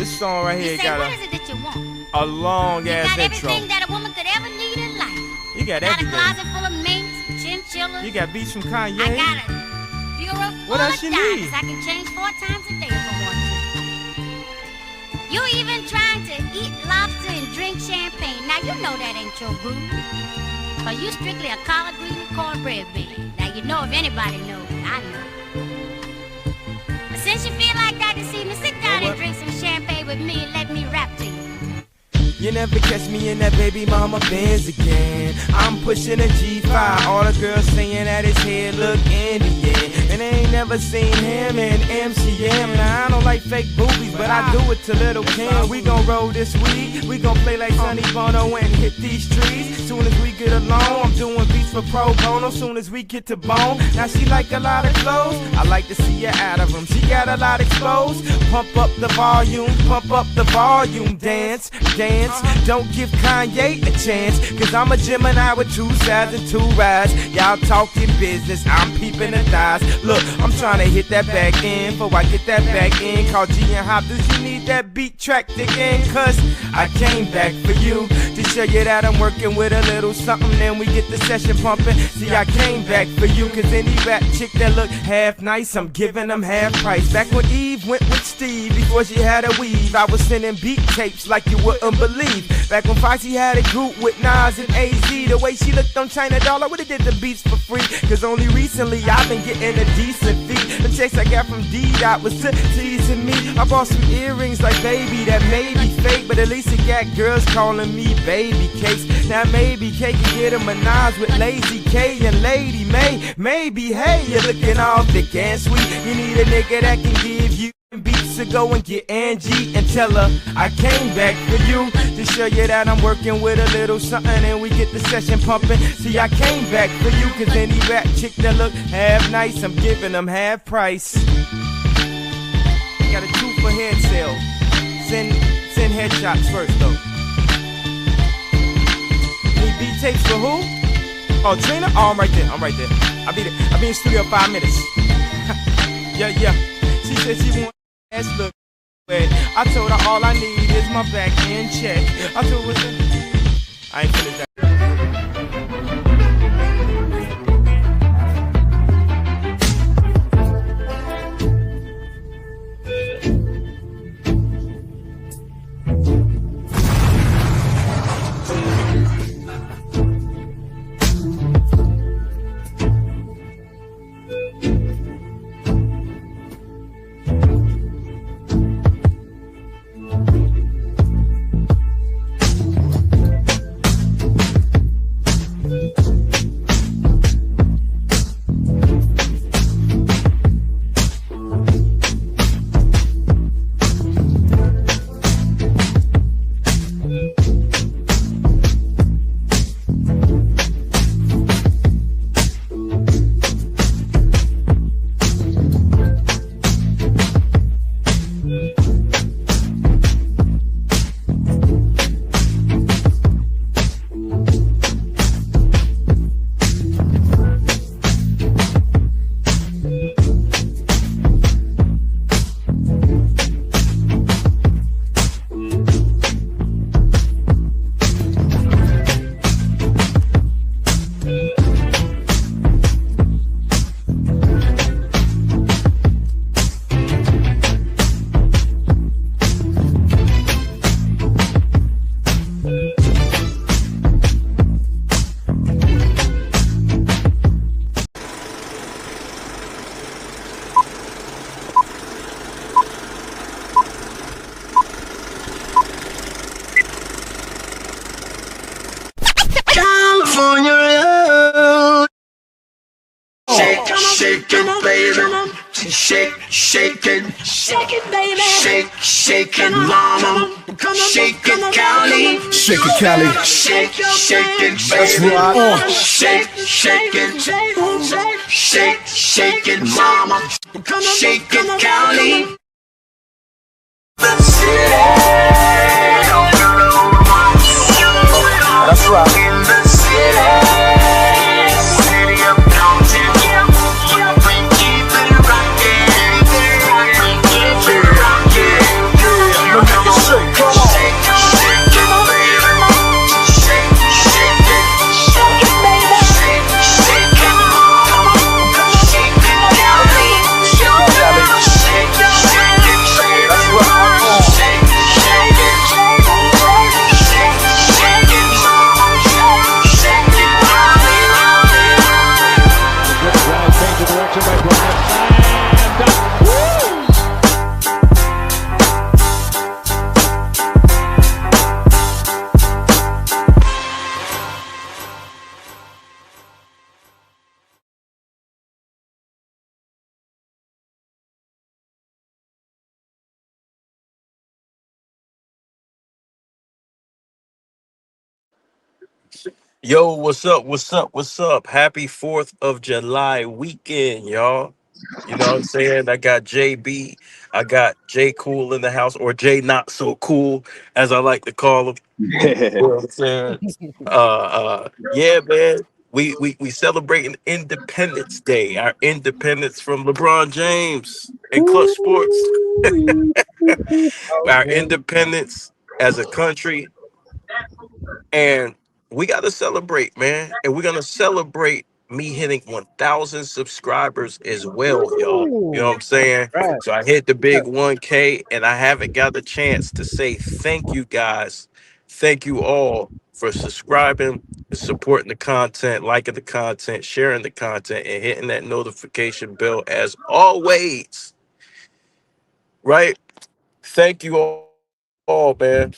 This song right here got what is it that you want? a long ass You got intro. everything that a woman could ever need in life. You got Got a everything. closet full of minks, chinchillas. You got beats from I Kanye. got a bureau full What else of you diamonds. need? I can change 4 times a day if I want to. You even trying to eat lobster and drink champagne. Now you know that ain't your boo. Cause you strictly a collard green and cornbread man. Now you know if anybody knows, I know. But since you feel like that this evening, sit down and drink some champagne with me and let me rap to you. You never catch me in that baby mama Benz again. I'm pushing a G5. All the girls saying that his head look Indian. And they ain't never seen him in MCM. Now I don't like fake boobies, but I do it to Little Kim. We gon' roll this weed. We gon' play like Sonny Bono and hit these trees. Soon as we get alone, I'm doing beats for pro bono. Soon as we get to bone. Now she like a lot of clothes. I like to see her out of them. She got a lot exposed. Pump up the volume, pump up the volume. Dance, dance. Don't give Kanye a chance, cause I'm a Gemini with 2 sides and 2 rides. Y'all talking business, I'm peeping the thighs. Look, I'm trying to hit that back end before I get that back in. Call G and Hop, does you need that beat tracked again? Cause I came back for you to show you that I'm working with a little something. Then we get the session pumping. See, I came back for you, cause any rap chick that look half nice, I'm giving them half price. Back when Eve went with Steve, before she had a weave, I was sending beat tapes like you wouldn't believe. Back when Foxy had a group with Nas and AZ, the way she looked on China Doll, I would've did the beats for free. Cause only recently I've been getting a decent fee. The checks I got from D-Dot was teasing me. I bought some earrings like baby that may be fake, but at least it got girls calling me baby cakes. Now maybe K can get a Minaj with Lazy K and Lady May. Maybe, hey, you're looking all thick and sweet. You need a nigga that can give you beats, to go and get Angie and tell her I came back for you to show you that I'm working with a little something and we get the session pumping. See, I came back for you cause any rap chick that look half nice, I'm giving them half price. Got a 2 for head sale. Send headshots first though. Need beat tapes for who? Oh, Trina? Oh, I'm right there. I'll be there. I'll be in the studio 5 minutes. Yeah. She said she want ass look wet. I told her all I need is my back end check. I told her I ain't finished that. Shake it, baby. Shake it, baby. Shake it, mama. Shake it, Cali. Shake it, Cali. Shake it, That's baby. right. Shake it, mama. Shake it, Cali. That's right. In the city of Compton, we keep it rockin'. Yo, what's up? What's up? What's up? Happy 4th of July weekend, y'all. You know what I'm saying? I got JB, I got J Cool in the house, or J Not So Cool, as I like to call him. You know what I'm saying? Yeah, man. We celebrating Independence Day, our independence from LeBron James and Clutch Sports, Ooh, our okay. independence as a country, and we got to celebrate, man. And we're gonna celebrate me hitting 1,000 subscribers as well, y'all. You know what Ooh, I'm saying? right. So I hit the Yeah. big 1K, and I haven't got the chance to say thank you guys, thank you all for subscribing, and supporting the content, liking the content, sharing the content, and hitting that notification bell as always. Right? Thank you all, man.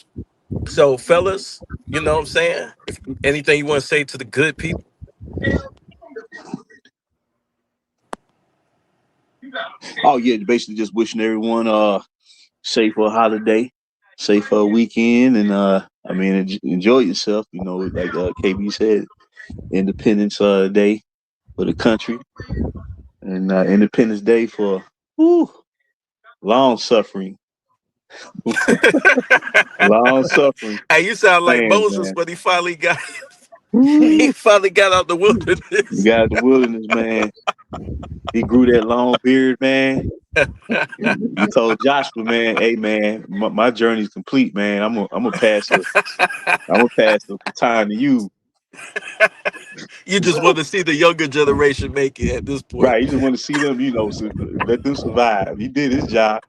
So, fellas, you know what I'm saying? If anything you want to say to the good people. Oh yeah, basically just wishing everyone safe for a holiday, safe for a weekend, and I mean enjoy yourself. You know, like KB said, Independence Day for the country, and Independence Day for whew, long suffering, long suffering Hey, you sound like fans, Moses man. when he finally got he Woo. finally got out the You wilderness. got the wilderness, man. He grew that long beard, man. He told Joshua, man, hey man, my journey's complete, man. I'm gonna pass the baton to you. You just want to see the younger generation make it at this point. Right. You just want to see them, let them survive. He did his job.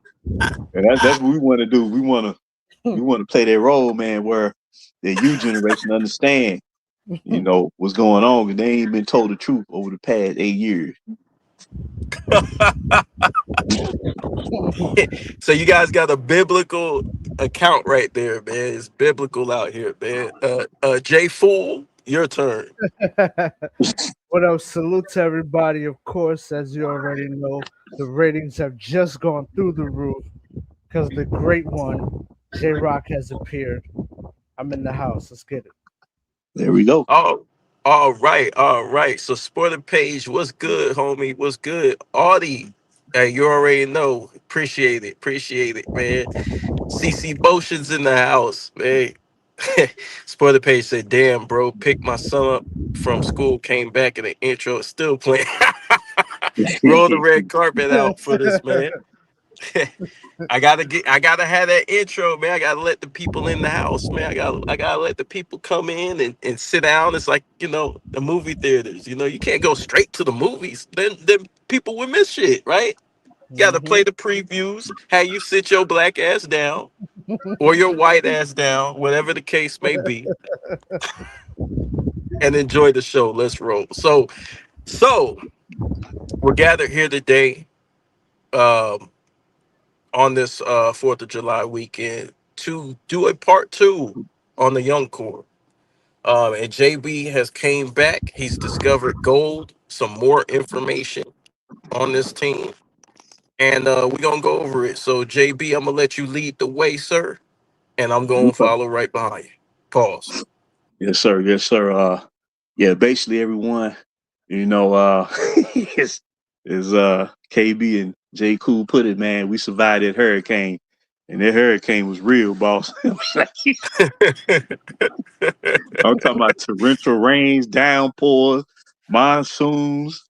And that's what we want to do. We want to play that role, man, where the you generation understand, what's going on, because they ain't been told the truth over the past 8 years. So you guys got a biblical account right there, man. It's biblical out here, man. J Fool, your turn. What up? Salute to everybody. Of course, as you already know, the ratings have just gone through the roof because the great one, J Rock, has appeared. I'm in the house. Let's get it. There we go. Oh, all right, all right. So Spoiler Page, what's good, homie? What's good? Audie, hey, you already know. Appreciate it, man. CC Motion's in the house, man. Spoiler Page said, damn, bro, picked my son up from school, came back, and the intro is still playing. Roll the red carpet out for this, man. I gotta have that intro, man. I gotta let the people in the house, man. I gotta let the people come in and sit down. It's like, the movie theaters. You can't go straight to the movies. Then people will miss shit, right? You gotta Hmm. play the previews, have you sit your black ass down or your white ass down, whatever the case may be, and enjoy the show. Let's roll. So we're gathered here today, um, on this 4th of July weekend to do a part two on the Young Core. And JB has came back. He's discovered gold, some more information on this team. And we're gonna go over it. So JB, I'm gonna let you lead the way, sir. And I'm gonna follow right behind you. Pause. Yes, sir. Yes, sir. Yeah, basically everyone, is KB and J Cool put it, man. We survived that hurricane, and that hurricane was real, boss. I'm talking about torrential rains, downpours, monsoons,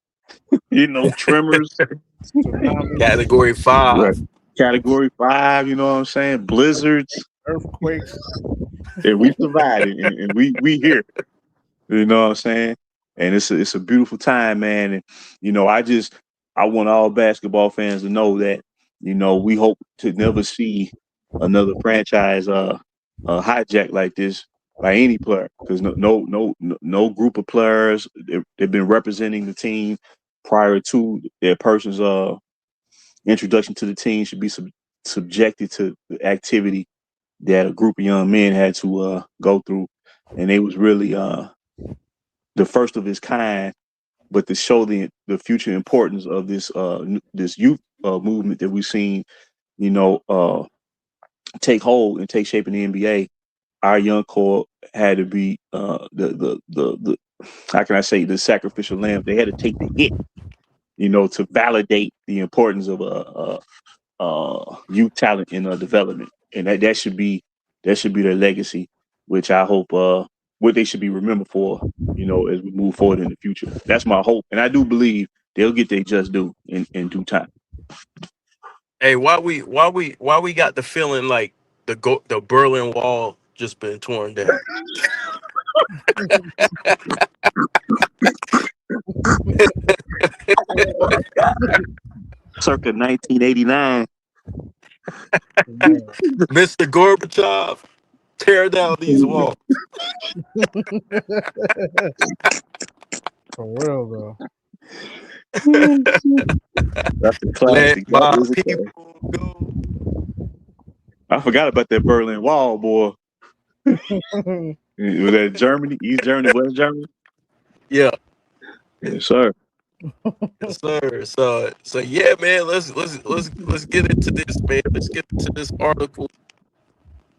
tremors. Tsunamis, Category Right. 5. Category 5, you know what I'm saying? Blizzards. earthquakes. And we survived it, and we here. You know what I'm saying? And it's a beautiful time, man. And I want all basketball fans to know that we hope to never see another franchise hijacked like this by any player, because no group of players they've been representing the team prior to their person's introduction to the team should be subjected to the activity that a group of young men had to go through, and they was really the first of its kind. But to show the future importance of this youth movement that we've seen, take hold and take shape in the NBA, our young core had to be the how can I say, the sacrificial lamb. They had to take the hit, to validate the importance of youth talent in development, and that should be their legacy, which I hope what they should be remembered for, as we move forward in the future. That's my hope, and I do believe they'll get their just due in due time. Hey, why we got the feeling like the Berlin Wall just been torn down? Circa 1989. Mr. Gorbachev, tear down these walls. For real though. That's the classic. Let my people go. I forgot about that Berlin Wall, boy. Was that Germany, East Germany, West Germany? Yeah. Yes, sir. Yes, sir. So yeah, man. Let's get into this, man. Let's get into this article,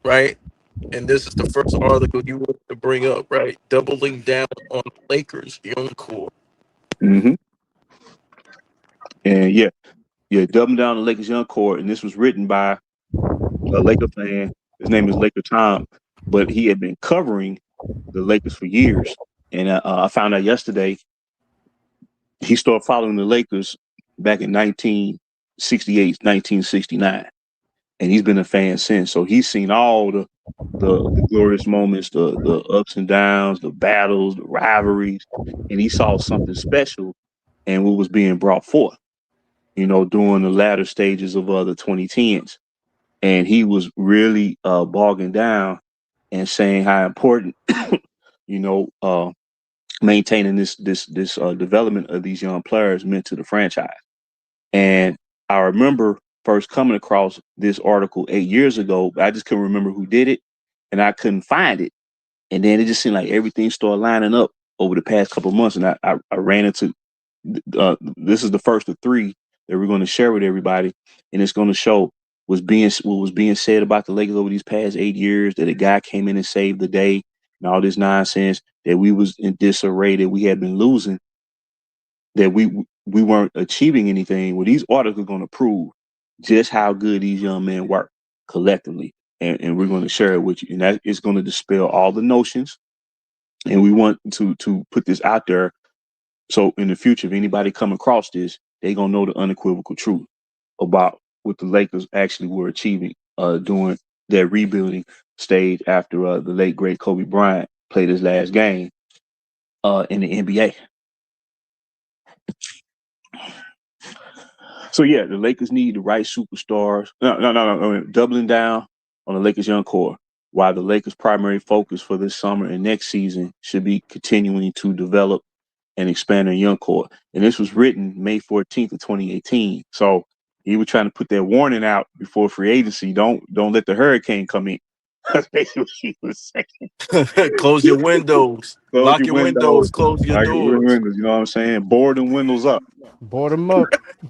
right? And this is the first article you want to bring up, right? Doubling down on Lakers young core. Mm-hmm. And yeah, doubling down on the Lakers young core, and this was written by a Laker fan. His name is Laker Tom, but he had been covering the Lakers for years. And I found out yesterday he started following the Lakers back in 1968, 1969. And he's been a fan since. So he's seen all the glorious moments, the ups and downs, the battles, the rivalries. And he saw something special and what was being brought forth, during the latter stages of the 2010s. And he was really bogging down and saying how important, maintaining this development of these young players meant to the franchise. And I remember first coming across this article 8 years ago. I just couldn't remember who did it, and I couldn't find it. And then it just seemed like everything started lining up over the past couple of months. And I ran into this is the first of three that we're going to share with everybody, and it's going to show what was being said about the Lakers over these past 8 years, that a guy came in and saved the day, and all this nonsense, that we was in disarray, that we had been losing, that we weren't achieving anything. Well, these articles are going to prove just how good these young men work collectively, and we're going to share it with you, and that is going to dispel all the notions. And we want to put this out there, so in the future, if anybody come across this, they're going to know the unequivocal truth about what the Lakers actually were achieving during their rebuilding stage after the late great Kobe Bryant played his last game in the NBA. So yeah, the Lakers need the right superstars. No. Doubling down on the Lakers young core, while the Lakers' primary focus for this summer and next season should be continuing to develop and expand their young core. And this was written May 14th of 2018. So he was trying to put that warning out before free agency. Don't let the hurricane come in. That's basically what he was saying. Close your windows. Lock your windows. Close your doors. Windows, you know what I'm saying? Board them windows up. Board them up.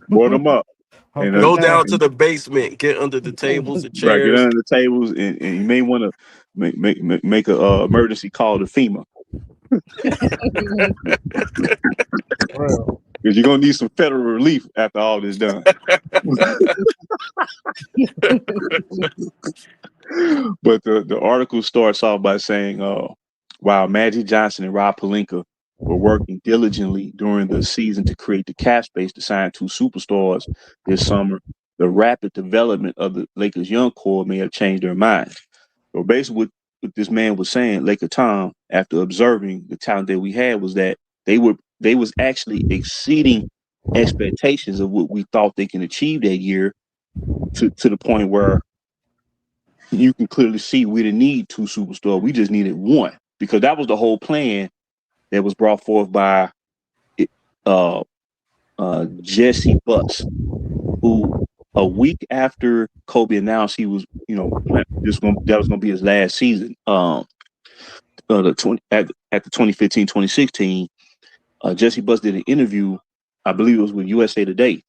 Board them up. And, go down to the basement. Get under the tables and chairs. Right, get under the tables, and you may want to make a emergency call to FEMA. Because you're going to need some federal relief after all this done. But the article starts off by saying, while Magic Johnson and Rob Pelinka were working diligently during the season to create the cap space to sign two superstars this summer, the rapid development of the Lakers' young core may have changed their minds. So basically what this man was saying, Laker Tom, after observing the talent that we had, was that they was actually exceeding expectations of what we thought they can achieve that year, to the point where you can clearly see we didn't need two superstars. We just needed one, because that was the whole plan that was brought forth by Jesse Buss, who a week after Kobe announced he was, that was going to be his last season, at the 2015-2016, Jesse Buss did an interview, I believe it was with USA Today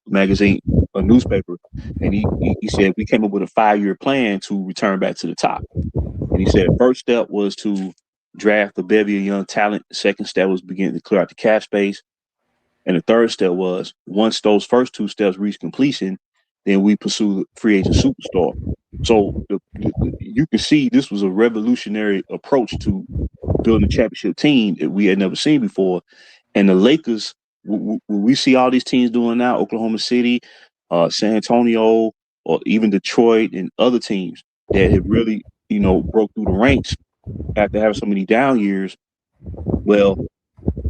magazine, a newspaper, and he said we came up with a 5-year plan to return back to the top. And he said first step was to draft a bevy of young talent. The second step was beginning to clear out the cap space. And the third step was once those first 2 steps reach completion, then we pursue the free agent superstar. So you can see this was a revolutionary approach to building a championship team that we had never seen before. And the Lakers, we see all these teams doing now, Oklahoma City, San Antonio, or even Detroit and other teams that have really, broke through the ranks after having so many down years. Well,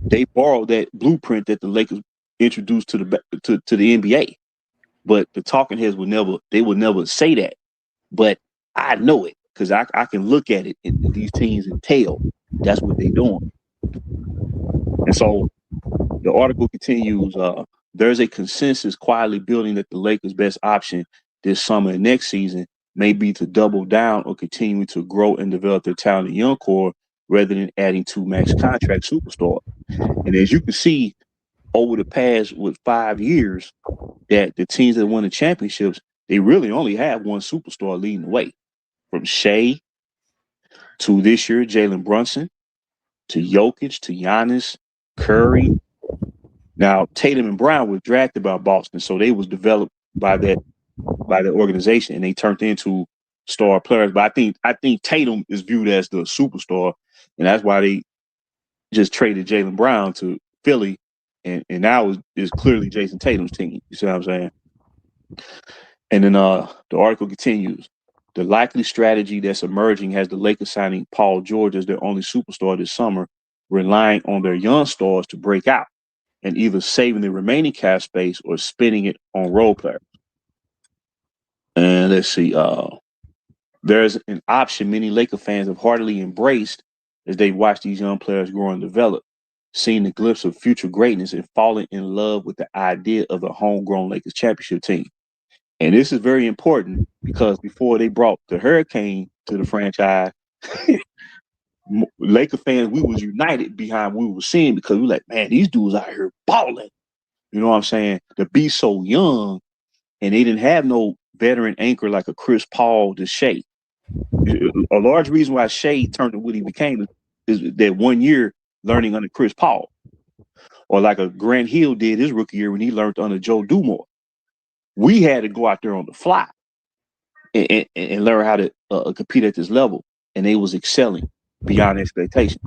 they borrowed that blueprint that the Lakers introduced to the NBA. But the talking heads would never say that. But I know it because I can look at it in these teams and tell that's what they're doing. And so the article continues, there's a consensus quietly building that the Lakers' best option this summer and next season may be to double down or continue to grow and develop their talented young core rather than adding 2 max contract superstars. And as you can see, over the past 5 years, that the teams that won the championships, they really only have one superstar leading the way. From Shea to this year, Jalen Brunson, to Jokic, to Giannis, Curry. Now, Tatum and Brown were drafted by Boston, so they was developed by that organization, and they turned into star players. But I think Tatum is viewed as the superstar, and that's why they just traded Jaylen Brown to Philly, and now is clearly Jason Tatum's team. You see what I'm saying? And then the article continues. The likely strategy that's emerging has the Lakers signing Paul George as their only superstar this summer, relying on their young stars to break out and either saving the remaining cap space or spending it on role players. And let's see. There's an option many Laker fans have heartily embraced as they watch these young players grow and develop, seeing the glimpse of future greatness and falling in love with the idea of a homegrown Lakers championship team. And this is very important because before they brought the Hurricane to the franchise, Laker fans, we was united behind what we were seeing because we were like, man, these dudes out here balling. You know what I'm saying? To be so young, and they didn't have no veteran anchor like a Chris Paul to Shea. A large reason why Shea turned to what he became is that 1 year learning under Chris Paul. Or like a Grant Hill did his rookie year when he learned under Joe Dumars. We had to go out there on the fly and learn how to compete at this level. And they was excelling beyond expectation.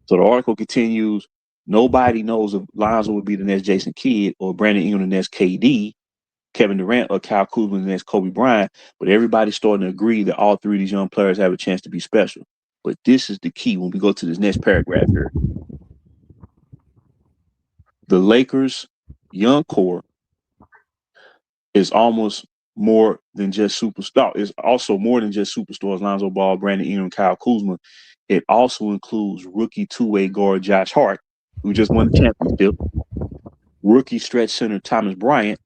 So the article continues, nobody knows if Lonzo would be the next Jason Kidd or Brandon Ingram the next KD, Kevin Durant or Kyle Kuzma the next Kobe Bryant, but everybody's starting to agree that all 3 of these young players have a chance to be special. But this is the key when we go to this next paragraph here. The Lakers' young core is almost more than just superstar. It's also more than just superstars, Lonzo Ball, Brandon Ingram, Kyle Kuzma. It also includes rookie 2-way guard Josh Hart, who just won the championship, rookie stretch center Thomas Bryant,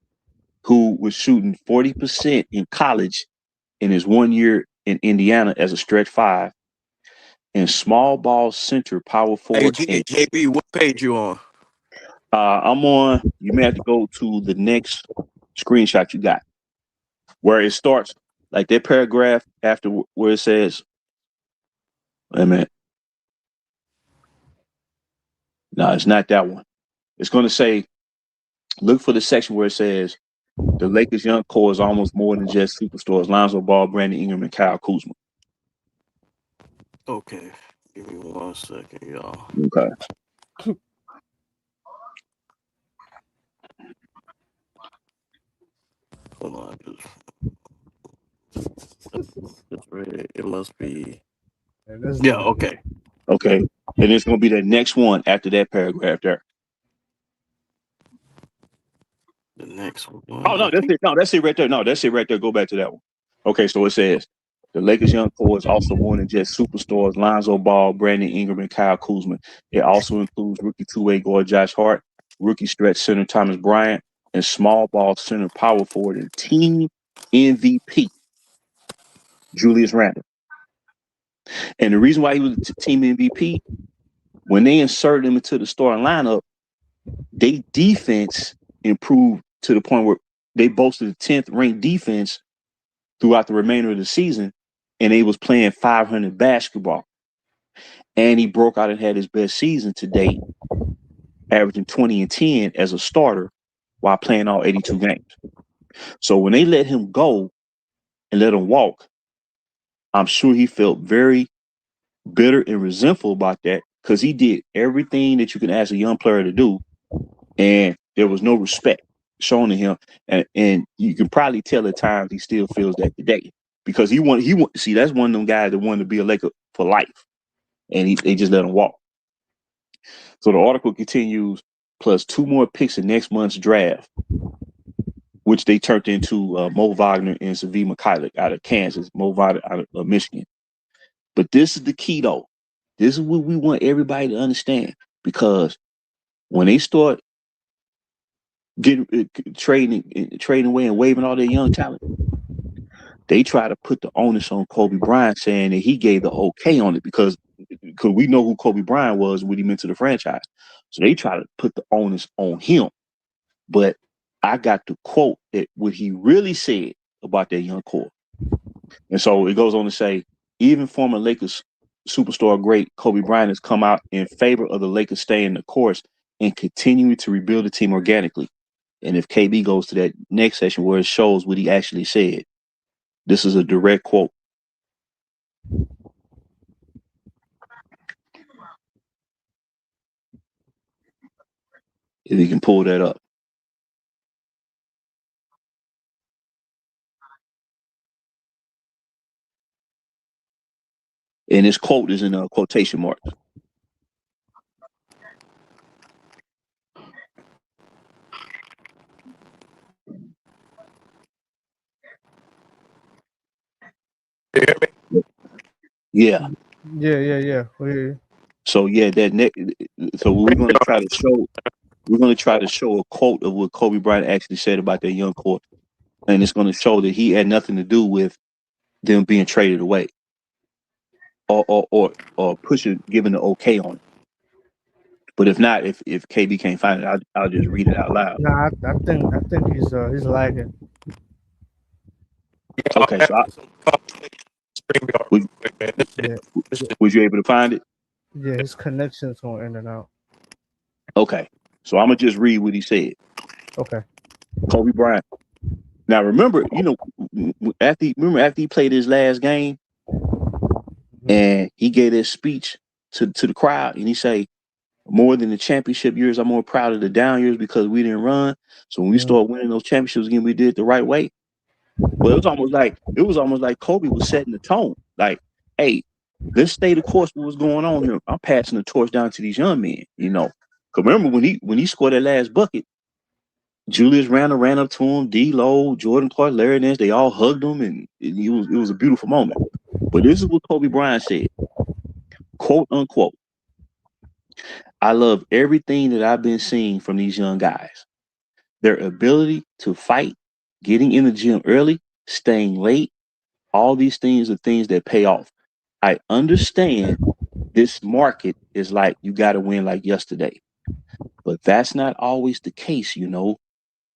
who was shooting 40% in college in his 1 year in Indiana as a stretch 5, and small ball center power forward. Hey, JB, what page you on? I'm on. You may have to go to the next screenshot you got, where it starts like that paragraph after where it says, wait a minute. No, it's not that one. It's going to say, look for the section where it says, the Lakers' young core is almost more than just superstars, Lonzo Ball, Brandon Ingram, and Kyle Kuzma. Okay. Give me 1 second, y'all. Okay. Hold on. It must be. Yeah, okay. Okay. And it's going to be the next one after that paragraph there. The next one. Oh, no, that's it. No, that's it right there. No, that's it right there. Go back to that one. Okay, so it says, The Lakers' young core is also more than just superstars Lonzo Ball, Brandon Ingram, and Kyle Kuzma. It also includes rookie two-way guard Josh Hart, rookie stretch center Thomas Bryant, and small ball center power forward and team MVP Julius Randle. And the reason why he was team MVP, when they inserted him into the starting lineup, their defense improved to the point where they boasted the 10th ranked defense throughout the remainder of the season, and they was playing 500 basketball. And he broke out and had his best season to date, averaging 20 and 10 as a starter while playing all 82 games. So when they let him go and let him walk, I'm sure he felt very bitter and resentful about that, because he did everything that you can ask a young player to do, and there was no respect shown to him. And you can probably tell at times he still feels that today, because he want see, that's one of them guys that wanted to be a Laker for life, and they just let him walk. So the article continues, plus 2 more picks in next month's draft, which they turned into Mo Wagner and Svi Mikhailiuk out of Kansas, Mo Wagner out of Michigan. But this is the key, though. This is what we want everybody to understand, because when they start getting trading away and waving all their young talent, they try to put the onus on Kobe Bryant, saying that he gave the okay on it, because we know who Kobe Bryant was, what he meant to the franchise. So they try to put the onus on him. But I got to quote that what he really said about that young core. And so it goes on to say, even former Lakers superstar great Kobe Bryant has come out in favor of the Lakers staying the course and continuing to rebuild the team organically. And if KB goes to that next session where it shows what he actually said, this is a direct quote. If you can pull that up. And this quote is in quotation marks. Yeah. Yeah. So yeah, so we're going to try to show a quote of what Kobe Bryant actually said about that young core, and it's going to show that he had nothing to do with them being traded away or giving the okay on it. But if not, if KB can't find it, I'll just read it out loud. Nah, I think he's lagging. Okay, so was you able to find it? Yeah, his connection's going in and out. Okay, so I'm gonna just read what he said. Okay. Kobe Bryant. Now remember, after he played his last game, and he gave that speech to the crowd, and he say, more than the championship years, I'm more proud of the down years because we didn't run. So when we start winning those championships again, we did it the right way. But it was almost like Kobe was setting the tone. Like, hey, let's stay the course with what's going on here. I'm passing the torch down to these young men, Cause remember when he scored that last bucket, Julius Randle ran up to him, D-Lo, Jordan Clark, Larry Nance, they all hugged him, and it was a beautiful moment. But this is what Kobe Bryant said, quote unquote, I love everything that I've been seeing from these young guys. Their ability to fight, getting in the gym early, staying late, all these things are things that pay off. I understand this market is like you got to win like yesterday. But that's not always the case,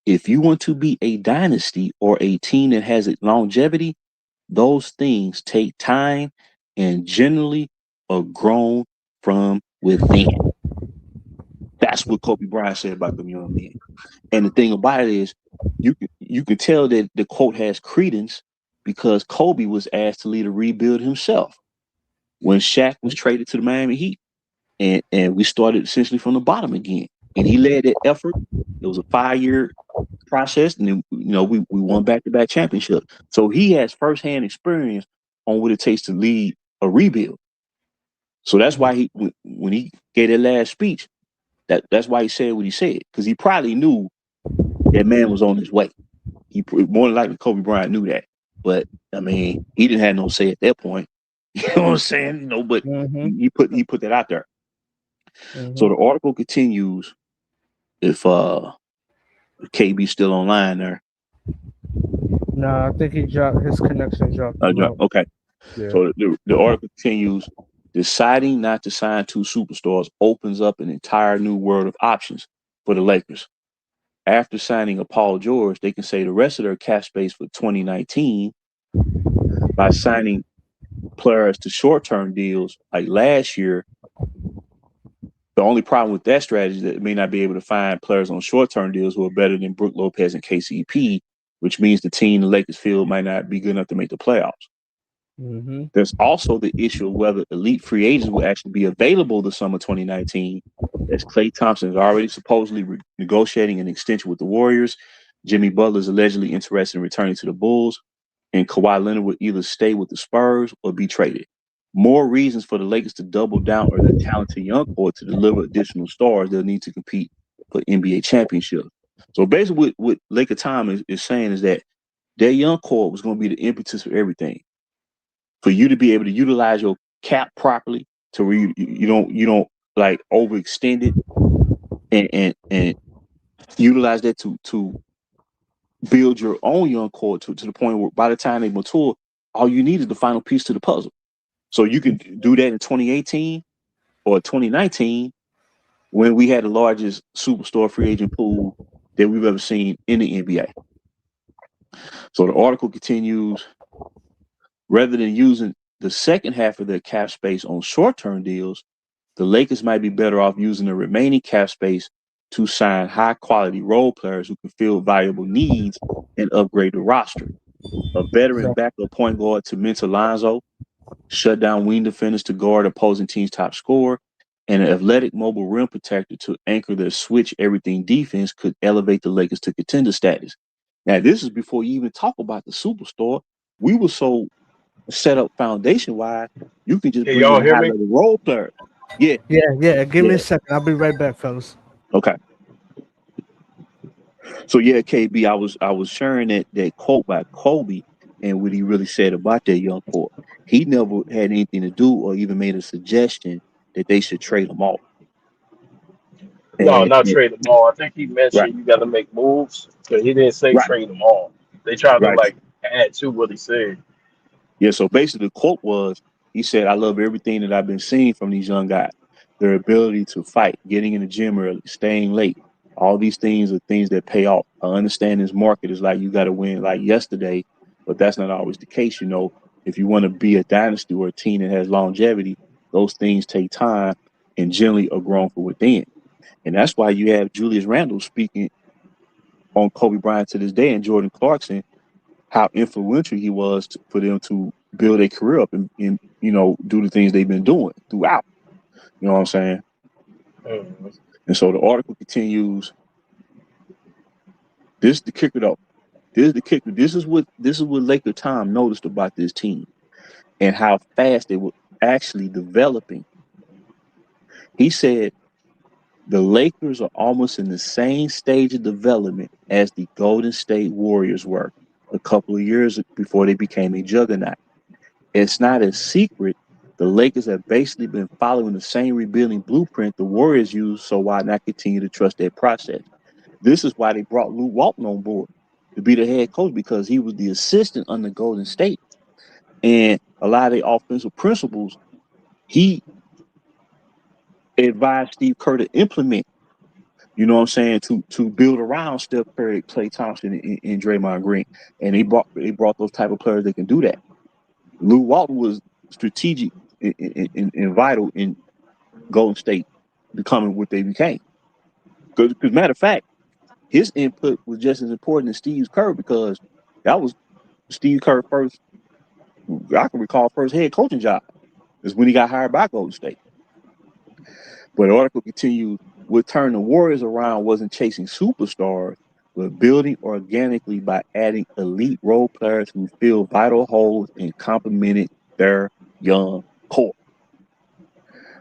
If you want to be a dynasty or a team that has longevity, those things take time and generally are grown from within. That's what Kobe Bryant said about them young men. And the thing about it is, you can tell that the quote has credence because Kobe was asked to lead a rebuild himself when Shaq was traded to the Miami Heat. And we started essentially from the bottom again. And he led that effort. It was a 5-year process, and then we won back-to-back championships. So he has firsthand experience on what it takes to lead a rebuild. So that's why when he gave that last speech, that's why he said what he said, because he probably knew that man was on his way. He more than likely Kobe Bryant knew that. But I mean, he didn't have no say at that point. You know what I'm saying? But Mm-hmm. he put that out there. So the article continues. If KB still online there. No, I think he dropped his connection dropped him out. Okay. Yeah. So the article continues. Deciding not to sign two superstars opens up an entire new world of options for the Lakers. After signing a Paul George, they can save the rest of their cap space for 2019 by signing players to short-term deals like last year. The only problem with that strategy is that it may not be able to find players on short-term deals who are better than Brook Lopez and KCP, which means the team the Lakers field might not be good enough to make the playoffs. Mm-hmm. There's also the issue of whether elite free agents will actually be available the summer 2019, as Klay Thompson is already supposedly negotiating an extension with the Warriors. Jimmy Butler is allegedly interested in returning to the Bulls, and Kawhi Leonard will either stay with the Spurs or be traded. More reasons for the Lakers to double down on their talented young core to deliver additional stars they'll need to compete for NBA championships. So basically what Laker Tom is saying is that their young core was going to be the impetus for everything. For you to be able to utilize your cap properly, to where you don't like overextend it and utilize that to build your own young core to the point where by the time they mature, all you need is the final piece to the puzzle. So you can do that in 2018 or 2019 when we had the largest superstar free agent pool that we've ever seen in the NBA. So the article continues. Rather than using the second half of their cap space on short-term deals, the Lakers might be better off using the remaining cap space to sign high-quality role players who can fill valuable needs and upgrade the roster. A veteran backup point guard to mentor Lonzo, shut down wing defenders to guard opposing team's top scorer, and an athletic mobile rim protector to anchor their switch everything defense could elevate the Lakers to contender status. Now, this is before you even talk about the superstar. We were so set up foundation wise, you can just Can bring y'all in hear high me? level role players. Yeah. Yeah. Give me a second. I'll be right back, fellas. Okay. So yeah, KB, I was sharing that quote by Kobe and what he really said about that young core. He never had anything to do or even made a suggestion that they should trade him off. No, And not trade them all. I think he right, mentioned you got to make moves, but he didn't say right, trade them all. They tried to right. like add to what he said. Yeah, so basically the quote was, he said, I love everything that I've been seeing from these young guys. Their ability to fight, getting in the gym early, staying late. All these things are things that pay off. I understand this market is like you got to win like yesterday, but that's not always the case. You know, if you want to be a dynasty or a team that has longevity, those things take time and generally are grown from within. And that's why you have Julius Randle speaking on Kobe Bryant to this day and Jordan Clarkson, how influential he was for them to build a career up and you know, do the things they've been doing throughout. You know what I'm saying? Mm-hmm. And so the article continues. This is the kicker though. This is the kicker. This is what Laker Tom noticed about this team and how fast they were actually developing. He said the Lakers are almost in the same stage of development as the Golden State Warriors were a couple of years before they became a juggernaut. It's not a secret. The Lakers have basically been following the same rebuilding blueprint the Warriors used, so why not continue to trust their process? This is why they brought Luke Walton on board to be the head coach, because he was the assistant under Golden State. And a lot of the offensive principles, he advised Steve Kerr to implement, you know what I'm saying, to build around Steph Curry, Klay Thompson, and Draymond Green. And they brought those type of players that can do that. Luke Walton was strategic and vital in Golden State becoming what they became. Because matter of fact, his input was just as important as Steve Kerr, because that was Steve Kerr's first, I can recall, first head coaching job is when he got hired by Golden State. But the article continued, what turned the Warriors around wasn't chasing superstars, but building organically by adding elite role players who fill vital holes and complemented their young core.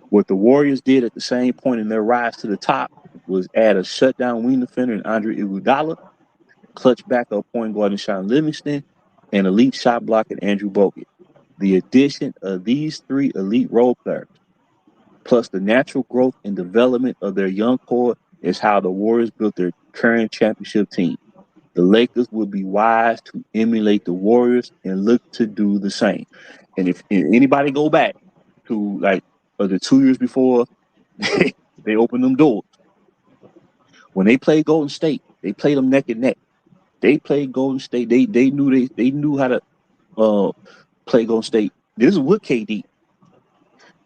What the Warriors did at the same point in their rise to the top was add a shutdown wing defender in Andre Iguodala, clutch backup point guard in Sean Livingston, and elite shot blocker Andrew Bogut. The addition of these three elite role players, plus the natural growth and development of their young core, is how the Warriors built their current championship team. The Lakers would be wise to emulate the Warriors and look to do the same. And if anybody go back to like the 2 years before they opened them doors, when they played Golden State, they played them neck and neck. They played Golden State. They knew how to play Golden State. This is with KD.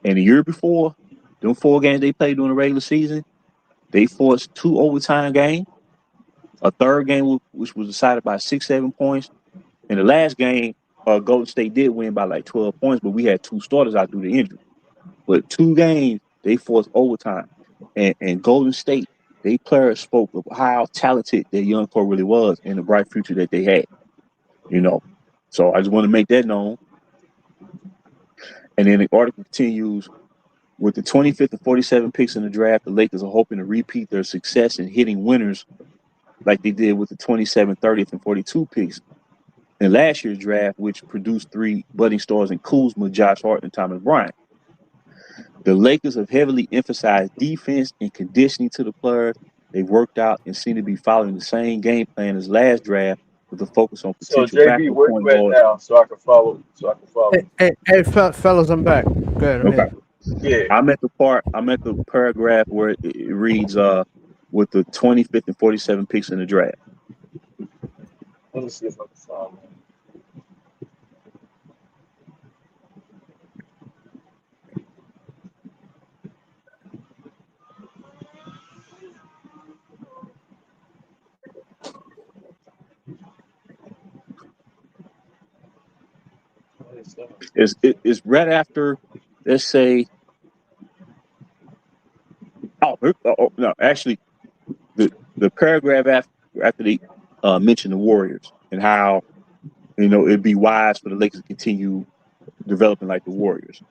And the year before, them 4 games they played during the regular season, they forced 2 overtime games. A third game which was decided by 6-7 points. And the last game, Golden State did win by like 12 points, but we had 2 starters out due to injury. But 2 games, they forced overtime. And Golden State, they players spoke of how talented their young core really was and the bright future that they had. You know. So I just want to make that known. And then the article continues, with the 25th and 47 picks in the draft, the Lakers are hoping to repeat their success in hitting winners like they did with the 27th, 30th, and 42 picks in last year's draft, which produced 3 budding stars in Kuzma, Josh Hart, and Thomas Bryant. The Lakers have heavily emphasized defense and conditioning to the players. They've worked out and seem to be following the same game plan as last draft with a focus on So potential JB, backcourt where point you at guards. now? So I can follow. Hey, fellas, I'm back. Go ahead. I'm Okay. here. Yeah. I'm at the paragraph where it reads with the 25th and 47 picks in the draft. Let me see if I can find it. It's right after, let's say, no, actually, the paragraph after they mentioned the Warriors and how, you know, it'd be wise for the Lakers to continue developing like the Warriors.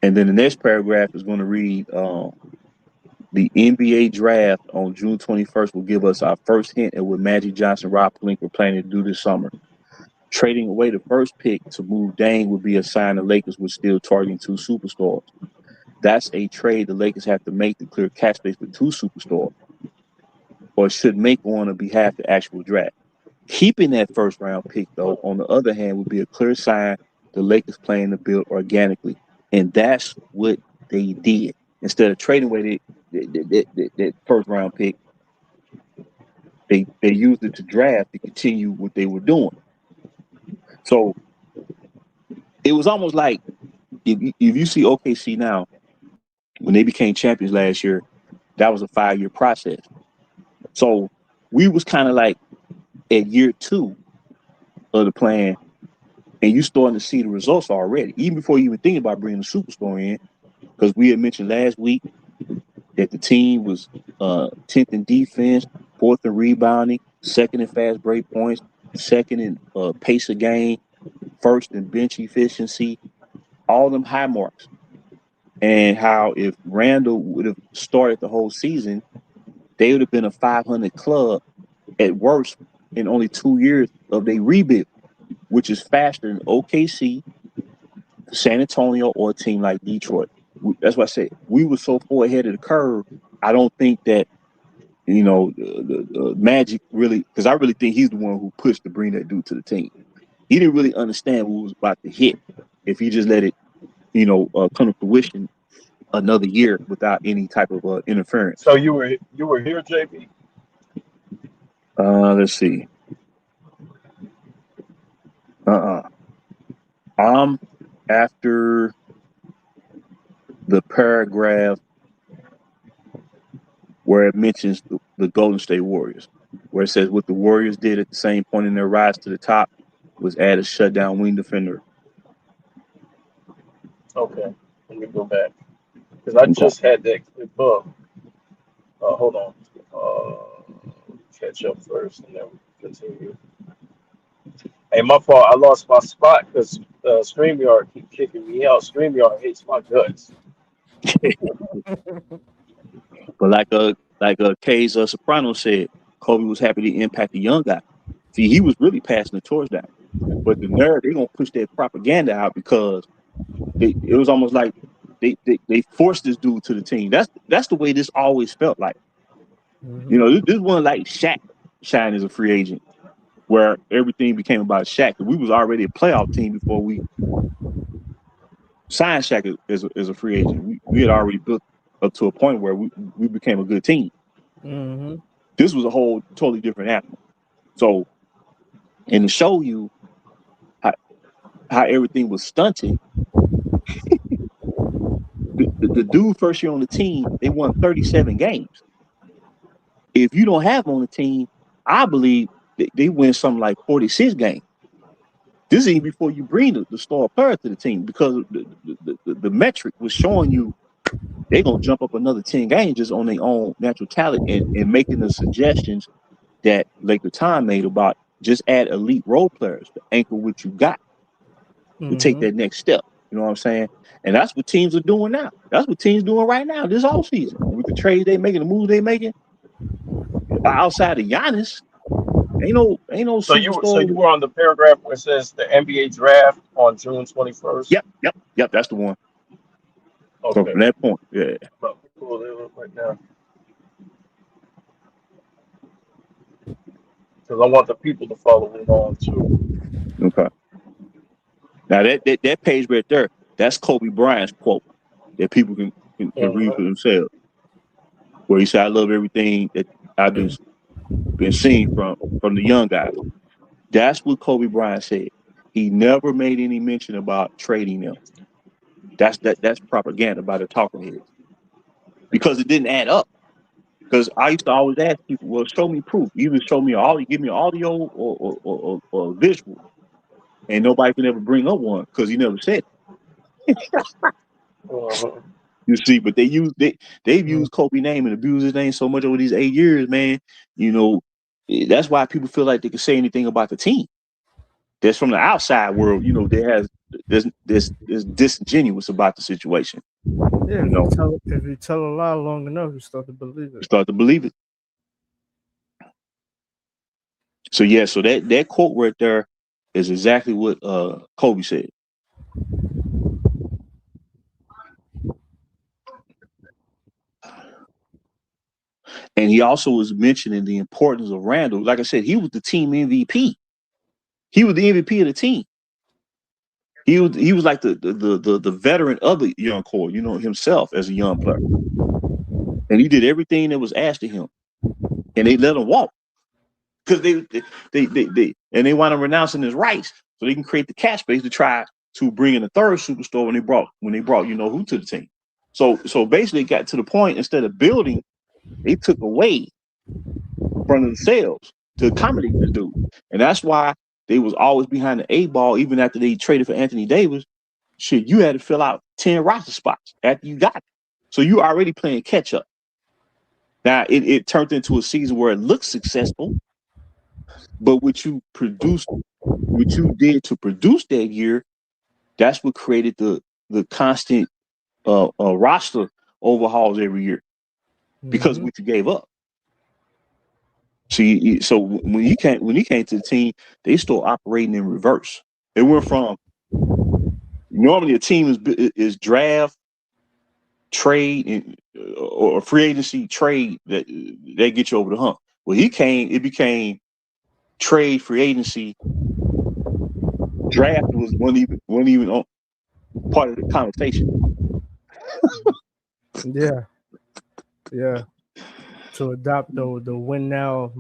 And then the next paragraph is going to read, the NBA draft on June 21st will give us our first hint at what Magic Johnson, Rob Pelinka were planning to do this summer. Trading away the first pick to move Dame would be a sign the Lakers were still targeting 2 superstars. That's a trade the Lakers have to make to clear cap space with 2 superstars, or should make on behalf of the actual draft. Keeping that first round pick, though, on the other hand, would be a clear sign the Lakers plan to build organically. And that's what they did. Instead of trading away that first round pick, they used it to draft to continue what they were doing. So it was almost like if you see OKC now, when they became champions last year, that was a 5-year process. So we was kind of like at year 2 of the plan, and you starting to see the results already, even before you even think about bringing a superstar in, because we had mentioned last week that the team was 10th in defense, 4th in rebounding, 2nd in fast break points, 2nd in pace of game, 1st in bench efficiency, all them high marks. And how if Randall would have started the whole season, they would have been a 500 club at worst in only 2 years of their rebuild, which is faster than OKC, San Antonio, or a team like Detroit. That's why I said we were so far ahead of the curve. I don't think that, you know, the Magic really, because I really think he's the one who pushed to bring that dude to the team. He didn't really understand what was about to hit if he just let it, you know, come to fruition another year without any type of interference. So you were here, JB? Let's see. I'm after the paragraph where it mentions the Golden State Warriors, where it says what the Warriors did at the same point in their rise to the top was add a shutdown wing defender. Okay, let me go back because I just had that clip up. Hold on. Catch up first and then continue. Hey, my fault. I lost my spot because StreamYard keep kicking me out. StreamYard hates my guts. But like K's Soprano said, Kobe was happy to impact the young guy. See, he was really passing the torch down. But the nerve, they're gonna push that propaganda out because it was almost like they forced this dude to the team. That's the way this always felt like. You know, this wasn't like Shaq signed as a free agent, where everything became about Shaq. We was already a playoff team before we signed Shaq as a free agent. We had already built up to a point where we became a good team. This was a whole totally different animal. So, and to show you how everything was stunted, the dude first year on the team, they won 37 games. If you don't have him on the team, I believe they win something like 46 games. This is even before you bring the star player to the team, because the metric was showing you they're going to jump up another 10 games just on their own natural talent and making the suggestions that Laker Time made about just add elite role players to anchor what you got to take that next step. You know what I'm saying? And that's what teams are doing now. That's what teams doing right now this offseason. With the trades they making, the moves they making. Outside of Giannis, ain't no So superstar. you were on the paragraph where it says the NBA draft on June 21st. Yep. That's the one. Okay. So from that point, yeah. Pull it up right now. Because I want the people to follow along too. Okay. Now that page right there, that's Kobe Bryant's quote that people can read for themselves. Where he said, "I love everything that I've been seeing from the young guys." That's what Kobe Bryant said. He never made any mention about trading them. That's propaganda by the talking heads, because it didn't add up. Because I used to always ask people, "Well, show me proof. Either show me give me audio or visual," and nobody can ever bring up one because he never said it. You see, but they've used Kobe's name and abused his name so much over these 8 years, man. You know, that's why people feel like they can say anything about the team. That's from the outside world. You know, there's disingenuous about the situation. Yeah, if you tell a lie long enough, you start to believe it. So yeah, so that quote right there is exactly what Kobe said. And he also was mentioning the importance of Randall. Like I said, he was the team MVP. He was the MVP of the team. He was like the veteran of the young core, you know, himself as a young player. And he did everything that was asked of him. And they let him walk. Because they wound up renouncing his rights so they can create the cash space to try to bring in a third superstar when they brought you know who to the team. So basically it got to the point, instead of building, they took away from themselves to accommodate this dude. And that's why they was always behind the 8 ball, even after they traded for Anthony Davis. Shit, you had to fill out 10 roster spots after you got it. So you already playing catch up. Now it turned into a season where it looked successful, but what you did to produce that year, that's what created the constant roster overhauls every year, because of what you gave up. See, so when he came to the team, they started operating in reverse. It went from normally a team is draft, trade, and or free agency trade that get you over the hump. Well, it became trade, free agency, draft wasn't even on part of the conversation. Yeah. To adopt the win now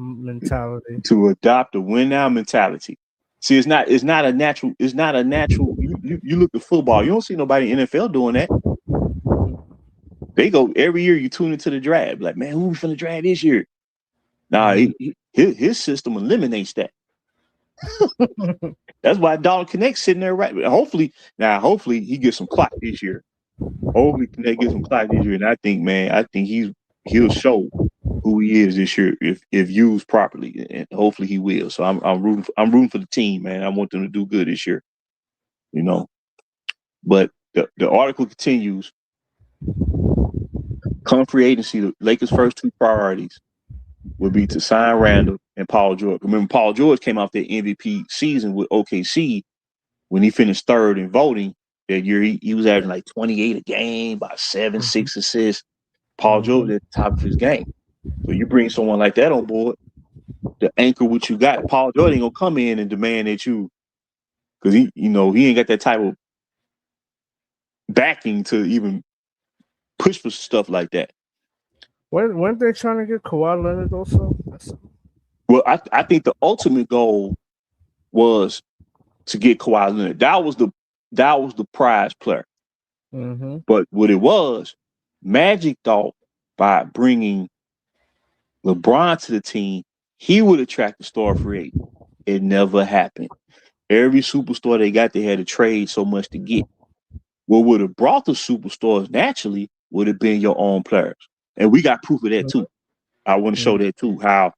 mentality. See, it's not a natural. You look at football. You don't see nobody in the NFL doing that. They go every year. You tune into the draft. Like, man, who we finna draft this year? Nah, his system eliminates that. That's why Dalton Connect sitting there right. Hopefully he gets some clock this year. Hopefully Connect gets some clock this year, and I think he'll show who he is this year if used properly, and hopefully he will. So I'm rooting for the team, man. I want them to do good this year, you know. But the article continues. Come free agency, the Lakers' first 2 priorities would be to sign Randall and Paul George. Remember, Paul George came off the MVP season with OKC when he finished third in voting that year. He was averaging like 28 a game, about 6 assists. Paul George at the top of his game. So you bring someone like that on board, to anchor what you got. Paul George ain't gonna come in and demand that you, because he ain't got that type of backing to even push for stuff like that. Weren't they trying to get Kawhi Leonard also? Well, I think the ultimate goal was to get Kawhi Leonard. That was the prize player. Mm-hmm. But what it was, Magic thought by bringing LeBron to the team, he would attract the star free agent. It never happened. Every superstar they got, they had to trade so much to get. What would have brought the superstars naturally would have been your own players. And we got proof of that too. I want to show that too, how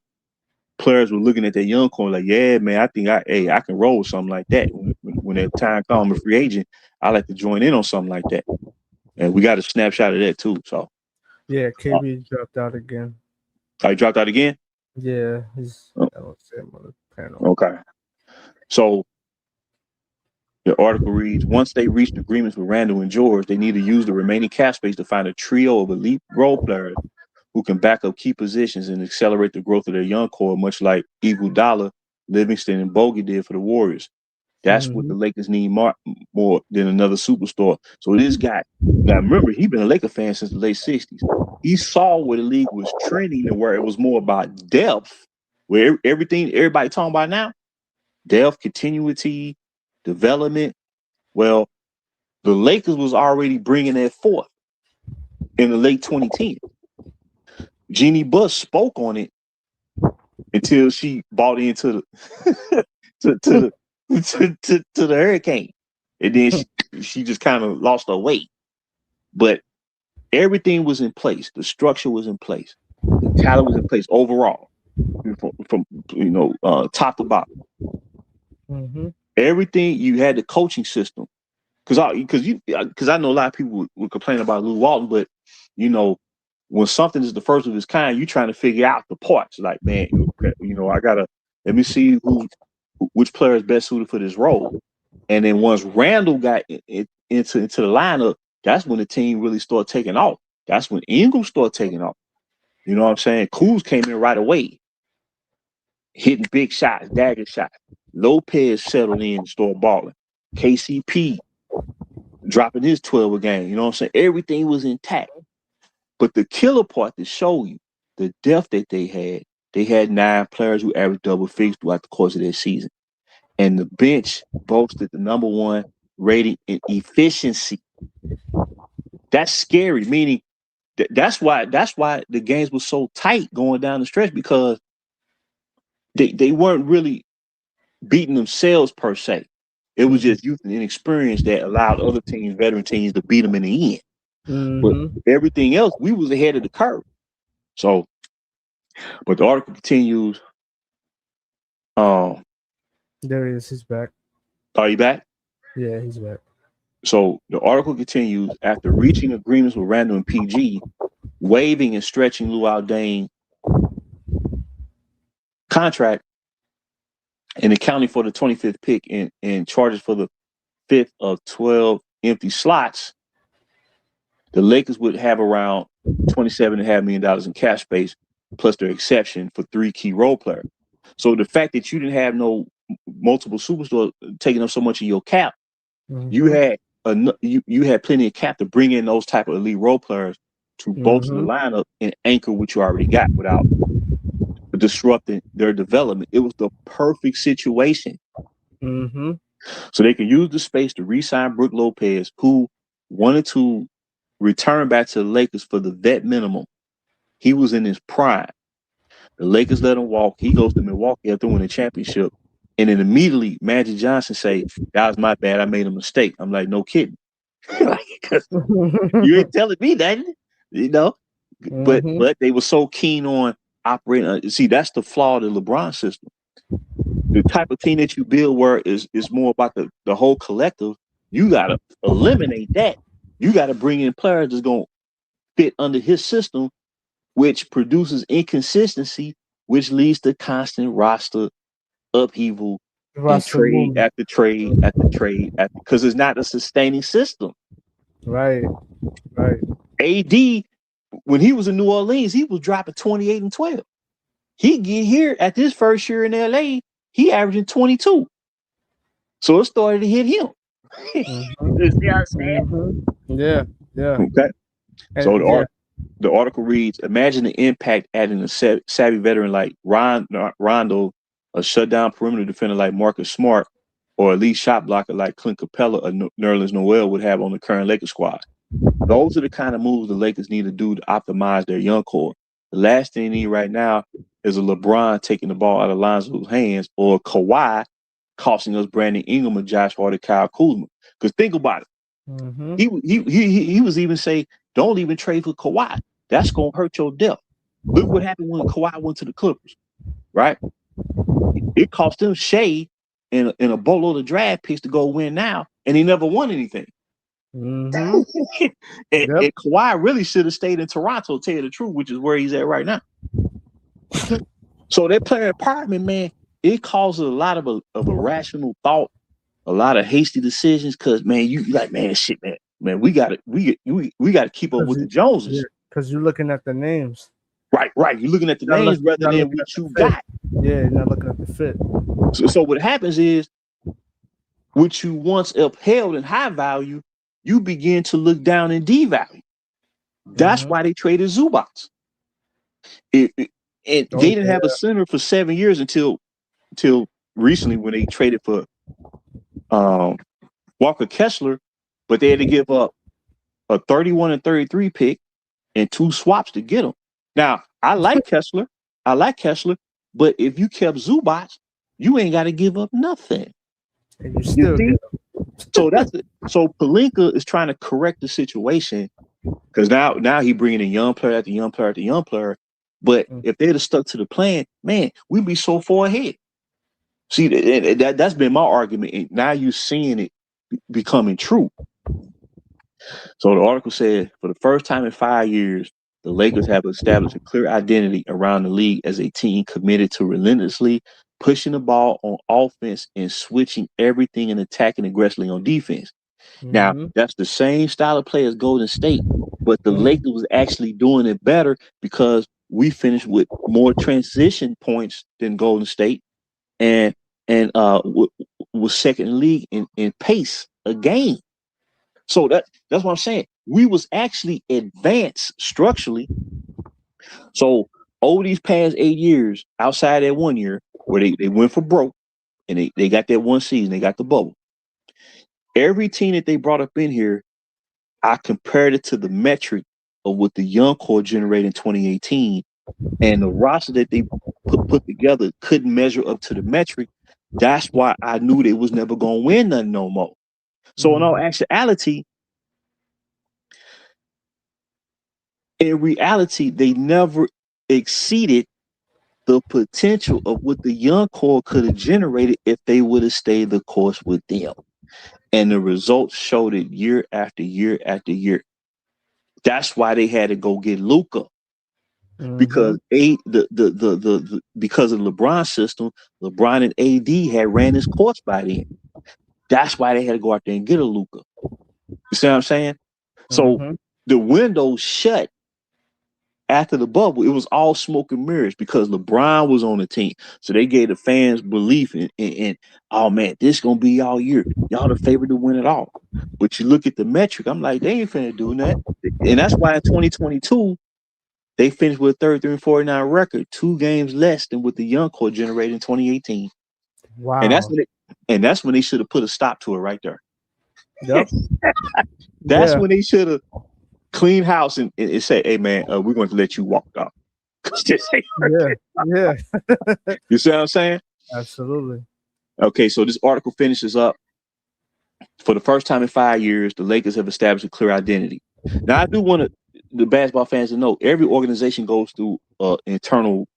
players were looking at that young core like, yeah, man, I think I can roll with something like that. When that time comes, I'm a free agent, I like to join in on something like that. And we got a snapshot of that too. So yeah, KB dropped out again. He dropped out again? Yeah, he's I don't see him on the panel. Okay. So the article reads, once they reached agreements with Randall and George, they need to use the remaining cap space to find a trio of elite role players who can back up key positions and accelerate the growth of their young core, much like Iguodala, Livingston, and Bogey did for the Warriors. That's what the Lakers need more than another superstar. So this guy, now remember, he's been a Laker fan since the late 60s. He saw where the league was trending and where it was more about depth, where everybody talking about now, depth, continuity, development. Well, the Lakers was already bringing that forth in the late 2010s. Jeannie Buss spoke on it until she bought into the to the Hurricane, and then she just kind of lost her weight. But everything was in place. The structure was in place. The talent was in place overall, from top to bottom. Mm-hmm. Everything, you had the coaching system, because I know a lot of people would complain about Lou Walton, but when something is the first of its kind, you're trying to figure out the parts. Like, man, I gotta let me see which player is best suited for this role. And then once Randall got into the lineup, that's when the team really started taking off. That's when Ingram started taking off. You know what I'm saying? Kuz came in right away, hitting big shots, dagger shots. Lopez settled in and started balling. KCP dropping his 12 a game. You know what I'm saying? Everything was intact. But the killer part to show you the depth that they had 9 players who averaged double figures throughout the course of their season. And the bench boasted the number 1 rating in efficiency. That's scary, meaning that's why the games were so tight going down the stretch, because they weren't really beating themselves per se. It was just youth and inexperience that allowed other teams, veteran teams, to beat them in the end. But everything else, we was ahead of the curve. So, but the article continues. There he is. He's back. Are you back? Yeah, he's back. So the article continues. After reaching agreements with Randall and PG, waiving and stretching Luol Deng contract, and accounting for the 25th pick and charges for the 5th of 12 empty slots, the Lakers would have around $27.5 million in cap space, plus their exception for 3 key role players. So the fact that you didn't have no multiple superstars taking up so much of your cap, you had plenty of cap to bring in those type of elite role players to bolster the lineup and anchor what you already got without disrupting their development. It was the perfect situation. So they can use the space to re-sign Brook Lopez, who wanted to return back to the Lakers for the vet minimum. He was in his prime. The Lakers let him walk. He goes to Milwaukee after winning a championship. And then immediately Magic Johnson say, that was my bad. I made a mistake. I'm like, no kidding. You ain't telling me that, But they were so keen on operating. See, that's the flaw of the LeBron system. The type of team that you build where is more about the whole collective. You got to eliminate that. You got to bring in players that's going to fit under his system which produces inconsistency, which leads to constant roster upheaval and Russell trade Woman. after trade after trade because it's not a sustaining system. Right. Right. AD, when he was in New Orleans, he was dropping 28 and 12. He get here at this first year in LA, he averaging 22. So it started to hit him. Mhm. You see what I'm saying? Mhm. Yeah. Yeah. Okay. So And yeah. the article reads, imagine the impact adding a savvy veteran like Rondo, a shutdown perimeter defender like Marcus Smart, or a lead shot blocker like Clint Capella or Nerlens Noel would have on the current Lakers squad. Those are the kind of moves the Lakers need to do to optimize their young core. The last thing they need right now is a LeBron taking the ball out of Lonzo's hands or Kawhi costing us Brandon Ingram and Josh Hart, Kyle Kuzma. Because think about it. Mhm. He was even saying, don't even trade for Kawhi. That's gonna hurt your depth. Look what happened when Kawhi went to the Clippers, right? It cost them Shea and a boatload of draft picks to go win now, and he never won anything. Mhm. and Yep. Kawhi really should have stayed in Toronto, to tell you the truth, which is where he's at right now. So that player empowerment, man, it causes a lot of irrational thought, a lot of hasty decisions. Because man, you like, man, shit, man, we got to keep up with the Joneses. Because you're looking at the names. Right. You're looking at the You're names looking- rather you're than looking what at the you fit. got. Yeah, you're not looking at the fit. So what happens is, what you once upheld in high value, you begin to look down in devalue. That's Mhm. why they traded Zubats. They didn't have a center for 7 years until recently when they traded for Walker Kessler, but they had to give up a 31 and 33 pick and 2 swaps to get him. Now, I like Kessler, but if you kept Zubats, you ain't got to give up nothing. And you still see? get So that's it. So Pelinka is trying to correct the situation because now he bringing in young player after young player after young player. But if they'd have stuck to the plan, man, we'd be so far ahead. See, that's been my argument, and now you're seeing it becoming true. So the article said, for the first time in 5 years, the Lakers have established a clear identity around the league as a team committed to relentlessly pushing the ball on offense and switching everything and attacking aggressively on defense. Now, that's the same style of play as Golden State, but the Lakers was actually doing it better because we finished with more transition points than Golden State, and was second in the league in pace a game. So that's what I'm saying. We was actually advanced structurally. So over these past 8 years, outside that 1 year where they went for broke and they got that one season, they got the bubble. Every team that they brought up in here, I compared it to the metric of what the young core generated in 2018, and the roster that they put together couldn't measure up to the metric. That's why I knew they was never gonna win nothing no more. So in all actuality, they never exceeded the potential of what the young core could have generated if they would have stayed the course with them. And the results showed it year after year after year. That's why they had to go get Luka. Because because of LeBron's system, LeBron and AD had ran his course by then. That's why they had to go out there and get a Luka. You see what I'm saying? So the window shut after the bubble. It was all smoke and mirrors because LeBron was on the team. So they gave the fans belief in oh man, this gonna be y'all year. Y'all the favorite to win it all. But you look at the metric, I'm like, they ain't finna do that. And that's why in 2022, they finished with a 33-49 record, 2 games less than what the young core generated in 2018. Wow. And that's when they should have put a stop to it right there. Yep. That's when they should have cleaned house and say, hey man, we're going to let you walk off. Yeah. You see what I'm saying? Absolutely. Okay, so this article finishes up. For the first time in 5 years, the Lakers have established a clear identity. Now, I do want the basketball fans to know every organization goes through internal,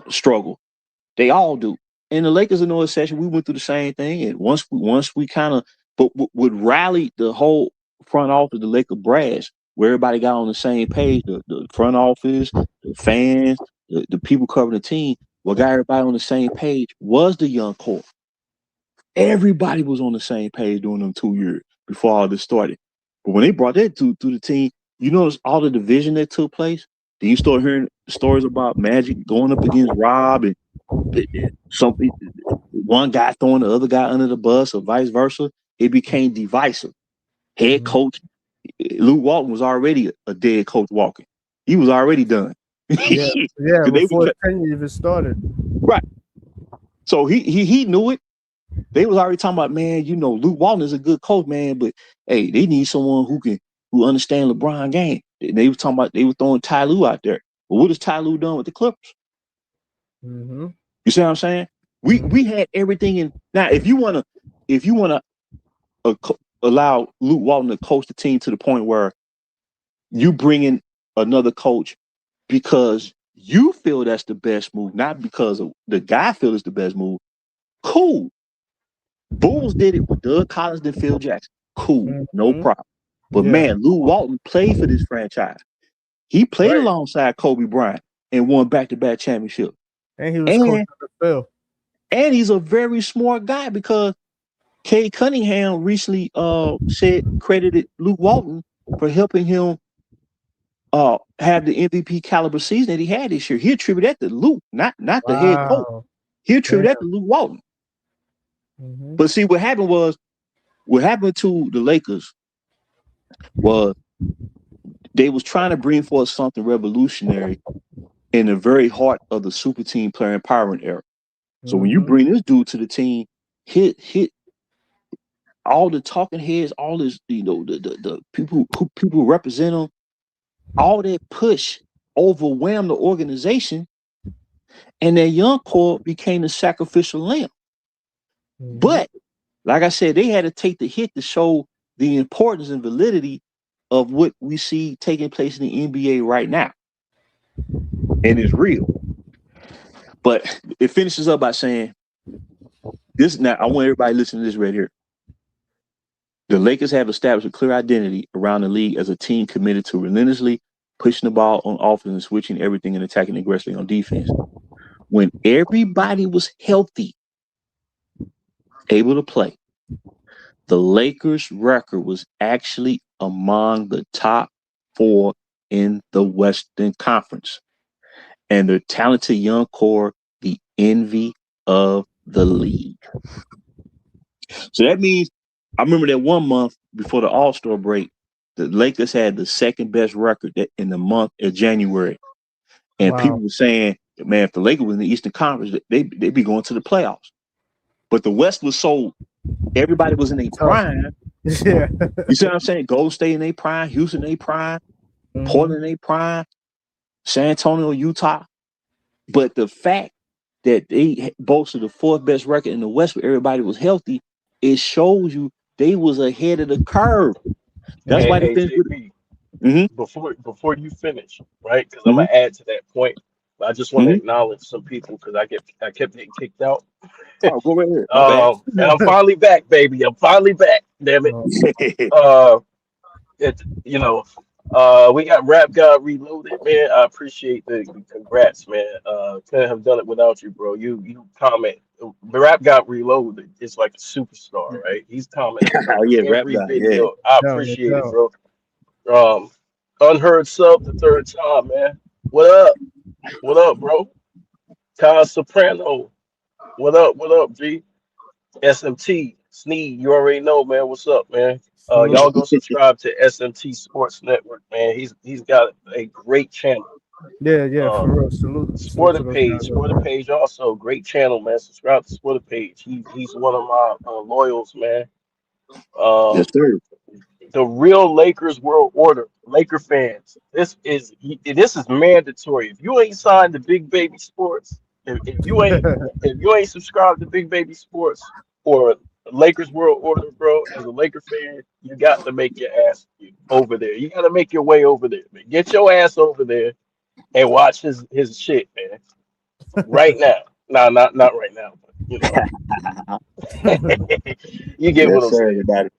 struggle. They all do. And the Lakers are no exception. We went through the same thing. And once we kind of, but would rally the whole front office, the Laker brass, where everybody got on the same page, the front office, the fans, the people covering the team, what got everybody on the same page was the young core. Everybody was on the same page during them 2 years before all this started. But when they brought that to the team, you notice all the division that took place. Then you start hearing stories about Magic going up against Rob and one guy throwing the other guy under the bus or vice versa. It became divisive. Head coach Luke Walton was already a dead coach walking. He was already done. Yeah, before the tenure even started. Right. So he knew it. They was already talking about, man, you know, Luke Walton is a good coach, man, but hey, they need someone who understand LeBron game. They were talking about they were throwing Ty Lue out there. But what has Ty Lue done with the Clippers? Mm-hmm. You see what I'm saying? We had everything in. Now, if you wanna allow Luke Walton to coach the team to the point where you bring in another coach because you feel that's the best move, not because of the guy feels it's the best move, cool. Bulls did it with Doug Collins and Phil Jackson. Cool, no problem. But man, Luke Walton played for this franchise. He played alongside Kobe Bryant and won back-to-back championships. And he was coaching the Phil. And he's a very smart guy because Kay Cunningham recently credited Luke Walton for helping him have the MVP caliber season that he had this year. He attributed that to Luke, not the head coach. He attributed that to Luke Walton. Mm-hmm. But see, what happened to the Lakers was they was trying to bring forth something revolutionary in the very heart of the super team player empowerment era. So when you bring this dude to the team, hit all the talking heads, all this, you know, the people who represent them, all that push overwhelmed the organization, and that young core became the sacrificial lamb. Mm-hmm. But like I said, they had to take the hit to show the importance and validity of what we see taking place in the NBA right now. And it's real. But it finishes up by saying this. Now, I want everybody to listen to this right here. The Lakers have established a clear identity around the league as a team committed to relentlessly pushing the ball on offense and switching everything and attacking aggressively on defense. When everybody was healthy, able to play, the Lakers' record was actually among the top 4 in the Western Conference. And their talented young core, the envy of the league. So that means, I remember that one month before the All-Star break, the Lakers had the second best record in the month of January. And people were saying, man, if the Lakers was in the Eastern Conference, they'd be going to the playoffs. But the West was so, everybody was in their prime. Yeah. You see what I'm saying? Golden State in their prime, Houston in their prime, Portland in their prime, San Antonio, Utah. But the fact that they boasted the 4th best record in the West where everybody was healthy, it shows you they was ahead of the curve. That's why they finished with Before you finish, right? Because I'm gonna add to that point. But I just want to acknowledge some people because I kept getting kicked out. Oh, go right here. And I'm finally back, baby. I'm finally back. Damn it. We got Rap God Reloaded, man. I appreciate the congrats, man. Couldn't have done it without you, bro. You comment. Rap God Reloaded is like a superstar, right? He's commenting every video. Yeah. I appreciate it, bro. Unheard sub the 3rd time, man. What up? What up, bro? Kyle Soprano. What up, G? SMT, Sneed, you already know, man. What's up, man? Y'all go subscribe to SMT Sports Network, man. He's got a great channel. Yeah, for real. Salute. Supporter page also great channel, man. Subscribe to Supporter page. He's one of my loyals, man. Yes, sir. The real Lakers world order, Laker fans. This is mandatory. If you ain't signed to Big Baby Sports, if you ain't subscribed to Big Baby Sports or Lakers world order, bro, as a Laker fan, you got to make your ass over there. You got to make your way over there, man. Get your ass over there and watch his shit, man. Right now. No, not right now, but you know. You get what I'm saying. Everybody.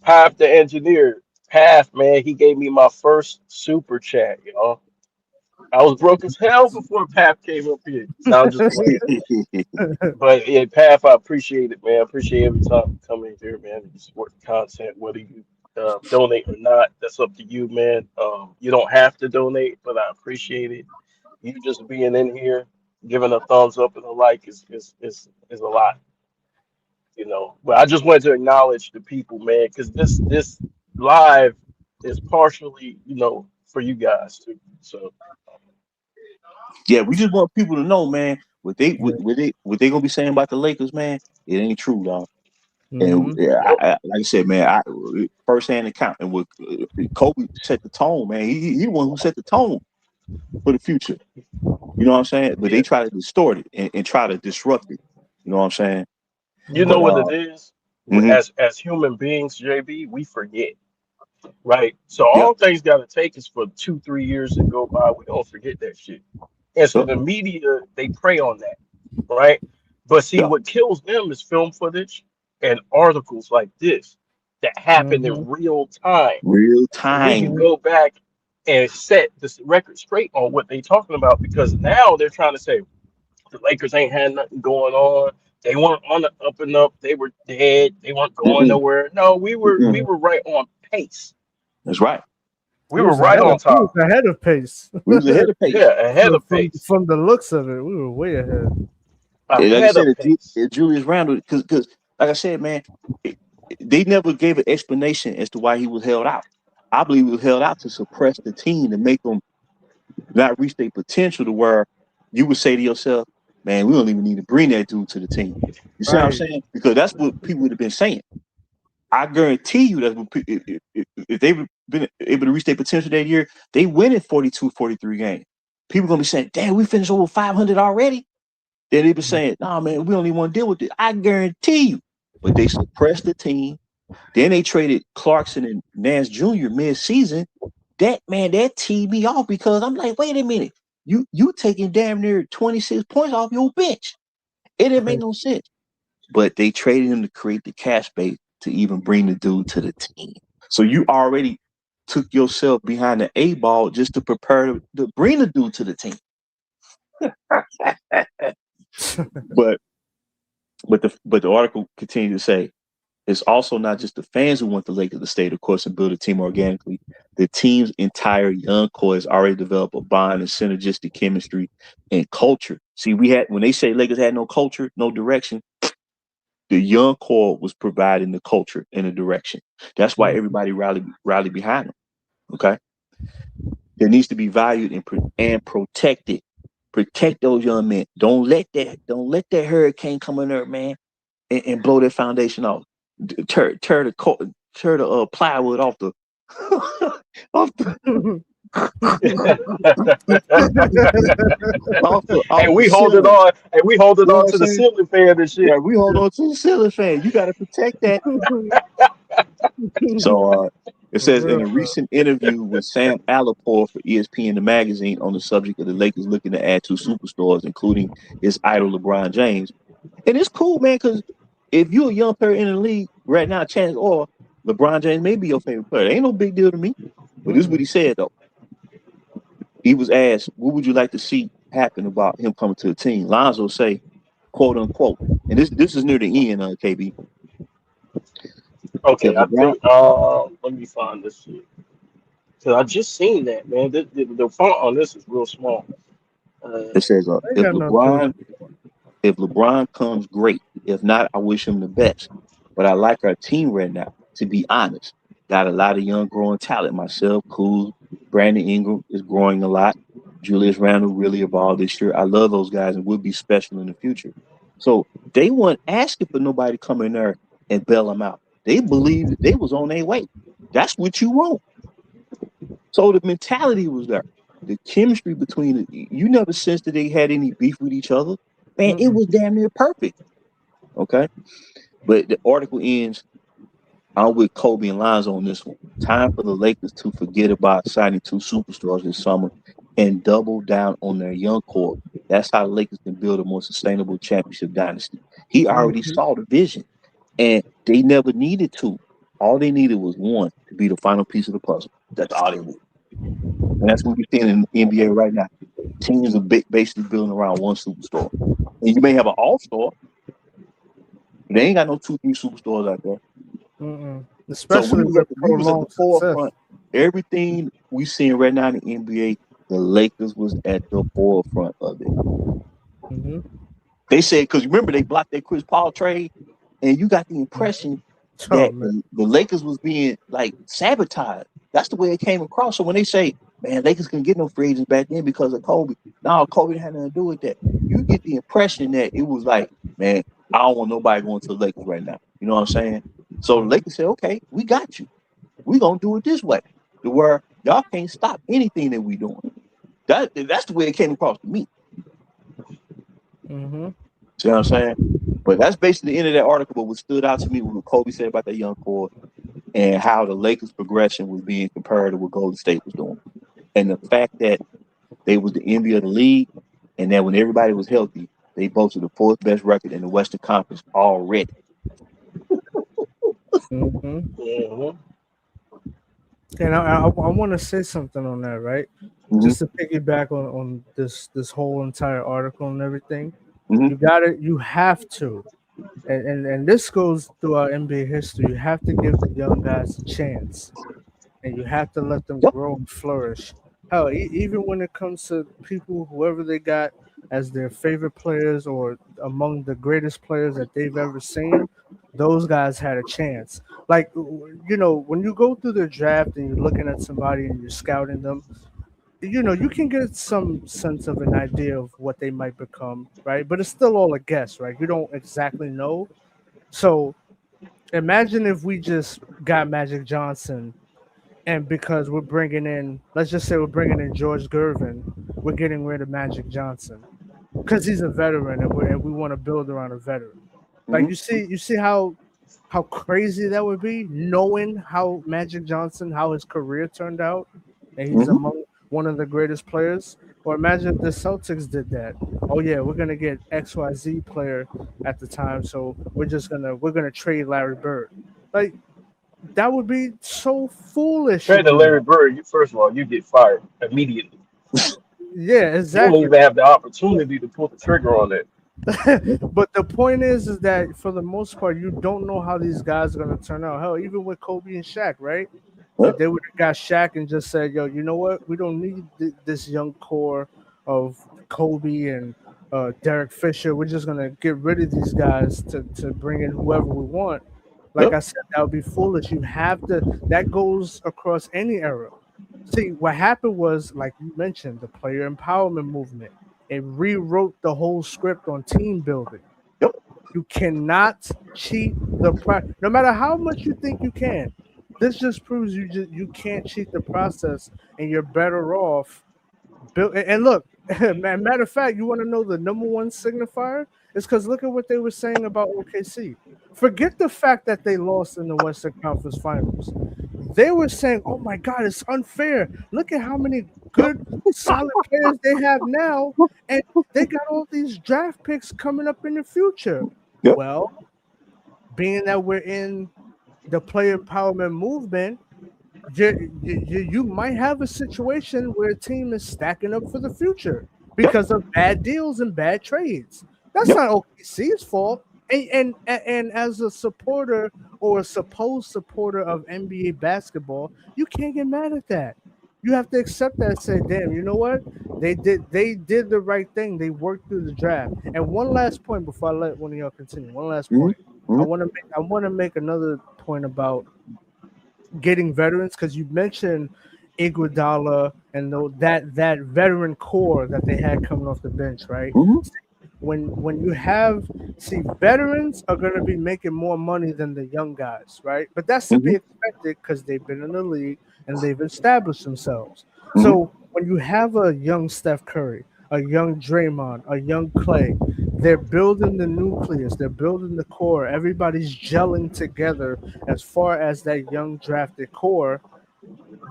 Half the engineer Path, man, he gave me my first super chat, y'all. I was broke as hell before Path came up here. No, I'm just playing. But yeah, Path, I appreciate it, man. I appreciate every time you come in here, man, and you support the content, whether you donate or not. That's up to you, man. You don't have to donate, but I appreciate it. You just being in here, giving a thumbs up and a like is a lot, you know. But I just wanted to acknowledge the people, man, because this live is partially, you know, for you guys too. So Yeah, we just want people to know, man, what they gonna be saying about the Lakers, man. It ain't true, dog. And Mhm. yeah, nope. like I said, man, first hand account, and with Kobe set the tone, man. He the one who set the tone for the future. You know what I'm saying? But they Yeah. try to distort it and try to disrupt it. You know what I'm saying? You But know what it is? mhm, As human beings, JB, we forget, right? So yep, all things got to take is for 2 3 years to go by. We don't forget that shit, and so yep, the media they prey on that, right? But see, yep. what kills them is film footage and articles like this that happen in Mhm. real time, Real so we can time. Mhm. go back and set this record straight on what they talking about. Because now they're trying to say the Lakers ain't had nothing going on. They weren't on the up and up. They were dead. They weren't going Mm-mm, nowhere. No, we were mm-mm. we were right on pace. That's right. We were right on We was top. ahead of pace. We was ahead of pace. Yeah, ahead of pace. From the looks of it, we were way ahead. And like I Ahead said, of pace. Julius Randle, because like I said, man, they never gave an explanation as to why he was held out. I believe he was held out to suppress the team to make them not reach their potential to where you would say to yourself, man, we don't even need to bring that dude to the team. You see what I'm Right. saying? Because that's what people would have been saying. I guarantee you that if they've been able to reach their potential that year, they win in 42, 43 games. People going to be saying, damn, we finished over 500 already. Then they be saying, nah, man, we don't even want to deal with it. I guarantee you. But they suppressed the team. Then they traded Clarkson and Nance Jr. mid-season. That teed me off because I'm like, wait a minute. You taking damn near 26 points off your bench. It didn't make Right. no sense. But they traded him to create the cash base to even bring the dude to the team. So you already took yourself behind the A ball just to prepare to bring the dude to the team. But the article continued to say it's also not just the fans who want the Lakers to stay the course and build a team organically. The team's entire young core has already developed a bond and synergistic chemistry and culture. See, when they say Lakers had no culture, no direction, the young core was providing the culture and the direction. That's why everybody rallied behind them. Okay, there needs to be valued and protected. Protect those young men. Don't let that hurricane come in there, man, and blow their foundation off. Tear the plywood off the off the And off the we hold it ceiling. on, and we hold it You know on what to I'm the saying? ceiling fan and shit. Yeah, we hold on to the ceiling fan. You got to protect that. So it For says in real. a recent interview with Sam Alapore for ESPN the magazine on the subject of the Lakers looking to add two superstars, including his idol LeBron James. And it's cool, man, because if you're a young player in the league right now, chances are LeBron James may be your favorite player. It ain't no big deal to me. But this is what he said though. He was asked, "What would you like to see happen about him coming to the team?" Lonzo say, "quote unquote," and this is near the end, KB. Okay, If I LeBron, think. Let me find this shit. Cause I just seen that, man. The font on this is real small. Uh, it says, I got nothing to if LeBron comes, great. If not, I wish him the best. But I like our team right now, to be honest. Got a lot of young growing talent. Myself, Kuz, Brandon Ingram is growing a lot. Julius Randle really evolved this year. I love those guys and will be special in the future. So they weren't asking for nobody to come in there and bail them out. They believed that they was on their way. That's what you want. So the mentality was there. The chemistry between it, you never sensed that they had any beef with each other. Man, it was damn near perfect. Okay. But the article ends, I'm with Kobe and Lonzo on this one. Time for the Lakers to forget about signing two superstars this summer and double down on their young core. That's how the Lakers can build a more sustainable championship dynasty. He already saw the vision, and they never needed to. All they needed was one to be the final piece of the puzzle. That's all they needed. And that's what we're seeing in the NBA right now. Teams are basically building around one superstar. And you may have an all-star, but they ain't got no 2-3 superstars out there. Mm-mm. So Especially we with was at the prolonged success. forefront. Everything we seeing right now in the NBA, the Lakers was at the forefront of it. Mm-hmm. They said, because remember they blocked that Chris Paul trade, and you got the impression Oh, that man. the Lakers was being like sabotaged. That's the way it came across. So when they say, man, Lakers couldn't get no free agents back then because of Kobe, no, Kobe had nothing to do with that. You get the impression that it was like, man, I don't want nobody going to the Lakers right now. You know what I'm saying? So the Lakers said, okay, we got you. We're going to do it this way, to where y'all can't stop anything that we doing. That's the way it came across to me. Mm-hmm. See what I'm saying? But that's basically the end of that article. But what stood out to me was what Kobe said about that young core and how the Lakers' progression was being compared to what Golden State was doing. And the fact that they was the envy of the league, and that when everybody was healthy, they boasted the fourth best record in the Western Conference already. Mm-hmm. Mhm. And I want to say something on that, right? Mhm. Just to piggyback on this whole entire article and everything. Mhm. You have to, and this goes throughout NBA history. You have to give the young guys a chance, and you have to let them Yep. grow and flourish. Hell, even when it comes to people, whoever they got as their favorite players or among the greatest players that they've ever seen, those guys had a chance. Like, you know, when you go through the draft and you're looking at somebody and you're scouting them, you know, you can get some sense of an idea of what they might become, right? But it's still all a guess, right? You don't exactly know. So imagine if we just got Magic Johnson, and because we're bringing in, let's just say we're bringing in George Gervin, we're getting rid of Magic Johnson because he's a veteran, and we want to build around a veteran. Like you see how crazy that would be, knowing how Magic Johnson, how his career turned out, and he's Mhm. among one of the greatest players. Or imagine if the Celtics did that. Oh yeah, we're gonna get XYZ player at the time, so we're gonna trade Larry Bird. Like that would be so foolish to Trade to do Larry that. Bird, first of all, you get fired immediately. Yeah, You won't exactly. even have the opportunity to pull the trigger on that. But the point is that for the most part, you don't know how these guys are gonna turn out. Hell, even with Kobe and Shaq, right? If Yep. they would have got Shaq and just said, "Yo, you know what? We don't need this young core of Kobe and Derek Fisher. We're just gonna get rid of these guys to bring in whoever we want." Like Yep. I said, that would be foolish. You have to. That goes across any era. See, what happened was, like you mentioned, the player empowerment movement. It rewrote the whole script on team building. Yep. You cannot cheat the no matter how much you think you can. This just proves you can't cheat the process, and you're better off. And look, matter of fact, you want to know the number one signifier? It's because look at what they were saying about OKC. Forget the fact that they lost in the Western Conference Finals. They were saying, "Oh my God, it's unfair. Look at how many Yep. good, solid players they have now, and they got all these draft picks coming up in the future." Yep. Well, being that we're in the player empowerment movement, you might have a situation where a team is stacking up for the future because of bad deals and bad trades. That's Yep. not OKC's fault. And as a supporter or a supposed supporter of NBA basketball, you can't get mad at that. You have to accept that and say, damn, you know what? They did the right thing. They worked through the draft. And one last point before I let one of y'all continue. One last point. Mhm. I want to make another point about getting veterans because you mentioned Iguodala and that veteran core that they had coming off the bench, right? Mhm. When you have veterans are going to be making more money than the young guys, right? But that's to be Mhm. expected because they've been in the league and they've established themselves. Mhm. So when you have a young Steph Curry, a young Draymond, a young Clay, they're building the nucleus, they're building the core. Everybody's gelling together as far as that young drafted core.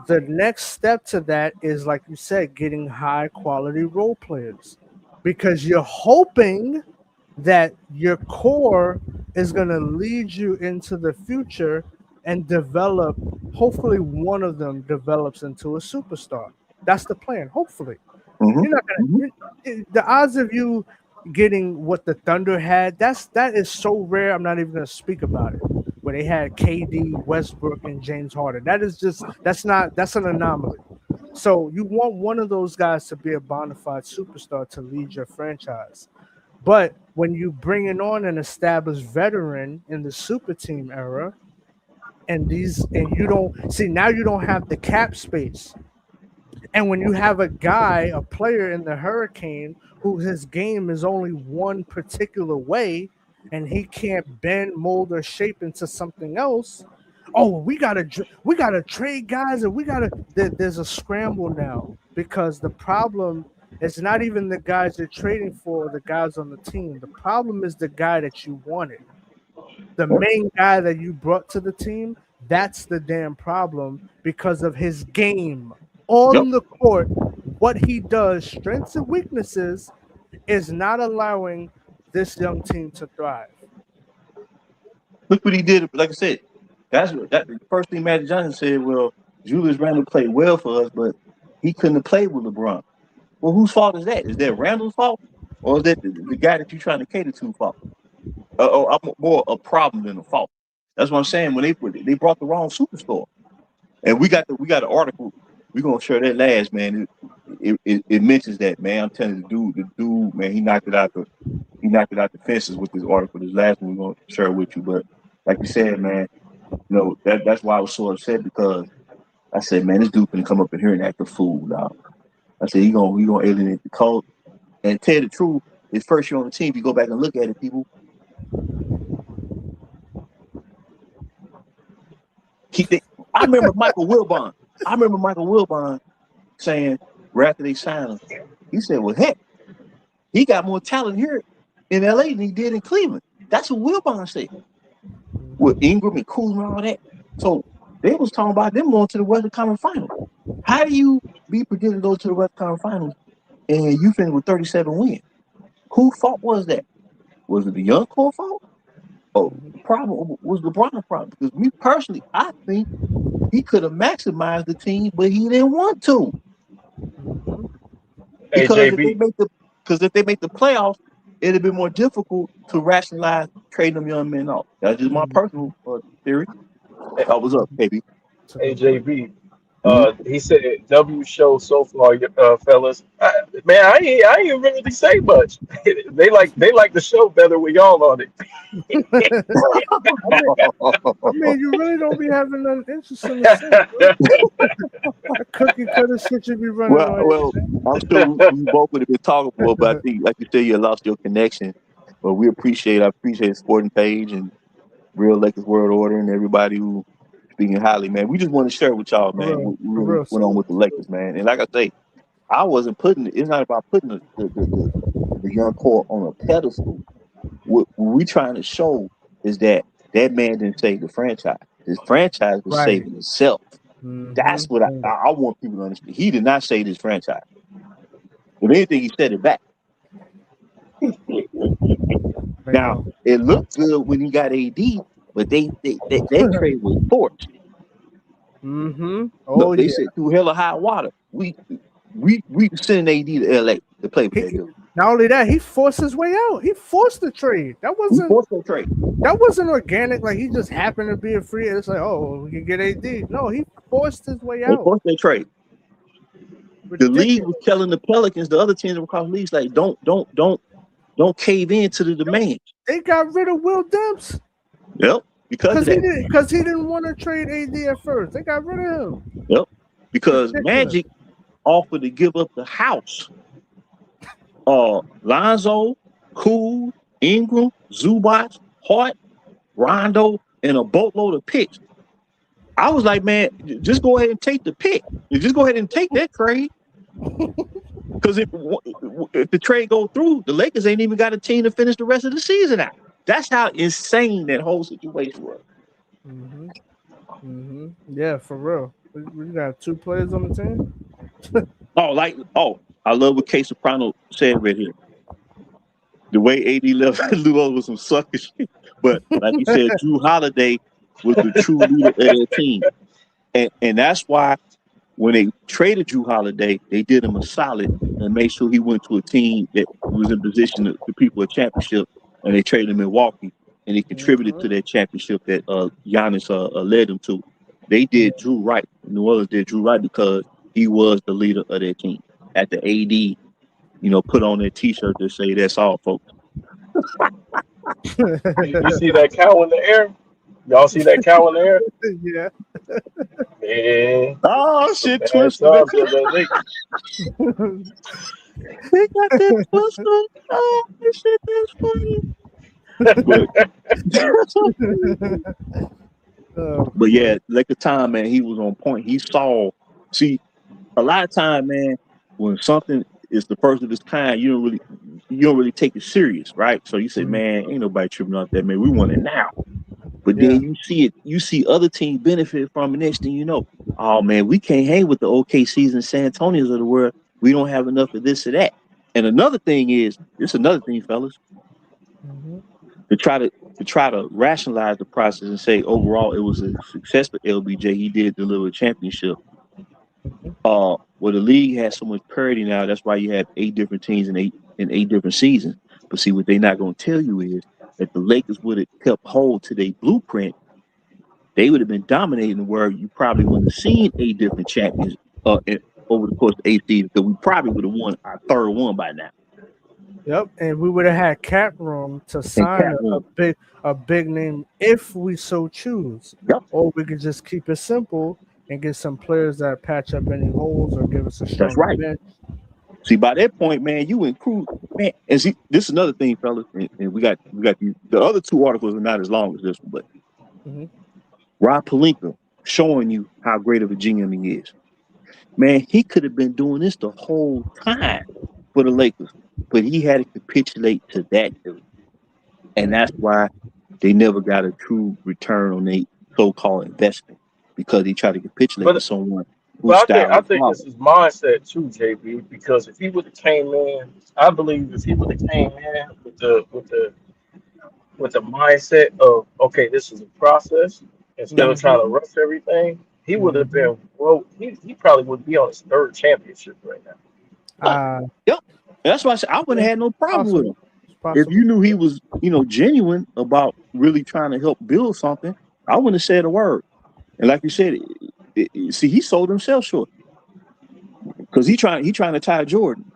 The next step to that is, like you said, getting high quality role players because you're hoping that your core is going to lead you into the future and develop. Hopefully, one of them develops into a superstar. That's the plan. Hopefully, Mhm. you're not gonna. The odds of you getting what the Thunder had, that is so rare. I'm not even gonna speak about it. Where they had KD, Westbrook, and James Harden. That's an anomaly. So you want one of those guys to be a bona fide superstar to lead your franchise. But when you bring in on an established veteran in the super team era, and you don't see, now you don't have the cap space. And when you have a player in the Hurricane who his game is only one particular way and he can't bend, mold, or shape into something else, oh, we gotta trade guys, and there's a scramble now because the problem is not even the guys you're trading for, the guys on the team. The problem is the guy that you wanted, the main guy that you brought to the team. That's the damn problem because of his game Yep. on the court. What he does, strengths and weaknesses, is not allowing this young team to thrive. Look what he did. Like I said, that's the first thing Magic Johnson said. Well, Julius Randle played well for us, but he couldn't have played with LeBron. Well, whose fault is that? Is that Randall's fault, or is that the guy that you're trying to cater to fault? I'm more a problem than a fault. That's what I'm saying. When they brought the wrong superstar, and we got the article. We're gonna share that last, man. It mentions that, man. I'm telling you, the dude, man, he knocked it out the fences with this article. This last one we're gonna share with you, but like you said, man, that's why I was so upset, because I said, man, this dude can come up in here and act a fool, dog. I said he gonna alienate the cult. And tell you the truth, his first year on the team, if you go back and look at it, people, I remember Michael Wilbon saying right after they signed him, he said, well, heck, he got more talent here in LA than he did in Cleveland. That's what Wilbon said. With Ingram and Kuzma and all that. So they was talking about them going to the Western Conference Finals. How do you be predicted to go to the Western Conference Finals and you finished with 37 wins? Whose fault was that? Was it the young core fault? Oh, the problem was LeBron's problem. Because me personally, I think he could have maximized the team, but he didn't want to. Hey, Because JB. if they make the playoffs, it'd be more difficult to rationalize trading them young men off. That's just my personal theory. What's up, baby? Hey, JB. He said W show so far, fellas. Man, I ain't really say much. they like the show better with y'all on it. I mean, you really don't be having nothing interesting to say. That cookie cutter shit you be running on. Well, I'm sure we both would have been talking more, but I think, like you said, you lost your connection. But I appreciate the Sporting Page and Real Lakers World Order and everybody who speaking highly, man. We just want to share with y'all, man, what really went on with the Lakers, man. And like I say, it's not about putting the young core on a pedestal. What we trying to show is that man didn't save the franchise. His franchise was saving itself. Mm-hmm. That's what I want people to understand. He did not save his franchise. If anything, he set it back. Now, it looked good when he got AD, but that trade was forced. Mm-hmm. Oh, they said through hell or high water. We sending AD to LA to play with that dude. Not only that, he forced his way out. He forced the trade. That wasn't organic. Like he just happened to be a free. It's like, oh, we can get AD. No, he forced his way out. He forced their trade. The league was telling the Pelicans, the other teams across the league, like, don't cave in to the demand. They got rid of Will Demps. Yep, because he didn't want to trade AD at first. They got rid of him. Yep, because Magic offered to give up the house. Lonzo, Cool, Ingram, Zubac, Hart, Rondo, and a boatload of picks. I was like, man, just go ahead and take the pick. Just go ahead and take that trade. Because if the trade goes through, the Lakers ain't even got a team to finish the rest of the season out. That's how insane that whole situation was. Mm-hmm. Mm-hmm. Yeah, for real. We got 2 players on the team. I love what K Soprano said right here. The way AD left Luo was some sucker shit. But like you said, Drew Holiday was the true leader of their team. And that's why when they traded Drew Holiday, they did him a solid and made sure he went to a team that was in position to people a championship, and they traded him Milwaukee, and he contributed to that championship that Giannis led them to. They did Drew right. New Orleans did Drew right because he was the leader of their team. At the AD, put on their T-shirt to say that's all, folks. You see that cow in the air? Y'all see that cow in the air? Yeah. Man, Oh shit, bad Twister! times for the Lakers. They got that Twister. Oh shit, that's funny. But yeah, like the time, man, he was on point. He saw. See, a lot of time, man, when something is the first of its kind, you don't really take it serious, right? So you say, man, ain't nobody tripping off that, man. We want it now. But then you see other teams benefit from it. Next thing you know, oh man, we can't hang with the OKCs and San Antonios of the world. We don't have enough of this or that. And another thing is, fellas, to try to rationalize the process and say overall it was a success for LBJ. He did deliver a championship. Well, the league has so much parity now. That's why you have 8 different teams in eight different seasons. But see, what they're not going to tell you is that the Lakers would have kept hold to their blueprint. They would have been dominating the world. You probably wouldn't have seen 8 different champions over the course of 8 seasons, because we probably would have won our third one by now. Yep, and we would have had cap room to sign a big name if we so choose. Yep. Or we could just keep it simple and get some players that patch up any holes or give us a strong That's right. bench. See, by that point, man, you include, man, and see, this is another thing, fellas, and we got the other 2 articles are not as long as this one, but Rob Pelinka showing you how great of a GM he is. Man, he could have been doing this the whole time for the Lakers, but he had to capitulate to that dude. And that's why they never got a true return on their so-called investment, because he tried to capitulate to someone. But I think this is mindset too, JB, because if he would have came in, I believe if he would have came in with the mindset of, okay, this is a process, instead of trying to rush everything, he would have been he probably would be on his 3rd championship right now. Yep. That's why I said I wouldn't have had no problem with him. If you knew he was, genuine about really trying to help build something, I wouldn't have said a word. And like you said, see, he sold himself short, because he trying to tie Jordan.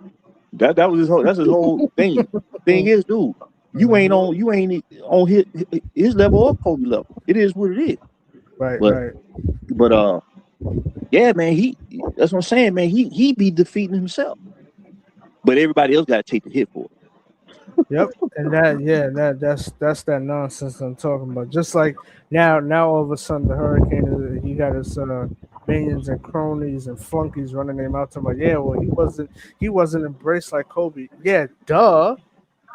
That's his whole thing. Thing is, dude, you ain't on his level or Kobe level. It is what it is. Right. But yeah, man, that's what I'm saying, man. He be defeating himself, but everybody else got to take the hit for it. Yep, and that's that nonsense I'm talking about. Just like now all of a sudden the Hurricane, he got his minions and cronies and flunkies running him out to him like, yeah, well, he wasn't embraced like Kobe. Yeah, duh.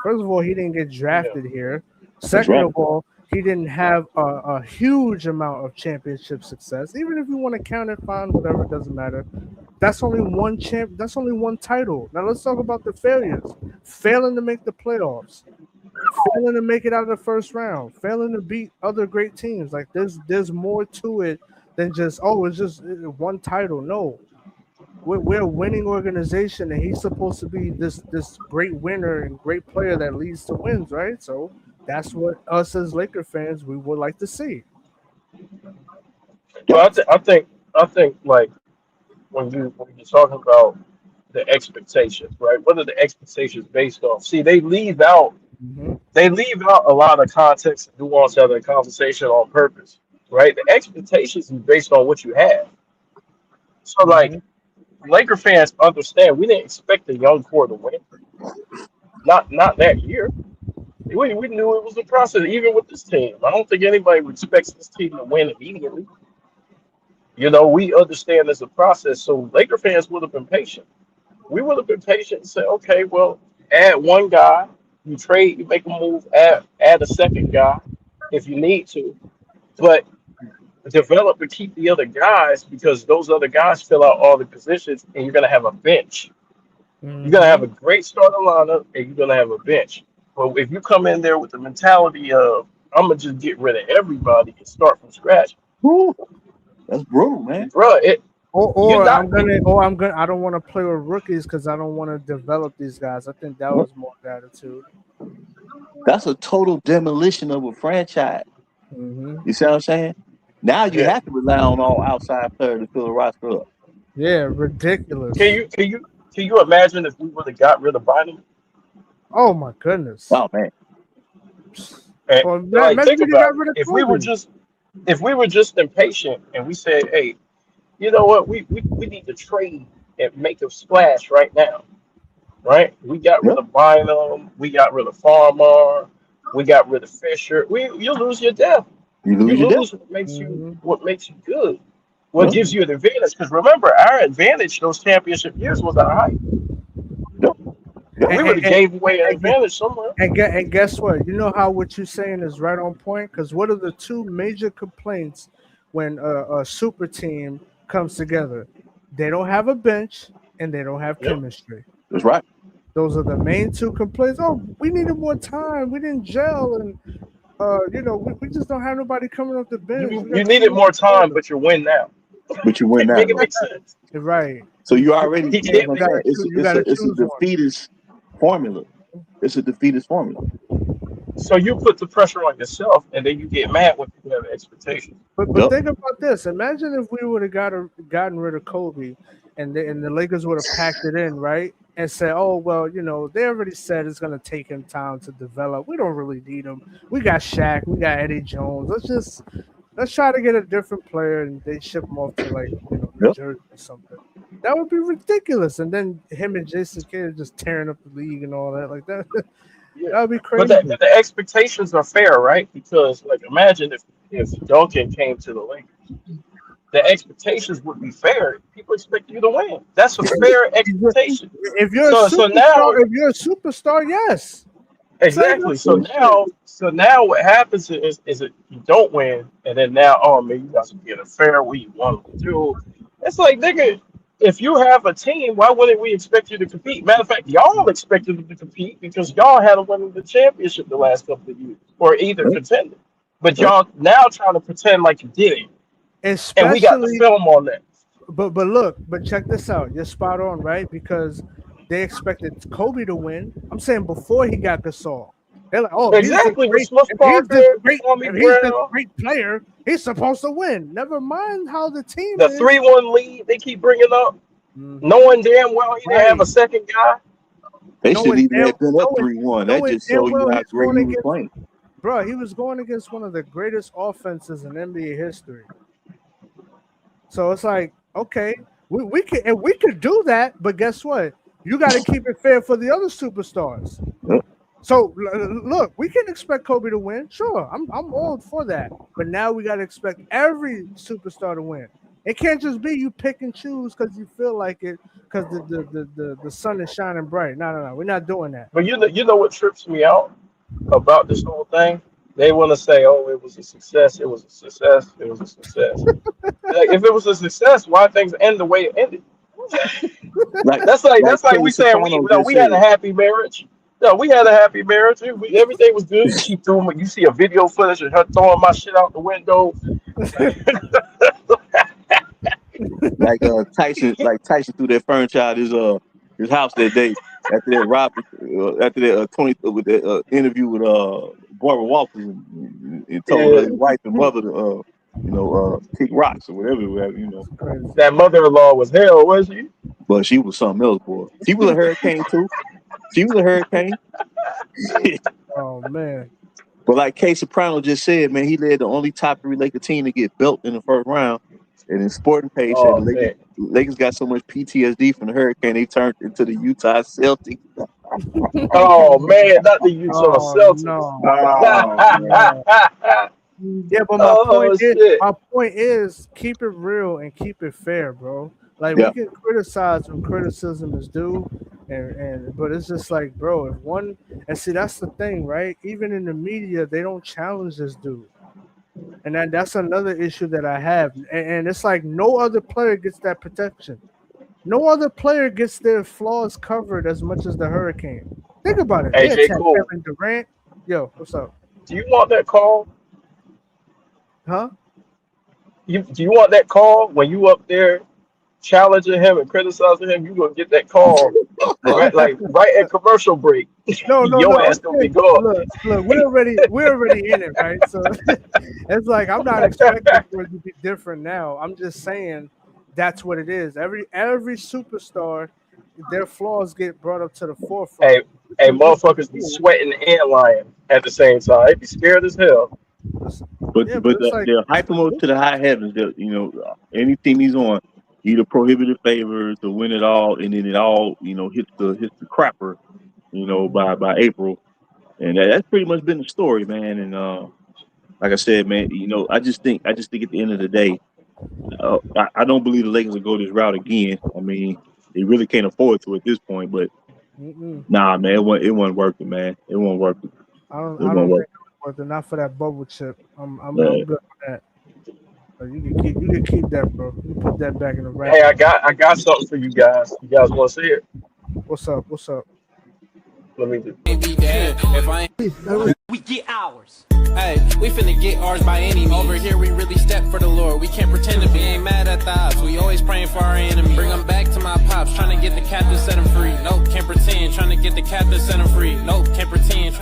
First of all, he didn't get drafted here. Second of all, he didn't have a huge amount of championship success. Even if you want to count it, fine, whatever, it doesn't matter. That's only one That's only one title. Now let's talk about the failures. Failing to make the playoffs, failing to make it out of the first round, failing to beat other great teams. Like there's more to it than just it's just one title. No, we're a winning organization, and he's supposed to be this great winner and great player that leads to wins, right? So that's what us as Laker fans we would like to see. Well, I think like when you're talking about the expectations, right? What are the expectations based off? See, they leave out a lot of context and nuance out of the conversation on purpose, right? The expectations is based on what you have. So, like, Laker fans understand we didn't expect the young core to win. Not that year. We knew it was a process, even with this team. I don't think anybody expects this team to win immediately. We understand there's a process. So Laker fans would have been patient. We would have been patient and say, okay, well, add one guy, you make a move, add a second guy if you need to. But develop and keep the other guys, because those other guys fill out all the positions, and you're going to have a bench. You're going to have a great starting lineup, and you're going to have a bench. But if you come in there with the mentality of, I'm gonna just get rid of everybody and start from scratch, Whew, that's brutal, man. bro. You're not. I don't want to play with rookies because I don't want to develop these guys. I think that was more the attitude. That's a total demolition of a franchise. Hmm. You see what I'm saying? Now you Yeah. have to rely on all outside players to fill the roster up. Yeah, ridiculous. Can you imagine if we would have got rid of Bynum? Oh my goodness. Oh man, And, Well, like, maybe think they about got rid of it. Kobe. If we were just impatient and we said, hey, you know what, we need to trade and make a splash right now, right? We got rid yep. of Bynum, we got rid of Farmer, we got rid of Fisher. You lose your depth. You You lose your depth. lose Mhm. what makes you good. What Yep. gives you an advantage? Because remember, our advantage those championship years was our height. Yep. Yep. We would have gave away an advantage somewhere. And guess what? You know how what you're saying is right on point? Because what are the two major complaints when a super team comes together? They don't have a bench and they don't have Yep. chemistry. That's right. Those are the main two complaints. Oh, we needed more time. We didn't gel, and we just don't have nobody coming off the bench. You needed more time, but you win now. But you win now. Make it Right? make sense. Right. So you already. He You can't know make what I'm saying? You gotta It's a choose one. defeatist formula. It's a defeatist formula. So you put the pressure on yourself, and then you get mad when people have expectations. But Yep. think about this. Imagine if we would have gotten rid of Kobe, and the Lakers would have packed it in, right? And said, "Oh well, they already said it's gonna take him time to develop. We don't really need him. We got Shaq, we got Eddie Jones. Let's try to get a different player, and they ship him off to New Yep. Jersey or something. That would be ridiculous. And then him and Jason Kidd just tearing up the league and all that like that. Yeah. That would be But crazy. the expectations are fair, right? Because like imagine if Duncan came to the Lakers. The expectations would be fair. People expect you to win. That's a fair expectation. If you're So now if you're a superstar, yes. exactly. So now what happens is that you don't win, and then now man, you guys get a fair we won too. It's like nigga, if you have a team, why wouldn't we expect you to compete? Matter of fact, y'all expected them to compete because y'all had to win the championship the last couple of years, or either contended. But y'all now trying to pretend like you didn't, and we got the Especially, film on that. but check this out. You're spot on, right? Because they expected Kobe to win. I'm saying before he got Gasol. They're like, oh, Exactly, with Smush if he's Parker, the great, Kwame if he's the Brown. great player, he's supposed to win. Never mind how the team The is. 3-1 lead they keep bringing up, Mhm. knowing damn well he didn't have a Right. second guy. They Knowing should even damn- have been up knowing- 3-1. That knowing just damn show you well how he's great going he was against- playing. Bro, he was going against one of the greatest offenses in NBA history. So it's like, okay, we could do that, but guess what? You got to keep it fair for the other superstars. Yep. So look, we can expect Kobe to win. Sure, I'm all for that. But now we got to expect every superstar to win. It can't just be you pick and choose because you feel like it because the sun is shining bright. No, we're not doing that. But you know what trips me out about this whole thing? They want to say, "Oh, it was a success. It was a success. It was a success." Like, if it was a success, why things end the way it ended? Like, That's like Tony we saying Soprano we just had a said. happy marriage. No, we had a happy marriage. Everything was good. She threw you see a video footage of her throwing my shit out the window. Tyson threw that furniture out his house that day after that Tony with that interview with Barbara Walters and told Yeah. his wife and mother to kick rocks or whatever. That mother-in-law was hell, was she? But she was something else, boy. She was a hurricane too. She was a hurricane. Oh man. But like K Soprano just said, man, he led the only top 3 Laker team to get built in the first round. And in Sporting Page said Oh, the Lakers got so much PTSD from the hurricane they turned into the Utah Celtics. Oh man, not the Utah Celtics. No. Oh, Yeah, but my point is keep it real and keep it fair, bro. Like Yeah. we can criticize when criticism is due, but it's just like, bro, if one and see that's the thing, right? Even in the media, they don't challenge this dude. And that's another issue that I have. And it's like no other player gets that protection. No other player gets their flaws covered as much as the Hurricane. Think about it. Hey, They J. attack Cole. Kevin Durant. Yo, what's up? Do you want that call? Huh? Do you want that call when you up there challenging him and criticizing him? You gonna get that call right at commercial break. No. Your ass gonna be gone. Look, we're already in it, right? So it's like I'm not expecting for it to be different now. I'm just saying that's what it is. Every superstar, their flaws get brought up to the forefront. Hey, motherfuckers be sweating and lying at the same time. They be scared as hell. But Yeah, they'll hype him up to the high heavens. You know, anything he's on, he the prohibited favor to win it all, and then it all, you know, hits the crapper, you know, by April, and that's pretty much been the story, man. And like I said, man, you know, I just think at the end of the day, I don't believe the Lakers will go this route again. I mean, they really can't afford to at this point. But nah, man, it wasn't working, man. It wasn't working. I don't think it was working. Not for that bubble chip. I'm good with that. So you can keep that, bro. You can put that back in the rack. Hey, I got something for you guys. You guys want to see it? What's up? Let me do. We get ours. Hey, we finna get ours by any means. Over here, we really step for the Lord. We can't pretend to be. Ain't mad at the odds. We always praying for our enemies. Bring them back to my pops. Trying to get the captain, set them free. Nope, can't pretend. Trying to get the captain, set them free. Nope, can't pretend.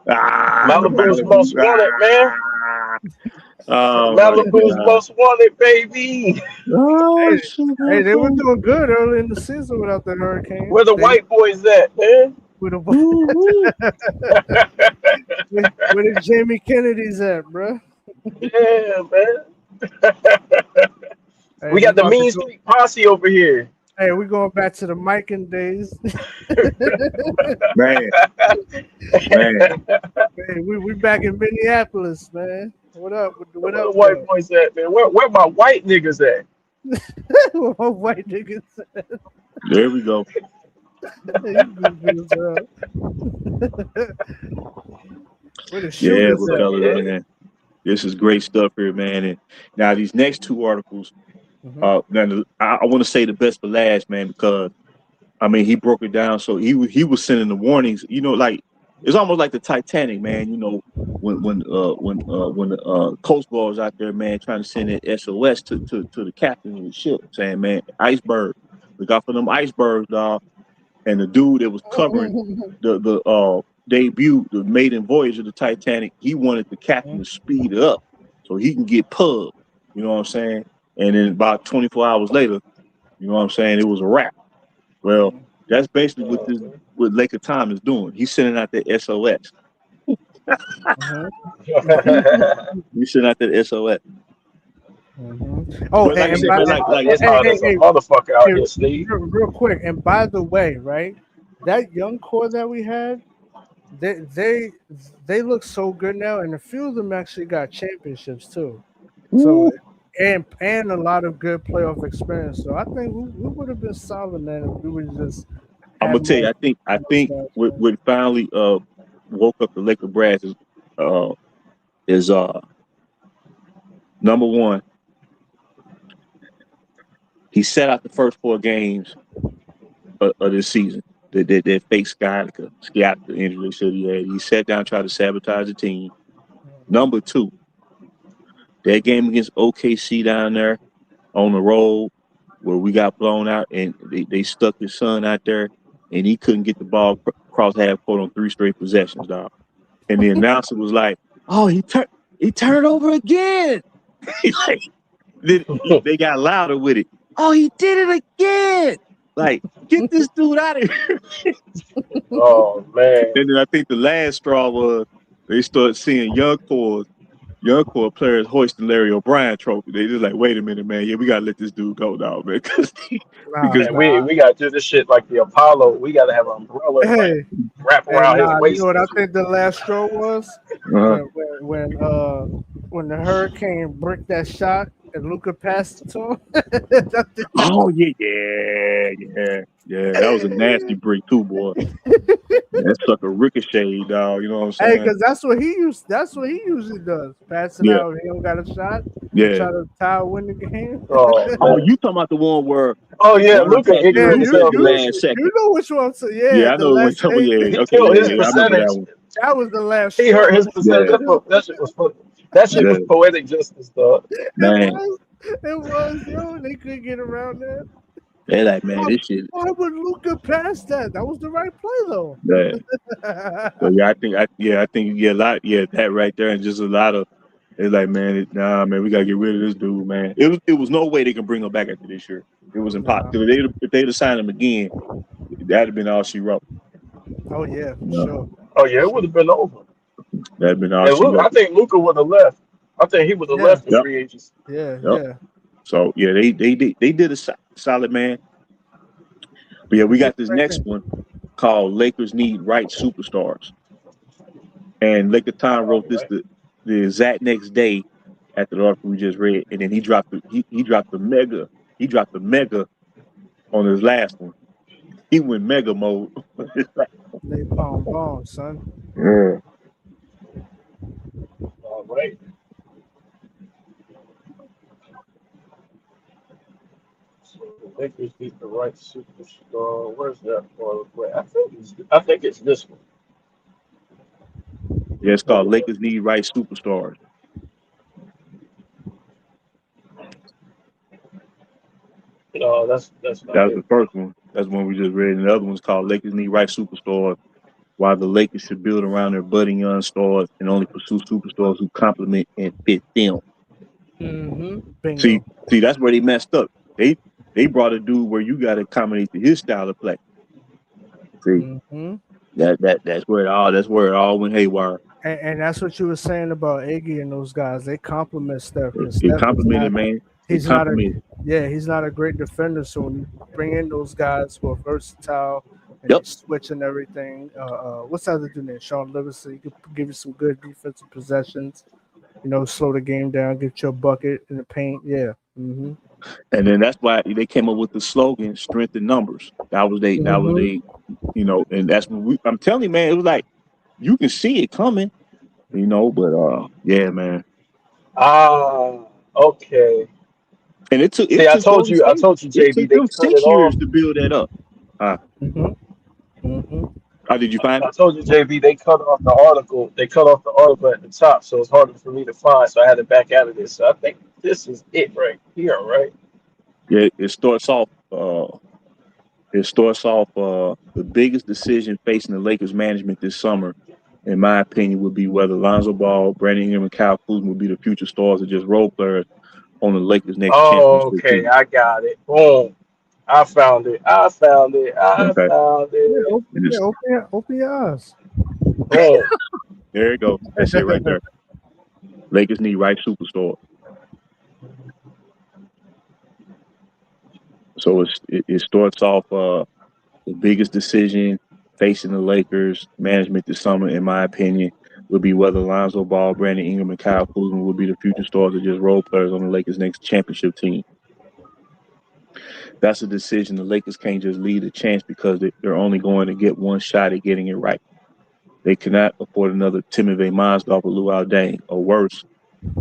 Malibu's most wanted, man. Malibu's most wanted, baby. Hey, they were doing good early in the season without the hurricane. Where the white boys at, man? Where the Jamie Kennedys at, bro? Yeah, man. Hey, we got the Mean Street Posse over here. Hey, we're going back to the Mikan days. man. Hey, we back in Minneapolis, man. What up? Where the white boys at, man? Where my white niggas at? Where my white niggas at? There we go. Man. This is great stuff here, man. And now these next two articles, now I want to say the best for last, man, because I mean he broke it down. So he was sending the warnings. You know, like it's almost like the Titanic, man. You know, when the Coast Guard was out there, man, trying to send that SOS to the captain of the ship, saying, man, iceberg, look out for them icebergs, dog. And the dude that was covering the debut, the maiden voyage of the Titanic, he wanted the captain to speed it up so he can get pubbed. You know what I'm saying? And then about 24 hours later, you know what I'm saying, it was a wrap. Well, that's basically what Lake of Time is doing. He's sending out the SOS. He's sending out the SOS. Oh, and motherfucker out here, Steve. Real quick, and by the way, right, that young core that we had, they look so good now, and a few of them actually got championships too. So and a lot of good playoff experience. So I think we would have been solid, man, if we would just. I'm gonna tell you, I think what finally woke up the Laker brass is number one. He set out the first 4 games of this season. That fake sciatica injury that he had. He sat down, tried to sabotage the team. Number 2, that game against OKC down there on the road where we got blown out and they stuck his son out there and he couldn't get the ball across half court on 3 straight possessions, dog. And the announcer was like, "Oh, he turned over again." They got louder with it. "Oh, he did it again!" Like, get this dude out of here. Oh man! And then I think the last straw was they started seeing young core players hoisting Larry O'Brien trophy. They just like, wait a minute, man. Yeah, we gotta let this dude go now, man. Because we gotta do this shit like the Apollo. We gotta have an umbrella wrap around his waist. You know what I think the last straw was? When the Hurricane bricked that shot and Luka passed it to him. Oh yeah. That was a nasty brick too, boy. That sucker ricocheted, dog. You know what I'm saying? Hey, because that's what he usually does. Pass it out. He don't got a shot. Yeah. Try to tie a win the game. Oh, you talking about the one where? Oh yeah, Luka. You know which one? Yeah, I know which one. Yeah. Okay. His percentage That was the last He hurt straw. his percentage. Yeah, That shit was funny. That shit yeah, was poetic justice, dog. It man. was. It was, yo. They couldn't get around that. They like, man, Why, this shit. why would Luca pass that? That was the right play, though. Yeah. So yeah, I think a lot, that right there, and just a lot of. It's like, man, nah, man, we gotta get rid of this dude, man. It was no way they can bring him back after this year. It was impossible. If they'd have signed him again, that'd have been all she wrote. Oh yeah, for Yeah. sure. Oh yeah, it would have been over. That'd have been all And she look, I wrote. think Luca would have left. I think he would have Yeah. left the Yep. free agency. Yeah, Yep. yeah. So yeah, they did a solid, man. But yeah, we got this next one called Lakers Need Right Superstars. And Laker Time wrote this the exact next day after the article we just read, and then he dropped the mega on his last one. He went mega mode. They bomb, son. Yeah. All right. So the Lakers beat the right superstar. Where's that for? Wait, I think it's this one. Yeah, it's called Lakers Need Right Superstars. No, that's not That was it. the first one. That's the one we just read. And the other one's called Lakers Need Right Superstars, while the Lakers should build around their budding young stars and only pursue superstars who complement and fit them. Mm-hmm. Bingo. See, that's where they messed up. They brought a dude where you got to accommodate to his style of play. See, Mm-hmm. that's where it all went haywire. And that's what you were saying about Iggy and those guys. They compliment Steph. And It Steph is complimented, not- man. He's It not a complimented. he's not a great defender. So when you bring in those guys who are versatile and Yep. they switch and everything, what's the other dude name? Sean Livingston. He could give you some good defensive possessions. You know, slow the game down, get you a bucket in the paint. Yeah. Mm-hmm. And then that's why they came up with the slogan "Strength in Numbers." That was they, you know, and that's what I'm telling you, man. It was like you can see it coming, you know. But yeah, man. Okay. And it took. See, I told you, it JB, took they them cut 6 it years off. to build that up. Mm-hmm. Mm-hmm. How did you find I it? told you, JB, they cut off the article. They cut off the article at the top, so it's harder for me to find. So I had to back out of this. So I think this is it right here, right? Yeah, it starts off. The biggest decision facing the Lakers management this summer, in my opinion, would be whether Lonzo Ball, Brandon Ingram, and Kyle Kuzma will be the future stars or just role players on the Lakers' next Oh, championship okay, team. I got it. Boom. I found it. Okay. And it's- Open your eyes. Boom. there you go. That's it right there. Lakers need right superstar. So it starts off the biggest decision facing the Lakers management this summer, in my opinion, would be whether Lonzo Ball, Brandon Ingram, and Kyle Kuzma will be the future stars or just role players on the Lakers' next championship team. That's a decision the Lakers can't just leave a chance because they're only going to get one shot at getting it right. They cannot afford another Timothy Mozgov or Luol Deng, or worse,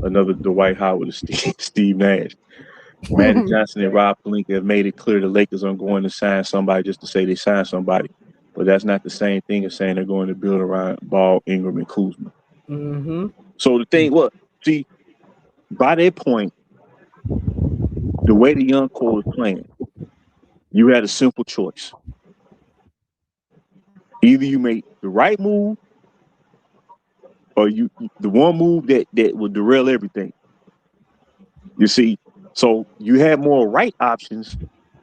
another Dwight Howard or Steve Nash. Magic Johnson and Rob Pelinka have made it clear the Lakers aren't going to sign somebody just to say they signed somebody. But that's not the same thing as saying they're going to build around Ball, Ingram, and Kuzma. Mm-hmm. So the thing, see, by that point, the way the young core was playing, you had a simple choice. Either you make the right move, or the one move that will derail everything. You see, so you had more right options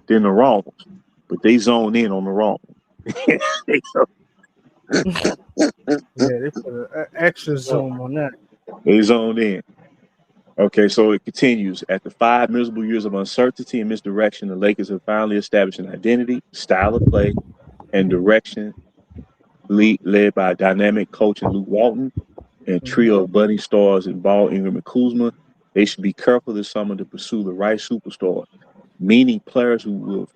than the wrong ones, but they zoned in on the wrong. Yeah, they put an extra zoom on that. They zoned in. Okay, so it continues. After 5 miserable years of uncertainty and misdirection, the Lakers have finally established an identity, style of play, and direction led by a dynamic coach in Luke Walton and trio of budding stars in Ball, Ingram, and Kuzma. They should be careful this summer to pursue the right superstar, meaning players who will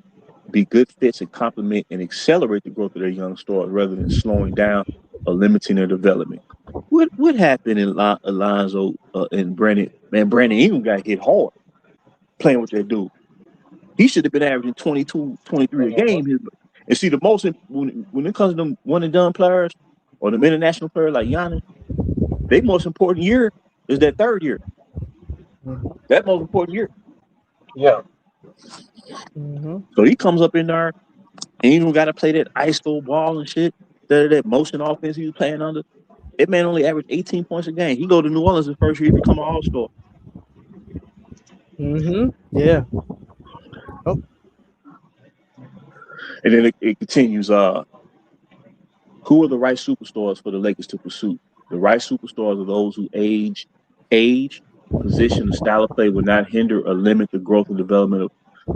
be good fits and complement and accelerate the growth of their young stars rather than slowing down or limiting their development. What happened in Alonzo and Brandon? Man, Brandon Ingram got hit hard playing with that dude. He should have been averaging 22, 23 a game. And see, the most when it comes to them one and done players or the international player like Giannis, their most important year is that third year. That most important year. Yeah. So he comes up in there, ain't even got to play that ISO ball and shit. That motion offense he was playing under. That man only averaged 18 points a game. He go to New Orleans the first year, he become an all-star. Yeah. Oh. And then it continues. Who are the right superstars for the Lakers to pursue? The right superstars are those who age, position, and style of play will not hinder or limit the growth and development of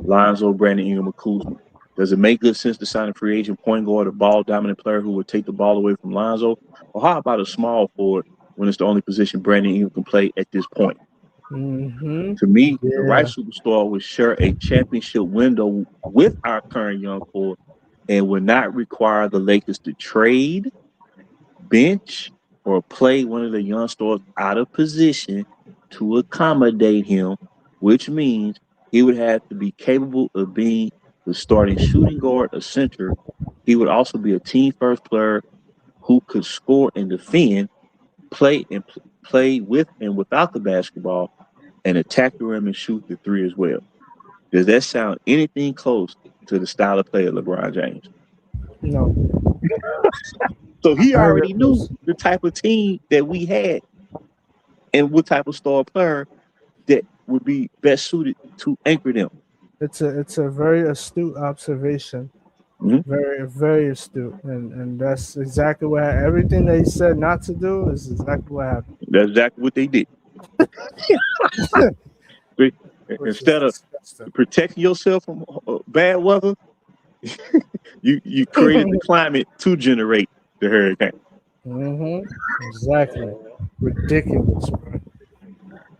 Lonzo, Brandon Ingram, or Kuzma. Does it make good sense to sign a free agent point guard, a ball-dominant player who would take the ball away from Lonzo? Or how about a small forward when it's the only position Brandon Ingram can play at this point? To me, the right superstar would share a championship window with our current young forward and would not require the Lakers to trade, bench, or play one of the young stars out of position to accommodate him, which means he would have to be capable of being the starting shooting guard, a center. He would also be a team first player who could score and defend, play with and without the basketball, and attack the rim and shoot the three as well. Does that sound anything close to the style of play of LeBron James? No. So he already knew the type of team that we had and what type of star player that would be best suited to anchor them. It's a very astute observation. Very, very astute. And that's exactly what everything they said not to do is exactly what happened. That's exactly what they did. Instead of protecting yourself from bad weather, you created the climate to generate the hurricane. Exactly. Ridiculous, bro.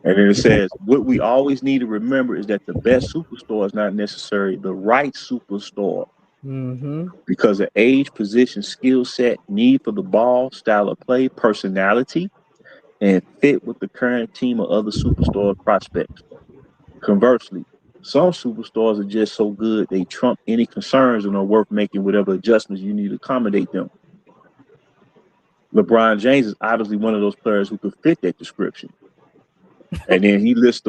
And then it says, what we always need to remember is that the best superstar is not necessarily the right superstar. Because of age, position, skill set, need for the ball, style of play, personality, and fit with the current team of other superstar prospects. Conversely, some superstars are just so good they trump any concerns and are worth making whatever adjustments you need to accommodate them. LeBron James is obviously one of those players who could fit that description. And then he lists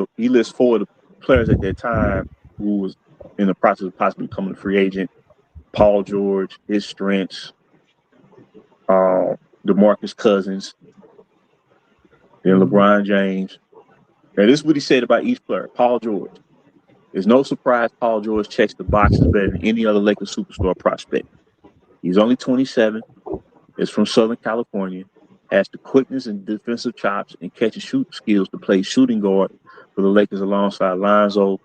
four of the players at that time who was in the process of possibly becoming a free agent. Paul George, his strengths, DeMarcus Cousins, then LeBron James. Now, this is what he said about each player. Paul George. It's no surprise Paul George checks the boxes better than any other Lakers superstar prospect. He's only 27, is from Southern California, has the quickness and defensive chops and catch and shoot skills to play shooting guard for the Lakers alongside Lonzo.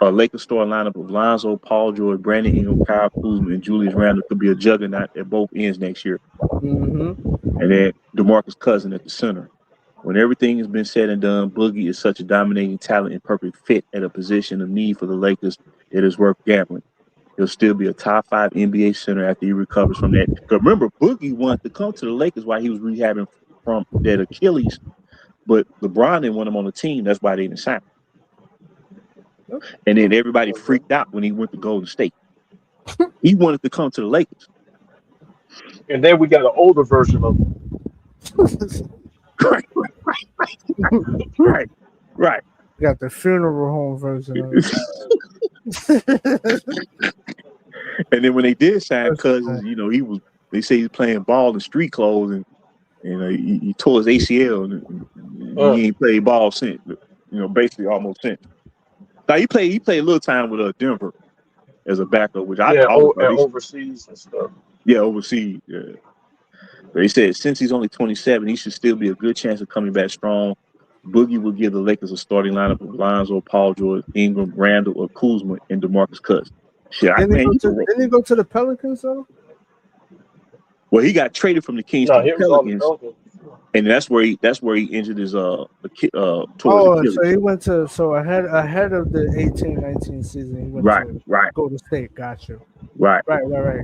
A Lakers star lineup of Lonzo, Paul George, Brandon Ingram, Kyle Kuzma, and Julius Randle could be a juggernaut at both ends next year. And then DeMarcus Cousins at the center. When everything has been said and done, Boogie is such a dominating talent and perfect fit at a position of need for the Lakers, it is worth gambling. He'll still be a top 5 NBA center after he recovers from that. Because remember, Boogie wanted to come to the Lakers while he was rehabbing from that Achilles, but LeBron didn't want him on the team. That's why they didn't sign him. And then everybody freaked out when he went to Golden State. He wanted to come to the Lakers. And then we got an older version of him. Right. Got the funeral home version of it. And then when they did sign Cousins, they say he's playing ball in street clothes, and he tore his ACL and he ain't played ball since. Basically almost since. Now he played a little time with Denver as a backup, which overseas and stuff. Yeah, overseas. Yeah. But he said since he's only 27, he should still be a good chance of coming back strong. Boogie will give the Lakers a starting lineup of Lonzo, Paul George, Ingram, Randle, or Kuzma, and DeMarcus Cousins. Didn't he go to the Pelicans though? Well, he got traded from the Kings to the Pelicans, and that's where he injured his so he went to ahead of the 18-19 season. He went to Golden State. Got you. Right.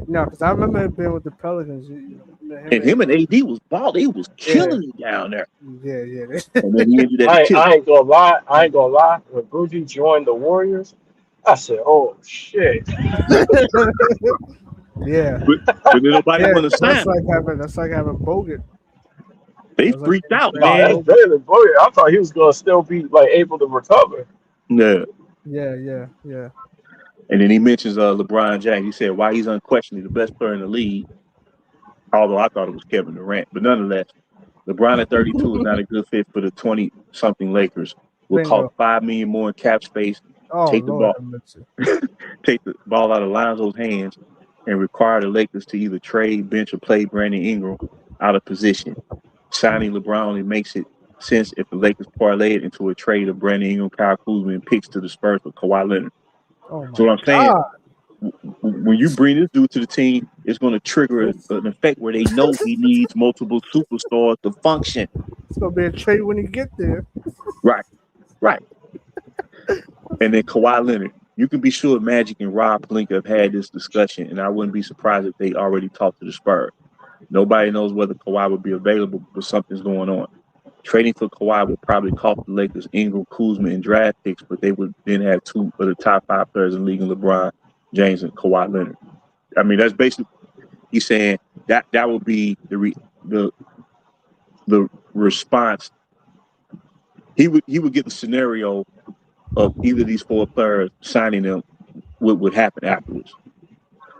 No, because I remember him being with the Pelicans. Him and AD was ball. They was killing him down there. Yeah. And then he ended I ain't gonna lie. When Boogie joined the Warriors, I said, "Oh shit." Yeah, but then nobody yeah. want to sign him. That's like having Bogut. They That's like freaked out, No, having that's man. Bogut. better than Boyer. I thought he was gonna still be like able to recover. Yeah. Yeah. And then he mentions LeBron James. He said why he's unquestionably the best player in the league, although I thought it was Kevin Durant. But nonetheless, LeBron at 32 is not a good fit for the 20-something Lakers. Will cost Bingo. $5 million more in cap space, Oh take the Lord, ball have mercy. take the ball out of Lonzo's hands, and require the Lakers to either trade, bench, or play Brandon Ingram out of position. Signing LeBron only makes it sense if the Lakers parlay it into a trade of Brandon Ingram, Kyle Kuzma, and picks to the Spurs for Kawhi Leonard. Oh my So what I'm saying, God. when you bring this dude to the team, it's going to trigger an effect where they know he needs multiple superstars to function. It's gonna be a trade when you get there. Right. And then Kawhi Leonard. You can be sure Magic and Rob Pelinka have had this discussion, and I wouldn't be surprised if they already talked to the Spurs. Nobody knows whether Kawhi would be available, but something's going on. Trading for Kawhi would probably cost the Lakers Ingram, Kuzma, and draft picks, but they would then have two of the top 5 players in the league, in LeBron James and Kawhi Leonard. I mean, that's basically he's saying that would be the response. He would get the scenario of either of these 4 players signing them. What would happen afterwards?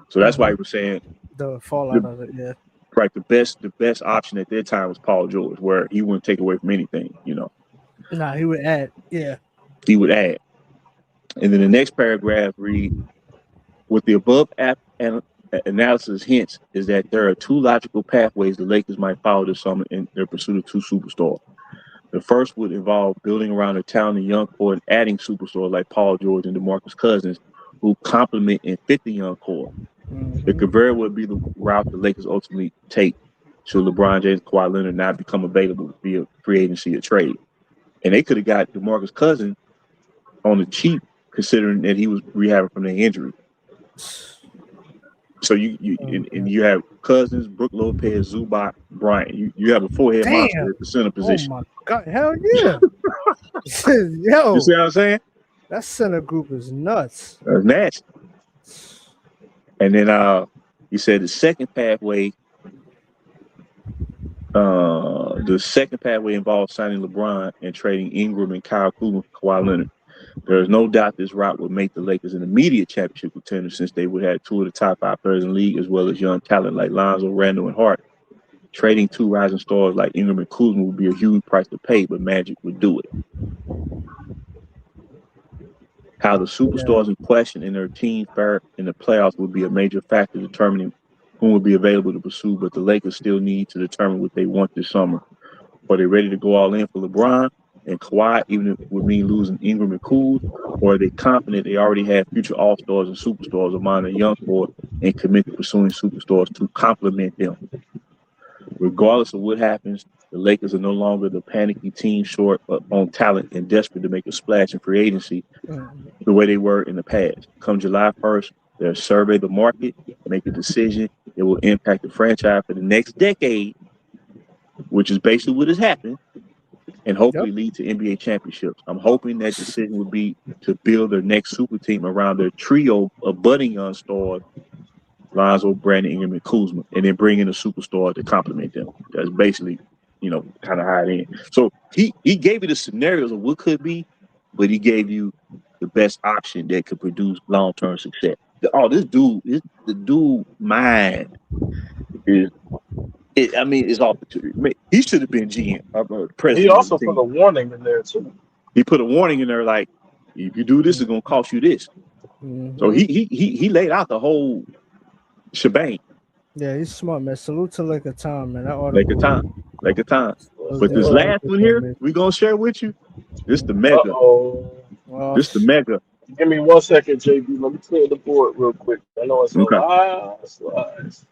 So that's why he was saying The fallout of it, yeah. right. The best option at their time was Paul George, where he wouldn't take away from anything. Nah, he would add. Yeah. He would add. And then the next paragraph read, with the above analysis hints is that there are 2 logical pathways the Lakers might follow this summer in their pursuit of 2 superstars. The first would involve building around a talented young core and adding superstars like Paul George and DeMarcus Cousins, who complement and fit the young core. It could very well be the route the Lakers ultimately take should LeBron James and Kawhi Leonard not become available via free agency or trade. And they could have got DeMarcus Cousins on the cheap, considering that he was rehabbing from the injury. So you have Cousins, Brook Lopez, Zubac, Bryant. You have a 4-head monster at the center position. Oh my God! Hell yeah! Yo, You see what I'm saying? that center group is nuts. That's nasty. And then you said the second pathway involves signing LeBron and trading Ingram and Kyle Kuzma for Kawhi Leonard. There is no doubt this route would make the Lakers an immediate championship contender, since they would have 2 of the top 5 players in the league, as well as young talent like Lonzo, Randall, and Hart. Trading 2 rising stars like Ingram and Kuzma would be a huge price to pay, but Magic would do it. How the superstars in question and their team fare in the playoffs would be a major factor determining who would be available to pursue, but the Lakers still need to determine what they want this summer. Are they ready to go all in for LeBron and Kawhi, even if it would mean losing Ingram and Kuz, or are they confident they already have future all-stars and superstars among the young core and commit to pursuing superstars to complement them? Regardless of what happens, the Lakers are no longer the panicky team short on talent and desperate to make a splash in free agency the way they were in the past. Come July 1st, they'll survey the market, make a decision that will impact the franchise for the next decade, which is basically what has happened, and hopefully lead to NBA championships. I'm hoping that decision would be to build their next super team around their trio of budding young stars, Lonzo, Brandon Ingram, and Kuzma, and then bring in a superstar to complement them. That's basically, kind of how it ends. So he gave you the scenarios of what could be, but he gave you the best option that could produce long-term success. The dude mind is, it's off the tree. He should have been GM, president. He also put a warning in there too. He put a warning in there like, if you do this, it's gonna cost you this. So he laid out the whole shebang. Yeah, he's smart, man. Salute to Laker Time, man. Laker time. But this last one here, we gonna share with you. This the mega. This the mega. Give me 1 second, JB. Let me clear the board real quick. I know it's a lot of slides.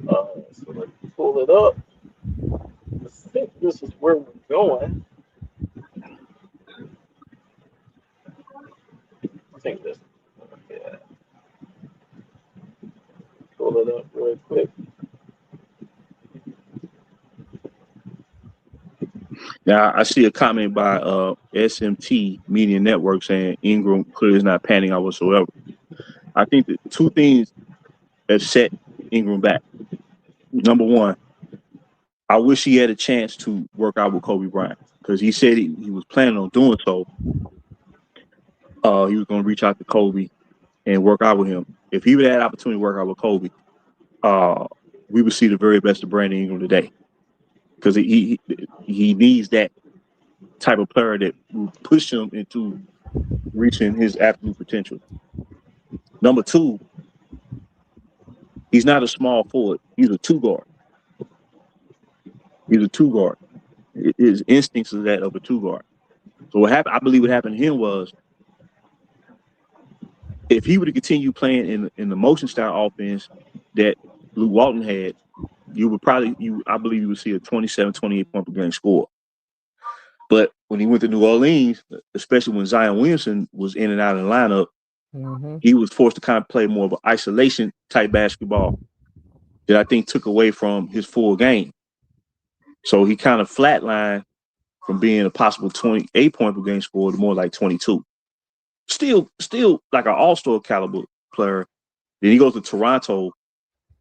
So let me pull it up. I think this is where we're going. I think this. Yeah. Pull it up real quick. Now I see a comment by SMT Media Network saying Ingram clearly is not panning out whatsoever. I think that two things have set Ingram back. Number one, I wish he had a chance to work out with Kobe Bryant because he said he was planning on doing so. He was going to reach out to Kobe and work out with him. If he would have had an opportunity to work out with Kobe, we would see the very best of Brandon Ingram today because he needs that type of player that will push him into reaching his absolute potential. Number two, he's not a small forward. He's a two guard. He's a two guard. His instincts are that of a two guard. So what happened? I believe what happened to him was if he would have continued playing in the motion style offense that Luke Walton had, I believe you would see a 27, 28 point per game score. But when he went to New Orleans, especially when Zion Williamson was in and out of the lineup, he was forced to kind of play more of an isolation type basketball that I think took away from his full game. So he kind of flatlined from being a possible 28 point per game scorer to more like 22. Still like an all-star caliber player. Then he goes to Toronto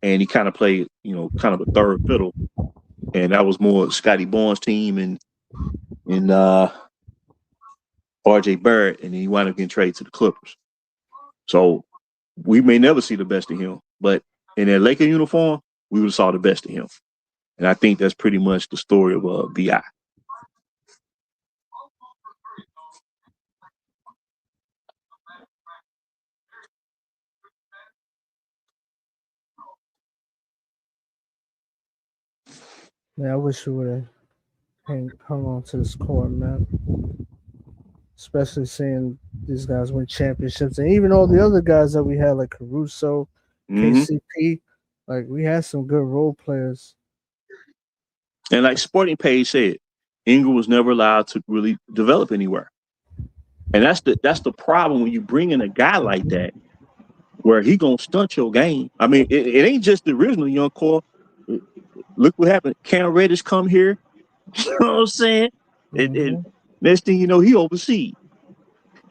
and he kind of played, kind of a third fiddle. And that was more Scotty Barnes' team and RJ Barrett, and then he wound up getting traded to the Clippers. So we may never see the best of him, but in that Laker uniform, we would have saw the best of him. And I think that's pretty much the story of B.I. Man, I wish we would have hung on to this court, man. Especially seeing these guys win championships, and even all the other guys that we had, like Caruso, KCP. Like, we had some good role players. And like Sporting Page said, Ingram was never allowed to really develop anywhere. And that's the problem when you bring in a guy like that, where he gonna stunt your game. I mean, it ain't just the original young core. Look what happened. Cam Reddish come here. You know what I'm saying? And next thing you know, he overseas.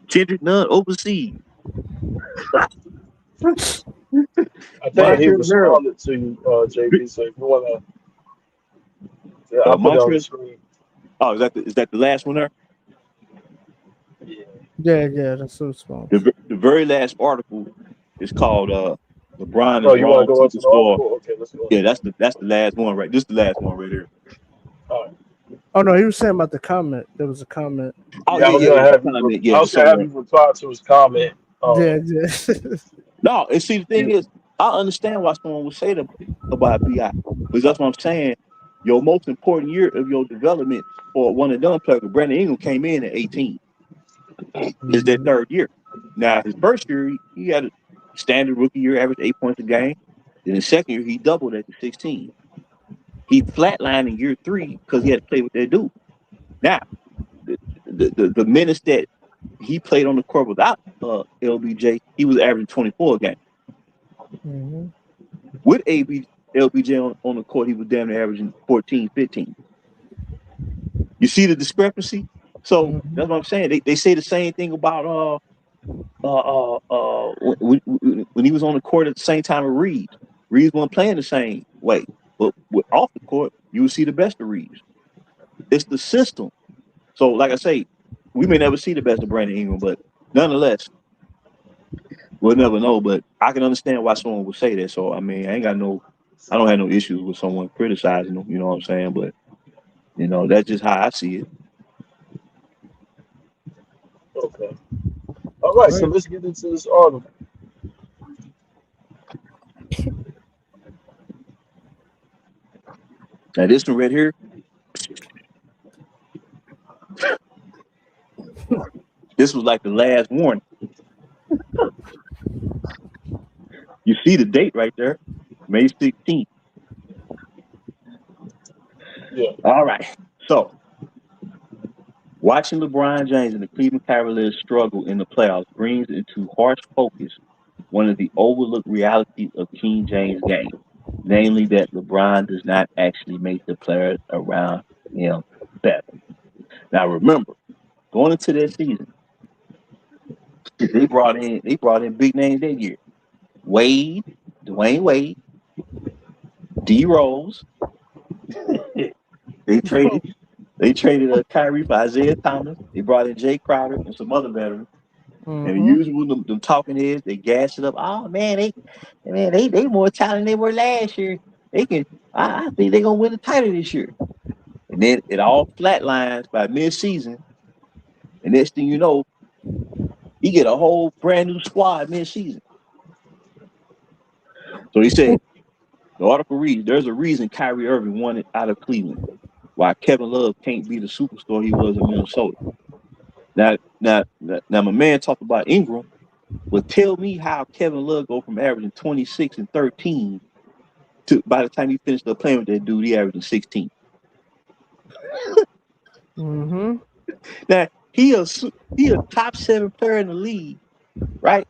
Kendrick Nunn overseas. I think he responded to you, JB. So if you wanna, I'll put it on the screen. Oh, is that the last one there? Yeah, that's so small. The very last article is called LeBron Oh, is you want wrong to go to into the article? Okay, let's go. Yeah, that's the last one right. This is the last one right here. All right. Oh no, he was saying about the comment. There was a comment. Oh I was gonna have you reply to his comment. Yeah. No, and see the thing is, I understand why someone would say that about B.I. Because that's what I'm saying. Your most important year of your development for one and done player, Brandon Ingram came in at 18. It's their third year. Now his first year, he had a standard rookie year, average 8 points a game. Then his second year, he doubled at the 16. He flatlined in year 3 because he had to play with that dude. Now, the minutes that he played on the court without LBJ, he was averaging 24 a game. With LBJ on the court, he was damn near averaging 14, 15. You see the discrepancy? So that's what I'm saying. They say the same thing about when he was on the court at the same time as Reeves. Reeves wasn't playing the same way. But off the court, you will see the best of Reeves. It's the system. So, like I say, we may never see the best of Brandon Ingram, but nonetheless, we'll never know. But I can understand why someone would say that. So, I mean, I don't have no issues with someone criticizing them. You know what I'm saying? But that's just how I see it. Okay. All right. So let's get into this article. Now this one right here, this was like the last warning. You see the date right there, May 16th. Yeah. All right. So, watching LeBron James and the Cleveland Cavaliers struggle in the playoffs brings into harsh focus one of the overlooked realities of King James' game. Namely, that LeBron does not actually make the players around him better. Now, remember, going into that season, they brought in big names that year. Wade, Dwayne Wade, D Rose. They traded Kyrie for Isaiah Thomas. They brought in Jay Crowder and some other veterans. And Mhm. usually them talking heads, they gas it up. Oh man, they more talented than they were last year. I think they're gonna win the title this year. And then it all flatlines by mid-season. And next thing you know, you get a whole brand new squad mid-season. So he said, the article reads, there's a reason Kyrie Irving wanted out of Cleveland, why Kevin Love can't be the superstar he was in Minnesota. Now, my man talked about Ingram. Well, tell me how Kevin Love go from averaging 26 and 13 to by the time he finished up playing with that dude, he averaging 16. Mhm. Now he a top 7 player in the league, right?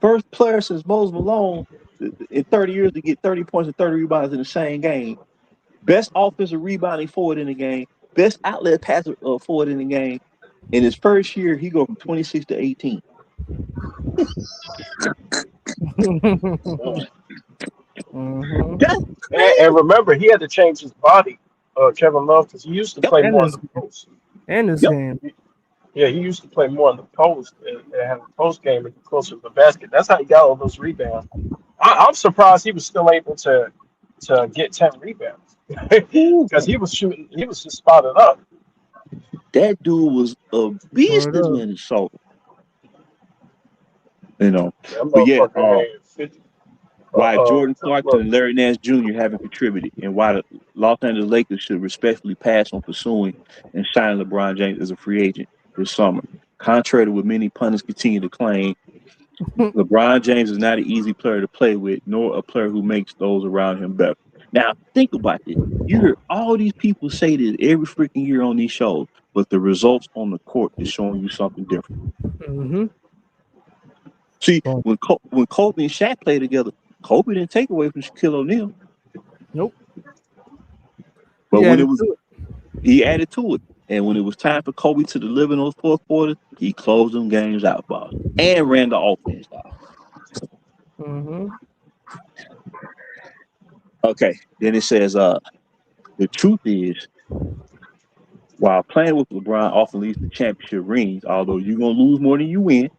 First player since Moses Malone in 30 years to get 30 points and 30 rebounds in the same game. Best offensive rebounding forward in the game. Best outlet passer forward in the game. In his first year, he go from 26 to 18. Mhm. And remember, he had to change his body, Kevin Love, because he used to play And more in his the post. and his Yep. game. Yeah, he used to play more in the post and have a post game and closer to the basket. That's how he got all those rebounds. I'm surprised he was still able to get 10 rebounds because he was shooting. He was just spotted up. That dude was a beast Word in up. Minnesota. You know. That But yeah, motherfucker had 50. why Jordan Look, Clarkson and Larry Nance Jr. haven't contributed, and why the Los Angeles Lakers should respectfully pass on pursuing and signing LeBron James as a free agent this summer. Contrary to what many pundits continue to claim, LeBron James is not an easy player to play with, nor a player who makes those around him better. Now, think about this. You hear all these people say this every freaking year on these shows, but the results on the court is showing you something different. Mhm. See, when Kobe and Shaq played together, Kobe didn't take away from Shaquille O'Neal. Nope. But He when added it was, to it. he added to it. And when it was time for Kobe to deliver in those fourth quarters, he closed them games out, boss, and ran the offense out. Mhm. Okay. Then it says, the truth is, while playing with LeBron often leads to championship rings, although you're gonna lose more than you win,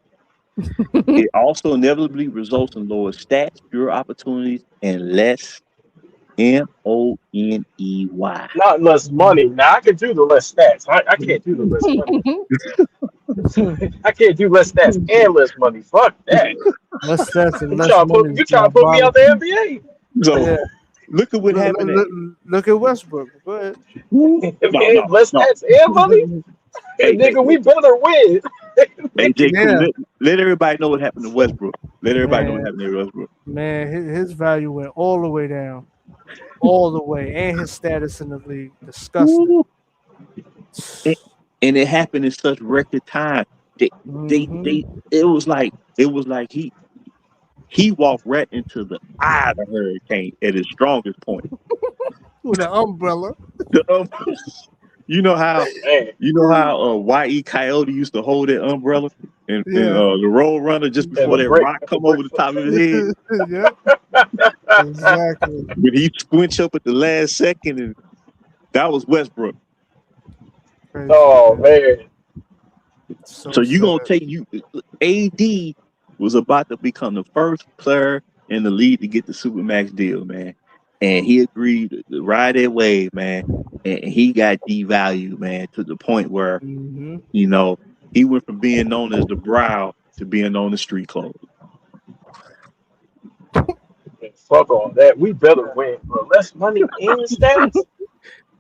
it also inevitably results in lower stats, fewer opportunities, and less money. not less money. Now I can do the less stats. I can't do the less money. I can't do less stats and less money. Fuck that. Less stats and You less trying to money. put, me out the NBA? So Yeah. look at what happened. Look at Westbrook. Go ahead. Less stats and money? Hey, Nigga, we better win. Hey, J. Cool, Yeah. let everybody know what happened to Westbrook. Let everybody know what Man. happened to Westbrook. Man, his value went all the way down. All the way. And his status in the league. Disgusting. Ooh. And it happened in such record time. It was like he walked right into the eye of the hurricane at his strongest point. With an umbrella. You know how Y.E. Coyote used to hold that umbrella and the Road Runner just before that rock come over the top of his head. Yep. Exactly. When he squinch up at the last second, and that was Westbrook. Crazy, Oh man. So you gonna take AD was about to become the first player in the league to get the Supermax deal, man. And he agreed to ride that wave, man. And he got devalued, man, to the point where you know he went from being known as the Brow to being known as Street Clothes. Fuck all that. We better win, bro. Less money and stats.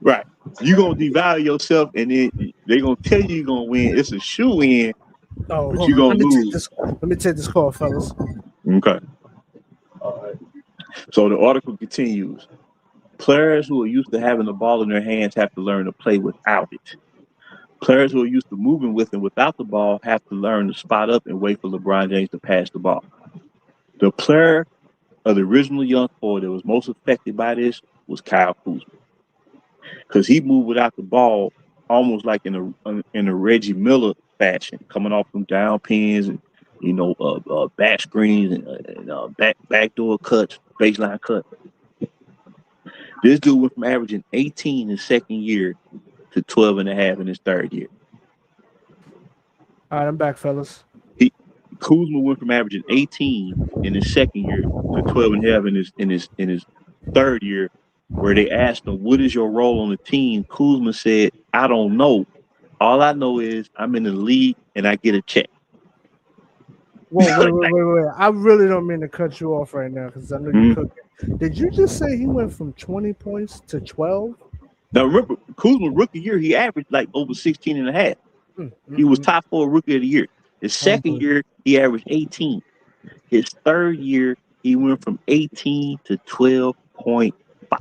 Right. You gonna devalue yourself, and then they gonna tell you you're gonna win. It's a shoe in, Oh, but hold you on. gonna lose. Let me take this call, fellas. Okay. All right. So the article continues. Players who are used to having the ball in their hands have to learn to play without it. Players who are used to moving with and without the ball have to learn to spot up and wait for LeBron James to pass the ball. The player of the original young forward that was most affected by this was Kyle Kuzma, because he moved without the ball almost like in a Reggie Miller fashion, coming off from down pins and back screens and backdoor cuts, baseline cut. This dude went from averaging 18 in his second year to 12 and a half in his third year. All right, I'm back, fellas. Kuzma went from averaging 18 in his second year to 12 and a half in his third year, where they asked him, "What is your role on the team?" Kuzma said, "I don't know. All I know is I'm in the league and I get a check." Whoa, wait. I really don't mean to cut you off right now because I know you're cooking. Did you just say he went from 20 points to 12? Now, remember, Kuzma rookie year, he averaged like over 16 and a half. He was top 4 rookie of the year. His second year, he averaged 18. His third year, he went from 18 to 12.5.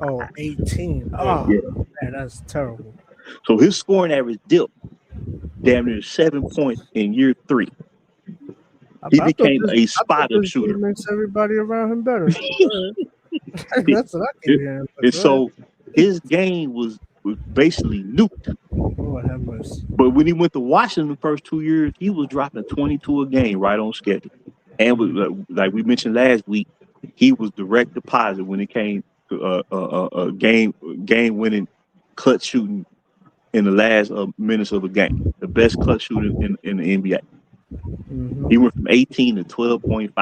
Oh, 18. Oh, yeah. Man, that's terrible. So his scoring average dipped damn near 7 points in year 3. He became a spot-up shooter. Makes everybody around him better. That's what I keep hearing. And so his game was basically nuked. Lord have mercy. But when he went to Washington the first 2 years, he was dropping 22 a game right on schedule. And like we mentioned last week, he was direct deposit when it came to game-winning clutch shooting in the last minutes of a game. The best clutch shooter in the NBA. He went from 18 to 12.5.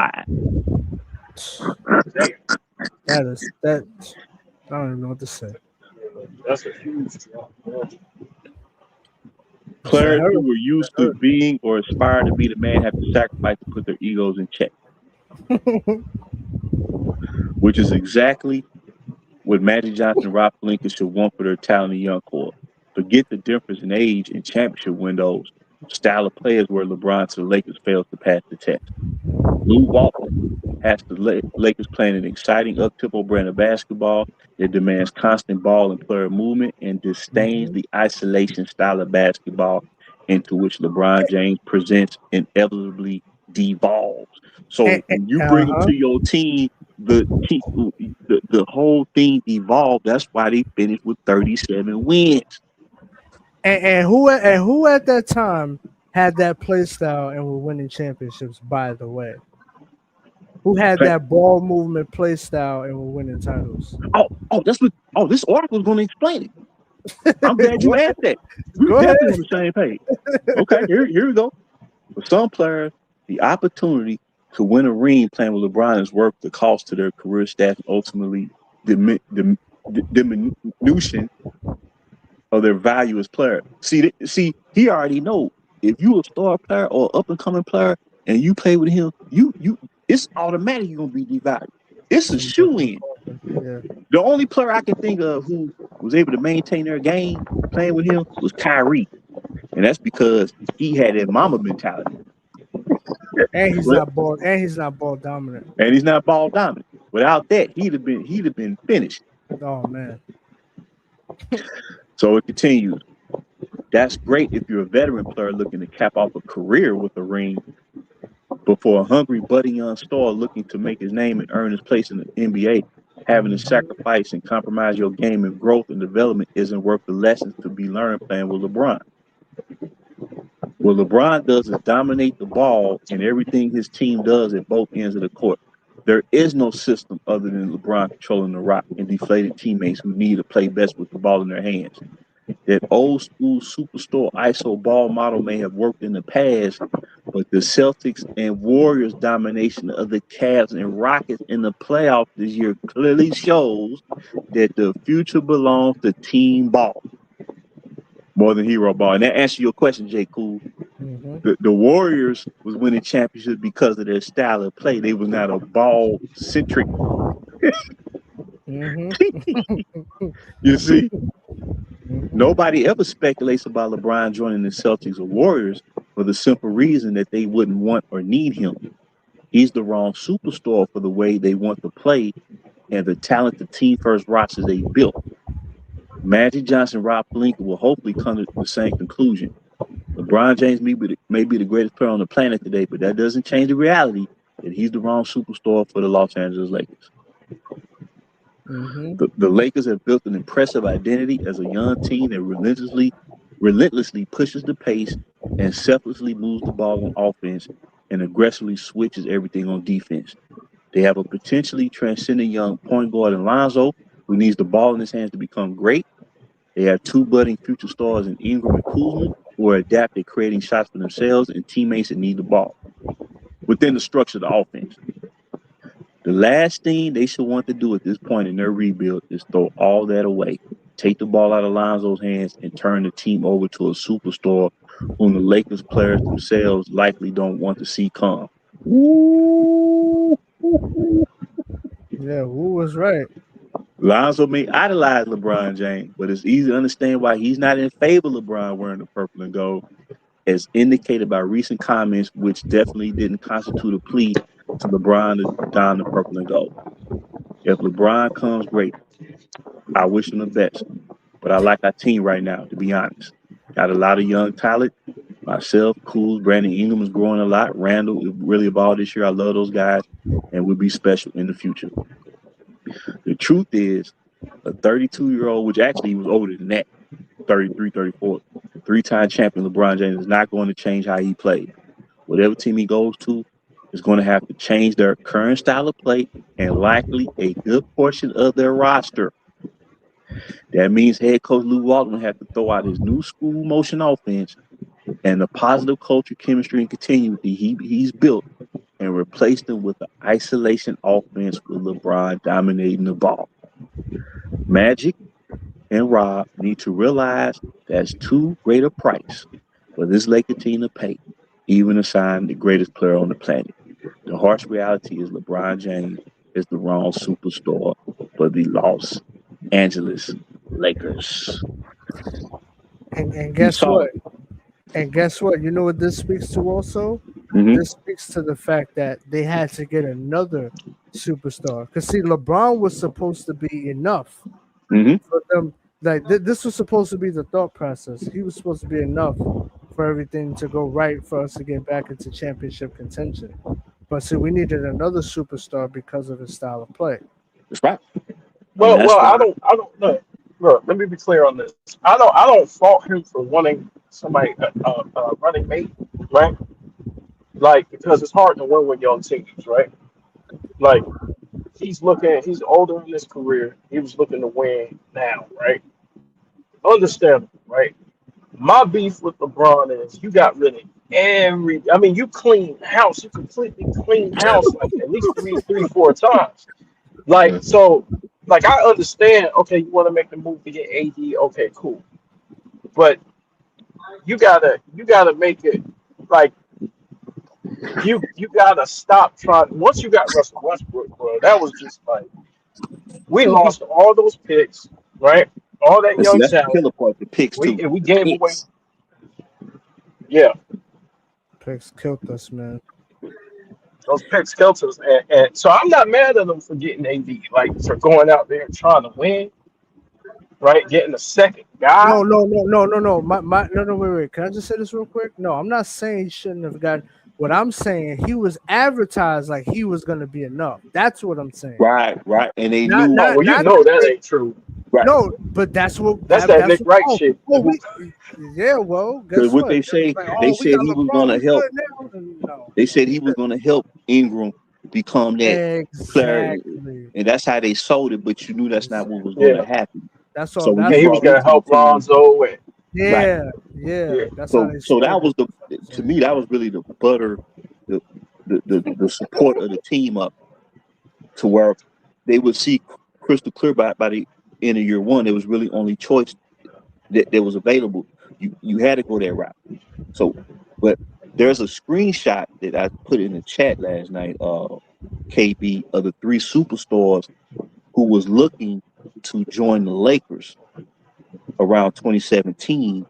That I don't even know what to say. That's a huge drop. Players who were used to being or aspire to be the man have to sacrifice to put their egos in check. Which is exactly what Magic Johnson and Rob Pelinka should want for their talented young core. Forget the difference in age and championship windows. Style of players where LeBron to the Lakers fails to pass the test. Lou Walton has the Lakers playing an exciting up-tempo brand of basketball that demands constant ball and player movement and disdains the isolation style of basketball into which LeBron James presents inevitably devolves. So when you bring him to your team, the whole thing devolved. That's why they finished with 37 wins. And who at that time had that play style and were winning championships, by the way? Who had that ball movement play style and were winning titles? This article is going to explain it. I'm glad you asked that. We're definitely on the same page. Okay, here we go. For some players, the opportunity to win a ring playing with LeBron is worth the cost to their career stats and ultimately diminution of their value as player. See, he already know if you a star player or up and coming player and you play with him, you it's automatic you're gonna be devalued. It's a shoe-in. Yeah. The only player I can think of who was able to maintain their game playing with him was Kyrie, and that's because he had that mama mentality. And he's not ball dominant. And he's not ball dominant. Without that, he'd have been finished. Oh man. So it continues. That's great if you're a veteran player looking to cap off a career with a ring. But for a hungry, budding young star looking to make his name and earn his place in the NBA, having to sacrifice and compromise your game and growth and development isn't worth the lessons to be learned playing with LeBron. What LeBron does is dominate the ball and everything his team does at both ends of the court. There is no system other than LeBron controlling the rock and deflated teammates who need to play best with the ball in their hands. That old school superstar ISO ball model may have worked in the past, but the Celtics and Warriors domination of the Cavs and Rockets in the playoffs this year clearly shows that the future belongs to team ball more than hero ball. And that answers your question, J. Cool. Mm-hmm. The Warriors was winning championships because of their style of play. They was not a ball-centric. Mm-hmm. You see? Nobody ever speculates about LeBron joining the Celtics or Warriors for the simple reason that they wouldn't want or need him. He's the wrong superstar for the way they want to play and the talented team first rosters they built. Magic Johnson and Rob Pelinka will hopefully come to the same conclusion. LeBron James may be the greatest player on the planet today, but that doesn't change the reality that he's the wrong superstar for the Los Angeles Lakers. Mm-hmm. The Lakers have built an impressive identity as a young team that relentlessly pushes the pace and selflessly moves the ball on offense and aggressively switches everything on defense. They have a potentially transcendent young point guard in Lonzo, who needs the ball in his hands to become great. They have two budding future stars in Ingram and Kuzma, who are adept at creating shots for themselves and teammates that need the ball within the structure of the offense. The last thing they should want to do at this point in their rebuild is throw all that away, take the ball out of Lonzo's hands, and turn the team over to a superstar whom the Lakers players themselves likely don't want to see come. Ooh. Yeah, Wu was right. Lonzo may idolize LeBron James, but it's easy to understand why he's not in favor of LeBron wearing the purple and gold, as indicated by recent comments, which definitely didn't constitute a plea to LeBron to don the purple and gold. If LeBron comes, great. I wish him the best. But I like our team right now, to be honest. Got a lot of young talent. Myself, Kuz, Brandon Ingram is growing a lot. Randall is really a ball this year. I love those guys, and we'll be special in the future. The truth is, a 32-year-old, which actually he was older than that, 33, 34, three-time champion LeBron James is not going to change how he plays. Whatever team he goes to is going to have to change their current style of play and likely a good portion of their roster. That means head coach Lou Walton will have to throw out his new school motion offense and the positive culture, chemistry, and continuity he's built and replace them with an isolation offense with LeBron dominating the ball. Magic and Rob need to realize that's too great a price for this Laker team to pay, even to sign the greatest player on the planet. The harsh reality is LeBron James is the wrong superstar for the Los Angeles Lakers. And guess what? And guess what? You know what this speaks to also? Mm-hmm. This speaks to the fact that they had to get another superstar. Because, see, LeBron was supposed to be enough for them. Like, this was supposed to be the thought process. He was supposed to be enough for everything to go right for us to get back into championship contention. But, see, we needed another superstar because of his style of play. That's right. Well, I don't know. Look, let me be clear on this. I don't fault him for wanting somebody running mate, right? Like, because it's hard to win with young teams, right? Like, he's older in his career. He was looking to win now, right? Understandable, right? My beef with LeBron is you got rid of you clean house. You completely clean house like at least three, 4 times. Like, so, like, I understand, okay, you want to make the move to get AD, okay, cool. But you gotta make it like you gotta stop trying. Once you got Russell Westbrook, bro, that was just like we lost all those picks, right? All that young that's talent. the killer part, the picks too. We gave away. Yeah, Picks killed us, man. those picks killed us, and so I'm not mad at them for getting AD, like for going out there and trying to win, right? Getting a second guy. No. Wait. Can I just say this real quick? No, I'm not saying he shouldn't have got. What I'm saying, he was advertised like he was going to be enough. That's what I'm saying. Right. And they Not- knew. not- Well, you know that ain't true. Right. No, but that's what. That's that Nick Wright oh, shit. oh, yeah, well, guess Because what they say, Like, they we said got he was LeBron, going to we help. good now. No. They said he was going to help Ingram become that player, Exactly. and that's how they sold it. But you knew that's not what was going to happen. That's all. So that's Yeah, he all. was gonna help Lonzo and Yeah. That's how So, they so that sold was to me, that was really the butter, the support of the team up to where they would see crystal clear by the end of year one. There was really only choice that was available. You had to go that route. So, but there's a screenshot that I put in the chat last night, KB, of the 3 superstars who was looking to join the Lakers around 2017,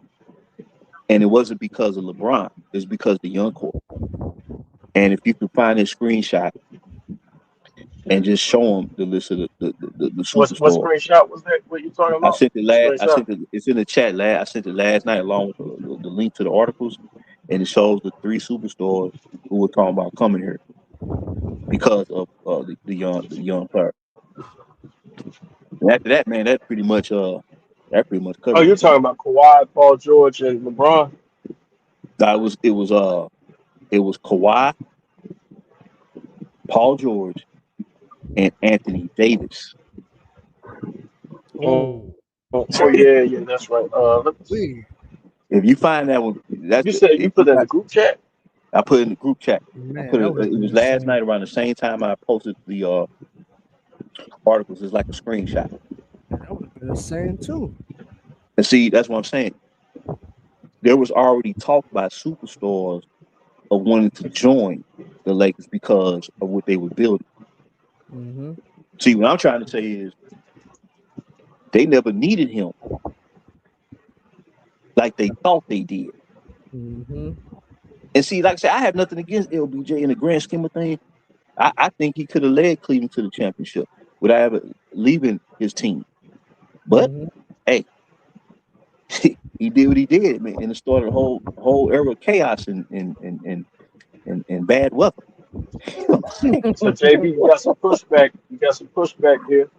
and it wasn't because of LeBron. It's because of the young core. And if you can find a screenshot and just show them the list of the what superstars. screenshot was that? What you talking about? I sent it last. Screenshot. It's in the chat. I sent it last night along with the link to the articles, and it shows the 3 superstars who were talking about coming here because of the young player. And after that, man, that pretty much covered. Oh, you're talking about Kawhi, Paul George, and LeBron? No, it was Kawhi, Paul George, and Anthony Davis. Oh, yeah, that's right. Let me see. Wee. If you find that one, that's You said you if put you that in the find, group chat? I put it in the group chat. I Man, put that it. would have It been was last insane. night around the same time I posted the articles. It's like a screenshot. That would have been insane too. And see, that's what I'm saying. There was already talk by superstars of wanting to join the Lakers because of what they were building. Mm-hmm. See, what I'm trying to say is they never needed him like they thought they did. Mm-hmm. And see, like I said, I have nothing against LBJ in the grand scheme of things. I think he could have led Cleveland to the championship without ever leaving his team. But Mm-hmm. hey, he did what he did, man, and it started a whole era of chaos and bad weather. So JB, you got some pushback. You got some pushback here.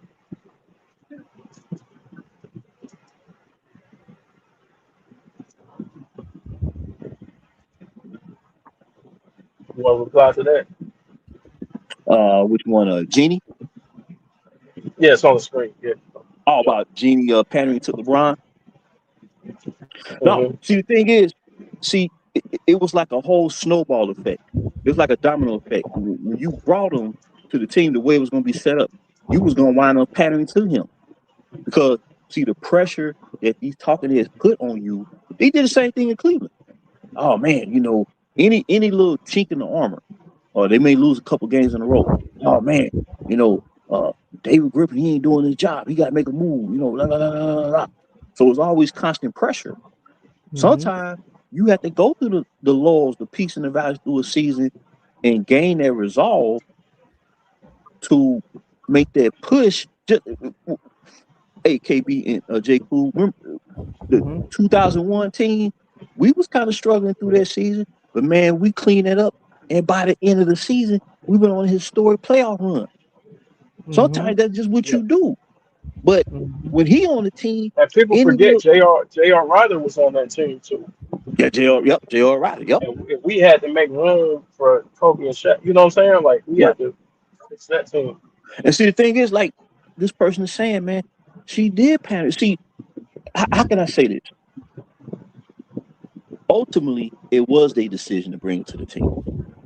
You want to reply to that? Which one? Genie? Yeah, it's on the screen. Yeah. All about Genie pandering to LeBron. No, Mm-hmm. see, the thing is, it was like a whole snowball effect. It was like a domino effect. When you brought him to the team the way it was going to be set up, you was going to wind up pandering to him. Because, see, the pressure that these talking heads put on you, they did the same thing in Cleveland. Oh, man, any little chink in the armor, or they may lose a couple games in a row. Oh, man, David Griffin, he ain't doing his job. He got to make a move, blah, blah, blah, blah, blah. So it's always constant pressure. Mm-hmm. Sometimes you have to go through the lows, the peaks and the valleys through a season and gain that resolve to make that push. Hey, KB and J. Cool, remember the 2001 team? We was kind of struggling through that season, but man, we cleaned it up. And by the end of the season, we went on a historic playoff run. Sometimes that's just what you do. But when he on the team, and people forget J.R. Ryder was on that team too. Yeah, J.R. Ryder, yep. And we had to make room for Kobe and Shaq. You know what I'm saying? Like we had to fix that team. And see, the thing is, like this person is saying, man, she did panic. See, how can I say this? Ultimately, it was their decision to bring him to the team.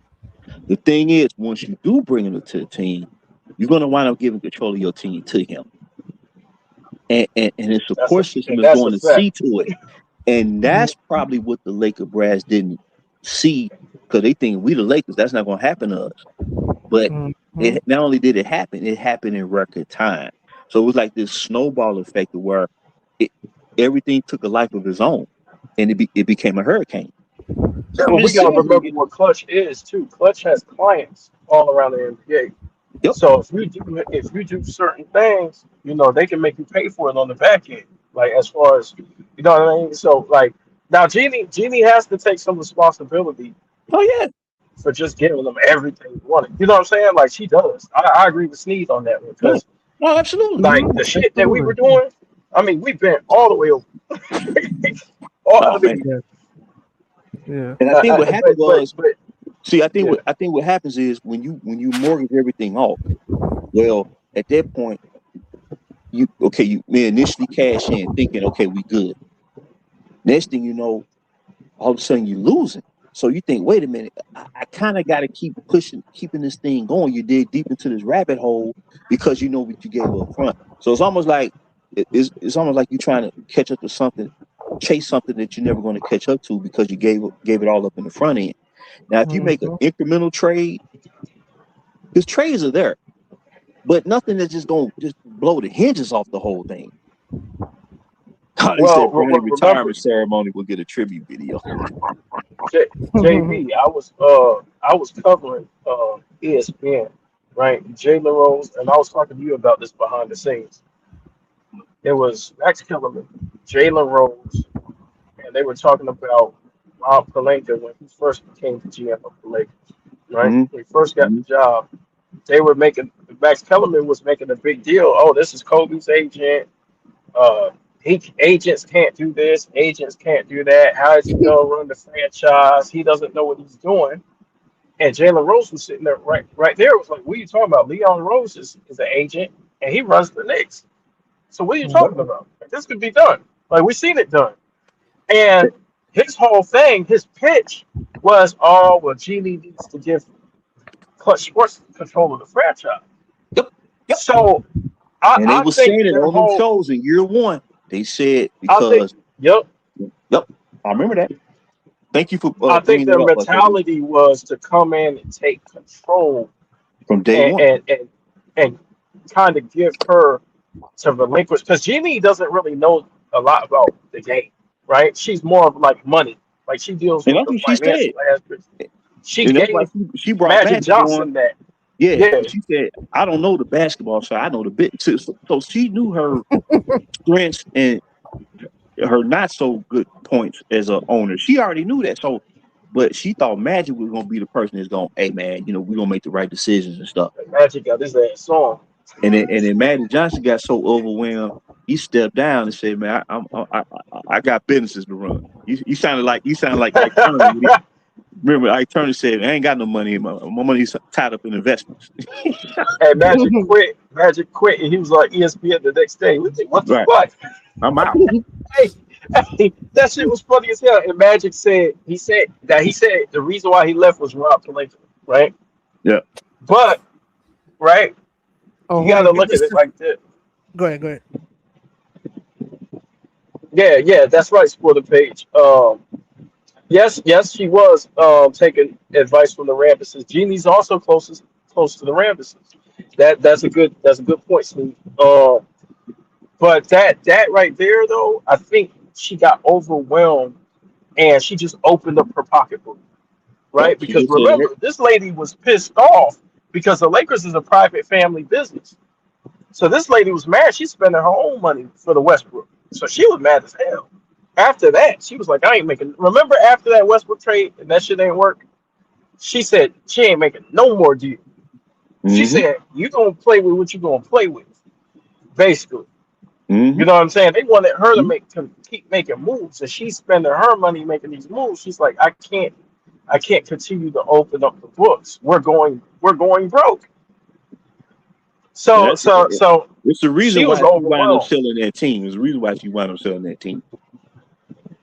The thing is, once you do bring him to the team, you're going to wind up giving control of your team to him. And his support system is going to see to it. And that's probably what the Laker brass didn't see, because they think we the Lakers, that's not going to happen to us. But it not only did it happened in record time. So it was like this snowball effect where everything took a life of its own, and it became a hurricane. Well, we got to remember what Clutch is too. Clutch has clients all around the NBA. Yep. So if you do certain things, they can make you pay for it on the back end. Like as far as you know what I mean. So like now, Jeannie has to take some responsibility. Oh yeah. For just giving them everything they wanted. You know what I'm saying? Like she does. I agree with Sneed on that one because. Well, absolutely. Like the shit that we were doing. I mean, we bent all the way over. Yeah. And I think what happened was, I think what happens is when you mortgage everything off, well, at that point, you may initially cash in thinking, okay, we good. Next thing you know, all of a sudden you're losing. So you think, wait a minute, I kind of got to keep keeping this thing going. You dig deep into this rabbit hole because you know what you gave up front. So it's almost like it's almost like you're trying to catch up to something, chase something that you're never going to catch up to because you gave it all up in the front end. Now, if you make an incremental trade, because trades are there, but nothing that's just going to just blow the hinges off the whole thing. Well, retirement ceremony will get a tribute video. JB, I was covering ESPN, right? Jalen Rose, and I was talking to you about this behind the scenes. It was Max Kellerman, Jalen Rose, and they were talking about Rob Pelinka when he first became the GM of the Lakers, right? When he first got the job, Max Kellerman was making a big deal. Oh, this is Kobe's agent. Agents can't do this. Agents can't do that. How is he going to run the franchise? He doesn't know what he's doing. And Jalen Rose was sitting there right there. It was like, what are you talking about? Leon Rose is an agent, and he runs the Knicks. So what are you talking about? Like, this could be done. Like, we've seen it done. And his whole thing, his pitch was, oh, well, Genie needs to give Clutch Sports control of the franchise. Yep. Yep. So And they I were think saying it their on them whole, shows in year one. They said I think, because yep, yep, I remember that. Thank you for I think bringing their it up, mentality was to come in and take control from day one. and kind of give her to relinquish, because Jeannie doesn't really know a lot about the game, right? She's more of like money, like she deals And with that's the what she financial said. aspects. She And that's why gave she brought Magic Magic Johnson on. that. Yeah, Yeah, she said, I don't know the basketball side, I know the bit. So she knew her strengths and her not so good points as a owner. She already knew that. So, but she thought Magic was gonna be the person that's gonna, hey man, we're gonna make the right decisions and stuff. Magic got his ass on. And then Magic Johnson got so overwhelmed, he stepped down and said, "Man, I got businesses to run." You sounded like Ike Turner. Remember, Ike Turner said, "I ain't got no money. My money's tied up in investments." And Magic quit. Magic quit, and he was like ESPN the next day. What the Right. fuck? I'm out. Hey, that shit was funny as hell. And Magic said the reason why he left was Rob Pelinka, right? Yeah. But right, Oh, you gotta look at it like this. Go ahead. Yeah, that's right. Score the page. Yes, she was taking advice from the Rambuses. Jeannie's also close to the Rambuses. That's a good point, Steve. But that right there though, I think she got overwhelmed and she just opened up her pocketbook, right? She Because just said, remember, this lady was pissed off because the Lakers is a private family business. So this lady was mad. She's spending her own money for the Westbrook. So she was mad as hell. After that, she was like, I ain't making. Remember after that Westbrook trade and that shit ain't work? She said she ain't making no more deal. She Mhm. said, you gonna play with what you gonna play with, basically. Mhm. You know what I'm saying? They wanted her to keep making moves, and she's spending her money making these moves. She's like, I can't continue to open up the books. We're going broke. So It's the reason she why was she wound up overwhelmed. selling that team. It's the reason why she wound up selling that team.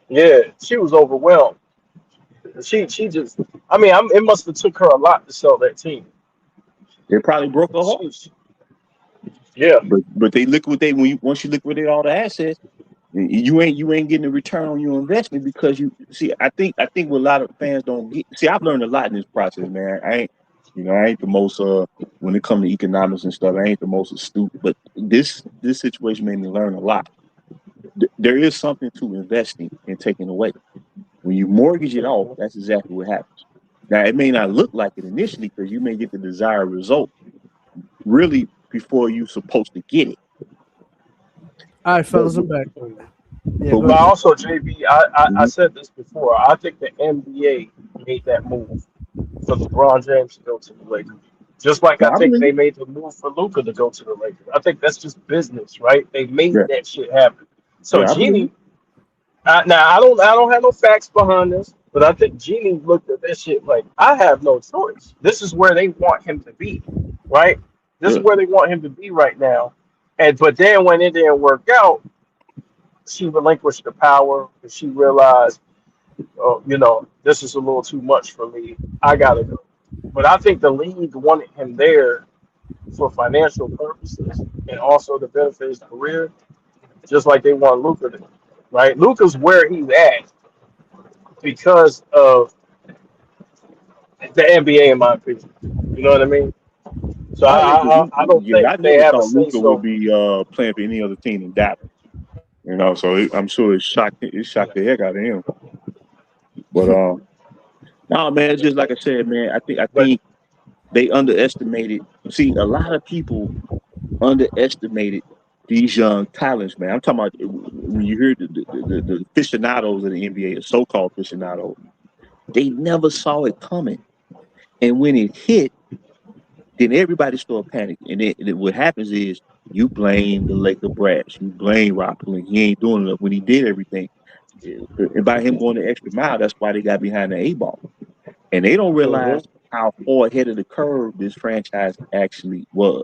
Yeah, she was overwhelmed. She just, I mean, it must have took her a lot to sell that team. It probably broke her heart. Yeah, But they liquidate once you liquidate all the assets, you ain't getting a return on your investment because you see. I think what a lot of fans don't get. See, I've learned a lot in this process, man. I ain't the most when it comes to economics and stuff. I ain't the most astute, but this situation made me learn a lot. There is something to investing and taking away. When you mortgage it off, that's exactly what happens. Now, it may not look like it initially because you may get the desired result really before you're supposed to get it. All right, fellas, I'm back. Yeah, but also, JB, I said this before. I think the NBA made that move for LeBron James to go to the Lakers. Just like I think they made the move for Luka to go to the Lakers. I think that's just business, right? They made that shit happen. So Jeannie, now I don't have no facts behind this, but I think Jeannie looked at this shit like, I have no choice. This is where they want him to be, right? This is where they want him to be right now. But then when it didn't work out, she relinquished the power and she realized, this is a little too much for me. I gotta go. But I think the league wanted him there for financial purposes and also to benefit his career, just like they want Luka to, right? Luka's where he's at because of the NBA, in my opinion. You know what I mean? So I don't think I they never have a thought say Luka so. would be playing for any other team than Dallas. So I'm sure it shocked the heck out of him. But no, man, it's just like I said, man. I think they underestimated. See, a lot of people underestimated these young talents, man. I'm talking about when you hear the aficionados of the NBA, the so-called aficionados, they never saw it coming, and when it hit, then everybody started panicking. And then what happens is you blame the Laker brass, you blame Rob Pelinka. He ain't doing enough when he did everything. And by him going the extra mile, that's why they got behind the 8 ball. And they don't realize how far ahead of the curve this franchise actually was.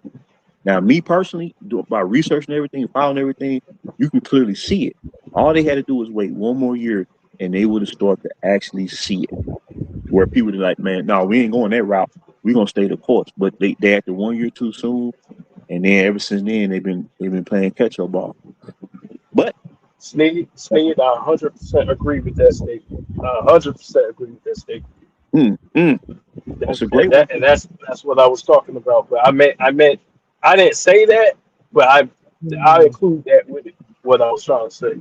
Now, me personally, by research and everything, following everything, you can clearly see it. All they had to do was wait one more year, and they would have started to actually see it. Where people are like, man, no, we ain't going that route. We're gonna stay the course. But they acted 1 year too soon, and then ever since then they've been playing catch up ball. But Sneed, I 100% agree with that statement. I 100% agree with that statement. That's a great one. And that's what I was talking about. But I meant I didn't say that, but I include that with it. What I was trying to say.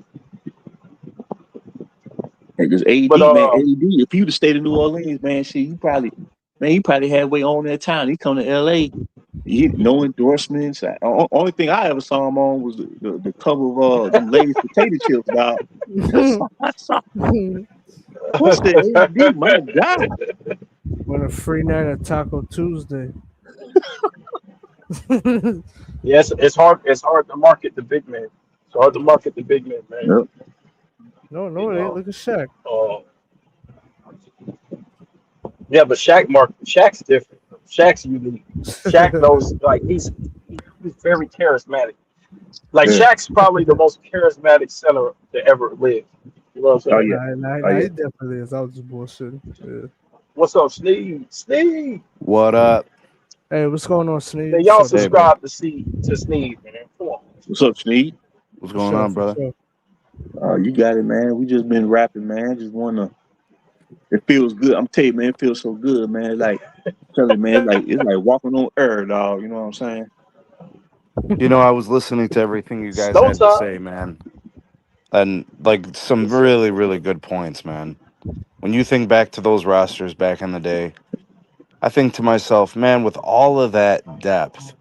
Because AD, But man, AD, if you'd have stayed in New Orleans, man, shit, he probably had way on that time. He come to LA, no endorsements. Only thing I ever saw him on was the cover of them Lay's potato chips, dog. What's the AD? My God. What a free night at Taco Tuesday. yes, it's hard to market the big man. It's hard to market the big man, man. Yep. No, it ain't. Look at Shaq. Yeah, but Shaq's different. Shaq's unique. Shaq knows, like, he's very charismatic. Like, Shaq's probably the most charismatic center to ever live. You know what I'm saying? He definitely is. I was just bullshitting. Yeah. What's up, Sneed? What up? Hey, what's going on, Sneed? Man, y'all subscribe to Sneed, man. Come on. What's up, Sneed? What's going on, brother? You got it, man. We just been rapping, man. Just wanna. It feels good. I'm telling you, man. It feels so good, man. Like, tell you, man. It's like walking on air, dog. You know what I'm saying? You know, I was listening to everything you guys had to say, man, and like some really, really good points, man. When you think back to those rosters back in the day, I think to myself, man, with all of that depth,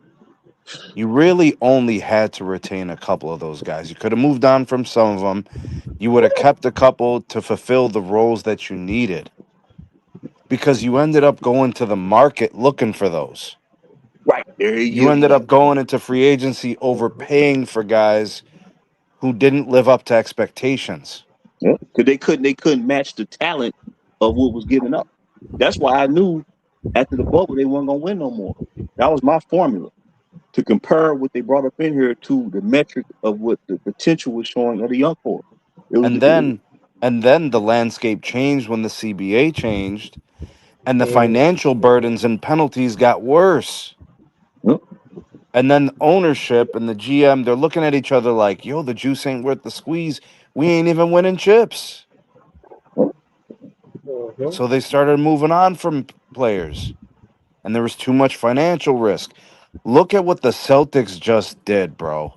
you really only had to retain a couple of those guys. You could have moved on from some of them. You would have kept a couple to fulfill the roles that you needed, because you ended up going to the market looking for those. Right there, you ended up going into free agency overpaying for guys who didn't live up to expectations. Yeah, because they couldn't match the talent of what was given up. That's why I knew after the bubble they weren't gonna win no more. That was my formula, to compare what they brought up in here to the metric of what the potential was showing of the young core. And then the landscape changed when the CBA changed, and the financial burdens and penalties got worse. Yep. And then ownership and the GM, they're looking at each other like, yo, the juice ain't worth the squeeze. We ain't even winning chips. So they started moving on from players, and there was too much financial risk. Look at what the Celtics just did, bro.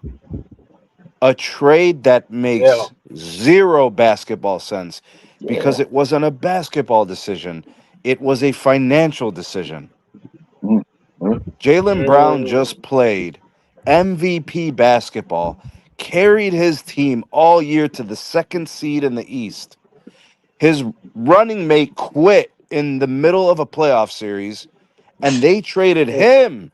A trade that makes zero basketball sense, because it wasn't a basketball decision. It was a financial decision. Jaylen Brown just played MVP basketball, carried his team all year to the 2nd seed in the East. His running mate quit in the middle of a playoff series, and they traded him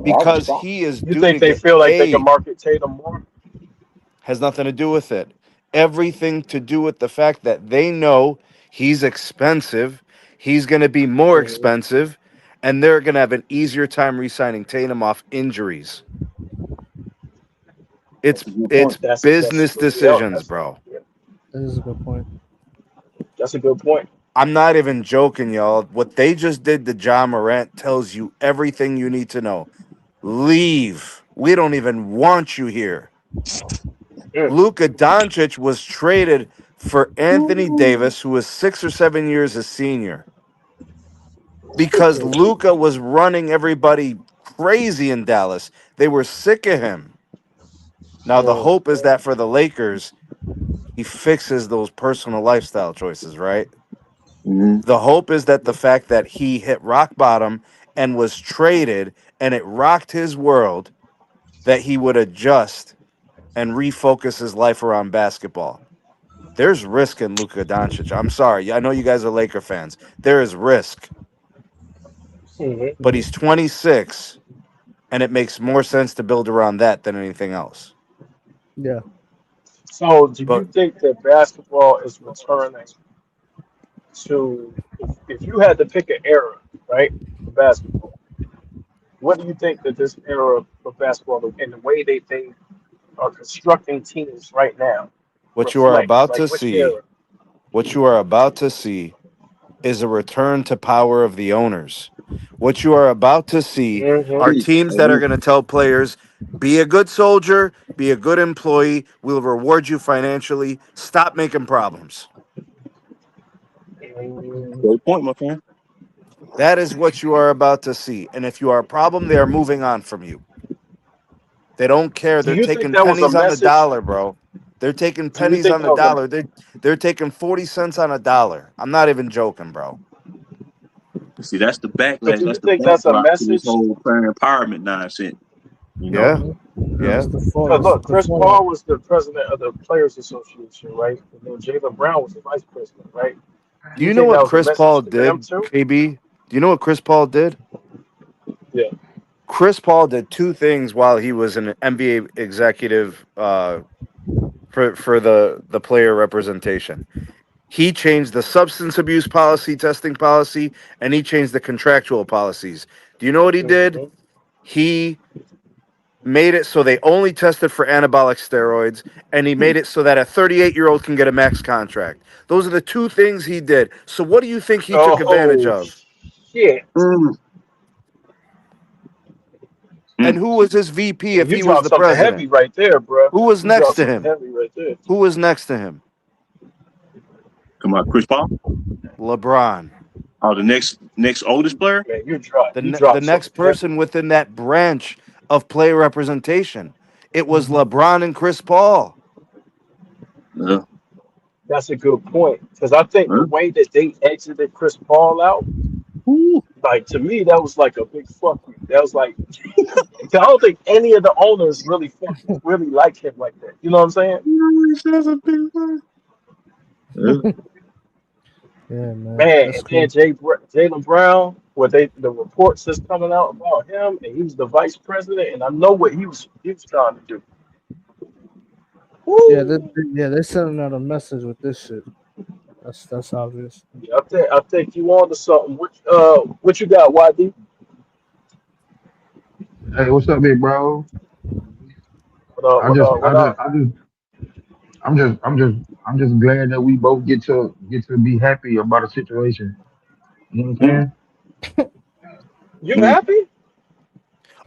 because he is due You think to they get feel like they paid. can market Tatum more? Has nothing to do with it. Everything to do with the fact that they know he's expensive. He's going to be more expensive, and they're going to have an easier time re-signing Tatum off injuries. It's business decisions, bro. That is a good point. That's a good point. I'm not even joking, y'all. What they just did to Ja Morant tells you everything you need to know. Leave. We don't even want you here. Luka Doncic was traded for Anthony Davis, who was 6 or 7 years a senior, because Luka was running everybody crazy in Dallas. They were sick of him. Now, the hope is that for the Lakers, he fixes those personal lifestyle choices, right? The hope is that the fact that he hit rock bottom and was traded and it rocked his world, that he would adjust and refocus his life around basketball. There's risk in Luka Doncic. I'm sorry. I know you guys are Laker fans. There is risk. But he's 26, and it makes more sense to build around that than anything else. Yeah. So, do you think that basketball is returning to if you had to pick an era, right, for basketball, what do you think that this era of basketball and the way they are constructing teams right now What you are reflects? about Like to which see, era? what you are about to see is a return to power of the owners. What you are about to see are Mm-hmm. teams that are going to tell players, be a good soldier, be a good employee, we'll reward you financially, stop making problems. Great point, my friend. That is what you are about to see. And if you are a problem, they are moving on from you. They don't care. Do They're you think taking that was a pennies on the message? dollar, bro. They're taking Do you pennies think on that the was a dollar. They're taking 40 cents on a dollar. I'm not even joking, bro. See, that's the but backlash. do That's you the think that's a backdrop to this message? whole parent empowerment nonsense. You know? Yeah. Mm-hmm. Yeah. Because look, The Chris fall. Paul was the president of the Players Association, right? And then Jalen Brown was the vice president, right? Do Do you you know think that what was a Chris message Paul to them did, too? KB? Do you know what Chris Paul did? Yeah. Chris Paul did two things while he was an NBA executive for the player representation. He changed the substance abuse policy, testing policy, and he changed the contractual policies. Do you know what he did? Mm-hmm. He made it so they only tested for anabolic steroids, and he made it so that a 38-year-old can get a max contract. Those are the two things he did. So what do you think he took advantage Oh of? shit! And who was his VP Yeah, if you he was dropped the something heavy president? right there, bro. Who was You next dropped to something him? heavy right there. Who was next to him? Come on, Chris Paul. LeBron. Oh, the next oldest player. Man, you The dropped next something heavy. person within that branch of player representation. It was Mm-hmm. LeBron and Chris Paul. Yeah. That's a good point because I think the way that they exited Chris Paul out, like to me, that was like a big fuck you. That was like, I don't think any of the owners really like him like that. You know what I'm saying? Yeah, man. Man, That's and then cool. Jalen Brown, the reports that's coming out about him, and he was the vice president, and I know what he was trying to do. Yeah, Woo! they're sending out a message with this shit. That's obvious. Yeah, I think you on to something. What you got, YD? Hey, what's up, big bro? What I just, I what just, up? I just, I'm just glad that we both get to be happy about a situation. You know what I'm saying? You happy?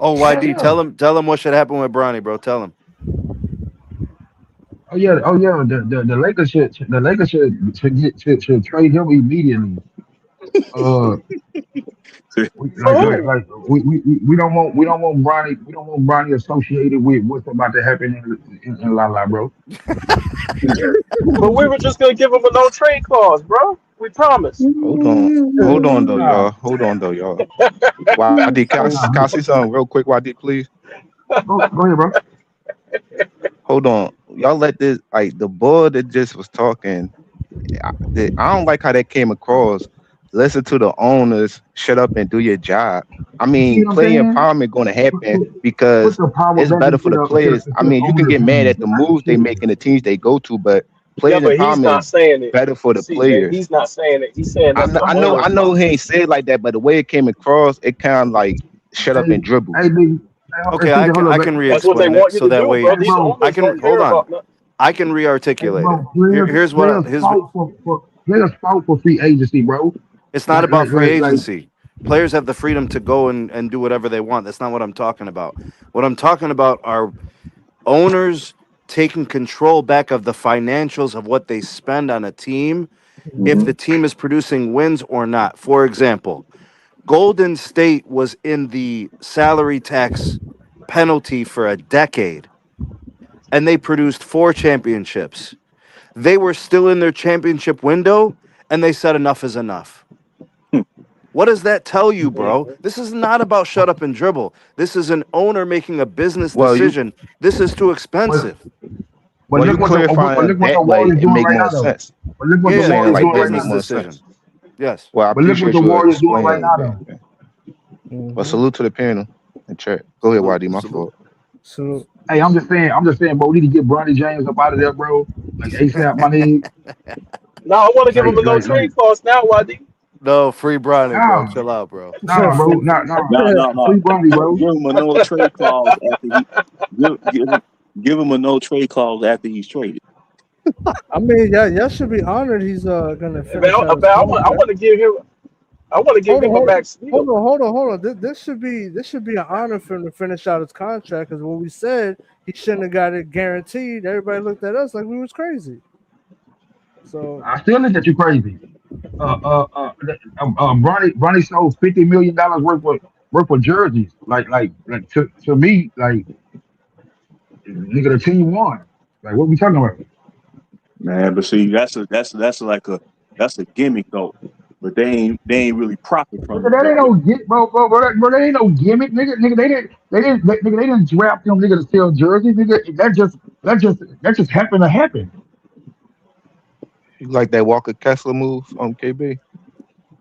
Oh, Hell YD, yeah. tell him what should happen with Bronny, bro. Tell him. Oh yeah. The Lakers should trade him immediately. Uh, For who? we don't want Bronny associated with what's about to happen in La La, bro. But we were just gonna give him a no trade clause, bro. We promised. Nah, Hold on though, y'all. YD, can I nah. say something real quick, YD, please? Go ahead, bro. Hold on. Y'all let this like the boy that just was talking. I don't like how that came across. Listen to the owners. Shut up and do your job. I You see mean, what I'm play saying? empowerment going to happen Put because the power it's back better for the players. I to the mean, you can owners' get mad hands. at the moves they make and the teams they go to, but Yeah, players but he's empowerment not is saying it. better for the CJ, players. he's not saying it. He's saying I that's know, the I know, I owner's know fault. he ain't said like that, but the way it came across, it kind of like shut up Hey, and dribble. hey, big, Okay, CJ, hold up, I bro. can That's what they re-explain it want you so to that do, way bro. Hey, These bro. I owners can don't care hold on. about nothing. I can Hey, re-articulate it. bro. Players, Here's fought players fought for free agency, bro. it's not Like, about like, free like, like. agency. Players have the freedom to go and do whatever they want. That's not what I'm talking about. What I'm talking about are owners taking control back of the financials of what they spend on a team if Mhm. the team is producing wins or not. For example, Golden State was in the salary tax penalty for a decade and they produced 4 championships. They were still in their championship window and they said enough is enough. What does that tell you, bro? Mhm. This is not about shut up and dribble. This is an owner making a business Well, you decision. This is too But expensive. but well you look clarifying what the that like Warriors it doing make right more now though. sense. But look what You the Yeah, saying it's Warriors a like doing that right make business now. more decision. sense. Yes. Well, I But look what appreciate the you Warriors doing right explaining now that, though. man. Well, Mm-hmm. salute to the panel and chat. Go ahead, Salute. YD, my Salute. fault. So Hey, I'm just saying, bro. We need to get Bronny James up out of there, bro. Like ASAP, my nigga. Now I want to give him a no Like, trade clause now, YD. No, free Bronny, bro. nah, Chill out, bro. nah, bro, nah, No. free Bronny, bro. Give him a no trade clause after give him a no trade clause after he's traded. I mean, y'all should be honored. He's gonna Man, finish out his I contract. want to give him. I want to give him a max deal. Hold on. This should be an honor for him to finish out his contract, because when we said he shouldn't have got it guaranteed, everybody looked at us like we was crazy. So I still look at you crazy. Bronny sold $50 million worth of jerseys. Like to me, like nigga, the team won. Like, what we talking about? Man, but see, that's a gimmick though. But they ain't really profit from it. That ain't no that ain't no gimmick, nigga. They didn't draft them nigga to sell jerseys, nigga. That just happened to happen. You like that Walker Kessler move on KB?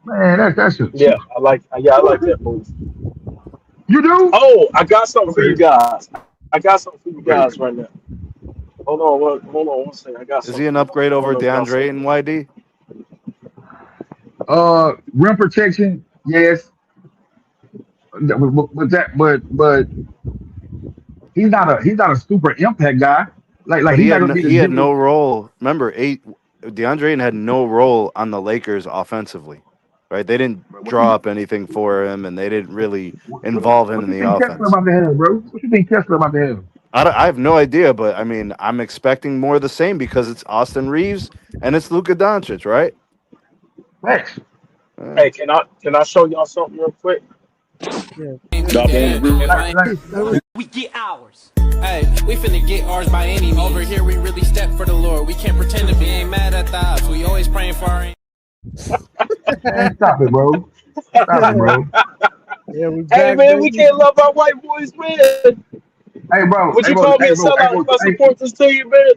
Man, that's just I like that move. You do? Oh, I got something for you guys. Right now. Hold on one second. I got Is something. he an upgrade over DeAndre and YD? Rim protection, yes. But he's not a super impact guy. Like He he's not gonna be the had difference. no role. Remember, DeAndre had no role on the Lakers offensively, right? They didn't draw up anything for him, and they didn't really involve him in the offense. Kessler about to have, bro? What you think Kessler about to have? I have no idea, but I mean, I'm expecting more of the same because it's Austin Reeves and it's Luka Doncic, right? Thanks. Hey, can I show y'all something real quick? We get ours. Hey, we finna get ours by any means. Over here, we really step for the Lord. We can't pretend to be ain't mad at the odds. We always praying for our. Man, stop it, bro. yeah, Hey man, we can't love our white boys, man. Hey, bro. What you call me a sellout if I support this to you, man?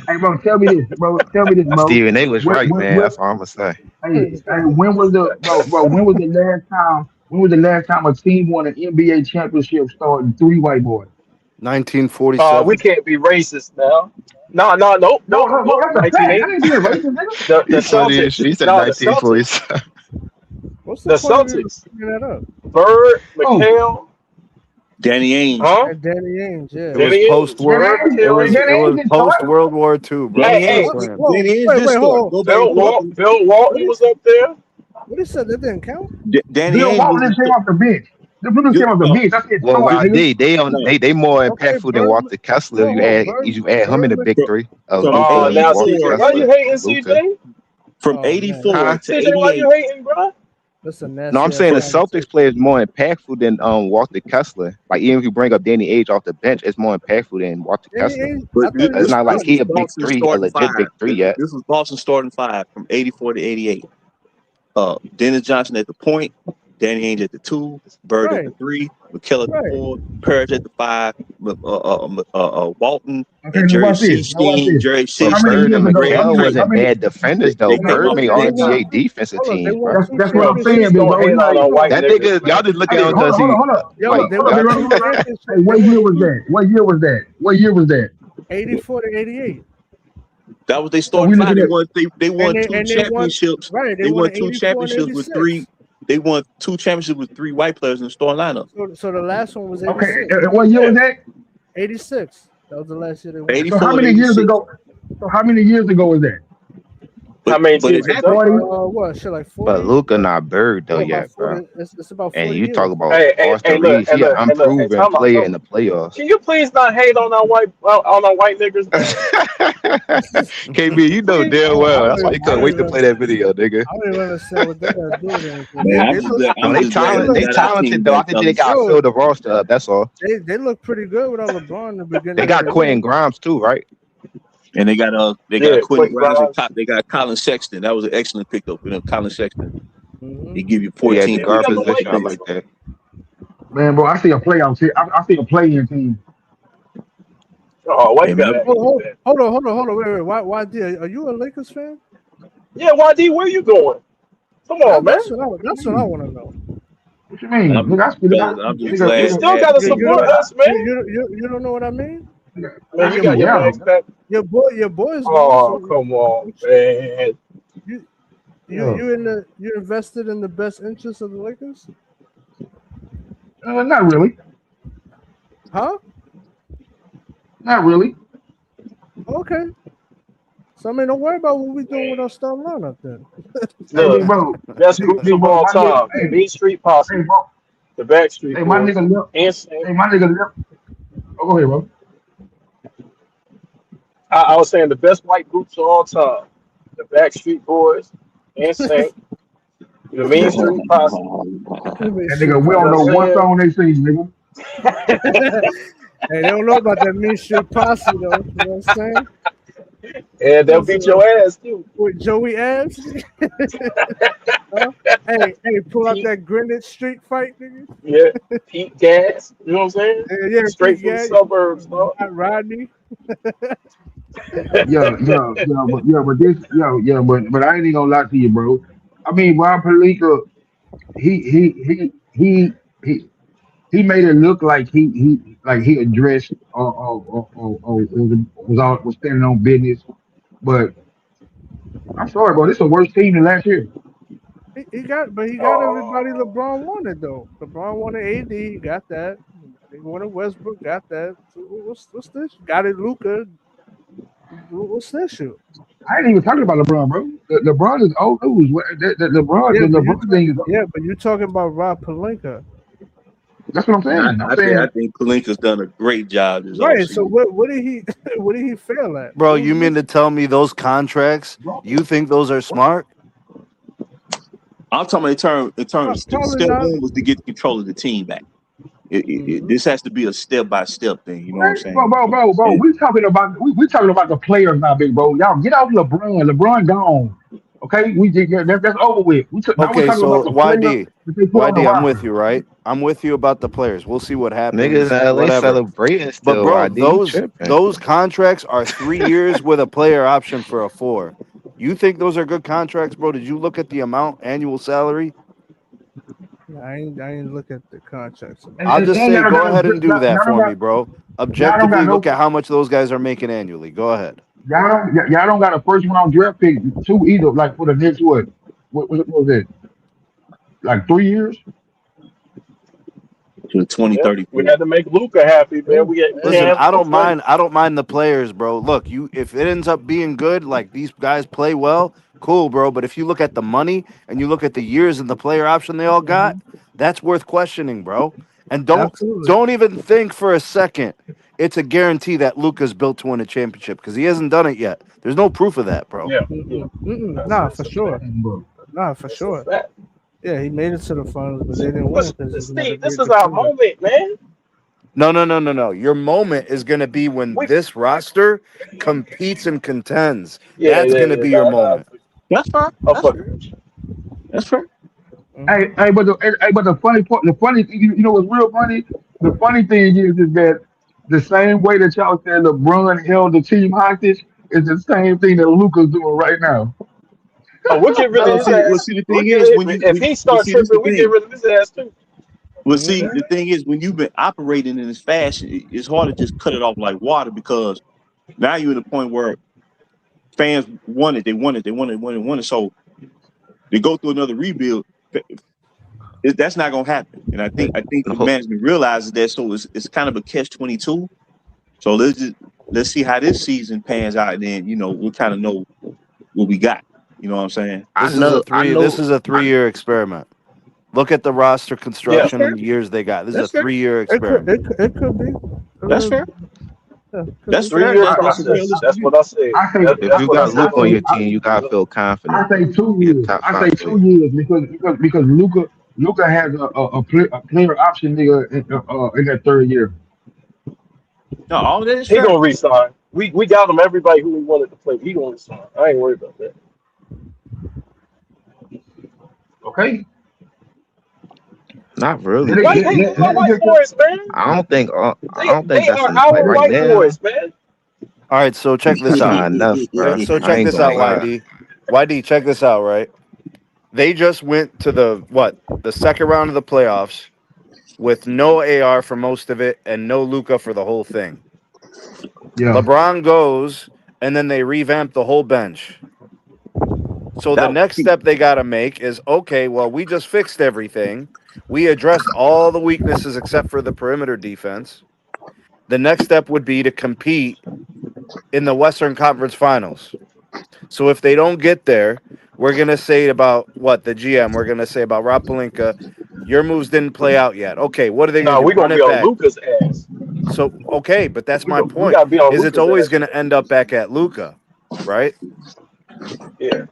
Hey, bro, tell me this, bro. Stephen A was right, man. That's all I'm gonna say. Hey, when was the last time a team won an NBA championship starting 3 white boys? 1947. We can't be racist now. No. That's a fact. I didn't hear racist, nigga. The Celtics. She said No, 1947. What's the Celtics. Bird, McHale. Danny Ainge. Huh? Danny Ainge, yeah. It was post World War II, bro. Hey, Bill Walton was up there. What he said that didn't count? Danny Bill Walton Ainge came off the bench. The Blue came off the bench. That's it. Well, they more impactful than Walter Kessler. You add him in the big three. Now see, why you hating CJ? From 84 to CJ, why you hating, bro? No, I'm saying the Celtics player is more impactful than Walter Kessler. Like, even if you bring up Danny Ainge off the bench, it's more impactful than Walter Kessler. It's not like he a big three, a legit big three yet. This was Boston starting 5 from 84 to 88. Dennis Johnson at the point, Danny Ainge at the 2, Bird at the 3, McKell at the 4, Purge at the 5, Walton, and Jerry Seasteen. Jerry Bird and McKell wasn't bad defenders though. Bird made all NBA defensive teams. That's what I'm saying, bro. That nigga, y'all just look at him because he. What year was that? 84 to 88. That was they starting 5. They won 2 championships. Right. They won 2 championships with 3. They won 2 championships with 3 white players in the starting lineup. So the last one was 86. Okay, what year was that? 86. That was the last year they won. 84, so how many years ago? Was that? I mean, what? Shit, like 40. But Luka not Bird though yet, bro. It's about 40 and you years. talk about Austin Reeves, he an unproven player in the playoffs. Can you please not hate on our white niggas? KB, you know damn well. That's why you couldn't wait to play that video, nigga. I don't even understand what they gotta do with anything. They talented though. I think they got to fill the roster up. That's all. They look pretty good without LeBron in the beginning. They got Quentin Grimes too, right? And they got Quentin Grimes and they got Colin Sexton. That was an excellent pickup for them. Colin Sexton. He give you 14 guard position. I like that. Man, bro, I see a playoff team. I see a play-in team. Oh, wait a minute. Hold on. Wait. Why are you a Lakers fan? Yeah, YD, where you going? Come on, man. That's what I want to know. What you mean? I'm just glad. You still got to support us, man. You don't know what I mean? Man, you got your bags back. Your boys know. Oh, So come on, man. you invested in the best interest of the Lakers? Not really. Huh? Not really. Okay. So I mean, don't worry about what we doing with our star lineup then. Look, bro. best groups of all time. The Mean Street Posse, Hey, bro. the Backstreet Hey, my Boys, nigga left. Insane. Hey, my nigga left. Oh, go ahead, bro. I was saying the best white groups of all time. The Backstreet Boys, Insane, the Mean Street Posse. That nigga, we don't know one song they sing, nigga. Hey, they don't know about that Mean Street Posse though. You know what I'm saying? And they'll beat your ass too. With Joey Abs. Huh? Hey, pull out that Greenwich Street fight, nigga. Yeah, Pete Gas. You know what I'm saying? Yeah, Straight Pete from the Gas. suburbs, dog. Rodney. But I ain't even gonna lie to you, bro. I mean, Rob Pelinka, he made it look like he addressed was standing on business, but I'm sorry, bro. This is the worst team than last year. He got everybody LeBron wanted though. LeBron wanted AD, he got that. They wanted Westbrook, got that. So what's this? Got it, Luka. What's this shit? I ain't even talking about LeBron, bro. LeBron is old news. LeBron thing is. Yeah, but you're talking about Rob Pelinka. That's what I'm saying. I think Pelinka's done a great job. Right. So what did he fail at? Bro, you mean to tell me those contracts? You think those are smart? I'm talking in terms step one was to get control of the team back. This has to be a step-by-step thing. You know what I'm saying? Bro. We talking about the players now, big bro. Y'all get off LeBron. LeBron gone. Okay, that's over with. Okay, so YD, I'm with you, right? I'm with you about the players. We'll see what happens. Niggas in LA celebrating still. But bro, those contracts are 3 years with a player option for a 4. You think those are good contracts, bro? Did you look at the annual salary? I ain't look at the contracts. I'll just say, go ahead and do that for me, bro. Objectively, look at how much those guys are making annually. Go ahead. Y'all don't got a first round draft pick too either. Like for the next what was it? Like 3 years? To 2030. We had to make Luka happy, man. Listen, I don't mind the players, bro. Look, if it ends up being good, like these guys play well, cool, bro. But if you look at the money and you look at the years and the player option they all got, that's worth questioning, bro. And don't even think for a second it's a guarantee that Luka's built to win a championship because he hasn't done it yet. There's no proof of that, bro. Yeah. Nah, for sure. Nah, for sure. Yeah, he made it to the finals, but they didn't win. This is our moment, man. No. Your moment is going to be when this roster competes and contends. That's going to be your moment. That's fair. That's fair. Hey, but the funny part, you know what's real funny? The funny thing is that the same way that y'all said LeBron held the team hostage is the same thing that Luka's doing right now. Oh, we'll get rid of his ass. See, the thing is, if he starts tripping, we get rid of his ass too. Well, see, the thing is, when you've been operating in this fashion, it's hard to just cut it off like water because now you're at a point where fans want it. They want it. So they go through another rebuild. That's not gonna happen, and I think the management realizes that. So it's kind of a catch-22. So let's see how this season pans out, and then we'll kind of know what we got. You know what I'm saying? This is a 3-year experiment. Look at the roster construction and the years they got. This is a 3-year experiment. It could be. That's fair. That's 3 years. That's what I said. If you got Luka on your team, you gotta feel confident. I say 2 years. I say 2 years because Luka has a player option nigga in that 3rd year. No, all that is he gonna resign. We got him everybody who we wanted to play. He gonna resign. I ain't worried about that. Okay. Not really. White boys, man. I don't think they that's are our white boys, man. All right, so check this out. So check this out, YD. YD, check this out, right? They just went to the second round of the playoffs with no AR for most of it and no Luka for the whole thing. Yeah. LeBron goes, and then they revamp the whole bench. So the That next step they got to make is, okay, well, we just fixed everything. We addressed all the weaknesses except for the perimeter defense. The next step would be to compete in the Western Conference Finals. So if they don't get there, we're going to say about the GM, we're going to say about Rob Pelinka, your moves didn't play out yet. Okay, what are they No, going to we're do? Run gonna be it on back. Luca's ass. So, okay, but that's my We point, gotta be on is it's Luka's always ass. going to end up back at Luka, right? Yeah.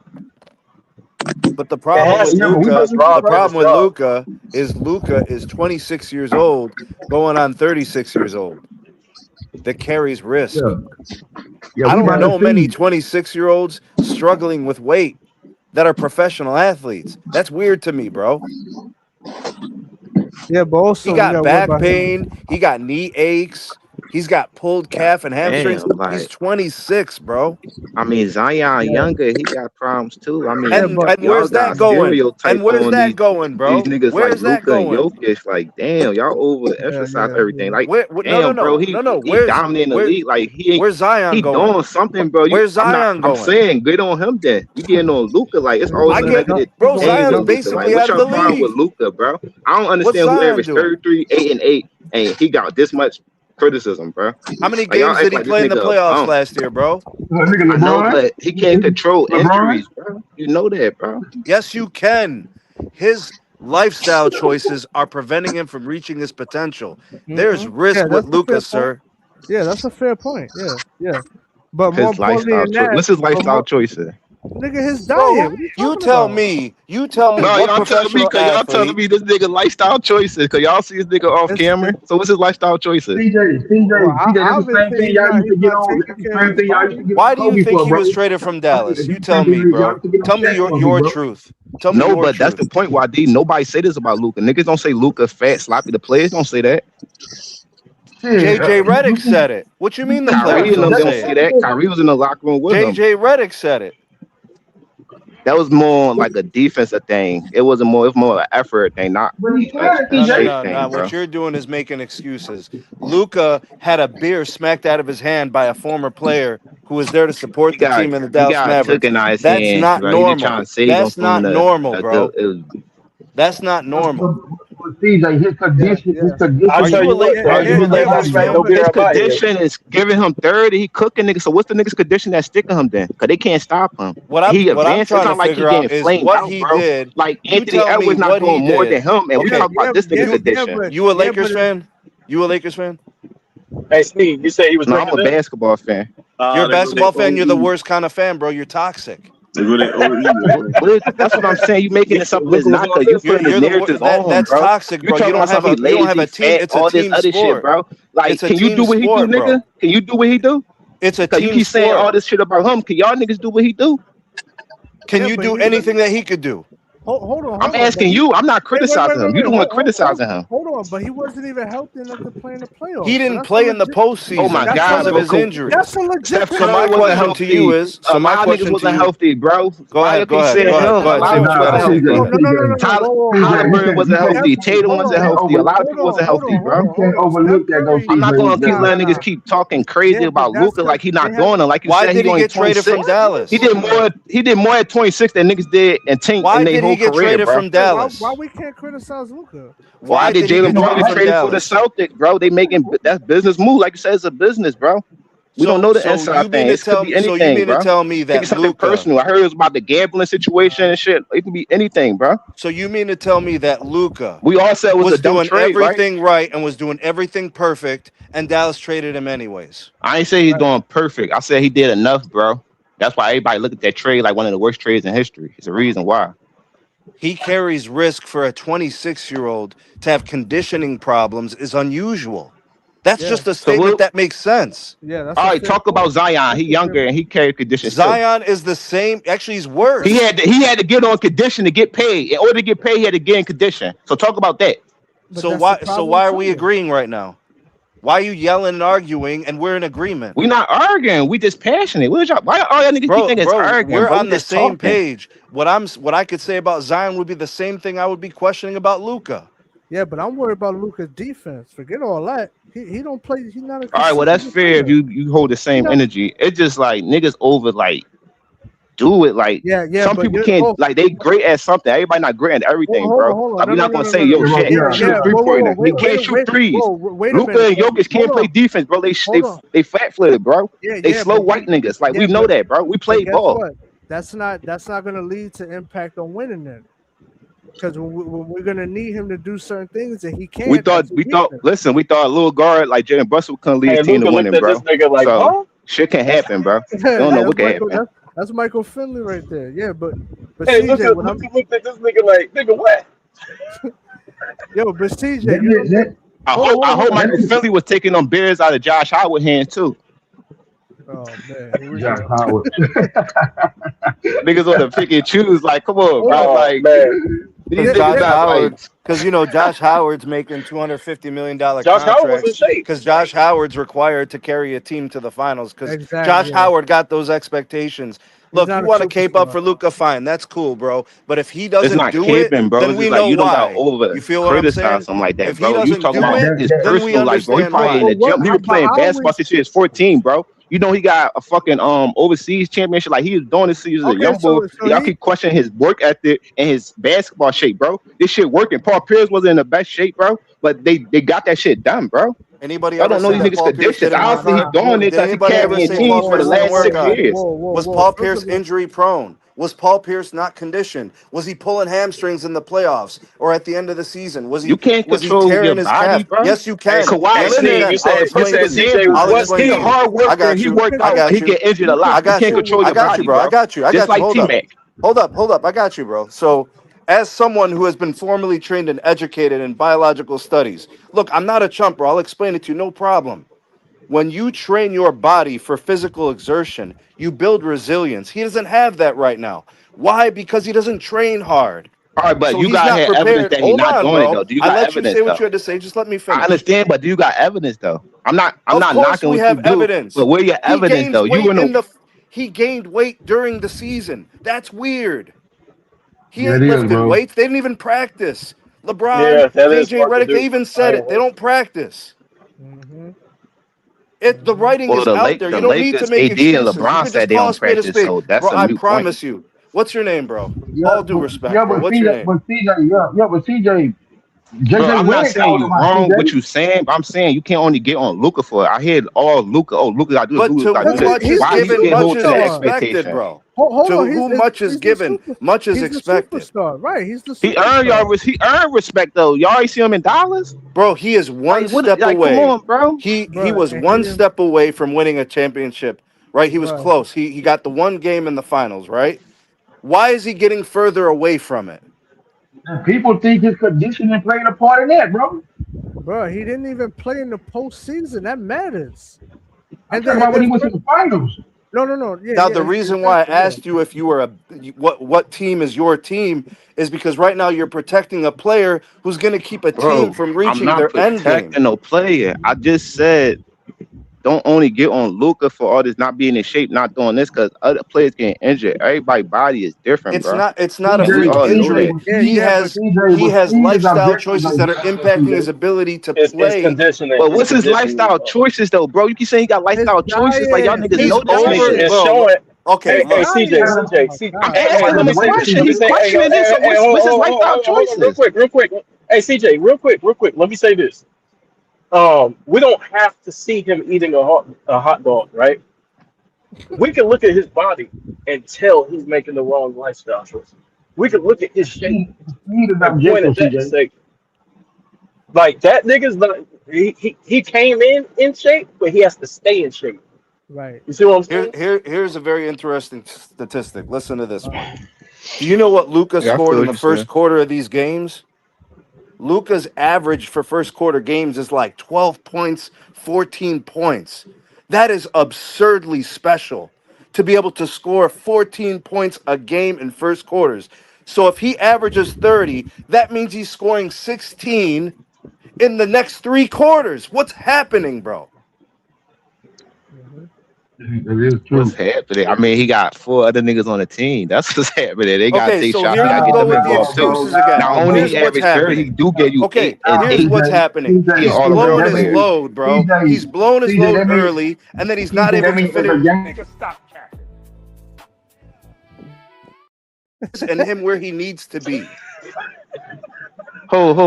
But the problem has with to, Luka, because Rob the did his problem with job. Luka is 26 years old, going on 36 years old. That carries risk. Yeah. Yeah, I we don't about know to many see. 26-year-olds struggling with weight that are professional athletes. That's weird to me, bro. Yeah, but also He we got got to worry back about him. pain. He got knee aches. He's got pulled calf and hamstrings. Damn, He's like 26, bro. I mean Zion Yeah, younger, he got problems too. I yeah, mean, but And y'all where's that got going? stereotype And where's on that going, these bro? niggas like Where's that Luka and going? Jokic. Like, damn, y'all yeah, overemphasize everything. Like, No, damn, bro, no. he dominating the league. Like Where's Zion he going? doing something, bro. Where's Zion I'm going? saying good on him then. You getting on Luka, like it's always I a get, negative bro. thing with Zion's Luka. basically Like, what's out of your the problem with league. Luka, bro? I don't What's understand who Zion averaged doing? 33, 8 and 8, and he got this much criticism, bro. How many Like y'all games did act he like this play in the nigga a playoffs bum. last year, bro? Nigga I know, LeBron. but he can't control LeBron. injuries, bro. You know that, bro. Yes, you can. His lifestyle choices are preventing him from reaching his potential. There's Mm-hmm. risk Yeah, with that's a fair Luka, point. sir. Yeah, that's a fair point. Yeah. But more His importantly lifestyle than choice. that, What's his but lifestyle more, choices? nigga, his diet. Bro, What are you you talking tell about? me No, what y'all telling me professional because y'all telling athlete. me this nigga lifestyle choices because y'all see this nigga off camera. So what's his lifestyle choices? CJ, Well, that's the same obviously thing he's y'all not. used to He's get not on. taking That's the care of same his thing y'all used to body. get Why on do you Kobe think for, he bro. was traded from Dallas? You That's the tell same thing me, y'all bro. used to get on Tell me Shaq for, your bro. truth. Tell me No, your but that's the truth. point, YD. Nobody say this about Luka. Niggas don't say Luka fat, sloppy. The players don't say that. Shit, JJ Redick said it. What you mean the Kyrie players and them don't don't say say it? that. Kyrie was in the locker room with him. JJ Redick said it. That was more like a defensive thing. It was more an effort thing, not a shape thing, bro. What you're doing is making excuses. Luka had a beer smacked out of his hand by a former player who was there to support the team in the He Dallas got Mavericks. took in his That's hand, not bro. He just trying normal. to save him That's from not normal, bro. That's not normal. CJ, his condition. I'll Are tell you a you what, bro. Are You you a was like, Lakers man, fan? don't get his her about here. condition is giving him 30. He cooking niggas. So what's the niggas condition that's sticking him then? Because they can't stop him. What I'm He trying advanced. It's to not like he figure out getting is flamed what out, he bro. did. Like You Anthony tell me Edwards not what he doing more than did. him. And we Okay. talk about this nigga condition. You a Lakers fan? You a Lakers fan? Hey, Steve, you said he was No, I'm drinking a this? basketball fan. You're a basketball fan. You're the worst kind of fan, bro. You're toxic. That's what I'm saying. You making it something that's Luka was not on because you this putting list. the narratives on him, That's bro. toxic, You bro. You talking don't about have something a lazy, team. fat, It's a all this team other shit, sport. bro. Like, It's a can you team do what he do, sport, bro. nigga? Can you do what he do? It's a Because you team keep saying all sport. this shit about him. Can y'all niggas do what he do? Can Yeah, you but do he anything that he could do? Hold on. I'm But asking you. I'm not criticizing him. You the one Hold criticizing him. on. But he wasn't even healthy enough to play in the playoffs. He So didn't that's play a in the legit. postseason Oh my That's God, because of bro. his injuries. That's a legit. Steph So my Curry wasn't question to you healthy. is, A lot of niggas wasn't healthy, bro. Go Why you ahead, go keep ahead, saying go ahead, him? go A ahead. lot Say of what niggas you gotta wasn't say. Go healthy. ahead. Halliburton wasn't healthy. Tatum wasn't healthy. A lot of people wasn't healthy, bro. You can't overlook that, though, I'm not gonna keep CJ. letting niggas keep talking crazy Yeah, but about that's Luka like he not they have- doing it. Like you Why said, did he he only get traded 26. from Dallas? He did more at 26 than niggas did in Why their did whole he get career, traded bro. from Dallas? Why we can't criticize Luka? Why did he Jalen get Brown traded get from traded for the Dallas? Celtics, bro? They making that's business move. Like you said, it's a business, bro. We don't know the So inside you mean thing. to It could tell be me? So you anything, mean to bro. tell me It could be that something Luka? personal. I heard it was about the gambling situation and shit. It can be anything, bro. So you mean to tell me that Luka We all said it was a was dumb doing trade, right? everything right and was doing everything perfect, and Dallas traded him anyways? I ain't say he's doing perfect. I said he did enough, bro. That's why everybody look at that trade like one of the worst trades in history. It's a reason why. He carries risk for a 26-year-old to have conditioning problems is unusual. That's Yeah. just a So statement what? that makes sense. Yeah, that's All a right, fair talk point. about Zion. That's He a fair younger and he carried conditions too. Zion is the same. Actually, he's worse. He had to get on condition to get paid. In order to get paid, he had to get in condition. So talk about that. But So that's why? the So problem why are we too. agreeing right now? Why are you yelling and arguing and we're in agreement? We not arguing. We just passionate. Why all y'all niggas keep thinking it's arguing, we're bro? on We the just same talking. page. What I could say about Zion would be the same thing I would be questioning about Luka. Yeah, but I'm worried about Luka's defense. Forget all that. He don't play. He's not a All right, well that's consistent fair if player. you hold the He same not. energy. It's just like niggas over like do it like Yeah, some but people you. can't Oh, like they great at something. Everybody not great at everything, hold on, bro. hold on. Like No, we're no, not no, gonna no, say no, no. yo Yeah, shit yeah, ain't shoot Yeah, a three whoa, whoa, whoa. pointer. He Wait, can't wait, shoot wait. threes. Whoa, wait a Luca minute. and Jokic can't play Hold on. defense, bro. Hold on. They fat footed, bro. Yeah, They yeah, slow white niggas. Like we know that, bro. We play guess ball. what? That's not going to lead to impact on winning then. Because when we're going to need him to do certain things and he We can't, thought that's his we thought weakness. listen, we thought a little guard like Jalen Brunson couldn't lead his Hey, team to Luca looked winning, at this bro. nigga like, So huh? shit can happen, bro. You don't know That's what can Michael. happen. That's Michael Finley right there. Yeah, but Hey, CJ, Luca what I'm looked at this nigga like, nigga, what? but CJ, that, you don't think? that, I hope that, Michael Finley was taking them beers out of Josh Howard hands too. Oh man, here we Josh go. Howard. Niggas want to pick and choose. Like, come on, bro. Oh Like man, these Because niggas Josh not like. Howard, because Josh Howard's making $250 million Josh Howard was in contracts. shape. Because Josh Howard's required to carry a team to the finals. Because Exactly. Josh Yeah. Howard got those expectations. He's Look, not you a want to cape up superstar. for Luca, fine, that's cool, bro. But if he It's doesn't not do it, caping, bro. then It's we just like know you don't got why. over You feel what I'm criticize saying? him like that, If he bro. You doesn't talking do about it, his then we personal life, bro. He understand probably in why. the gym. He was But I playing basketball always since he was 14, bro. You know he got a fucking overseas championship. Like he was doing this. He was a okay. young boy. So Y'all he keep questioning his work ethic and his basketball shape, bro. This shit working. Paul Pierce wasn't in the best shape, bro, but they got that shit done, bro. Anybody Y'all ever don't know say these that niggas Paul Pierce conditions. didn't work Honestly, he hard? doing it Did because he anybody ever carrying say teams Paul for the Pierce didn't last work 6 hard? years. Was whoa. Paul First Pierce of all, injury prone? Was Paul Pierce not conditioned? Was he pulling hamstrings in the playoffs or at the end of the season? Was You he can't was he control your tearing his body, calf? bro. Yes, you Hey, can. Kawhi hey, Yes, you Steve, Leonard, can. I'll good explain for it to you. CJ, example. I'll what explain He it a to you. Steve? hard I worker. got He you. worked I out. got He you. get injured a I lot. You got can't you. control I your got you, body, bro. I bro. got you. I Just got you. like Hold T up. Mac. Hold up. I got you, bro. So, as someone who has been formally trained and educated in biological studies, look, I'm not a chump, bro. I'll explain it to you. No problem. When you train your body for physical exertion, you build resilience. He doesn't have that right now. Why? Because he doesn't train hard. All right, but So you he's got not here evidence prepared. that he's Hold not on, doing it bro. though. Do you I got let you evidence say what though? you had to say. Just let me I finish. understand, but do you got evidence though? I'm Of not course, knocking we what you have do, evidence. but where your He evidence gains though? You weight in the in the he gained weight during the season. That's weird. He Yeah, it ain't is, lifting bro. weights. They didn't even practice. LeBron, Yeah, that is JJ hard to Redick, they do. even I said ain't it. They gonna don't practice. hmm The writing well is out there. the You don't need to Lakers, make AD and excuses. You LeBron could just said they call a don't spade a practice, spade. so that's Bro, a I mute point. promise you. What's your name, bro? Yeah, All due respect, bro. What's your name? But CJ, but CJ, Bro, JJ I'm not Redick saying called you him out, wrong what CJ. you saying, but I'm saying you can't only get on Luca for it. I hear all Luca. Oh, Luca gotta do this. But Luca to gotta do whom this. much is he's Why the he given, get much hold to is that superstar. expected, expectation? bro. Hold To on, whom much is he's the given, super. much is He's the expected. superstar, right? He's the He earned superstar. he earned respect though. Y'all already see him in dollars. Bro, he is one Like what? step Like come away. on, bro. He Bro, was and he one didn't, step away from winning a championship, right? He was bro. close. He got the one game in the finals, right? Why is he getting further away from it? And people think his conditioning played a part in that, bro. Bro, he didn't even play in the postseason. That matters. I'm talking about when he went to the finals. No. Now, the Yeah, reason why I exactly. Yeah. asked you if you were what team is your team is because right now you're protecting a player who's going to keep a team Bro, from I'm reaching not their end game. protecting no player. I just said don't only get on Luca for all this not being in shape, not doing this, because other players getting injured. Everybody's body is different, It's bro. not it's not a And we CJ, freak all know injury. that. CJ, He but has CJ, he but has Steve is lifestyle objective, choices that are objective, impacting his CJ. ability to It's play. conditioning. But It's what's his conditioning. lifestyle choices though, bro? You keep saying he got His lifestyle choices, like y'all diet. niggas His He's know this And, over, diet. nigga. and bro. showing. Okay, His Hey, look. diet. CJ, Oh CJ, my I'm god. hey, asking let him me a say this. question. Let me He's say, questioning this. So what's his lifestyle hold on, choices? real quick. Hey, CJ, real quick. Let me say this. We don't have to see him eating a hot dog, right? We can look at his body and tell he's making the wrong lifestyle choices. We can look at his shape Steve is and point objective, at that and CJ. say, like that nigga's not. He came in shape, but he has to stay in shape. Right. You see what I'm saying? Here's a very interesting statistic. Listen to this one. Do you know what Luca Yeah, I scored feel in what the you first said. quarter of these games? Luca's average for first quarter games is like 12 points, 14 points. That is absurdly special to be able to score 14 points a game in first quarters. So if he averages 30, that means he's scoring 16 in the next 3 quarters. What's happening, bro? hmm It is What's true. happening? I mean, he got 4 other niggas on the team. That's what's happening. They gotta Okay, take so shots. here They gotta you get go them with the involved too. excuses again. Not only Here's he what's average 30, he happening. do give you Okay, 8 and here's 8 what's happening. and He's all CJ, blown around that his means players. load, bro. He's CJ, blown his CJ, load that means early, and then he's not CJ, able that to means as finish. a young And him where he needs to be.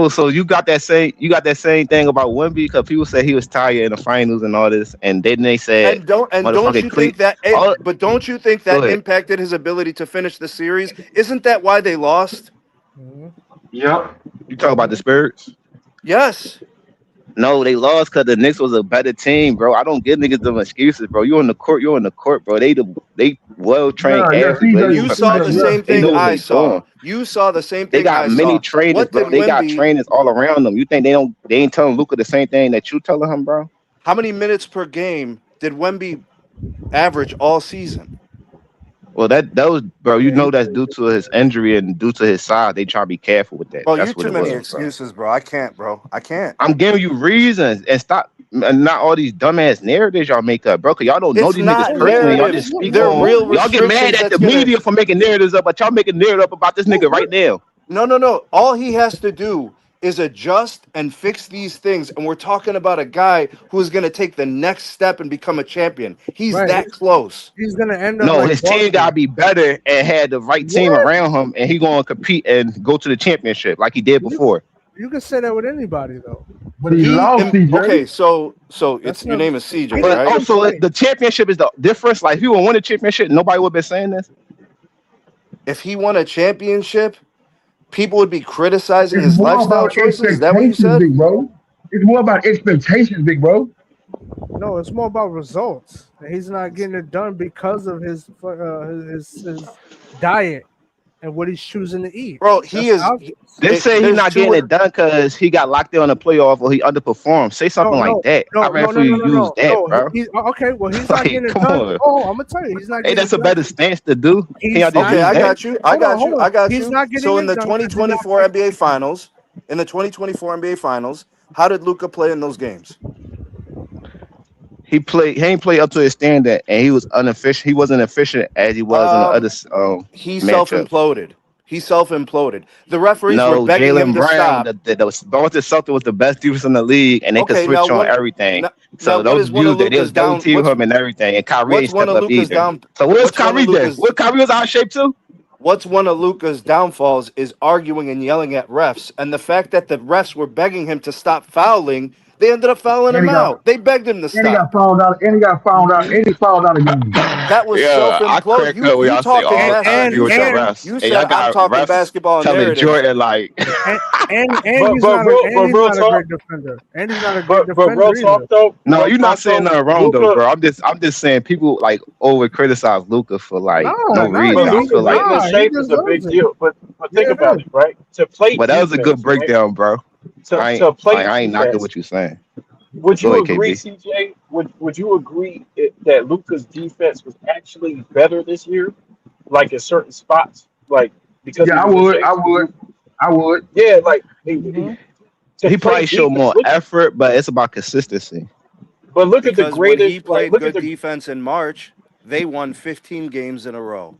So you got that same thing about Wemby because people say he was tired in the finals and all this, and then they said And don't motherfucking you think that but don't you think Go that ahead. impacted his ability to finish the series? Isn't that why they lost? Yep. You talk about the Spurs? Yes. No, they lost because the Knicks was a better team, bro. I don't give niggas them excuses, bro. You're on the court, bro. They well trained Yeah, athletes, bro. They You saw the same they thing know what I they saw. doing. You saw the same They thing got I many saw. trainers, What bro. did They got Wemby? trainers all around them. You think they ain't telling Luka the same thing that you telling him, bro? How many minutes per game did Wemby average all season? Well, that was, bro. You know that's due to his injury and due to his size. They try to be careful with that. Bro, That's you what too it many was, bro. excuses, bro. I can't, bro. I can't. I'm giving you reasons and stop. And not all these dumbass narratives y'all make up, bro. Cause y'all don't know It's these not niggas personally. Y'all narratives. just speak They're on. real Y'all get mad restrictions at the that's gonna. media for making narratives up, but y'all making narrative up about this nigga right now. No. All he has to do is adjust and fix these things. And we're talking about a guy who is going to take the next step and become a champion. He's Right. that close. He's gonna end up No, like his team Boston. gotta be better and had the right team What? around him, and he gonna compete and go to the championship like he did before. You can say that with anybody though. But he lost, CJ. Okay, so That's it's your not- name is CJ, But right? also, the championship is the difference. Like, if he would win a championship, nobody would have been saying this. If he won a championship, people would be criticizing It's his more lifestyle about choices. Is that what you expectations, said? big bro. It's more about expectations, big bro. No, it's more about results. He's not getting it done because of his diet and what he's choosing to eat. Bro, he That's is. obvious. They say he's there's not two getting wa- it done because he got locked in on the playoff or he underperformed. Say something like that. I'd rather you use that, bro. Okay, well, he's not Like, getting it come done. on. Oh, I'm gonna tell you, he's not Hey, getting that's it a done. better stance to do. Can y'all just Okay, use I that? got you. I got He's you. not getting So in it the done 'cause he's not 2024 NBA Finals, how did Luka play in those games? He ain't play up to his standard, and he was inefficient. He wasn't efficient as he was in the other He matchups. self-imploded. The referees were No, begging him Jalen to Brown, stop. the Boston Celtics was the best defense in the league, and they could Okay, now switch on what? everything. Now, So what don't is one use of that. They'll Luka's double down? team him and everything. And Kyrie ain't What's one stepped of up Luka's either. down? So what's What's one of Kyrie did? Luka's? What Kyrie was out of shape too? What's one of Luka's downfalls is arguing and yelling at refs, and the fact that the refs were begging him to stop fouling, they ended up fouling And him he got out. They begged him to and he stop. got fouled out. And he got fouled out. And he fouled out again. That was Yeah, I self-imploded. crack up when You y'all say, talking "Oh, basketball? argue with your refs." You And said y'all I'm got talking refs basketball telling narratives. Jordan like, and But he's but not real a but real great talk. defender. And he's not a great But defender real either. talk though. "No, Real you're not talk saying though. nothing wrong though, Luka, bro. I'm just saying people like over criticize Luka for like no reason. but I feel Luka like, getting in he shape is a deserves big it. deal. But think Yeah, it about is. it, right? To play but that was a good defense, right? breakdown, bro. To play I ain't knocking defense. what you're saying. Would Go you ahead, agree, KB. CJ? Would you agree that Luka's defense was actually better this year, like in certain spots, like because he Yeah, I was in would. shape? I would. Yeah, like Mm-hmm. to He play probably showed defense. more effort, but it's about consistency. But look at the Because when he greatest. Like, played look at good the defense in March, they won 15 games in a row.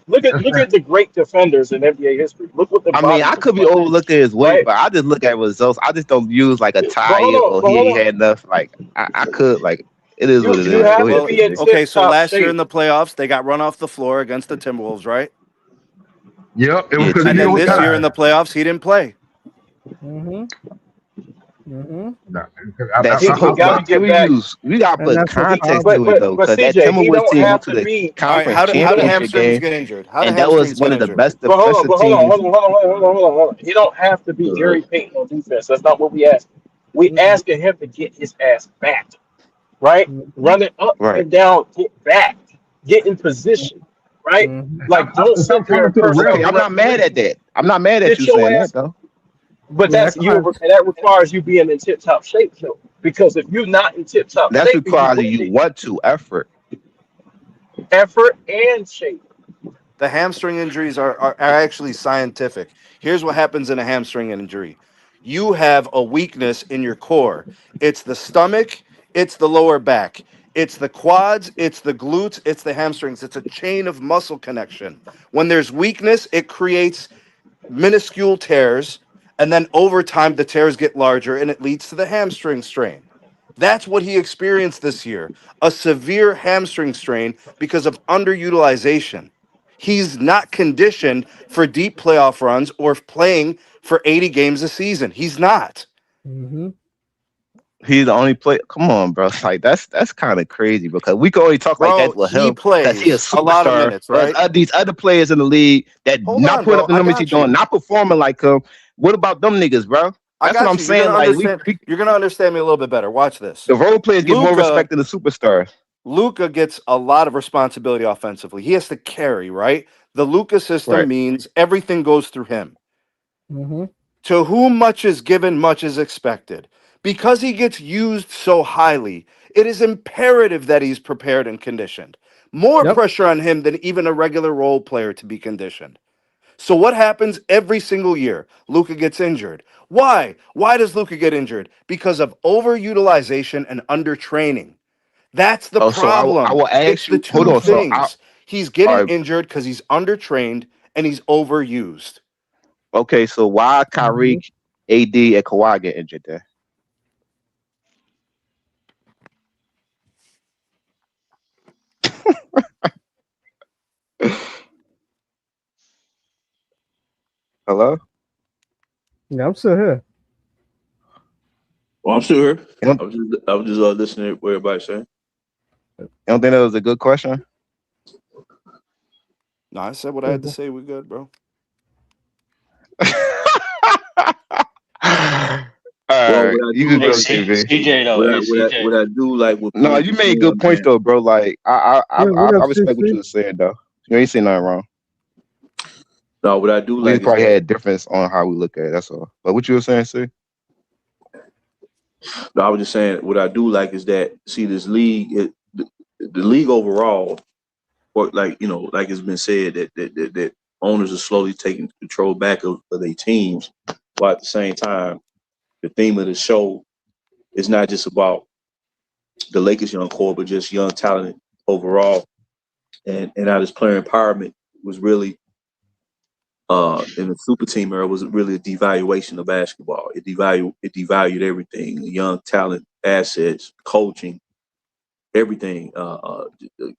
look at the great defenders in NBA history. Look what the I mean, body I looks could be like, overlooking his weight, right? but I just look at results. I just don't use like a But tire or hold he on. had enough. Like I could like it is what it You is. Go have to ahead, Well, be in KB. okay, tip so top last year in shape. the playoffs, they got run off the floor against the Timberwolves, right? Yep. It was Yeah, because two And he then games was this ago. year in tired. the playoffs, he didn't play. Mm-hmm. Mm-hmm. Nah, That He Timberwolves, got to but can get we back. use? We got to And put that's what the context problem. to it though, But because that CJ, he Timberwolves don't team went have to to the be. All right, conference how do championship hamstrings game, get injured? How do and that was hamstrings one get of the injured? best But hold on, defensive but hold on, teams. hold on, hold on, hold on, hold on, hold on. He don't have to be Gary Payton on defense. That's not what we ask. We asking him to get his ass back, right? Run it up Right. and down, get back, get in position, right? Mm-hmm. Like don't sit Stop there talking and to the curse out Okay, ref. the I'm not mad referee. at that. I'm not mad at Get you your saying that ass. though. But Yeah, that's you. That requires you being in tip top shape, though. Because if you're not in tip top That's shape, and you required win you it, want to effort. effort and shape. The hamstring injuries are actually scientific. Here's what happens in a hamstring injury. You have a weakness in your core. It's the stomach, it's the lower back. It's the quads, it's the glutes, it's the hamstrings. It's a chain of muscle connection. When there's weakness, it creates minuscule tears, and then over time the tears get larger and it leads to the hamstring strain. That's what he experienced this year, a severe hamstring strain because of underutilization. He's not conditioned for deep playoff runs or playing for 80 games a season. He's not. Mm-hmm. He's the only player. Come on, bro. Like that's kind of crazy because we can only talk like Bro, that with he him because he a plays a lot of superstar. minutes, There's right? these other players in the league that Hold not on, putting bro. up the I numbers he's got doing, you. not performing like him. What about them niggas, bro? I That's what got I'm you. saying. Like You're gonna understand me a little bit better. Watch this. the role players get more respect than the superstars. Luka gets a lot of responsibility offensively. He has to carry, right? The Luka system Right. means everything goes through him. Mm-hmm. To whom much is given, much is expected. Because he gets used so highly, it is imperative that he's prepared and conditioned. More Yep. pressure on him than even a regular role player to be conditioned. So what happens every single year? Luka gets injured. Why? Why does Luka get injured? Because of overutilization and undertraining. That's the Oh, so I problem. will It's ask the you. Hold two on. So things. He's all getting right. injured because he's undertrained and he's overused. Okay. So why Kyrie, AD, and Kawhi get injured then? Hello. Yeah, I'm still here. Well, I'm still here. You don't, I was just listening to what everybody's saying. you don't think that was a good question? No, I said what I had to say. We're good, bro. Well, Alright, what I you do can go, like, TV. CJ though, hey CJ. what I do like with No, points you is made good points man. though, bro. Like What I up, respect what you CC? were saying though. You ain't saying nothing wrong. No, what I do We like just is probably that had a difference on how we look at it. That's all. But what you were saying, see? no, I was just saying what I do like is that see this league, the league overall, or like like it's been said that owners are slowly taking control back of their teams, while at the same time the theme of the show is not just about the Lakers young core, but just young talent overall, and how this player empowerment was really in the super team era was really a devaluation of basketball. It devalued everything: young talent, assets, coaching, everything,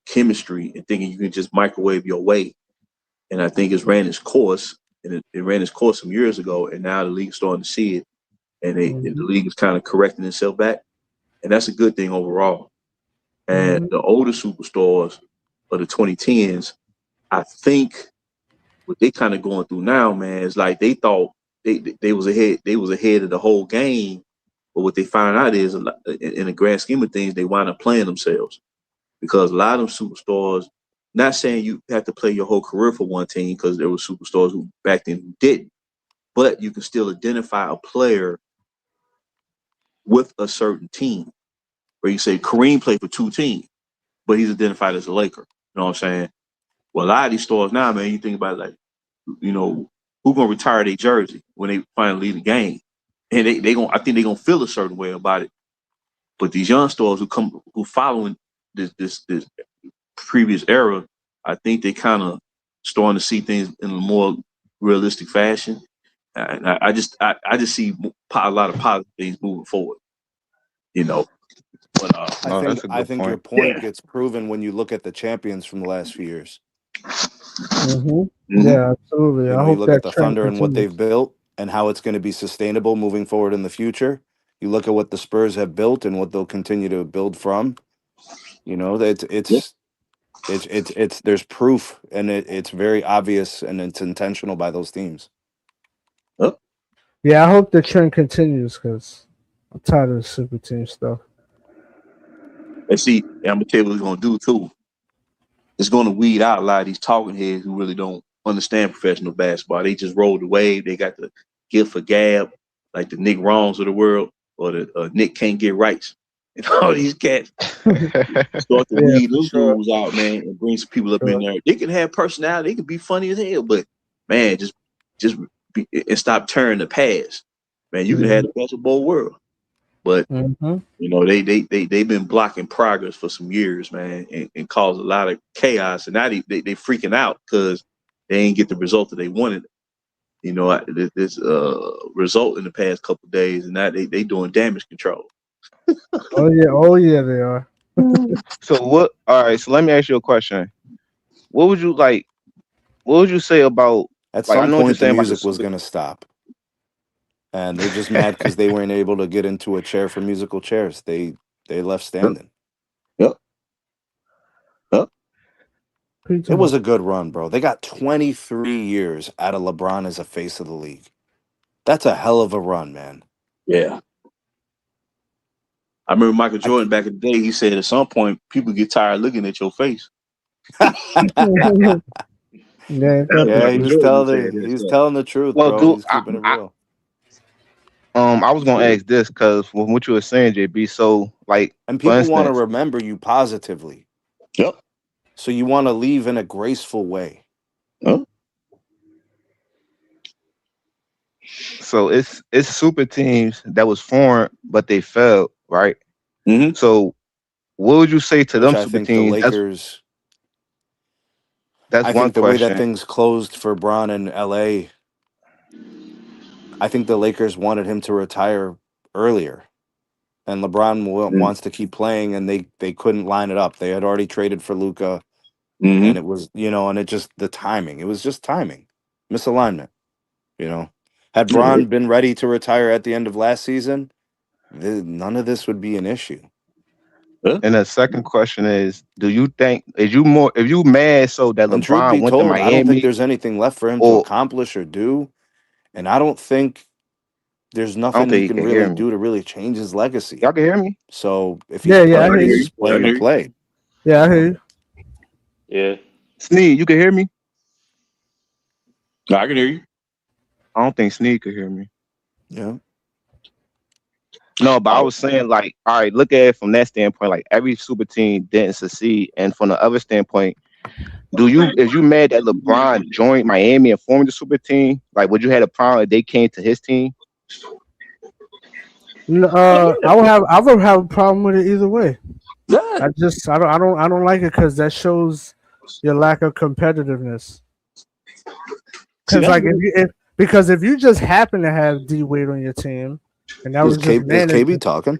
chemistry, and thinking you can just microwave your way. And I think it's ran its course, and it ran its course some years ago, and now the league's starting to see it, and the league is kind of correcting itself back, and that's a good thing overall. And the older superstars of the 2010s, I think what they kind of going through now, man, is like they thought they was ahead of the whole game, but what they find out is in the grand scheme of things, they wind up playing themselves because a lot of them superstars. Not saying you have to play your whole career for one team because there were superstars who back then who didn't, but you can still identify a player with a certain team. Where you say Kareem played for two teams, but he's identified as a Laker. You know what I'm saying? Well, a lot of these stars now, man, you think about it like, who gonna retire their jersey when they finally leave the game, and I think they gonna feel a certain way about it. But these young stars who following this previous era, I think they kind of starting to see things in a more realistic fashion. And I just see a lot of positive things moving forward. But No, that's a I good think your point. point gets proven when you look at the champions from the last few years. Yeah, absolutely. You I know, you hope look at that the trend Thunder and what continues. they've built and how it's going to be sustainable moving forward in the future. You look at what the Spurs have built and what they'll continue to build from. You know, that it's there's proof and it's very obvious and it's intentional by those teams. Yeah, I hope the trend continues because I'm tired of the super team stuff. And see, I'm gonna tell you what it's gonna do too. It's gonna weed out a lot of these talking heads who really don't understand professional basketball. They just roll the wave. They got the gift for gab, like the Nick Wrongs of the world, or the Nick can't get rights. And all these cats start to weed those dudes out, man, and bring some people up in there. They can have personality. They can be funny as hell, but man, just be, and stop turning the past. Man, you can have the best of both worlds. But Mm-hmm. you know, they've been blocking progress for some years, man, and caused a lot of chaos. And now they freaking out because they ain't get the result that they wanted. You know, this result in the past couple of days, and now they doing damage control. Oh yeah, they are. So what? All right. So let me ask you a question. What would you like? What would you say about? At Like, I some know what you're point, the saying about music was gonna stop, and they're just mad because they weren't able to get into a chair for musical chairs. They left standing. Yep. It was a good run, bro. They got 23 years out of LeBron as a face of the league. That's a hell of a run, man. Yeah. I remember Michael Jordan back in the day. He said at some point people get tired looking at your face. Yeah, Yeah, he was telling the truth, Well, bro. dude, He's keeping it real. I was gonna ask this because from what you were saying, JB. So, like, And for people want to instance, remember you positively. Yep. So you want to leave in a graceful way. Huh? so it's super teams that was formed, but they failed, right? Mm-hmm. So, what would you say to Which them I super think the teams? Lakers. That's I one think the way question. that things closed for Bron in LA, I think the Lakers wanted him to retire earlier. And LeBron wants to keep playing, and they couldn't line it up. They had already traded for Luka, and it was, and it just the timing. It was just timing, misalignment. Had Bron been ready to retire at the end of last season, none of this would be an issue. And the second question is, do you think if you mad so that And truth LeBron be went to told, I don't think Miami, there's anything left for him to or accomplish or do, and I don't think there's I don't nothing think he he can can really hear me. do to really change his legacy. Y'all can hear me? So if Yeah, he's I playing, hear you. he's playing to play. Yeah, I hear you. Yeah. Sneed, you can hear me? I can hear you. I don't think Sneed could hear me. Yeah. No, but I was saying, like, all right, look at it from that standpoint. Like, every super team didn't succeed, and from the other standpoint, is you mad that LeBron joined Miami and formed the super team? Like, would you have a problem if they came to his team? I would have a problem with it either way. I don't like it because that shows your lack of competitiveness. Because if you just happen to have D Wade on your team, and that was Is just KB talking?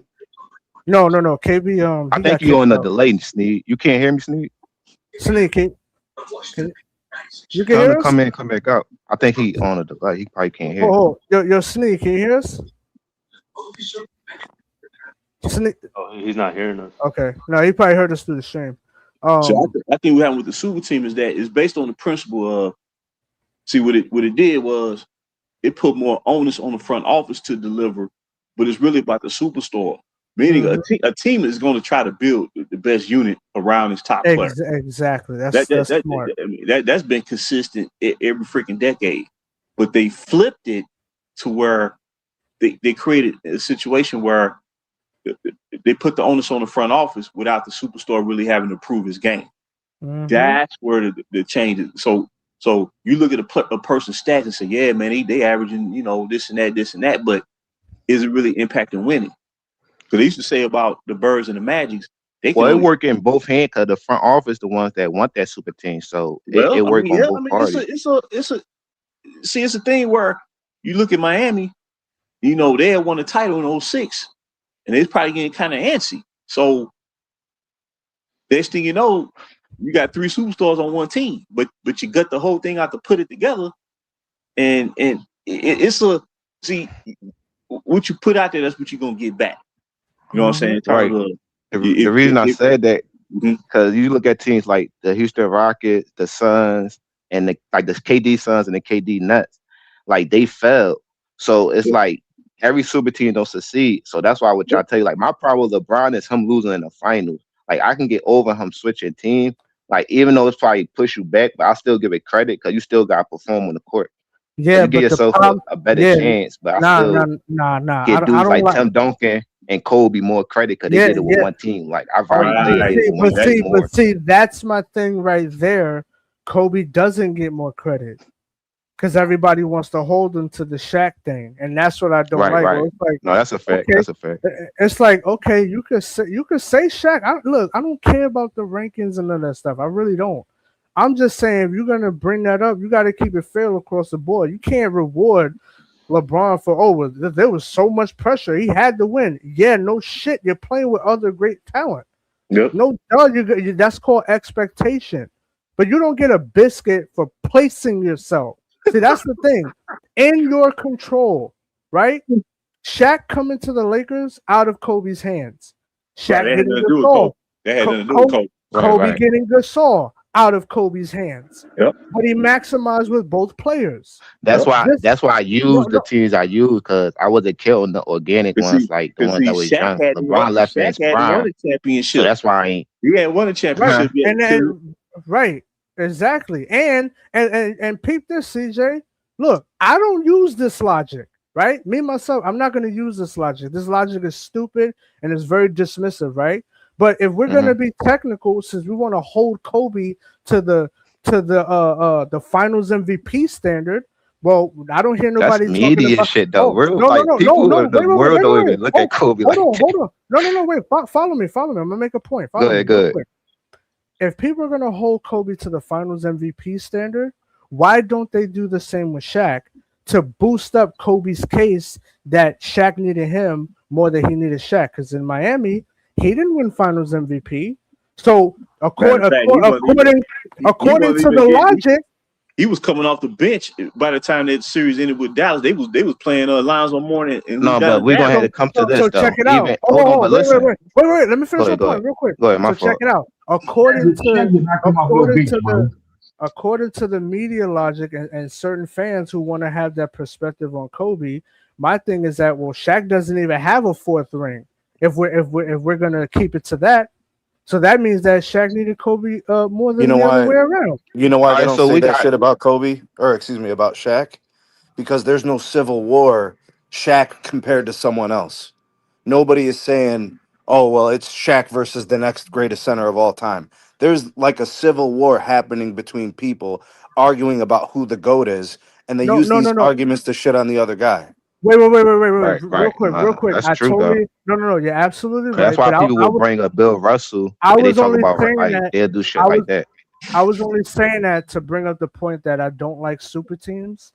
No, KB. I think you're on the delay, Sneed. You can't hear me, Sneed? Sneed, you can Tell hear him to us? come in, come back out. I think he on a delay. He probably can't hear. Yo, Sneed, can you hear us? Sneed. Oh, he's not hearing us. Okay, no, he probably heard us through the stream. So I think what happened with the super team is that it's based on the principle of, see, what it did was it put more onus on the front office to deliver, but it's really about the superstar. Meaning a team is going to try to build the best unit around its top player. Exactly. That's smart. That's been consistent every freaking decade. But they flipped it to where they created a situation where they put the onus on the front office without the superstar really having to prove his game. Mm-hmm. That's where the change is. So you look at a person's stats and say, yeah, man, they averaging, this and that, but is it really impacting winning? Because they used to say about the Birds and the Magics, it work in both hands because the front office the ones that want that super team. So it work on both parties. It's a thing where you look at Miami, they had won a title in 2006, and they're probably getting kind of antsy. So next thing you know, you got three superstars on one team, but you got the whole thing out to put it together, and what you put out there, that's what you're gonna get back. You know what I'm saying? Right. The reason I said that because you look at teams like the Houston Rockets, the Suns, and the KD Suns and the KD Nuts, like they failed. So it's like every super team don't succeed. So that's why I would try to tell you, like, my problem with LeBron is him losing in the finals. Like, I can get over him switching team. Like, even though it's probably push you back, but I still give it credit because you still got to perform on the court. Yeah, you give yourself a better chance. But I still get dudes like Tim Duncan and Kobe more credit because they did it with one team. Like, I've already did it. But see, that's my thing right there. Kobe doesn't get more credit. because everybody wants to hold him to the Shaq thing, and that's what I don't Right, like. right. Bro. It's like, No, that's a fact. okay, That's a fact. it's like, okay, you could say Shaq. Look, I don't care about the rankings and none of that stuff. I really don't. I'm just saying, if you're gonna bring that up, you got to keep it fair across the board. You can't reward LeBron for there was so much pressure. He had to win. Yeah, no shit. You're playing with other great talent. Yep. No doubt. That's called expectation. But you don't get a biscuit for placing yourself. See, that's the thing. In your control, right? Shaq coming to the Lakers out of Kobe's hands. Shaq That had getting nothing to do with Gasol. Kobe. That had nothing to do with Kobe. Kobe getting Gasol out of Kobe's hands. Yep. But he maximized with both players. That's why. This- That's why I use the teams I use because I wasn't killing the organic But see- ones like the but ones see, that was Shaq young. hadn't LeBron won- left in Shaq his hadn't prime, won a championship. so that's why I ain't. He hadn't won a championship yet. And right, exactly. And peep this, CJ. Look, I don't use this logic, right? Me myself, I'm not going to use this logic. This logic is stupid and it's very dismissive, right? But if we're going to be technical, since we want to hold Kobe to the Finals MVP standard, well, I don't hear nobody That's talking media about shit though. No, People no, in the world don't even look at Kobe like that. Hold on. No, wait. Follow me. I'm gonna make a point. Follow me Go real ahead. quick. If people are gonna hold Kobe to the Finals MVP standard, why don't they do the same with Shaq to boost up Kobe's case that Shaq needed him more than he needed Shaq? Because in Miami, he didn't win Finals MVP. So according to the logic, he was coming off the bench by the time that series ended with Dallas. They was playing Lonzo Mourning. And No, but we're gonna have to come to this so though. check it out. Even, Hold on, but wait. listen. Let me finish Go my ahead, point real quick. Go ahead, my So check fault. it out. According to the media logic and certain fans who want to have that perspective on Kobe, my thing is that Shaq doesn't even have a fourth ring. If we're gonna keep it to that, so that means that Shaq needed Kobe more than the other way around. You know why they Alright, don't so say we that got- shit about Kobe, or excuse me, about Shaq? Because there's no civil war Shaq compared to someone else. Nobody is saying, oh, well, it's Shaq versus the next greatest center of all time. There's like a civil war happening between people arguing about who the GOAT is, and they use these arguments to shit on the other guy. Wait. Right, Real quick. that's I true, totally no. You're absolutely right. That's why but people will bring up Bill Russell. I And they was talk only about saying like that- they'll do shit I like was- that. I was only saying that to bring up the point that I don't like super teams,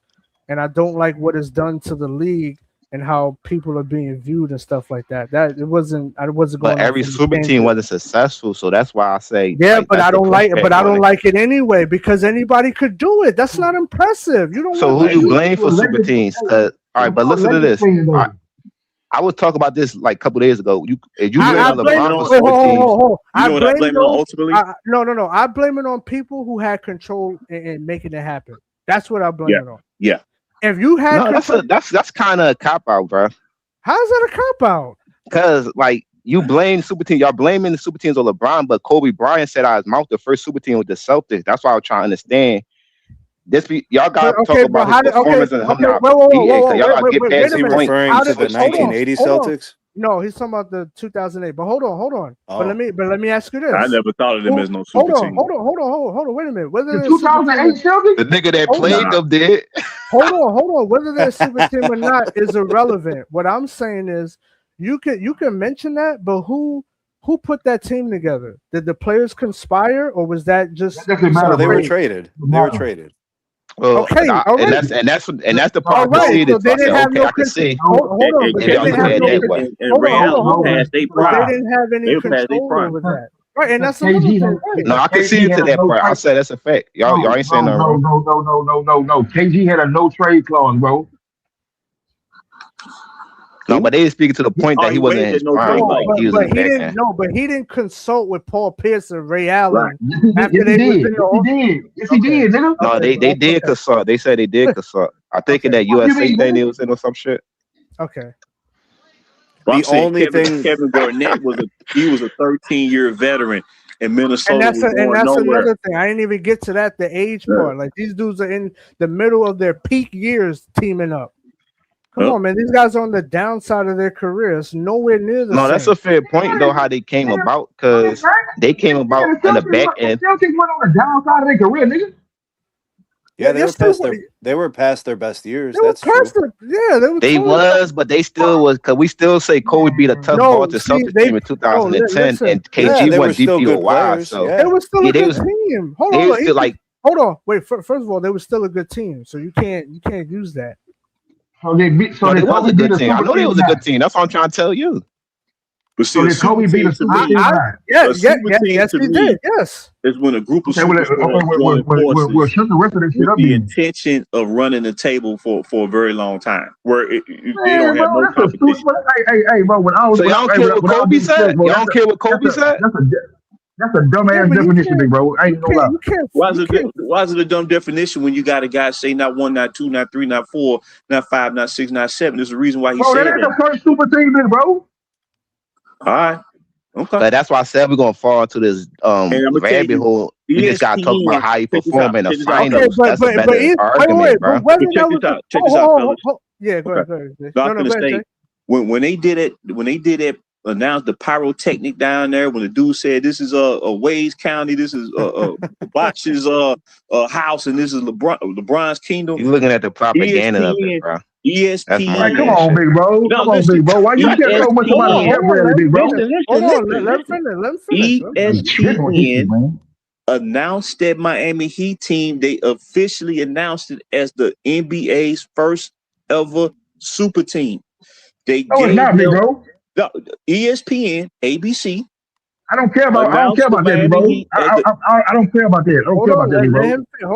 and I don't like what is done to the league and how people are being viewed and stuff like that. That it wasn't. I wasn't going. But every off on the super tangent. team wasn't successful, so that's why I say. Yeah, like, but that's I the don't like. pushback But I on don't it. like it anyway because anybody could do it. That's not impressive. You don't. So want who you to- blame for super teams? All right, but listen to this. I was talking about this like a couple days ago. You I blame blame LeBron it- for super teams. hold. I You know what I blame it on ultimately? No. I blame it on people who had control in making it happen. That's what I blame it on. Yeah. If you had No, control, that's kind of a cop out, bro. how's that a cop out? Because like you blame super team, y'all blaming the super teams on LeBron, but Kobe Bryant said out his mouth the first super team was the Celtics. That's why I was trying to understand. Y'all got to talk about his performance and him not. Y'all got to get past his point. Referring to the 1980 Celtics? No, he's talking about the 2008. But hold on. Oh. But let me ask you this. I never thought of them as no super team. Hold on. Wait a minute. Whether The they're a super 2008 team- Celtics? The nigga that Hold played on. them did. hold on. Whether they're a super team or not is irrelevant. What I'm saying is you can mention that, but who put that team together? Did the players conspire, or was that just That doesn't matter, So they were bro. traded. They were traded. Well, Okay, all right. and that's the part All I can right, see. so That they I didn't said, have okay, no I can see. Hold on, but And they y'all didn't look have at no it that way. And Hold on, Real hold on. past they But they prime. didn't have any They were past they control prime. over that. Right, and that's KG another had- thing. No, I can see you to that part. I said that's a fact. Y'all ain't saying nothing wrong. No. KG had a no trade clause, bro. No, but they didn't speak to the point that he wasn't in his no prime. trade Like clause. he was But in he the back didn't. end. No, but he didn't consult with Paul Pierce and Ray Allen Yes, after he they was did. in the. Yes, he did, nigga. No, they did consult. They said they did consult. I think in that What you USA mean, thing nigga? they was in or some shit. Okay. Well, I'm The saying only Kevin, thing- Kevin Garnett was a 13-year veteran, and Minnesota And was going that's nowhere. another thing. I didn't even get to that. The age part. Like these dudes are in the middle of their peak years teaming up. Come on, man. These guys are on the downside of their career. It's nowhere near the No, same. that's a fair point though. How they came about because they came about in the back end. Celtics went on the downside of their career, nigga. Yeah, They're still winning. they were past their best years. They were That's true. past it. Yeah, they were. They totally- was, but they still was, because we still say Kobe beat a tough No, Boston see, Celtics they- team in 2010, listen. and Yeah, KG they were went still DP a good while. players. So Yeah. They were still Yeah, a they good was- team. Hold they on, was still like, hold on. Wait. First of all, they were still a good team, so you can't use that. So they beat. So no, they they was Kobe a beat good a team. I super know they team. was a good team. That's what I'm trying to tell you. But see, So a they super Kobe beat team a to super me team. Yes, to he me did. Yes. is when a group of Okay, well, superstars join we'll forces shut the rest of this shit with up the then. intention of running the table for a very long time, where they Man, don't have bro, no that's a stupid. competition. Hey, bro. When I was, So y'all don't care what Kobe said? Y'all don't care what Kobe said? That's a dumbass but you definition, big bro. I ain't gonna lie. You can't. Why is it a dumb definition when you got a guy say not 1, not 2, not 3, not 4, not 5, not 6, not 7? There's a reason why he Bro, said that ain't that. the first super team, then, bro. All right. Okay. But that's why I said we're gonna fall into this I'ma tell rabbit you, hole. We just gotta talk ESPN about how you check this perform out, in the check this out. finals. Okay, That's a better wait, argument, bro. but whether Check that this was out. Check this out, fellas. yeah, go Okay. ahead. No, I'm No, gonna go ahead, say Jay. when they did it, announced the pyrotechnic down there. When the dude said this is a Wayne County, this is Bosch's house, and this is LeBron's kingdom. You're looking at the propaganda of it, bro. That's my Hey, come bullshit. on, big bro. No, Come on, listen. big bro. Why you care so much about a pep rally, big bro? Hold on, let him finish. ESPN announced that Miami Heat team. They officially announced it as the NBA's first ever super team. They No, it's not, big bro. ESPN, ABC. I don't care about that, bro. I don't care about that. I don't care about that, bro. Let him finish. I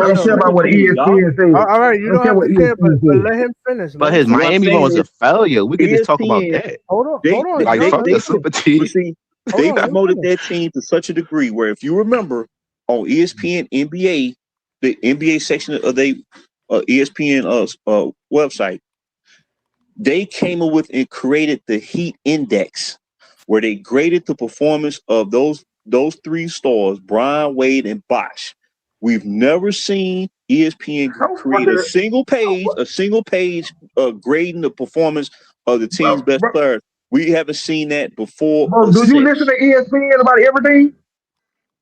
don't care about what ESPN says. All right, you don't have to care, but let him finish. But his Miami one was a failure. We could just talk about that. Hold on. Like, fuck the super team. See, they promoted that team to such a degree where, if you remember, on ESPN NBA, the NBA section of the ESPN website, they came up with and created the Heat Index, where they graded the performance of those three stars, Brian, Wade, and Bosh. We've never seen ESPN create a single page grading the performance of the team's best players. We haven't seen that before. Bro, do you listen to ESPN about everything?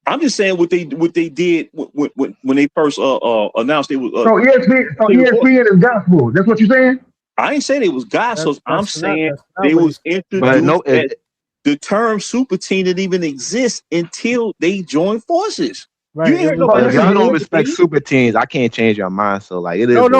I'm just saying what they did when they first announced it was. So ESPN is gospel. That's what you're saying? I ain't saying it was gospel. I'm saying they was introduced. But the term super team didn't even exist until they joined forces. Right. You hear But if y'all don't respect super teams, I can't change your mind. So like it is. But wait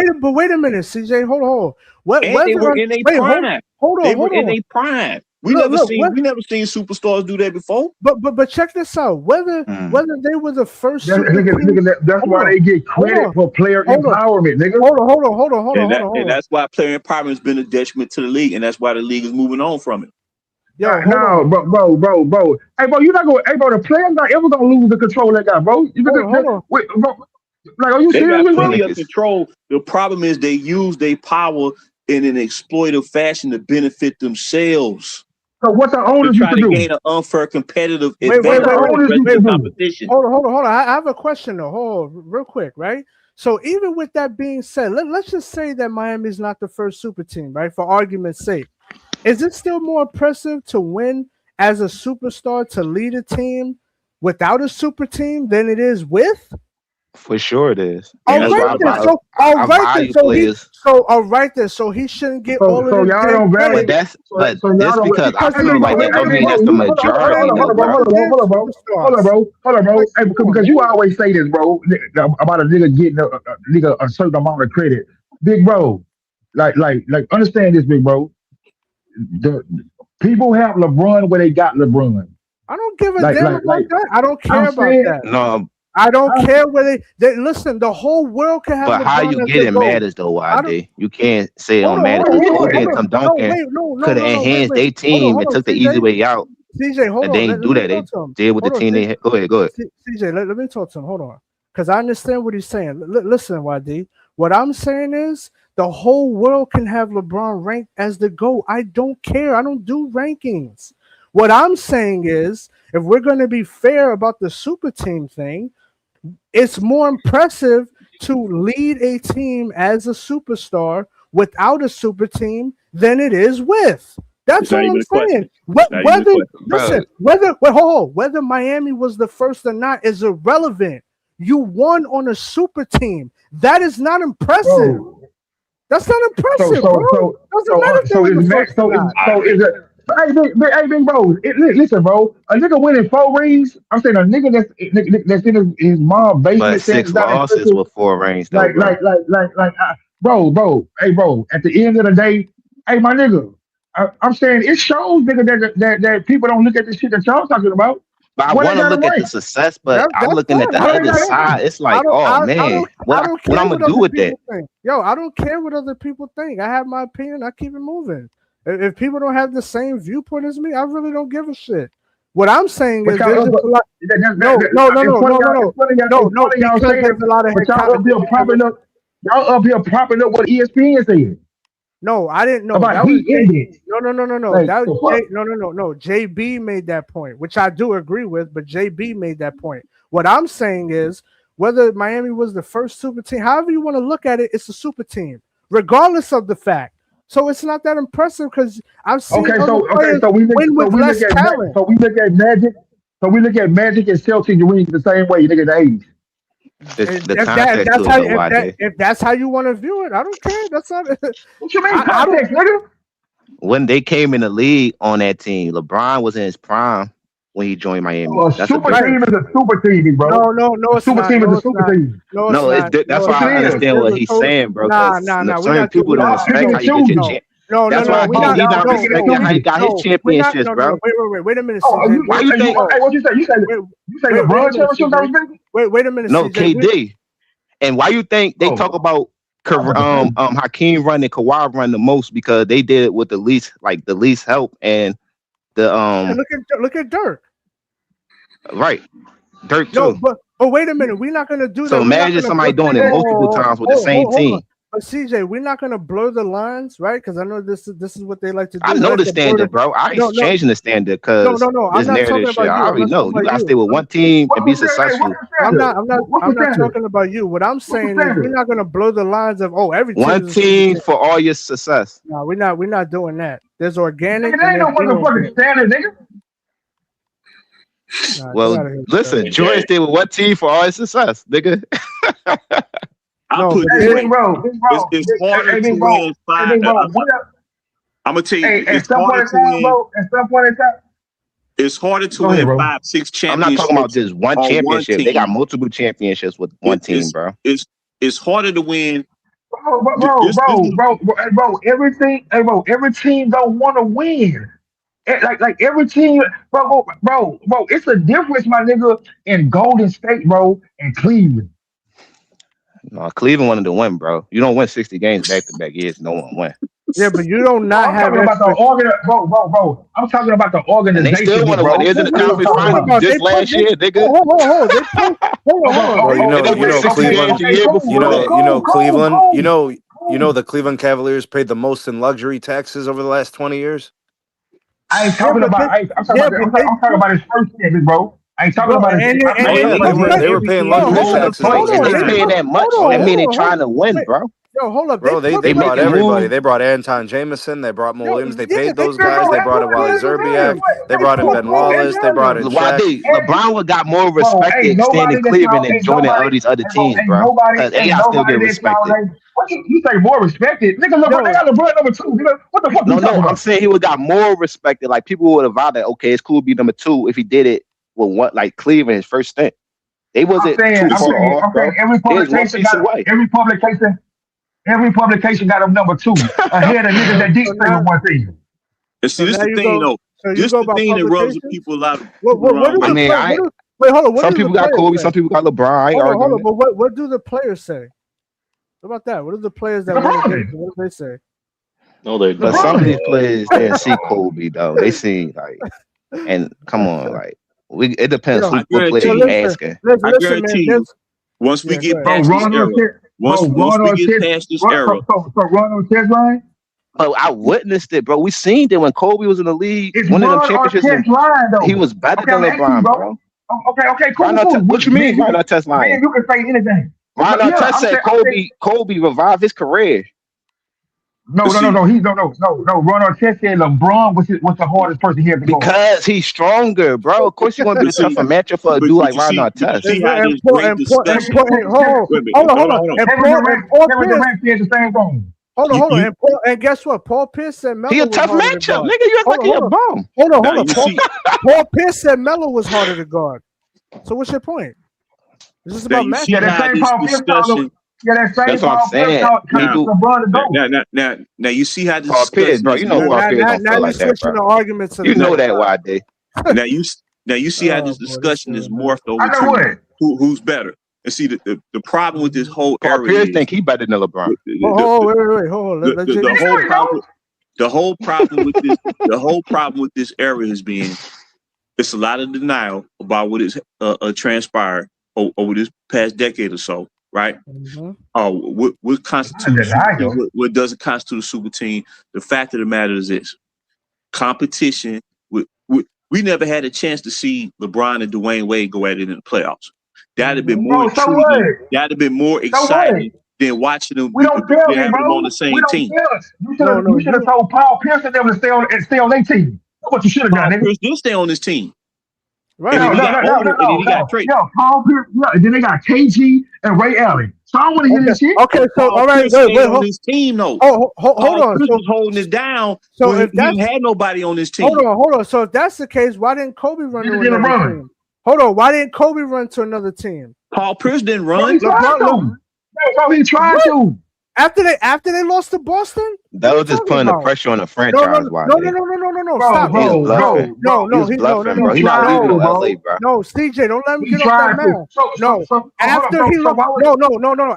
a minute, CJ. Hold on. They were in their prime. Hold on. They were in their prime. We never seen superstars do that before. But check this out. Whether they were the first. That's why they get credit for player empowerment, nigga. Hold on. And that's why player empowerment has been a detriment to the league, and that's why the league is moving on from it. Bro. Hey, bro, you're not going. Hey, bro, the players not ever gonna lose the control they got, bro. Hold on. Wait, bro. Like, are you serious? They got plenty of control. The problem is they use their power in an exploitive fashion to benefit themselves. So what the owners try used to do? Gain an unfair competitive advantage. Hold on. I have a question though. Hold on, real quick, right? So even with that being said, let's just say that Miami is not the first super team, right? For argument's sake. Is it still more impressive to win as a superstar to lead a team without a super team than it is with? For sure it is. All right then. So he shouldn't get all of the. So y'all don't value. But just because I feel like that don't mean that's the majority. Hold on, bro. Hey, because you always say this, bro, about a nigga getting a certain amount of credit. Big bro, like understand this, big bro. The people have LeBron where they got LeBron. I don't give a damn about that. I don't care about that. No. I don't care where they listen. The whole world can have. But how you getting matters though, YD? You can't say it on matters. Some Duncan could have enhanced their team and took the easy way out. CJ, hold on. They didn't do that. They did with the team they had. Go ahead. CJ, let me talk to him. Hold on, because I understand what he's saying. Listen, YD. What I'm saying is the whole world can have LeBron ranked as the GOAT. I don't care. I don't do rankings. What I'm saying is, if we're going to be fair about the super team thing, it's more impressive to lead a team as a superstar without a super team than it is with. That's all I'm saying. Whether Miami was the first or not is irrelevant. You won on a super team. That is not impressive. Bro. That's not impressive, bro. Doesn't matter if they win the first or not. So is it? Hey, big bro. Listen, bro. A nigga winning 4 rings. I'm saying a nigga that's in his mom's basement. But 6 losses with 4 rings, though, bro. Hey, bro. At the end of the day, hey, my nigga. I'm saying it shows, nigga, that people don't look at the shit that y'all talking about. But I want to look at the success, but I'm looking at the other side. It's like, oh man, what I'm gonna do with that? Yo, I don't care what other people think. I have my opinion. I keep it moving. If people don't have the same viewpoint as me, I really don't give a shit. What I'm saying is, there's just a lot. No. Y'all up here propping up what ESPN said. No, I didn't know. About that was ended. No. Like, That was no. JB made that point, which I do agree with, but JB made that point. What I'm saying is, whether Miami was the first super team, however you want to look at it, it's a super team, regardless of the fact. So it's not that impressive because I've seen so we look less talent. So we look at Magic. So we look at Magic and Celtics rings the same way. You look at the age. If that's how you want to view it, I don't care. That's not. What you mean context, nigga? When they came in the league on that team, LeBron was in his prime when he joined Miami. A super team is a super team, bro. No, a super team is a super team. That's why I understand what he's saying, bro. Nah. Certain people don't respect how you get your chance. That's why he not respecting how he got his championships, bro. Wait a minute. Why you think? Hey, what you say? You say LeBron championship got respected? Wait a minute. No, KD. And why you think they talk about Hakeem run and Kawhi run the most? Because they did it with the least help and the Look at Dirk. Right, Dirk too. No, but wait a minute. We're not gonna do that. So imagine somebody doing it multiple times with the same team. But CJ, we're not gonna blur the lines, right? Because I know this is what they like to do. I know the standard, bro. I ain't changing the standard because this narrative shit. I already know. You gotta stay with one team and be successful. I'm not talking about you. What I'm saying is we're not gonna blur the lines of every one team for all your success. No, we're not doing that. There's organic. There ain't no motherfucking standard, nigga. Well, listen, Jordan stayed with what team for all his success, nigga? I'll put this way. It's harder to win 5. I'm gonna tell you, it's harder to win. It's harder to win 5, 6 championships. I'm not talking about just one championship. They got multiple championships with one team, bro. It's harder to win. Bro. Every team don't want to win. Like every team, bro. It's a difference, my nigga, in Golden State, bro, and Cleveland. No, Cleveland wanted to win, bro. You don't win 60 games back-to-back years. No one win. Yeah, but you don't not have. Bro. I'm talking about the organization. And they still want to win. They're in the conference finals just last year, nigga. Hold on. Cleveland. You know the Cleveland Cavaliers paid the most in luxury taxes over the last 20 years. I'm talking about his first champion, bro. I ain't talking about it. They were paying luxury taxes. They paying that much. That mean they trying to win, bro. Yo, hold up, bro. They brought everybody. They brought Anton Jameson. They brought Mo Williams. They paid those guys. They brought in Wally Zerbiak. They brought in Ben Wallace. They brought in Shaq. LeBron would got more respect staying in Cleveland than joining all these other teams, bro. They got still get respected. You say more respected? Nigga, LeBron, they got LeBron number 2. Nigga, what the fuck? No, I'm saying he would got more respected. Like people would have vowed that okay, it's cool to be number 2 if he did it with what like Cleveland his first stint. They wasn't too far off, bro. Every publication got him number 2 ahead of niggas that didn't play on one team. And see, this is the thing, though. This the thing that rubs people out. Wait, hold on. Some people got Kobe, some people got LeBron. Hold on. But what do the players say? What about that? What do the players that what do they say? No, they. But some of these players didn't see Kobe though. They see like, and come on, like it depends what player you asking. I guarantee you, once we get past this era. Once we get past this era. So run on test line? Oh, I witnessed it, bro. We seen it when Kobe was in the league. One of them championships. He was better than LeBron, bro. Okay, cool. What you mean? Why not test line? Man, you can say anything. Why not test said Kobe revived his career? No. Ron Artest said LeBron was the hardest person he ever going. Because he's stronger, bro. Of course, you're gonna be a tougher matchup for a dude like Ron Artest. See how this great discussion. Hold on. Kevin Durant said the same thing. Hold on. And guess what? Paul Pierce said Melo. He a tough matchup, nigga. You act like he a bum. Hold on. Paul Pierce said Melo was harder to guard. So what's your point? Is this about matchup? Yeah, that same Paul Pierce problem. Yeah, that's what I'm saying. Now you see how this Paul Pierce, bro. You know Paul Pierce don't feel like that, bro. The argument to you know that why they. Now you see how this discussion is morphed over to who's better. And see the problem with this whole Paul Pierce think he better than LeBron. Wait, hold on. The whole problem with this era has been it's a lot of denial about what is transpired over this past decade or so. Right? What constitutes what doesn't constitute a super team? The fact of the matter is this: competition. We never had a chance to see LeBron and Dwayne Wade go at it in the playoffs. That'd have been more intriguing. That'd have been more exciting than watching them. We don't care, them on the same team. You should have told Paul Pierce and them to stay on their team. That's what you should have done. Paul Pierce did stay on his team. Right. And then he got traded. Paul Pierce. And then they got KG and Ray Allen. So I don't want to hear this shit. Okay, so all right, wait, on his team though. Hold on. Pierce was holding it down. So when if he didn't have nobody on his team. Hold on. So if that's the case, why didn't Kobe run to another team? Hold on. Why didn't Kobe run to another team? Paul Pierce didn't run. He tried to. After they lost to Boston? That was just putting the pressure on the franchise. No. Stop. No. He's bluffing, bro. He's not leaving LA, bro. No, CJ, don't let him get off that man.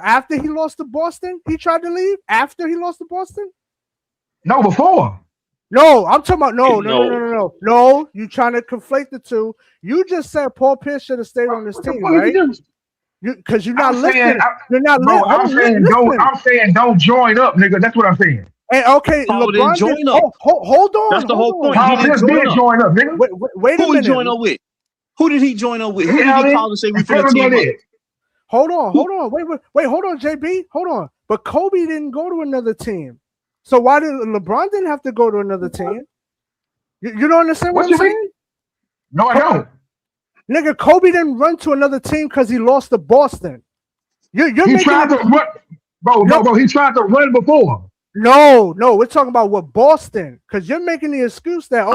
After he lost to Boston, he tried to leave? After he lost to Boston? No, before. No, I'm talking about no. No, you trying to conflate the two. You just said Paul Pierce should have stayed on this team, right? Because you're not listening. You're not listening. I'm saying don't join up, nigga. That's what I'm saying. And okay, Paul didn't join up. Hold on. That's the whole point. Paul Pierce did join up, nigga. Wait a minute. Who he join up with? Who did he join up with? Who did he call and say we finna team up? Hold on. Wait, hold on, JB. Hold on. But Kobe didn't go to another team. So why did LeBron didn't have to go to another team? You don't understand what I'm saying? No, I don't. Nigga, Kobe didn't run to another team because he lost to Boston. He tried to run, bro. He tried to run before. No, we're talking about what Boston, because you're making the excuse that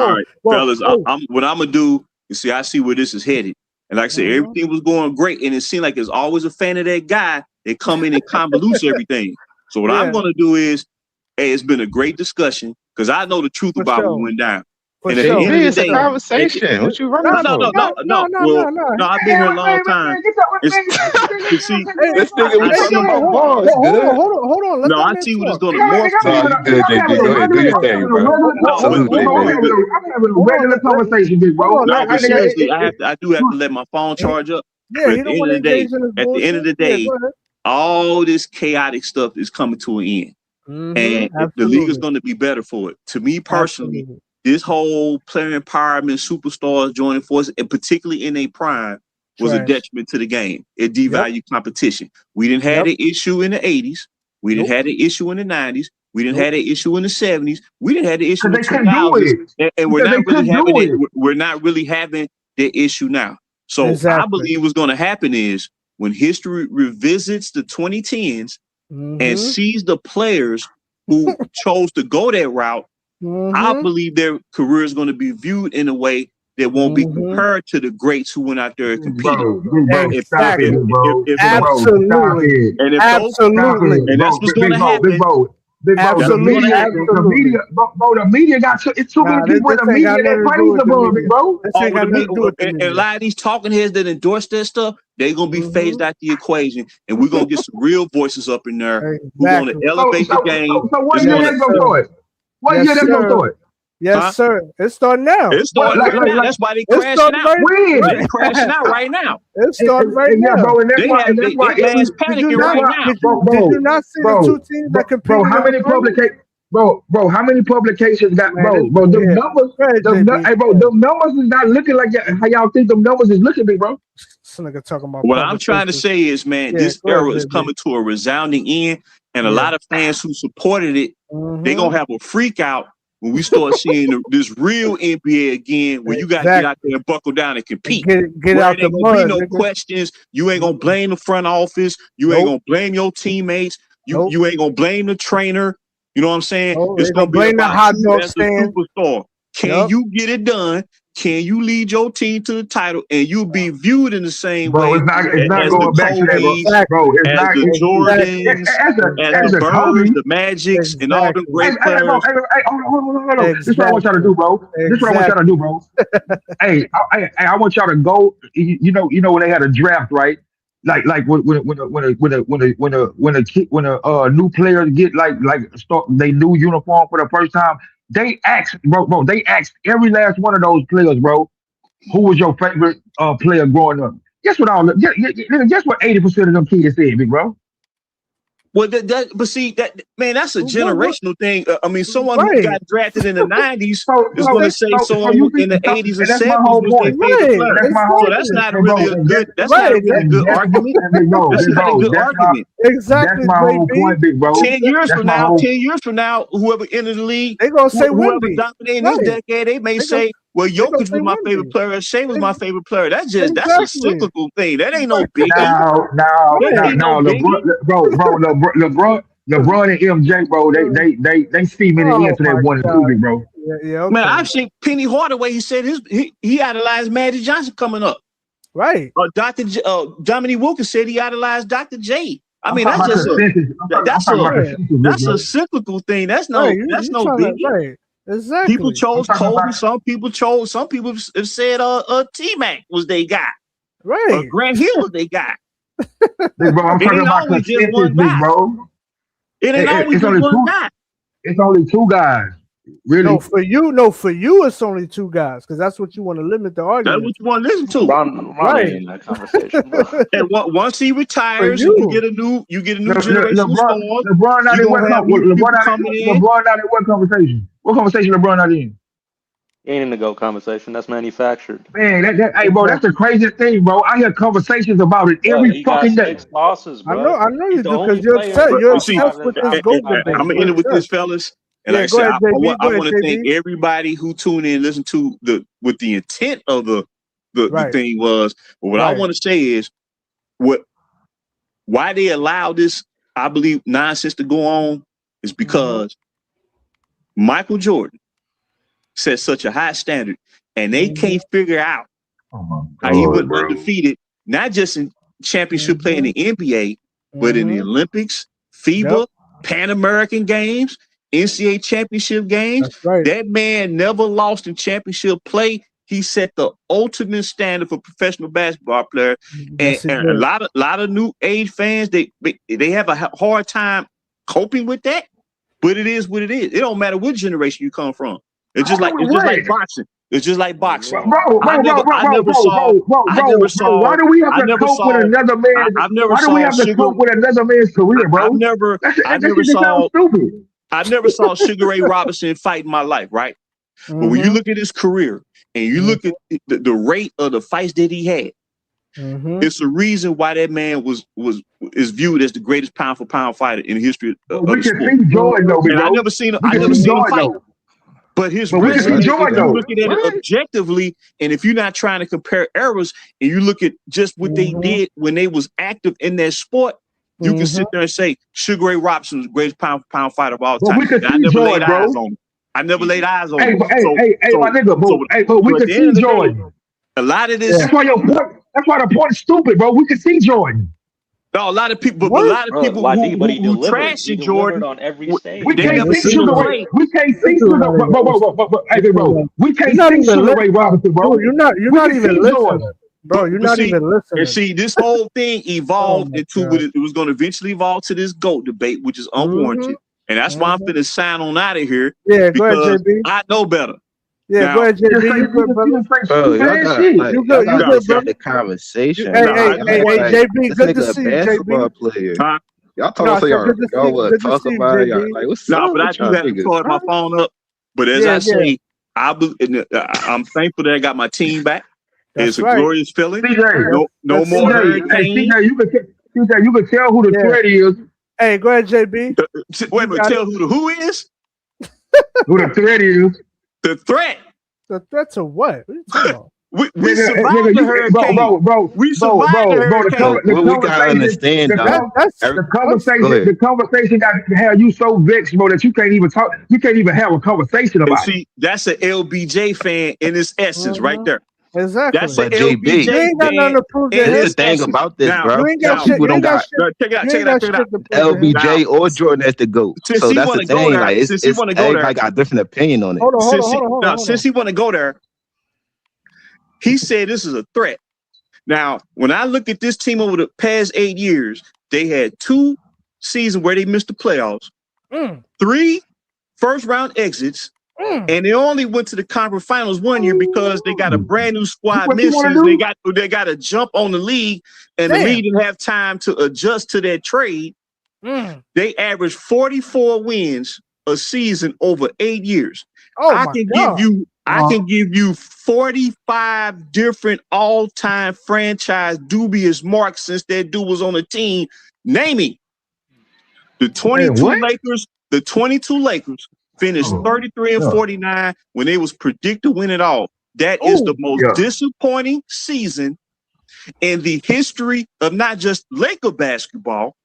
fellas, what I'm gonna do. You see, I see where this is headed, and like I said, everything was going great, and it seemed like there's always a fan of that guy that come in and convolutes everything. So what I'm gonna do is, hey, it's been a great discussion because I know the truth about what went down. And it's a conversation. What you running No. I've been here a long time. You see, this nigga was talking about balls. Hold on. No, I see what it's going to morph to. Good, JB. Go ahead, do your thing, bro. I'm having a regular conversation, big bro. No, but seriously, I do have to let my phone charge up. Yeah, at the end of the day, all this chaotic stuff is coming to an end, and the league is going to be better for it. To me personally. This whole player empowerment, superstars joining forces, and particularly in a prime, was a detriment to the game. It devalued competition. We didn't have the issue in the 80s. We didn't have the issue in the 90s. We didn't have the issue in the 70s. We didn't have the issue in the 2000s. And we're not really having it. We're not really having the issue now. So I believe what's going to happen is when history revisits the 2010s and sees the players who chose to go that route, I believe their career is going to be viewed in a way that won't be compared to the greats who went out there and competed. Absolutely. And that's what's going to happen. The media got it's too many people in the media that praise LeBron, big bro. And a lot of these talking heads that endorse that stuff, they're gonna be phased out the equation, and we're gonna get some real voices up in there who are gonna elevate the game. So what year they gonna do it? What year they gonna do it? Yes, sir. It's starting now. It's starting right now. That's why they crashing out. They're crashing out right now. It's starting right now. They mass panicking right now. Did you not see the two teams that compete? Bro, how many publications? Bro, how many publications got? Bro, the numbers. Hey, bro, the numbers is not looking like how y'all think the numbers is looking, big bro. Talking about what I'm trying to say is, man, this era is coming to a resounding end. And a lot of fans who supported it, they gonna have a freak out when we start seeing this real NBA again, where you got to get out there and buckle down and compete. Get out the mud. Be no questions. You ain't gonna blame the front office. You ain't gonna blame your teammates. You ain't gonna blame the trainer. You know what I'm saying? It's gonna be blame the hot dog as a stand. superstar. Can you get it done? Can you lead your team to the title, and you'll be viewed in the same way? It's not as going back to that, bro. It's as not the Jordans, as the Birds, the Magics, and all the great players. Hold on. This is what I want y'all to do, bro. I want y'all to go. You know when they had a draft, right? Like when a new player get start they new uniform for the first time. They asked, bro. They asked every last one of those players, bro. Who was your favorite player growing up? Guess what? Guess what? 80% of them kids said, big bro. Well, but see that man, that's a generational thing. I mean, someone who got drafted in the 90s is going to say someone in the 80s and 70s was their favorite player. So that's not really a good. That's not a really good argument. That's not a good argument. Exactly. That's my whole point, big bro. 10 years from now, whoever enters the league, they gonna say whoever dominating this decade, they may say, well, Jokic was my favorite player. Shea was my favorite player. That's just that's a cyclical thing. That ain't no biggie. LeBron and MJ, bro. They steaming it into that 1 and 2, bro. Yeah, okay. Man, I've seen Penny Hardaway. He said he idolized Magic Johnson coming up. Right. Dominique Wilkins said he idolized Dr. J. I mean, that's a cyclical thing. That's no biggie. Right. Exactly. People chose Kobe. Some people have said T-Mac was they guy. Right. Grant Hill was they guy. Bro, I'm talking about consensus, bro. It ain't always just one guy. It's only 2 guys. Really? No, for you, it's only 2 guys because that's what you want to limit the argument. That's what you want to listen to. Right. In that conversation, bro. And once he retires, you get a new generation. LeBron not in what conversation? What conversation LeBron not in? Ain't in the GOAT conversation. That's manufactured. Man, hey, bro, that's the craziest thing, bro. I hear conversations about it every fucking day. 6 losses, bro. I know you do because you're upset. You're obsessed with this GOAT debate. I'm gonna end it with this, fellas. And I want to thank everybody who tuned in and listened to what the intent of the thing was. But what I want to say is why they allow this, I believe, nonsense to go on is because Michael Jordan set such a high standard, and they can't figure out how he went undefeated, not just in championship play in the NBA, but in the Olympics, FIBA, Pan American Games, NCAA championship games. That man never lost in championship play. He set the ultimate standard for professional basketball players, and a lot of new age fans they have a hard time coping with that. But it is what it is. It don't matter what generation you come from. It's just like boxing. It's just like boxing. I never saw. Why do we have to cope with another man? Why do we have to cope with another man's career, bro? I never saw Sugar Ray Robinson fight in my life, right? But when you look at his career and you look at the rate of the fights that he had, it's a reason why that man is viewed as the greatest pound for pound fighter in the history of the sport. And I never seen him fight. But his resume, if you're looking at it objectively, and if you're not trying to compare eras, and you look at just what they did when they was active in that sport, you can sit there and say Sugar Ray Robinson was the greatest pound for pound fighter of all time. I never laid eyes on him. I never laid eyes on him. My nigga, but we can see Jordan. A lot of this. That's why the point is stupid, bro. We can see Jordan. No, a lot of people, who trashing Jordan on every stage. We can't see Sugar Ray. We can't see Sugar Ray Robinson, bro. You're not even listening. Bro, you're not even listening. And see, this whole thing evolved into what it was going to eventually evolve to this GOAT debate, which is unwarranted. And that's why I'm going to sign on out of here. Yeah, go ahead, JB. I know better. Yeah, go ahead, JB. You good, brother? You good, the conversation. Hey, JB, good to see you, JB. Y'all talk to y'all talk about it. Like, what's up? But I do have to start my phone up. But as I say, I'm thankful that I got my team back. It's a glorious feeling. No more hurricane. CJ, you can tell who the threat is Hey, go ahead, JB. Wait a minute, tell who the who is? Who the threat is? The threat. The threats of what? What are you talking about? We survived the hurricane. We survived the hurricane. We gotta understand, dog. The conversation got to have you so vexed, bro, that you can't even talk. You can't even have a conversation about it. See, that's an LBJ fan in its essence, right there. Exactly. That's But an JB, LBJ you ain't got nothing to prove to here's his the thing essence. about this, Now, bro. You ain't got shit. People You ain't don't got got shit. Check it out. You Check ain't it out. got Check it shit out. to prove to him. LBJ or Jordan as the GOAT. Since So he that's wanna the go thing. there, Like since he it's wanna go there, everybody got a different opinion on it. Hold on. Since he want to go there, he said this is a threat. Now, when I look at this team over the past 8 years, they had 2 seasons where they missed the playoffs, 3 first-round exits, and they only went to the conference finals 1 year because they got a brand new squad mid-season. They got to jump on the league, and the league didn't have time to adjust to that trade. They averaged 44 wins a season over 8 years. I can give you 45 different all-time franchise dubious marks since that dude was on the team. Name me. The 22 Lakers. The 22 Lakers finished 33 and 49 when they was predicted to win it all. That is the most disappointing season in the history of not just Laker basketball.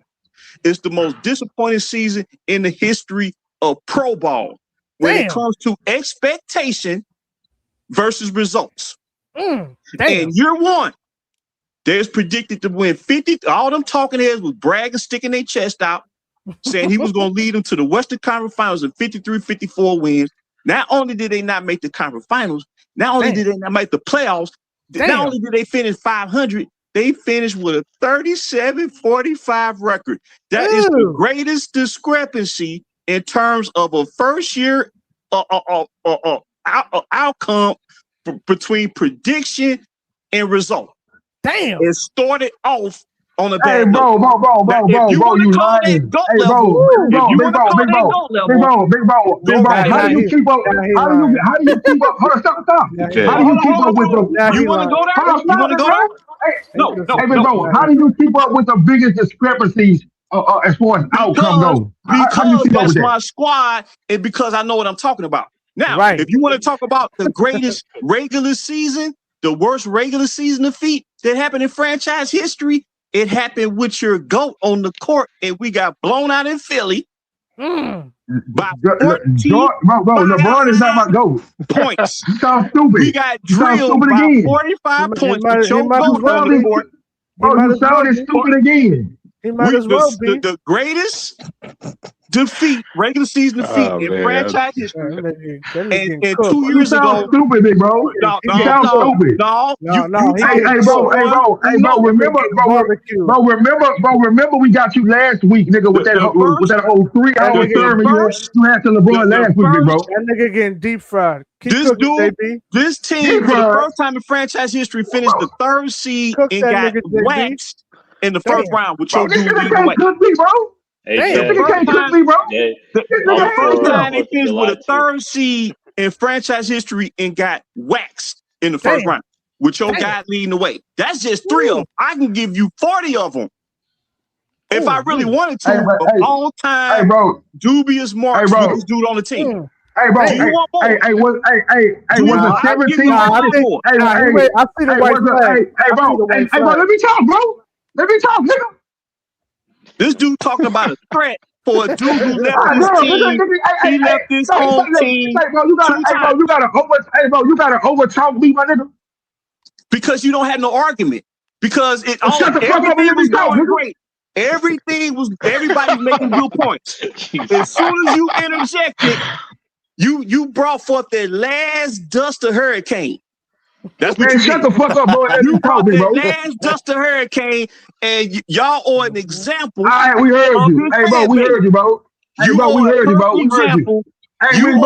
It's the most disappointing season in the history of pro ball when it comes to expectation versus results. And year 1, there's predicted to win 50. All them talking heads was bragging, sticking their chest out, saying he was going to lead them to the Western Conference Finals in 53, 54 wins. Not only did they not make the conference finals, not only did they not make the playoffs, not only did they finish 500, they finished with a 37-45 record. That is the greatest discrepancy in terms of a first-year outcome between prediction and result. Damn. It started off on a bad bro, If you want to call that GOAT level, how do you keep up? How do you keep up? Hold on, stop. How do you keep up with the? You want to go there? You want to go there? No. How do you keep up with the biggest discrepancies as far as outcome goes? Because that's my squad, and because I know what I'm talking about. Now, if you want to talk about the greatest regular season, the worst regular season defeat that happened in franchise history, it happened with your GOAT on the court, and we got blown out in Philly by 14 LeBron is not my GOAT. points. You sound stupid. We got drilled by 45 points with your GOAT on the court. Bro, you sounded stupid again. He might as well be. The greatest defeat, regular season defeat in franchise history. And 2 years ago, stupid, big bro. You sound stupid. Hey, bro. Remember, we got you last week, nigga, with that whole 3-hour sermon you had to LeBron last week, big bro. That nigga getting deep fried. This team, for the first time in franchise history, finished the 3rd seed and got waxed in the first round with your dude. The first time they finished with a 3rd seed in franchise history and got waxed in the first round with your guy leading the way. That's just 3 of them. I can give you 40 of them if I really wanted to. All time dubious marks with this dude on the team. Hey, bro. Was the 17? I see the white flag. Hey, bro. Let me talk, bro. Let me talk, nigga. This dude talking about a threat for a dude who left his team. He left his home team. You gotta overtalk me, my nigga. Because you don't have no argument. Because everything was going great. Everybody's making good points. As soon as you interjected, you brought forth the last dust of hurricane. That's what you shut the fuck up, boy. You brought the last dust of hurricane, and y'all owe an example. All right, we heard you. Hey, bro, we heard you, bro. Hey, bro, we heard you, bro. We heard you. Hey, big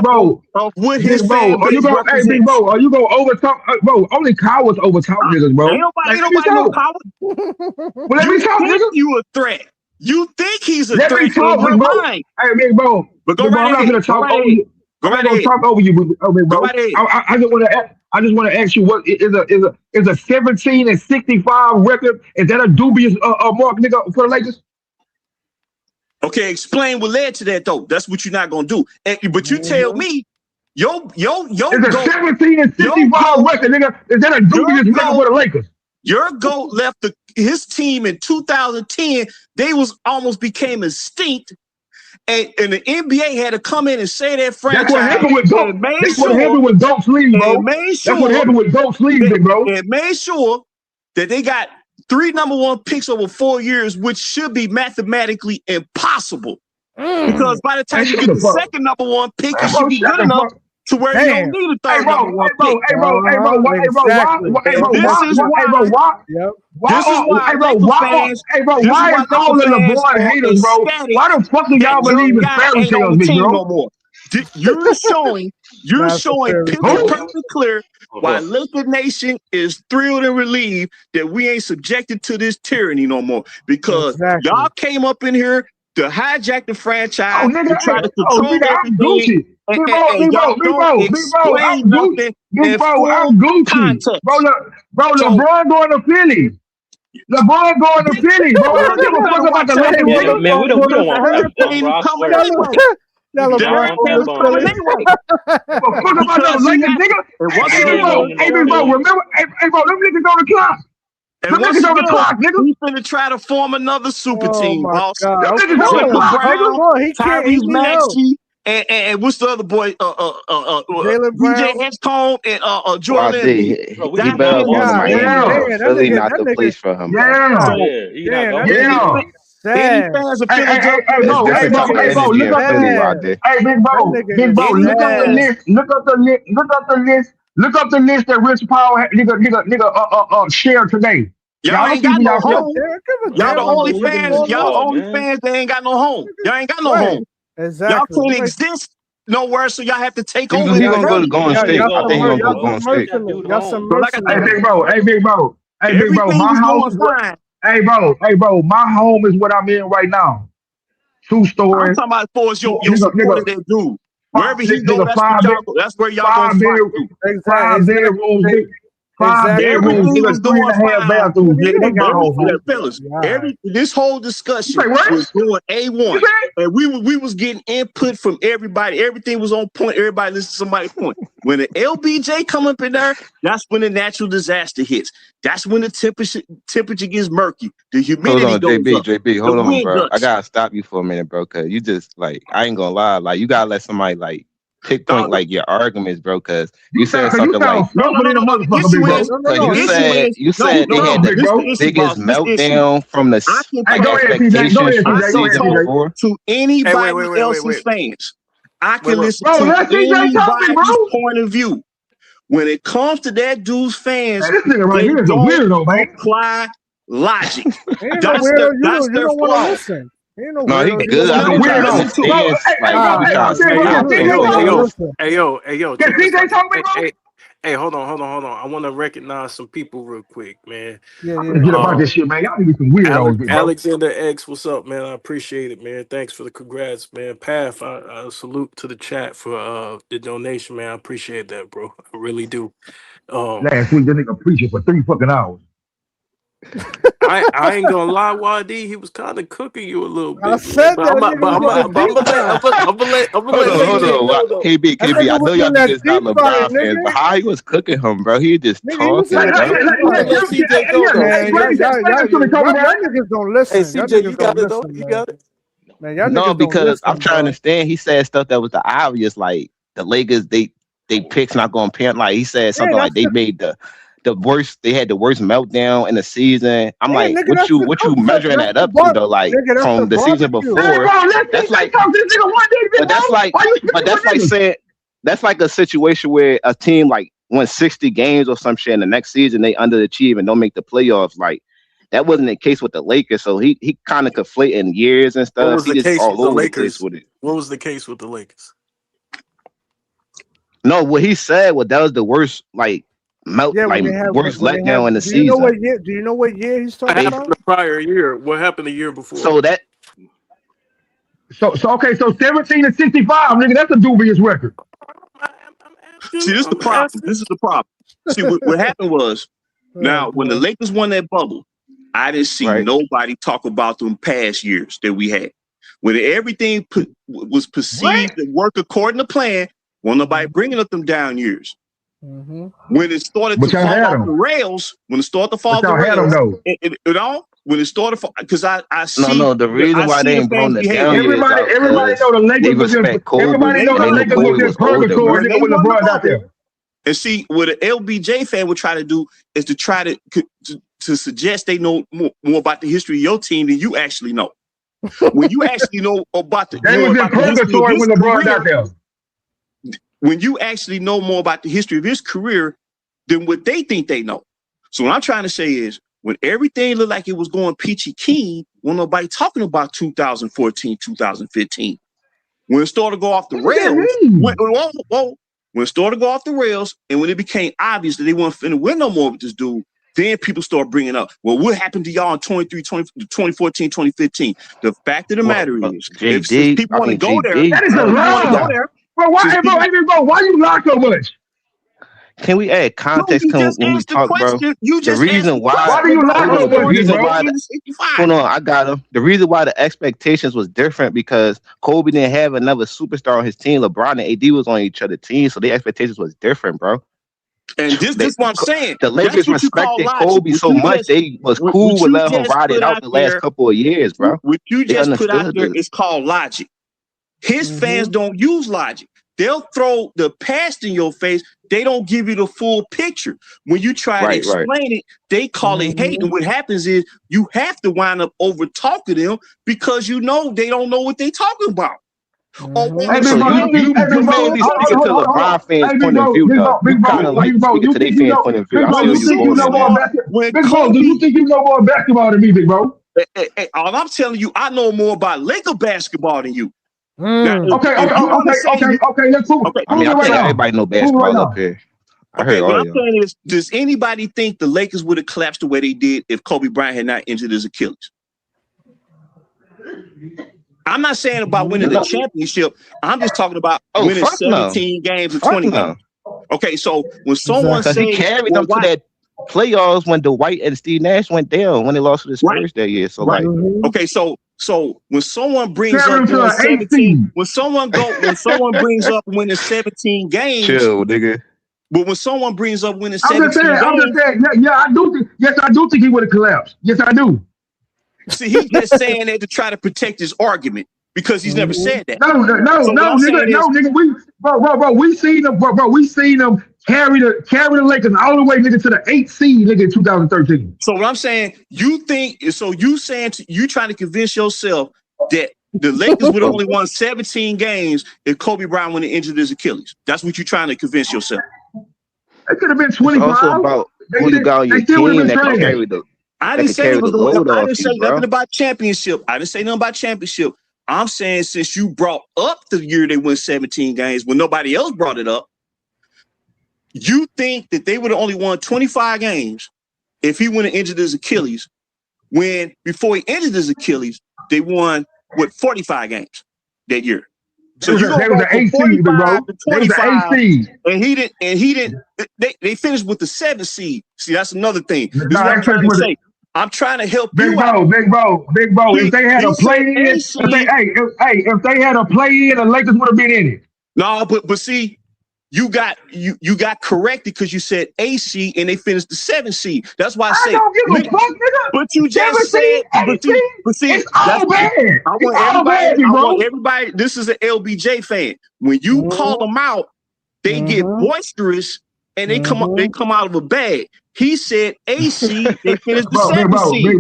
bro. Of what his fan base represents. Hey, big bro, are you gonna overtalk? Bro, only cowards overtalk niggas, bro. Ain't nobody no coward. Well, let me talk, nigga. You a threat. You think he's a threat. Let me talk, big bro. Hey, big bro. But go right ahead. I'm not gonna talk over you. I'm not gonna talk over you, big bro. I just want to ask you, what is a 17-65 record? Is that a dubious mark, nigga, for the Lakers? Okay, explain what led to that though. That's what you're not gonna do. But you tell me, yo, it's a 17-65 record, nigga. Is that a dubious record for the Lakers? Your GOAT left his team in 2010. They almost became extinct. And the NBA had to come in and say that franchise. That's what happened with GOAT. That's what happened with GOAT sleeves, bro. That's what happened with GOAT sleeves, bro. And made sure that they got 3 number 1 picks over 4 years, which should be mathematically impossible. Because by the time you get the second number 1 pick, it should be good enough to where you don't need a third number 1 pick. Why is all the LeBron haters, bro? Why the fuck do y'all believe in fairy tales, big bro? You're showing perfectly clear why Laker Nation is thrilled and relieved that we ain't subjected to this tyranny no more. Because y'all came up in here to hijack the franchise, to try to control everything. I'm Gucci. Bro, LeBron going to Philly. LeBron going to Philly, bro. I don't give a fuck about the Lakers. Man, we don't want that. Now LeBron coming anyway. Fuck about those Lakers, nigga. Hey, bro, remember? Hey, bro, them niggas on the clock. And them niggas on the clock, nigga. He's finna try to form another super team, boss. Them niggas on the clock, nigga. Tyrese Maxey. And what's the other boy? DJ Hescombe and Jordan. He better go to Miami. Philly not the place for him. Hey, bro, look up the list that Rich Paul nigga shared today. Y'all ain't got no home. Y'all the only fans. Y'all the only fans that ain't got no home. Y'all ain't got no home. Exactly. Y'all can't exist nowhere, so y'all have to take over. He gonna go to Golden State. I think he gonna go to Golden State. Hey, big bro. My house is fine. Hey, bro, my home is what I'm in right now. 2 stories. I'm talking about for your support that dude. Wherever he go, that's where y'all go. 5 bedrooms, 5 bedrooms, nigga, 3.5 bathrooms. Fellas, this whole discussion was going A1, and we was getting input from everybody. Everything was on point. Everybody listened to somebody's point. When the LBJ come up in there, that's when the natural disaster hits. That's when the temperature gets murky. The humidity goes up. JB, hold on, bro. Guts. I gotta stop you for a minute, bro, because you just I ain't gonna lie, you gotta let somebody pinpoint your arguments, bro, because you said something like you said they had the biggest meltdown from the expectations from the season before. To anybody else's fans, I can listen to anybody's point of view. When it comes to that dude's fans, this nigga right here is a weirdo, man. Apply logic. That's their flaw. No, he good. Hey, hold on. I want to recognize some people real quick, man. Get about this shit, man. Y'all need some weirdos. Alexander X, what's up, man? I appreciate it, man. Thanks for the congrats, man. Path, I salute to the chat for the donation, man. I appreciate that, bro. I really do. Last week, that nigga preaching for 3 fucking hours. I ain't gonna lie, YD, he was kind of cooking you a little bit. I said that. I'm gonna let hold on. KB, I know y'all niggas not LeBron fans, but how he was cooking him, bro? He just talking. Y'all niggas don't listen. Hey, CJ, you got it, though? You got it? Man, no, because I'm trying to understand. He said stuff that was the obvious, like the Lakers, they picks not going to pan. Like he said something like they made the worst. They had the worst meltdown in the season. I'm like, nigga, what you measuring that up to though? Like from the season before. That's like a situation where a team like won 60 games or some shit, and the next season they underachieve and don't make the playoffs. Like that wasn't the case with the Lakers. So he kind of conflating years and stuff. What was the case with the Lakers? What was the case with the Lakers? No, what he said was that was the worst worst letdown in the season. Do you know what year he's talking about? The prior year. What happened the year before? So 17-65, nigga, that's a dubious record. See, this is the problem. See, what happened was, now when the Lakers won that bubble, I didn't see nobody talk about them past years that we had. when everything was perceived to work according to plan, wasn't nobody bringing up them down years. When it started to fall off the rails, when it started to fall off the rails, when it started, because I see. No, the reason why they ain't blown the down years everybody know the Lakers was in. Everybody know the Lakers was in purgatory when LeBron out there. And see, what an LBJ fan would try to do is to try to suggest they know more about the history of your team than you actually know. When you actually know about the they was in purgatory when LeBron out there. When you actually know more about the history of his career than what they think they know. So what I'm trying to say is, when everything looked like it was going peachy keen, when nobody talking about 2014, 2015, when it started to go off the rails, when it started to go off the rails, and when it became obvious that they weren't finna win no more with this dude, then people start bringing up, well, what happened to y'all in 2014, 2015? The fact of the matter is, if people want to go there, that is a lie. Bro, why you lock so much? Can we add context when we talk, bro? The reason why do you lie so much, hold on, I got him. The reason why the expectations was different because Kobe didn't have another superstar on his team. LeBron and AD was on each other's team, so the expectations was different, bro. And this is what I'm saying. The Lakers respected Kobe so much they was cool with letting him ride it out the last couple of years, bro. What you just put out there is called logic. His fans don't use logic. They'll throw the past in your face. They don't give you the full picture. When you try to explain it, they call it hate. And what happens is you have to wind up over talking them because you know they don't know what they talking about. You made me speak to LeBron fans' point of view, though. You kind of like speaking to their fans' point of view. I feel you Big Bro, do you think you know more basketball than me, Big Bro? All I'm telling you, I know more about Laker basketball than you. Okay, let's move. I mean, I think everybody know basketball up here. I heard what all I'm y'all. saying is, does anybody think the Lakers would have collapsed the way they did if Kobe Bryant had not injured his Achilles? I'm not saying about winning the championship. I'm just talking about winning 17 games or 20 games. Okay, so when someone says he carried them to that playoffs when Dwight and Steve Nash went down when they lost to the Spurs that year. So okay, so when someone brings up 17, when someone brings up winning 17 games, chill, nigga. But when someone brings up winning 17 I'm just saying, I do think he would have collapsed. Yes, I do. See, he's just saying that to try to protect his argument because he's never said that. No, nigga. We seen them carry the Lakers all the way, nigga, to the 8th seed, nigga, in 2013. So what I'm saying, you trying to convince yourself that the Lakers would have only won 17 games if Kobe Bryant wouldn't have injured his Achilles. That's what you're trying to convince yourself. It could have been 25. It's also about who you got on your team that can carry the. I didn't say nothing about championship. I didn't say nothing about championship. I'm saying since you brought up the year they won 17 games when nobody else brought it up, you think that they would have only won 25 games if he wouldn't have injured his Achilles, when before he injured his Achilles, they won 45 games that year. So you they was the 8th seed, bro. They was the 8th seed. And he didn't. They finished with the 7th seed. See, that's another thing. I'm trying to help you out. Big bro. If they had a play-in, if they had a play-in, the Lakers would have been in it. No, but see, you got corrected because you said AC and they finished the 7th seed. That's why I said. I don't give a fuck, nigga. But you just said. But see, it's all bad. I want everybody. This is an LBJ fan. When you call them out, they get boisterous and they come out of a bag. He said AC, they finished the 7th seed.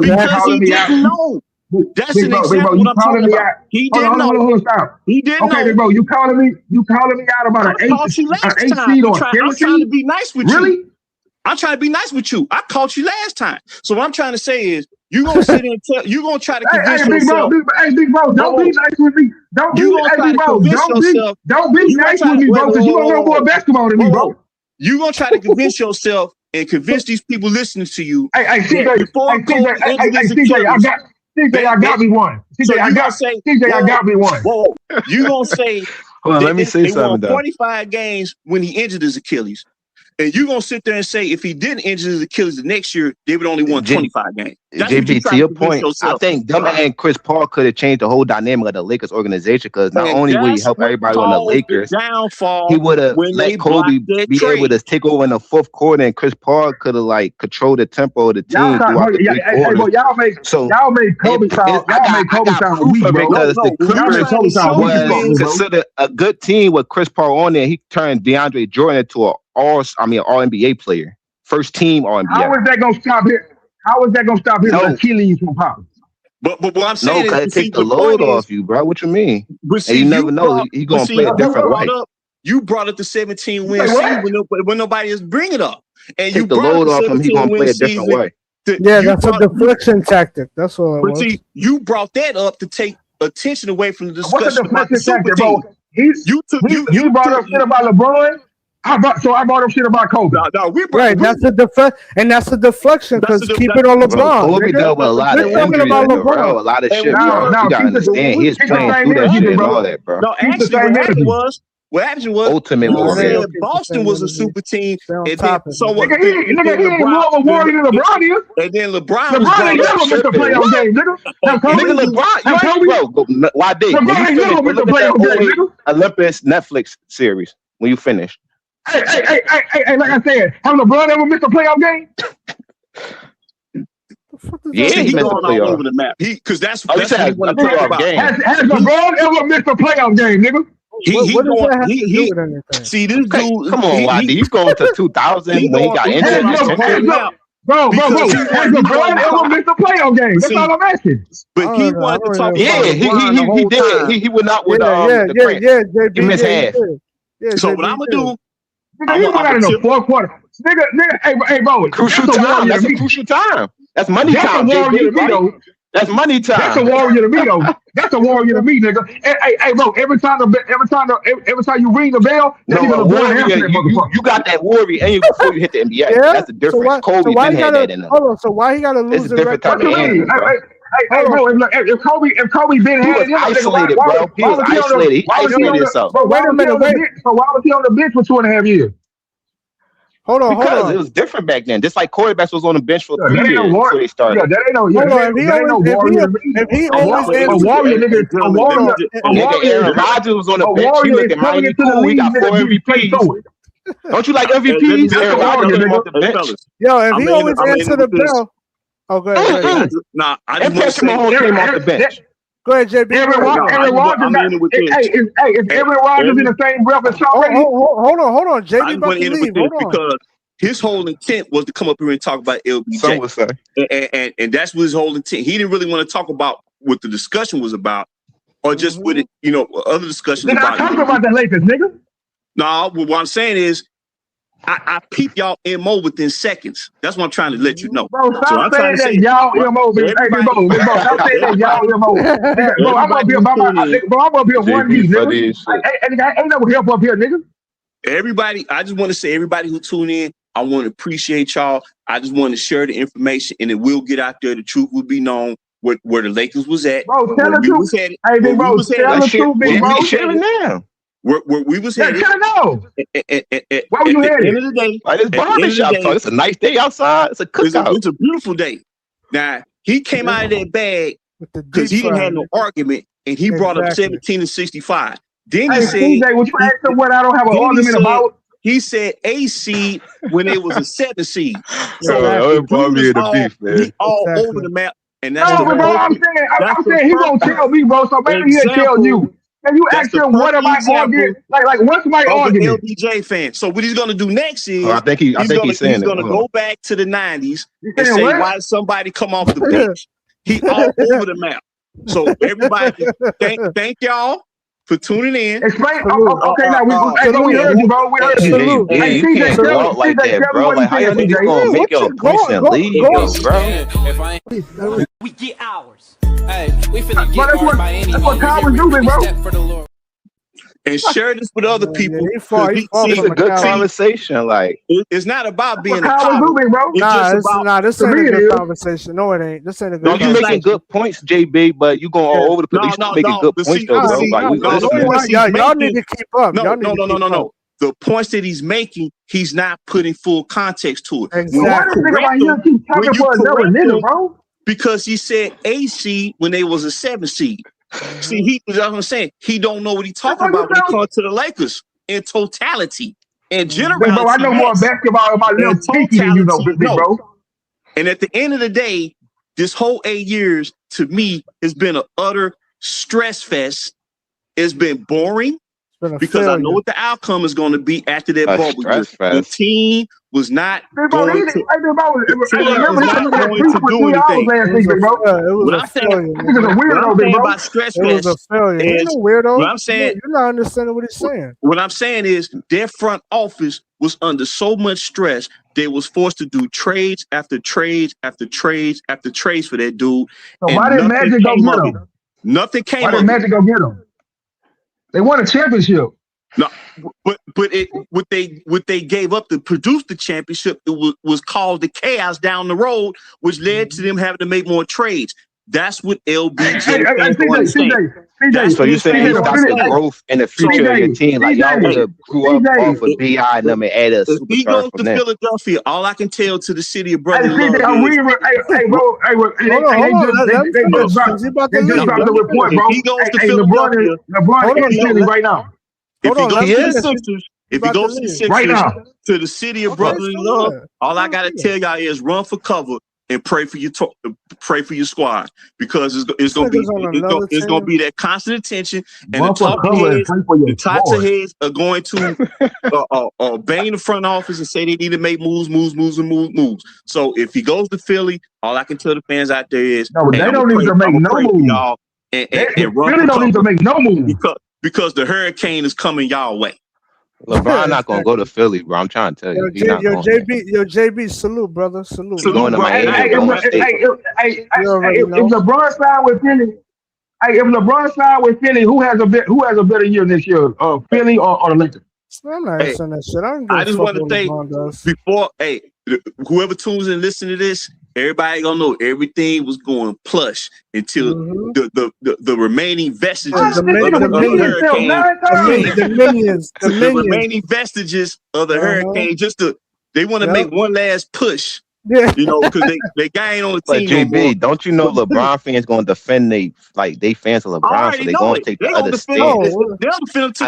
Because he didn't know. That's an example what I'm talking about. He didn't know. He didn't know. Okay, big bro, you calling me out about an 8 seed or 7 seed? I'm trying to be nice with you. Really? I'm trying to be nice with you. I caught you last time. So what I'm trying to say is, you're gonna sit there and you're gonna try to convince yourself. Big bro, don't be nice with me. Don't be nice with me, bro, because you don't know more basketball than me, bro. You're gonna try to convince yourself and convince these people listening to you. Hey, CJ, I got me one. I got me one. Whoa, you gonna say? Hold on, let me say something. 45 games when he injured his Achilles. And you're gonna sit there and say if he didn't injure his Achilles the next year, they would only won 25 games. That's what JB, to your point, I think them and Chris Paul could have changed the whole dynamic of the Lakers organization because not only would he help everybody on the Lakers, he would have let Kobe be able to take over in the fourth quarter, and Chris Paul could have like controlled the tempo of the team throughout the quarters. Y'all made Kobe sound weak, bro. Because the Clippers was considered a good team with Chris Paul on there. He turned DeAndre Jordan into an all-NBA player, first team All-NBA. How is that gonna stop him? How is that gonna stop his Achilles from popping? But what I'm saying is, it take the load off you, bro. What you mean? But see, and you never know. He gonna play a different way. You brought up the 17 win season when nobody is bringing it up, and you the load off him. He gonna play a different way. That's a deflection tactic. That's all it was. See, you brought that up to take attention away from the discussion about the super team. You brought up shit about LeBron. I brought up shit about Kobe. No, that's a deflection because keep it on LeBron. Kobe dealt with a lot of injuries, bro. A lot of shit, bro. You gotta understand, he's playing through that shit and all that, bro. No, actually, what happened was Ultimate Warrior. Boston was a super team, and then someone he ain't more of a warrior than LeBron is. And then LeBron ain't never missed a playoff game, nigga. LeBron, bro. Why did LeBron ain't never missed a playoff game, nigga. Olympus Netflix series when you finish. Hey, like I said, have LeBron ever missed a playoff game? Yeah, he missed a all playoff. over the map. Because that's what he wanted to talk about. Has LeBron ever missed a playoff game, nigga? See this dude. Come on, YD. You going to 2000 when he got injured? Bro, has LeBron ever missed a playoff game? That's all I'm asking. But he wanted to talk about he did. He went out with JB. He missed half. So what I'm gonna do? Nigga, he went out in the fourth quarter. Nigga, hey, bro. Crucial time. That's a crucial time. That's money time. That's money time. That's a warrior to me, though. That's a warrior to me, nigga. Hey, bro. Every time you ring the bell, you got that warrior and before you hit the NBA. Yeah? That's the difference. Kobe didn't have that in him. Hold on. So why he got to lose the record? Hey, bro, if Kobe been had it, isolated, bro. He was isolated. He isolated himself. Wait a minute. So why was he on the bench for 2.5 years? Hold on. It was different back then. Just like quarterbacks was on the bench for 3 years before they started. Yeah, that ain't no warrior. A warrior, nigga. Aaron Rodgers was on the bench. He looked at Miami cool. We got 4 MVPs. Don't you like MVPs? Aaron Rodgers came off the bench. Yo, if he always answered the bell. Oh, go ahead. Nah, I just want to say Mahomes came off the bench. Go ahead, JB. Aaron Rodgers. If Aaron Rodgers in the same breath as Tom Brady. Hold on. JB I about to leave. Hold on. Because his whole intent was to come up here and talk about LBJ. Some would say. And that's what his whole intent. He didn't really want to talk about what the discussion was about, or just with it, other discussions about. Talk about the Lakers, nigga. No, what I'm saying is, I peep y'all MO within seconds. That's what I'm trying to let you know. Bro, stop saying that y'all MO. Hey, bro, stop saying that y'all MO. Bro, I'm gonna be about my nigga. Bro, I'm gonna be a 1D, nigga. I ain't never help up here, nigga. Everybody, I just want to say, everybody who tune in, I want to appreciate y'all. I just want to share the information, and it will get out there. The truth will be known where the Lakers was at. Bro, tell the truth. Hey, big bro, tell the truth, big bro. Share it now. Where we was headed. Why were you headed? At the end of the day, it's barbershop talk. It's a nice day outside. It's a cookout. It's a beautiful day. Now, he came out of that bag because he didn't have no argument, and he brought up 17 and 65. Then he said, CJ, would you ask him what I don't have an argument about? He said a seed when it was a 7 seed. So it brought me in the beef, man. He all over the map. And that's no, bro, I'm saying he gonna tell me, bro, so maybe he'll tell you. And you ask him, what am I arguing? Like what's my argument? LBJ fan. So what he's gonna do next is, I think he's gonna go back to the 90s and say, why did somebody come off the bench? He all over the map. So everybody, thank y'all for tuning in. Explain. Okay, now we heard you, bro. We heard you. Hey, you can't go out like that, bro. Like, how y'all niggas gonna make your points and leave, bro? We get ours. Hey, we finna get ours by any means. That's what Kyle was doing, bro. And share this with other people. It's a good conversation. Like, it's not about being a this ain't a good conversation. No, it ain't. This ain't a good conversation. You making good points, JB, but you going all over the place. You making good points, though, bro. Y'all need to keep up. No. the points that he's making, he's not putting full context to it. Exactly. Because he said a seed when they was a 7 seed. See, that's what I'm saying. He don't know what he's talking about when it comes to the Lakers in totality and generality. Bro, I know more basketball about little pinky than you know, big bro. And at the end of the day, this whole 8 years to me has been an utter stress fest. It's been boring because I know what the outcome is going to be after that bubble. The team was not going to do anything. What I'm saying about stress fest, what I'm saying, you're not understanding what he's saying. What I'm saying is their front office was under so much stress they was forced to do trades after trades after trades after trades for that dude. So why did Magic go get him? Nothing came. Why did Magic go get him? They won a championship. No, but what they gave up to produce the championship, it was caused the chaos down the road, which led to them having to make more trades. That's what LBJ. So you saying he stopped the growth in the future of your team? Like y'all would have grew up off of BI and them and added a superstar he goes from to there. Philadelphia. All I can tell to the city of brotherly They just dropped the report, bro. He goes to Philadelphia. LeBron is Philly right now. If he goes to the Sixers, right now to the city of brotherly love, all I gotta tell y'all is run for cover and pray for your squad, because it's gonna be that constant attention, and the types of heads are going to bang the front office and say they need to make moves. So if he goes to Philly, all I can tell the fans out there is they don't need to make no moves. Y'all and really don't need to make no moves because the hurricane is coming y'all way. LeBron not gonna go to Philly, bro. I'm trying to tell you. JB, salute, brother. Salute. Going to Miami. If LeBron signed with Philly, who has a better year this year? Philly or the Lakers? I'm not saying that shit. I just want to say before, whoever tunes in and listen to this, everybody gonna know everything was going plush until the remaining vestiges of the remaining vestiges of the hurricane. They want to make one last push. Yeah, because they guy ain't on the team. But JB, don't you know LeBron fans gonna defend they fans of LeBron, so they gonna take the other stand. I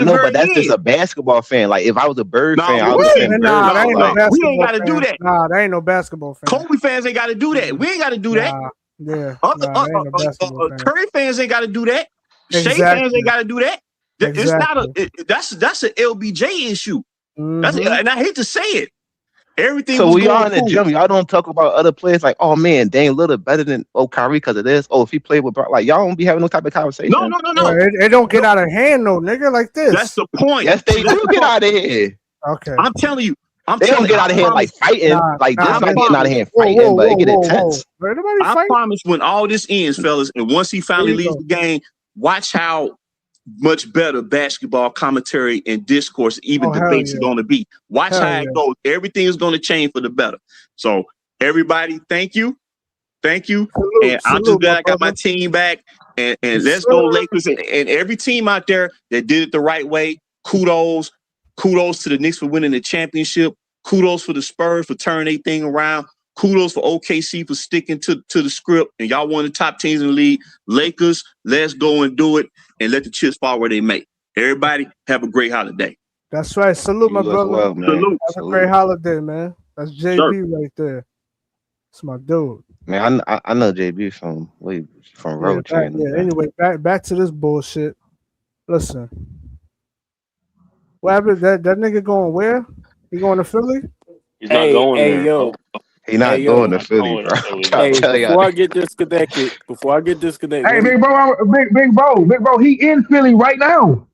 know, but that's just a basketball fan. Like if I was a Bird fan, I would defend Bird. We ain't gotta do that. Nah, that ain't no basketball fan. Kobe fans ain't gotta do that. We ain't gotta do that. Curry fans ain't gotta do that. Shea fans ain't gotta do that. It's not that's an LBJ issue. And I hate to say it. Everything. So we all in the gym. Y'all don't talk about other players like, oh man, Dame Lillard better than Kyrie because of this. Oh, if he played with Brock, like y'all don't be having no type of conversation. No. It don't get out of hand, no nigga, like this. That's the point. Yes, they do get out of hand. Okay, I'm telling you. They don't get out of hand like fighting. Like this not getting out of hand fighting, but it get intense. I promise when all this ends, fellas, and once he finally leaves the game, watch how much better basketball commentary and discourse, even debates, are going to be. Watch how it goes. Everything is going to change for the better. So everybody, thank you. And I'm just glad I got my team back. And let's go Lakers and every team out there that did it the right way. Kudos to the Knicks for winning the championship. Kudos for the Spurs for turning their thing around. Kudos for OKC for sticking to the script. And y'all one of the top teams in the league. Lakers, let's go and do it and let the chips fall where they may. Everybody, have a great holiday. That's right. Salute, my brother. Well, man. Salute. Have a great holiday, man. That's JB right there. That's my dude. Man, I know JB from Road Train. Anyway, back to this bullshit. Listen. What happened? That nigga going where? He going to Philly? He's not going there. Yo. He not going to Philly, bro. Before I get disconnected. Hey, big bro, he in Philly right now.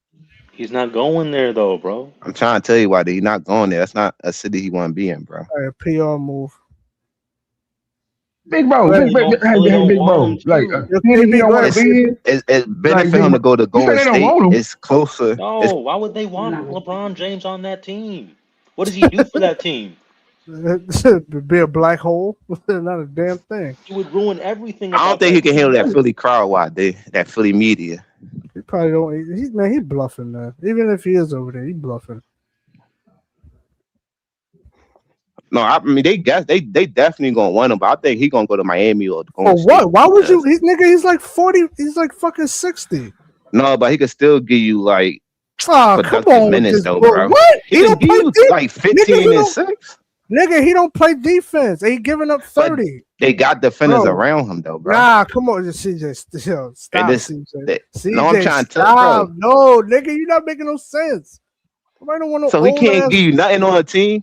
He's not going there though, bro. I'm trying to tell you why he's not going there. That's not a city he want to be in, bro. Hey, a PR move. Big bro. Like, it's better for him to go to Golden State. It's closer. No, why would they want LeBron James on that team? What does he do for that team? Be a black hole. Not a damn thing. He would ruin everything. I don't think he can handle that Philly crowd. That Philly media. He probably don't. He's bluffing, man. Even if he is over there, he's bluffing. No, I mean they definitely gonna win him, but I think he gonna go to Miami or For what? Why would you? He's like 40. He's like fucking 60. No, but he could still give you like productive come on minutes though, bro. bro. What? He don't play like 15 and 6. Nigga, he don't play defense. He giving up 30. They got defenders around him though, bro. Nah, come on, CJ. Stop, CJ. No, I'm trying to stop. No, nigga, you're not making no sense. Don't want no so he can't give you nothing on a team.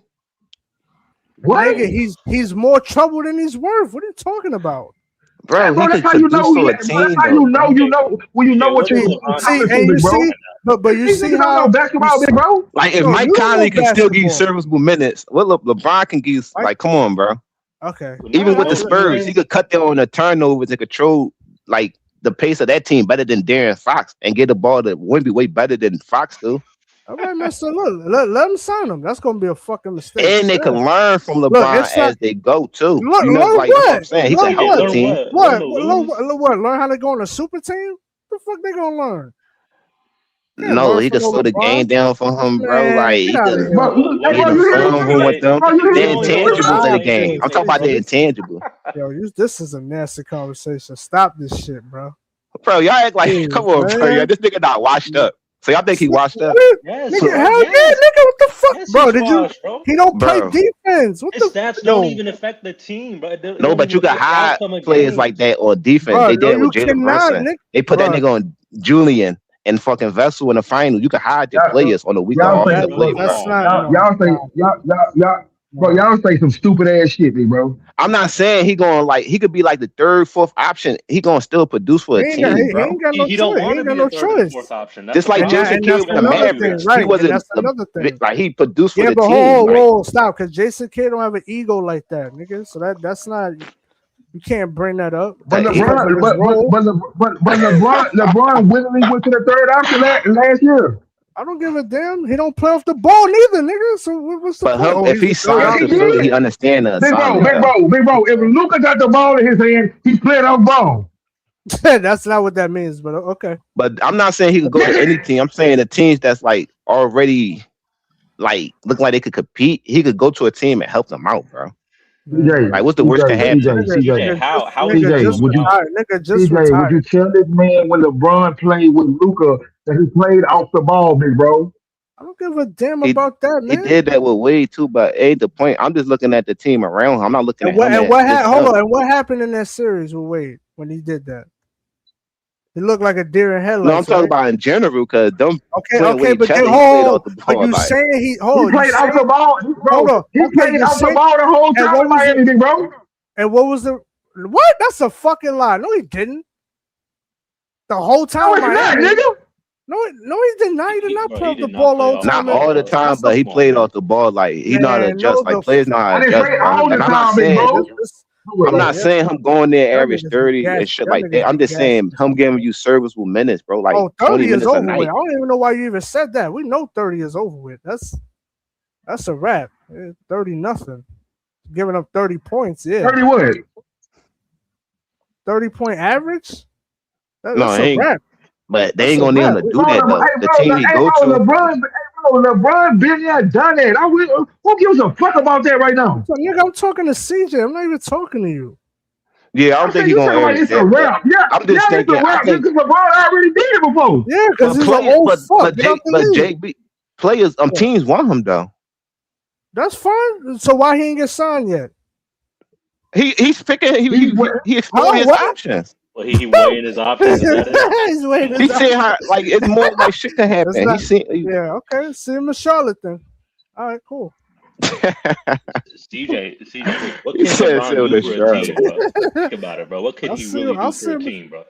What? Nigga, he's more trouble than he's worth. What are you talking about? Bro, that's how you know. That's how you know when you know what you see. And you see, but you see how basketball, big bro. Like if Mike Conley can still give you serviceable minutes, what LeBron can give you? Like, come on, bro. Okay. Even with the Spurs, he could cut them on the turnovers and control like the pace of that team better than De'Aaron Fox and get the ball to Wemby way better than Fox do. All right, man. So look, let him sign him. That's gonna be a fucking mistake. And they can learn from LeBron as they go too. Look, you know, like what I'm saying, he can help the team. What? Learn how to go on a super team? What the fuck they gonna learn? No, he can slow the game down for him, bro. Like he can get in the phone room with them. The intangibles of the game. I'm talking about the intangible. Yo, this is a nasty conversation. Stop this shit, bro. Bro, y'all act like, come on, bro. Yeah, this nigga not washed up. So y'all think he washed up? Yes, nigga, hell yeah, nigga, what the fuck, yes, bro? Did you? Bro. He don't play defense. What the? Stats don't even affect the team, bro. No, but you got high players like that or defense. Bro, they did with Jalen Brunson. They put that nigga on Julian and fucking Vessel in the final. You can hide your players on the weekend off the play, bro. Y'all say some stupid ass shit, bro. I'm not saying he could be like the third, fourth option. He gonna still produce for a team, bro. He don't want to be the third or fourth option. Just like Jason Kidd with the Mavericks. He wasn't like he produced for the team. Yeah, but hold, stop, because Jason Kidd don't have an ego like that, nigga. So that's not. You can't bring that up. But LeBron willingly went to the third option last year. I don't give a damn. He don't play off the ball neither, nigga. So what's the point? If he signs the Philly, he understands us. Big bro. If Luka got the ball in his hand, he's playing off ball. That's not what that means, but okay. But I'm not saying he could go to any team. I'm saying the teams that's like already like look like they could compete. He could go to a team and help them out, bro. CJ, like, what's the worst that happen? CJ, how CJ, would you tell this man when LeBron played with Luka that he played off the ball, big bro? I don't give a damn about that, man. He did that with Wade too, but ain't the point. I'm just looking at the team around him. I'm not looking at him. And what happened in that series with Wade when he did that? He looked like a deer in headlights. No, I'm talking about in general because them. Okay, but then you saying he played off the ball, bro? He played off the ball the whole time in Miami, bro. And what was the what? That's a fucking lie. No, he didn't. The whole time, no, nigga. No, he did not. He did not play off the ball all the time. Not all the time, but he played off the ball. Like he know how to adjust. Like players know how to adjust. And I'm not saying him going there average 30 and shit like that. I'm just saying him giving you serviceable minutes, bro. Like 30 is over with. I don't even know why you even said that. We know 30 is over with. That's a wrap. 30-0. Giving up 30 points. Yeah. 30 what? 30-point average? That's a wrap. But they ain't gonna need him to do that though. The team he go to. LeBron been there, done it. Who gives a fuck about that right now? So, nigga, I'm talking to CJ. I'm not even talking to you. Yeah, I don't think he's gonna average it's a wrap. Yeah, I'm just thinking. I think LeBron already did it before. Yeah, because he's an old fuck. But JB players, teams want him though. That's fine. So why he ain't get signed yet? He's picking. He exploring his options. Well, he weighing his options. He's weighing his options. He's saying how like it's more like shit can happen. Yeah, okay. See him in Charlotte then. All right, cool. CJ, what can LeBron do for a team, bro? Think about it, bro. What can he really do for a team, bro?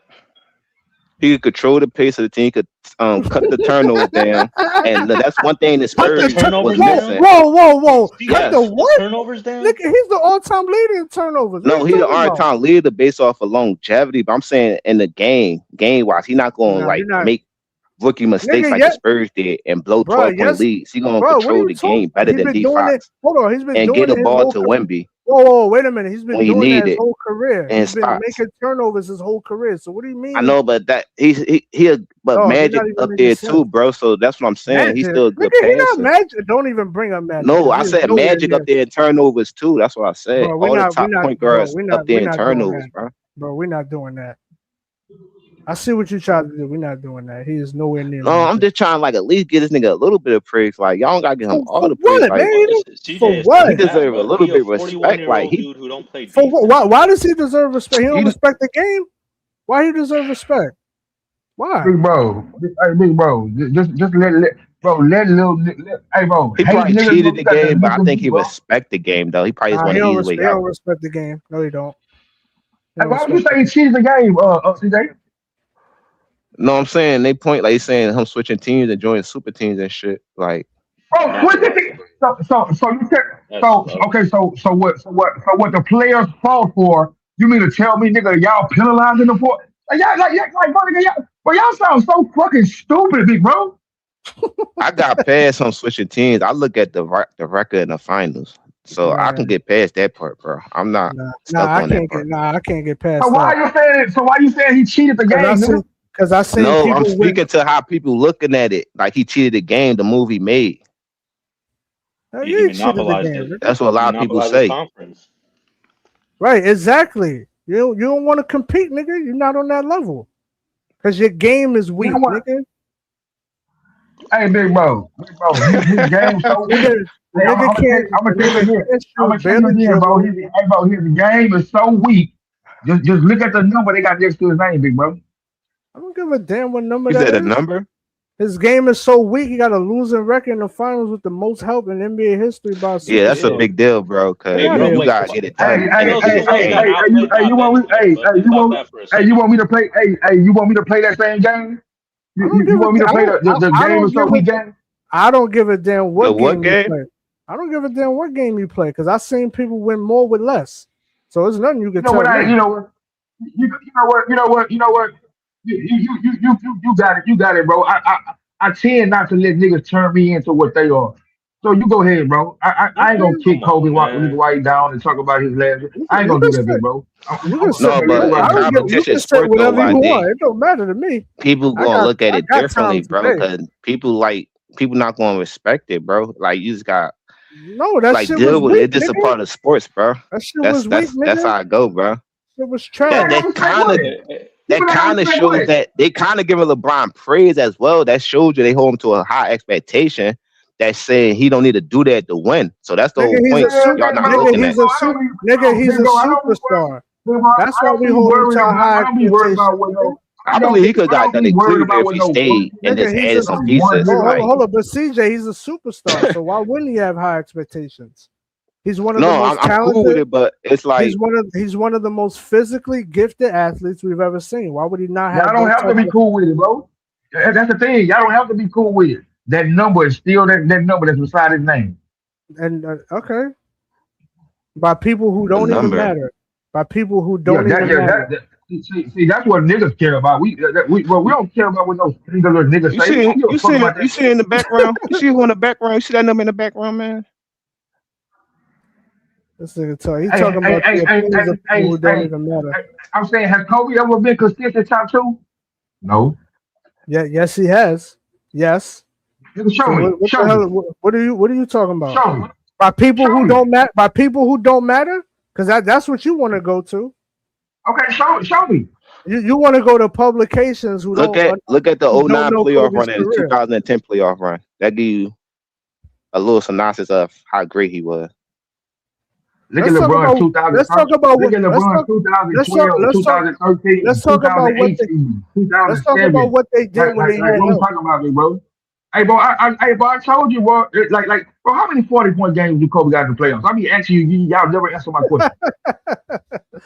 He could control the pace of the team, could cut the turnovers down, and that's one thing the Spurs was missing. Whoa! Cut the what? Turnovers down? Look, he's the all-time leader in turnovers. No, he's the all-time leader based off of longevity. But I'm saying in the game-wise, he's not going to make rookie mistakes like the Spurs did and blow 12-point leads. He's going to control the game better than D. Fox. Hold on, he's been and doing get the ball to Wemby. Whoa, wait a minute. He's been when you doing that need his it whole career. and He's been spots. making turnovers his whole career. So what do you mean? I know, but that but No, Magic you're not even up making there sense. too, bro. So that's what I'm saying. He's Magic, still a good nigga, he not passer. Magic. Don't even bring up Magic. No, 'cause I he is said nowhere Magic near. up there in turnovers too. That's what I said. Bro, All the top point guards up there in turnovers, bro. Bro, we're not doing that. I see what you tried to do. We're not doing that. He is nowhere near. No, I'm just trying to like at least get this nigga a little bit of praise. Like y'all don't gotta give him all the praise. What, Like man? For what? he deserves a little bit of respect. Like he who don't play for what? Why does he deserve respect? He don't respect the game. Why he deserve respect? Why? Big bro, hey, big bro, just let bro, hey bro. he probably cheated the game, but I think he respect the game though. He probably just want to ease way He don't out. respect the game. No, he don't. Hey, why would you say he cheated the game, CJ? No, I'm saying they point like he's saying him switching teams and joining super teams and shit. Like, Oh, what did he? So you said so what the players fought for? You mean to tell me, nigga, y'all penalizing them for? Like, y'all, bro, nigga, y'all sound so fucking stupid, big bro. I got past him switching teams. I look at the record in the finals, so I can get past that part, bro. I'm not stuck on that part. I can't get past So why that. you saying? So why you saying he cheated the game? nigga? Because I seen No, people I'm speaking to how people looking at it. Like he cheated the game, the movie made. He He cheated the monopolized game. it. That's what a lot of people Monopolized the say. conference. Right, exactly. You don't want to compete, nigga. You're not on that level. Because your game is weak, nigga. Hey, big bro, his game so weak. I'm gonna tell you again, bro. His game is so weak. Just look at the number they got next to his name, big bro. I don't give a damn what number Is that that a is. number? His game is so weak. He got a losing record in the finals with the most help in NBA history by Yeah, that's a big deal, bro. Cause you gotta get it done. You want me to play? You want me to play that same game? You want me to play the game is so weak game? I don't give a damn what what game you game? play. I don't give a damn what game you play because I've seen people win more with less. So there's nothing you can tell me. You know what? You got it, bro. I tend not to let niggas turn me into what they are. So you go ahead, bro. I ain't gonna kick Kobe while he down and talk about his last. I ain't gonna do that, big bro. No, but competition sport though, like it don't matter to me. people gonna look at it differently, time bro. today. Because people not gonna respect it, bro. Like you just got No, that like shit deal was with it. weak, It's just a nigga. part of sports, bro. That shit That's was weak, that's nigga. how I go, bro. It was trash. That kind of shows that they kind of giving LeBron praise as well. That shows you they hold him to a high expectation. That's saying he don't need to do that to win. So that's the whole point. Y'all not looking at. He's a superstar. That's why we hold him to a high expectation. I believe he could have got done in Cleveland if he stayed and just added some pieces. Like, Hold on, but CJ, he's a superstar. So why wouldn't he have high expectations? He's one of the most I'm talented. cool with it, but it's like he's one of the most physically gifted athletes we've ever seen. Why would he not have? Y'all don't have to be cool with it, bro. That's the thing. Y'all don't have to be cool with it. That number is still that number that's beside his name. And okay, by people who don't even matter. By people who don't even matter. See, that's what niggas care about. We don't care about what those niggas say. You see in the background. You see who in the background. You see that number in the background, man. This nigga talking. He's talking about the opinions of people who don't even matter. I'm saying, has Kobe ever been consistent top two? No. Yeah. Yes, he has. Yes. Show me. What are you talking about? Show me. By people who don't matter. By people who don't matter, because that's what you want to go to. Okay, show me. You want to go to publications who look at the 09 playoff run and the 2010 playoff run. That give you a little synopsis of how great he was. Look at LeBron 2000. Let's talk about look at LeBron 2012, 2013, let's talk about 2018, what they did when they had help. Talking about me, bro. Hey, bro, I told you, bro. Bro, how many 40-point games do Kobe got in the playoffs? I be asking you, y'all never answer my question.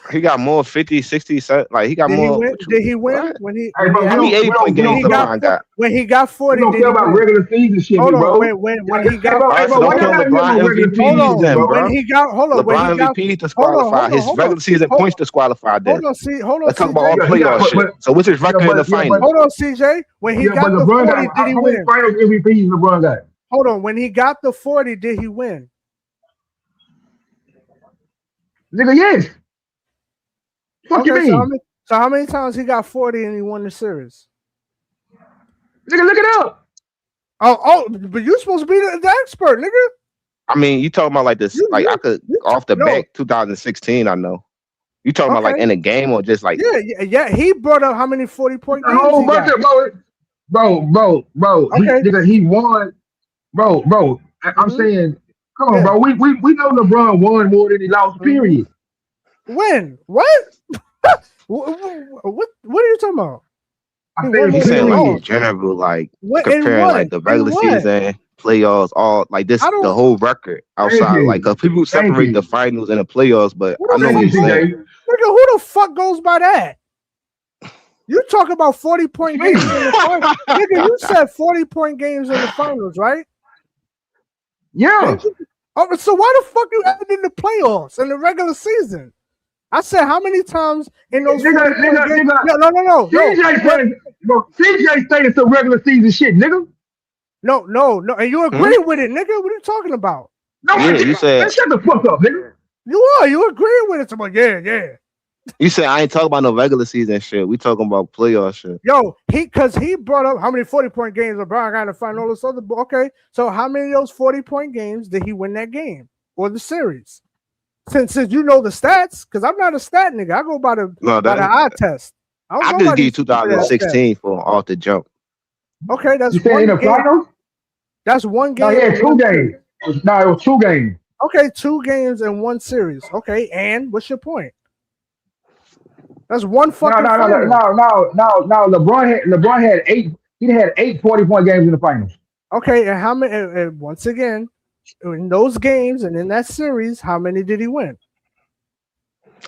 He got more 50, 60, like he got more. Did he win when he? How many 80-point games LeBron got? When he got 40, don't care about regular season shit, bro. When he got, LeBron MVP then, bro. When he got, LeBron MVP disqualified. His regular season points disqualified. Then hold on. Let's talk about all playoff shit. So what's his record in the finals? Hold on, CJ. When he got the 40, did he win? Finals MVPs LeBron got. Hold on. When he got the 40, did he win? Nigga, yes. Fuck you mean? So how many times he got 40 and he won the series? Nigga, look it up. Oh, but you're supposed to be the expert, nigga. I mean, you talking about like this? I could off the back 2016. I know. You talking about like in a game or just like? Yeah. He brought up how many 40-point games. Oh, bro. Okay. He won, bro. I'm saying, come on, bro. We know LeBron won more than he lost. Period. When? What? what are you talking about? He's saying like in general, like comparing like the regular season, playoffs, all like this, the whole record outside. Like, cause people separate the finals and the playoffs, but I know what you're saying. Nigga, who the fuck goes by that? You talk about 40-point games in the finals. Nigga, you said 40-point games in the finals, right? Yeah. Oh, so why the fuck you added in the playoffs in the regular season? I said how many times in those games? No. CJ say it's a regular season shit, nigga. No. And you agree with it, nigga. What are you talking about? No, you said shut the fuck up, nigga. You agree with it. I'm like, yeah. You said I ain't talking about no regular season shit. We talking about playoff shit. Yo, because he brought up how many 40-point games LeBron got to find all this other. Okay, so how many of those 40-point games did he win that game or the series? Since you know the stats, because I'm not a stat nigga. I go by the eye test. I just give 2016 for off the jump. Okay, that's you one game. That's one game. No, yeah, 2 games. No, it was 2 games. Okay, 2 games and 1 series. Okay, and what's your point? That's one fucking. No. LeBron had 8. He had 8 40-point games in the finals. Okay, and how many? And once again, in those games and in that series, how many did he win?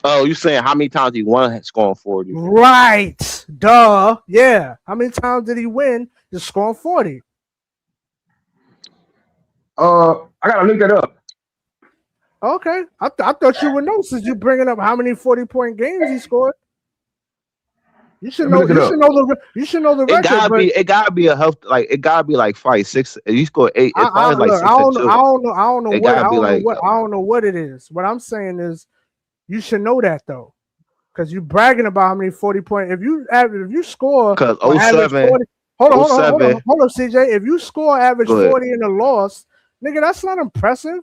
Oh, you saying how many times he won scoring 40? Right. Duh. Yeah. How many times did he win just scoring 40? I gotta look that up. Okay. I thought you would know since you bringing up how many 40-point games he scored. You should know. You should know the record. It gotta be a health. Like it gotta be like 5, 6. He scored 8. I don't know what it is. What I'm saying is, you should know that though, because you bragging about how many 40-point. If you score, because 07. Hold on, CJ. If you score average 40 in a loss, nigga, that's not impressive.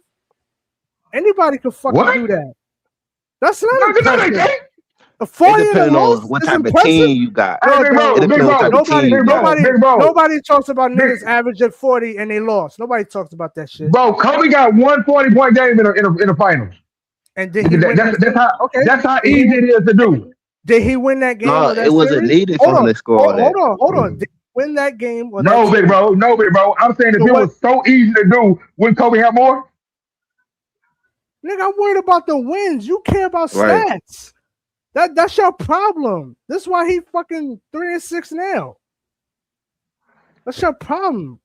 Anybody could fucking do that. That's not impressive. 40 it depends on what type of team you got. Nobody talks about niggas average at 40 and they lost. Nobody talks about that shit. Bro, Kobe got 1 40-point game in the finals. And did he win that's how easy it is to do. Did he win that game? No, it wasn't needed for him to score. Hold on. Did he win that game? No, big bro. I'm saying if it was so easy to do, wouldn't Kobe have more? Nigga, I'm worried about the wins. You care about stats. That's your problem. That's why he fucking 3-6 now. That's your problem.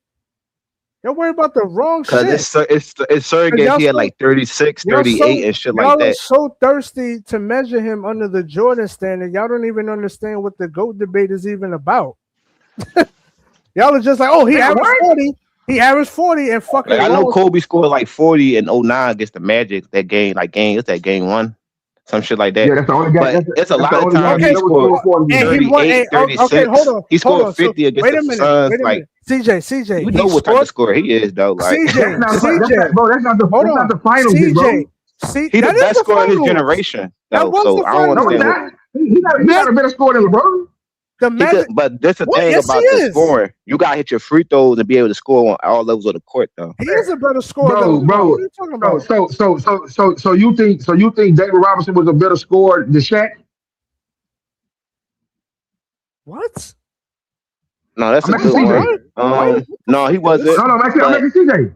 You're worried about the wrong shit. Because it's certain games he had like 36, 38 and shit like that. Y'all are so thirsty to measure him under the Jordan standard. Y'all don't even understand what the GOAT debate is even about. Y'all are just like, oh, he averaged 40. He averaged 40 and fucking. Like, I know Kobe scored like 40 in 09 against the Magic. That game, it's that game 1. Some shit like that. Yeah, that's the only guy. It's a lot of times he scored 38, 36. Okay, hold on. He scored 50 against the Suns. Like CJ. You know what type of scorer he is, though. Like CJ, bro, that's not the finals, bro. He's the best scorer in his generation. Though, so I don't understand. He got a better score than LeBron. But that's the thing about the scoring. You gotta hit your free throws and be able to score on all levels of the court, though. He is a better scorer, bro. What are you talking about? So you think David Robinson was a better scorer than Shaq? What? No, that's a good one. No, he wasn't. No, I'm making CJ.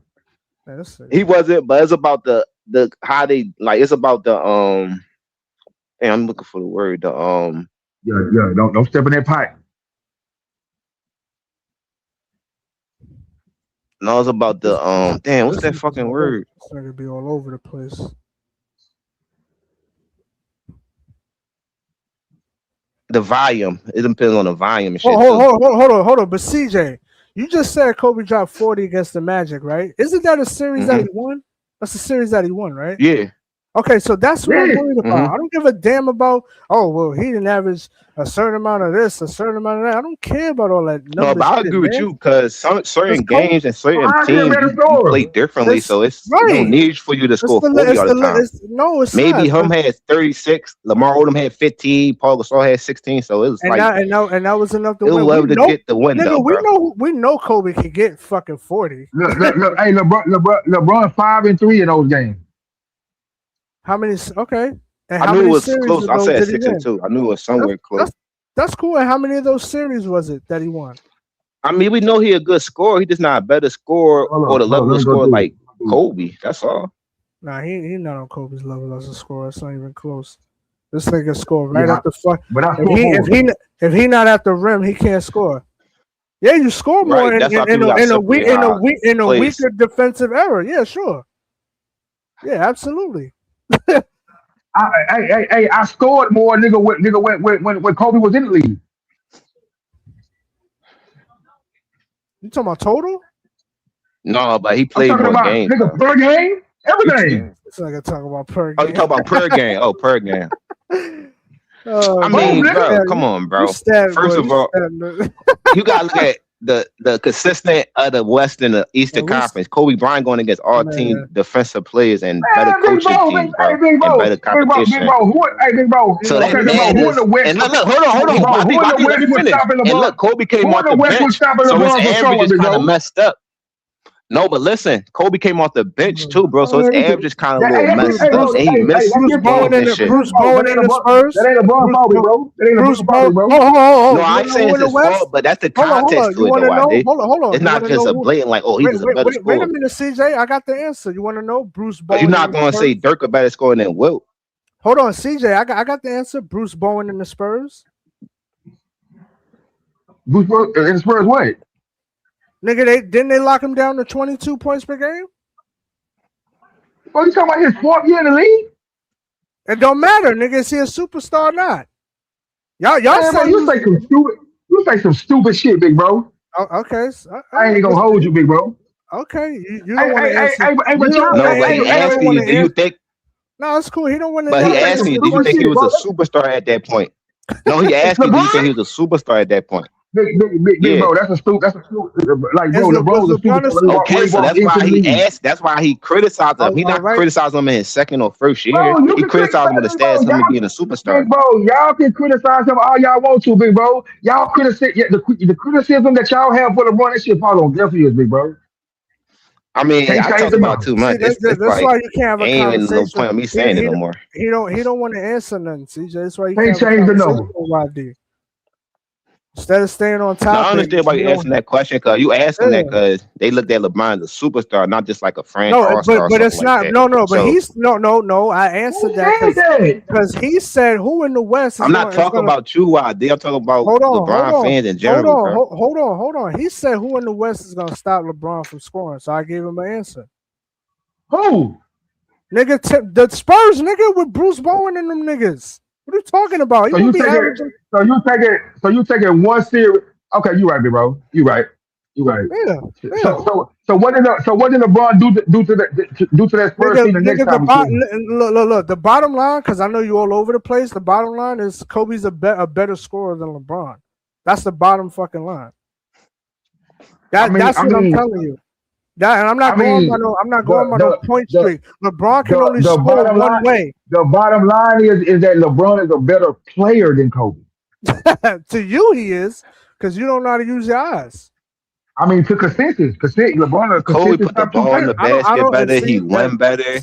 He wasn't, but it's about the how they like. It's about the Hey, I'm looking for the word. Yeah. Don't step in that pipe. No, it's about the damn. What's that fucking word? It's gonna be all over the place. The volume. It depends on the volume and shit. Hold on. But CJ, you just said Kobe dropped 40 against the Magic, right? Isn't that a series that he won? That's a series that he won, right? Yeah. Okay, so that's what I'm Yeah. worried about. I don't give a damn about. Oh well, he didn't average a certain amount of this, a certain amount of that. I don't care about all that No, number but I shit, agree with man. you because certain It's cold. games and certain I can't teams better you play score. differently, It's so it's no right. need for you to It's score the 40 it's all the the time. no, it's Maybe not. him had 36, Lamar Odom had 15, Paul Gasol had 16, so it was And like that was enough to it was win. level to get the win, Nigga, though, bro. we know Kobe can get fucking 40. Look, hey, LeBron 5-3 in those games. How many? Okay, and I how knew it many was series close. of I those said did he 6 and win? 2. I knew it was somewhere close. That's cool. And how many of those series was it that he won? I mean, we know he a good scorer. He just not a better scorer or the level of score like Kobe. That's all. Nah, he not on Kobe's level as a scorer. It's not even close. This nigga score right at the fuck. But I If he not at the rim, he can't score. Yeah, you score more Right, that's why people got in a separate plays. weaker defensive era. Yeah, sure. Yeah, absolutely. I scored more, nigga, when Kobe was in the league. You talking about total? No, but he I'm played talking more about games. nigga per game, everything. It's like I talk about per Oh, game. you talk about per game? Oh, per game. Oh, I mean, nigga. bro, come on, bro. You stabbed, First boy. of all, you gotta look at the consistent of the West and the Eastern Conference. Kobe Bryant going against all team defensive players and better coaching teams, bro, and better competition. Big bro. So Okay, that big bro. Who in the West? and look, hold on. Bro, who in the West was stopping And LeBron? look, Kobe came Who off in the the West was bench, stopping so LeBron his from average scoring, is big kind of bro? messed up. No, but listen, Kobe came off the bench too, bro. So his average is kind of a little messed up, and he missed games and shit. Bruce Bowen in the Spurs. That ain't LeBron fault, bro. That ain't Bruce LeBron fault, Bowen. bro. No, I ain't saying it's his fault, but that's the context to it, though. Hold on. It's not just a blatant like, oh, he was a better Wait scorer. a minute, CJ. I got the answer. You want to know Bruce But Bowen? you're not going to say Dirk a better scorer than Wilt. Hold on, CJ. I got the answer. Bruce Bowen in the Spurs. Bruce Bowen in the Spurs what? Nigga, didn't they lock him down to 22 points per game? Well, you talking about his fourth year in the league? It don't matter, nigga. Is he a superstar or not? Y'all Man, bro, say you say some stupid. You say some stupid shit, big bro. Oh, okay. I ain't gonna hold you, big bro. Okay, you don't want to answer. No, but he asked you, do you think? No, it's cool. He don't want to. But he asked you, do you think he was a superstar at that point? No, he asked you, do you think he was a superstar at that point? Big bro, that's a stupid. Like, bro, LeBron's a superstar. Okay, so that's why he asked. That's why he criticized him. He not criticizing him in his second or first year. Bro, He criticized him with the stats of him being a superstar. Big bro, y'all can criticize him all y'all want to, big bro. Y'all criticize the criticism that y'all have for LeBron. That shit fall on deaf ears, big bro. I mean, I talk about too much. That's why you can't have a ain't even conversation. no point of me saying it no more. He don't want to answer nothing, CJ. That's why you Can't can't change the have a number. conversation with YD. Instead of staying on Now, top, I understand why you asking that question because you asking that because they looked at LeBron as a superstar, not just like a friend. No, but it's not. Like No. But so, he's no. I answered that because he said who in the West. I'm not talking about you, YD. I'm talking about LeBron fans in general. Hold on. He said who in the West is gonna stop LeBron from scoring. So I gave him an answer. Who? Nigga, the Spurs, nigga, with Bruce Bowen and them niggas. What are you talking about? So you taking one series? Okay, you right, big bro. You right. Yeah. So what did LeBron do to that Spurs team the next time? Look. The bottom line, because I know you all over the place. The bottom line is Kobe's a better scorer than LeBron. That's the bottom fucking line. That's what I'm telling you. That, and I'm not going by no point streak. LeBron can only score one way. The bottom line is that LeBron is a better player than Kobe. To you, he is, because you don't know how to use your eyes. I mean, to consensus, LeBron. Kobe put the ball in the basket better. He won better.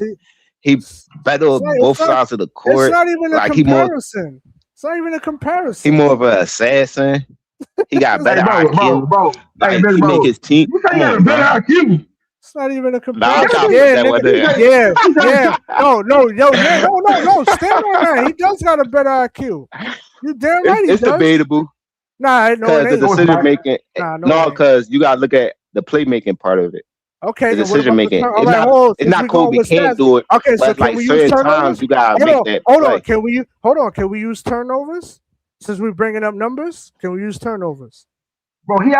He better on both sides of the court. It's not even a comparison. It's not even a comparison. He more of an assassin. He got better IQ. Bro. Like, he make his team. You say got a better IQ. It's not even a comparison. Yeah. No. Stand on that. He does got a better IQ. You damn right he it's does. debatable. Nah, because the decision making. No, because you gotta look at the playmaking part of it. Okay, the decision making. It's not Kobe can't do it. Okay, so but can like we certain use turnovers? times you gotta make that. Hold on. Can we use turnovers? Since we're bringing up numbers, can we use turnovers? Bro, he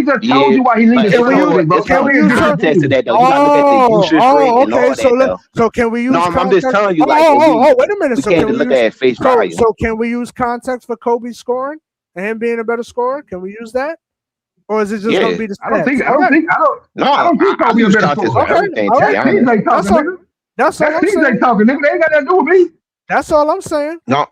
just told you why he leaving. Can we use context to that though? You gotta look at the usage rate and all that. So can we use? No, I'm just telling you. Wait a minute. We can't look at face value. So can we use context for Kobe scoring and him being a better scorer? Can we use that? Or is it just gonna be the stats? I don't think Kobe is a better scorer. That's all I'm saying. Talking, nigga. They ain't got nothing to do with me. That's all I'm saying. No.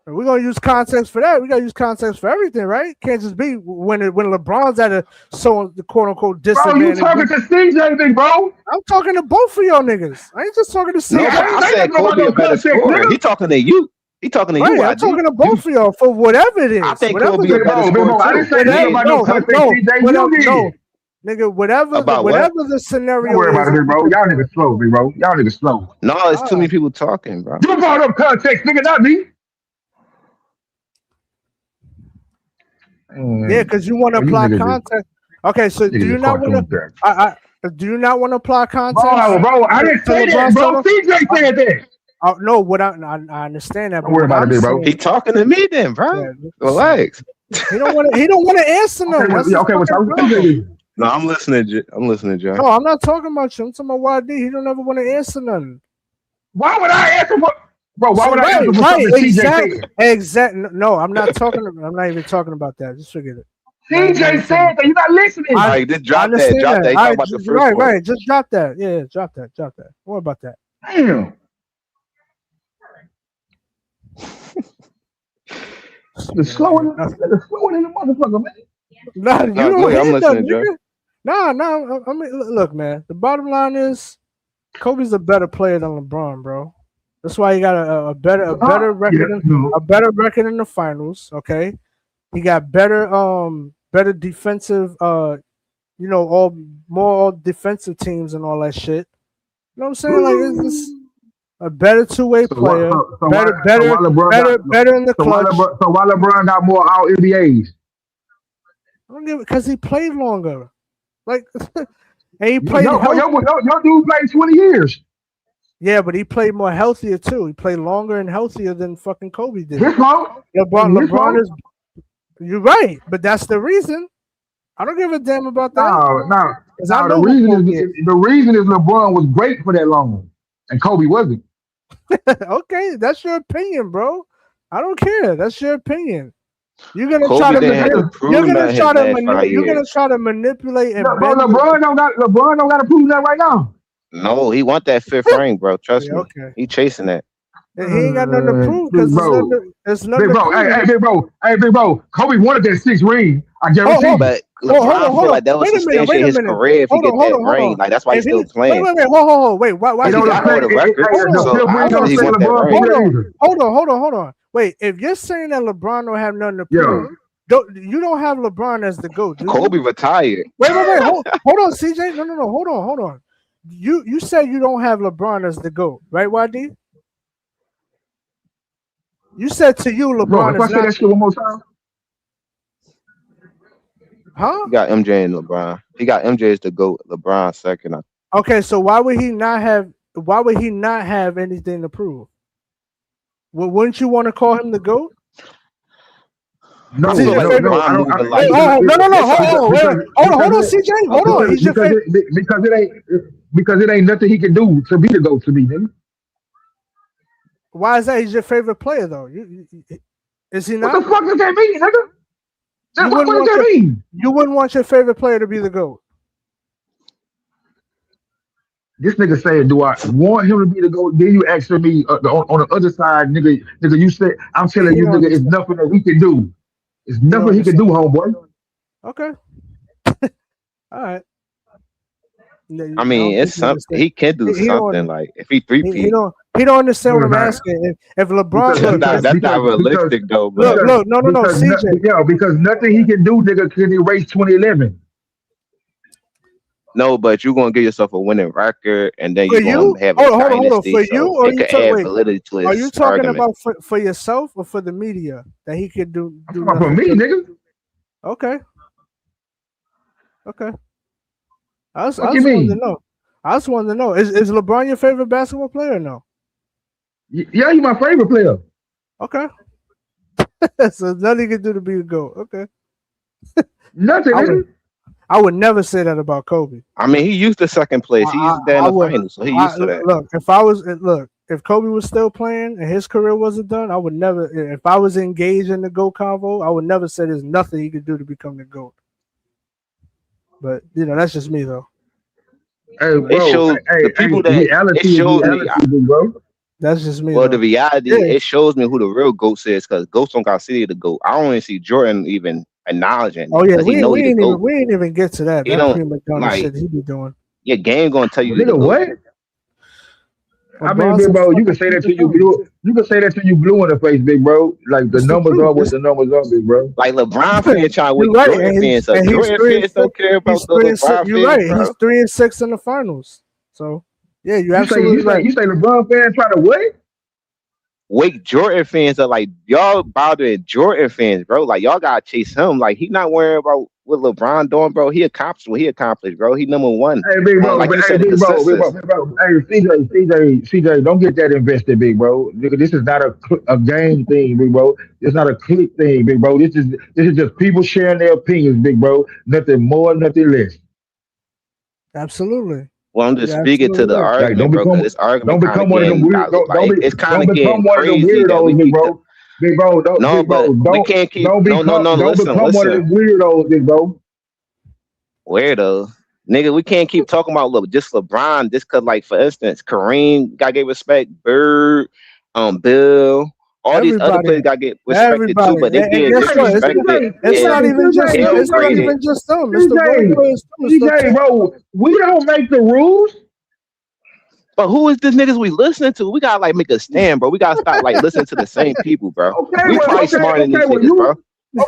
We're gonna use context for that. We gotta use context for everything, right? Can't just be when LeBron's at a the quote unquote disadvantage. Bro, you talking to CJ, big bro? I'm talking to both of y'all niggas. I ain't just talking to CJ. No, I said Kobe a better scorer. He talking to you. He talking to you. I'm talking to both of y'all for whatever it is. I think Kobe a better scorer. I didn't say about no CJ. Nigga, whatever the scenario. Don't worry about it, bro. Y'all niggas slow, big bro. Y'all niggas slow. No, it's too many people talking, bro. You brought up context, nigga, not me. Yeah, because you want to apply context. Okay, so do you not want to? Do you not want to apply context? Bro, I didn't say that, bro. CJ said that. No, what I understand that. Don't worry about it, bro. He talking to me then, bro. Yeah, relax. He don't want to answer no. Okay, what's up? No, I'm listening, John. No, I'm not talking about you. I'm talking about YD. He don't ever want to answer nothing. Why would I answer for? Bro, why would I answer for something CJ said? Exactly. No, I'm not talking. I'm not even talking about that. Just forget it. CJ said that. You're not listening. All right, just drop that. Drop that. Talk about the first one. Right. Just drop that. Yeah, drop that. Don't worry about that. Damn. The slowing in the motherfucker, man. Nah, you don't. I'm listening, Joe. No. I mean, look, man. The bottom line is, Kobe's a better player than LeBron, bro. That's why he got a better record in the finals. Okay, he got better defensive more defensive teams and all that shit. You know what I'm saying? Like it's just a better two-way player, better in the clutch. So why LeBron got more All NBAs? I don't give it because he played longer. Like, and he played. Your dude played 20 years. Yeah, but he played more healthier too. He played longer and healthier than fucking Kobe did. LeBron is. You're right, but that's the reason. I don't give a damn about that. No. The reason is LeBron was great for that long, and Kobe wasn't. Okay, that's your opinion, bro. I don't care. That's your opinion. You're gonna Kobe try to manipulate. And LeBron don't got to prove that right now. No, he want that fifth ring, bro. Trust me. Okay. He chasing that. And he ain't got nothing to prove because it's nothing. Big bro. Kobe wanted that sixth ring. I guarantee. But LeBron feel like that was substantial his career if he get that ring. Like that's why he's still playing. Wait. Why? He got hold of the record. Hold on. Wait, if you're saying that LeBron don't have nothing to prove, you don't have LeBron as the GOAT. Kobe retired. Wait. Hold on, CJ. No. Hold on. You said you don't have LeBron as the GOAT, right, YD? You said to you LeBron is not. That shit one more time. Huh? He got MJ and LeBron. He got MJ as the GOAT. LeBron second. Okay, so why would he not have anything to prove? Well, wouldn't you want to call him the GOAT? No. Hold on, CJ. Hold on. He's your favorite because it ain't nothing he can do to be the GOAT to me, nigga. Why is that? He's your favorite player, though. Is he not? What the fuck does that mean, nigga? What does that mean? You wouldn't want your favorite player to be the GOAT. This nigga saying, do I want him to be the GOAT? Then you asking me on the other side, nigga, you said, I'm telling you, nigga, it's nothing that he can do. It's nothing he can do, homeboy. Okay. All right. I mean, it's something he can do something like if he three-peat. He don't understand what I'm asking. If LeBron, that's not realistic though. Bro. Look, no, CJ. Yeah, because nothing he can do, nigga, can erase 2011. No, but you're gonna give yourself a winning record, and then you're gonna have a dynasty. For you, or it can add validity to his Are you talking argument. about for yourself or for the media that he could do? For me, nigga. Okay. I just wanted to know. Is LeBron your favorite basketball player or no? Yeah, he's my favorite player. Okay. So nothing you can do to be the GOAT. Okay. Nothing. I would never say that about Kobe. I mean, he used the second place. He's there in the finals, so he used to that. Look, if Kobe was still playing and his career wasn't done, I would never. If I was engaged in the GOAT convo, I would never say there's nothing he could do to become the GOAT. But that's just me though. Hey, bro, it shows the people that it shows me, bro. That's just me. Well, the reality, it shows me who the real GOAT is, because GOATs don't got city to go. I don't even see Jordan even acknowledging. Oh yeah, we ain't even get to that. That prima donna shit he be doing. Your game gonna tell you. Nigga, what? I mean, big bro, you can say that till you blue. You can say that till you blue in the face, big bro. Like the numbers are what the numbers are, big bro. Like LeBron fans trying to wake Jordan fans up. Jordan fans don't care about the LeBron. You're right. He's 3-6 in the finals. So yeah, you're absolutely right. You say LeBron fans try to what? Wake Jordan fans up. Like, y'all bothering Jordan fans, bro. Like, y'all gotta chase him. Like, he not worrying about what LeBron doing, bro. He accomplished what he accomplished, bro. He number one. Hey, big bro. Like hey, big bro. Hey, CJ, don't get that invested, big bro. Nigga, this is not a game thing, big bro. It's not a click thing, big bro. This is just people sharing their opinions, big bro. Nothing more, nothing less. Absolutely. Well, I'm just speaking to the argument, bro. This argument don't become one of them weird. It's kind of getting crazy. Weirdos, big bro. Big bro, we can't keep. Don't become one of them weirdos, big bro. Weirdo, nigga. We can't keep talking about just LeBron, just cause, like, for instance, Kareem got get respect, Bird, Bill. All these other players got get respected too, but they get disrespected. It's not even just them. It's DJ, bro, we don't make the rules. But who is this niggas we listening to? We gotta like make a stand, bro. We gotta stop like listening to the same people, bro. We probably smarter than these niggas, bro.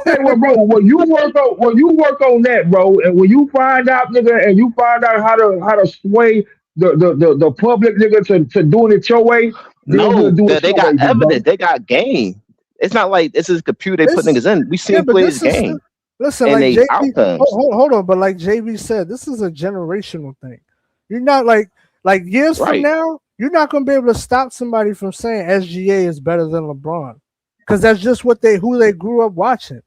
Okay, well, bro, when you work on that, bro, and when you find out, nigga, and you find out how to sway the public, nigga, to doing it your way. No, they got evidence. They got game. It's not like this is a computer they put niggas in. We see players game. Listen, and like they JB, hold on, but like JB said, this is a generational thing. You're not like years from now, you're not gonna be able to stop somebody from saying SGA is better than LeBron, because that's just who they grew up watching.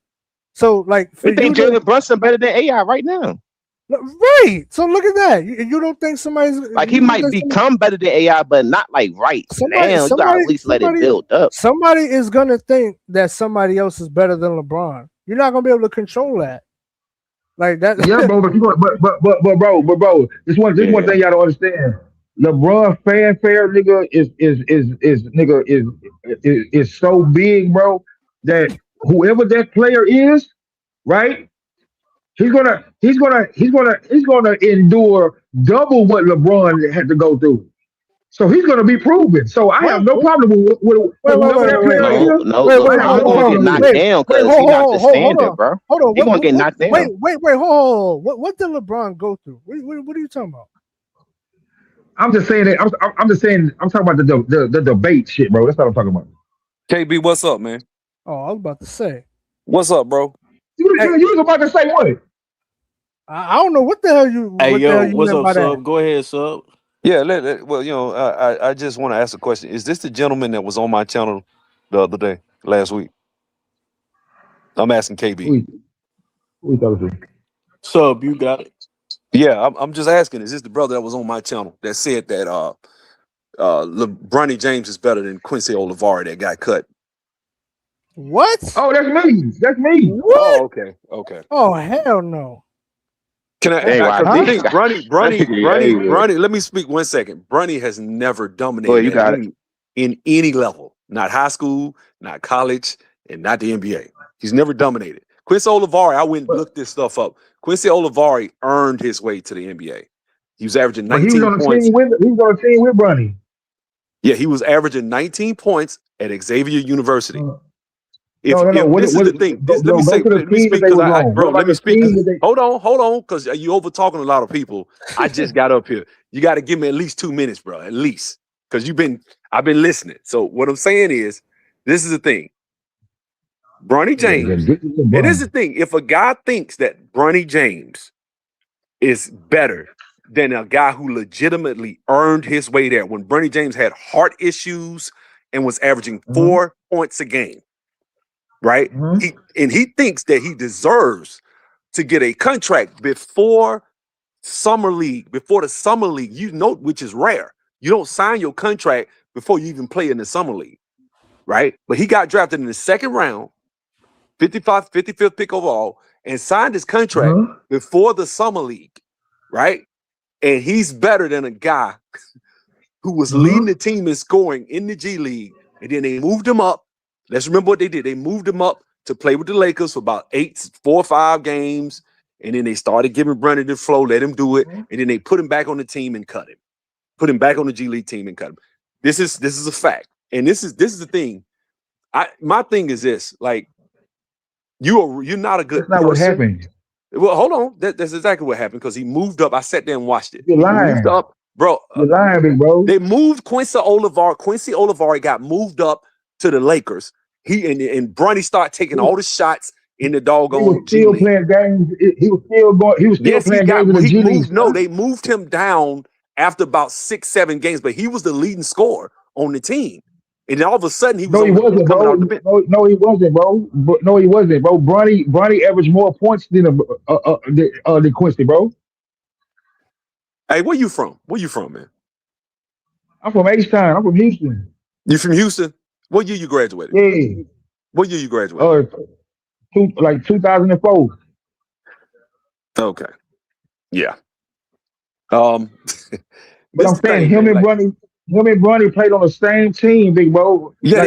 So like, we think Jalen Brunson better than AI right now. Right. So look at that. You don't think somebody's like he might become better than AI, but not like now. You gotta at least let it build up. Somebody is gonna think that somebody else is better than LeBron. You're not gonna be able to control that. Like that. Yeah, bro. But bro, this one thing y'all don't understand. LeBron fanfare, nigga, is so big, bro, that whoever that player is, right? He's gonna endure double what LeBron had to go through. So he's gonna be proven. So I have no problem with whoever that player is. No, LeBron's gonna get knocked down because he's not the standard, bro. Hold on, he's gonna get knocked down. Wait, hold on. What did LeBron go through? What are you talking about? I'm just saying that. I'm talking about the debate shit, bro. That's what I'm talking about. KB, what's up, man? Oh, I was about to say. What's up, bro? You was about to say what? I don't know what the hell you. What's up, Sub? Go ahead, Sub. Yeah, well, I just want to ask a question. Is this the gentleman that was on my channel the other day, last week? I'm asking KB. Who thought it? Sub, you got it. Yeah, I'm just asking. Is this the brother that was on my channel that said that Bronny James is better than Quincy Olivari that got cut? What? Oh, that's me. What? Oh, okay. Oh, hell no. Can I think Bronny, let me speak 1 second. Bronny has never dominated in any level. Not high school, not college, and not the NBA. He's never dominated. Quincy Olivari, I went and looked this stuff up. Quincy Olivari earned his way to the NBA. He was averaging 19 points. He was on a team with Bronny. Yeah, he was averaging 19 points at Xavier University. This is the thing. Let me speak because bro, let me speak. Hold on, because you over talking a lot of people. I just got up here. You got to give me at least 2 minutes, bro, at least, because I've been listening. So what I'm saying is, this is the thing. Bronny James, it is the thing. If a guy thinks that Bronny James is better than a guy who legitimately earned his way there, when Bronny James had heart issues and was averaging 4 points a game. Right? He thinks that he deserves to get a contract before the summer league, which is rare. You don't sign your contract before you even play in the summer league, right? But he got drafted in the second round, 55th pick overall, and signed his contract before the summer league, right? And he's better than a guy who was leading the team in scoring in the G League, and then they moved him up. Let's remember what they did. They moved him up to play with the Lakers for about 4 or 5 games, and then they started giving Bronny the flow, let him do it, and then they put him back on the team and cut him. Put him back on the G League team and cut him. This is a fact, and this is the thing. My thing is this: like, you're not a good. That's not what happened. Well, hold on. That's exactly what happened because he moved up. I sat there and watched it. You're lying. Moved up, bro. You're lying, big bro. They moved Quincy Olivari. Quincy Olivari got moved up to the Lakers. He and Bronny started taking all the shots in the doggone. He was still playing games. He was still going. He was still playing games in the G League. No, they moved him down after about 6-7 games, but he was the leading scorer on the team. And then all of a sudden, he wasn't, bro. No, he wasn't, bro. No, he wasn't, bro. Bronny averaged more points than Quincy, bro. Hey, where you from? Where you from, man? I'm from H-Town. I'm from Houston. You from Houston? What year you graduated? Yeah. What year you graduated? 2004. Okay. Yeah. But I'm saying him and Bronny played on the same team, big bro. Yeah,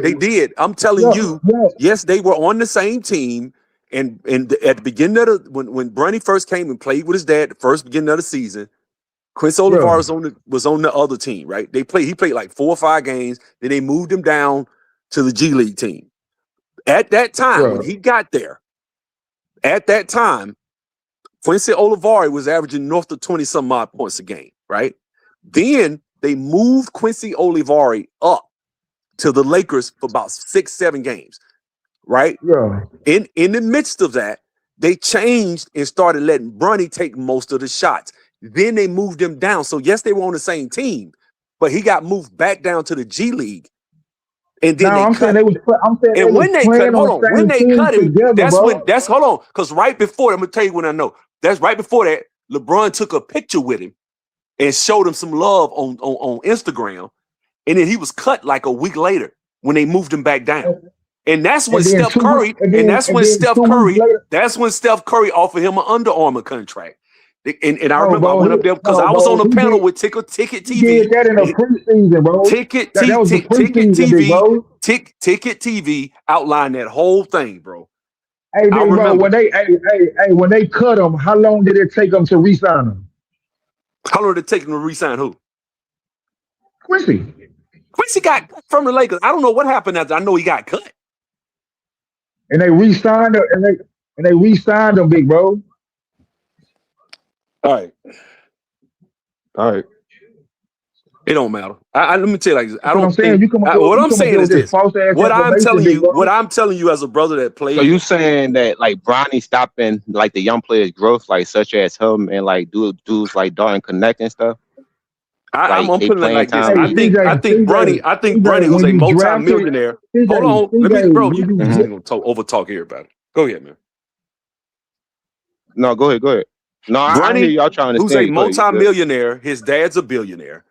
they did. I'm telling you, yes, they were on the same team. And at the beginning of when Bronny first came and played with his dad, the first beginning of the season, Quincy Olivari was on the other team, right? He played like 4 or 5 games. Then they moved him down to the G League team. At that time, when he got there, Quincy Olivari was averaging north of 20-some odd points a game, right? Then they moved Quincy Olivari up to the Lakers for about 6-7 games, right? Yeah. In the midst of that, they changed and started letting Bronny take most of the shots. Then they moved him down. So yes, they were on the same team, but he got moved back down to the G League. And then when they cut him, hold on, because right before, I'm gonna tell you when I know. That's right before that, LeBron took a picture with him and showed him some love on Instagram. And then he was cut like a week later when they moved him back down. And that's when Steph Curry offered him an Under Armour contract. And I remember I went up there because I was on the panel with Ticket TV. He did that in the preseason, bro. Ticket TV outlined that whole thing, bro. Hey, bro, when they cut him, how long did it take them to re-sign him? How long did it take him to re-sign who? Quincy. Quincy got cut from the Lakers. I don't know what happened after. I know he got cut. And they re-signed him, and they re-signed him, big bro. All right. It don't matter. Let me tell you like this. What I'm saying is this. What I'm telling you as a brother that played. So you saying that like Bronny stopping like the young players' growth, like such as him and like dudes like Dalton Connect and stuff? I'm putting it like this. I think Bronny was a multi-millionaire. Hold on. Let me, bro, you ain't gonna over talk everybody. Go ahead, man. No, go ahead. No, I hear y'all trying to. Who's a multi-millionaire? His dad's a billionaire.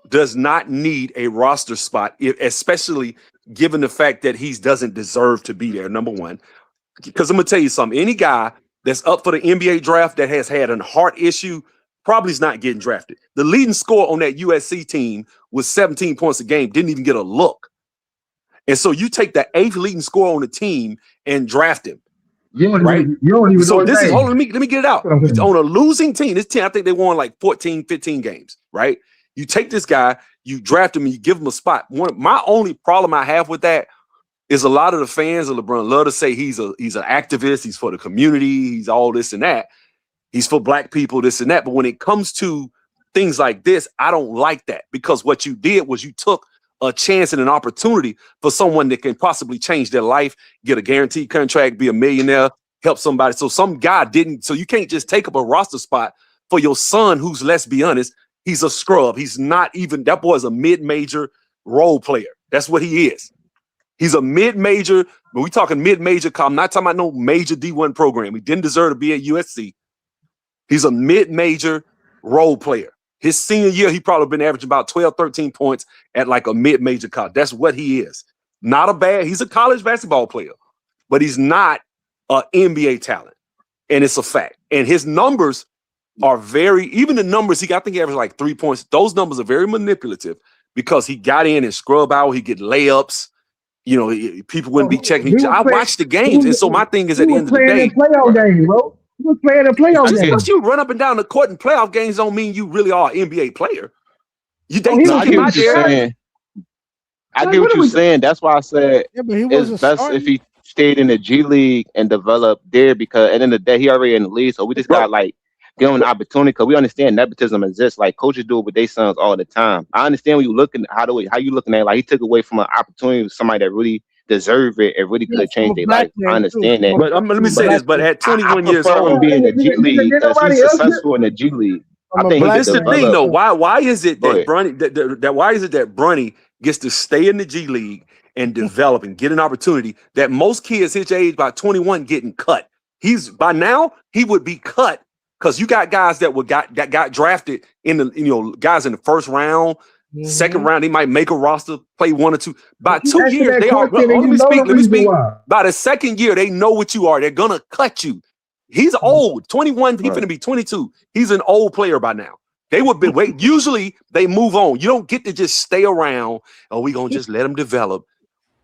Does not need a roster spot, especially given the fact that he doesn't deserve to be there. Number one, because I'm gonna tell you something. Any guy that's up for the NBA draft that has had a heart issue probably is not getting drafted. The leading scorer on that USC team was 17 points a game. Didn't even get a look. And so you take the 8th leading scorer on the team and draft him. You don't even so know this his is name. hold on, let me get it out. It's on a losing team. This team, I think they won like 14, 15 games, right? You take this guy, you draft him, and you give him a spot. My only problem I have with that is a lot of the fans of LeBron love to say he's an activist, he's for the community, he's all this and that. He's for black people, this and that. But when it comes to things like this, I don't like that because what you did was you took a chance and an opportunity for someone that can possibly change their life, get a guaranteed contract, be a millionaire, help somebody. So some guy didn't. So you can't just take up a roster spot for your son, who's, let's be honest, he's a scrub. He's not even, that boy's a mid-major role player. That's what he is. He's a mid-major, but we talking mid-major. I'm not talking about no major D1 program. He didn't deserve to be at USC. He's a mid-major role player. His senior year, he probably been averaging about 12, 13 points at like a mid-major college. That's what he is. Not a bad, he's a college basketball player, but he's not an NBA talent. And it's a fact. And his numbers are even the numbers, I think he averaged like 3 points. Those numbers are very manipulative because he got in and scrub out, he get layups. You know, people wouldn't be checking. I watched the games. And so my thing is at the end of the day. Playoff games, bro. He was playing a playoff game. Just you run up and down the court in playoff games don't mean you really are an NBA player. I get what you're saying. I get what you're saying. That's why I said it's best if he stayed in the G League and developed there because at the end of the day, he already in the league. So we just got like give him an opportunity because we understand nepotism exists. Like coaches do it with their sons all the time. I understand when you looking how you looking at it, like he took away from an opportunity with somebody that really deserve it and really could have changed their life. I understand that. But let me say this, but at 21 years old, being in the G League because he's successful in the G League. I think this is the thing though. Why is it that Bronny why is it that Bronny gets to stay in the G League and develop and get an opportunity that most kids his age by 21 getting cut? By now he would be cut because you got guys that got drafted in the guys in the first round. Second round, they might make a roster, play 1 or 2. By 2 years, they are. Let me speak. By the second year, they know what you are. They're gonna cut you. He's old, 21. He's gonna be 22. He's an old player by now. They would be wait. Usually, they move on. You don't get to just stay around. Oh, we gonna just let him develop.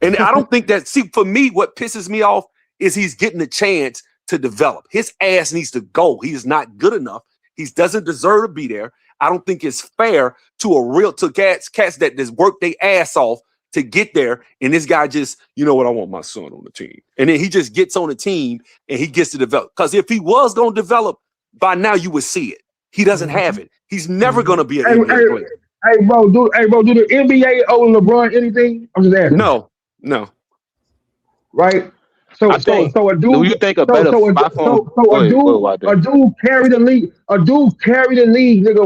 And I don't think that. See, for me, what pisses me off is he's getting a chance to develop. His ass needs to go. He is not good enough. He doesn't deserve to be there. I don't think it's fair to cats that just work their ass off to get there. And this guy just, you know what, I want my son on the team. And then he just gets on the team and he gets to develop. Because if he was going to develop, by now you would see it. He doesn't have it. He's never going to be an NBA player. Hey, bro, do the NBA owe LeBron anything? I'm just asking. No. Right? So a dude do you think a better a dude carry the league, nigga,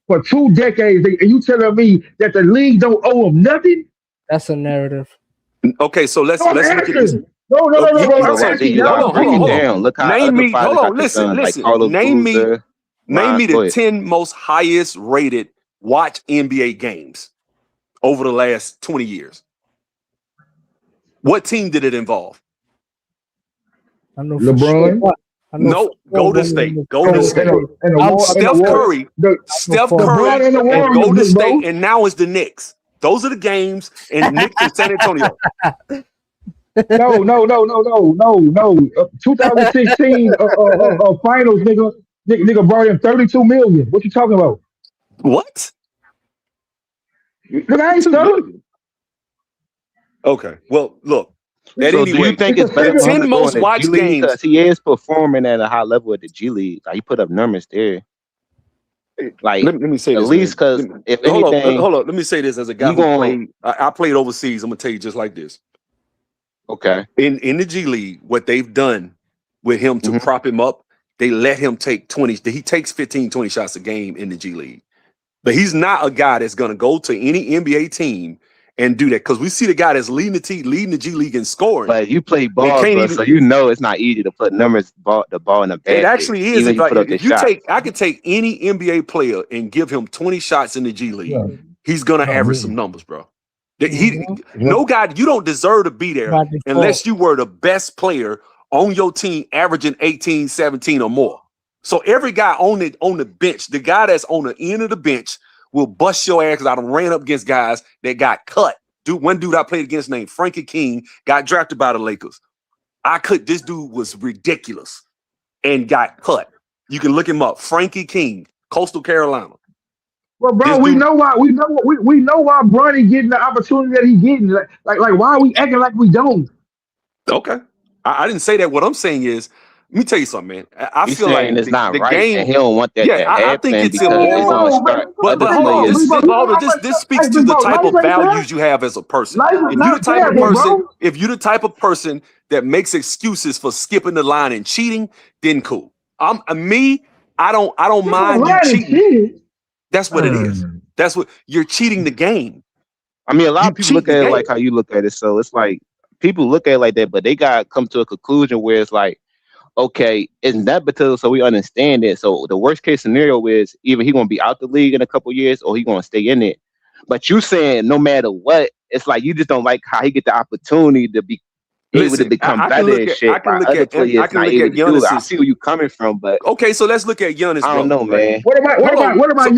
for 2 decades, and you telling me that the league don't owe him nothing? That's a narrative. Okay, so let's look at this. No. Look how name me. Hold on, listen. Name me the 10 most highest rated watch NBA games over the last 20 years. What team did it involve? I know LeBron. No, Golden State. Steph Curry and Golden State, and now it's the Knicks. Those are the games, and Knicks and San Antonio. No. 2016 finals, nigga brought in $32 million. What you talking about? What? Look, I ain't studying. Okay. Well, look. So do you think it's better 10 most watched games? Because he is performing at a high level at the G League. Like, he put up numbers there. Like, let me say at this, least because if anything, hold on. Let me say this as a guy who played. I played overseas. I'm gonna tell you just like this. Okay. In the G League, what they've done with him to prop him up, they let him take 20. He takes 15, 20 shots a game in the G League. But he's not a guy that's gonna go to any NBA team and do that, because we see the guy that's leading the G League in scoring. But you play ball, bro, so you know it's not easy to put the ball in the bag. It actually is. I could take any NBA player and give him 20 shots in the G League. Yeah. He's gonna average some numbers, bro. No guy, you don't deserve to be there unless you were the best player on your team, averaging 18, 17 or more. So every guy on the bench, the guy that's on the end of the bench, will bust your ass, because I done ran up against guys that got cut. One dude I played against named Frankie King got drafted by the Lakers. This dude was ridiculous and got cut. You can look him up. Frankie King, Coastal Carolina. Well, bro, we know why Bronny getting the opportunity that he's getting. Like why are we acting like we don't? Okay. I didn't say that. What I'm saying is, let me tell you something, man. I feel like it's not the right, game. And he don't want that. Yeah, I think it's immoral. But hold on, this speaks to the type of values you have as a person. If you're the type of person that makes excuses for skipping the line and cheating, then cool. I don't mind you cheating. That's what it is. That's what you're cheating the game. I mean, a lot of people look at it like how you look at it. So it's like people look at it like that, but they got to come to a conclusion where it's like, okay, it's nepotism, so we understand it. So the worst case scenario is either he gonna be out the league in a couple years or he gonna stay in it. But you saying no matter what, it's like you just don't like how he get the opportunity to be able to become better and shit. I can look at Giannis. I see where you coming from, but okay, so let's look at Giannis. I don't know, man. What about Giannis? What about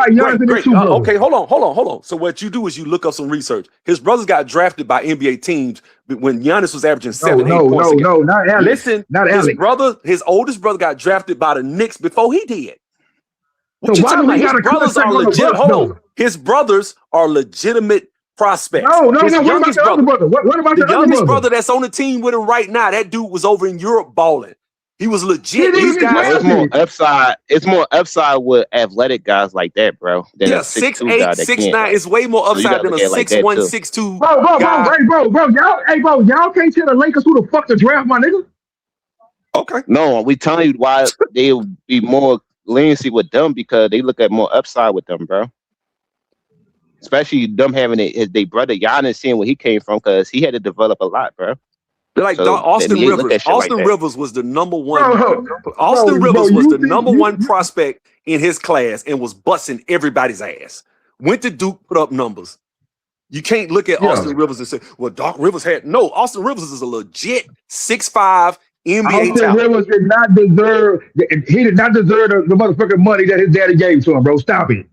Giannis and the two brothers? Okay, hold on. So what you do is you look up some research. His brothers got drafted by NBA teams when Giannis was averaging 7-8 points. No, not Alex. Listen, not Alex. His oldest brother got drafted by the Knicks before he did. What so you talking about? His brothers are legit. Hold on. His brothers are legitimate prospects. No. What about the other brother? What about the youngest brother that's on the team with him right now? That dude was over in Europe balling. He was legit. These guys, it's more upside. It's more upside with athletic guys like that, bro. Yeah, 6'8", 6'9". It's way more upside than a 6'1", 6'2". Bro, y'all can't tell the Lakers who the fuck to draft, my nigga. Okay. No, we telling you why they'll be more leniency with them because they look at more upside with them, bro. Especially them having their brother Giannis, seeing where he came from, because he had to develop a lot, bro. Like so Austin Rivers. Austin Rivers was the number one. Austin Rivers was the number one prospect in his class and was busting everybody's ass. Went to Duke, put up numbers. You can't look at Austin Rivers and say, well, Doc Rivers had no. Austin Rivers is a legit 6'5" NBA Austin Rivers did not deserve. He did not deserve the motherfucking money that his daddy gave to him, bro. Stop it.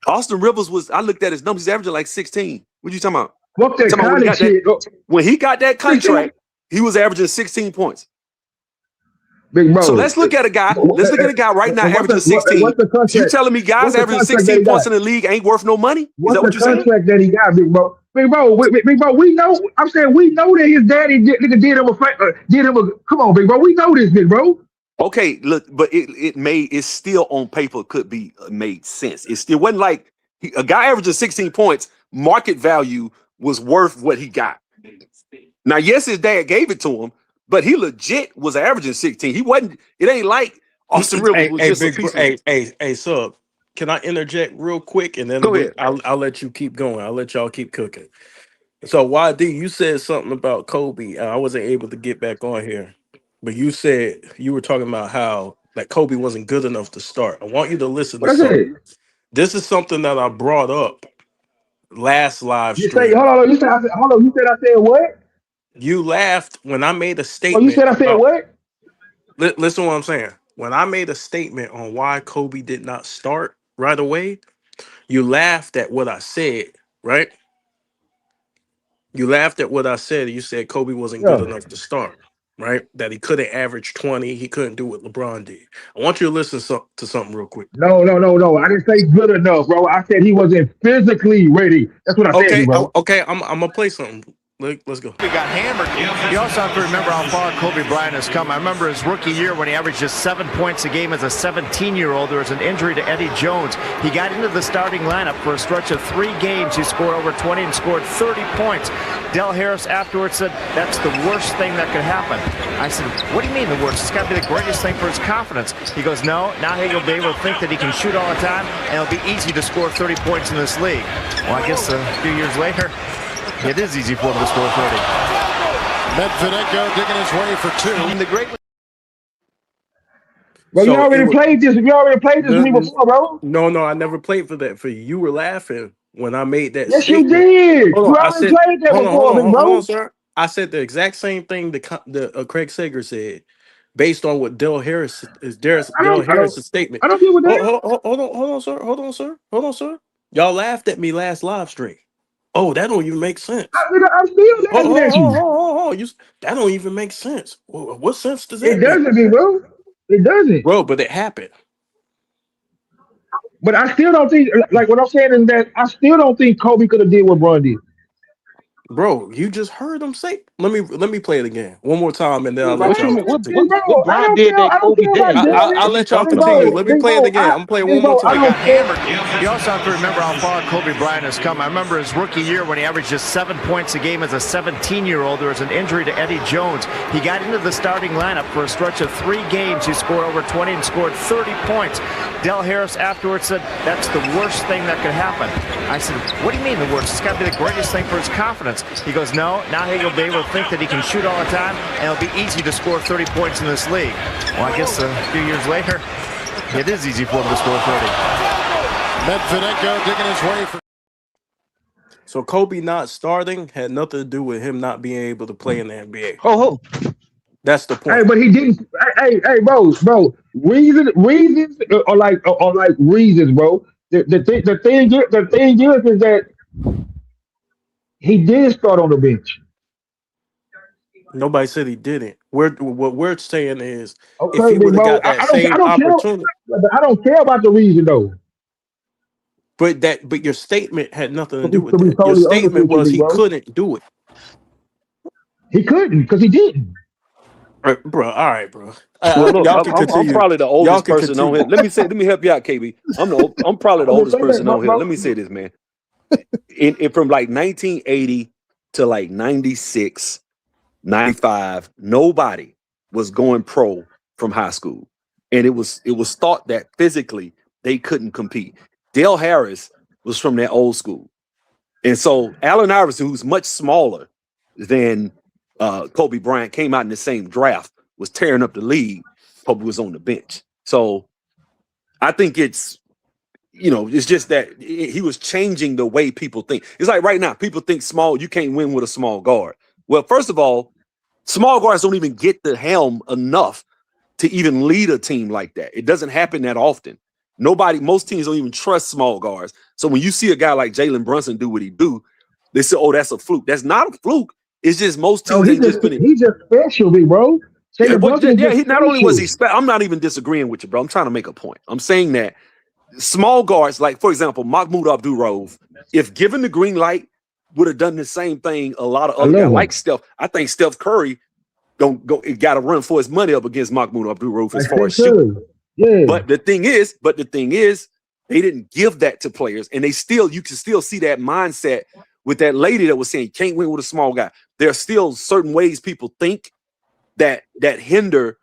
Austin Rivers was. I looked at his numbers. He's averaging like 16. What you talking about? Fuck that kind of shit. When he got that contract, he was averaging 16 points. Big bro. So let's look at a guy. Let's look at a guy right now averaging 16. You telling me guys averaging 16 points in the league ain't worth no money? Is that what you're saying? What's the contract that he got, big bro? Big bro, we know. I'm saying we know that his daddy did him a. Come on, big bro. We know this, big bro. Okay, look, but it's still on paper could be made sense. It still wasn't like a guy averaging 16 points. Market value was worth what he got. Now, yes, his dad gave it to him, but he legit was averaging 16. He wasn't. It ain't like Austin Rivers was just a piece of. Hey, Sub, can I interject real quick and then go ahead. I'll let you keep going. I'll let y'all keep cooking. So, YD, you said something about Kobe. I wasn't able to get back on here, but you said you were talking about how like Kobe wasn't good enough to start. I want you to listen to something. This is something that I brought up last live stream. Hold on. You said I said what? You laughed when I made a statement. Oh, you said I said what? Listen to what I'm saying. When I made a statement on why Kobe did not start right away, you laughed at what I said, right? You laughed at what I said. You said Kobe wasn't good enough to start, right? That he couldn't average 20. He couldn't do what LeBron did. I want you to listen to something real quick. No. I didn't say good enough, bro. I said he wasn't physically ready. That's what I said, bro. Okay, I'm going to play something. Let's go. He got hammered. You also have to remember how far Kobe Bryant has come. I remember his rookie year when he averaged just 7 points a game as a 17-year-old. There was an injury to Eddie Jones. He got into the starting lineup for a stretch of 3 games. He scored over 20 and scored 30 points. Del Harris afterwards said, that's the worst thing that could happen. I said, what do you mean the worst? It's got to be the greatest thing for his confidence. He goes, no, now he'll be able to think that he can shoot all the time, and it'll be easy to score 30 points in this league. Well, I guess a few years later, it is easy for him to score 30. Medvedenko digging his way for 2. The great. Bro, you already played this. You already played this with me before, bro. No, I never played for that. For you, you were laughing when I made that. Yes, statement. you did. You already played that before, bro. Hold on, sir. I said the exact same thing the Craig Sager said, based on what Del Harris Harris's statement. I don't deal with that. Hold on, sir. Y'all laughed at me last live stream. Oh, that don't even make sense. I'm still laughing at you. That don't even make sense. What sense does that make? It doesn't, bro. It doesn't. Bro, but it happened. But I still don't think, like what I'm saying is that I still don't think Kobe could have did what Bron did. Bro, you just heard him say. Let me play it again one more time, and then I'll let What y'all you what continue. what Bron did that Kobe did? I'll let y'all continue. Let me play it again. I'm playing one more time. You also have to remember how far Kobe Bryant has come. I remember his rookie year when he averaged just 7 points a game as a 17-year-old. There was an injury to Eddie Jones. He got into the starting lineup for a stretch of 3 games. He scored over 20 and scored 30 points. Del Harris afterwards said, that's the worst thing that could happen. I said, what do you mean the worst? It's got to be the greatest thing for his confidence. He goes, no, now he'll be able to think that he can shoot all the time, and it'll be easy to score 30 points in this league. Well, I guess a few years later, it is easy for him to score 30. Medvedenko digging his way for. So Kobe not starting had nothing to do with him not being able to play in the NBA. Oh, that's the point. Hey, but he didn't. Hey, bro. Reasons are like reasons, bro. The thing is that he did start on the bench. Nobody said he didn't. What we're saying is, Okay, if he would have got that I same opportunity, I don't care about the reason though. But your statement had nothing to do with To be that. Your totally honest statement with was you, he bro. couldn't do it. He couldn't because he didn't. Bro, all right, bro. Well, look, Y'all can I'm continue. probably the Y'all oldest can person on continue. here. Let me help you out, KB. I'm probably the oldest person on here. Let me say this, man. In from like 1980 to like 96, 95, nobody was going pro from high school, and it was thought that physically they couldn't compete. Dale Harris was from that old school, and so Allen Iverson, who's much smaller than Kobe Bryant, came out in the same draft, was tearing up the league. Kobe was on the bench. So I think it's just that he was changing the way people think. It's like right now, people think small, you can't win with a small guard. Well, first of all, small guards don't even get the helm enough to even lead a team like that. It doesn't happen that often. Most teams don't even trust small guards. So when you see a guy like Jalen Brunson do what he do, they say, oh, that's a fluke. That's not a fluke. It's just most teams he's just special, bro. Not only was he special, I'm not even disagreeing with you, bro. I'm trying to make a point. I'm saying that small guards, like for example, Mahmoud Abdul-Rauf, if given the green light, would have done the same thing. A lot of other guys like Steph. I think Steph Curry got to run for his money up against Mahmoud Abdul-Rauf as far as shooting. Yeah. But the thing is, they didn't give that to players, and you can still see that mindset with that lady that was saying you can't win with a small guy. There are still certain ways people think that hinder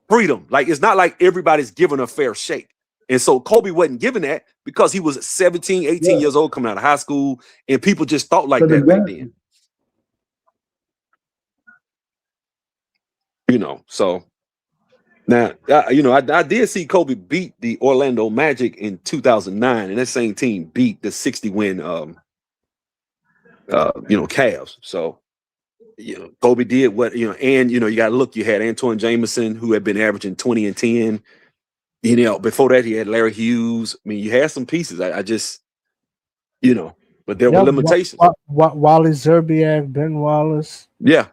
freedom. Like it's not like everybody's given a fair shake. And so Kobe wasn't given that because he was 17, 18 years old coming out of high school, and people just thought like that back then. So now, I did see Kobe beat the Orlando Magic in 2009, and that same team beat the 60-win Cavs. So, Kobe did what, and, you got to look, you had Antoine Jameson, who had been averaging 20 and 10. Before that, he had Larry Hughes. I mean, you had some pieces. I just, but there were limitations. Wally Zerbiak, Ben Wallace. Yeah.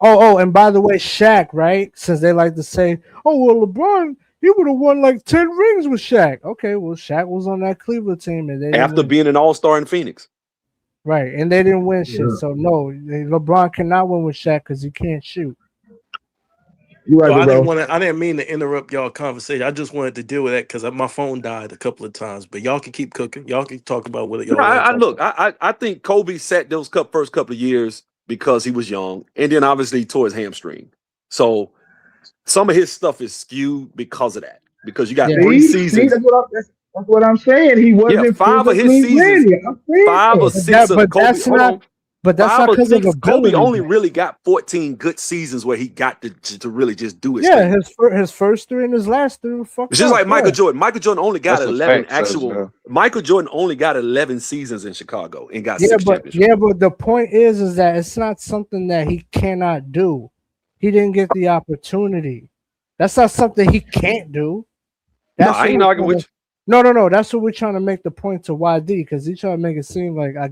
Oh, and by the way, Shaq, right? Since they like to say, oh, well, LeBron, he would have won like 10 rings with Shaq. Okay, well, Shaq was on that Cleveland team. And after being an all-star in Phoenix. Right, and they didn't win shit. So, no, LeBron cannot win with Shaq because he can't shoot. Right, I didn't mean to interrupt y'all conversation. I just wanted to deal with that because my phone died a couple of times. But y'all can keep cooking. Y'all can talk about what y'all. I think Kobe sat those first couple of years because he was young, and then obviously he tore his hamstring. So some of his stuff is skewed because of that. Because you got 3 seasons. That's what I'm saying. He wasn't 5 of his seasons. 5 or 6 of Kobe. But that's not because of Kobe only really got 14 good seasons where he got to really just do his thing. His first 3 and his last 3 were fucked. It's just like Michael Jordan. Michael Jordan only got 11 actual. Michael Jordan only got 11 seasons in Chicago and got 6 championships. Yeah, but the point is that it's not something that he cannot do. He didn't get the opportunity. That's not something he can't do. I ain't arguing with you. No. That's what we're trying to make the point to YD because he's trying to make it seem like I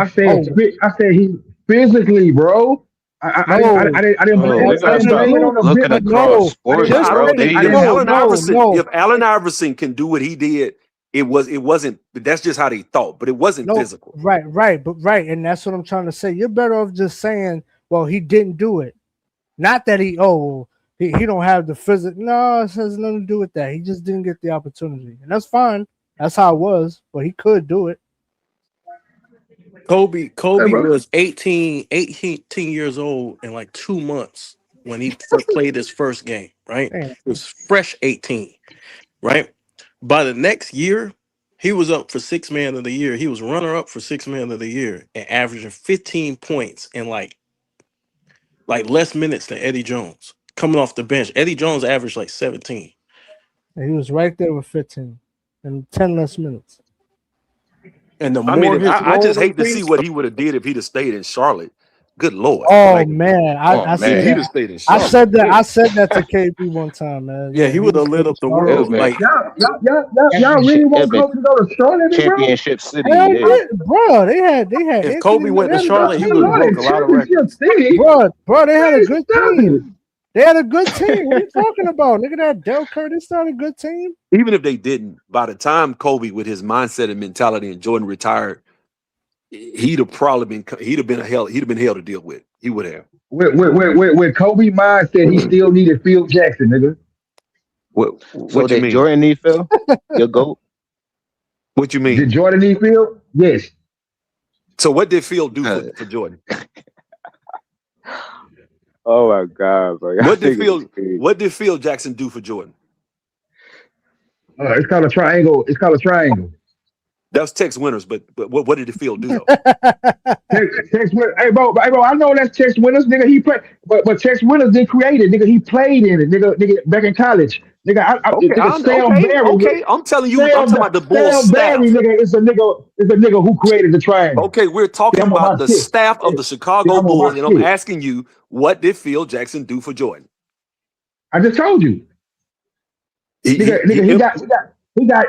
said he physically, bro. I didn't looking across sports, bro. If Allen Iverson can do what he did It wasn't. That's just how they thought, but it wasn't physical. Right, and that's what I'm trying to say. You're better off just saying, well, he didn't do it. Not that he don't have the physical. No, it has nothing to do with that. He just didn't get the opportunity, and that's fine. That's how it was, but he could do it. Kobe was 18 years old in like 2 months when he played his first game, right? It was fresh 18, right? By the next year, he was up for 6th man of the year. He was runner-up for 6th man of the year and averaging 15 points in like less minutes than Eddie Jones coming off the bench. Eddie Jones averaged like 17. And he was right there with 15 and 10 less minutes. And I just hate to see what he would have did if he'd have stayed in Charlotte. Good Lord. Oh man, I said he'd have stayed in I Charlotte. I said that to KP one time, man. Yeah, he would have lit up the world. Like y'all really want Kobe to go to Charlotte, Championship City, bro. They had. If Kobe went to Charlotte, he would have broke a lot of records. Bro, they had a good team. They had a good team. What are you talking about? Look at that, Del Curtis started a good team. Even if they didn't, by the time Kobe, with his mindset and mentality, and Jordan retired, he'd have been hell to deal with. He would have. With Kobe mindset, he still needed Phil Jackson, nigga. What you did mean? Jordan need Phil? Your GOAT? What you mean? Did Jordan need Phil? Yes. So what did Phil do for Jordan? Oh my God, bro! What did Phil Jackson do for Jordan? It's called a triangle. That was Tex Winters, but what did Phil do though? Tex Winters. Hey bro, I know that's Tex Winters, nigga. He played, but Tex Winters didn't create it, nigga. He played in it, nigga. Back in college, nigga. I'm telling you, I'm talking about the Bulls staff. Barry, nigga, is a nigga who created the triangle. Okay, we're talking about the staff of the Chicago Bulls, and I'm asking you, what did Phil Jackson do for Jordan? I just told you. He got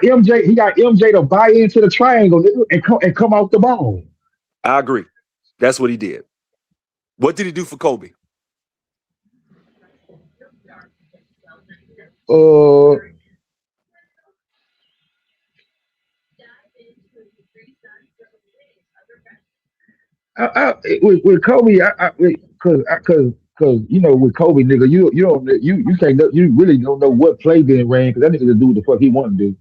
MJ. He got MJ to buy into the triangle, nigga, and come off the ball. I agree. That's what he did. What did he do for Kobe? With Kobe, because you know, with Kobe, nigga, you really don't know what play being ran, because that nigga just do what the fuck he want to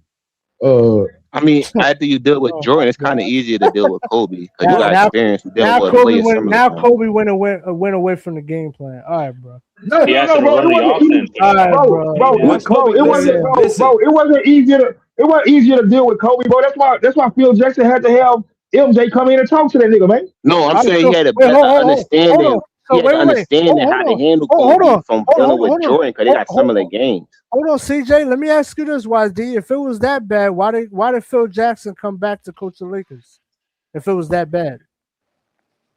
do. I mean, after you deal with Jordan, it's kind of easier to deal with Kobe because you got experience dealing with players. Now Kobe went away from the game plan. All right, bro. No, bro. It wasn't easier to deal with Kobe, bro. That's why Phil Jackson had to have MJ come in and talk to that nigga, man. No, I'm saying he had a better understanding. He had to understand how to handle Kobe from dealing with Jordan because they got similar games. Hold on, CJ. Let me ask you this, YD. If it was that bad, why did Phil Jackson come back to coach the Lakers? If it was that bad,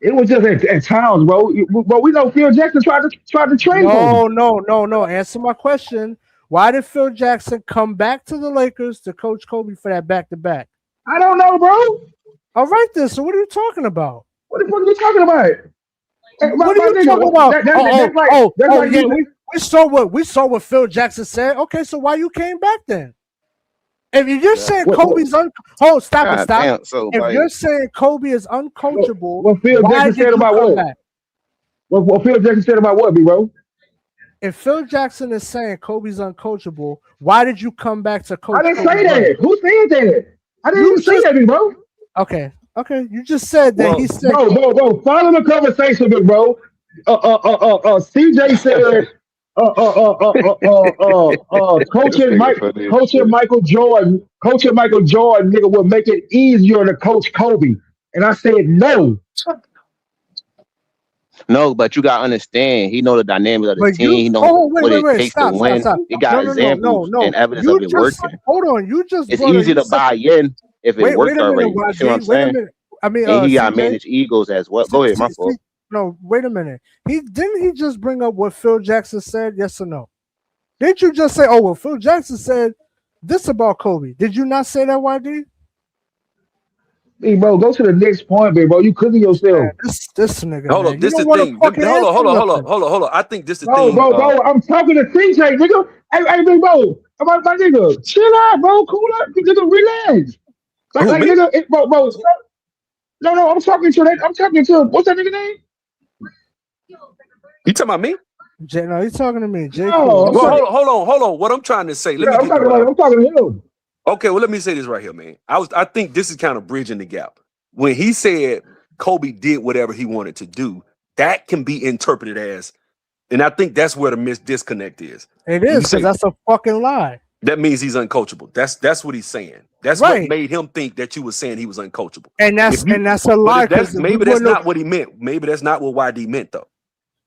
it was just at times, bro. But we know Phil Jackson tried to trade him. No. Answer my question. Why did Phil Jackson come back to the Lakers to coach Kobe for that back-to-back? I don't know, bro. All right, then. So what are you talking about? What the fuck are you talking about? What are you talking about? We saw what Phil Jackson said. Okay, so why you came back then? If you're saying Kobe's stop. Damn, so, if you're saying Kobe is uncoachable, what Phil Jackson said about what? What Phil Jackson said about what, bro? If Phil Jackson is saying Kobe's uncoachable, why did you come back to coach? I didn't say that. Who said that? I didn't even say that, bro. Okay. You just said that he said. Bro. Follow the conversation, bro. CJ said. Coaching Michael Jordan, nigga, will make it easier to coach Kobe. And I said no. No, but you gotta understand. He know the dynamics of the team. He know what it takes to win. He got examples and evidence of it working. Hold on, it's easy to buy in if it worked already. You see what I'm saying? I mean, and he got managed egos as well. Go ahead, my fault. No, wait a minute. Didn't he just bring up what Phil Jackson said? Yes or no? Didn't you just say, "Oh well, Phil Jackson said this about Kobe"? Did you not say that, YD? Hey, bro, go to the next point, baby, bro. You cooking yourself. Man, this nigga. Hold man. on, this You the don't wanna thing. fucking answer nothing. Hold on. I think this the Bro, thing. bro, I'm talking to CJ, nigga. Hey, big bro, my nigga, chill out, bro. Cool out, nigga, relax. Like, me? nigga, bro. No, I'm talking to what's that nigga name? You talking about me? No, he's talking to me. J. No, Well, hold on. What I'm trying to say. I'm talking to him. Okay, well, let me say this right here, man. I think this is kind of bridging the gap. When he said Kobe did whatever he wanted to do, that can be interpreted as, and I think that's where the disconnect is. It is, because that's a fucking lie. That means he's uncoachable. That's what he's saying. That's right. what made him think that you were saying he was uncoachable. And that's a lie. Maybe that's not what he meant. Maybe that's not what YD meant, though.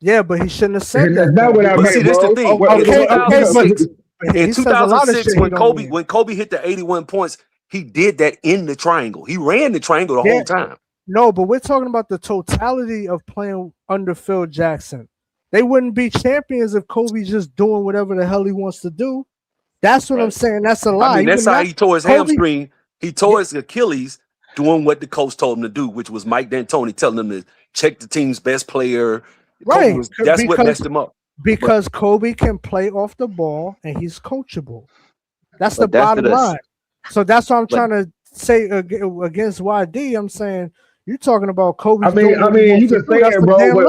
Yeah, but he shouldn't have said that. That's not what I meant, see, that's the thing. In 2006, but when Kobe hit the 81 points, he did that in the triangle. He ran the triangle the whole time. No, but we're talking about the totality of playing under Phil Jackson. They wouldn't be champions if Kobe just doing whatever the hell he wants to do. That's what I'm saying. That's a lie. I mean, that's how he tore his hamstring. He tore his Achilles doing what the coach told him to do, which was Mike D'Antoni telling him to check the team's best player. Right. That's what messed him up. Because Kobe can play off the ball and he's coachable. That's the bottom line. So that's what I'm trying to say against YD. I'm saying you're talking about Kobe. I mean, you can say that, bro, but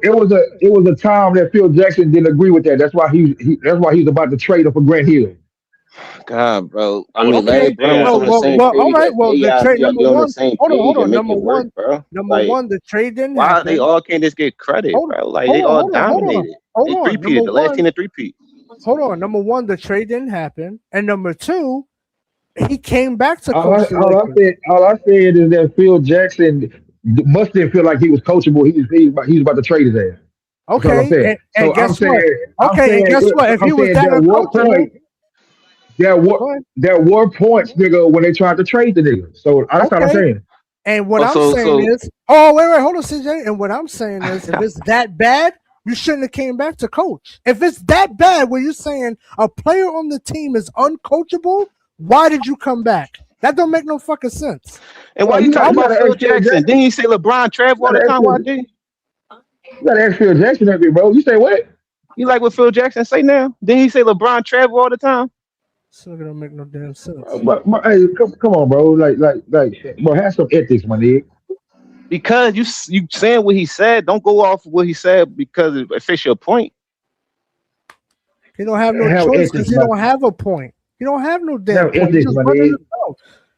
it was a time that Phil Jackson didn't agree with that. That's why he's about to trade him for Grant Hill. God, bro. I mean, okay. All right. Well, the trade number one. Hold on. Number one, bro. Number one, the trade didn't why happen. they all can't just get credit, bro? Like they all dominated. They three-peated. The last team to three-peat. Hold on. Number one, the trade didn't happen, and number two, he came back to all coach. All I said is that Phil Jackson must didn't feel like he was coachable. He's about to trade his ass. Okay, and guess what? Okay, and guess what? If he was that uncoachable. There were points, nigga, when they tried to trade the nigga. So that's what I'm saying. And what I'm saying is, wait, hold on, CJ. And what I'm saying is, if it's that bad, you shouldn't have came back to coach. If it's that bad, where you're saying a player on the team is uncoachable, why did you come back? That don't make no fucking sense. And why you talking about Phil Jackson? Didn't he say LeBron travel all the time? Why did? You gotta ask Phil Jackson that, bro. You say what? You like what Phil Jackson say now? Didn't he say LeBron travel all the time? So it don't make no damn sense. But hey, come on, bro. Like, bro, have some ethics, my nigga. Because you saying what he said, don't go off of what he said because it fits your point. He don't have no choice because he don't have a point. He don't have no damn point.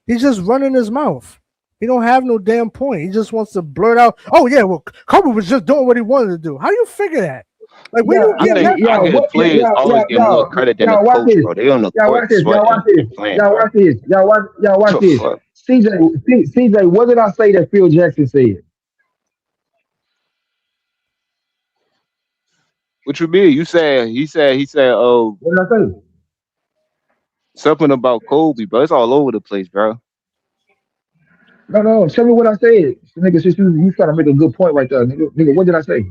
He's just running his mouth. He don't have no damn point. He just wants to blurt out, "Oh yeah, well, Kobe was just doing what he wanted to do." How do you figure that? Like we don't get that. Players always get more credit than the coach, bro. They on the court. Y'all watch this. CJ, what did I say that Phil Jackson said? What you mean? He said, oh, what did I say? Something about Kobe, bro. It's all over the place, bro. No. Tell me what I said. Nigga, you trying to make a good point right there. Nigga, what did I say?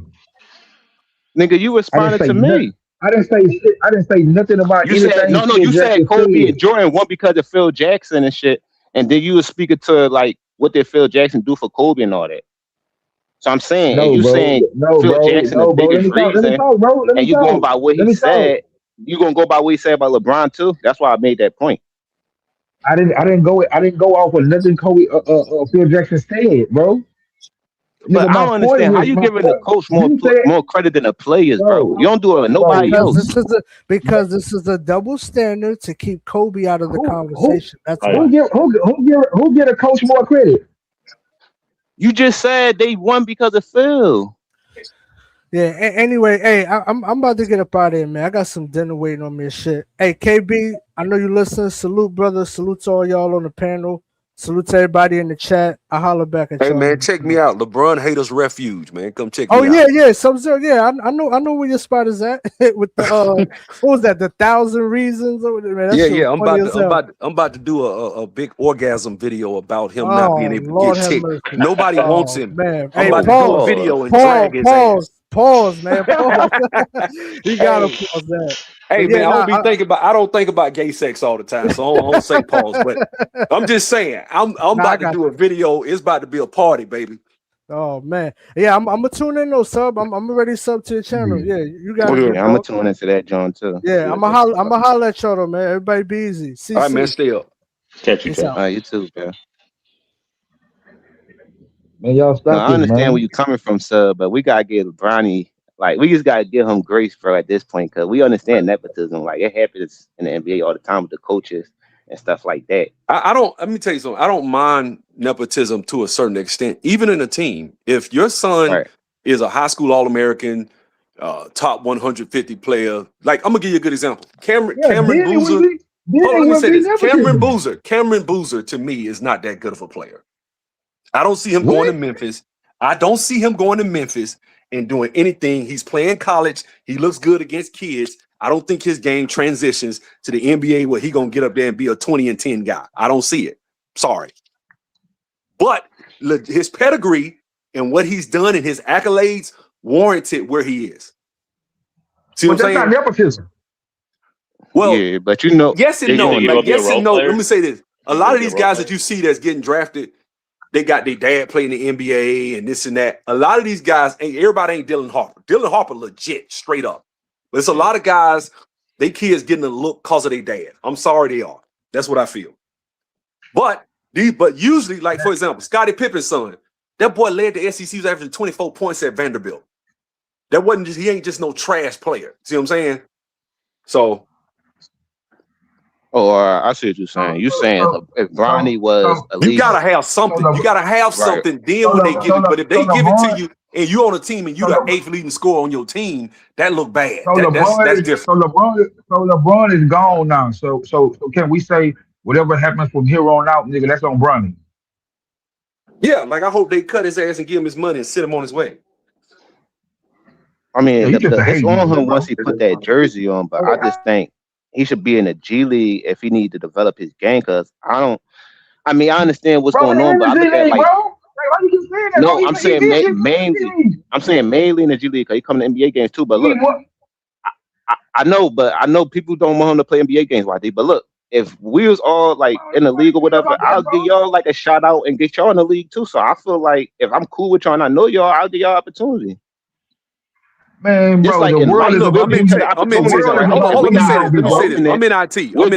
Nigga, you responded to me. I didn't say shit. I didn't say nothing about you anything. You said Kobe and Jordan won because of Phil Jackson and shit. And then you were speaking to like what did Phil Jackson do for Kobe and all that. So I'm saying, Phil Jackson the biggest reason, and you going by what he said. You gonna go by what he said about LeBron too? That's why I made that point. I didn't go off with nothing Kobe Phil Jackson said, bro. But I don't understand how you giving the coach more credit than the players, bro. You don't do it with nobody else. Because this is a double standard to keep Kobe out of the conversation. That's who get a coach more credit? You just said they won because of Phil. Yeah. Anyway, hey, I'm about to get up out of here, man. I got some dinner waiting on me and shit. Hey, KB, I know you listen. Salute, brother. Salute to all y'all on the panel. Salute to everybody in the chat. I holler back at you. Hey man, check me out. LeBron Haters Refuge, man. Come check me out. Oh yeah. Sub-Zero. Yeah, I know where your spot is at. With the what was that? The 1,000 Reasons. Man, yeah. I'm about to do a big orgasm video about him not being able to get ticked. Nobody wants him. Man. I'm about to do a video and drag his ass. Pause, man. Pause. You gotta pause that. Hey man, I don't think about gay sex all the time, so I don't say pause. But I'm just saying, I'm about to do a video. It's about to be a party, baby. Oh man, yeah, I'm gonna tune in though, sub. I'm already sub to your channel. Yeah, you got it. I'm gonna tune into that, John, too. Yeah, I'm gonna holler at y'all though, man. Everybody be easy. All right, man. Stay up. Catch you. All right, you too, man. Man, y'all stop. I understand where you're coming from, sub, but we gotta give Bronny, like, we just gotta give him grace, bro, at this point, because we understand nepotism. Like, it happens in the NBA all the time with the coaches and stuff like that. I don't. Let me tell you something. I don't mind nepotism to a certain extent, even in a team. If your son is a high school All-American, top 150 player, like I'm gonna give you a good example. Cameron Boozer. Let me say this. Cameron Boozer to me is not that good of a player. I don't see him going to Memphis. I don't see him going to Memphis and doing anything. He's playing college. He looks good against kids. I don't think his game transitions to the NBA where he gonna get up there and be a 20-10 guy. I don't see it. Sorry. But his pedigree and what he's done and his accolades warranted where he is. See what I'm saying? That's not nepotism. Well, yeah, but you know, yes and no. Like, yes and no. Let me say this. A lot of these guys that you see that's getting drafted, they got their dad playing the NBA and this and that. A lot of these guys, everybody ain't Dylan Harper. Dylan Harper legit, straight up. But it's a lot of guys, they kids getting a look because of their dad. I'm sorry they are. That's what I feel. But usually, like, for example, Scottie Pippen's son, that boy led the SEC, he was averaging 24 points at Vanderbilt. That wasn't just, he ain't just no trash player. See what I'm saying? So. Oh, I see what you're saying. You're saying if Bronny was at least, you gotta have something. You gotta have something. Then when they give it, but if they give it to you and you on a team and you the 8th leading scorer on your team, that look bad. That's different. So LeBron is gone now. So can we say whatever happens from here on out, nigga, that's on Bronny? Yeah, like I hope they cut his ass and give him his money and send him on his way. I mean, it's on him once he put that jersey on, but I just think he should be in the G League if he need to develop his game. Because I understand what's going on, but I look at I'm saying mainly in the G League because he come to NBA games too. But look, I know people don't want him to play NBA games, YD. But look, if we was all like in the league or whatever, I'll give y'all like a shout out and get y'all in the league too. So I feel like if I'm cool with y'all and I know y'all, I'll give y'all opportunity. Man, bro, like the world is I'm in IT. I'm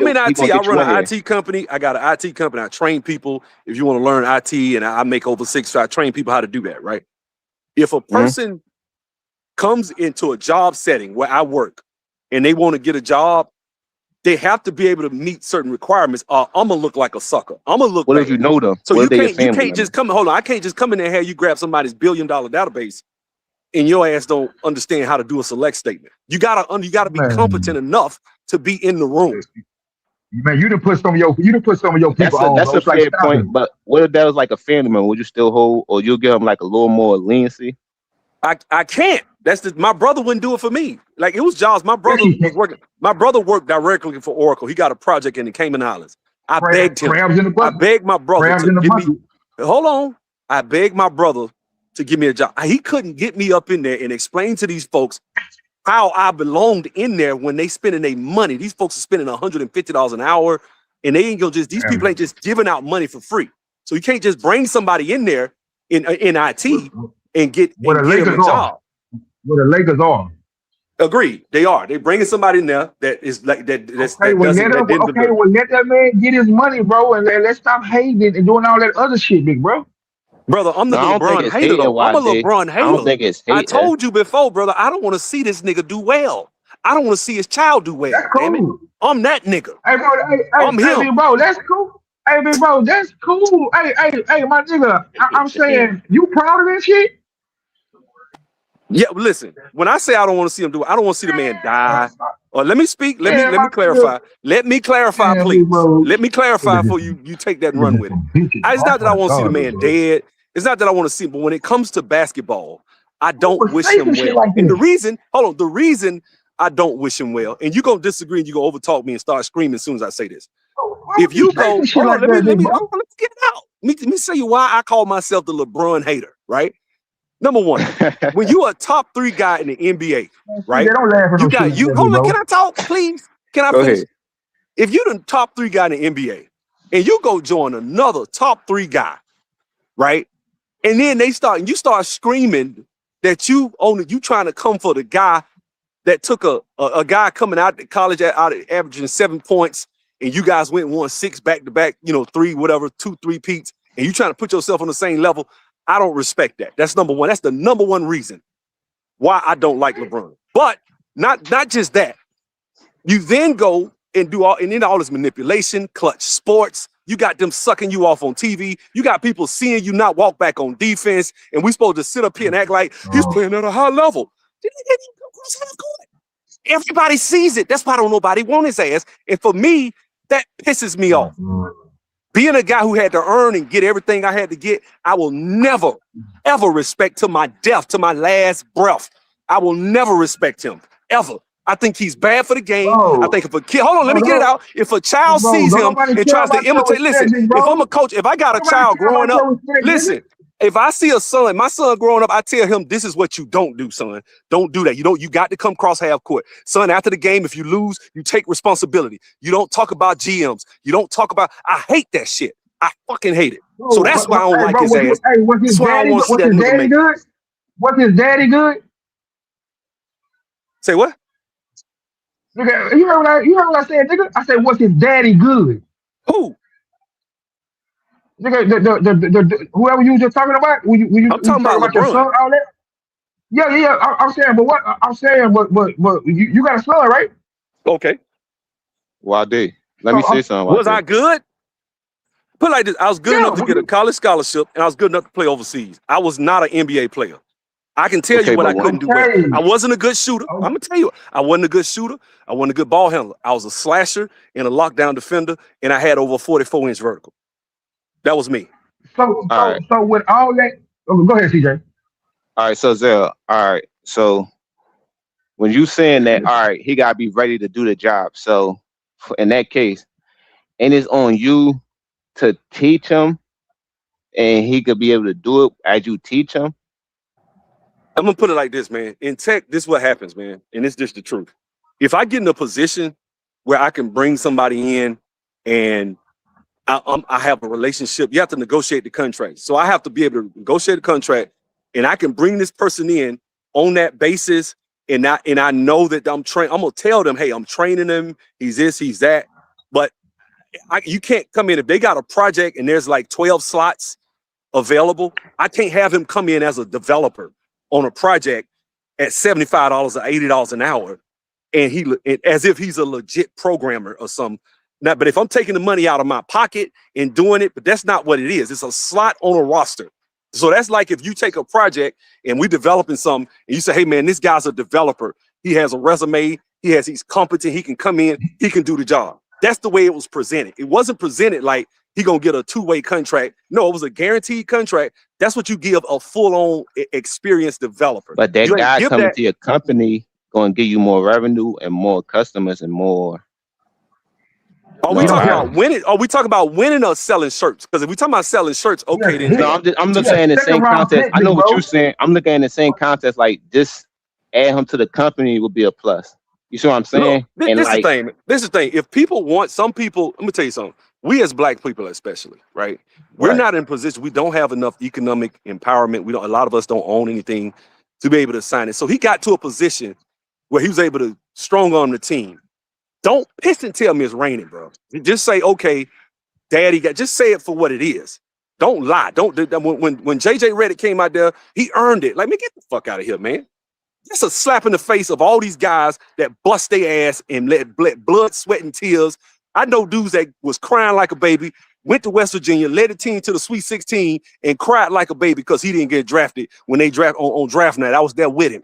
in IT. I run an IT company. I got an IT company. I train people. If you want to learn IT, and I make over 6, so I train people how to do that, right? If a person comes into a job setting where I work and they want to get a job, they have to be able to meet certain requirements. I'm gonna look like a sucker. I'm gonna look. What if you know them? So you can't just come. Hold on, I can't just come in there and have you grab somebody's $1 billion database, and your ass don't understand how to do a select statement. You gotta be competent enough to be in the room. Man, you done put some of your people on. That's a fair point. But what if that was like a family member? Would you still hold, or you'll give them like a little more leniency? I can't. My brother wouldn't do it for me. Like, it was jobs. My brother was working. My brother worked directly for Oracle. He got a project in the Cayman Islands. I begged my brother to give me. Hold on. I begged my brother to give me a job. He couldn't get me up in there and explain to these folks how I belonged in there when they spending their money. These folks are spending $150 an hour, and they ain't gonna just. These people ain't just giving out money for free. So you can't just bring somebody in there in IT and get them a job. Where the Lakers are. Agreed. They are. They bringing somebody in there that is like that. Let that man get his money, bro, and let's stop hating and doing all that other shit, big bro. Brother, I'm the LeBron hater. I'm a LeBron hater. I don't think it's hate. I told you before, brother. I don't want to see this nigga do well. I don't want to see his child do well. That's cool. Damn it. I'm that nigga. Hey, bro. I'm him. Hey, bro, that's cool. Hey, big bro, that's cool. Hey, my nigga. I'm saying, you proud of that shit? Yeah, listen. When I say I don't want to see him do it, I don't want to see the man die. Or let me speak. Let me clarify. Let me clarify, please. Let me clarify for you. You take that and run with it. It's not that I want to see the man dead. It's not that I want to see him. But when it comes to basketball, I don't wish him well. And the reason I don't wish him well, and you're gonna disagree and you're gonna overtalk me and start screaming as soon as I say this. If you go, let's get it out. Let me tell you why I call myself the LeBron hater, right? Number one, when you a top 3 guy in the NBA, right? They don't laugh at You no got shit you. like Hold that, on, bro. can I talk, please? Can I Go finish? ahead. If you the top 3 guy in the NBA, and you go join another top 3 guy, right? And then you start screaming that you trying to come for the guy that took a guy coming out of college out averaging 7 points, and you guys went and won 6 back-to-back, 3, whatever, 2, 3-peats, and you trying to put yourself on the same level. I don't respect that. That's number one. That's the number one reason why I don't like LeBron. But not just that. You then go and do all this manipulation, clutch sports. You got them sucking you off on TV. You got people seeing you not walk back on defense, and we supposed to sit up here and act like he's playing at a high level. Everybody sees it. That's why don't nobody want his ass. And for me, that pisses me off. Being a guy who had to earn and get everything I had to get, I will never, ever respect to my death, to my last breath. I will never respect him, ever. I think he's bad for the game. I think if a kid, hold on, let me get it out. If a child sees him and tries to imitate, listen, if I'm a coach, if I got a child growing up, listen, if I see a son, my son growing up, I tell him, this is what you don't do, son. Don't do that. You got to come cross half court. Son, after the game, if you lose, you take responsibility. You don't talk about GMs. You don't talk about, I hate that shit. I fucking hate it. So that's why I don't like his ass. That's why I don't want to see that nigga make it. Was his daddy good? Say what? Nigga, you heard what I said, nigga? I said, was his daddy good? Who? Nigga, the whoever you were just talking about, I'm talking about your son, all that. Yeah. I'm saying, but what I'm saying, but you got a son, right? Okay. Wade, let me say something. Was I good? Put it like this: I was good enough to get a college scholarship, and I was good enough to play overseas. I was not an NBA player. I can tell you what I couldn't do well. I wasn't a good shooter. I'm gonna tell you, I wasn't a good shooter. I wasn't a good ball handler. I was a slasher and a lockdown defender, and I had over 44-inch vertical. That was me. So with all that, go ahead, CJ. All right, so Zell, all right, so when you saying that, all right, he gotta be ready to do the job. So in that case, and it's on you to teach him, and he could be able to do it as you teach him. I'm gonna put it like this, man. In tech, this is what happens, man, and it's just the truth. If I get in a position where I can bring somebody in and I have a relationship, you have to negotiate the contract. So I have to be able to negotiate the contract, and I can bring this person in on that basis, and I know that I'm gonna tell them, hey, I'm training them. He's this, he's that. But you can't come in if they got a project and there's like 12 slots available. I can't have him come in as a developer on a project at $75 or $80 an hour, and as if he's a legit programmer or something. Now, but if I'm taking the money out of my pocket and doing it, but that's not what it is. It's a slot on a roster. So that's like if you take a project and we're developing something and you say, hey man, this guy's a developer. He has a resume. He's competent. He can come in. He can do the job. That's the way it was presented. It wasn't presented like he gonna get a 2-way contract. No, it was a guaranteed contract. That's what you give a full-on experienced developer. But that guy coming to your company gonna give you more revenue and more customers and more. Are we talking about winning? Are we talking about winning or selling shirts? Because if we talking about selling shirts, okay, then no, I'm just saying the same context. I know what you're saying. I'm looking at the same context. Like just add him to the company would be a plus. You see what I'm saying? No, this is the thing. This is the thing. If people want, some people, let me tell you something. We as black people, especially, right? We're not in position. We don't have enough economic empowerment. A lot of us don't own anything to be able to sign it. So he got to a position where he was able to strong arm the team. Don't piss and tell me it's raining, bro. Just say, okay, daddy just say it for what it is. Don't lie. When JJ Redick came out there, he earned it. Like, man, get the fuck out of here, man. That's a slap in the face of all these guys that bust their ass and let blood, sweat, and tears. I know dudes that was crying like a baby, went to West Virginia, led the team to the Sweet 16, and cried like a baby because he didn't get drafted when they draft on draft night. I was there with him.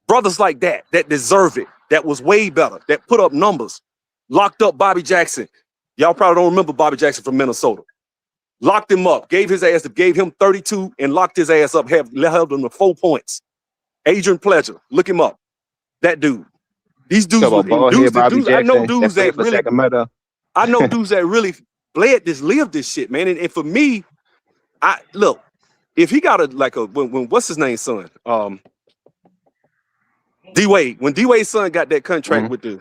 Brothers like that deserve it, that was way better, that put up numbers, locked up Bobby Jackson. Y'all probably don't remember Bobby Jackson from Minnesota. Locked him up, gave him 32 and locked his ass up, held him to 4 points. Adrian Pleasure, look him up. That dude. These dudes, I know dudes that really lived this shit, man. And for me, look, if he got when what's his name, son? D-Wade. When D-Wade's son got that contract with the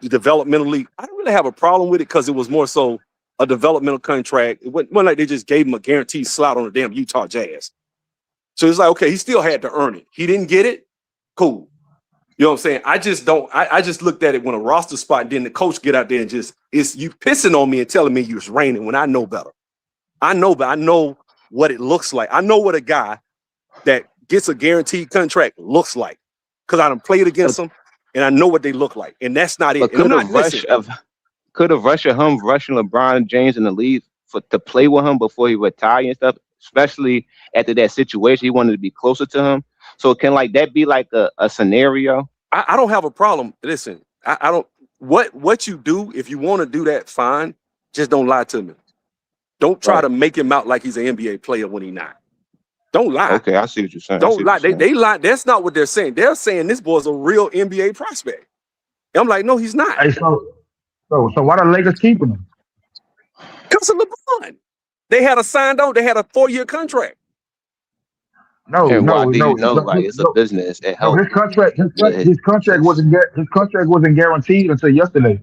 developmental league, I don't really have a problem with it because it was more so a developmental contract. It wasn't like they just gave him a guaranteed slot on the damn Utah Jazz. So it's like, okay, he still had to earn it. He didn't get it. Cool. You know what I'm saying? I just looked at it when a roster spot, and then the coach get out there and it's you pissing on me and telling me you was raining when I know better. I know what it looks like. I know what a guy that gets a guaranteed contract looks like because I done played against them and I know what they look like. And that's not it. Could have rushed rushing LeBron James in the league to play with him before he retired and stuff, especially after that situation. He wanted to be closer to him. So can like that be like a scenario? I don't have a problem. Listen, I don't what you do, if you want to do that, fine. Just don't lie to me. Don't try to make him out like he's an NBA player when he's not. Don't lie. Okay, I see what you're saying. Don't lie. They lie. That's not what they're saying. They're saying this boy's a real NBA prospect. And I'm like, no, he's not. Hey, so why the Lakers keeping him? Because of LeBron. They had a 4-year contract. No. Like it's a business. It helps. His contract wasn't guaranteed until yesterday.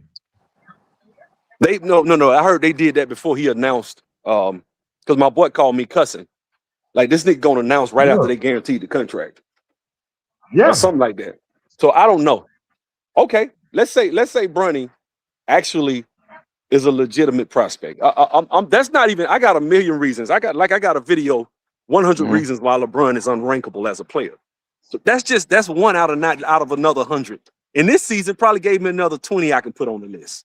No. I heard they did that before he announced. Because my boy called me cussing. Like this nigga gonna announce right after they guaranteed the contract. Yeah, or something like that. So I don't know. Okay, let's say Bronny actually is a legitimate prospect. That's not even. I got a million reasons. I got a video. 100 reasons why LeBron is unrankable as a player. So that's one out of another 100. And this season probably gave me another 20 I can put on the list.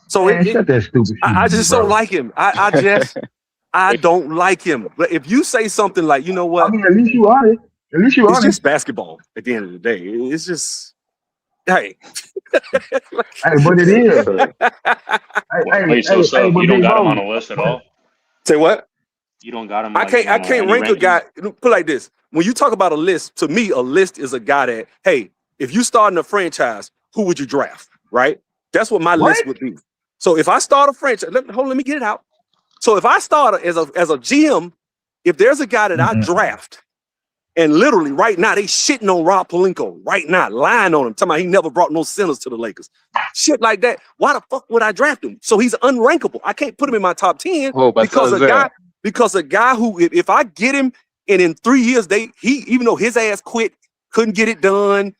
So shut that stupid shit, I just don't like him. I don't like him. But if you say something like, you know what? I mean, at least you are it. It's just basketball at the end of the day. It's just, hey. Hey, but it is. So you don't got him on the list at all? Say what? You don't got him. I can't rank a guy. Put it like this: when you talk about a list, to me, a list is a guy that, hey, if you start in a franchise, who would you draft? Right? That's what my list would be. So if I start a franchise, let me get it out. So if I start as a GM, if there's a guy that I draft, and literally right now they shitting on Rob Pelinka right now, lying on him, talking about he never brought no centers to the Lakers, shit like that. Why the fuck would I draft him? So he's unrankable. I can't put him in my top 10 because a guy who, if I get him and in 3 years even though his ass quit, couldn't get it done,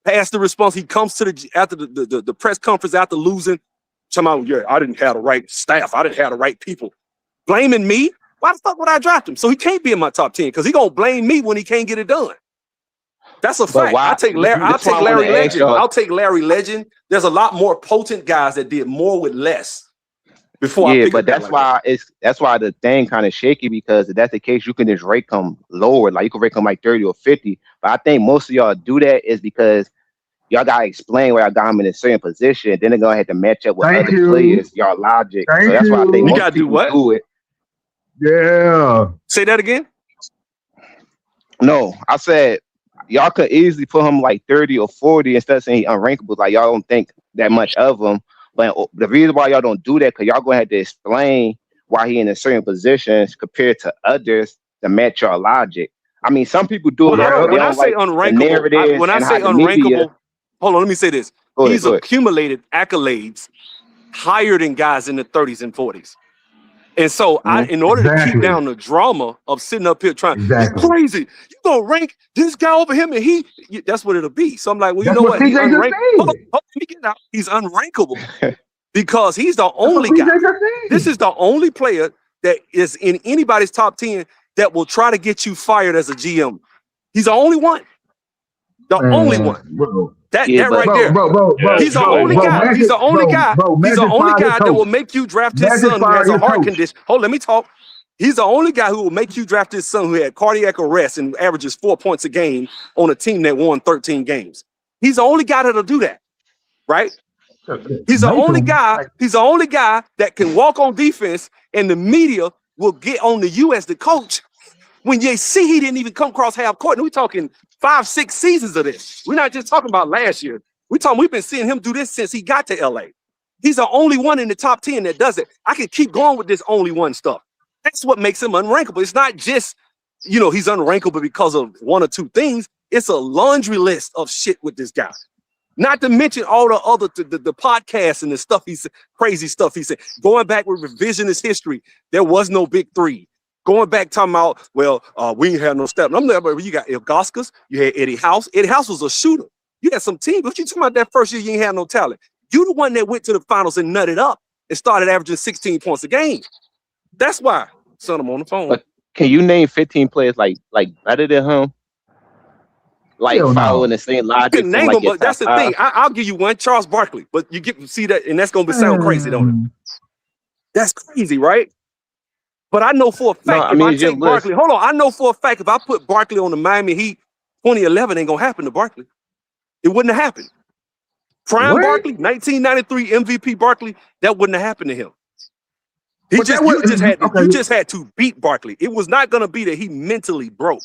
passed the response, he comes to after the press conference after losing, somehow, I didn't have the right staff, I didn't have the right people. Blaming me? Why the fuck would I draft him? So he can't be in my top 10 because he gonna blame me when he can't get it done. That's a fact. I'll take Larry Legend. I'll take Larry Legend. There's a lot more potent guys that did more with less. Before that's why the thing kind of shaky, because if that's the case, you can just rate them lower. Like you can rate them like 30 or 50. But I think most of y'all do that is because y'all gotta explain why y'all got them in a certain position. Then they're gonna have to match up with other players. Y'all logic. So that's why I think you gotta do what? Do it. Yeah. Say that again. No, I said y'all could easily put him like 30 or 40 instead of saying he unrankable. Like y'all don't think that much of him. But the reason why y'all don't do that, because y'all gonna have to explain why he in a certain positions compared to others to match your logic. I mean, some people do it. When I say unrankable, hold on, let me say this. He's accumulated accolades higher than guys in the 30s and 40s. And so in order to keep down the drama of sitting up here trying, it's crazy. You gonna rank this guy over him and that's what it'll be. So I'm like, well, you know what? He's hold on, let me get out. He's unrankable because he's the only guy. This is the only player that is in anybody's top 10 that will try to get you fired as a GM. He's the only one. The only one. That right there. He's the only guy. He's the only guy. He's the only guy that will make you draft his son who has a heart condition. Hold on, let me talk. He's the only guy who will make you draft his son who had cardiac arrest and averages 4 points a game on a team that won 13 games. He's the only guy that'll do that, right? He's the only guy. He's the only guy that can walk on defense, and the media will get on to you as the coach when you see he didn't even come across half court. And we're talking 5-6 seasons of this. We're not just talking about last year. We've been seeing him do this since he got to LA. He's the only one in the top 10 that does it. I can keep going with this only one stuff. That's what makes him unrankable. It's not just he's unrankable because of one or two things. It's a laundry list of shit with this guy. Not to mention all the other the podcasts and the stuff he said, crazy stuff he said. Going back with revisionist history, there was no big three. Going back talking about, we ain't had no step. I'm there, but you got Ilgauskas, you had Eddie House. Eddie House was a shooter. You had some team, but you talking about that first year you ain't had no talent. You the one that went to the finals and nutted up and started averaging 16 points a game. That's why. Son, I'm on the phone. But can you name 15 players like better than him? Like following the same logic. You can name them, but that's the thing. I'll give you one, Charles Barkley. But you see that, and that's gonna sound crazy, don't it? That's crazy, right? But I know for a fact if I take Barkley, hold on, I know for a fact if I put Barkley on the Miami Heat 2011, ain't gonna happen to Barkley. It wouldn't have happened. Prime Barkley, 1993 MVP Barkley, that wouldn't have happened to him. You just had to beat Barkley. It was not gonna be that he mentally broke.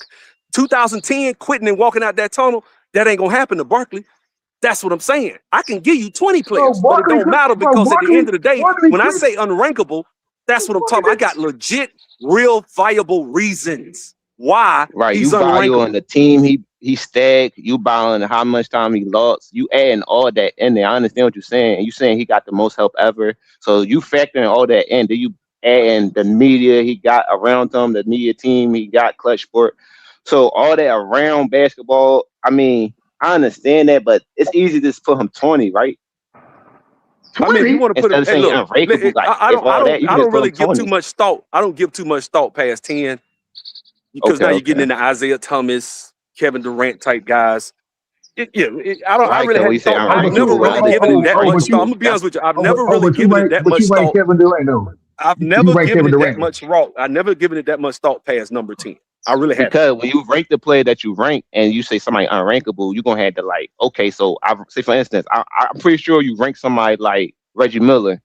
2010, quitting and walking out that tunnel, that ain't gonna happen to Barkley. That's what I'm saying. I can give you 20 players, but it don't matter because at the end of the day, when I say unrankable, that's what I'm talking about. I got legit, real, viable reasons why he's you unrankable. value on the team he stacked, you valuing how much time he lost, you adding all that in there. I understand what you're saying. And you saying he got the most help ever. So you factoring all that in. Do you add the media he got around him, the media team he got, Clutch Sport? So all that around basketball, I mean, I understand that, but it's easy to just put him 20, right? 20? I mean, if you want to put him, I don't really give too much thought. I don't give too much thought past 10 because now you're getting into Isaiah Thomas, Kevin Durant type guys. I never really given it that much thought. I'm gonna be honest with you. I've never really given it that much thought. Kevin Durant, though. I've never given it that much thought. I've never given it that much thought past number 10. I really have. Because when you rank the player that you rank and you say somebody unrankable, you're going to have to okay, so I say, for instance, I'm pretty sure you rank somebody like Reggie Miller.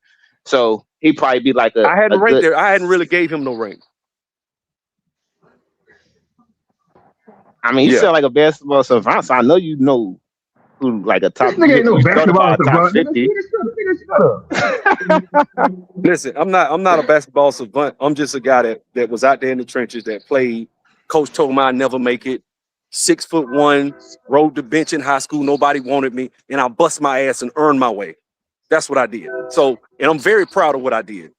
So he'd probably be like I hadn't ranked there. I hadn't really gave him no rank. I mean, you sound like a basketball savant, so I know you know who like a top. This nigga ain't no basketball savant. Listen, I'm not a basketball savant. I'm just a guy that was out there in the trenches that played. Coach told me I'd never make it. 6'1", rode the bench in high school. Nobody wanted me, and I bust my ass and earned my way. That's what I did. So, and I'm very proud of what I did.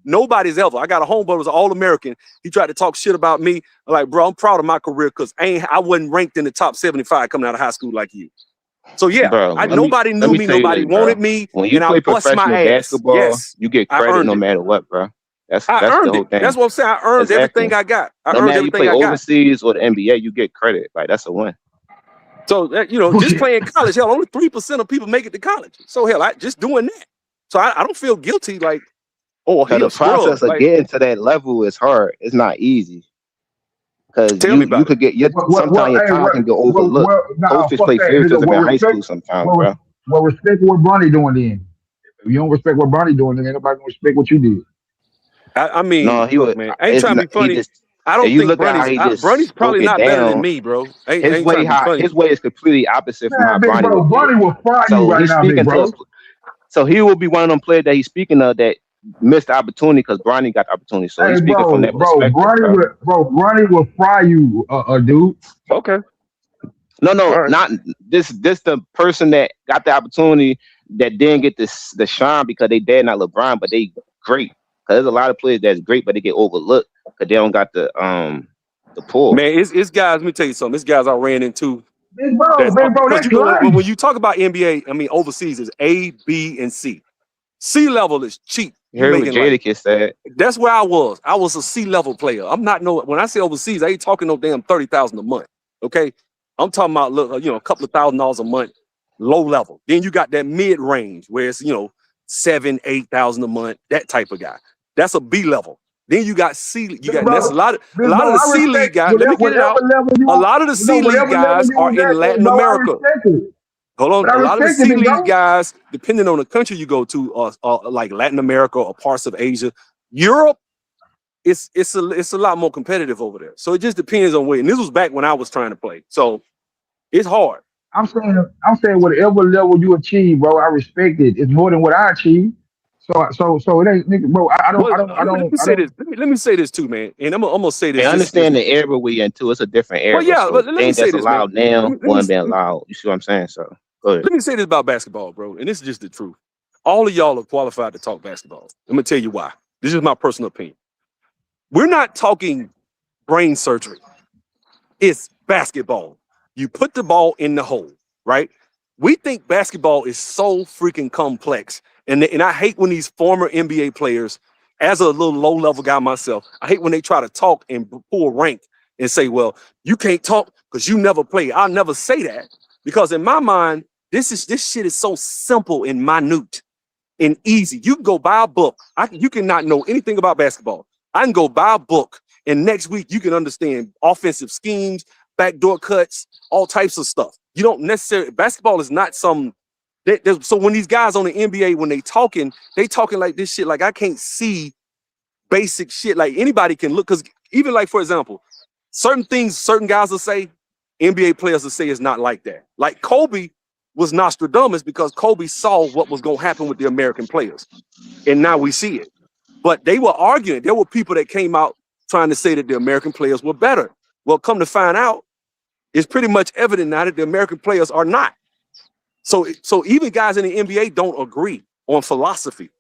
Nobody's ever. I got a homeboy who was an All-American. He tried to talk shit about me. I'm like, bro, I'm proud of my career because I wasn't ranked in the top 75 coming out of high school like you. So yeah, bro, nobody knew me, nobody wanted me, when you play professional basketball, you get credit no matter what, bro. That's the whole thing. That's what I'm saying. I earned everything I got. I earned everything I got. You play overseas or the NBA, you get credit. Like that's a win. So just playing college, hell, only 3% of people make it to college. So hell, just doing that. So I don't feel guilty. Like, the process of getting to that level is hard. It's not easy. Because you could get sometimes your time can go overlooked. Coaches play favoritism in high school sometimes, bro. Well, respect what Bronny doing then. If you don't respect what Bronny doing, then ain't nobody gonna respect what you did. I mean, no, man. I ain't trying to be funny. I don't think Bronny's probably not better than me, bro. His way is completely opposite from how Bronny would. Bronny will fry you right now, bro. So he will be one of them players that he's speaking of that missed the opportunity because Bronny got the opportunity. So he's speaking from that perspective. Bronny will fry you, dude. Okay. No, not this. This the person that got the opportunity that didn't get the shine because they did not LeBron, but they great. Because there's a lot of players that's great, but they get overlooked because they don't got the pull. Man, it's guys. Let me tell you something. It's guys I ran into. Bro, when you talk about NBA, I mean overseas is A, B, and C. C level is cheap. You heard what Jadakiss said. That's where I was. I was a C level player. I'm not when I say overseas, I ain't talking no damn $30,000 a month. Okay, I'm talking about a couple of $1,000s a month, low level. Then you got that mid range where it's $7,000-8,000 a month, that type of guy. That's a B level. Then you got C. That's a lot of the C league guys. Let me get it out. A lot of the C league guys are in Latin America. Hold on. A lot of the C league guys, depending on the country you go to, are like Latin America or parts of Asia. Europe, it's a lot more competitive over there. So it just depends on where. And this was back when I was trying to play. So it's hard. I'm saying whatever level you achieve, bro, I respect it. It's more than what I achieved. So it ain't, nigga, bro. Let me say this. Let me say this too, man. And I'm gonna say this. I understand the era we in too. It's a different era. Well, yeah, so but let me say that's this, allowed man. now wasn't being allowed. You see what I'm saying? So go ahead. Let me say this about basketball, bro. And this is just the truth. All of y'all are qualified to talk basketball. I'm gonna tell you why. This is my personal opinion. We're not talking brain surgery. It's basketball. You put the ball in the hole, right? We think basketball is so freaking complex. And I hate when these former NBA players, as a little low-level guy myself, I hate when they try to talk and pull rank and say, well, you can't talk because you never play. I'll never say that because in my mind, this shit is so simple and minute and easy. You can go buy a book. You cannot know anything about basketball. I can go buy a book and next week you can understand offensive schemes, backdoor cuts, all types of stuff. You don't necessarily, basketball is not some, so when these guys on the NBA, when they talking like this shit, like I can't see basic shit. Like anybody can look, because even like, for example, certain things, certain guys will say, NBA players will say it's not like that. Like Kobe was Nostradamus because Kobe saw what was going to happen with the American players. And now we see it. But they were arguing. There were people that came out trying to say that the American players were better. Well, come to find out, it's pretty much evident now that the American players are not. So even guys in the NBA don't agree on philosophy.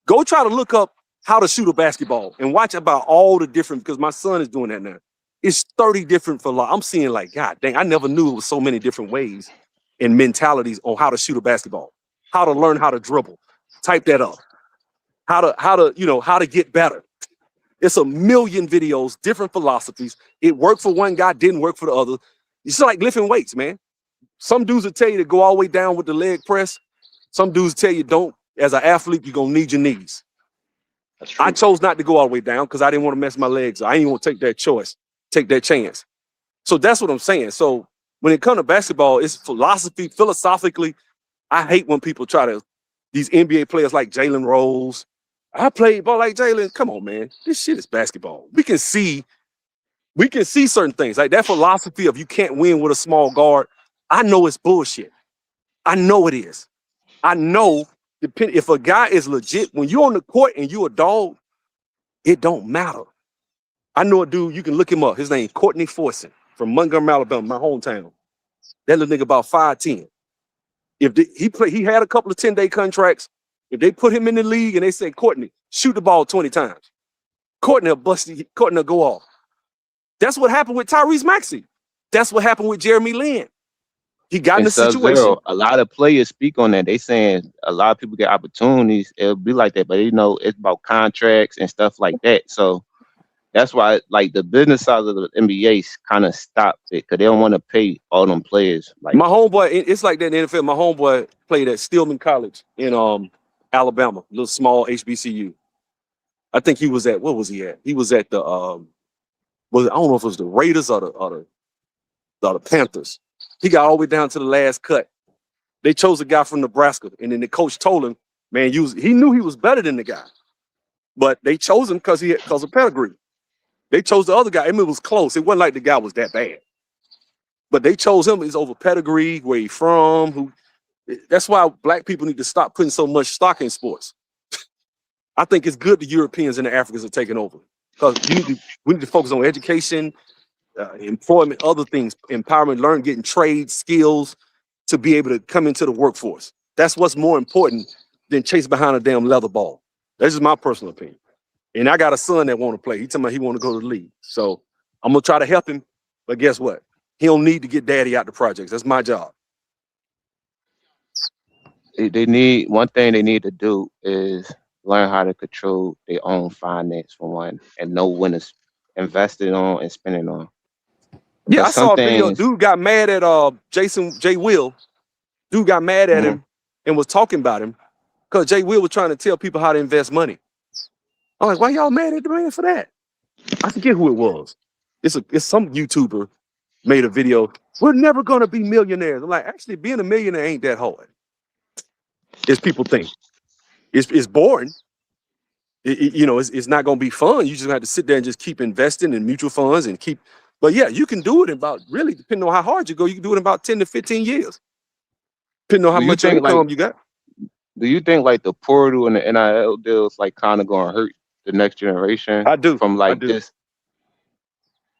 Go try to look up how to shoot a basketball and watch about all the different, because my son is doing that now. It's 30 different I'm seeing like, God dang, I never knew it was so many different ways and mentalities on how to shoot a basketball, how to learn how to dribble. Type that up. How to get better. It's a million videos, different philosophies. It worked for one guy, didn't work for the other. It's like lifting weights, man. Some dudes will tell you to go all the way down with the leg press. Some dudes tell you don't. As an athlete, you're gonna need your knees. I chose not to go all the way down because I didn't want to mess my legs. I didn't want to take that choice, take that chance. So that's what I'm saying. So when it comes to basketball, it's philosophy, philosophically. I hate when people try to, these NBA players like Jalen Rose. I played ball like Jalen. Come on, man. This shit is basketball. We can see certain things. Like that philosophy of you can't win with a small guard. I know it's bullshit. I know it is. I know if a guy is legit, when you're on the court and you a dog, it don't matter. I know a dude, you can look him up. His name Courtney Forson from Montgomery, Alabama, my hometown. That little nigga about 5'10". He had a couple of 10-day contracts. If they put him in the league and they say, Courtney, shoot the ball 20 times, Courtney will go off. That's what happened with Tyrese Maxey. That's what happened with Jeremy Lin. He got in a situation. A lot of players speak on that. They saying a lot of people get opportunities. It'll be like that, but it's about contracts and stuff like that. So that's why, like, the business side of the NBA kind of stopped it because they don't want to pay all them players. Like my homeboy, it's like that in the NFL. My homeboy played at Stillman College in Alabama, a little small HBCU. I think he was at, what was he at? He was at the I don't know if it was the Raiders or the Panthers. He got all the way down to the last cut. They chose a guy from Nebraska, and then the coach told him, man, he knew he was better than the guy, but they chose him because of pedigree. They chose the other guy. I mean, it was close. It wasn't like the guy was that bad, but they chose him. He's over pedigree, where he from. That's why black people need to stop putting so much stock in sports. I think it's good the Europeans and the Africans are taking over because we need to focus on education, employment, other things, empowerment, getting trade skills to be able to come into the workforce. That's what's more important than chase behind a damn leather ball. That's just my personal opinion. And I got a son that want to play. He told me he want to go to the league. So I'm going to try to help him. But guess what? He don't need to get daddy out the projects. That's my job. One thing they need to do is learn how to control their own finance for one and know when it's invested on and spending on. Yeah, I saw a video. Dude got mad at Jason J. Will. Dude got mad at him and was talking about him because J. Will was trying to tell people how to invest money. I'm like, why y'all mad at the man for that? I forget who it was. It's some YouTuber made a video. We're never gonna be millionaires. I'm like, actually, being a millionaire ain't that hard. As people think. It's boring. It's not gonna be fun. You just have to sit there and just keep investing in mutual funds and keep. But yeah, you can do it in about, really, depending on how hard you go, you can do it in about 10 to 15 years. Depending on how much income you got. Do you think like the portal and the NIL deals like kind of gonna hurt the next generation? I do. From like just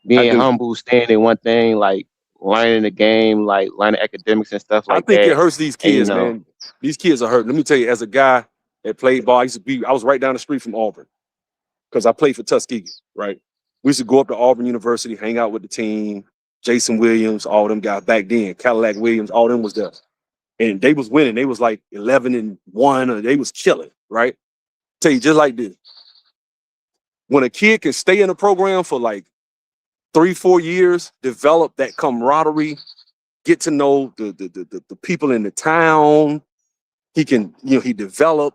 I being do. humble, staying in one thing, like learning the game, like learning academics and stuff I like think it that. hurts these And kids, man. These kids are hurt. Let me tell you, as a guy that played ball, I was right down the street from Auburn because I played for Tuskegee, right? We used to go up to Auburn University, hang out with the team, Jason Williams, all them guys back then, Cadillac Williams, all them was there. And they was winning. They was like 11-1, or they was killing, right? Tell you just like this. When a kid can stay in a program for like 3-4 years, develop that camaraderie, get to know the people in the town. He can, he develop.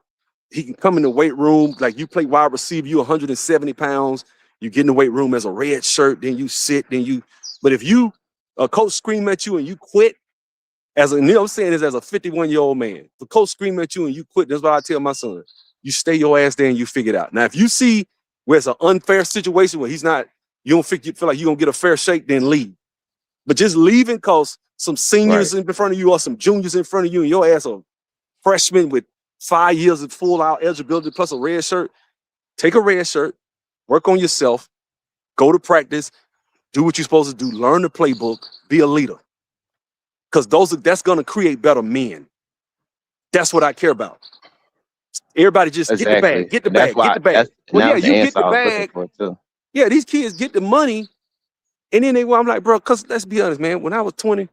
He can come in the weight room. Like you play wide receiver, you 170 pounds. You get in the weight room as a red shirt, then you sit, but if a coach scream at you and you quit, I'm saying this as a 51-year-old man. The coach scream at you and you quit, that's what I tell my son. You stay your ass there and you figure it out. Now, if you see where it's an unfair situation where you don't feel like you're gonna get a fair shake, then leave. But just leaving because some seniors in front of you or some juniors in front of you and your ass a freshman with 5 years of full out eligibility plus a red shirt, take a red shirt, work on yourself, go to practice, do what you're supposed to do, learn the playbook, be a leader. Because that's gonna create better men. That's what I care about. Everybody just get the bag, get the bag, get the bag. Well, yeah, you get the bag. Yeah, these kids get the money, and then I'm like, bro, because let's be honest, man, when I was 20,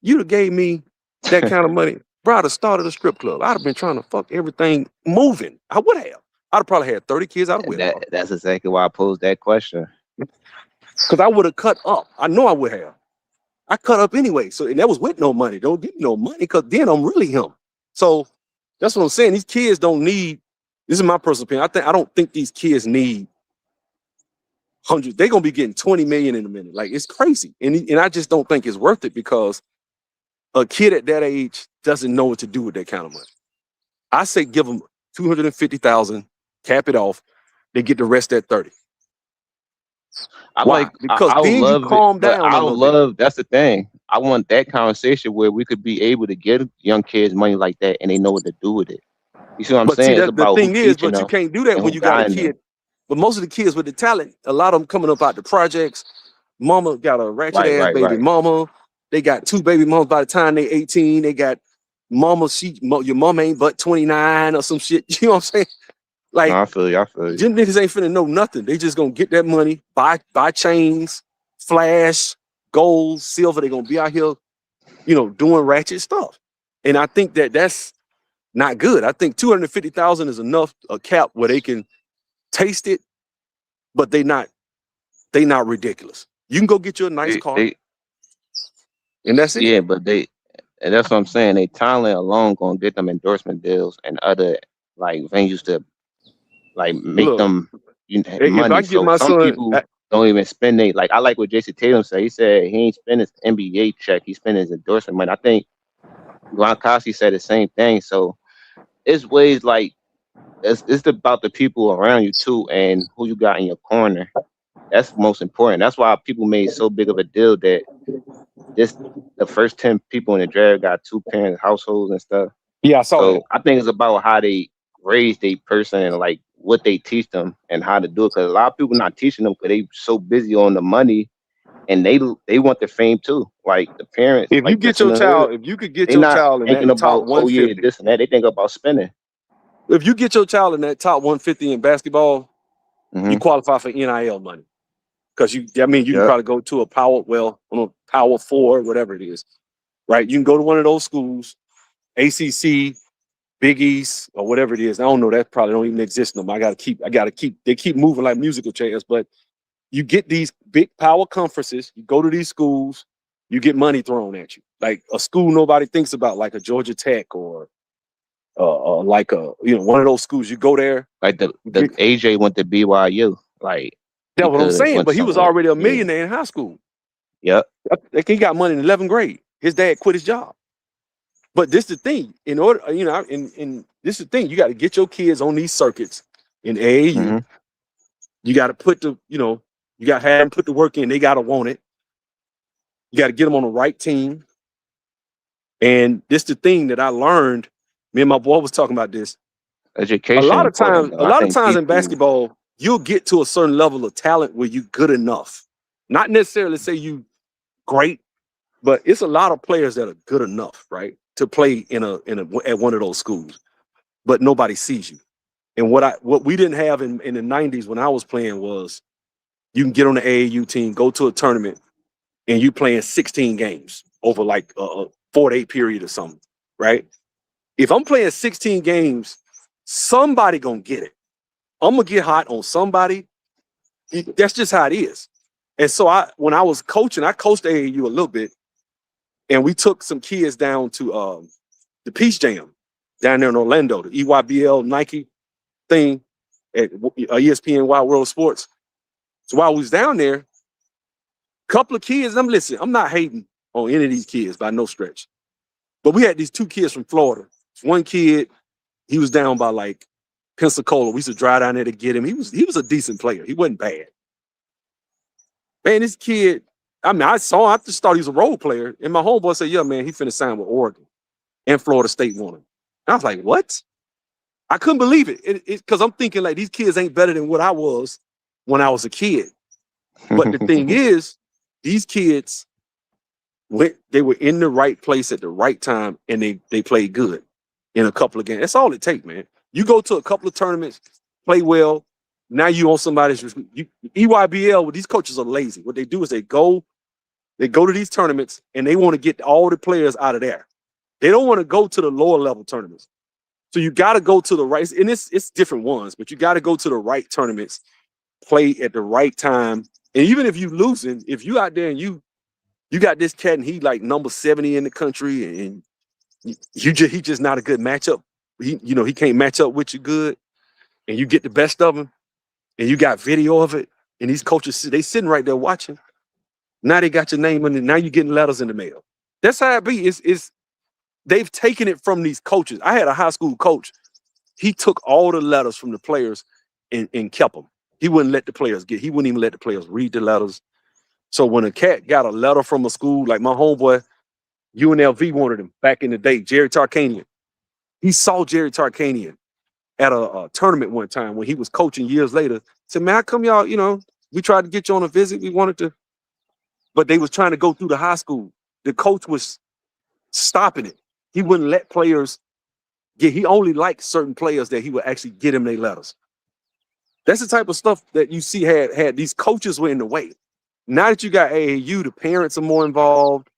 you'd have gave me that kind of money. Bro, I'd have started a strip club. I'd have been trying to fuck everything moving. I would have. I'd have probably had 30 kids out of it. That's exactly why I posed that question. Because I would have cut up. I know I would have. I cut up anyway. So, and that was with no money. Don't give me no money because then I'm really him. So that's what I'm saying. These kids don't need, this is my personal opinion. I don't think these kids need hundreds. They're going to be getting 20 million in a minute. Like, it's crazy. And I just don't think it's worth it because a kid at that age doesn't know what to do with that kind of money. I say give them 250,000, cap it off. They get the rest at 30. Because then you calm down. That's the thing. I want that conversation where we could be able to give young kids money like that and they know what to do with it. You see what I'm saying? See, the thing is, but you can't do that when you got a kid. But most of the kids with the talent, a lot of them coming up out the projects. Mama got a ratchet ass baby mama. They got 2 baby mamas by the time they 18. They got mama, your mama ain't but 29 or some shit. You know what I'm saying? Like, I feel you. Them niggas ain't finna know nothing. They just gonna get that money, buy chains, flash, gold, silver. They gonna be out here, doing ratchet stuff. And I think that's not good. I think 250,000 is enough, a cap where they can taste it, but they not ridiculous. You can go get you a nice car, and that's it. Yeah, but and that's what I'm saying. They talent alone gonna get them endorsement deals and other like venues to like make them money. Some people don't even spend it. Like I like what Jason Tatum said. He said he ain't spend his NBA check. He spent his endorsement money. I think Gronkowski said the same thing. So it's ways like it's about the people around you too and who you got in your corner. That's most important. That's why people made so big of a deal that the first 10 people in the draft got 2-parent households and stuff. Yeah, I saw that. I think it's about how they raise a person and like what they teach them and how to do it. Because a lot of people not teaching them because they so busy on the money and they want the fame too. Like the parents. If you get your child, if you could get your child in that top 150, this and that, they think about spending. If you get your child in that top 150 in basketball, you qualify for NIL money. Because you can probably go to a Power 4, whatever it is, right? You can go to one of those schools, ACC, Big East, or whatever it is. I don't know. That probably don't even exist no more. They keep moving like musical chairs, but you get these big power conferences, you go to these schools, you get money thrown at you. Like a school nobody thinks about, like a Georgia Tech or like one of those schools. You go there. Like the AJ went to BYU. Like that's what I'm saying, but he was already a millionaire in high school. Yep. He got money in 11th grade. His dad quit his job. But this is the thing. In order, and this is the thing, you got to get your kids on these circuits in AAU. You got to put you got to have them put the work in. They got to want it. You got to get them on the right team. And this is the thing that I learned Me and my boy was talking about this. Education. A lot of times in people, basketball, you'll get to a certain level of talent where you're good enough. Not necessarily say you great, but it's a lot of players that are good enough, right, to play at one of those schools, but nobody sees you. And what we didn't have in the 90s when I was playing was you can get on the AAU team, go to a tournament, and you playing 16 games over like a 4-day period or something, right? If I'm playing 16 games, somebody gonna get it. I'm gonna get hot on somebody. That's just how it is. And so when I was coaching, I coached AAU a little bit, and we took some kids down to the Peach Jam down there in Orlando, the EYBL Nike thing at ESPN Wild World Sports. So while we was down there, a couple of kids, I'm not hating on any of these kids by no stretch, but we had these 2 kids from Florida. One kid, he was down by like Pensacola. We used to drive down there to get him. He was a decent player. He wasn't bad. Man, this kid, I just thought he was a role player. And my homeboy said, yeah, man, he finna sign with Oregon. And Florida State won him. And I was like, what? I couldn't believe it. Because I'm thinking like these kids ain't better than what I was when I was a kid. But the thing is, these kids, they were in the right place at the right time, and they played good in a couple of games. That's all it takes, man. You go to a couple of tournaments, play well. Now you on somebody's EYBL. Well, these coaches are lazy. What they do is they go to these tournaments and they want to get all the players out of there. They don't want to go to the lower level tournaments. So you got to go to the right, and it's different ones, but you got to go to the right tournaments, play at the right time. And even if you losing, if you out there and you got this cat and he like number 70 in the country, and he just not a good matchup. He can't match up with you good, and you get the best of him, and you got video of it, and these coaches, they sitting right there watching. Now they got your name on it. Now you're getting letters in the mail. That's how it be. They've taken it from these coaches. I had a high school coach. He took all the letters from the players and kept them. He wouldn't let the players he wouldn't even let the players read the letters. So when a cat got a letter from a school, like my homeboy, UNLV wanted him back in the day, Jerry Tarkanian. He saw Jerry Tarkanian at a tournament one time when he was coaching years later. Said, man, how come y'all, we tried to get you on a visit. We wanted to, but they was trying to go through the high school. The coach was stopping it. He wouldn't let players he only liked certain players that he would actually get him their letters. That's the type of stuff that you see had these coaches were in the way. Now that you got AAU, the parents are more involved.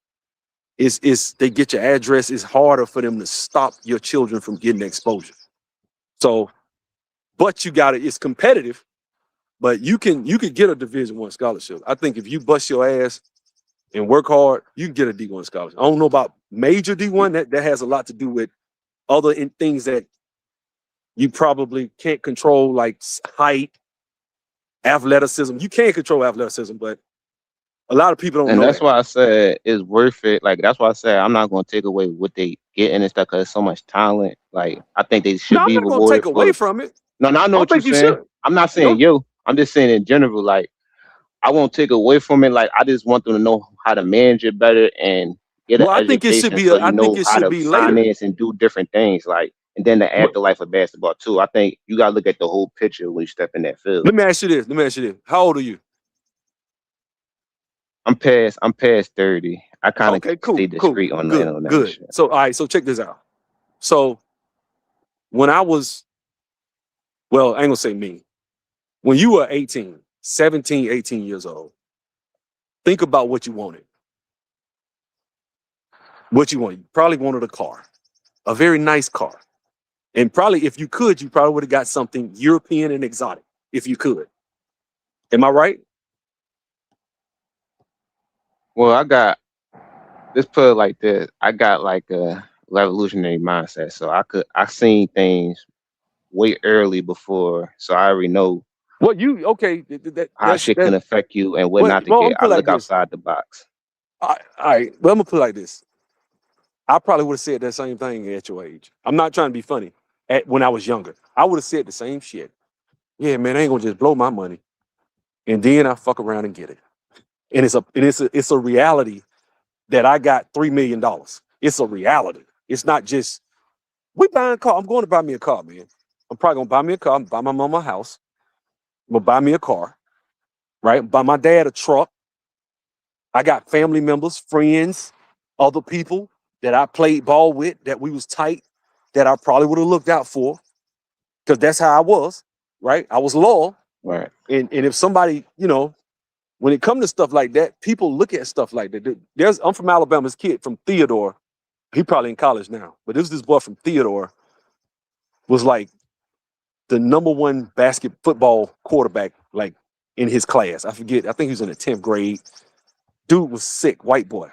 They get your address. It's harder for them to stop your children from getting exposure. So, but it's competitive, but you can get a Division I scholarship. I think if you bust your ass and work hard, you can get a D1 scholarship. I don't know about major D1. That has a lot to do with other things that you probably can't control, like height, athleticism. You can't control athleticism, but a lot of people don't know. And that's why I said it's worth it. Like, that's why I said I'm not going to take away what they getting and stuff because there's so much talent. Like, I think they should be rewarded. I'm not going to take away from it. No, I know what you're saying. I'm not saying you. I'm just saying in general, like, I won't take away from it. Like, I just want them to know how to manage it better and get an education. I think it should be. I think it should be finance and do different things. Like, and then the afterlife of basketball too. I think you got to look at the whole picture when you step in that field. Let me ask you this. How old are you? I'm past 30. I kind of stay discreet on that. Good. Shit. So, all right. So check this out. So when I was, I ain't gonna say me. When you were 17, 18 years old, think about what you wanted. You probably wanted a car, a very nice car. And probably if you could, you probably would have got something European and exotic if you could. Am I right? Well, let's put it like this. I got like a revolutionary mindset. So I seen things way early before. So I already know how shit can affect you and what not to get. I look outside the box. All right. Well, I'm gonna put it like this. I probably would have said that same thing at your age. I'm not trying to be funny. When I was younger, I would have said the same shit. Yeah, man, I ain't gonna just blow my money, and then I fuck around and get it. And it's a reality that I got $3 million. It's a reality. It's not just We buying a car. I'm going to buy me a car, man. I'm probably gonna buy me a car. Buy my mama a house. I'm gonna buy me a car, right? Buy my dad a truck. I got family members, friends, other people that I played ball with, that we was tight, that I probably would have looked out for, because that's how I was, right? I was loyal. Right. And if somebody, you know, when it comes to stuff like that, people look at stuff like that. I'm from Alabama. This kid from Theodore, he probably in college now, but this boy from Theodore was like the #1 football quarterback, like in his class. I forget. I think he was in the 10th grade. Dude was sick, white boy.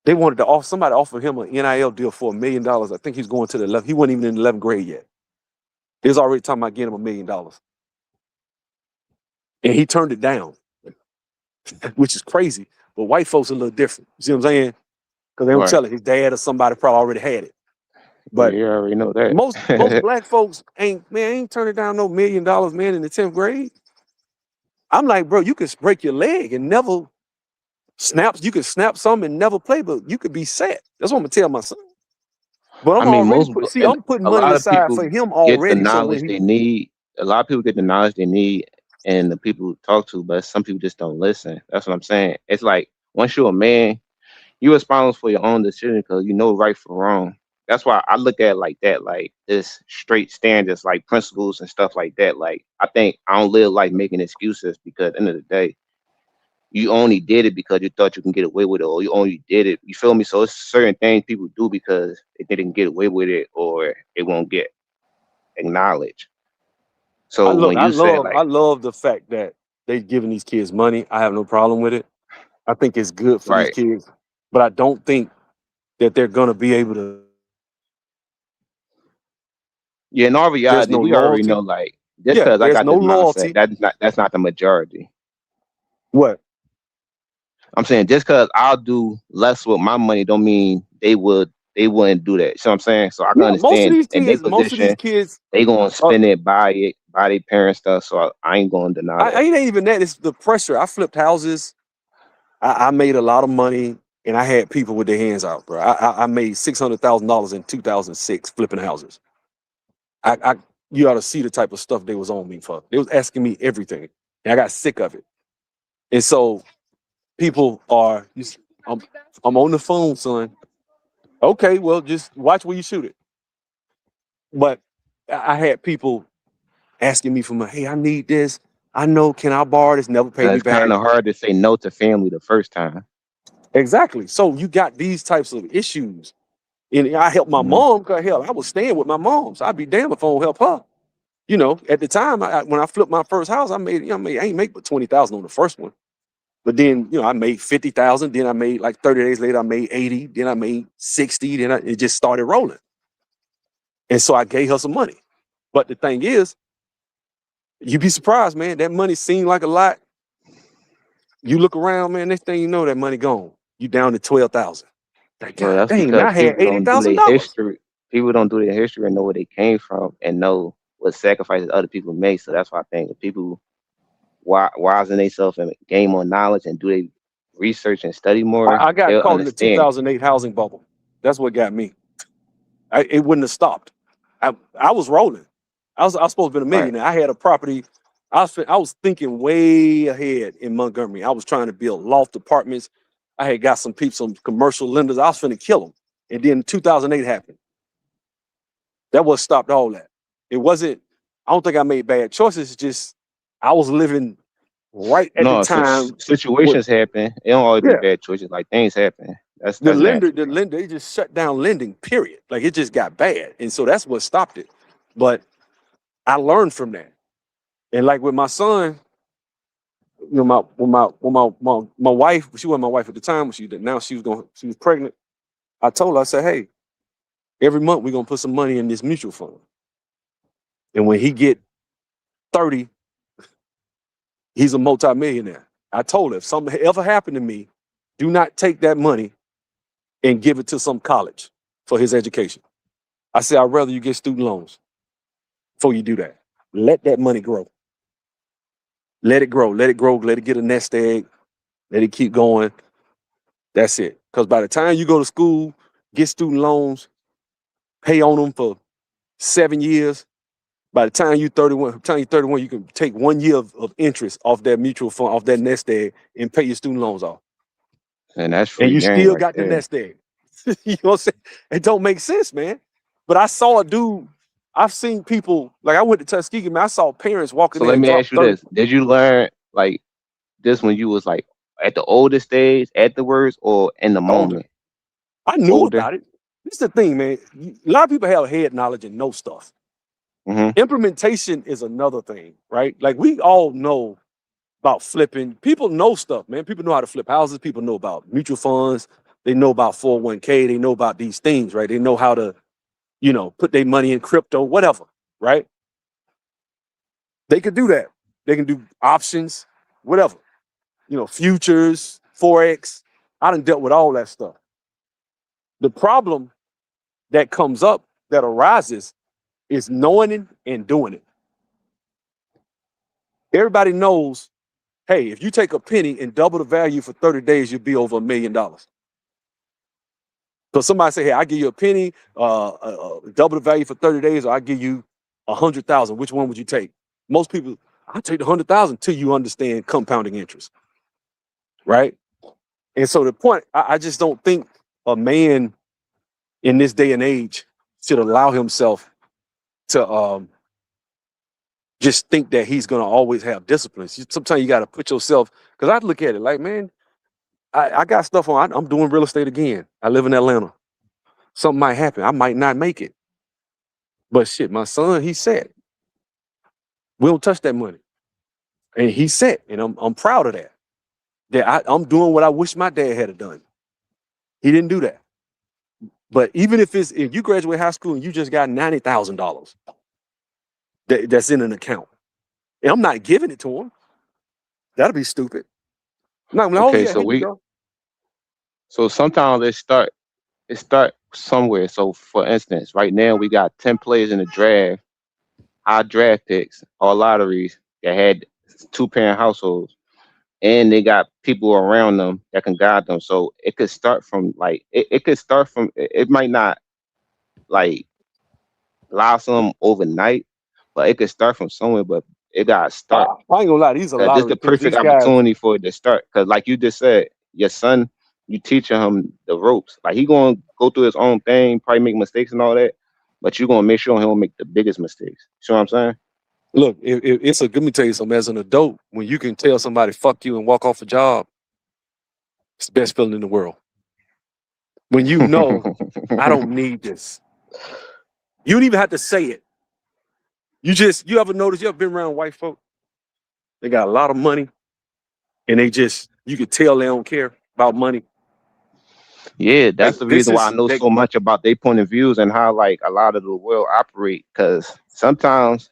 They wanted to somebody offered him an NIL deal for $1 million. I think he's going to the 11th. He wasn't even in the 11th grade yet. They was already talking about getting him $1 million. And he turned it down, which is crazy. But white folks are a little different. You see what I'm saying? Because they don't tell it. His dad or somebody probably already had it. But you already know that. Most black folks ain't turning down no $1 million, man, in the 10th grade. I'm like, bro, you could break your leg and never you could snap something and never play, but you could be set. That's what I'm gonna tell my son. But I'm putting money aside for him already. Get the knowledge they need. A lot of people get the knowledge they need, and the people who talk to, but some people just don't listen. That's what I'm saying. It's like once you're a man, you're responsible for your own decision because you know right from wrong. That's why I look at it like that, like this straight standards, like principles and stuff like that. Like I think I don't live like making excuses, because at the end of the day, you only did it because you thought you can get away with it, or you only did it. You feel me? So it's certain things people do because they didn't get away with it, or it won't get acknowledged. So I love the fact that they're giving these kids money. I have no problem with it. I think it's good for these kids, but I don't think that they're gonna be able to. Yeah, in all reality, we already know, like, just because I got no this loyalty. mindset, that's not the majority. What? I'm saying just because I'll do less with my money don't mean they wouldn't do that. So I'm saying, so I can understand most of these kids, they gonna spend it, buy their parents stuff. So I ain't gonna deny that. I ain't even that. It's the pressure. I flipped houses. I made a lot of money, and I had people with their hands out, bro. I made $600,000 in 2006 flipping houses. You ought to see the type of stuff they was on me for. They was asking me everything, and I got sick of it. And so people are, I'm on the phone, son. Okay, well, just watch where you shoot it. But I had people asking me for money. Hey, I need this. I know, can I borrow this? Never pay me back. It's kind of hard to say no to family the first time. Exactly. So you got these types of issues. And I helped my mom, because hell, I was staying with my mom. So I'd be damned if I don't help her. You know, at the time, when I flipped my first house, I ain't make but $20,000 on the first one. But then, you know, I made $50,000. Then I made, like 30 days later, I made 80. Then I made 60. Then it just started rolling. And so I gave her some money. But the thing is, you'd be surprised, man. That money seemed like a lot. You look around, man, next thing you know, that money gone. You down to $12,000. Like, God dang, I had $80,000. People don't do their history and know where they came from and know what sacrifices other people made. So that's why I think the people wisen themselves and gain more knowledge and do they research and study more. I got caught in the 2008 housing bubble. That's what got me. It wouldn't have stopped. I was rolling. I was supposed to be a millionaire. I had a property. I was thinking way ahead in Montgomery. I was trying to build loft apartments. I had got some commercial lenders. I was finna kill them. And then 2008 happened. That what stopped all that. It wasn't, I don't think I made bad choices. It's just, I was living right at the time. Situations happen. It don't always be bad choices. Like, things happen. That's the lender, they just shut down lending, period. Like, it just got bad. And so that's what stopped it. But I learned from that. And like with my son, you know, my wife, she wasn't my wife at the time, she was pregnant. I told her, I said, hey, every month we're gonna put some money in this mutual fund. And when he get 30, he's a multimillionaire. I told her, if something ever happened to me, do not take that money and give it to some college for his education. I said, I'd rather you get student loans before you do that. Let that money grow. Let it grow, let it get a nest egg, let it keep going. That's it. Because by the time you go to school, get student loans, pay on them for 7 years. By the time you're 31, you can take 1 year of interest off that mutual fund, off that nest egg, and pay your student loans off. And that's free And you game still right got the there. nest egg. You know what I'm saying? It don't make sense, man. But I saw a dude. I've seen people, like I went to Tuskegee, man. I saw parents walking So there let and me drop ask you 30. this: did you learn like this when you was like at the oldest stage, afterwards, or in the Older. moment? I knew Older. about it. This is the thing, man. A lot of people have head knowledge and know stuff. Mm-hmm. Implementation is another thing, right? Like we all know about flipping. People know stuff, man. People know how to flip houses. People know about mutual funds. They know about 401k. They know about these things, right? They know how to, put their money in crypto, whatever, right? They could do that. They can do options, whatever, futures, Forex. I done dealt with all that stuff. The problem that comes up, that arises, is knowing it and doing it. Everybody knows, hey, if you take a penny and double the value for 30 days, you'll be over $1 million. So somebody say, hey, I give you a penny, double the value for 30 days, or I give you 100,000. Which one would you take? Most people, I take the 100,000 till you understand compounding interest, right? And so the point, I just don't think a man in this day and age should allow himself to just think that he's going to always have discipline. Sometimes you got to put yourself, because I look at it like, man, I got stuff on. I'm doing real estate again. I live in Atlanta. Something might happen. I might not make it. But shit, my son, he's set. We don't touch that money. And he's set. And I'm proud of that. That I'm doing what I wish my dad had done. He didn't do that. But even if you graduate high school and you just got $90,000 that's in an account, and I'm not giving it to him, that'll be stupid. No, Okay, so sometimes it start somewhere. So for instance, right now we got 10 players in the draft, high draft picks, or lotteries that had 2-parent households, and they got people around them that can guide them. So it could start from it might not like blossom overnight, but it could start from somewhere. But it got to start. I ain't gonna lie, these are This is the perfect opportunity for it to start. Because like you just said, your son, you teaching him the ropes. Like he gonna go through his own thing, probably make mistakes and all that, but you're gonna make sure he don't make the biggest mistakes. You know what I'm saying? Look, let me tell you something. As an adult, when you can tell somebody fuck you and walk off a job, it's the best feeling in the world. When you know, I don't need this. You don't even have to say it. You ever notice, you ever been around white folk? They got a lot of money, and you can tell they don't care about money. Yeah, that's the reason why I know so much about their point of views and how like a lot of the world operate. Because sometimes,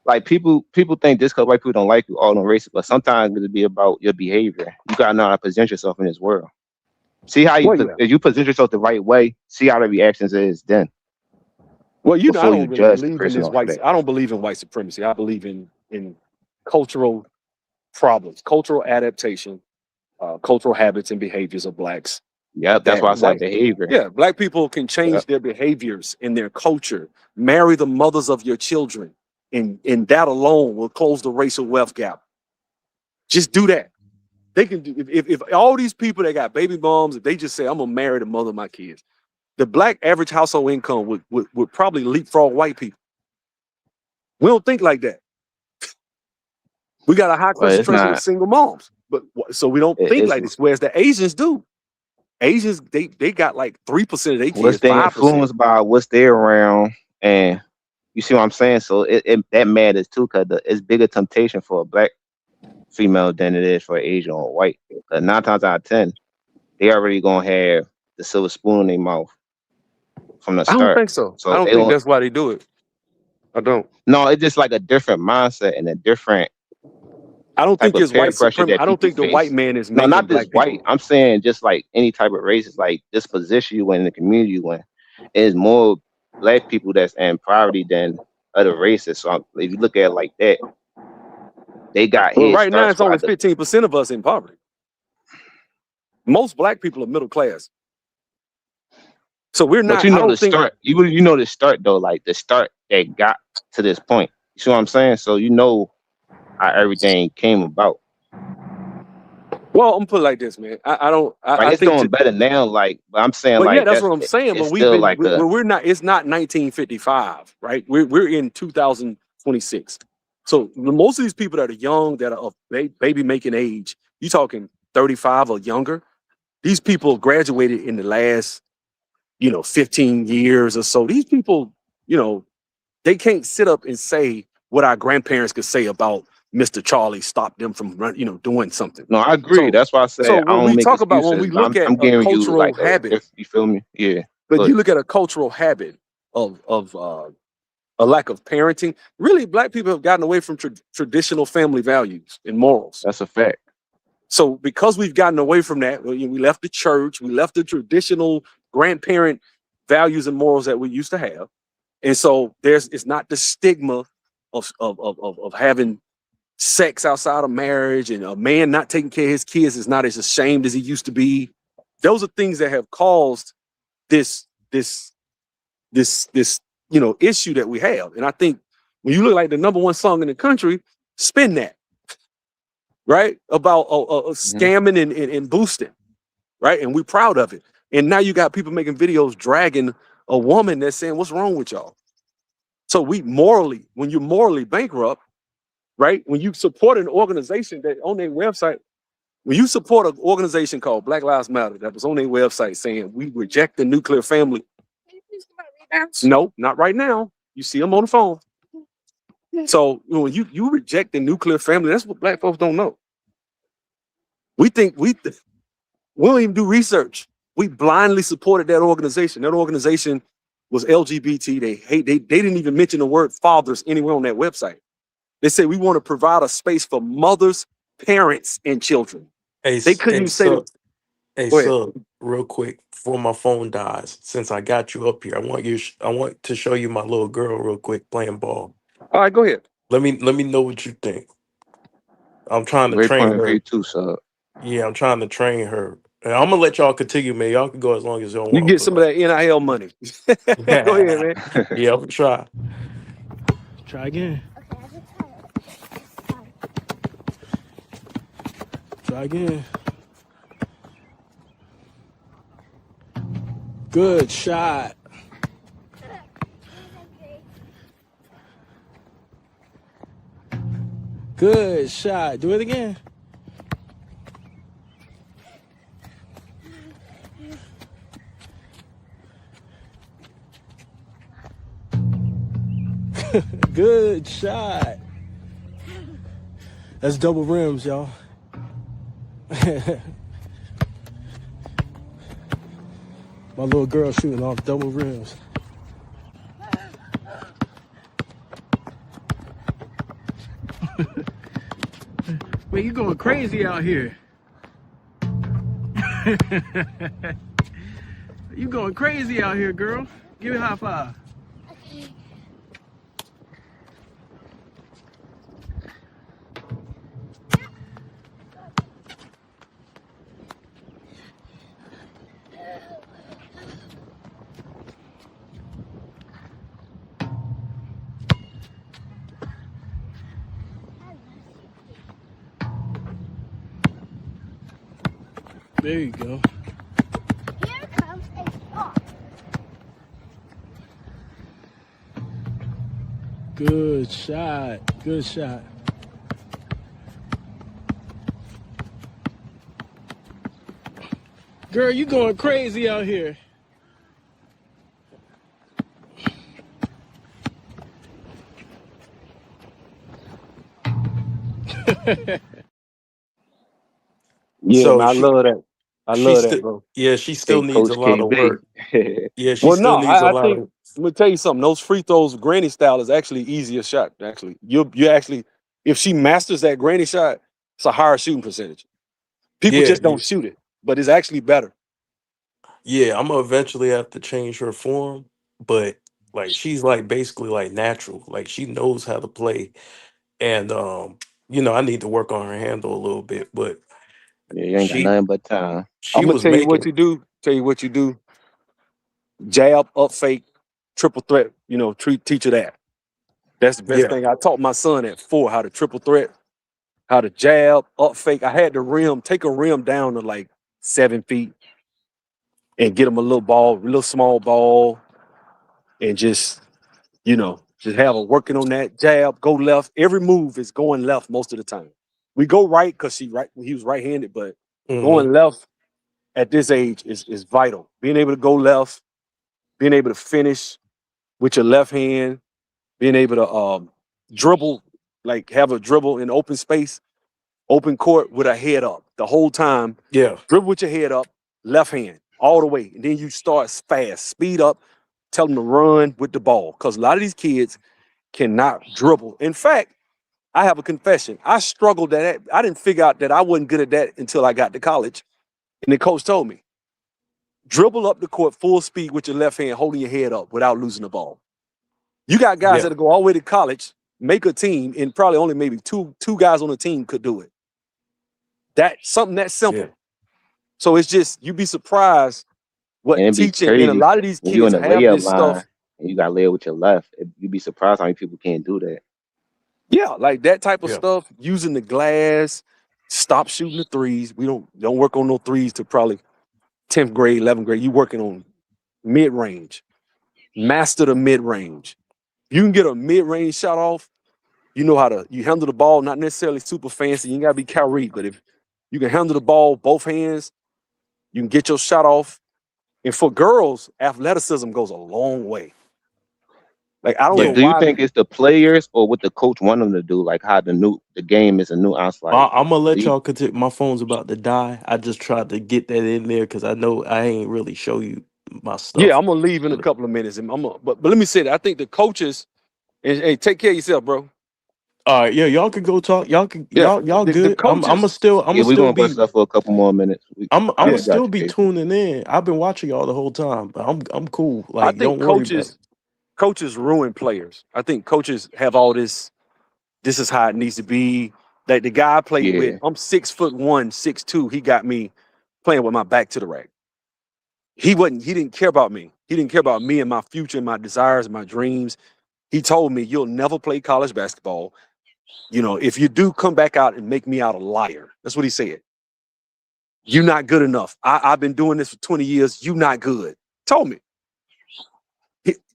like people think just because white people don't like you, all them racist, but sometimes it'll be about your behavior. You gotta know how to present yourself in this world. See how if you present yourself the right way, see how the reactions is then. Well, I don't really believe in this I don't believe in white supremacy. I believe in cultural problems, cultural adaptation, cultural habits and behaviors of blacks. Yeah, that's why I said behavior. Yeah, black people can change their behaviors in their culture. Marry the mothers of your children, and that alone will close the racial wealth gap. Just do that. They can do if all these people that got baby moms, if they just say, I'm gonna marry the mother of my kids, the black average household income would probably leapfrog white people. We don't think like that. We got a high concentration of single moms, but so we don't think like this. Whereas the Asians do. Asians, they got like 3% of their kids. What's they influenced by? What's they around? And you see what I'm saying? So that matters too, because it's bigger temptation for a black female than it is for an Asian or white. 'Cause 9 times out of 10, they already gonna have the silver spoon in their mouth from the start. I don't think so. I don't think that's why they do it. I don't. No, it's just like a different mindset and a different. I don't think it's white supremacy. I don't think the white man is no, not this white. People. I'm saying just like any type of race, is like this position you in the community you in is more black people that's in poverty than other races. So if you look at it like that, they got right now it's only 15% of us in poverty. Most black people are middle class. So we're not. But you I know don't the think. start. You know the start though, like the start that got to this point. You see what I'm saying? So you know how everything came about. Well, I'm gonna put it like this, man. I don't. Like I it's think. doing better now. Like, but I'm saying But yeah, like that's what I'm saying. it's But we've still been. like a We're not. It's not 1955, right? We're in 2026. So most of these people that are young, that are of baby making age, you talking 35 or younger. These people graduated in the last, 15 years or so. These people, they can't sit up and say what our grandparents could say about Mr. Charlie stopped them from doing something. No, I agree. So, That's why I so say I when don't we make talk about, when excuses. we But look at I'm a giving you cultural like habit, if you feel me, yeah. but But you look at a cultural habit of a lack of parenting. Really, Black people have gotten away from traditional family values and morals. that's a fact. So because we've gotten away from that, we left the church, we left the traditional grandparent values and morals that we used to have. And so it's not the stigma of having sex outside of marriage, and a man not taking care of his kids is not as ashamed as he used to be. Those are things that have caused this issue that we have. And I think when you look like the number one song in the country, Spin That, right? About scamming and boosting, right? And we're proud of it. And now you got people making videos dragging a woman that's saying, what's wrong with y'all? So when you're morally bankrupt, right? When you support an organization that on their website, when you support an organization called Black Lives Matter that was on their website saying we reject the nuclear family. No, not right now. You see them on the phone. So when you reject the nuclear family, that's what Black folks don't know. We think we don't even do research. We blindly supported that organization. That organization was LGBT. They didn't even mention the word fathers anywhere on that website. They said we want to provide a space for mothers, parents, and children. They couldn't even say that. So real quick before my phone dies, since I got you up here, I want to show you my little girl real quick playing ball. All right, go ahead. Let me know what you think. I'm trying to Great train point of her. view too, so Yeah, I'm trying to train her. And I'm gonna let y'all continue, man. Y'all can go as long as y'all You want. get some of that NIL money. Go ahead, man. Yeah, I'm gonna try. Try again. Try again. Good shot. Good shot. Do it again. Good shot. That's double rims, y'all. My little girl shooting off double rims. Man, you going crazy out here. You going crazy out here, girl. Give me a high five. There you go. Here comes a spark. Good shot. Good shot. Girl, you going crazy out here. Yeah, So man, I love that. I love that, bro. She still hey, needs a Coach lot of KB. work. Yeah, she Well, still no, needs a I lot think of. let me tell you something. Those free throws, granny style, is actually easier shot. Actually, you actually, if she masters that granny shot, it's a higher shooting percentage. People Yeah, just don't shoot it, but it's actually better. yeah. I'm gonna eventually have to change her form, but like she's like basically like natural. Like she knows how to play, and I need to work on her handle a little bit. But Yeah, you ain't got she nothing but time. she I'm gonna was tell you what making. you do. Tell you what you do. jab, up fake, triple threat. You know, teach her that. That's the best thing. I taught my son at 4 how to triple threat, how to jab, up fake. I had the take a rim down to like 7 feet and get him a little small ball, and just have a working on that jab, go left. Every move is going left most of the time. We go right because he was right-handed, but going left at this age is vital. Being able to go left, being able to finish with your left hand, being able to dribble, like have a dribble in open space, open court with a head up the whole time. Yeah. Dribble with your head up, left hand, all the way. And then you start fast, speed up, tell them to run with the ball. Because a lot of these kids cannot dribble. In fact, I have a confession. I struggled at that. I didn't figure out that I wasn't good at that until I got to college. And the coach told me, dribble up the court full speed with your left hand, holding your head up without losing the ball. You got guys that go all the way to college, make a team, and probably only maybe two guys on the team could do it. That's something that simple. Yeah. So it's just, you'd be surprised what teaching, and a lot of these kids have this stuff. And you got to lay it with your left. You'd be surprised how many people can't do that. Yeah, like that type of stuff, using the glass, stop shooting the threes. We don't work on no threes till probably 10th grade, 11th grade. You working on mid-range. Master the mid-range. You can get a mid-range shot off. You know how to handle the ball, not necessarily super fancy. You ain't gotta be Kyrie, but if you can handle the ball both hands, you can get your shot off. And for girls, athleticism goes a long way. Like, I don't know. Do you think it's the players or what the coach want them to do? Like how the game is a nuance. Like, I'm gonna let y'all continue. My phone's about to die. I just tried to get that in there because I know I ain't really show you my stuff. Yeah, I'm gonna leave in a couple of minutes, but let me say that I think the coaches, and hey, take care of yourself, bro. All right, y'all can go talk. Y'all good. I'm gonna still be stuff for a couple more minutes. I'm gonna still be tuning in. I've been watching y'all the whole time, but I'm cool. Like, I think coaches ruin players. I think coaches have all this. This is how it needs to be. Like the guy I played with, I'm 6'1", 6'2". He got me playing with my back to the rack. He didn't care about me. He didn't care about me and my future and my desires and my dreams. He told me, you'll never play college basketball. You know, if you do, come back out and make me out a liar. That's what he said. You're not good enough. I've been doing this for 20 years. You're not good. Told me.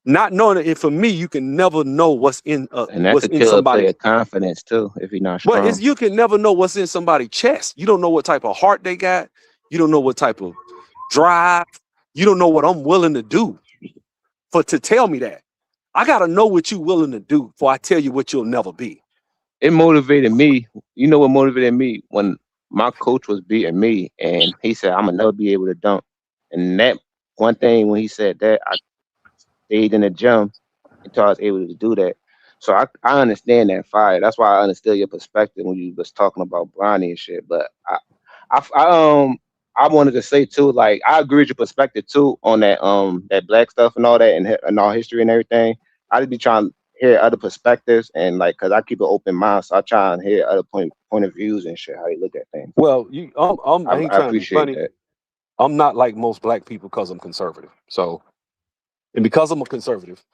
Not knowing it, for me, you can never know what's in and that's a killer player confidence too, if you're not strong. But you can never know what's in somebody's chest. You don't know what type of heart they got. You don't know what type of drive. You don't know what I'm willing to do to tell me that. I gotta know what you're willing to do before I tell you what you'll never be. It motivated me. You know what motivated me? When my coach was beating me and he said, I'm gonna never be able to dunk. And that one thing, when he said that, I stayed in the gym until I was able to do that. So I understand that fire. That's why I understood your perspective when you was talking about Bronny and shit. But I wanted to say too, like, I agree with your perspective too on that that black stuff and all that and all history and everything. I just be trying to hear other perspectives and like, cause I keep an open mind, so I try and hear other point of views and shit, how they look at things. Well, I appreciate that. I'm not like most black people because I'm conservative. So, and because I'm conservative,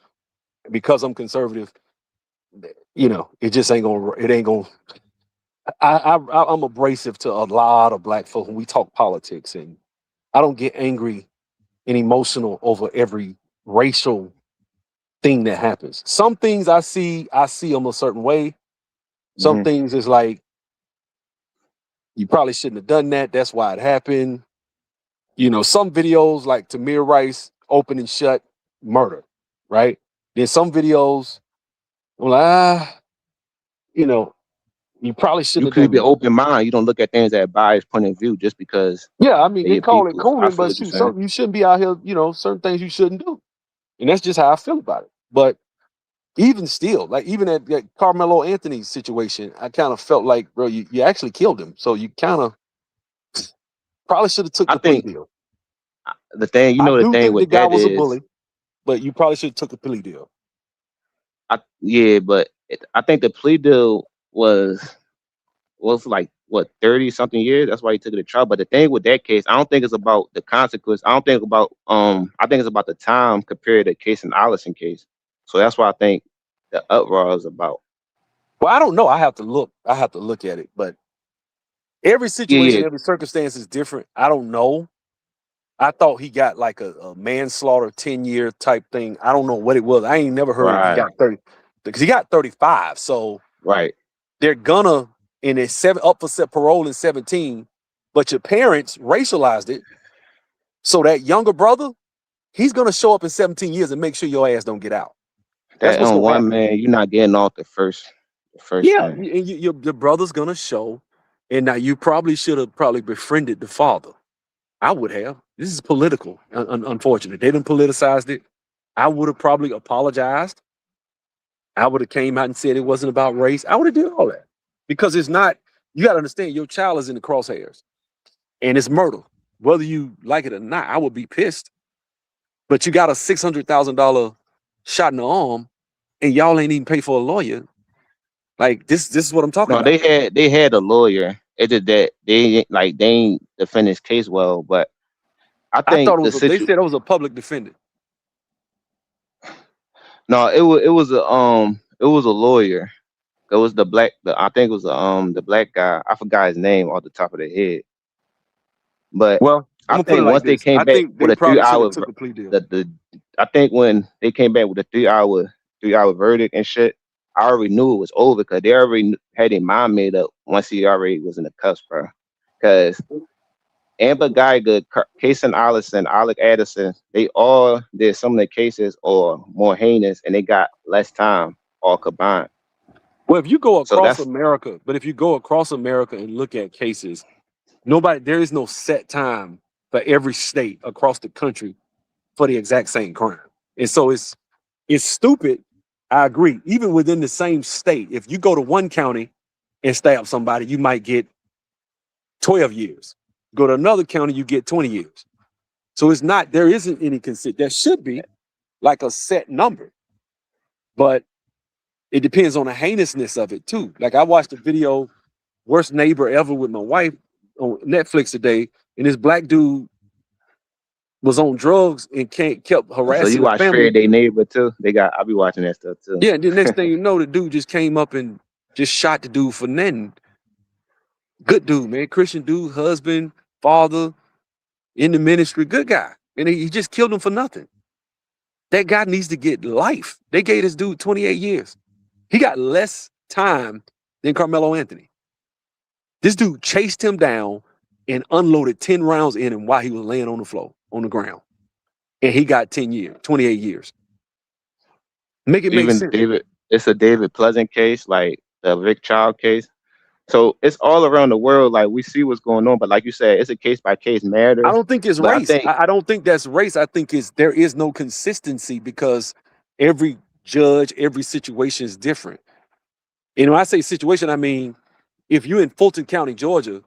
you know, it just ain't gonna. I'm abrasive to a lot of black folk when we talk politics, and I don't get angry and emotional over every racial thing that happens. Some things I see them a certain way. Some things is like, you probably shouldn't have done that. That's why it happened. You know, some videos like Tamir Rice, open and shut, murder, right? Then some videos, I'm like, you know, you probably shouldn't. You could be open mind. You don't look at things at a biased point of view just because. Yeah, I mean, they call it cooning, but you shouldn't be out here. You know, certain things you shouldn't do, and that's just how I feel about it. But even still, like even at Carmelo Anthony's situation, I kind of felt like, bro, you actually killed him, so you kind of probably should have took the plea deal. The thing, you know, the thing with the guy that was is, a bully, but you probably should have took the plea deal. But I think the plea deal was like what 30 something years. That's why he took it to trial. But the thing with that case, I don't think it's about the consequence. I think it's about the time compared to the Casey Allison case. So that's why I think the uproar is about. Well, I don't know. I have to look at it, but every situation, every circumstance is different. I don't know. I thought he got like a manslaughter 10-year type thing. I don't know what it was. I ain't never heard he got 30 because he got 35. So they're gonna and it's up for parole in 17, but your parents racialized it. So that younger brother, he's gonna show up in 17 years and make sure your ass don't get out. That's what's on one man, you're not getting off the first yeah, time. and your brother's gonna show, and now you probably should have befriended the father. I would have. This is political, unfortunately. They didn't politicize it. I would have probably apologized. I would have came out and said it wasn't about race. I would have did all that. Because it's not, you got to understand, your child is in the crosshairs. And it's murder. Whether you like it or not, I would be pissed. But you got a $600,000 shot in the arm, and y'all ain't even pay for a lawyer. Like, this is what I'm talking about. They had a lawyer. It's just that they ain't defend his case well, but I think they said it was a public defendant. No, it was a lawyer. It was I think it was the black guy. I forgot his name off the top of the head. But I think once they came back with a 3-hour I think when they came back with a 3-hour verdict and shit, I already knew it was over because they already had their mind made up once he already was in the cuffs, bro. Because Amber Geiger, Casey Allison, Alec Addison, they all did some of the cases or more heinous, and they got less time all combined. Well, if you go across America, and look at cases, there is no set time for every state across the country for the exact same crime. And so it's stupid. I agree. Even within the same state, if you go to one county and stab somebody, you might get 12 years. Go to another county, you get 20 years. So there isn't any there should be like a set number, but it depends on the heinousness of it too. Like I watched a video, Worst Neighbor Ever with my wife on Netflix today, and this black dude was on drugs and kept harassing. So you watch Friday Neighbor too? I'll be watching that stuff too. Yeah, and the next thing you know, the dude just came up and just shot the dude for nothing. Good dude, man. Christian dude, husband, father, in the ministry, good guy. And he just killed him for nothing. That guy needs to get life. They gave this dude 28 years. He got less time than Carmelo Anthony. This dude chased him down and unloaded 10 rounds in him while he was laying on the floor, on the ground. And he got 28 years. Make it make sense. It's a David Pleasant case, like the Rick Child case. So it's all around the world. Like we see what's going on, but like you said, it's a case by case matter. I don't think it's race. I don't think that's race. I think there is no consistency because every judge, every situation is different. And when I say situation, I mean if you're in Fulton County, Georgia,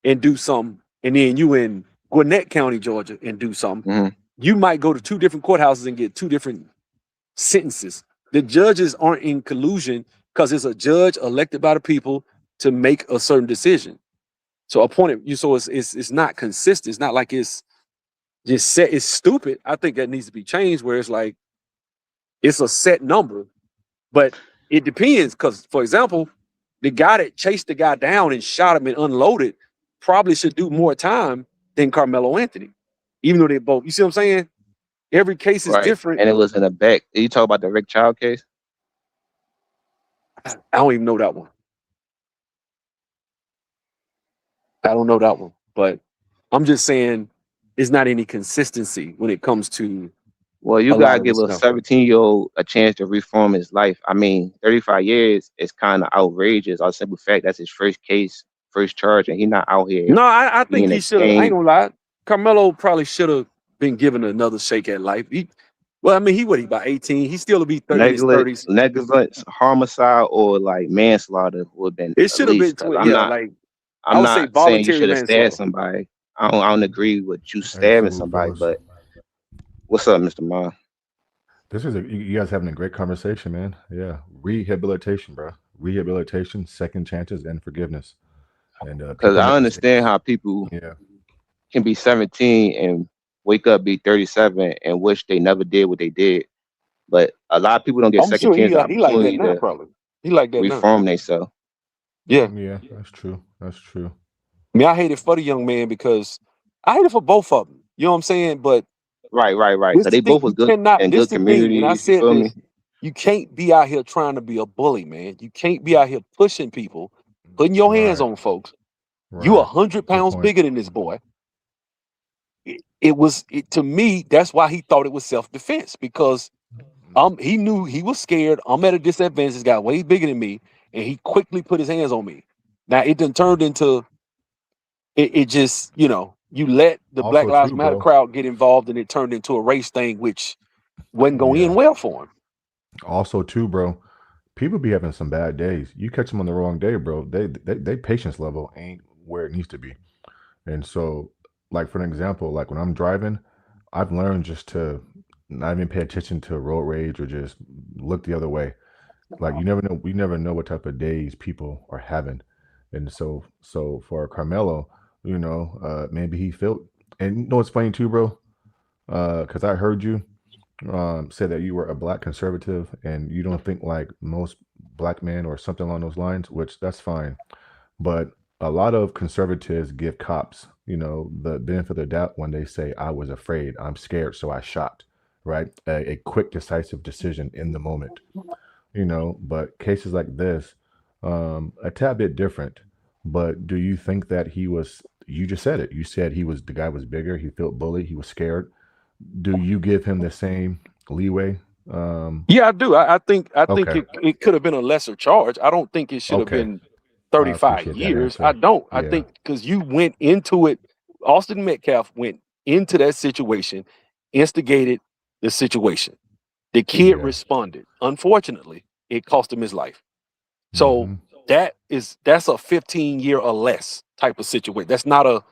and do something, and then you in Gwinnett County, Georgia, and do something, you might go to two different courthouses and get two different sentences. The judges aren't in collusion because it's a judge elected by the people to make a certain decision. So it's not consistent. It's not like it's just set. It's stupid. I think that needs to be changed where it's like it's a set number, but it depends because, for example, the guy that chased the guy down and shot him and unloaded probably should do more time than Carmelo Anthony, even though they both. You see what I'm saying? Every case is different, and it was in the back. You talk about the Rick Child case? I don't even know that one. I don't know that one, but I'm just saying there's not any consistency when it comes to. Well, you gotta give a 17-year-old a chance to reform his life. I mean, 35 years is kind of outrageous. On simple fact, that's his first case, first charge, and he's not out here. No, I think he should have. I ain't gonna lie. Carmelo probably should have been given another shake at life. He about 18. He still will be 30 in his 30s. Negligence, homicide, or like manslaughter would have been. It should have been. I'm not saying you should have stabbed somebody. I don't agree with you stabbing somebody, but what's up, Mr. Ma? You guys having a great conversation, man. Yeah, rehabilitation, bro. Rehabilitation, second chances, and forgiveness. And because I understand how people can be 17 and wake up, be 37, and wish they never did what they did. But a lot of people don't get I'm second sure he chance like that opportunity now, to probably. He like that now. reform themselves. Yeah. Yeah, that's true. That's true. I mean, I hate it for the young man because I hate it for both of them. You know what I'm saying? But Right. this So they the thing, both was you good cannot. in This good the thing, and I communities. You said feel this. me? You can't be out here trying to be a bully, man. You can't be out here pushing people, putting your hands Right. on folks. Right. You 100 Good pounds point. bigger than this boy. To me, that's why he thought it was self-defense because he knew he was scared. I'm at a disadvantage. This guy way bigger than me, and he quickly put his hands on me. Now it done turned into it just, you let the Black Also, Lives too, Matter bro. crowd get involved and it turned into a race thing, which wasn't going to end well for him. Also, too, bro. People be having some bad days. You catch them on the wrong day, bro. They patience level ain't where it needs to be. And so, like for an example, like when I'm driving, I've learned just to not even pay attention to road rage or just look the other way. Like you never know what type of days people are having. And so for Carmelo, maybe he felt, and you know what's funny too, bro? Because I heard you said that you were a black conservative and you don't think like most black men or something along those lines, which that's fine. But a lot of conservatives give cops, the benefit of the doubt when they say, I was afraid, I'm scared, so I shot, right? A quick, decisive decision in the moment, but cases like this, a tad bit different. But do you think that you just said it, you said the guy was bigger, he felt bullied, he was scared. Do you give him the same leeway? Yeah, I do. I think Okay. it could have been a lesser charge. I don't think it should have Okay. been I 35 appreciate that years. answer. I don't. I Yeah. think because you went into it, Austin Metcalf went into that situation, instigated the situation. The kid Yeah. responded. Unfortunately, it cost him his life. So that's a 15-year or less type of situation. That's not a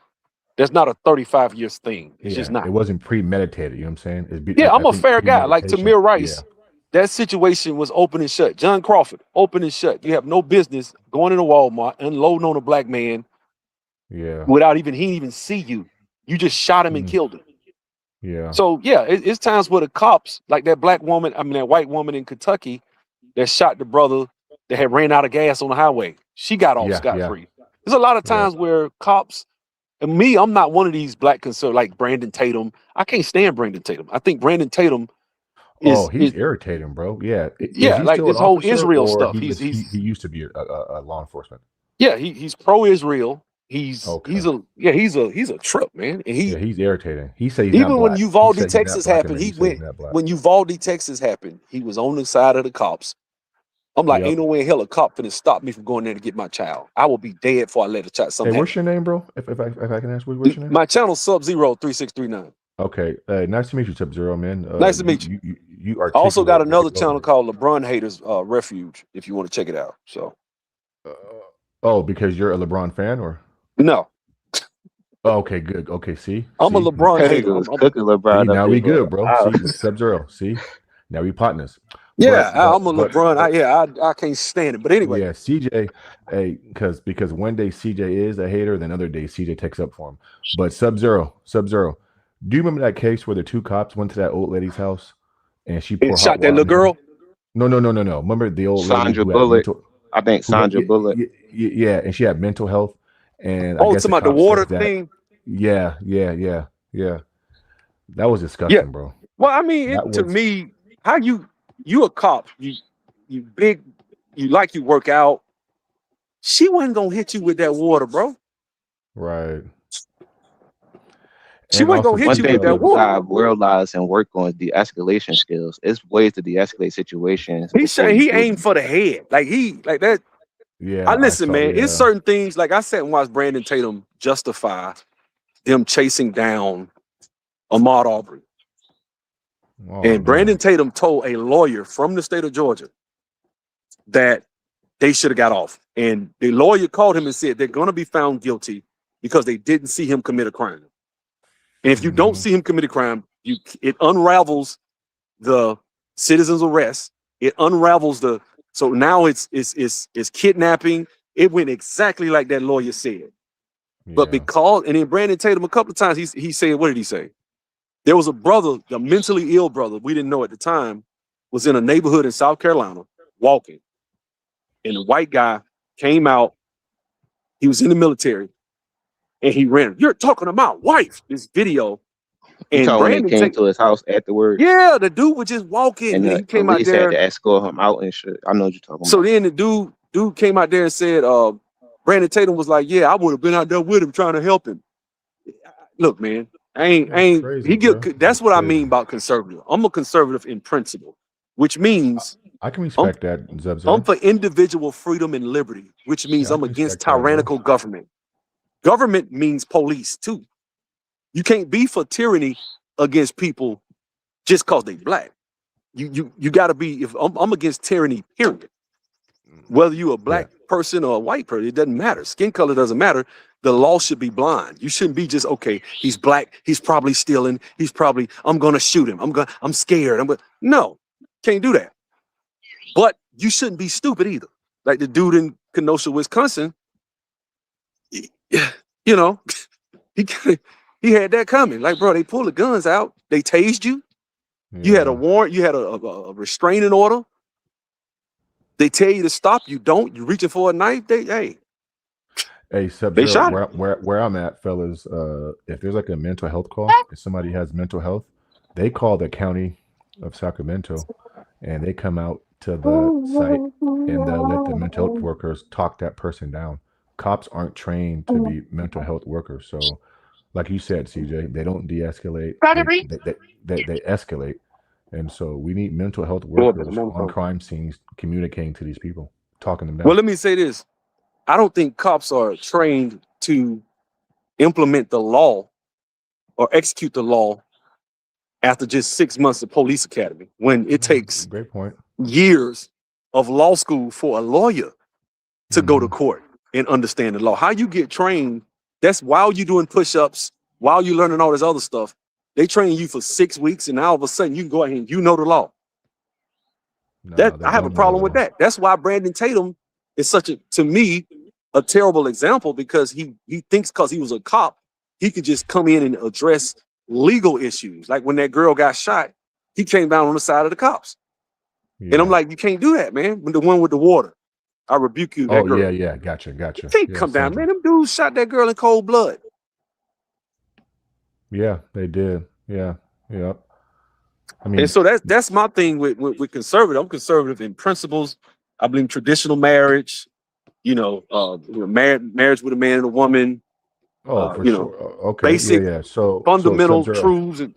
35 years thing. It's just not. It wasn't premeditated. You know what I'm saying? Yeah, I'm I a think fair guy. Like premeditation. Tamir Rice, that situation was open and shut. John Crawford, open and shut. You have no business going into Walmart, unloading on a black man Yeah. without he didn't even see you. You just shot him and killed him. Yeah. So yeah, it's times where the cops, like that white woman in Kentucky that shot the brother that had ran out of gas on the highway. She got off scot-free. There's a lot of times where cops, and me, I'm not one of these black conservatives like Brandon Tatum. I can't stand Brandon Tatum. I think Brandon Tatum he's irritating, bro. Yeah. Is he like still this an whole officer, Israel or stuff. He He used to be a law enforcement. Yeah, he's pro-Israel. He's a trip, man. And he's irritating. He said he's even not when black. Uvalde, Texas happened, when Uvalde, Texas happened, he was on the side of the cops. I'm like, ain't no way in hell a cop finna stop me from going there to get my child. I will be dead before I let a child. Hey, what's your name, bro? If I can ask, what's your name? My channel Sub-Zero 3639. Okay, nice to meet you, Sub-Zero, man. Nice to meet you. You I also got another channel called LeBron Haters Refuge. If you want to check it out. So. Because you're a LeBron fan, or no? Oh, okay, good. Okay, see, I'm a LeBron hater. I'm cooking LeBron. Now we good, bro. Wow. See, Sub-Zero. See, now we partners. Yeah, I'm a LeBron. I can't stand it. But anyway, yeah, CJ, because one day CJ is a hater, then other day CJ takes up for him. But Sub-Zero, do you remember that case where the two cops went to that old lady's house and she shot that little girl? No. Remember the old Sandra lady Bullock? I think Sandra Bullock. Yeah, and she had mental health. And it's about the water thing. Yeah. That was disgusting, bro. Well, I mean, to me, how you a cop, you big, you work out. She wasn't gonna hit you with that water, bro. Right. She wasn't gonna hit you with that water. Realize and work on de-escalation skills. It's ways to de-escale situations. He aimed for the head, like that. Yeah. I listen, man. It's certain things. Like I sat and watched Brandon Tatum justify them chasing down Ahmaud Arbery. And Brandon Tatum told a lawyer from the state of Georgia that they should have got off. And the lawyer called him and said they're going to be found guilty because they didn't see him commit a crime. And if you don't see him commit a crime, it unravels the citizen's arrest. It unravels so now it's kidnapping, It went exactly like that lawyer said. But because, and then Brandon Tatum, a couple of times, he said, what did he say? There was a brother, a mentally ill brother, we didn't know at the time, was in a neighborhood in South Carolina walking. And the white guy came out. He was in the military. And he ran. You're talking to my wife. This video. And Brandon came to his house afterwards. Yeah, the dude was just walking. And he came out there. Had to escort him out and shit. I know what you're talking about. So then the dude came out there and said, Brandon Tatum was like, yeah, I would have been out there with him trying to help him. Look, man, that's what I mean about conservative. I'm a conservative in principle, which means I can respect that. I'm for individual freedom and liberty, which means I'm against tyrannical government. Government means police too. You can't be for tyranny against people just because they black. You got to be. If I'm against tyranny, period. Whether you a black person or a white person, it doesn't matter. Skin color doesn't matter. The law should be blind. You shouldn't be just, okay, he's black, he's probably stealing, I'm gonna shoot him. I'm scared. No, can't do that. But you shouldn't be stupid either. Like the dude in Kenosha, Wisconsin, you know, he had that coming. Like, bro, they pulled the guns out, they tased you. You had a warrant, you had a restraining order. They tell you to stop, you don't. You're reaching for a knife. Hey, they shot where I'm at, fellas. If there's like a mental health call, if somebody has mental health, they call the county of Sacramento, and they come out to the site and they'll let the mental health workers talk that person down. Cops aren't trained to be mental health workers, so like you said, CJ, they don't de-escalate. They escalate. And so we need mental health workers on crime scenes communicating to these people, talking them down. Well, let me say this. I don't think cops are trained to implement the law or execute the law after just 6 months of police academy, when it takes great point years of law school for a lawyer to go to court and understand the law. How you get trained, that's while you're doing push-ups, while you're learning all this other stuff. They train you for 6 weeks, and now all of a sudden you can go ahead and you know the law. I have a problem with that. That's why Brandon Tatum is to me, a terrible example, because he thinks because he was a cop, he could just come in and address legal issues. Like when that girl got shot, he came down on the side of the cops. And I'm like, you can't do that, man. When the one with the water, I rebuke you. Oh, yeah. Gotcha. You can't come down, man. Them dudes shot that girl in cold blood. Yeah, they did. Yeah. I mean, and so that's my thing with conservative. I'm conservative in principles. I believe in traditional marriage, marriage with a man and a woman. For sure. Okay. Basic, So fundamental truths and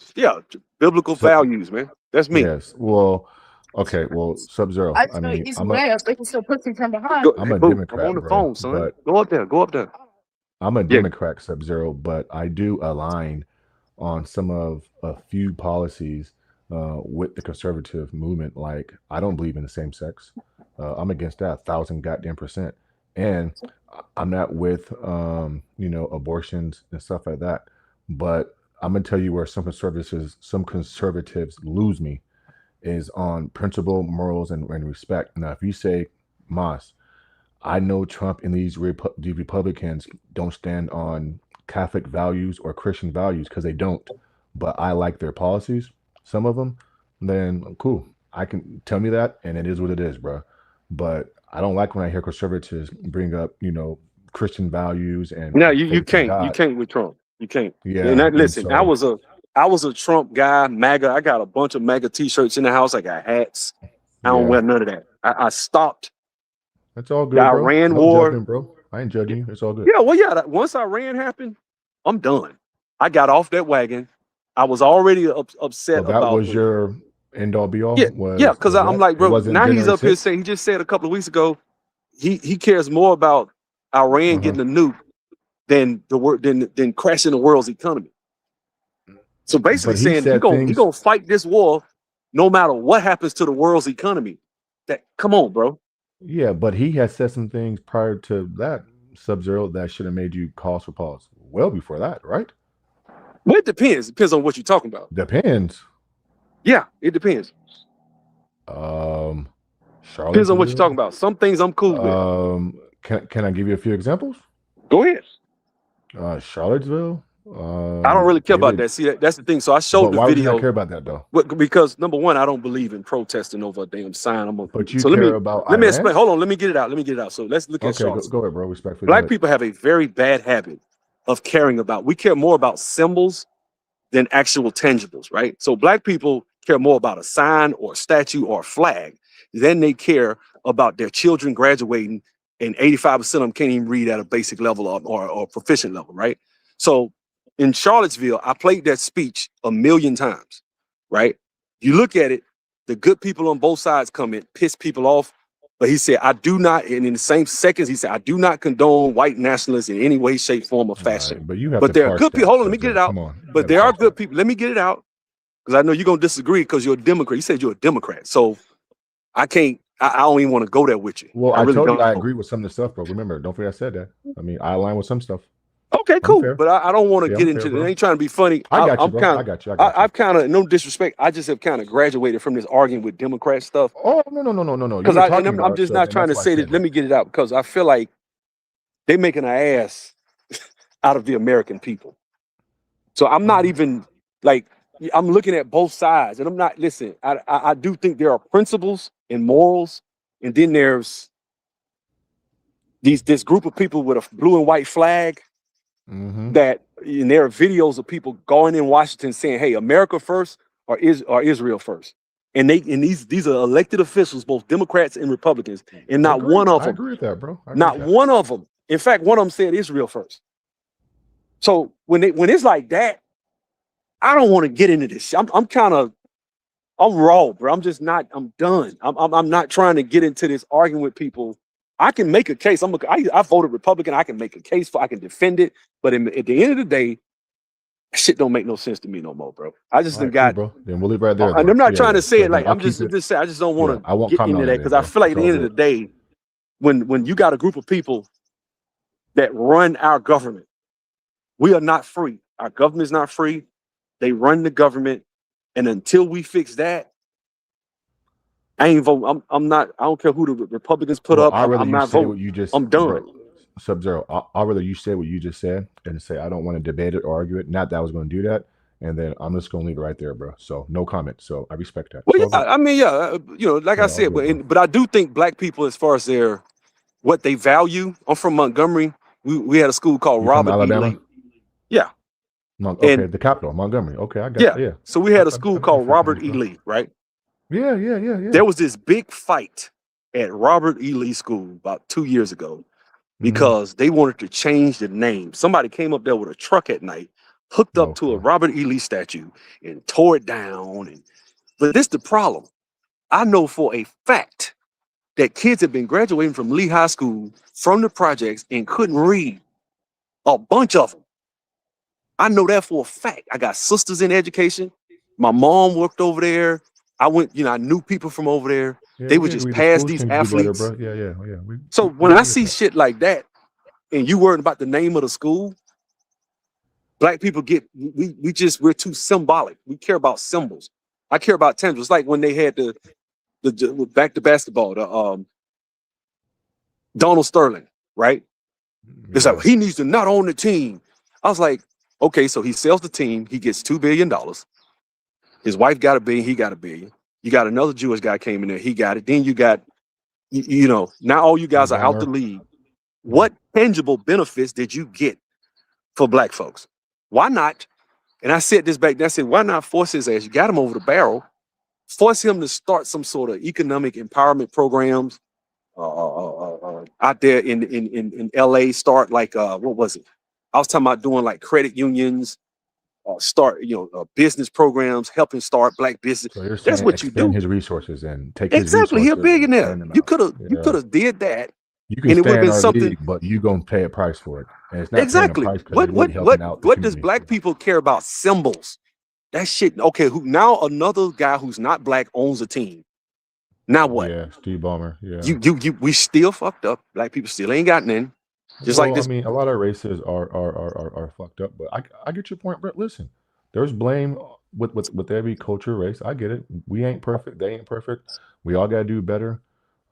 biblical values, man. That's me. Yes. Well, okay. Well, Sub-Zero. I mean, they can still put you from behind. I'm a Democrat. I'm on the phone, son. Go up there. I'm a Democrat, Sub-Zero, but I do align on a few policies with the conservative movement. Like, I don't believe in the same sex. I'm against that 1,000% and I'm not with abortions and stuff like that. But I'm gonna tell you where some conservatives lose me is on principle, morals, and respect. Now, if you say, Moss, I know Trump and these Republicans don't stand on Catholic values or Christian values, because they don't, but I like their policies, some of them, then cool. I can tell me that, and it is what it is, bro. But I don't like when I hear conservatives bring up, Christian values and no, you can't with Trump. You can't. Yeah. And listen, I was a Trump guy, MAGA. I got a bunch of MAGA t-shirts in the house. I got hats. I don't wear none of that. I stopped. That's all good. Iran war, bro. I ain't judging you. It's all good. Yeah, well, yeah. Once Iran happened, I'm done. I got off that wagon. I was already upset about that. Was your end all be all? Yeah, because I'm like, bro. Now he's up here saying, he just said a couple of weeks ago, he cares more about Iran getting a nuke than crashing the world's economy. So basically saying he gonna fight this war no matter what happens to the world's economy. Come on, bro. Yeah, but he has said some things prior to that, Sub-Zero, that should have made you cause for pause well before that, right? Well, it depends. It depends on what you're talking about. Depends. Yeah, it depends. Charlotte Depends on what you're talking about. Some things I'm cool with. Can I give you a few examples? Go ahead. Charlottesville. I don't really care about that. See, that's the thing. So I showed the why video. Would you not care about that though? Because number one, I don't believe in protesting over a damn sign. But you care about. Let me explain. Hold on. Let me get it out. So let's look at Charlottesville. Go ahead, bro. Respectfully. Black people have a very bad habit of caring about. We care more about symbols than actual tangibles, right? So black people care more about a sign or a statue or a flag than they care about their children graduating, and 85% of them can't even read at a basic level or proficient level, right? So in Charlottesville, I played that speech 1,000,000 times, right? You look at it, the good people on both sides come in, piss people off. But he said, I do not, and in the same seconds, he said, I do not condone white nationalists in any way, shape, form, or fashion. Right, but there are good people. Hold on, let me get it out. But there are good people. Let me get it out. Because I know you're going to disagree because you're a Democrat. You said you're a Democrat. So I can't, I don't even want to go there with you. Well, I told you I agree with some of the stuff, bro. Remember, don't forget I said that. I mean, I align with some stuff. Okay, cool. But I don't want to get into it. I ain't trying to be funny. I got you, bro. I got you. I've kind of, no disrespect, I just have kind of graduated from this arguing with Democrat stuff. Oh, no. Because I'm just not trying to say that. Let me get it out because I feel like they making an ass out of the American people. So I'm not even like, I'm looking at both sides and I'm not, listen, I do think there are principles and morals. And then there's this group of people with a blue and white flag. That, and there are videos of people going in Washington saying, hey, America first or Israel first. And these are elected officials, both Democrats and Republicans. And not one of them. I agree with that, bro. Not one of them. In fact, one of them said Israel first. So when it's like that, I don't want to get into this. I'm raw, bro. I'm done. I'm not trying to get into this arguing with people. I can make a case. I voted Republican. I can make a case I can defend it. But at the end of the day, shit don't make no sense to me no more, bro. I just got. Bro. Then we'll leave right there. And I'm not trying to say it like I'm just saying. I just don't want to get into that because I feel like at the end of the day, when you got a group of people that run our government, we are not free. Our government is not free. They run the government, and until we fix that, I ain't voting. I'm not. I don't care who the Republicans put up. I'm not voting. I'm done. Sub-Zero. I'd rather you say what you just said and say I don't want to debate it or argue it. Not that I was going to do that, and then I'm just going to leave it right there, bro. So no comment. So I respect that. Well, yeah, I mean, like I said, but I do think black people, as far as what they value. I'm from Montgomery. We had a school called Robert E. Lee. Yeah. Okay, the capital, Montgomery. Okay, I got it. Yeah. So we had a school called Robert E. Lee, right? Yeah. There was this big fight at Robert E. Lee School about 2 years ago because they wanted to change the name. Somebody came up there with a truck at night, hooked up to a Robert E. Lee statue and tore it down. But this is the problem. I know for a fact that kids have been graduating from Lee High School from the projects and couldn't read. A bunch of them. I know that for a fact. I got sisters in education. My mom worked over there. I knew people from over there. They would just pass these athletes. Yeah. So when I see shit like that, and you worrying about the name of the school, black people we're too symbolic. We care about symbols. I care about tangibles. It's like when they had the back to basketball, Donald Sterling, right? It's like he needs to not own the team. I was like, okay, so he sells the team, he gets $2 billion. His wife got $1 billion, he got $1 billion. You got another Jewish guy came in there, he got it. Then you got, now all you guys are out the league. What tangible benefits did you get for black folks? Why not? And I said this back then, I said, why not force his ass? You got him over the barrel. Force him to start some sort of economic empowerment programs out there in LA. Start like, what was it? I was talking about doing like credit unions, start, business programs, helping start black business. So that's what you do. His resources and take exactly. He's a billionaire. You could have did that. You can stay in our league, but you gonna pay a price for it. And it's not exactly. What does black people care about? Symbols. That shit. Okay. Now another guy who's not black owns a team. Now what? Yeah, Steve Ballmer. Yeah. We still fucked up. Black people still ain't got nothing. Just like this. I mean, a lot of races are fucked up, but I get your point, Brett. Listen, there's blame with every culture, race. I get it. We ain't perfect. They ain't perfect. We all gotta do better.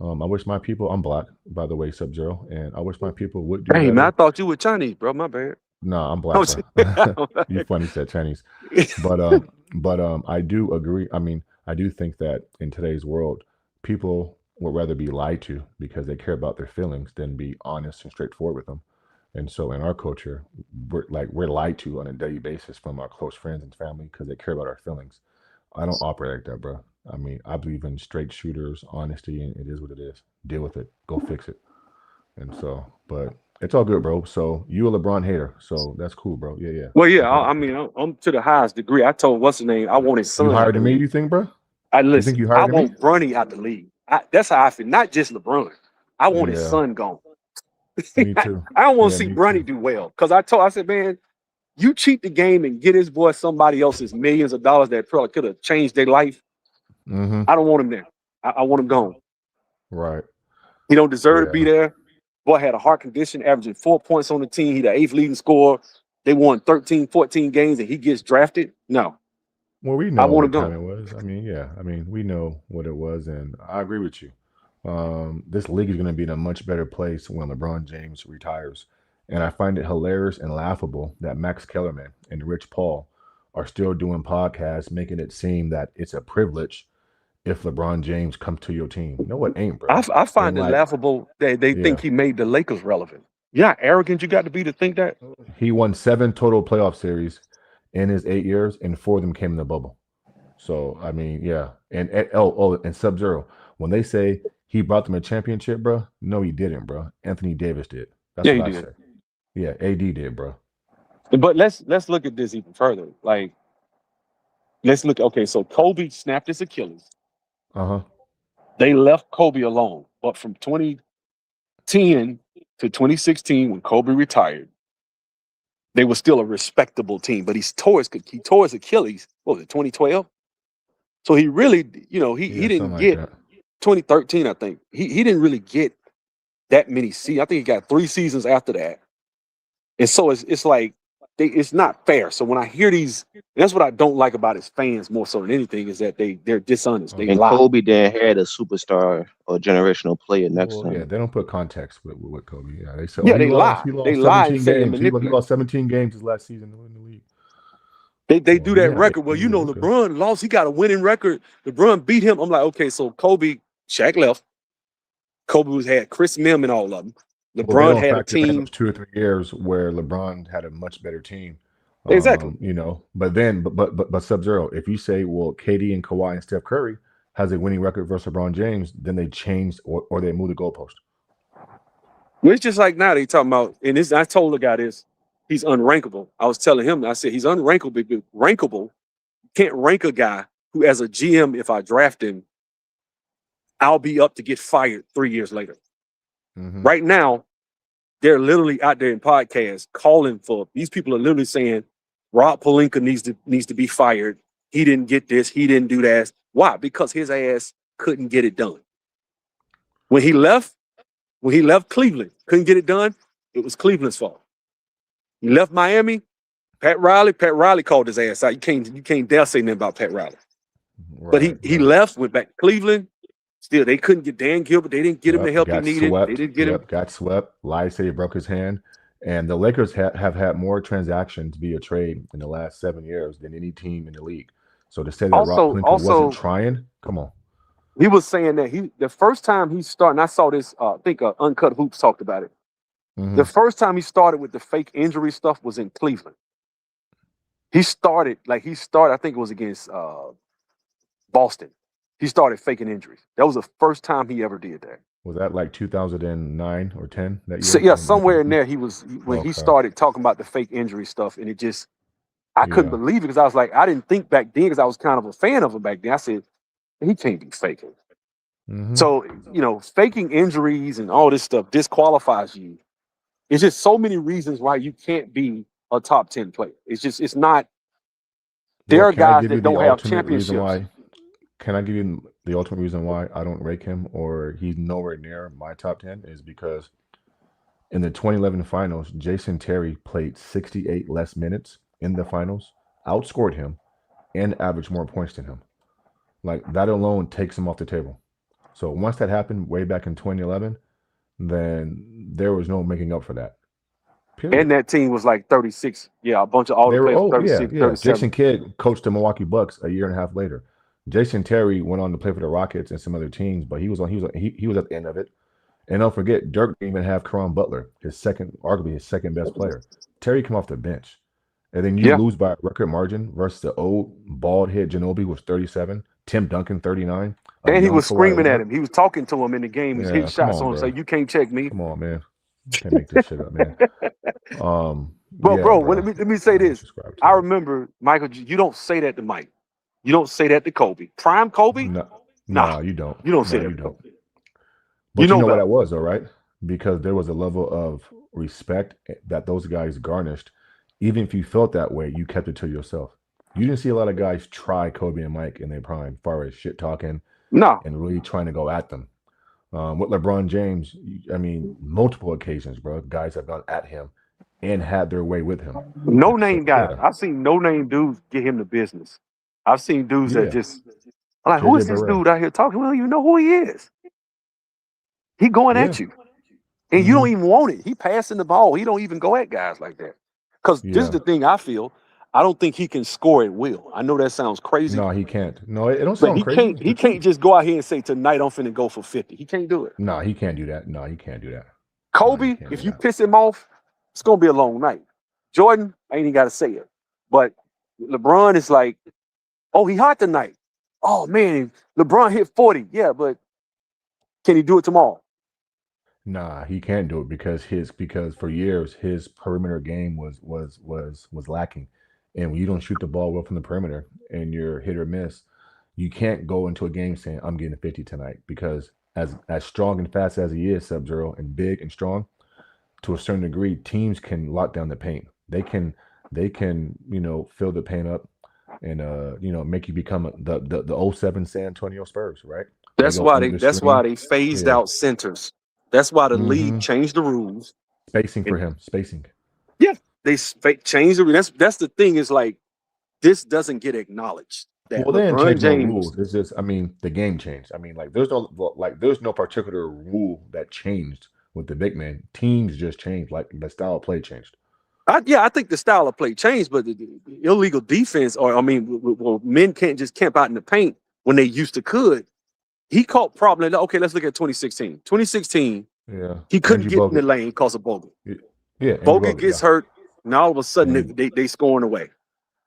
I wish my people. I'm black, by the way, Sub-Zero, and I wish my people would do Hey better. man, I thought you were Chinese, bro. My bad. No, I'm black. You funny said Chinese, but I do agree. I mean, I do think that in today's world, people would rather be lied to because they care about their feelings than be honest and straightforward with them. And so, in our culture, we're lied to on a daily basis from our close friends and family because they care about our feelings. I don't operate like that, bro. I mean, I believe in straight shooters, honesty, and it is what it is. Deal with it. Go fix it. And so, but it's all good, bro. So you a LeBron hater, so that's cool, bro. Yeah, yeah. Well, yeah. I mean, I'm to the highest degree. I told what's the name? I want his son. You higher than me? You think, bro? I listen. You think you higher I than want me? Bronny out the league. That's how I feel. Not just LeBron. I want his Yeah. son gone. Me too. I don't want to Yeah, see me Bronny do well because I said, man, you cheat the game and get his boy somebody else's millions of dollars that probably could have changed their life. Mm-hmm. I don't want him there. I want him gone. Right. He don't deserve to be there. Boy had a heart condition, averaging 4 points on the team. He the 8th leading scorer. They won 13, 14 games, and he gets drafted. No. Well, we know I want what him time gone. it was. I mean, yeah. I mean, we know what it was, and I agree with you. This league is going to be in a much better place when LeBron James retires. And I find it hilarious and laughable that Max Kellerman and Rich Paul are still doing podcasts, making it seem that it's a privilege if LeBron James comes to your team. No, it ain't, bro. I find And it laughable that they think he made the Lakers relevant. Yeah, arrogant you got to be to think that. He won 7 total playoff series in his 8 years, and 4 of them came in the bubble. So I mean, yeah. And and Sub-Zero, when they say he brought them a championship, bro, no, he didn't, bro. Anthony Davis did. That's Yeah, what he I did. say. Yeah, AD did, bro. But let's look at this even further. Like, let's look. Okay, so Kobe snapped his Achilles. Uh-huh. They left Kobe alone. But from 2010 to 2016, when Kobe retired, they were still a respectable team. But he tore his Achilles. What was it, 2012? So he really, he didn't something like get that. 2013, I think. He didn't really get that many seasons. I think he got 3 seasons after that. And so it's like it's not fair. So when I hear these, that's what I don't like about his fans more so than anything is that they're dishonest. They And lie. Kobe didn't had a superstar or generational player next to Well, him. yeah, they don't put context with Kobe. Yeah, they say, Yeah, he they lost. lie. He lost They lie 17 and say they games. He manipulate. lost 17 games his last season in the league. They do that yeah, record. Well, yeah, okay. LeBron lost. He got a winning record. LeBron beat him. I'm like, okay, so Kobe, Shaq left. Kobe had Chris Mim and all of them. Well, LeBron they don't had a factor in team. those 2 or 3 years where LeBron had a much better team. Exactly. But Sub-Zero, if you say, well, KD and Kawhi and Steph Curry has a winning record versus LeBron James, then they changed or they moved the goalpost. Well, it's just like now they talking about, and this I told the guy this, he's unrankable. I was telling him, I said he's unrankable. Rankable. Can't rank a guy who, as a GM, if I draft him, I'll be up to get fired 3 years later. Mm-hmm. Right now, they're literally out there in podcasts calling for. These people are literally saying Rob Pelinka needs to be fired. He didn't get this. He didn't do that. Why? Because his ass couldn't get it done. When he left Cleveland, couldn't get it done. It was Cleveland's fault. He left Miami. Pat Riley called his ass out. You can't dare say nothing about Pat Riley. Right, But he left, went back to Cleveland. Still, they couldn't get Dan Gilbert. They didn't get him the help he needed. They didn't get him. Got swept. Lies say he broke his hand. And the Lakers have had more transactions via trade in the last 7 years than any team in the league. So to say that Rob Pelinka wasn't trying, come on. He was saying that the first time he started, and I saw this, I think Uncut Hoops talked about it. Mm-hmm. The first time he started with the fake injury stuff was in Cleveland. He started, I think it was against Boston. He started faking injuries. That was the first time he ever did that. Was that like 2009 or 10 that year? So, yeah, somewhere in there he started talking about the fake injury stuff, and I couldn't believe it because I was like, I didn't think back then because I was kind of a fan of him back then. I said, he can't be faking. Mm-hmm. So, faking injuries and all this stuff disqualifies you. It's just so many reasons why you can't be a top 10 player. It's not. There are guys that don't have championships. Can I give you the ultimate reason why I don't rank him or he's nowhere near my top 10 is because in the 2011 finals, Jason Terry played 68 less minutes in the finals, outscored him, and averaged more points than him. Like that alone takes him off the table. So once that happened way back in 2011, then there was no making up for that. Period. And that team was like 36. Yeah, a bunch of all the players 36, 37. Jason Kidd coached the Milwaukee Bucks a year and a half later. Jason Terry went on to play for the Rockets and some other teams, but he was at the end of it. And don't forget, Dirk didn't even have Caron Butler, arguably his second best player. Terry came off the bench. And then you lose by a record margin versus the old bald head Ginobili was 37, Tim Duncan 39. And he was screaming at him. He was talking to him in the game. He's hitting shots on him, saying, "You can't check me." Come on, man. Can't make this shit up, man. Bro, let me say this. I remember, Michael, you don't say that to Mike. You don't say that to Kobe. Prime Kobe? No, you don't. You don't say that. You don't. But you know what that was, though, right? Because there was a level of respect that those guys garnished. Even if you felt that way, you kept it to yourself. You didn't see a lot of guys try Kobe and Mike in their prime, as far as shit talking, and really trying to go at them. With LeBron James, I mean, multiple occasions, bro, guys have gone at him and had their way with him. No name guys. I've seen no name dudes get him the business. I've seen dudes that just, I'm like, who is this dude out here talking? Well, you know who he is. He going at you. And you don't even want it. He passing the ball. He don't even go at guys like that. Because this is the thing I feel. I don't think he can score at will. I know that sounds crazy. No, he can't. No, it don't sound crazy. He can't just go out here and say, tonight I'm finna go for 50. He can't do it. No, he can't do that. No, he can't do that. Kobe, if you piss him off, it's going to be a long night. Jordan, I ain't even got to say it. But LeBron is like, oh, he hot tonight. Oh, man, LeBron hit 40. Yeah, but can he do it tomorrow? Nah, he can't do it because for years his perimeter game was lacking. And when you don't shoot the ball well from the perimeter and you're hit or miss, you can't go into a game saying, I'm getting 50 tonight. Because as strong and fast as he is, Sub-Zero, and big and strong, to a certain degree, teams can lock down the paint. They can, fill the paint up and make you become the 07 San Antonio Spurs, right? That's why they phased out centers. That's why the league changed the rules. Spacing for him. Spacing. Yeah. They changed the that's the thing is like this doesn't get acknowledged. That well, they didn't change no rules. It's just, the game changed. There's no particular rule that changed with the big man. Teams just changed. Like the style of play changed. I think the style of play changed, but the illegal defense, men can't just camp out in the paint when they used to could. He caught problem. Okay, let's look at 2016. 2016, he couldn't get in the lane because of Bogut. Yeah, Bogut gets hurt. Now all of a sudden they scoring away.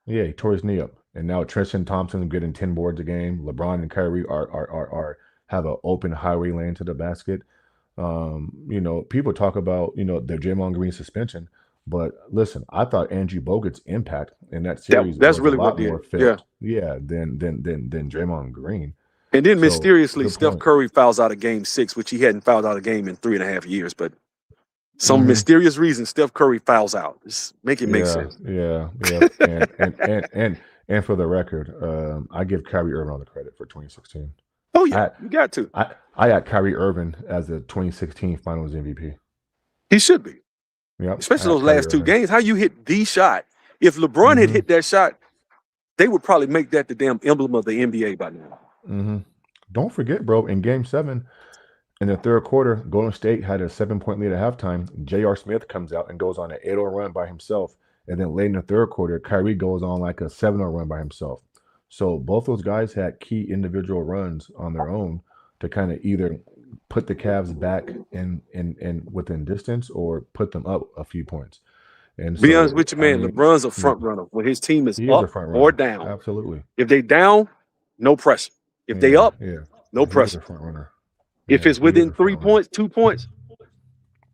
Yeah, he tore his knee up, and now Tristan Thompson getting 10 boards a game. LeBron and Kyrie are have an open highway lane to the basket. People talk about the Draymond Green suspension, but listen, I thought Andrew Bogut's impact in that series that's was really a lot what did. more felt, than Draymond Green. And then mysteriously, Steph Curry fouls out of Game 6, which he hadn't fouled out a game in 3.5 years, but. Some mysterious reason Steph Curry fouls out. Just make it make sense. Yeah. and for the record, I give Kyrie Irving all the credit for 2016. Oh yeah, you got to. I had Kyrie Irving as the 2016 Finals MVP. He should be. Yeah, especially those last two games. How you hit the shot? If LeBron had hit that shot, they would probably make that the damn emblem of the NBA by now. Don't forget, bro. In Game 7. In the third quarter, Golden State had a 7-point lead at halftime. J.R. Smith comes out and goes on an 8-0 run by himself. And then late in the third quarter, Kyrie goes on like a 7-0 run by himself. So both those guys had key individual runs on their own to kind of either put the Cavs back in within distance or put them up a few points. And be honest with you, man, LeBron's a front runner. When his team is up or down. Absolutely. If they down, no pressure. If they up, no pressure. Front runner. If it's within 3 points, 2 points,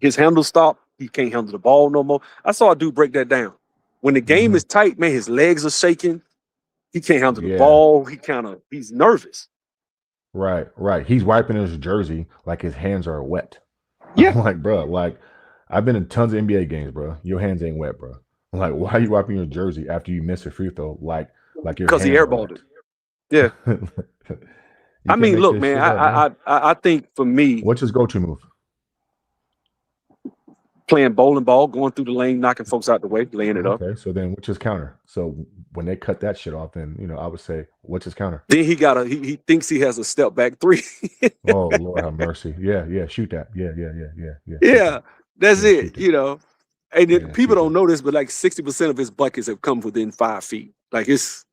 his handle stop. He can't handle the ball no more. I saw a dude break that down. When the game is tight, man, his legs are shaking. He can't handle the ball. He's nervous. Right. He's wiping his jersey like his hands are wet. Yeah. I'm like, bro, I've been in tons of NBA games, bro. Your hands ain't wet, bro. I'm like, why are you wiping your jersey after you miss a free throw? Like your because he airballed it. Yeah. I mean, look, man, I think for me. What's his go-to move? playing bowling ball, going through the lane, knocking folks out the way, laying it up. Okay, so then which is counter? So when they cut that shit off, then I would say what's his counter? Then he thinks he has a step back three. Oh Lord have mercy. Yeah, shoot that. Yeah. Yeah, that's it. And then people don't know this, but like 60% of his buckets have come within 5 feet. Like this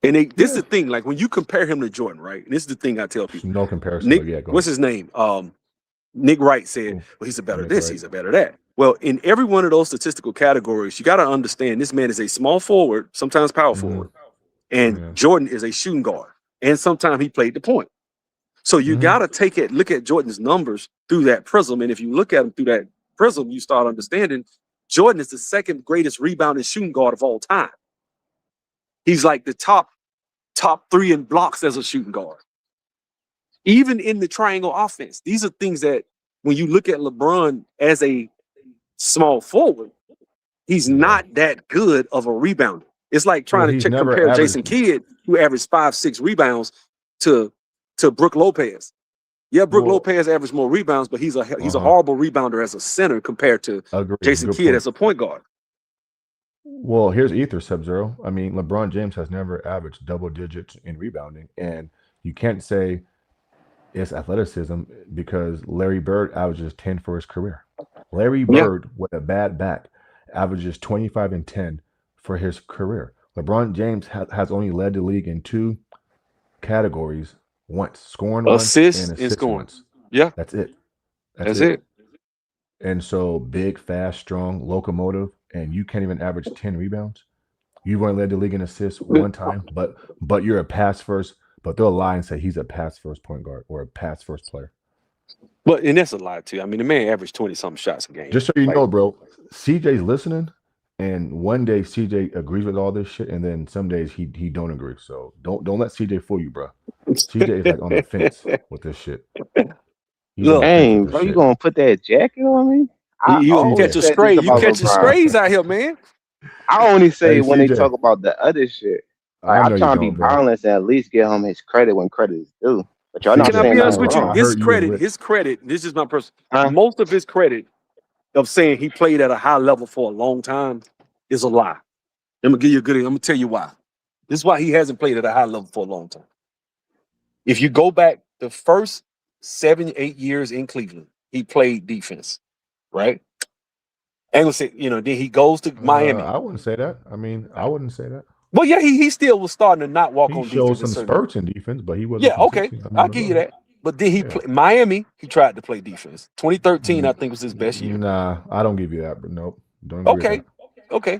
is the thing. Like when you compare him to Jordan, right? And this is the thing I tell people. No comparison. Nick, what's his name? Nick Wright said, well, he's a better this, he's a better that. Well, in every one of those statistical categories, you got to understand this man is a small forward, sometimes power forward, and Jordan is a shooting guard, and sometimes he played the point. So you got to look at Jordan's numbers through that prism, and if you look at him through that prism, you start understanding Jordan is the second greatest rebounding shooting guard of all time. He's like the top 3 in blocks as a shooting guard. Even in the triangle offense, these are things that when you look at LeBron as a small forward, he's not that good of a rebounder. It's like trying to compare Jason Kidd, who averaged 5-6 rebounds, to Brook Lopez. Yeah, Brook Lopez averaged more rebounds, but he's a horrible rebounder as a center compared to Jason Kidd as a point guard. Well, here's Ether Sub-Zero. I mean, LeBron James has never averaged double digits in rebounding, and you can't say it's athleticism because Larry Bird averages 10 for his career. Larry Bird with a bad back averages 25 and 10 for his career. LeBron James has only led the league in 2 categories once: scoring once and assist once. Yeah, that's it. That's it. And so big, fast, strong, locomotive, and you can't even average 10 rebounds. You've only led the league in assists one time, but you're a pass first. But they'll lie and say he's a pass first point guard or a pass first player. And that's a lie too. I mean, the man averaged 20-something shots a game. Just so you know, bro, CJ's listening, and one day CJ agrees with all this shit, and then some days he don't agree. So don't let CJ fool you, bro. CJ is like on the fence with this shit. Dang, bro, you gonna put that jacket on me? You catch a stray. You catching strays out here, man. I only say when they talk about the other shit. I'm trying to be balanced and at least give him his credit when credit is due. But y'all not Can I saying be honest with wrong. you? His credit, this is my personal, most of his credit of saying he played at a high level for a long time is a lie. I'm gonna tell you why. This is why he hasn't played at a high level for a long time. If you go back the first 7-8 years in Cleveland, he played defense, right? And then he goes to Miami. I wouldn't say that. I mean, I wouldn't say that. Well, yeah, he still was starting to not walk on defense. He showed some spurts in defense, but he wasn't. Yeah, okay, I'll give you that. But then he played Miami. He tried to play defense. 2013, I think, was his best year. Nah, I don't give you that. But nope, don't. Okay.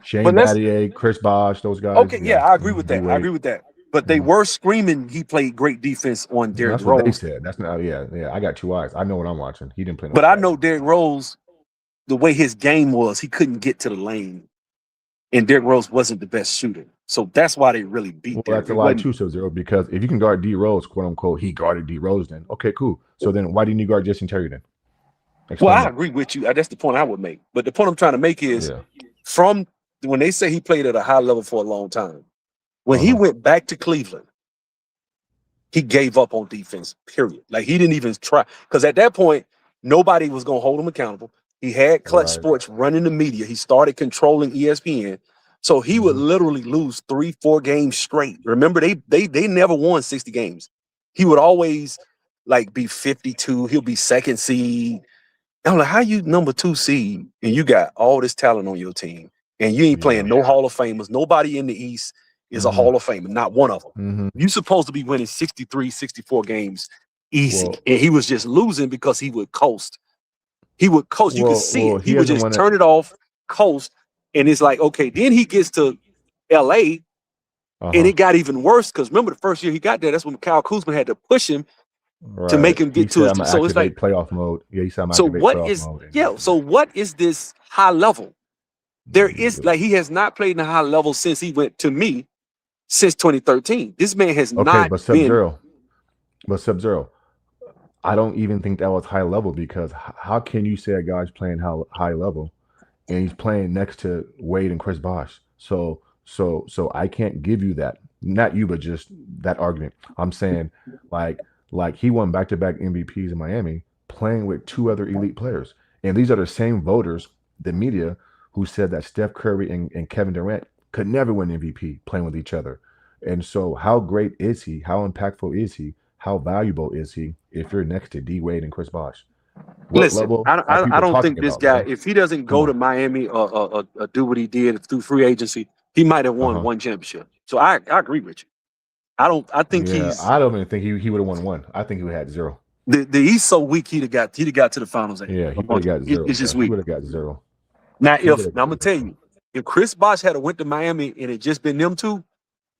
Shane Battier, Chris Bosh, those guys. Okay, yeah, I agree with that. I agree with that. But they were screaming he played great defense on Derrick Rose. That's what they said. That's not. Yeah. I got 2 eyes. I know what I'm watching. He didn't play. But I know Derrick Rose, the way his game was, he couldn't get to the lane, and Derrick Rose wasn't the best shooter. So that's why they really beat. Well, that's a lie too, Sub-Zero. Because if you can guard D Rose, quote unquote, he guarded D Rose. Then okay, cool. So then why didn't you guard Jason Terry then? Well, I agree with you. That's the point I would make. But the point I'm trying to make is from when they say he played at a high level for a long time, when he went back to Cleveland, he gave up on defense, period. Like he didn't even try. Because at that point, nobody was going to hold him accountable. He had Clutch Sports running the media. He started controlling ESPN. So he would literally lose 3-4 games straight. Remember, they never won 60 games. He would always like be 52. He'll be second seed. I'm like, how you number 2 seed and you got all this talent on your team and you ain't playing no Hall of Famers. Nobody in the East is a Hall of Famer, not one of them. You're supposed to be winning 63, 64 games easy. And he was just losing because he would coast. He would coast. You could see it. He would just turn it off, coast. And it's like, okay, then he gets to LA and it got even worse because remember the first year he got there, that's when Kyle Kuzma had to push him to make him get to his. So it's like playoff mode. Yeah, he said so what is so what is this high level? There is like he has not played in a high level since he went to me since 2013. This man has not but Sub-Zero. But Sub-Zero, I don't even think that was high level because how can you say a guy's playing high level? And he's playing next to Wade and Chris Bosh. So I can't give you that. Not you, but just that argument. I'm saying like he won back-to-back MVPs in Miami playing with 2 other elite players. And these are the same voters, the media, who said that Steph Curry and Kevin Durant could never win MVP playing with each other. And so how great is he? How impactful is he? How valuable is he if you're next to D Wade and Chris Bosh? Listen, I don't think this guy, if he doesn't go to Miami or do what he did through free agency, he might have won one championship. So I agree with you. I don't even think he would have won one. I think he would have had zero. The East so weak he'd have got to the finals. Yeah, he would have got zero. It's just weak. He would have got zero. Now I'm gonna tell you, if Chris Bosh had went to Miami and it just been them two,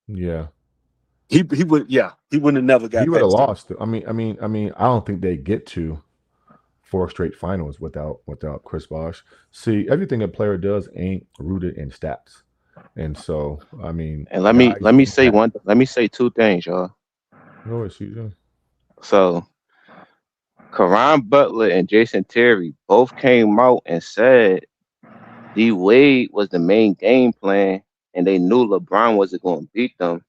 yeah. He wouldn't have never got. He would have lost. I mean, I don't think they get to 4 straight finals without Chris Bosh. See, everything a player does ain't rooted in stats, and so I mean. And let me say 2 things, y'all. Go ahead, CJ. So, Caron Butler and Jason Terry both came out and said D Wade was the main game plan, and they knew LeBron wasn't going to beat them.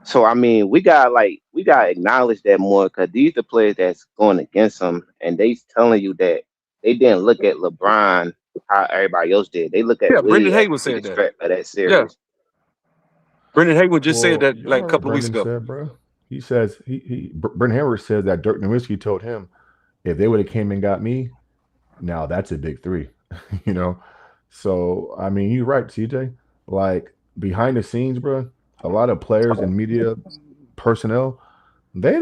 So I mean, we gotta acknowledge that more, because these are players that's going against them, and they telling you that they didn't look at LeBron how everybody else did. They look at Brendan Haywood said that series. Yeah. Brendan Haywood just said that like a couple of weeks ago. Said, bro. He says Brendan Haywood said that Dirk Nowitzki told him if they would have came and got me, now that's a big 3, you know. So I mean, you're right, CJ. Like behind the scenes, bro. A lot of players and media personnel, they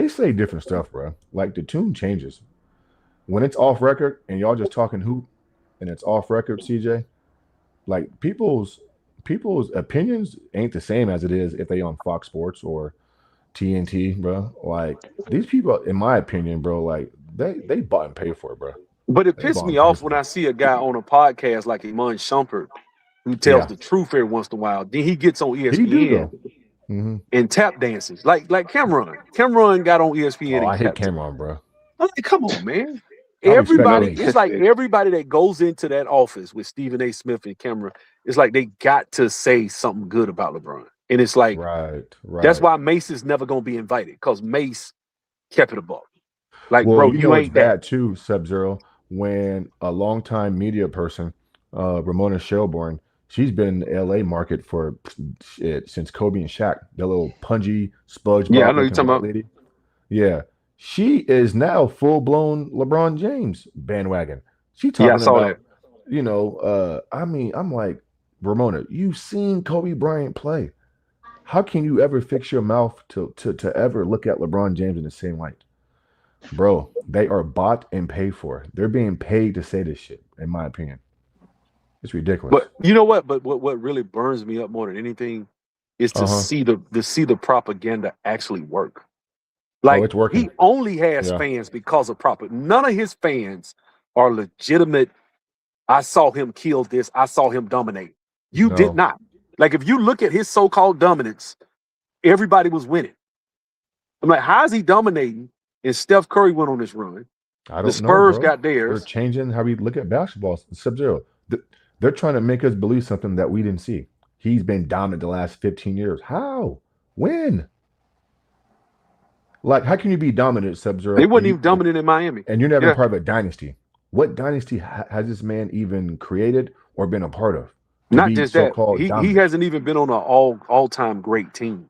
say different stuff, bro. Like the tune changes. When it's off record and y'all just talking hoop and it's off record, CJ, like people's opinions ain't the same as it is if they on Fox Sports or TNT, bro. Like these people, in my opinion, bro, like they bought and paid for it, bro. But it pissed me off when I see a guy on a podcast like Iman Shumpert who tells the truth every once in a while. Then he gets on ESPN and tap dances like Cameron. Cameron got on ESPN. I hate Cameron, bro. I mean, come on, man. Everybody, it's like everybody that goes into that office with Stephen A. Smith and Cameron, it's like they got to say something good about LeBron. And it's like, right. That's why Mace is never going to be invited, because Mace kept it above. Like, well, bro, you know it's bad too, Sub-Zero, when a longtime media person, Ramona Shelburne, she's been in the LA market for since Kobe and Shaq, the little pungy SpongeBob. Yeah, I know you're talking about. Lady. Yeah. She is now full-blown LeBron James bandwagon. She talking about, you know, I mean, I'm like, Ramona, you've seen Kobe Bryant play. How can you ever fix your mouth to ever look at LeBron James in the same light? Bro, they are bought and paid for. They're being paid to say this shit, in my opinion. It's ridiculous. But you know what? But what really burns me up more than anything is to see the propaganda actually work. Like, it's working. He only has fans because of propaganda. None of his fans are legitimate. I saw him kill this. I saw him dominate. You did not. Like, if you look at his so-called dominance, everybody was winning. I'm like, how is he dominating? And Steph Curry went on this run. The Spurs got theirs. They're changing how we look at basketball. Sub-Zero. They're trying to make us believe something that we didn't see. He's been dominant the last 15 years. How? When? Like, how can you be dominant, Sub-Zero? They wasn't even dominant in Miami. And you're never part of a dynasty. What dynasty has this man even created or been a part of? Not just that. He hasn't even been on an all-time great team.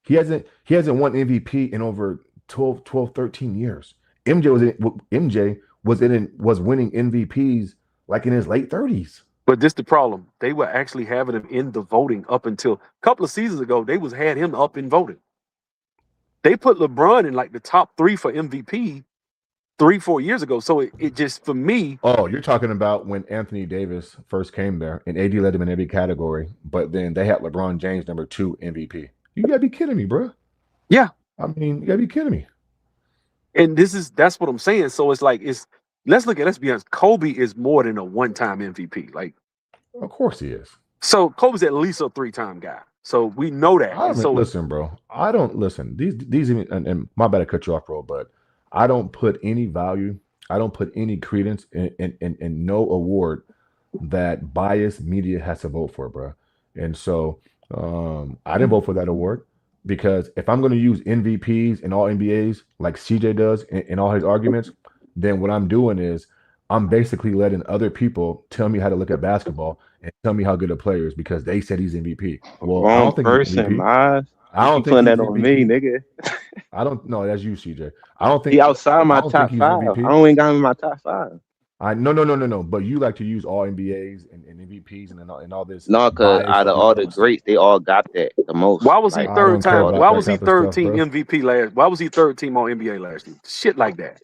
He hasn't won MVP in over 12, 13 years. MJ was winning MVPs like in his late 30s. But this the problem. They were actually having him in the voting up until a couple of seasons ago. They had him up in voting. They put LeBron in like the top 3 for MVP 3-4 years ago. So it just, for me. Oh, you're talking about when Anthony Davis first came there and AD led him in every category, but then they had LeBron James number 2 MVP. You gotta be kidding me, bro. Yeah. I mean, you gotta be kidding me. And that's what I'm saying. So it's like, let's be honest. Kobe is more than a one-time MVP. Like, of course he is. So Kobe's at least a 3-time guy. So we know that. Listen, bro. I don't listen. These and my bad to cut you off, bro, but I don't put any value. I don't put any credence in no award that biased media has to vote for, bro. And so I didn't vote for that award because if I'm going to use MVPs and all NBAs like CJ does in all his arguments, then what I'm doing is I'm basically letting other people tell me how to look at basketball and tell me how good a player is because they said he's MVP. Well, I Wrong don't think he's person, MVP. man. I don't You think putting he's that on me, MVP. nigga. I don't know. That's you, CJ. I don't think He outside my I don't top think he's 5. MVP. I don't even got him in my top 5. No. But you like to use all NBAs and MVPs and all this. No, because bias out of all the stuff. greats, they all got that the most. Why was he Like, third care time? about Why that was he type of third stuff, team bro. MVP last? Why was he third team on NBA last year? Shit like that.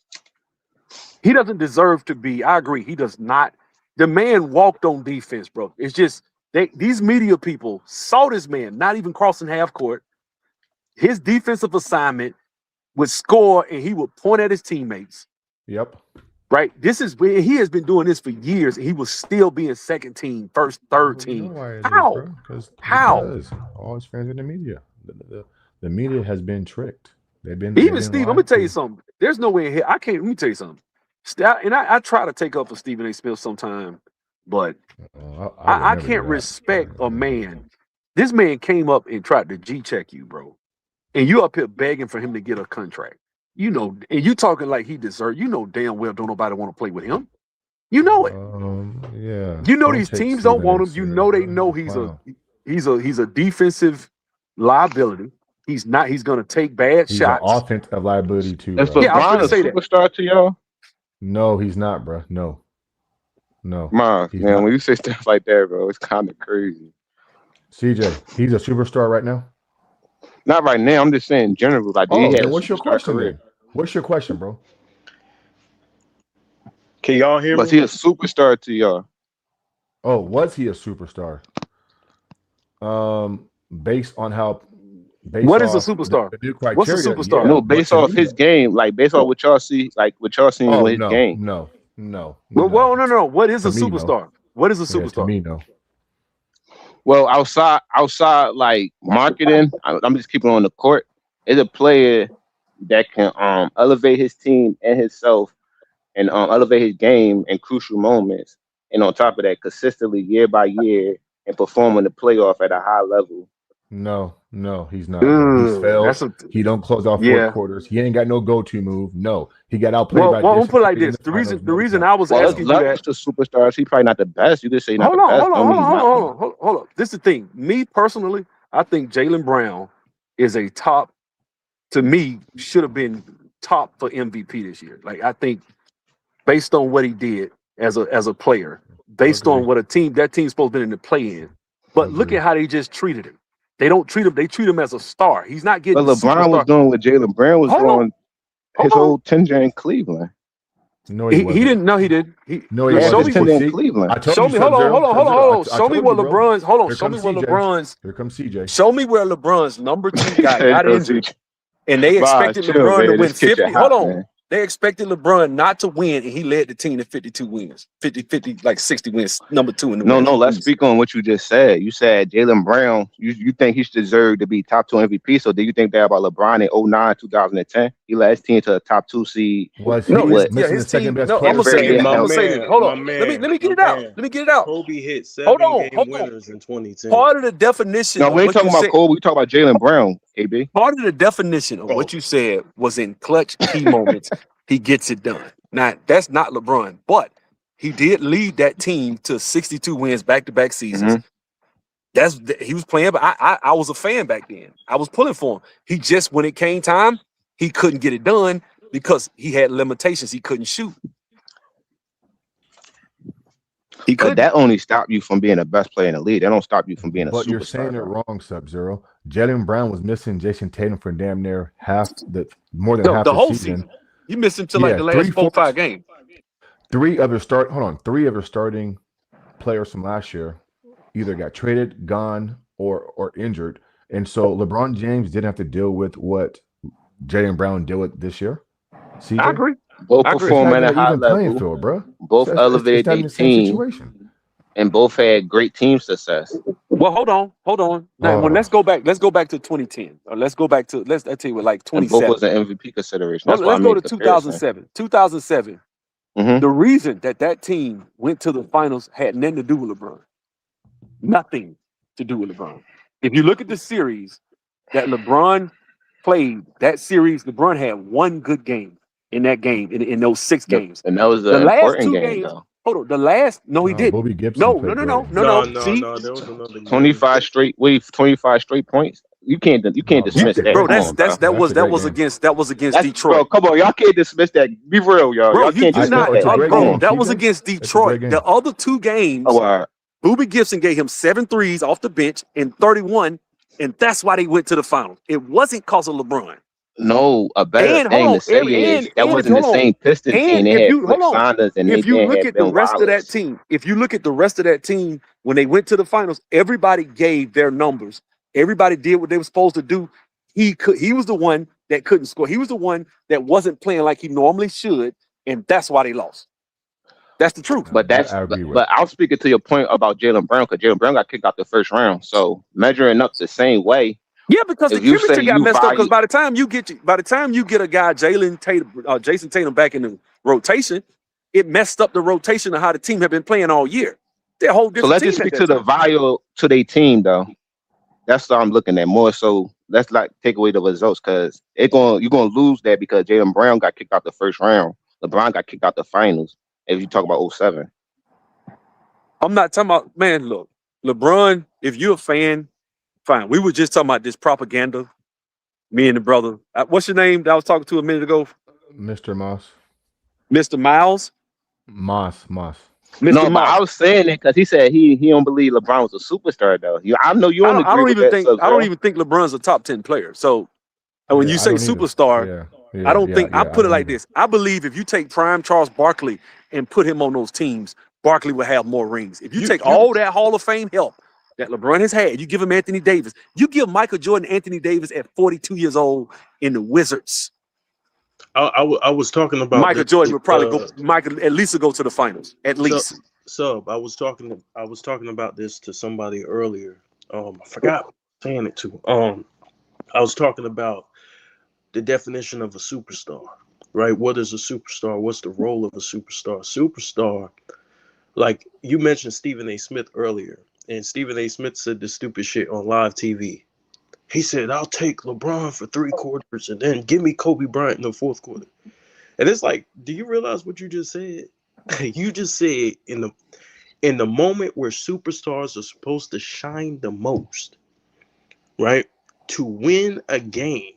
He doesn't deserve to be. I agree. He does not. The man walked on defense, bro. It's just these media people saw this man not even crossing half court. His defensive assignment would score, and he would point at his teammates. Yep. Right. He has been doing this for years, and he was still being second team, first, third team. How? How? All his fans in the media. The media has been tricked. They've been Even Steve, I'm gonna tell you something. There's no way in here. I can't. Let me tell you something. And I try to take up for Stephen A. Smith sometime, but I can't respect a man. This man came up and tried to G-check you, bro, and you up here begging for him to get a contract. You know, and you talking like he deserves. You know damn well don't nobody want to play with him. You know it. Yeah. You know Don't these take teams don't Stephen want A. him. You serious, know they bro. know he's a defensive liability. He's not. He's gonna take bad He's shots. an offensive liability too. That's bro. Yeah, I was LeBron gonna a say that. superstar to y'all? No, he's not, bro. No. Man, He's man, not. when you say stuff like that, bro, it's kind of crazy. CJ, he's a superstar right now. Not right now. I'm just saying in general. Like, Oh, he had then a what's your superstar question career. then? What's your question, bro? Can y'all hear Was me? he a superstar to y'all? Oh, was he a superstar? Based on how, based What is a off superstar? the new What's a criteria, superstar? yeah. No, But based to off me, his game, like based off what y'all see, like what y'all seen oh with his game. no. Well, no. What is To a me, no. superstar? What is a Yeah, to superstar? me, no. Well, outside like marketing, I'm just keeping on the court. Is a player that can elevate his team and himself and elevate his game in crucial moments. And on top of that, consistently year by year and perform in the playoff at a high level. No, he's not. Bro. He's failed. That's a He don't close off fourth yeah. quarters. He ain't got no go-to move. No, he got outplayed Well, by I'm gonna put it like Jason this. Tatum in The the finals reason no I time. was Well, let's asking you that. the superstars. He probably not the best. You could say not Hold the on, best. hold on, Don't hold mean on, he's not. hold on. This is the thing. Me personally, I think Jaylen Brown is a top. To me, should have been top for MVP this year. Like I think, based on what he did as a player, based on what that team's supposed to be in the play-in. But look at how they just treated him. They don't treat him. They treat him as a star. He's not getting But LeBron was superstar. doing what Jaylen Brown was Hold on, doing hold his on. whole tenure in Cleveland. No, He wasn't. didn't. No, he did. No, he Half Show his me. wasn't. tenure in See, Cleveland. I told Show you, me. Hold on. Sub-Zero. Hold on. I Show me told where you, bro. LeBron's. Hold on. Here Show me comes where CJ. LeBron's. Here comes CJ. Show me where LeBron's number 2 guy There got goes injured, CJ. and they Bah, expected chill, LeBron to man. win This kid 50. hot, Hold on. man. They expected LeBron not to win, and he led the team to 52 wins, 50, like 60 wins, number 2 in the No, West. let's speak on what you just said. You said Jaylen Brown, you think he should deserve to be top 2 MVP. So do you think that about LeBron in 09, 2010? He led his team to a top 2 seed. Was No, he What? missing his the second team. best No, I'm player? gonna say Hey, this. I'm my gonna say this. man, Hold my on. man, Let me get my it out. man. Let me get it out. Kobe hit Hold 7 on. game Hold on. winners in 2010. Part of the definition No, of we ain't what talking you about said. Kobe. We talking about Jaylen Brown, KB. Part of the definition of Oh, what you said was in clutch key moments. He gets it done. Now that's not LeBron, but he did lead that team to 62 wins back-to-back seasons. He was playing, but I was a fan back then. I was pulling for him. He just, when it came time, he couldn't get it done because he had limitations. He couldn't shoot. He But couldn't. that only stopped you from being the best player in the league. That don't stop you from being a But you're superstar. saying it Bro. wrong, Sub-Zero. Jaylen Brown was missing Jason Tatum for damn near more than No, half the the whole season. season. You missed him till like Yeah, the last 4-5 games. Three other starting players from last year either got traded, gone, or injured. And so LeBron James didn't have to deal with what Jaylen Brown dealt with this year. CJ? I agree. Both I agree. perform It's at not a even high even playing level. field, bro. Both It's elevated not their even the same team, situation. and both had great team success. Well, hold on. Now, let's go back to 2010, or let's go back to let's tell you what, like And both 27. was an MVP consideration. That's why I Let's go made to the comparison. 2007. 2007. The reason that team went to the finals had nothing to do with LeBron. Nothing to do with LeBron. If you look at the series that LeBron played, that series, LeBron had one good game. in that game, in those 6 games. And that was The an last important 2 game, games. though. Hold on. The last, no, he didn't. Bobby Gibson No. played great. See, No, there was another game. 25 straight points. You can't dismiss that. bro. Come on, bro. That was a great game. against That's, Detroit. bro, come on, y'all can't dismiss that. Be real, y'all. Bro, Y'all you can't do dismiss not, It's a that. great bro. game, That was TJ. against It's a great Detroit. game. The other 2 games, Oh, all right. Bobby Gibson gave him 7 threes off the bench and 31, and that's why they went to the finals. It wasn't because of LeBron. No, a better And thing hold to say on, is that and if wasn't you the hold on, same Pistons team. and They if had you Flip hold on, Saunders and they if you didn't look have at the Ben rest of that Wallace. team, if you look at the rest of that team when they went to the finals, everybody gave their numbers. Everybody did what they were supposed to do. He was the one that couldn't score. He was the one that wasn't playing like he normally should, and that's why they lost. That's the truth. But That I agree with. but I'm speaking to your point about Jaylen Brown, because Jaylen Brown got kicked out the first round. So measuring up the same way, Yeah, because the if you chemistry say got you messed up. Because value, by the time you get a guy Jason Tatum back in the rotation, it messed up the rotation of how the team had been playing all year. They're a whole so different let's team just at speak that to the time. value to their team though. That's what I'm looking at more. So let's like take away the results, because you're gonna lose that because Jaylen Brown got kicked out the first round. LeBron got kicked out the finals. If you talk about 07. I'm not talking about, man, look, LeBron, if you're a fan, fine. We were just talking about this propaganda, me and the brother. What's your name that I was talking to a minute ago? Mr. Moss. Mr. Miles? Moss. Mr. No, but Moss. I was saying it because he said he don't believe LeBron was a superstar though. I know you don't agree with that, I don't even think LeBron's a top 10 player. So when you I say don't either. superstar, Yeah, I don't think I I put it don't like either. this. I believe if you take prime Charles Barkley and put him on those teams, Barkley will have more rings. If you take all that Hall of Fame help that LeBron has had, you give him Anthony Davis. You give Michael Jordan Anthony Davis at 42 years old in the Wizards. I was talking about Michael Jordan would probably go. Michael at least will go to the finals. At least. Sub, I was talking about this to somebody earlier. I forgot saying it to. I was talking about the definition of a superstar, right? What is a superstar? What's the role of a superstar? Superstar, like you mentioned Stephen A. Smith earlier, and Stephen A. Smith said this stupid shit on live TV. He said, "I'll take LeBron for 3 quarters and then give me Kobe Bryant in the 4th quarter." And it's like, do you realize what you just said? You just said in the moment where superstars are supposed to shine the most, right? To win a game,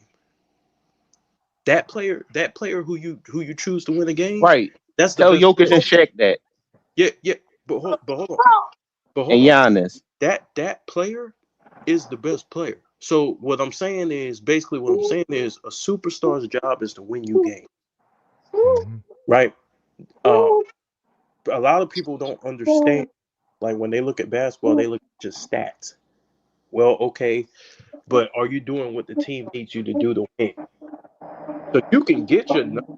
that player who you choose to win a game, right? That's the Tell best Jokic player. and Shaq that. Yeah. But hold on. And Giannis. That player is the best player. So what I'm saying is basically a superstar's job is to win you games, right? A lot of people don't understand. Like when they look at basketball, they look at just stats. Well, okay, but are you doing what the team needs you to do to win? So you can get your numbers.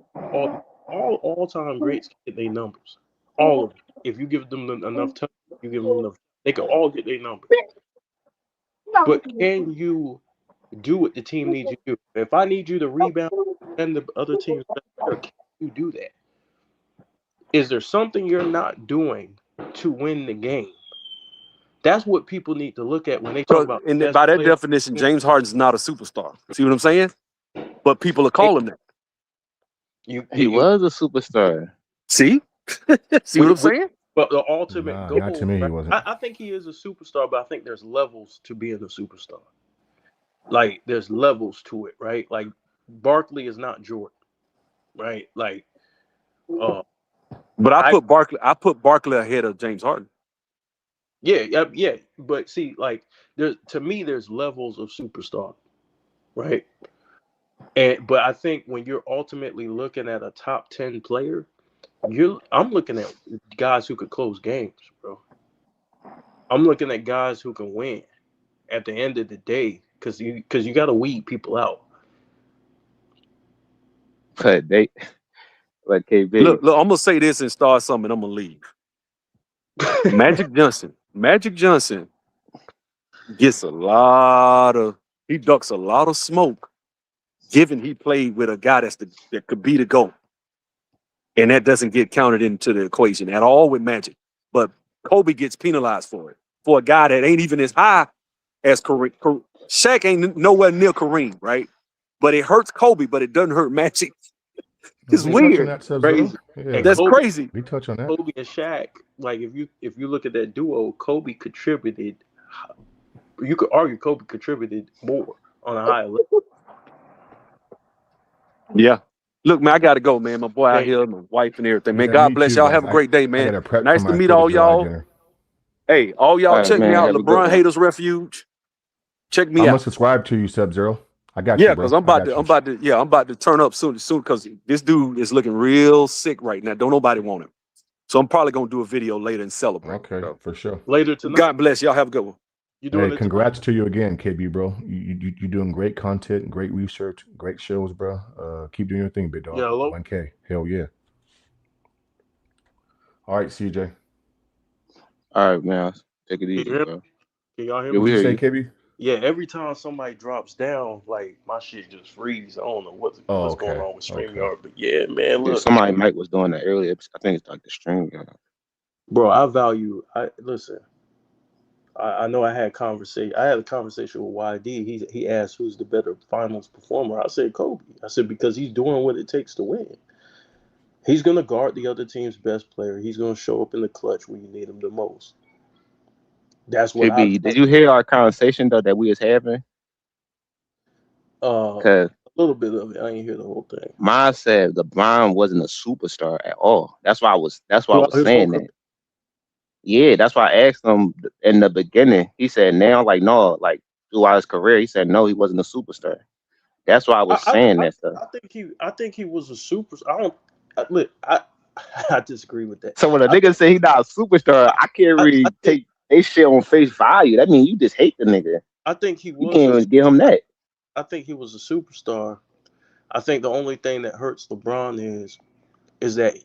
All-time greats can get their numbers. All of them. If you give them enough time, you give them enough. They can all get their numbers. But can you do what the team needs you to do? If I need you to rebound and the other team's better, can you do that? Is there something you're not doing to win the game? That's what people need to look at when they talk about. And by that definition, James Harden's not a superstar. See what I'm saying? But people are calling that. He was a superstar. See? See what I'm saying? But the ultimate goal, not to me, he wasn't. I think he is a superstar, but I think there's levels to being a superstar. Like there's levels to it, right? Like Barkley is not Jordan, right? Like, but I put Barkley ahead of James Harden. Yeah. But see, like, to me, there's levels of superstar, right? But I think when you're ultimately looking at a top 10 player, I'm looking at guys who could close games, bro. I'm looking at guys who can win at the end of the day, because you got to weed people out. But KB. Look, I'm gonna say this and start something. I'm gonna leave. Magic Johnson gets he ducks a lot of smoke, given he played with a guy that could be the GOAT. And that doesn't get counted into the equation at all with Magic. But Kobe gets penalized for it. For a guy that ain't even as high as Kareem. Shaq ain't nowhere near Kareem, right? But it hurts Kobe, but it doesn't hurt Magic. It's We touch on weird. that, Sub Crazy. Zero. And Yeah, That's Kobe, crazy. we touch on that. Kobe and Shaq, like if you look at that duo, Kobe contributed. You could argue Kobe contributed more on a higher level. Yeah. Look, man, I gotta go, man. My boy out Hey, here, my wife and everything, man. Yeah, God me bless too, y'all. guys. Have a great day, I man. gotta prep for Nice to my meet 4th all of July y'all. dinner. Hey, all y'all, All right, check me man. out. Have a good LeBron one. Haters Refuge. Check me I'm gonna out. subscribe to you, Sub Zero. I got Yeah, you, bro. because I'm I about got to, you. I'm about to turn up soon, because this dude is looking real sick right now. Don't nobody want him. So I'm probably gonna do a video later and celebrate. Okay, So for sure. later tonight, God bless y'all. Have a good one. you doing Hey, it congrats to you again, KB, bro. You doing great content, great research, great shows, bro. Keep doing your thing, big dog. Yeah, hello? 1K. Hell yeah. All right, CJ. All right, man. Take it Can you easy, hear me? bro. Can y'all hear Yeah, me? we What'd you hear say, you. KB? Yeah, every time somebody drops down, like my shit just freeze. I don't know what's Oh, going okay. on with Okay. StreamYard, but yeah, man, Yeah, look, somebody Mike was doing that earlier. I think it's like the stream guy. bro, listen. I know I had a conversation with YD. He asked who's the better finals performer. I said Kobe. I said because he's doing what it takes to win. He's gonna guard the other team's best player. He's gonna show up in the clutch when you need him the most. That's what I've KB, did you hear our conversation though that we was having? a little bit of it. I didn't hear the whole thing. Mine said LeBron wasn't a superstar at all. That's why I was Throughout his saying whole that. Yeah, that's why I asked him in the beginning. He said now, like, no, like throughout his career, he said no, he wasn't a superstar. That's why I was saying that stuff. I think he was a superstar. I disagree with that. So when a nigga say he not a superstar, I can't really take they shit on face value. That means you just hate the nigga. I think he You was. can't even give him that. I think he was a superstar. I think the only thing that hurts LeBron is that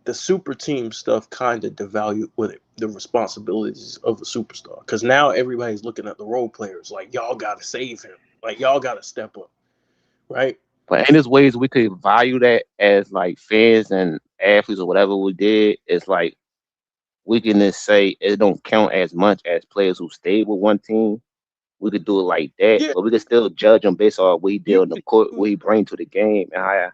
the super team stuff kind of devalued with it, the responsibilities of the superstar. Because now everybody's looking at the role players like y'all got to save him, like y'all got to step up, right? But in there's ways we could value that as like fans and athletes or whatever we did. It's like we can just say it don't count as much as players who stayed with one team. We could do it like that, Yeah. but we could still judge him based on what he did on the court, what he bring to the game, and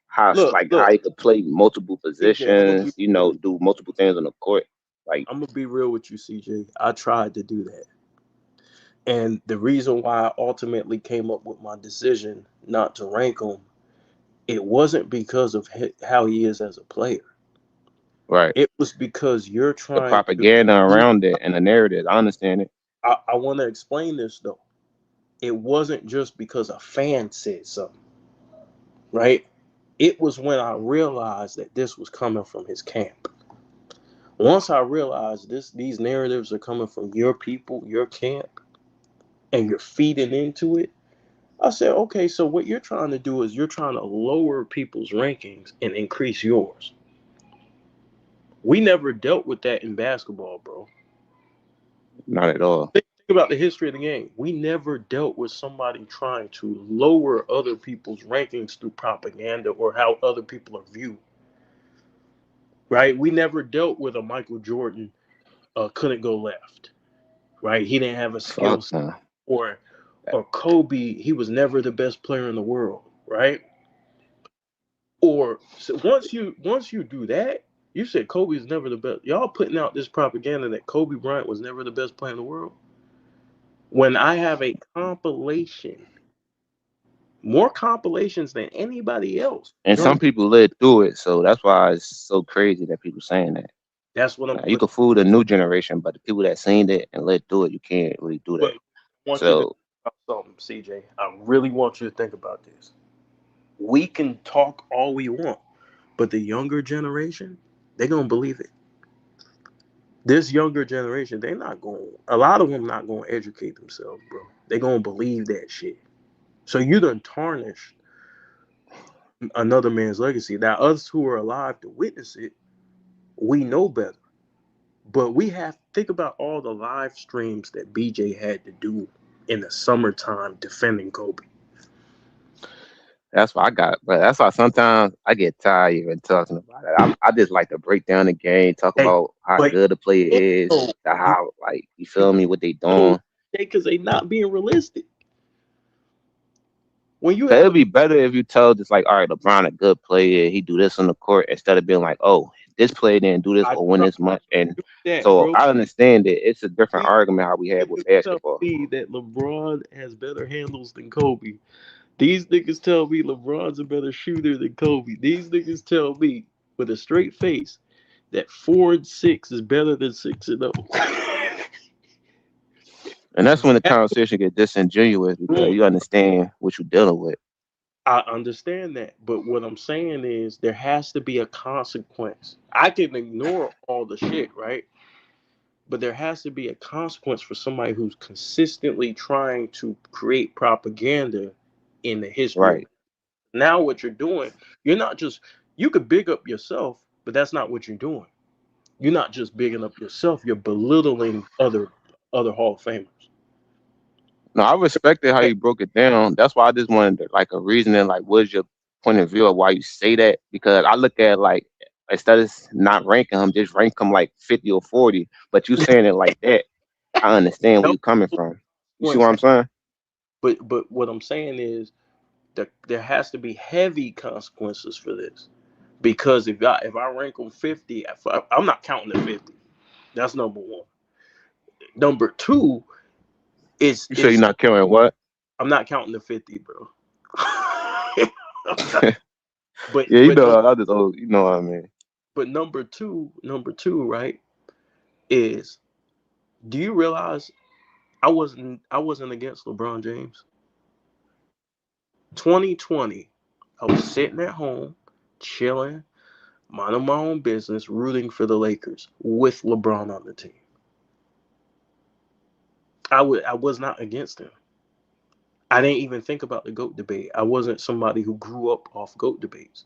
how he could play multiple positions, do multiple things on the court. Like I'm gonna be real with you, CJ. I tried to do that. And the reason why I ultimately came up with my decision not to rank him, it wasn't because of how he is as a player. Right. It was because you're The trying propaganda around it and the narrative. I understand it. I want to explain this though. It wasn't just because a fan said something, right? It was when I realized that this was coming from his camp. Once I realized these narratives are coming from your people, your camp, and you're feeding into it, I said, okay, so what you're trying to do is you're trying to lower people's rankings and increase yours. We never dealt with that in basketball, bro. Not at all. Think about the history of the game. We never dealt with somebody trying to lower other people's rankings through propaganda or how other people are viewed. Right? We never dealt with a Michael Jordan couldn't go left. Right? He didn't have a skill set. Or Kobe, he was never the best player in the world, right? Or so once you do that, you said Kobe's never the best. Y'all putting out this propaganda that Kobe Bryant was never the best player in the world. When I have a compilation, more compilations than anybody else. And some people lived through it, so that's why it's so crazy that people saying that. That's what I'm. You can fool the new generation, but the people that seen it and lived through it, you can't really do that. I want you to think about something, CJ. I really want you to think about this. We can talk all we want, but the younger generation, they're gonna believe it. This younger generation, a lot of them not gonna educate themselves, bro. They're gonna believe that shit. So you done tarnished another man's legacy. Now, us who are alive to witness it, we know better. But we have to think about all the live streams that BJ had to do in the summertime defending Kobe. That's why that's why sometimes I get tired even talking about it. I just like to break down the game, talk about how good the player is, how you feel me, what they doing. Because they not being realistic. When you it'd be better if you tell just like, all right, LeBron a good player, he do this on the court instead of being like, oh, this player didn't do this or win this much. And so I understand that it's a different argument how we have with basketball. Tell me that LeBron has better handles than Kobe. These niggas tell me LeBron's a better shooter than Kobe. These niggas tell me with a straight face that 4 and 6 is better than 6 and 0. And that's when the conversation gets disingenuous because you understand what you're dealing with. I understand that, but what I'm saying is there has to be a consequence. I can ignore all the shit, right? But there has to be a consequence for somebody who's consistently trying to create propaganda in the history. Right. Now what you're doing, you're not just, you could big up yourself, but that's not what you're doing. You're not just bigging up yourself, you're belittling other Hall of Famers. No, I respected how you broke it down. That's why I just wanted like a reasoning, like what's your point of view of why you say that? Because I look at like instead of not ranking him, just rank him like 50 or 40. But you saying it like that, I understand where you're coming from. You see what I'm saying? But what I'm saying is that there has to be heavy consequences for this. Because if I rank him 50, I'm not counting the 50. That's number one. Number two is you sure you're not counting what? I'm not counting the 50, bro. But yeah, you know what I mean. But number two, right, is do you realize I wasn't against LeBron James? 2020, I was sitting at home, chilling, minding my own business, rooting for the Lakers with LeBron on the team. I was not against him. I didn't even think about the GOAT debate. I wasn't somebody who grew up off GOAT debates.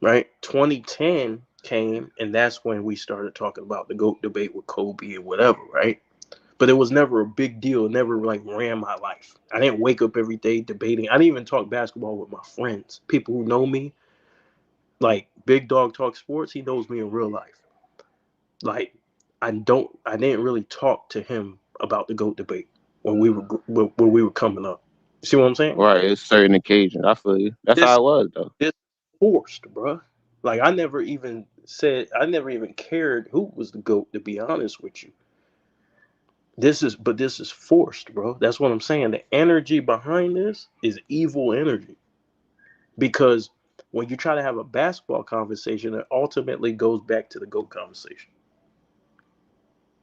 Right? 2010 came, and that's when we started talking about the GOAT debate with Kobe and whatever, right? But it was never a big deal. It never like ran my life. I didn't wake up every day debating. I didn't even talk basketball with my friends. People who know me, like Big Dog Talk Sports, he knows me in real life. Like I didn't really talk to him about the GOAT debate when we were coming up. See what I'm saying? Right, it's certain occasions. I feel you. That's how it was though. It's forced, bro. Like I never even cared who was the GOAT, to be honest with you. This is forced, bro. That's what I'm saying. The energy behind this is evil energy. Because when you try to have a basketball conversation, it ultimately goes back to the GOAT conversation.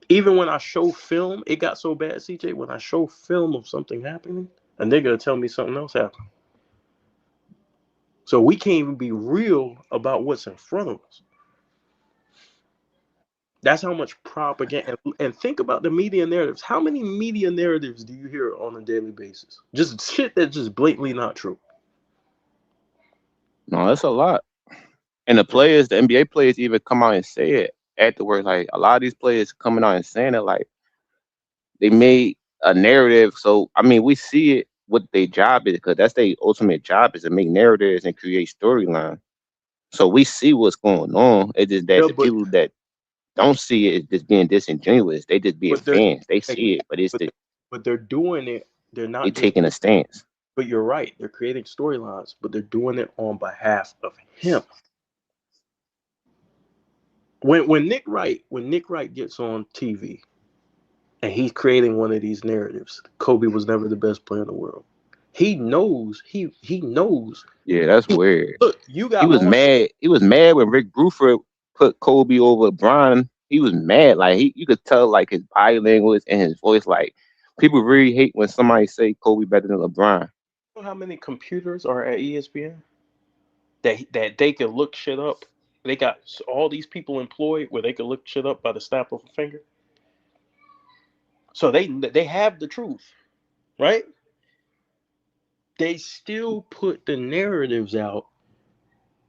Even when I show film, it got so bad, CJ, when I show film of something happening, and they're going to tell me something else happened. So we can't even be real about what's in front of us. That's how much propaganda. And think about the media narratives. How many media narratives do you hear on a daily basis? Just shit that's just blatantly not true. No, that's a lot. And the NBA players even come out and say it afterwards. Like a lot of these players coming out and saying it, like they made a narrative. So I mean, we see it what their job is, because that's their ultimate job, is to make narratives and create storyline. So we see what's going on. It's just that people that don't see it is just being disingenuous. They just being fans. They see it, but they're doing it. They're not. They're taking a stance. But you're right. They're creating storylines, but they're doing it on behalf of him. When Nick Wright gets on TV and he's creating one of these narratives, Kobe was never the best player in the world. He knows. He knows. Yeah, that's weird. Look, he was mad. He was mad when Rick Bruford put Kobe over Bron. He was mad. Like you could tell, like his body language and his voice. Like people really hate when somebody say Kobe better than LeBron. You know how many computers are at ESPN that they can look shit up? They got all these people employed where they can look shit up by the snap of a finger. So they have the truth, right? They still put the narratives out,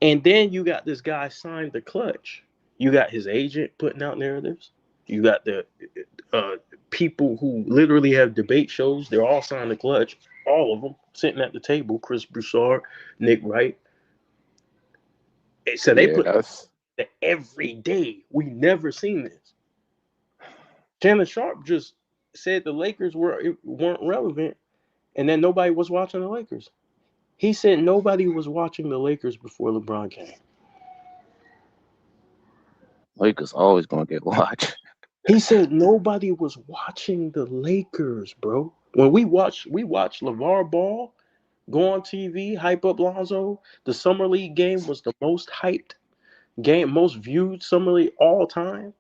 and then you got this guy signed the Clutch. You got his agent putting out narratives. You got the people who literally have debate shows. They're all signed the Clutch. All of them sitting at the table. Chris Broussard, Nick Wright. So they put that every day. We never seen this. Shannon Sharp just said the Lakers weren't relevant, and then nobody was watching the Lakers. He said nobody was watching the Lakers before LeBron came. Lakers always gonna get watched. He said nobody was watching the Lakers, bro. When we watch LeVar Ball go on TV, hype up Lonzo. The Summer League game was the most hyped game, most viewed Summer League all time.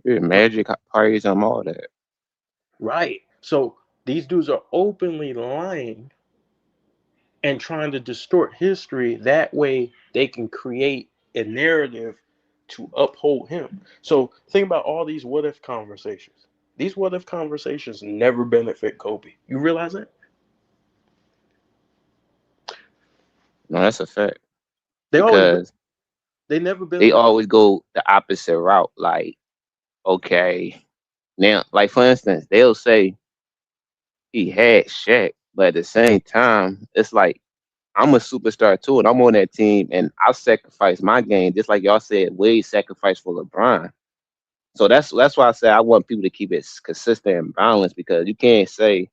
Yeah, Magic parties and all that. Right. So these dudes are openly lying and trying to distort history. That way they can create a narrative to uphold him. So think about all these what if conversations. These what if conversations never benefit Kobe. You realize that? No, that's a fact. They because never they always go the opposite route. Like, okay, now, like for instance, they'll say he had Shaq, but at the same time, it's like I'm a superstar too, and I'm on that team, and I'll sacrifice my game, just like y'all said, Wade sacrificed for LeBron. So that's why I say I want people to keep it consistent and balanced, because you can't say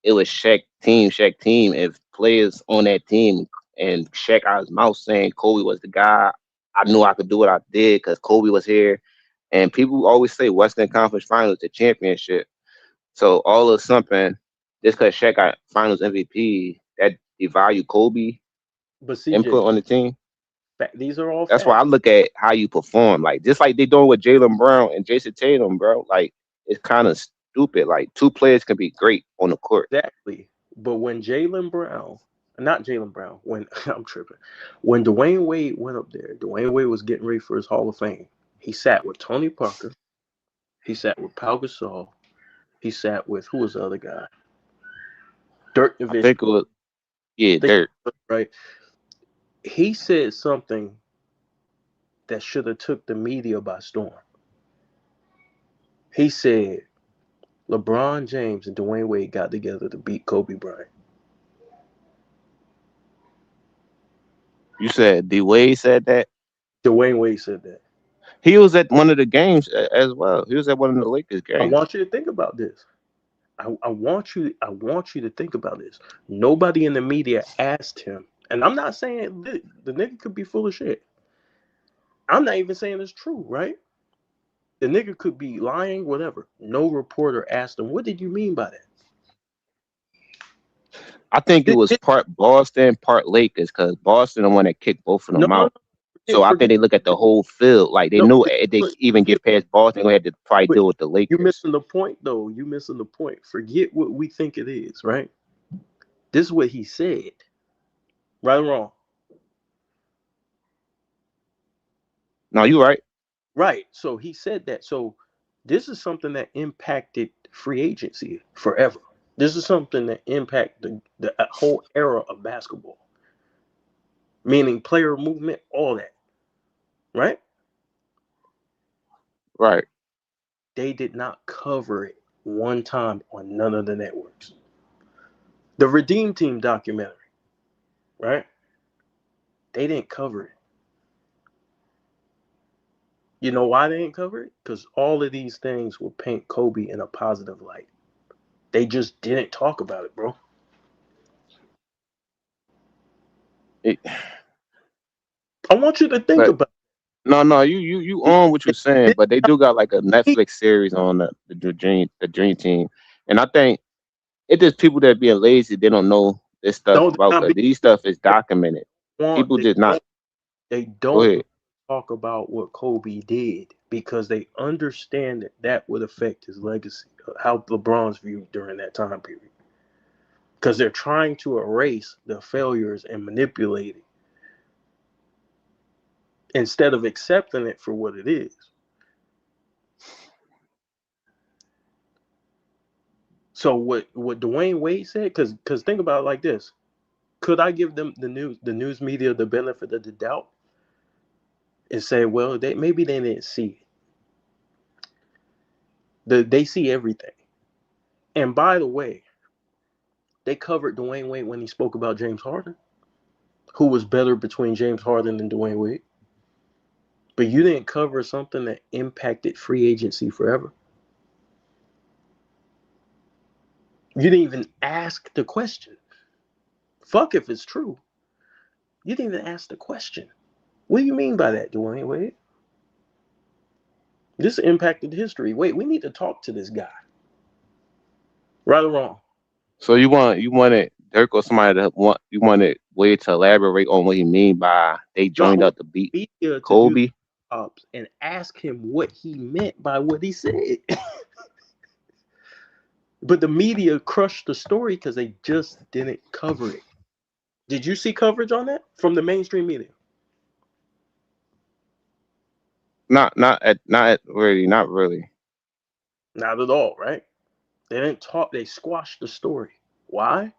it was Shaq team, if players on that team and Shaq out his mouth saying Kobe was the guy. I knew I could do what I did because Kobe was here. And people always say Western Conference Finals, the championship. So all of something, just because Shaq got Finals MVP, that devalue Kobe but CJ, input on the team. These are all That's facts. why I look at how you perform. Like, just like they doing with Jaylen Brown and Jason Tatum, bro. Like, it's kind of stupid. Like, two players can be great on the court. Exactly. But when I'm tripping. When Dwayne Wade went up there, Dwayne Wade was getting ready for his Hall of Fame. He sat with Tony Parker. He sat with Pau Gasol. He sat with, who was the other guy? Dirk Nowitzki. I think it was, Dirk. Right. He said something that should have took the media by storm. He said LeBron James and Dwayne Wade got together to beat Kobe Bryant. You said D Wade said that? Dwayne Wade said that. He was at one of the games as well. He was at one of the Lakers games. I want you to think about this. I want you to think about this. Nobody in the media asked him, and I'm not saying the nigga could be full of shit. I'm not even saying it's true, right? The nigga could be lying, whatever. No reporter asked him, what did you mean by that? I think it was part Boston, part Lakers, because Boston the one that kicked both of them out. So I think they look at the whole field. Like, they knew if they even get past Boston, they had to probably deal with the Lakers. You're missing the point, though. You're missing the point. Forget what we think it is, right? This is what he said. Right or wrong? No, you're right. Right. So he said that. So this is something that impacted free agency forever. This is something that impacted the whole era of basketball. Meaning player movement, all that. Right? Right. They did not cover it one time on none of the networks. The Redeem Team documentary, right? They didn't cover it. You know why they didn't cover it? Because all of these things will paint Kobe in a positive light. They just didn't talk about it, bro. I want you to think about it. No, you own what you're saying, but they do got like a Netflix series on the Dream Team, and I think it's just people that being lazy. They don't know this stuff about these stuff is documented. People did not. They don't talk about what Kobe did because they understand that would affect his legacy, how LeBron's viewed during that time period. Because they're trying to erase the failures and manipulate it instead of accepting it for what it is. So what Dwayne Wade said, because think about it like this. Could I give them the news media the benefit of the doubt and say, well, maybe they didn't see it. They see everything. And by the way, they covered Dwayne Wade when he spoke about James Harden, who was better between James Harden and Dwayne Wade. But you didn't cover something that impacted free agency forever. You didn't even ask the question. Fuck if it's true. You didn't even ask the question. What do you mean by that, Dwayne Wade? This impacted history. Wait, we need to talk to this guy. Right or wrong? So you wanted Dirk or somebody you wanted Wade to elaborate on what he mean by they joined up to beat Kobe? And ask him what he meant by what he said. But the media crushed the story because they just didn't cover it. Did you see coverage on that from the mainstream media? Not really. Not at all, right? They didn't talk. They squashed the story. Why?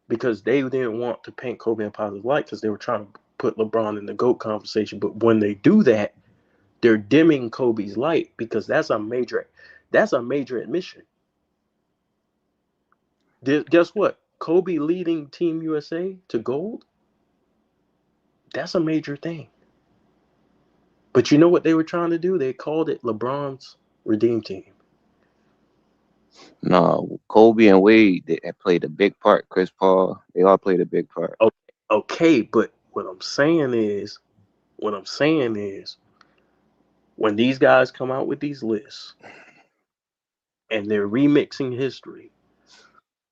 Because they didn't want to paint Kobe in a positive light because they were trying to put LeBron in the GOAT conversation. But when they do that, they're dimming Kobe's light because that's a major admission. Guess what? Kobe leading Team USA to gold? That's a major thing. But you know what they were trying to do? They called it LeBron's Redeem Team. No, Kobe and Wade, they played a big part. Chris Paul, they all played a big part. Okay, but what I'm saying is, when these guys come out with these lists and they're remixing history,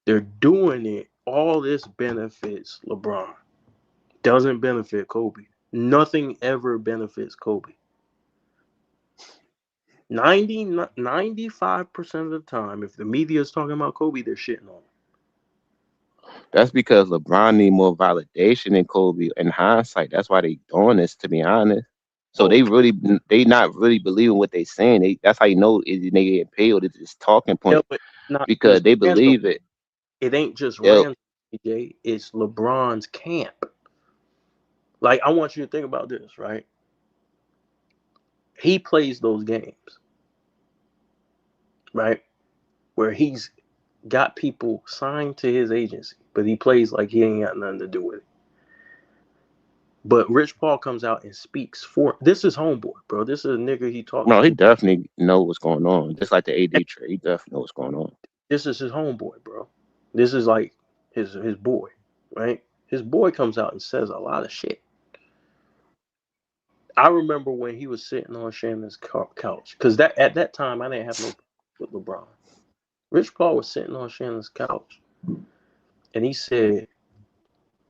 they're doing it. All this benefits LeBron. Doesn't benefit Kobe. Nothing ever benefits Kobe. 95% of the time, if the media is talking about Kobe, they're shitting on him. That's because LeBron need more validation than Kobe. In hindsight, that's why they doing this, to be honest. So they not really believing what they saying. That's how you know they get paid or it's just talking point. Because they believe it. It ain't just random, DJ. It's LeBron's camp. Like, I want you to think about this, right? He plays those games, right? Where he's got people signed to his agency, but he plays like he ain't got nothing to do with it. But Rich Paul comes out and speaks for this is homeboy, bro. This is a nigga he talks. No, he definitely know what's going on. Just like the AD trade, he definitely know what's going on. This is his homeboy, bro. This is like his boy, right? His boy comes out and says a lot of shit. I remember when he was sitting on Shannon's couch, because at that time I didn't have no with LeBron. Rich Paul was sitting on Shannon's couch, and he said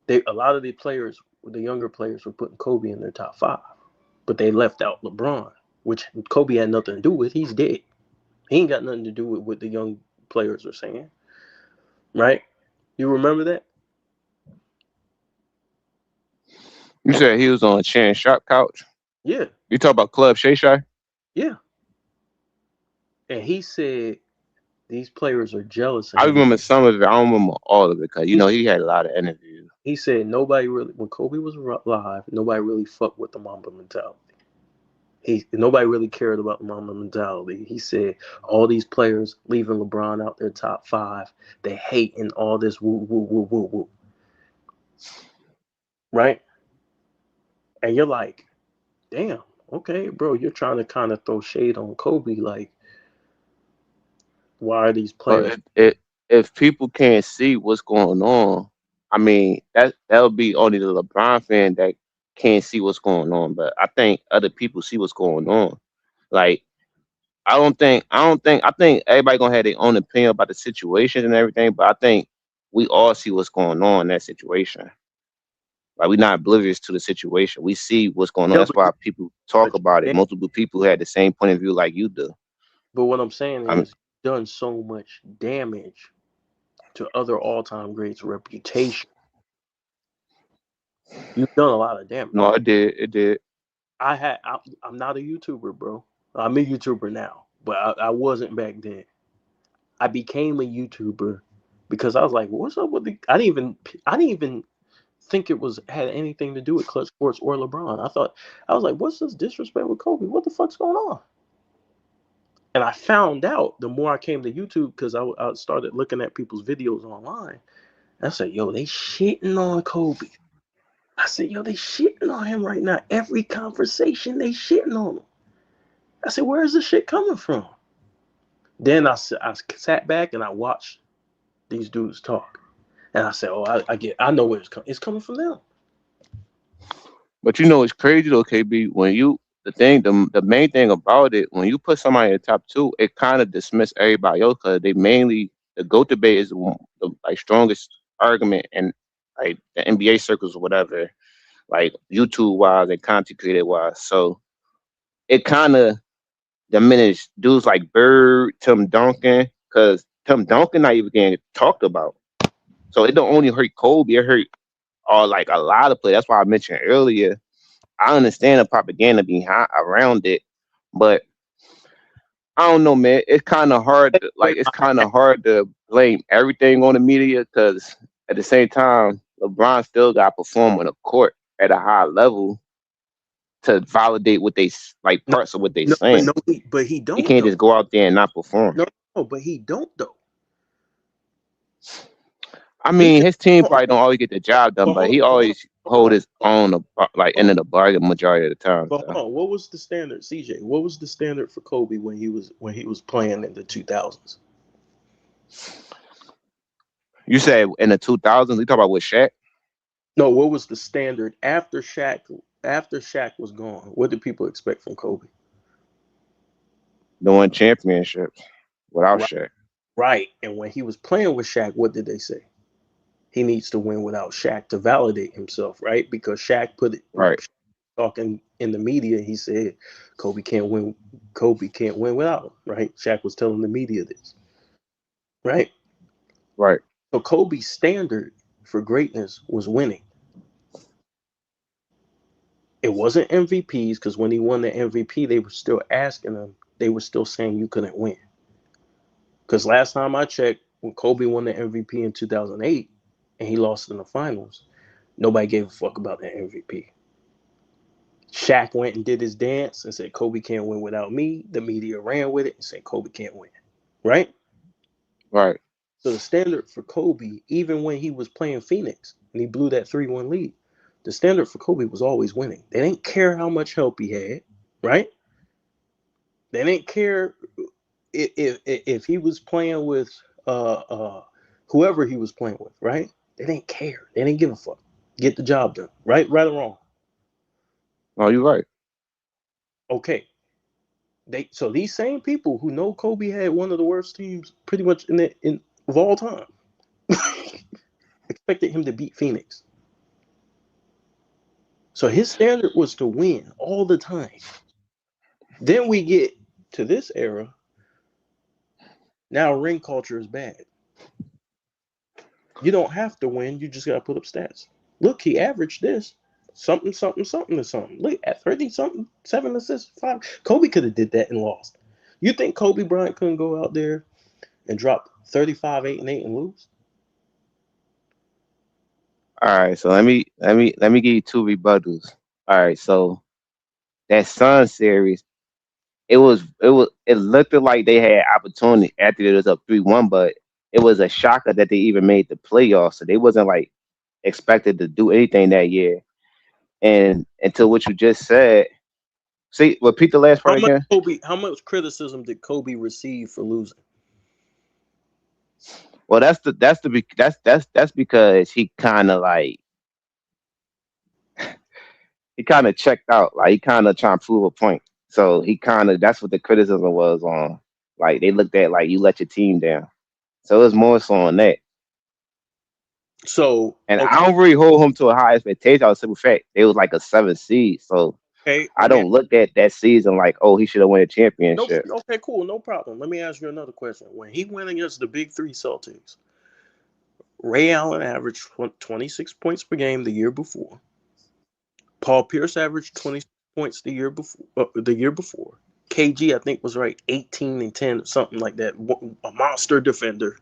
a lot of the players, the younger players, were putting Kobe in their top 5, but they left out LeBron, which Kobe had nothing to do with. He's dead. He ain't got nothing to do with what the young players are saying, right? You remember that? You said he was on Shannon Sharp couch? Yeah. You talk about Club Shay Shay? Yeah. And he said these players are jealous. I remember some of it. I don't remember all of it because, you know, he had a lot of interviews. He said nobody really, when Kobe was live, nobody really fucked with the Mamba mentality. Nobody really cared about the Mamba mentality. He said all these players leaving LeBron out their top 5, they hating all this woo, woo, woo, woo, woo. Right? And you're like, damn, okay, bro, you're trying to kind of throw shade on Kobe. Like, why are these players? If people can't see what's going on, I mean, that'll be only the LeBron fan that can't see what's going on. But I think other people see what's going on. Like, I think everybody gonna have their own opinion about the situation and everything, but I think we all see what's going on in that situation. Like, we're not oblivious to the situation. We see what's going on. That's why people talk about it. Multiple people had the same point of view like you do. But what I'm saying is, you've done so much damage to other all-time greats' reputation. You've done a lot of damage. No, it did. I'm not a YouTuber, bro. I'm a YouTuber now, but I wasn't back then. I became a YouTuber because I was like, what's up with the? I didn't even think it had anything to do with Clutch Sports or LeBron. I was like, what's this disrespect with Kobe? What the fuck's going on? And I found out the more I came to YouTube, because I started looking at people's videos online. I said, yo, they shitting on Kobe. I said, yo, they shitting on him right now. Every conversation, they shitting on him. I said, where is this shit coming from? Then I sat back and I watched these dudes talk. And I said, oh, I know where it's coming. It's coming from them. But it's crazy though, KB. The main thing about it, when you put somebody in the top 2, it kind of dismiss everybody else because they mainly the GOAT debate is the like strongest argument in like the NBA circles or whatever, like YouTube wise and content creator wise. So it kind of diminished dudes like Bird, Tim Duncan, because Tim Duncan not even getting talked about. So it don't only hurt Kobe, it hurt like a lot of players. That's why I mentioned earlier. I understand the propaganda behind around it, but I don't know, man. It's kind of hard. To blame everything on the media because at the same time, LeBron still got to perform on the court at a high level to validate what they like parts of what they saying. But he don't. He can't just go out there and not perform. No, but he don't though. I mean, his team probably don't always get the job done, but he always hold his own like end of the bargain majority of the time. But hold on, what was the standard, CJ? What was the standard for Kobe when he was playing in the 2000s? You said in the 2000s? You talk about with Shaq? No, what was the standard after Shaq was gone? What did people expect from Kobe? The one championships without Right. Shaq. Right. And when he was playing with Shaq, what did they say? He needs to win without Shaq to validate himself, right? Because Shaq put it right. Talking in the media, he said Kobe can't win without him, right? Shaq was telling the media this. Right? Right. So Kobe's standard for greatness was winning. It wasn't MVPs, because when he won the MVP, they were still asking him, they were still saying you couldn't win. Because last time I checked, when Kobe won the MVP in 2008 and he lost in the finals, nobody gave a fuck about that MVP. Shaq went and did his dance and said, Kobe can't win without me. The media ran with it and said, Kobe can't win. Right? Right. So the standard for Kobe, even when he was playing Phoenix and he blew that 3-1 lead, the standard for Kobe was always winning. They didn't care how much help he had, right? They didn't care if he was playing with whoever he was playing with, right? They didn't care. They didn't give a fuck. Get the job done, right? Right or wrong? Oh, you're right. Okay. So these same people who know Kobe had one of the worst teams pretty much of all time expected him to beat Phoenix. So his standard was to win all the time. Then we get to this era. Now ring culture is bad. You don't have to win. You just got to put up stats. Look, he averaged this. Something to something. Look, at 30-something, 7 assists, 5. Kobe could have did that and lost. You think Kobe Bryant couldn't go out there and drop 35, 8-8 and lose? All right, so let me give you 2 rebuttals. All right, so that Sun series, it looked like they had opportunity after it was up 3-1, but it was a shocker that they even made the playoffs. So they wasn't like expected to do anything that year. And until what you just said, see, repeat the last part again. How much criticism did Kobe receive for losing? Well, that's because he kind of like checked out. Like he kind of trying to prove a point. So that's what the criticism was on. Like they looked at like you let your team down. So it was more so on that. So I don't really hold him to a high expectation. I was simple fact it was like a 7 seed. So I don't look at that season like, oh, he should have won a championship. Okay, cool, no problem. Let me ask you another question. When he went against the Big Three Celtics, Ray Allen averaged 26 points per game the year before. Paul Pierce averaged 20 points the year before. KG, I think, was right 18 and 10 or something like that. A monster defender,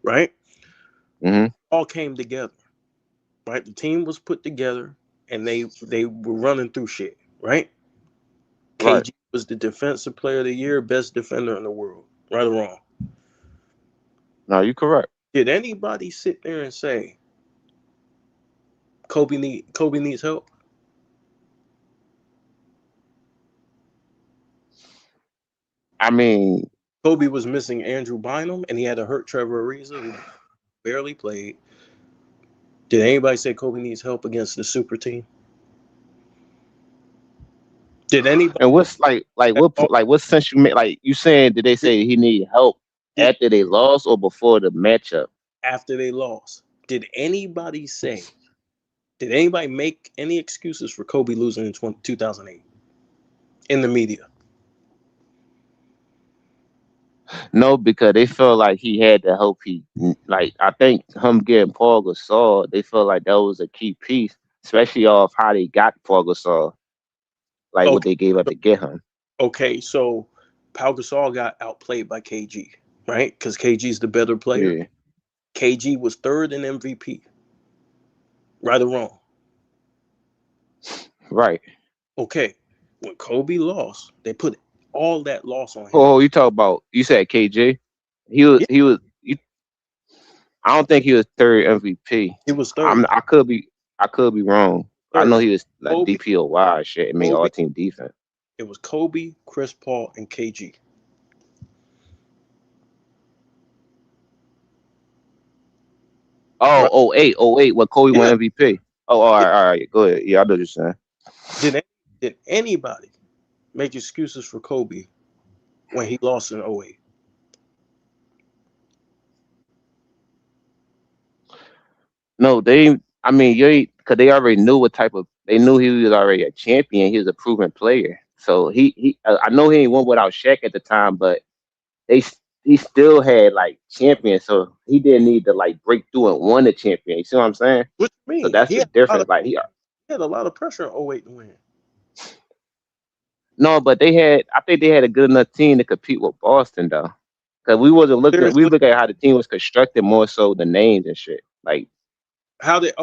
right? Mm-hmm. All came together, right? The team was put together, and they were running through shit, right? Right. KG was the defensive player of the year, best defender in the world, right or wrong? No, you're correct. Did anybody sit there and say Kobe needs help? I mean, Kobe was missing Andrew Bynum, and he had to hurt Trevor Ariza. barely played. Did anybody say Kobe needs help against the super team? Did anybody? And what sense you make? Like you saying, did they say he need help after they lost or before the matchup? After they lost. Did anybody say? Did anybody make any excuses for Kobe losing in 2008 in the media? No, because they felt like he had to help. I think him getting Paul Gasol, they felt like that was a key piece, especially off how they got Paul Gasol, what they gave up to get him. Okay, so Paul Gasol got outplayed by KG, right? Because KG's the better player. Yeah. KG was third in MVP. Right or wrong? Right. Okay, when Kobe lost, they put all that loss on him. Oh, you said KG? I don't think he was third MVP. He was third. I could be wrong. Third. I know he was like Kobe, DPOY shit and made all team defense. It was Kobe, Chris Paul, and KG. Oh, 08, when Kobe won MVP. Oh, all right, go ahead. Yeah, I know what you're saying. Did anybody make excuses for Kobe when he lost in 08? No, because they already knew they knew he was already a champion. He was a proven player. So I know he ain't won without Shaq at the time, but he still had champions. So he didn't need to break through and win a champion. You see what I'm saying? What you mean? So that's the difference. He had a lot of pressure in 08 to win. No, but I think they had a good enough team to compete with Boston though. Because we look at how the team was constructed more so the names and shit.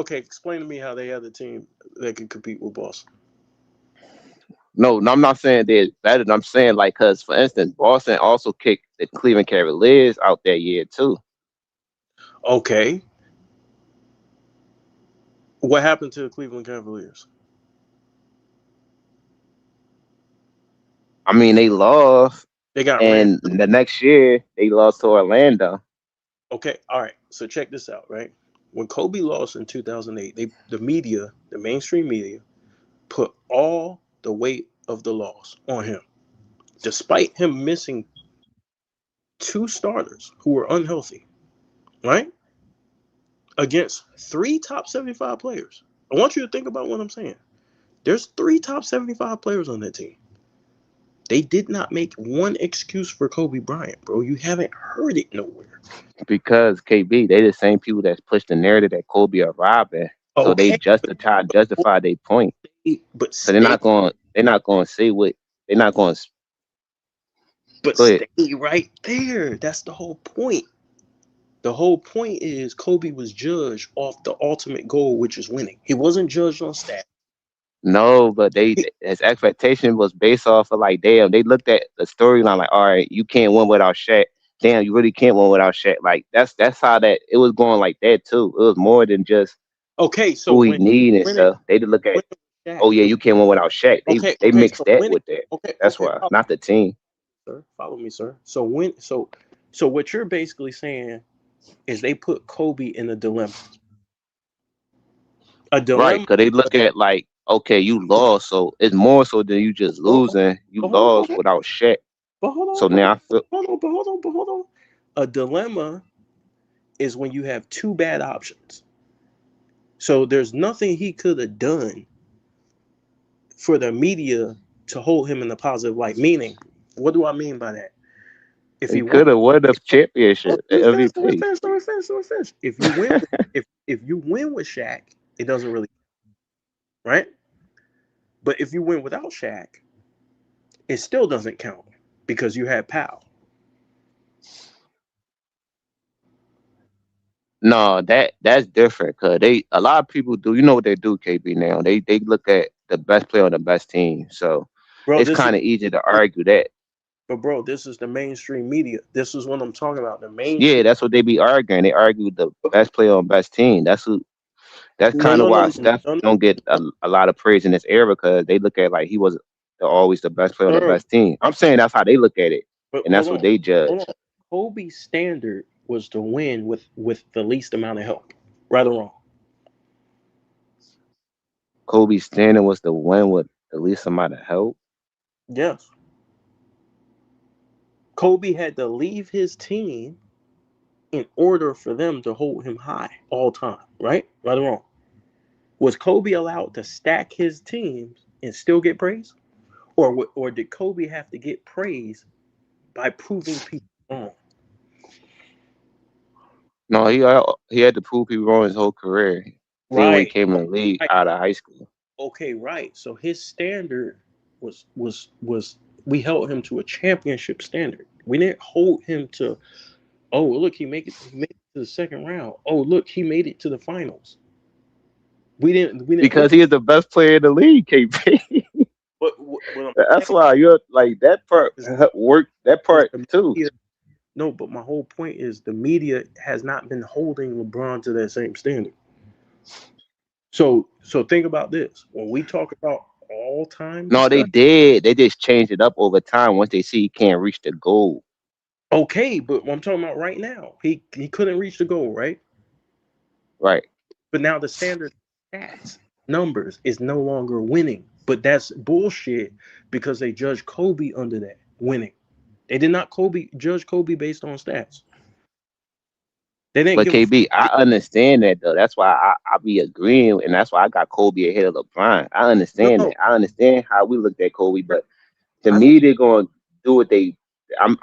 Explain to me how they had a team that could compete with Boston. No, I'm not saying they're better. I'm saying because for instance, Boston also kicked the Cleveland Cavaliers out that year too. Okay. What happened to the Cleveland Cavaliers? I mean, they lost. They got and the next year they lost to Orlando. Okay, all right. So check this out, right? When Kobe lost in 2008, the mainstream media, put all the weight of the loss on him, despite him missing 2 starters who were unhealthy, right? Against 3 top 75 players. I want you to think about what I'm saying. There's 3 top 75 players on that team. They did not make one excuse for Kobe Bryant, bro. You haven't heard it nowhere. Because KB, they the same people that's pushed the narrative that Kobe a robber. So they justify their point. But so they're not going to say what they're not going to. But stay right there. That's the whole point. The whole point is Kobe was judged off the ultimate goal, which is winning. He wasn't judged on stats. No, but his expectation was based off of damn, they looked at the storyline all right, you can't win without Shaq. Damn, you really can't win without Shaq. That's how that it was going like that too. It was more than just so who we need and stuff. They did look at you can't win without Shaq. They mixed that with that. That's why, not the team. Sir, follow me, sir. So what you're basically saying is they put Kobe in a dilemma. Right, because they look at okay, you lost, so it's more so than you just losing. You lost without Shaq. But hold on. So now I feel. Hold on. A dilemma is when you have 2 bad options. So there's nothing he could have done for the media to hold him in the positive light. Meaning, what do I mean by that? If he could have won the championship, MVP. If you win with Shaq, it doesn't really, right? But if you win without Shaq, it still doesn't count because you had Powell. No, that's different because a lot of people do. You know what they do, KB? Now they look at the best player on the best team, so it's kind of easy to argue that. But bro, this is the mainstream media. This is what I'm talking about. The main. Yeah, that's what they be arguing. They argue the best player on best team. That's kind of why Steph don't get a lot of praise in this era because they look at he was always the best player on the best team. I'm saying that's how they look at it, and that's what they judge. Kobe's standard was to win with the least amount of help. Right or wrong? Kobe's standard was to win with the least amount of help. Yes. Kobe had to leave his team in order for them to hold him high all time, right? Right or wrong? Was Kobe allowed to stack his teams and still get praise? Or did Kobe have to get praise by proving people wrong? No, he had to prove people wrong his whole career. Then when he came in the league out of high school. Okay, right. So his standard was we held him to a championship standard. We didn't hold him to, oh look, he made it to the second round. Oh look, he made it to the finals. We didn't because he is the best player in the league, KP. But that's why you're like that part worked. That part too. No, but my whole point is the media has not been holding LeBron to that same standard. So think about this. When we talk about all time, no, they did. They just changed it up over time once they see he can't reach the goal. Okay, but what I'm talking about right now, he couldn't reach the goal, right? Right. But now the standard stats numbers is no longer winning. But that's bullshit because they judge Kobe under that winning. They did not judge Kobe based on stats. They didn't. But KB, I understand that though. That's why I be agreeing, and that's why I got Kobe ahead of LeBron. I understand that. I understand how we looked at Kobe, but to me, they're going to do what they.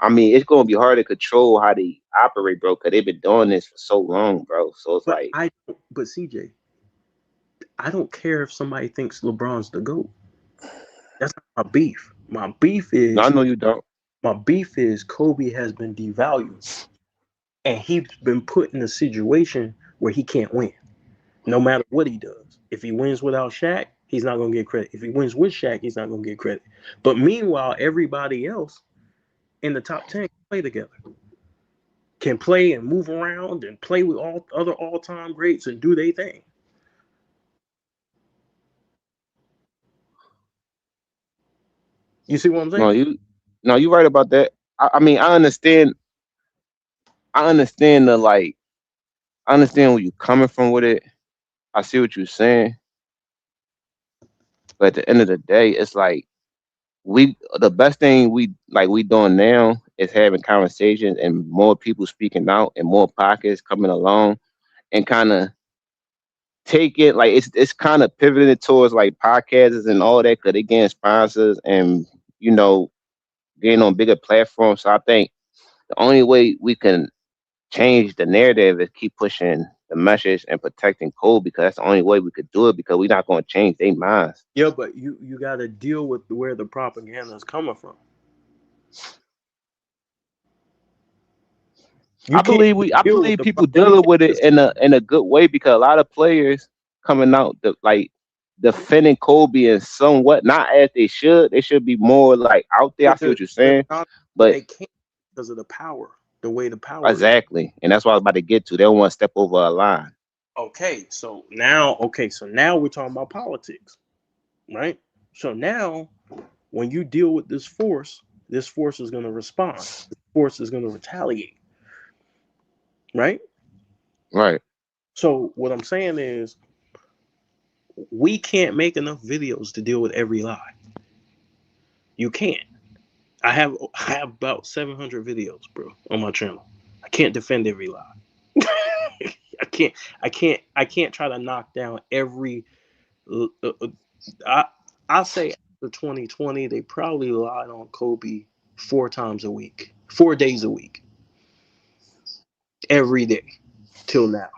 I mean, it's going to be hard to control how they operate, bro, because they've been doing this for so long, bro. So it's but CJ, I don't care if somebody thinks LeBron's the GOAT. That's not my beef. My beef is. No, I know you don't. My beef is Kobe has been devalued, and he's been put in a situation where he can't win, no matter what he does. If he wins without Shaq, he's not going to get credit. If he wins with Shaq, he's not going to get credit. But meanwhile, everybody else in the top 10 can play together, can play and move around and play with all other all-time greats and do their thing. You see what I'm saying? No, you're right about that. I mean, I understand I understand I understand where you're coming from with it. I see what you're saying. But at the end of the day, it's like the best thing we doing now is having conversations and more people speaking out and more podcasts coming along and kind of take it it's kind of pivoted towards like podcasts and all that because they getting sponsors and getting on bigger platforms. So I think the only way we can change the narrative is keep pushing the message and protecting Kobe, because that's the only way we could do it, because we're not going to change their minds. Yeah, but you got to deal with where the propaganda is coming from. I believe people dealing with it in a good way, because a lot of players coming out defending Kobe and somewhat not as they should. They should be more out there. I see what you're saying, but they can't because of the power, the way the power. Exactly, and that's what I was about to get to. They don't want to step over a line. Okay, so now we're talking about politics, right? So now, when you deal with this force is going to respond. This force is going to retaliate. Right? Right. So what I'm saying is we can't make enough videos to deal with every lie. You can't. I have about 700 videos, bro, on my channel. I can't defend every lie. I can't try to knock down every I say after 2020 they probably lied on Kobe 4 days a week. Every day till now.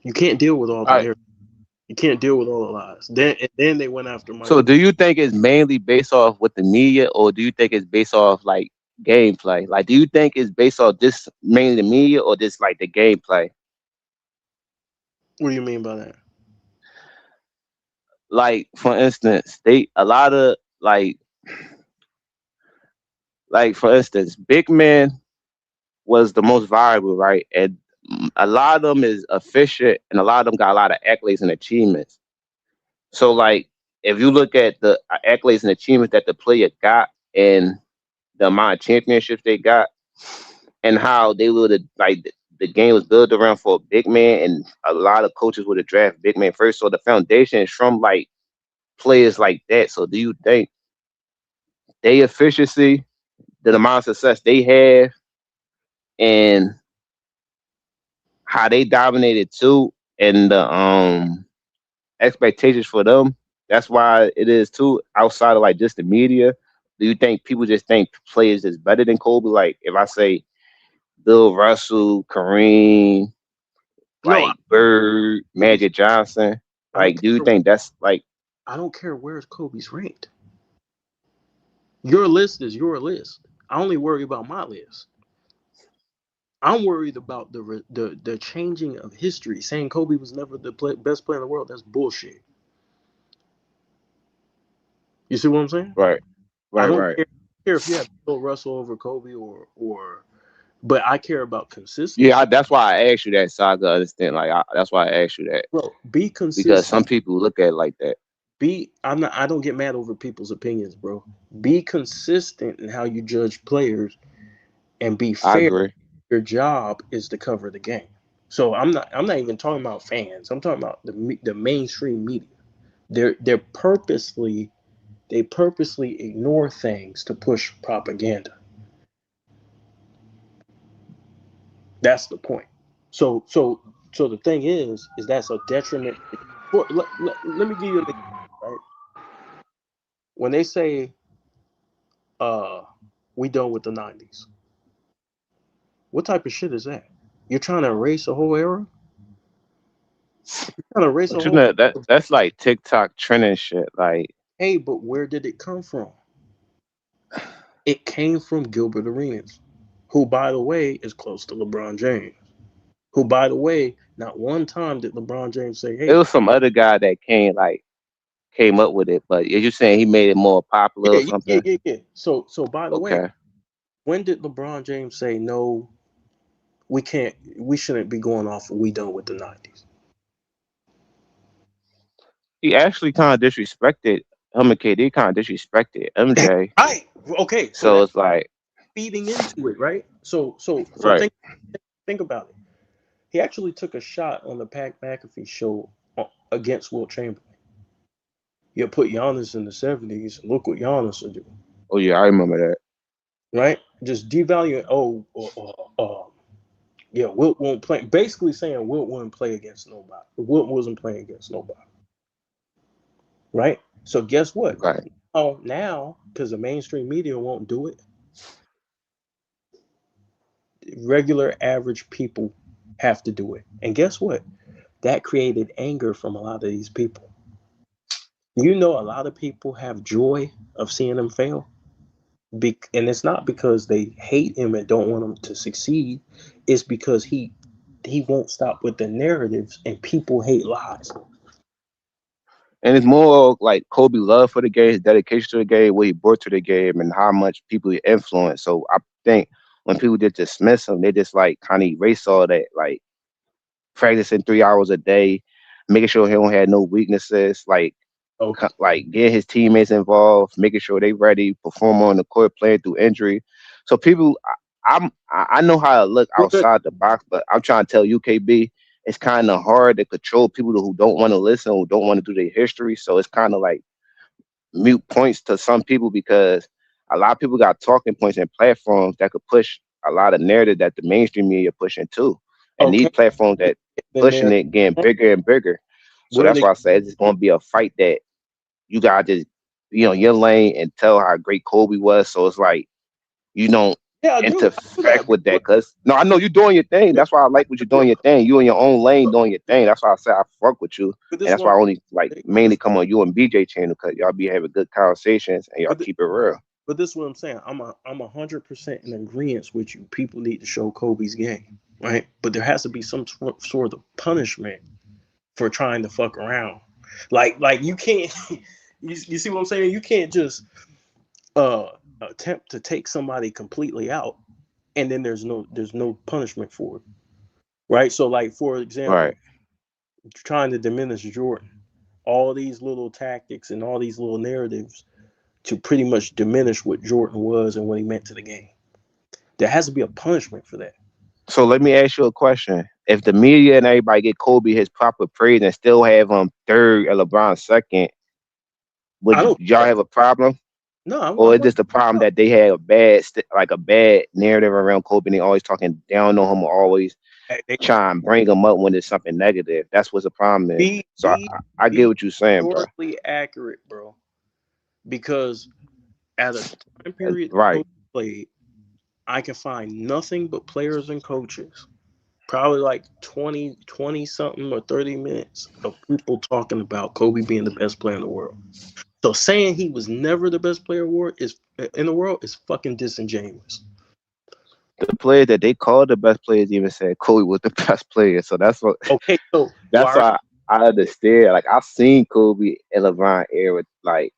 You can't deal with all the You can't deal with all the lies. Then they went after Michael. So do you think it's mainly based off with the media, or do you think it's based off gameplay? Do you think it's based off this mainly the media, or just the gameplay? What do you mean by that? For instance, for instance, Big Man was the most valuable, right? And a lot of them is efficient, and a lot of them got a lot of accolades and achievements. So, if you look at the accolades and achievements that the player got, and the amount of championships they got, and how they would like the game was built around for a big man, and a lot of coaches would have drafted big man first. So the foundation is from like players like that. So do you think their efficiency, the amount of success they have, and how they dominated too, and the expectations for them, that's why it is too, outside of like just the media? Do you think people just think players is better than Kobe? Like if I say Bill Russell, Kareem, like Bird, Magic Johnson, like do you think that's like? I don't care where Kobe's ranked. Your list is your list. I only worry about my list. I'm worried about the changing of history. Saying Kobe was never the best player in the world, that's bullshit. You see what I'm saying? Right. I don't care if you have Bill Russell over Kobe or, but I care about consistency. Yeah, that's why I asked you that, so I can understand. Like that's why I asked you that. Bro, be consistent. Because some people look at it like that. I don't get mad over people's opinions, bro. Be consistent in how you judge players and be fair. I agree. Your job is to cover the game. So I'm not even talking about fans. I'm talking about the mainstream media. They purposely ignore things to push propaganda. That's the point. So the thing is that's a detriment. Let me give you an example, right? When they say we done with the 90s, what type of shit is that? You're trying to erase a whole era? You're trying to erase a whole era? That's like TikTok trending shit. Like, hey, but where did it come from? It came from Gilbert Arenas, who, by the way, is close to LeBron James. Who, by the way, not one time did LeBron James say, hey. It was some other guy that came up with it, but you're saying he made it more popular or something? Yeah. So by the way, when did LeBron James say, no, we shouldn't be going off and we done with the 90s? He actually kind of disrespected him and KD, kind of disrespected MJ. Right. Okay. So it's like feeding into it, right? So right. Think about it. He actually took a shot on the Pat McAfee show against Wilt Chamberlain. You put Giannis in the 70s, and look what Giannis will do. Oh yeah, I remember that. Right? Just devaluing. Yeah, Wilt won't play. Basically saying Wilt wouldn't play against nobody. Wilt wasn't playing against nobody. Right? So guess what? Right. Oh, now, because the mainstream media won't do it, regular average people have to do it. And guess what? That created anger from a lot of these people. You know, a lot of people have joy of seeing him fail. And it's not because they hate him and don't want him to succeed. It's because he won't stop with the narratives, and people hate lies. And it's more like Kobe love for the game, his dedication to the game, what he brought to the game, and how much people he influenced. So I think when people just dismiss him, they just like kind of erase all that, like practicing 3 hours a day, making sure he don't have no weaknesses, like getting his teammates involved, making sure they ready, perform on the court, playing through injury. So people, I know how to look outside the box, but I'm trying to tell you, KB, it's kind of hard to control people who don't want to listen, who don't want to do their history. So it's kind of like mute points to some people, because a lot of people got talking points and platforms that could push a lot of narrative that the mainstream media pushing too. And these platforms that pushing it getting bigger and bigger. So that's why I say it's going to be a fight that you got to just, your lane and tell how great Kobe was. So it's like, you don't interact with that. Because, no, I know you're doing your thing. That's why I like what you're doing your thing. You in your own lane doing your thing. That's why I say I fuck with you. And that's why I only mainly come on you and BJ channel, because y'all be having good conversations and y'all keep it real. But this is what I'm saying. I'm 100% in agreement with you. People need to show Kobe's game, right? But there has to be some sort of punishment for trying to fuck around. Like you can't. You see what I'm saying? You can't just attempt to take somebody completely out, and then there's no punishment for it, right? So, like, for example, trying to diminish Jordan, all these little tactics and all these little narratives to pretty much diminish what Jordan was and what he meant to the game. There has to be a punishment for that. So let me ask you a question. If the media and everybody get Kobe his proper praise and still have him third and LeBron second, would y'all have a problem? No, or is this the problem that they had a bad narrative around Kobe and they always talking down on him or always try and bring him up when there's something negative? That's what's the problem is. So I get what you're saying, bro. Historically accurate, bro. Because at a time period right. Kobe played, I can find nothing but players and coaches, probably like 20 something or 30 minutes of people talking about Kobe being the best player in the world. So saying he was never the best player in the world is fucking disingenuous. The player that they called the best players even said Kobe was the best player. So that's what. Okay, so that's why I understand. Like I've seen Kobe and LeBron era. Like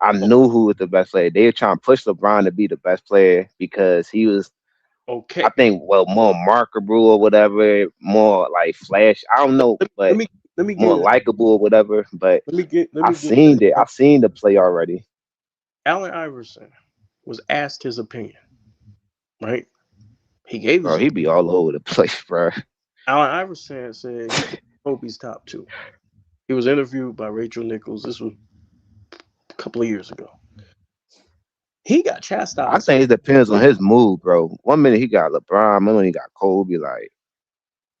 I knew who was the best player. They were trying to push LeBron to be the best player because he was. Okay. I think more marketable or whatever, more like flash. I don't know, but let me more likable or whatever. But I've seen the play already. Allen Iverson was asked his opinion, right? He gave his bro. He be all over the place, bro. Allen Iverson said Kobe's top 2. He was interviewed by Rachel Nichols. This was a couple of years ago. He got chastised. I think it depends on his mood, bro. 1 minute he got LeBron, 1 minute he got Kobe. Like,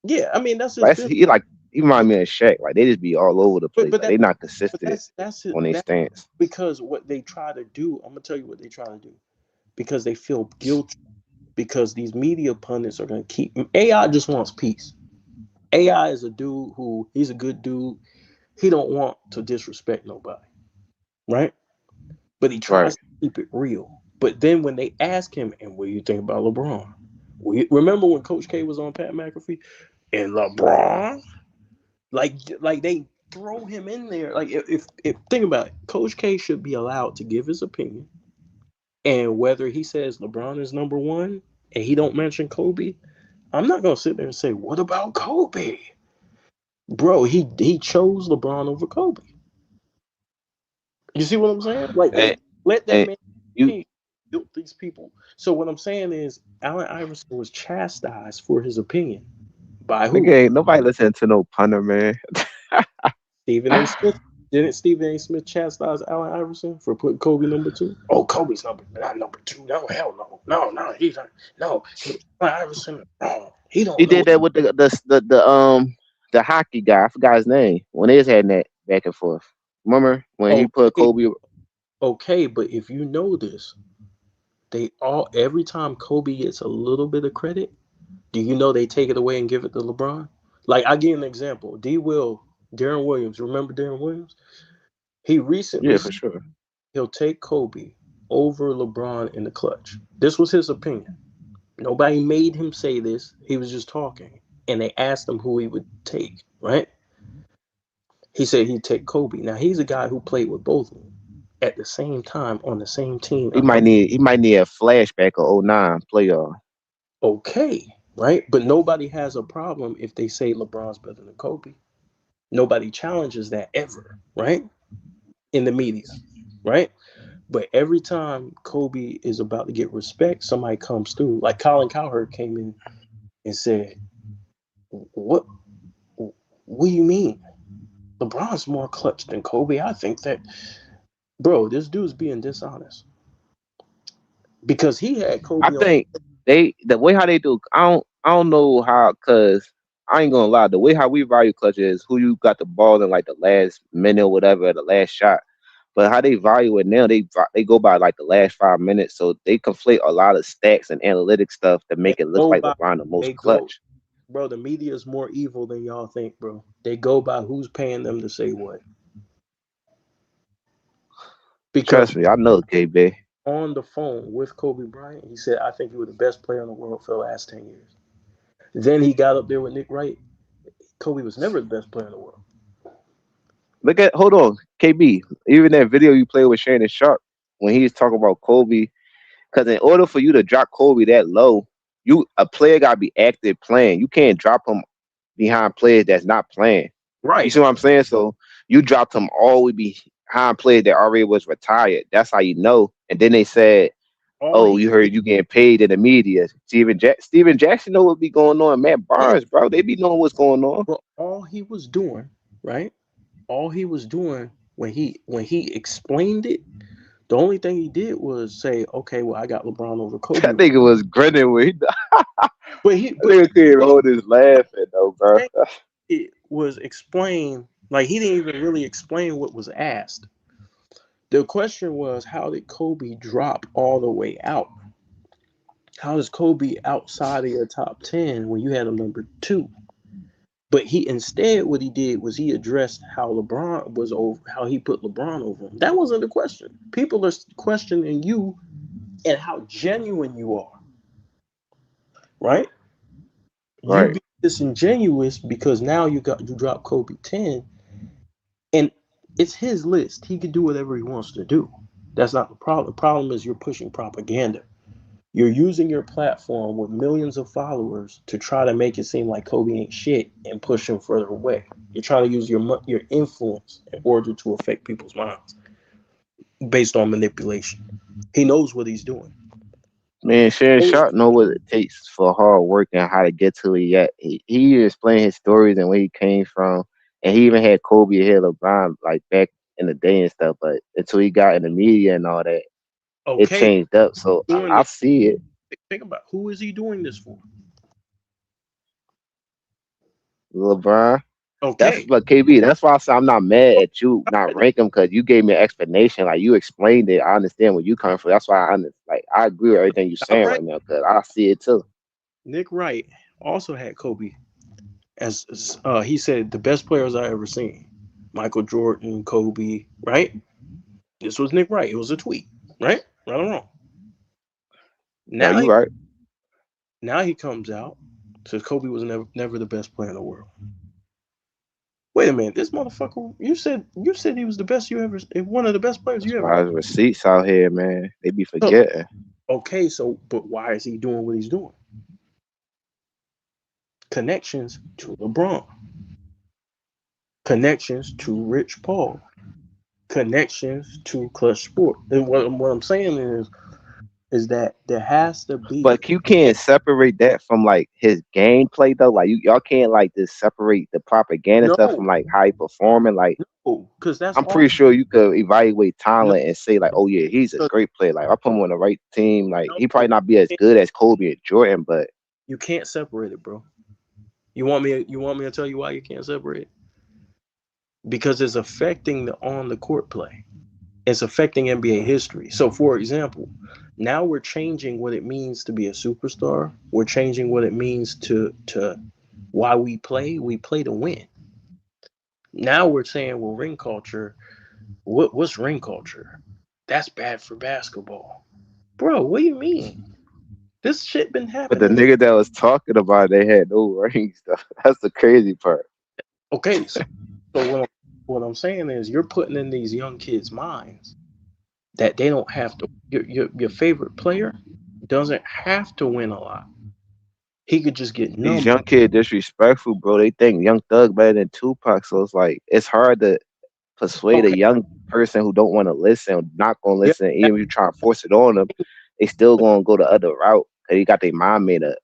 yeah, I mean that's he remind me of Shaq. Like they just be all over the place. But they're not consistent on their stance. Because what they try to do, I'm gonna tell you what they try to do. Because they feel guilty. Because these media pundits are gonna keep. AI just wants peace. AI is a dude he's a good dude. He don't want to disrespect nobody, right? But he tries to keep it real. But then when they ask him, and what do you think about LeBron? Remember when Coach K was on Pat McAfee? And LeBron? Like they throw him in there. Like if think about it, Coach K should be allowed to give his opinion. And whether he says LeBron is number 1 and he don't mention Kobe, I'm not gonna sit there and say, what about Kobe? Bro, he chose LeBron over Kobe. You see what I'm saying? Like, let that man build these people. So what I'm saying is, Allen Iverson was chastised for his opinion. By who? Ain't nobody listening to no punter, man. Stephen A. Smith. Didn't Stephen A. Smith chastise Allen Iverson for putting Kobe number 2? Oh, Kobe's not number 2. No, hell no. No, he's not. No, Allen Iverson. No, he don't. He did that with the hockey guy. I forgot his name. When they was having that back and forth. Remember when he put Kobe? Okay, but if you know this, every time Kobe gets a little bit of credit, do you know they take it away and give it to LeBron? Like I give you an example. Darren Williams. Remember Darren Williams? He recently for sure. He'll take Kobe over LeBron in the clutch. This was his opinion. Nobody made him say this. He was just talking. And they asked him who he would take, right? He said he'd take Kobe. Now he's a guy who played with both of them at the same time on the same team. He might need a flashback of 09 playoff. Okay, right? But nobody has a problem if they say LeBron's better than Kobe. Nobody challenges that ever, right? In the media, right? But every time Kobe is about to get respect, somebody comes through. Like Colin Cowherd came in and said, What do you mean? LeBron's more clutch than Kobe. I think that, bro, this dude's being dishonest. Because he had Kobe. I think the way how they do, I don't know how, because I ain't gonna lie, the way how we value clutch is who you got the ball in like the last minute or whatever, the last shot. But how they value it now, they go by like the last 5 minutes. So they conflate a lot of stats and analytic stuff to make it look like LeBron the most clutch. Bro, the media is more evil than y'all think, bro. They go by who's paying them to say what. Because trust me, I know KB. On the phone with Kobe Bryant, he said, I think you were the best player in the world for the last 10 years. Then he got up there with Nick Wright. Kobe was never the best player in the world. Hold on, KB. Even that video you played with Shannon Sharp when he was talking about Kobe, because in order for you to drop Kobe that low, a player gotta be active playing. You can't drop him behind players that's not playing. Right. You see what I'm saying? So you dropped him all the way played that already was retired. That's how you know. And then they said, "Oh, you heard you getting paid in the media." Steven Jackson know what be going on. Matt Barnes, bro, they be knowing what's going on. Well, all he was doing, right? All he was doing when he explained it, the only thing he did was say, "Okay, well, I got LeBron over Kobe." That nigga was grinning when he but couldn't even hold his laughing though, bro. It was explained like he didn't even really explain what was asked. The question was, how did Kobe drop all the way out? How is Kobe outside of your top 10 when you had him number 2? But what he did was he addressed how LeBron was over, how he put LeBron over him. That wasn't the question. People are questioning you and how genuine you are. Right? You be disingenuous because now you drop Kobe 10, and it's his list. He can do whatever he wants to do. That's not the problem. The problem is you're pushing propaganda. You're using your platform with millions of followers to try to make it seem like Kobe ain't shit and push him further away. You're trying to use your influence in order to affect people's minds based on manipulation. He knows what he's doing. Man, Shannon Sharp know what it takes for hard work and how to get to it yet. He explained his stories and where he came from. And he even had Kobe ahead of LeBron like back in the day and stuff. But until he got in the media and all that, it changed up. So I see it. Think about who is he doing this for? LeBron. Okay. But KB, that's why I say I'm not mad at you not rank him because you gave me an explanation. Like you explained it. I understand where you come from. That's why I agree with everything you're saying right now because I see it too. Nick Wright also had Kobe as he said the best players I ever seen. Michael Jordan, Kobe, right? This was Nick Wright. It was a tweet, right? Right or wrong? Now you right. Now he comes out, says Kobe was never the best player in the world. Wait a minute, this motherfucker! You said he was the best you ever, one of the best players you ever. There's receipts out here, man. They be forgetting. Okay, but why is he doing what he's doing? Connections to LeBron, connections to Rich Paul, connections to Clutch Sport. And what I'm saying is that there has to be. But you can't separate that from like his gameplay though. Like y'all can't like just separate the propaganda stuff from like how he performing. Like, because I'm pretty sure you could evaluate talent and say like, oh yeah, he's a great player. Like I put him on the right team. Like he probably not be as good as Kobe and Jordan, but you can't separate it, bro. You want me to tell you why you can't separate it? Because it's affecting the on the court play. It's affecting NBA history. So, for example, now we're changing what it means to be a superstar. We're changing what it means to why we play. We play to win. Now we're saying, well, ring culture. What's ring culture? That's bad for basketball, bro. What do you mean? This shit been happening. But the nigga that was talking about they had no rings stuff. That's the crazy part. Okay, so what I'm saying is you're putting in these young kids' minds that they don't have to. Your favorite player doesn't have to win a lot. He could just get numbers. These young kids disrespectful, bro. They think Young Thug better than Tupac, so it's like it's hard to persuade a young person who don't want to listen, not gonna listen. Even if you try to force it on them, they still gonna go the other route because they got their mind made up.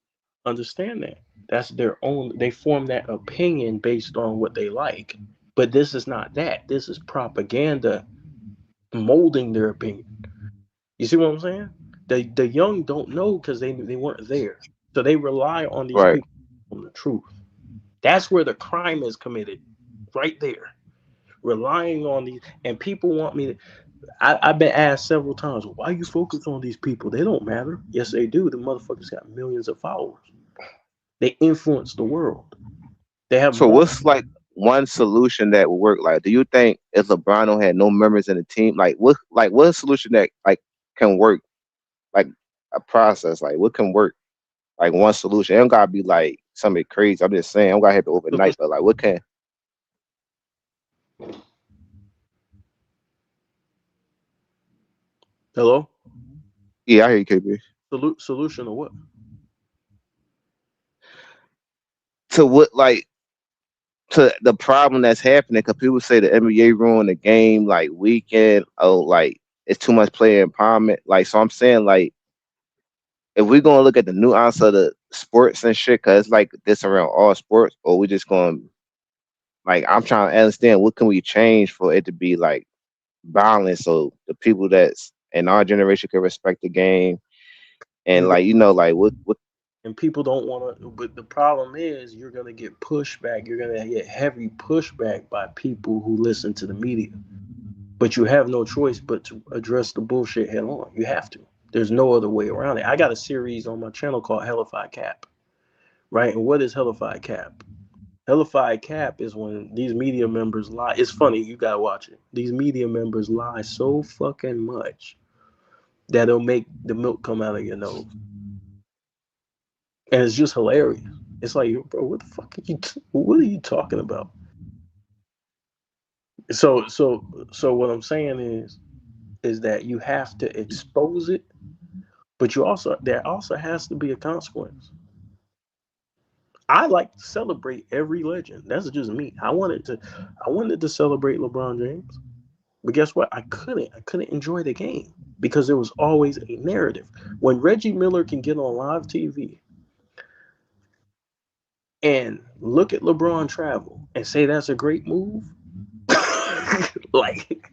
Understand that. That's their own. They form that opinion based on what they like. But this is not that. This is propaganda molding their opinion. You see what I'm saying? The young don't know because they weren't there. So they rely on these people on the truth. That's where the crime is committed. Right there. Relying on these. And people want me to. I've been asked several times, why you focus on these people? They don't matter. Yes, they do. The motherfuckers got millions of followers. They influence the world. They have. So what's like one solution that would work? Like, do you think if LeBron had no members in the team, what solution that like can work? Like a process, like what can work? Like one solution. It don't gotta be like something crazy. I'm just saying, I don't gotta have to overnight, but like what can? Hello? Yeah, I hear you, KB. Solution to what? To what, like, to the problem that's happening, because people say the NBA ruined the game like weekend. Oh, like it's too much player empowerment. Like, so I'm saying, like, if we're gonna look at the nuance of the sports and shit, cause it's like this around all sports, or we just gonna, like, I'm trying to understand what can we change for it to be like balanced, so the people that's in our generation can respect the game, and like, you know, like what. And people don't want to, but the problem is you're going to get pushback. You're going to get heavy pushback by people who listen to the media. But you have no choice but to address the bullshit head on. You have to. There's no other way around it. I got a series on my channel called Hellified Cap, right? And what is Hellified Cap? Hellified Cap is when these media members lie. It's funny. You got to watch it. These media members lie so fucking much that it'll make the milk come out of your nose. And it's just hilarious. It's like, bro, what the fuck what are you talking about? So what I'm saying is that you have to expose it, but there also has to be a consequence. I like to celebrate every legend. That's just me. I wanted to celebrate LeBron James, but guess what? I couldn't enjoy the game because there was always a narrative. When Reggie Miller can get on live TV and look at LeBron travel and say that's a great move, like.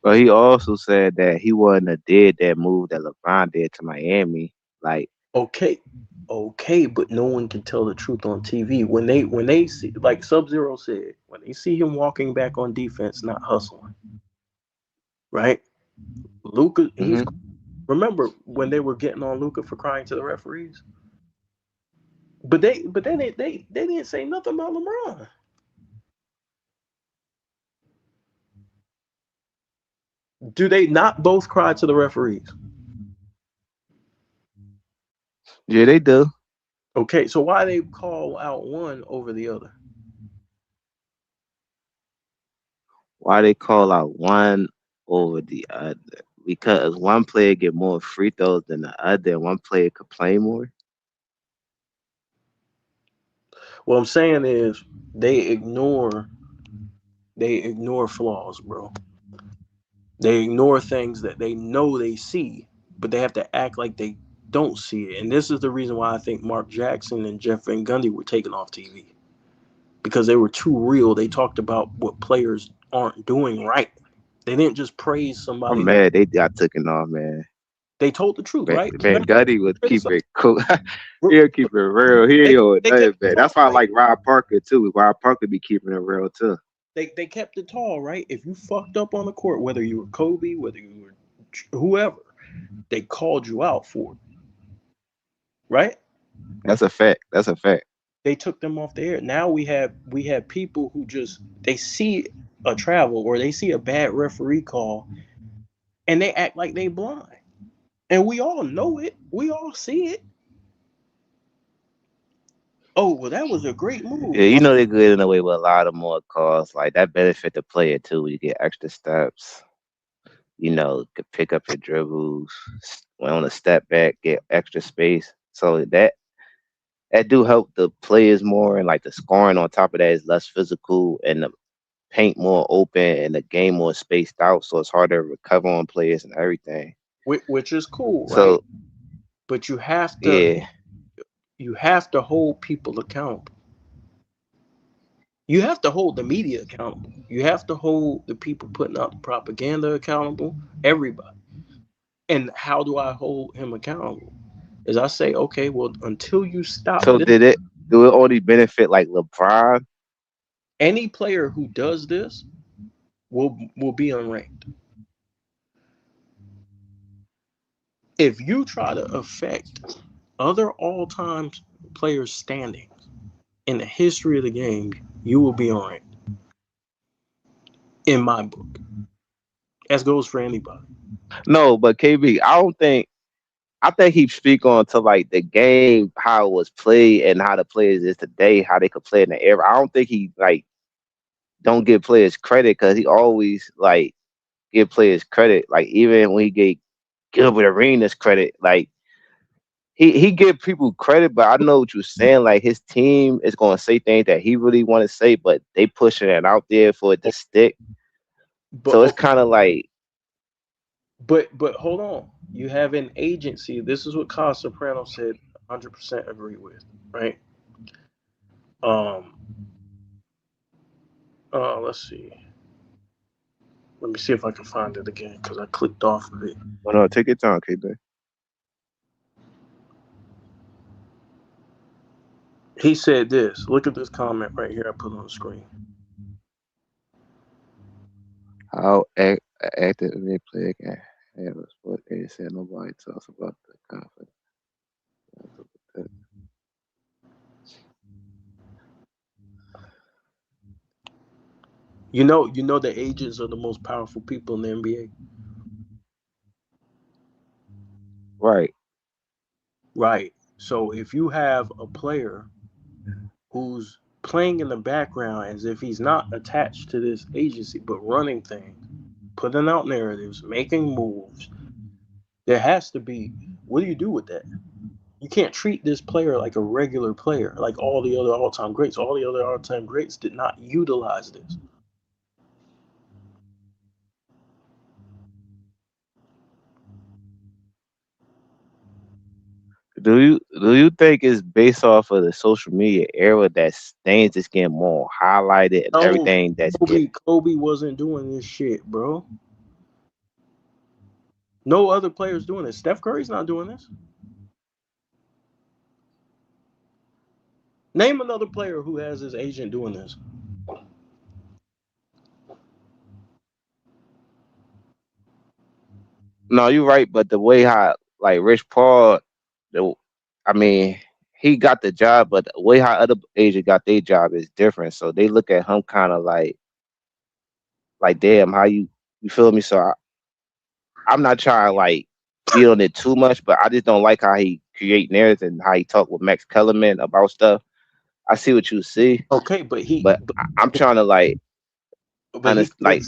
But he also said that he wouldn't have did that move that LeBron did to Miami. Like, okay, but no one can tell the truth on TV. When they see, like Sub-Zero said, when they see him walking back on defense, not hustling, right? Luka, remember when they were getting on Luka for crying to the referees? But they didn't say nothing about LeBron. Do they not both cry to the referees? Yeah, they do. Okay, so why they call out one over the other? Why they call out one over the other? Because one player get more free throws than the other, and one player could play more. What I'm saying is they ignore flaws, bro. They ignore things that they know they see, but they have to act like they don't see it. And this is the reason why I think Mark Jackson and Jeff Van Gundy were taken off TV, because they were too real. They talked about what players aren't doing right. They didn't just praise somebody. I'm mad they got taken off, man. They told the truth, right? Van Gundy would keep it cool. He'll keep it real. That's why I like Rob Parker too. Rob Parker be keeping it real too. They kept it tall, right? If you fucked up on the court, whether you were Kobe, whether you were whoever, they called you out for it, right? That's a fact. They took them off the air. Now we have people who just, they see a travel or they see a bad referee call and they act like they blind. And we all know it. We all see it. Oh, well, that was a great move. Yeah, you know they're good in a way with a lot of more calls. Like, that benefit the player too. You get extra steps. You know, could pick up your dribbles. When on a step back, get extra space. So that do help the players more, and like the scoring on top of that is less physical and the paint more open and the game more spaced out. So it's harder to recover on players and everything. Which is cool, right? So, but you have to. Yeah. You have to hold people accountable. You have to hold the media accountable. You have to hold the people putting out the propaganda accountable, everybody. And how do I hold him accountable? Is I say, okay, well, until you stop. So do it only benefit like LeBron? Any player who does this will be unranked. If you try to affect other all-time players' standings in the history of the game, you will be unranked. In my book. As goes for anybody. No, but KB, I think he speak on to like the game, how it was played and how the players is today, how they could play in the era. I don't think he like don't give players credit, because he always like give players credit. Like even when he gave Gilbert Arenas credit, like he give people credit, but I know what you're saying. Like his team is gonna say things that he really want to say, but they pushing it out there for it to stick. But, so it's kind of like. But hold on. You have an agency. This is what Kyle Soprano said. 100% agree with, right? Let's see. Let me see if I can find it again because I clicked off of it. Oh, no, take your time, KD. He said this. Look at this comment right here I put on the screen. How active they play again. Yeah, that's what they said. Nobody talks about the confidence. You know the agents are the most powerful people in the NBA. Right. So if you have a player who's playing in the background as if he's not attached to this agency, but running things, putting out narratives, making moves, there has to be, what do you do with that? You can't treat this player like a regular player, like all the other all-time greats. All the other all-time greats did not utilize this. Do you think it's based off of the social media era that things just getting more highlighted and everything that's Kobe wasn't doing this shit, bro. No other players doing this. Steph Curry's not doing this. Name another player who has his agent doing this. No, you're right, but the way how like Rich Paul, he got the job, but the way how other agents got their job is different. So they look at him kind of like damn, how you feel me? So I'm not trying to like be on it too much, but I just don't like how he create narratives and how he talk with Max Kellerman about stuff. I see what you see. Okay, but I'm trying to like,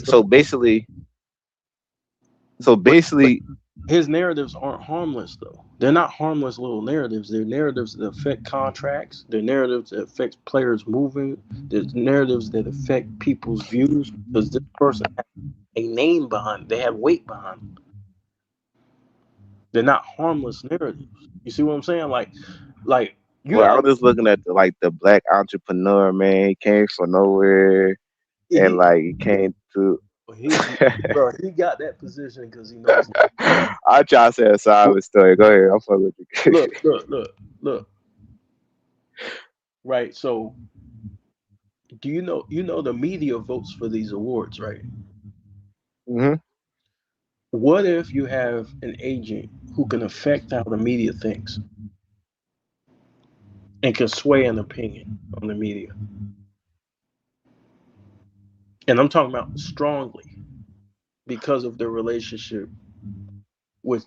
so basically, his narratives aren't harmless though. They're not harmless little narratives. They're narratives that affect contracts. They're narratives that affect players moving. There's narratives that affect people's views because this person has a name behind it. They have weight behind them. They're not harmless narratives. You see what I'm saying? Like you. Well, I was just looking at the black entrepreneur, man. He came from nowhere, and like he came to. He got that position because he knows. I try to say a side story. Go ahead. I'm fucking with you. Look. Right. So, do you know the media votes for these awards, right? Mm-hmm. What if you have an agent who can affect how the media thinks and can sway an opinion on the media? And I'm talking about strongly because of their relationship with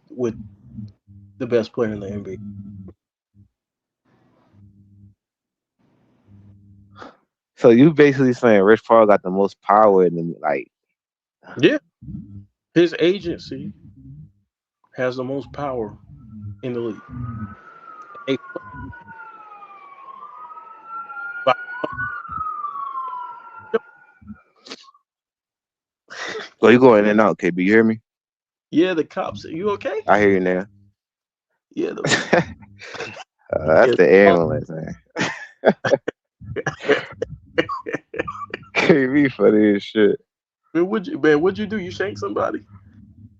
the best player in the NBA. So you basically saying Rich Paul got the most power in Yeah. His agency has the most power in the league. So you going in and out, KB? You hear me? Yeah, the cops. You okay? I hear you now. Yeah. That's the ambulance, man. KB funny as shit. Man, what'd you do? You shank somebody?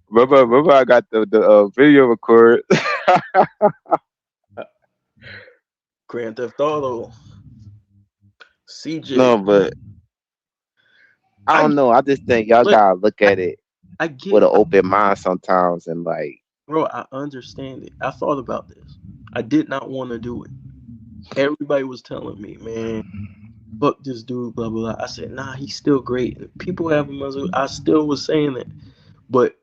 Remember, I got the video record. Grand Theft Auto. CJ. No, but I don't know. I just think y'all gotta look at it with an open mind sometimes, and like. Bro, I understand it. I thought about this. I did not want to do it. Everybody was telling me, man, fuck this dude, blah, blah, blah. I said, nah, he's still great. And people have him as I still was saying that. But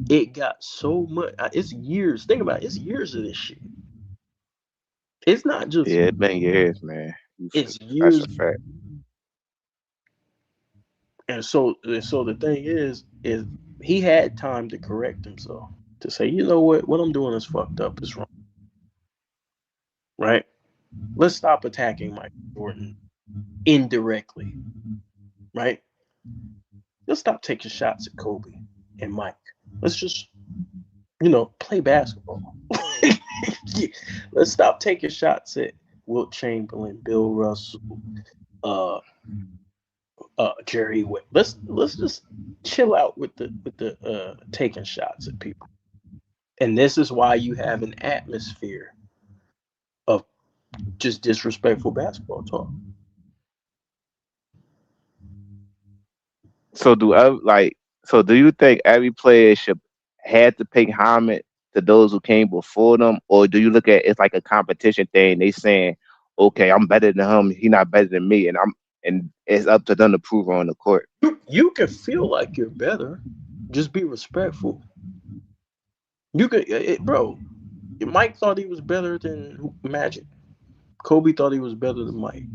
it got so much. It's years. Think about it. It's years of this shit. It's not just. Yeah, it's been years, man. It's years. That's a fact. And so the thing is he had time to correct himself, to say, you know what I'm doing is fucked up, it's wrong. right? Let's stop attacking Michael Jordan indirectly, right? Let's stop taking shots at Kobe and Mike. Let's just, play basketball. Yeah. Let's stop taking shots at Wilt Chamberlain, Bill Russell, Jerry West. Let's just chill out with the taking shots at people. And this is why you have an atmosphere of just disrespectful basketball talk. So do you think every player should have to pay homage to those who came before them, or do you look at it's like a competition thing? They saying, okay, I'm better than him, he's not better than me, and it's up to them to prove on the court. You can feel like you're better, just be respectful. You could, bro. Mike thought he was better than Magic. Kobe thought he was better than Mike.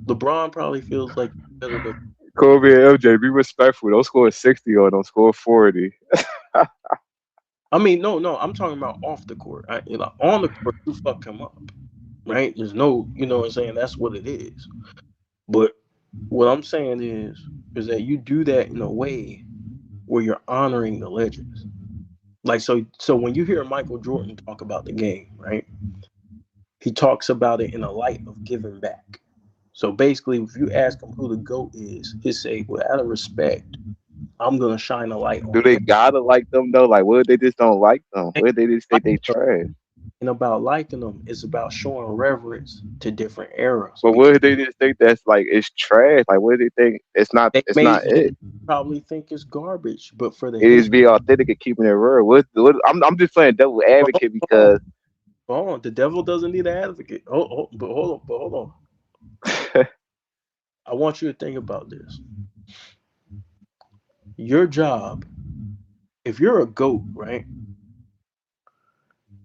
LeBron probably feels like he's better than Kobe and MJ. Be respectful. Don't score 60 or don't score 40. I mean, no, I'm talking about off the court. On the court, you fuck him up, right? There's no, you know what I'm saying? That's what it is. But what I'm saying is that you do that in a way where you're honoring the legends. Like, so when you hear Michael Jordan talk about the game, right? He talks about it in a light of giving back. So basically, if you ask him who the GOAT is, he'll say, well, out of respect, I'm going to shine a light on them. Do they gotta like them, though? Like, what if they just don't like them? What if they just think they trash? And about liking them, it's about showing reverence to different eras. But what if they just think that's like it's trash? Like, what do they think it's not? It's not it. Probably think it's garbage, but for the it is be authentic and keeping it real. I'm just playing devil advocate because. Hold on, the devil doesn't need an advocate. But hold on. I want you to think about this. Your job, if you're a GOAT, right?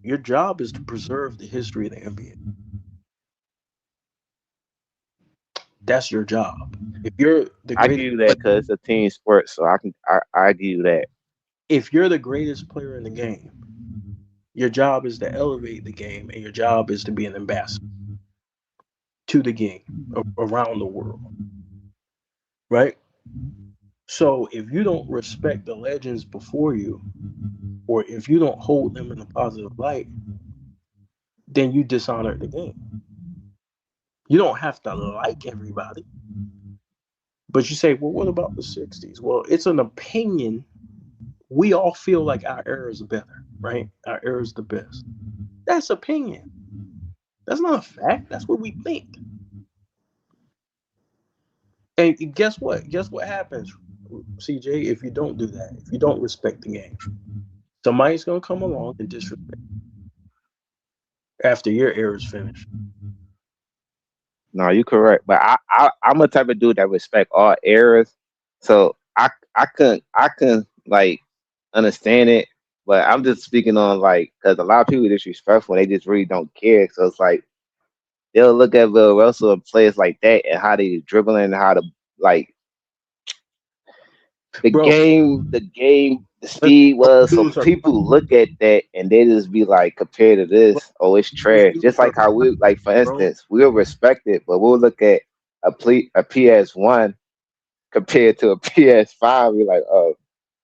Your job is to preserve the history of the NBA. That's your job. If you're the greatest, I give you that because it's a team sport, so I give you that. If you're the greatest player in the game, your job is to elevate the game, and your job is to be an ambassador to the game around the world, right? So if you don't respect the legends before you, or if you don't hold them in a positive light, then you dishonor the game. You don't have to like everybody, but you say, well, what about the 60s? Well, it's an opinion. We all feel like our era is better, right? Our era is the best. That's opinion. That's not a fact. That's what we think. And guess what? Guess what happens, CJ, if you don't do that? If you don't respect the game, somebody's going to come along and disrespect after your era is finished. No, you're correct. But I'm a type of dude that respect all eras. So I can like understand it. But I'm just speaking on like, because a lot of people are disrespectful. They just really don't care. So it's like, they'll look at Bill Russell and players like that and how they dribbling and how to like the game, the speed was. So people look at that and they just be like, compared to this, oh, it's trash. Just like how we, like, for instance, we'll respect it, but we'll look at a PS1 compared to a PS5. We're like, oh,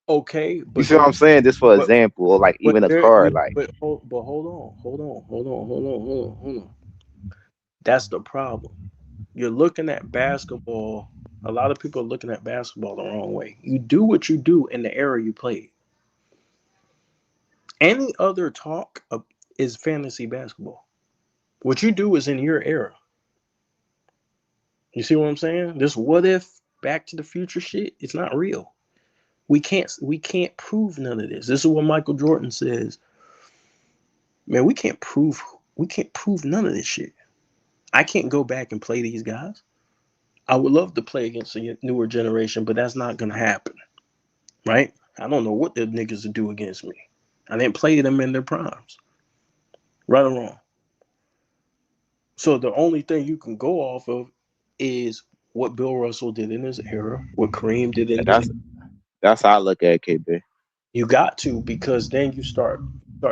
okay. You see what I'm saying? Just for example, or like even a car, like. But hold on. That's the problem. You're looking at basketball. A lot of people are looking at basketball the wrong way. You do what you do in the era you played. Any other talk is fantasy basketball. What you do is in your era. You see what I'm saying? This what if Back to the Future shit, it's not real. We can't prove none of this. This is what Michael Jordan says. Man, we can't prove none of this shit. I can't go back and play these guys. I would love to play against a newer generation, but that's not going to happen, right? I don't know what the niggas will do against me. I didn't play them in their primes, right or wrong. So the only thing you can go off of is what Bill Russell did in his era, what Kareem did in his era. That's how I look at it, KB. You got to, because then you start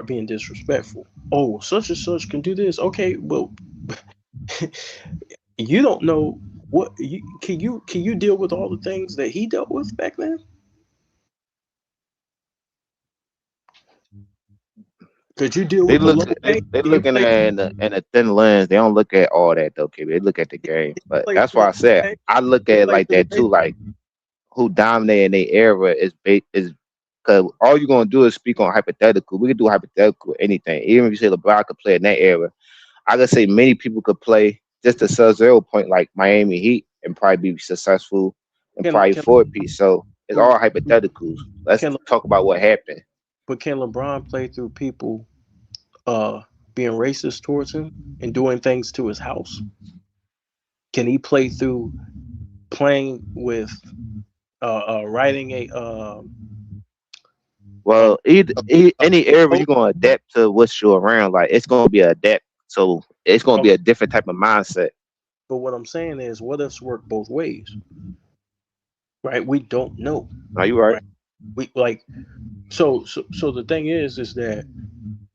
being disrespectful. Oh, such and such can do this. Okay, well, You don't know what can you deal with all the things that he dealt with back then? Could you deal They with the look low they pain? they Can you looking play at in a thin lens. They don't look at all that though, KB. They look at the game. But play that's through why I the low said pain? I look Can at you it play like through the that too. Like who dominated their era is because all you're gonna do is speak on hypothetical. We could do hypothetical anything. Even if you say LeBron could play in that era, I could say many people could play just a sub-zero point like Miami Heat and probably be successful and probably can 4-piece. So it's but all hypotheticals. Let's can talk about what happened. but can LeBron play through people being racist towards him and doing things to his house? Can he play through playing with writing Well, any area you're gonna adapt to what's you around. Like it's gonna be adapt. So it's gonna be a different type of mindset. But what I'm saying is, what ifs work both ways, right? We don't know. Are you right? We like so the thing is that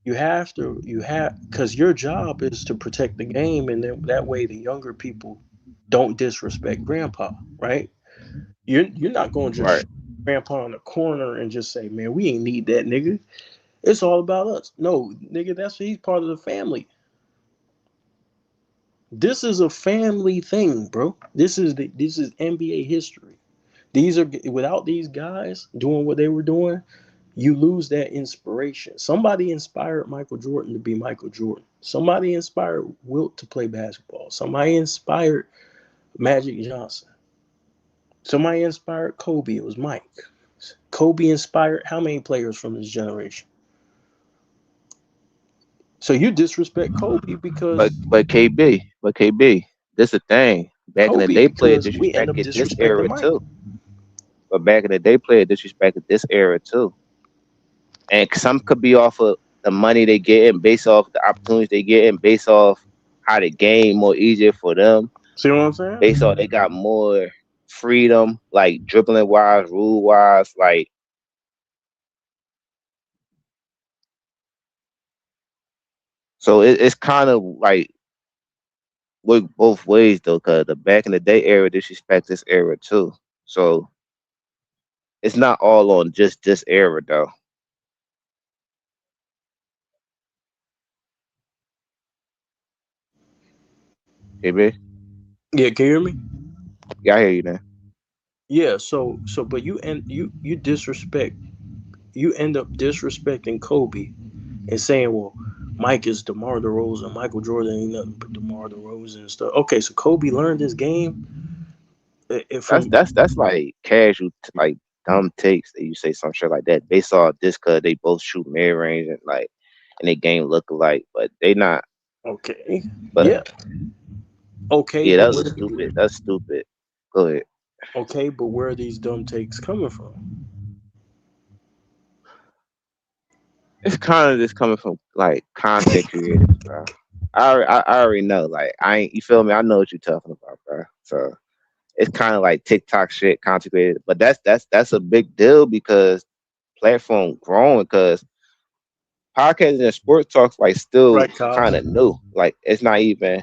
you have because your job is to protect the game, and then that way the younger people don't disrespect grandpa, right? You're not going to just grandpa in the corner and just say, man, we ain't need that nigga. It's all about us. No, nigga, he's part of the family. This is a family thing, bro. This is NBA history. Without these guys doing what they were doing, you lose that inspiration. Somebody inspired Michael Jordan to be Michael Jordan. Somebody inspired Wilt to play basketball. Somebody inspired Magic Johnson. Somebody inspired Kobe. It was Mike. Kobe inspired how many players from this generation? So you disrespect Kobe because but KB, this the thing. Back in the day, players disrespected this era too. But back in the day, players disrespected this era too. And some could be off of the money they get and based off the opportunities they get and based off how the game more easier for them. See what I'm saying? Based off they got more freedom, like dribbling wise, rule wise, like. So it's kind of like work both ways though, because the back in the day era disrespects this era too. So it's not all on just this era though. Hey, babe? Yeah, can you hear me? Yeah, I hear you now. Yeah, so but you disrespect, you end up disrespecting Kobe and saying, well, Mike is DeMar DeRozan, Michael Jordan ain't nothing but DeMar DeRozan and stuff. Okay, so Kobe learned his game. That's like casual, like dumb takes that you say some shit like that based off this because they both shoot mid range and like and they game look alike, but they not. Okay. But yeah. Okay. Yeah, that's stupid. That's stupid. Go ahead. Okay, but where are these dumb takes coming from? It's kind of just coming from like content creators, bro. I already know. Like you feel me? I know what you're talking about, bro. So it's kind of like TikTok shit, content creators. But that's a big deal because platform growing because podcasting and sports talks like still kind of new. Like it's not even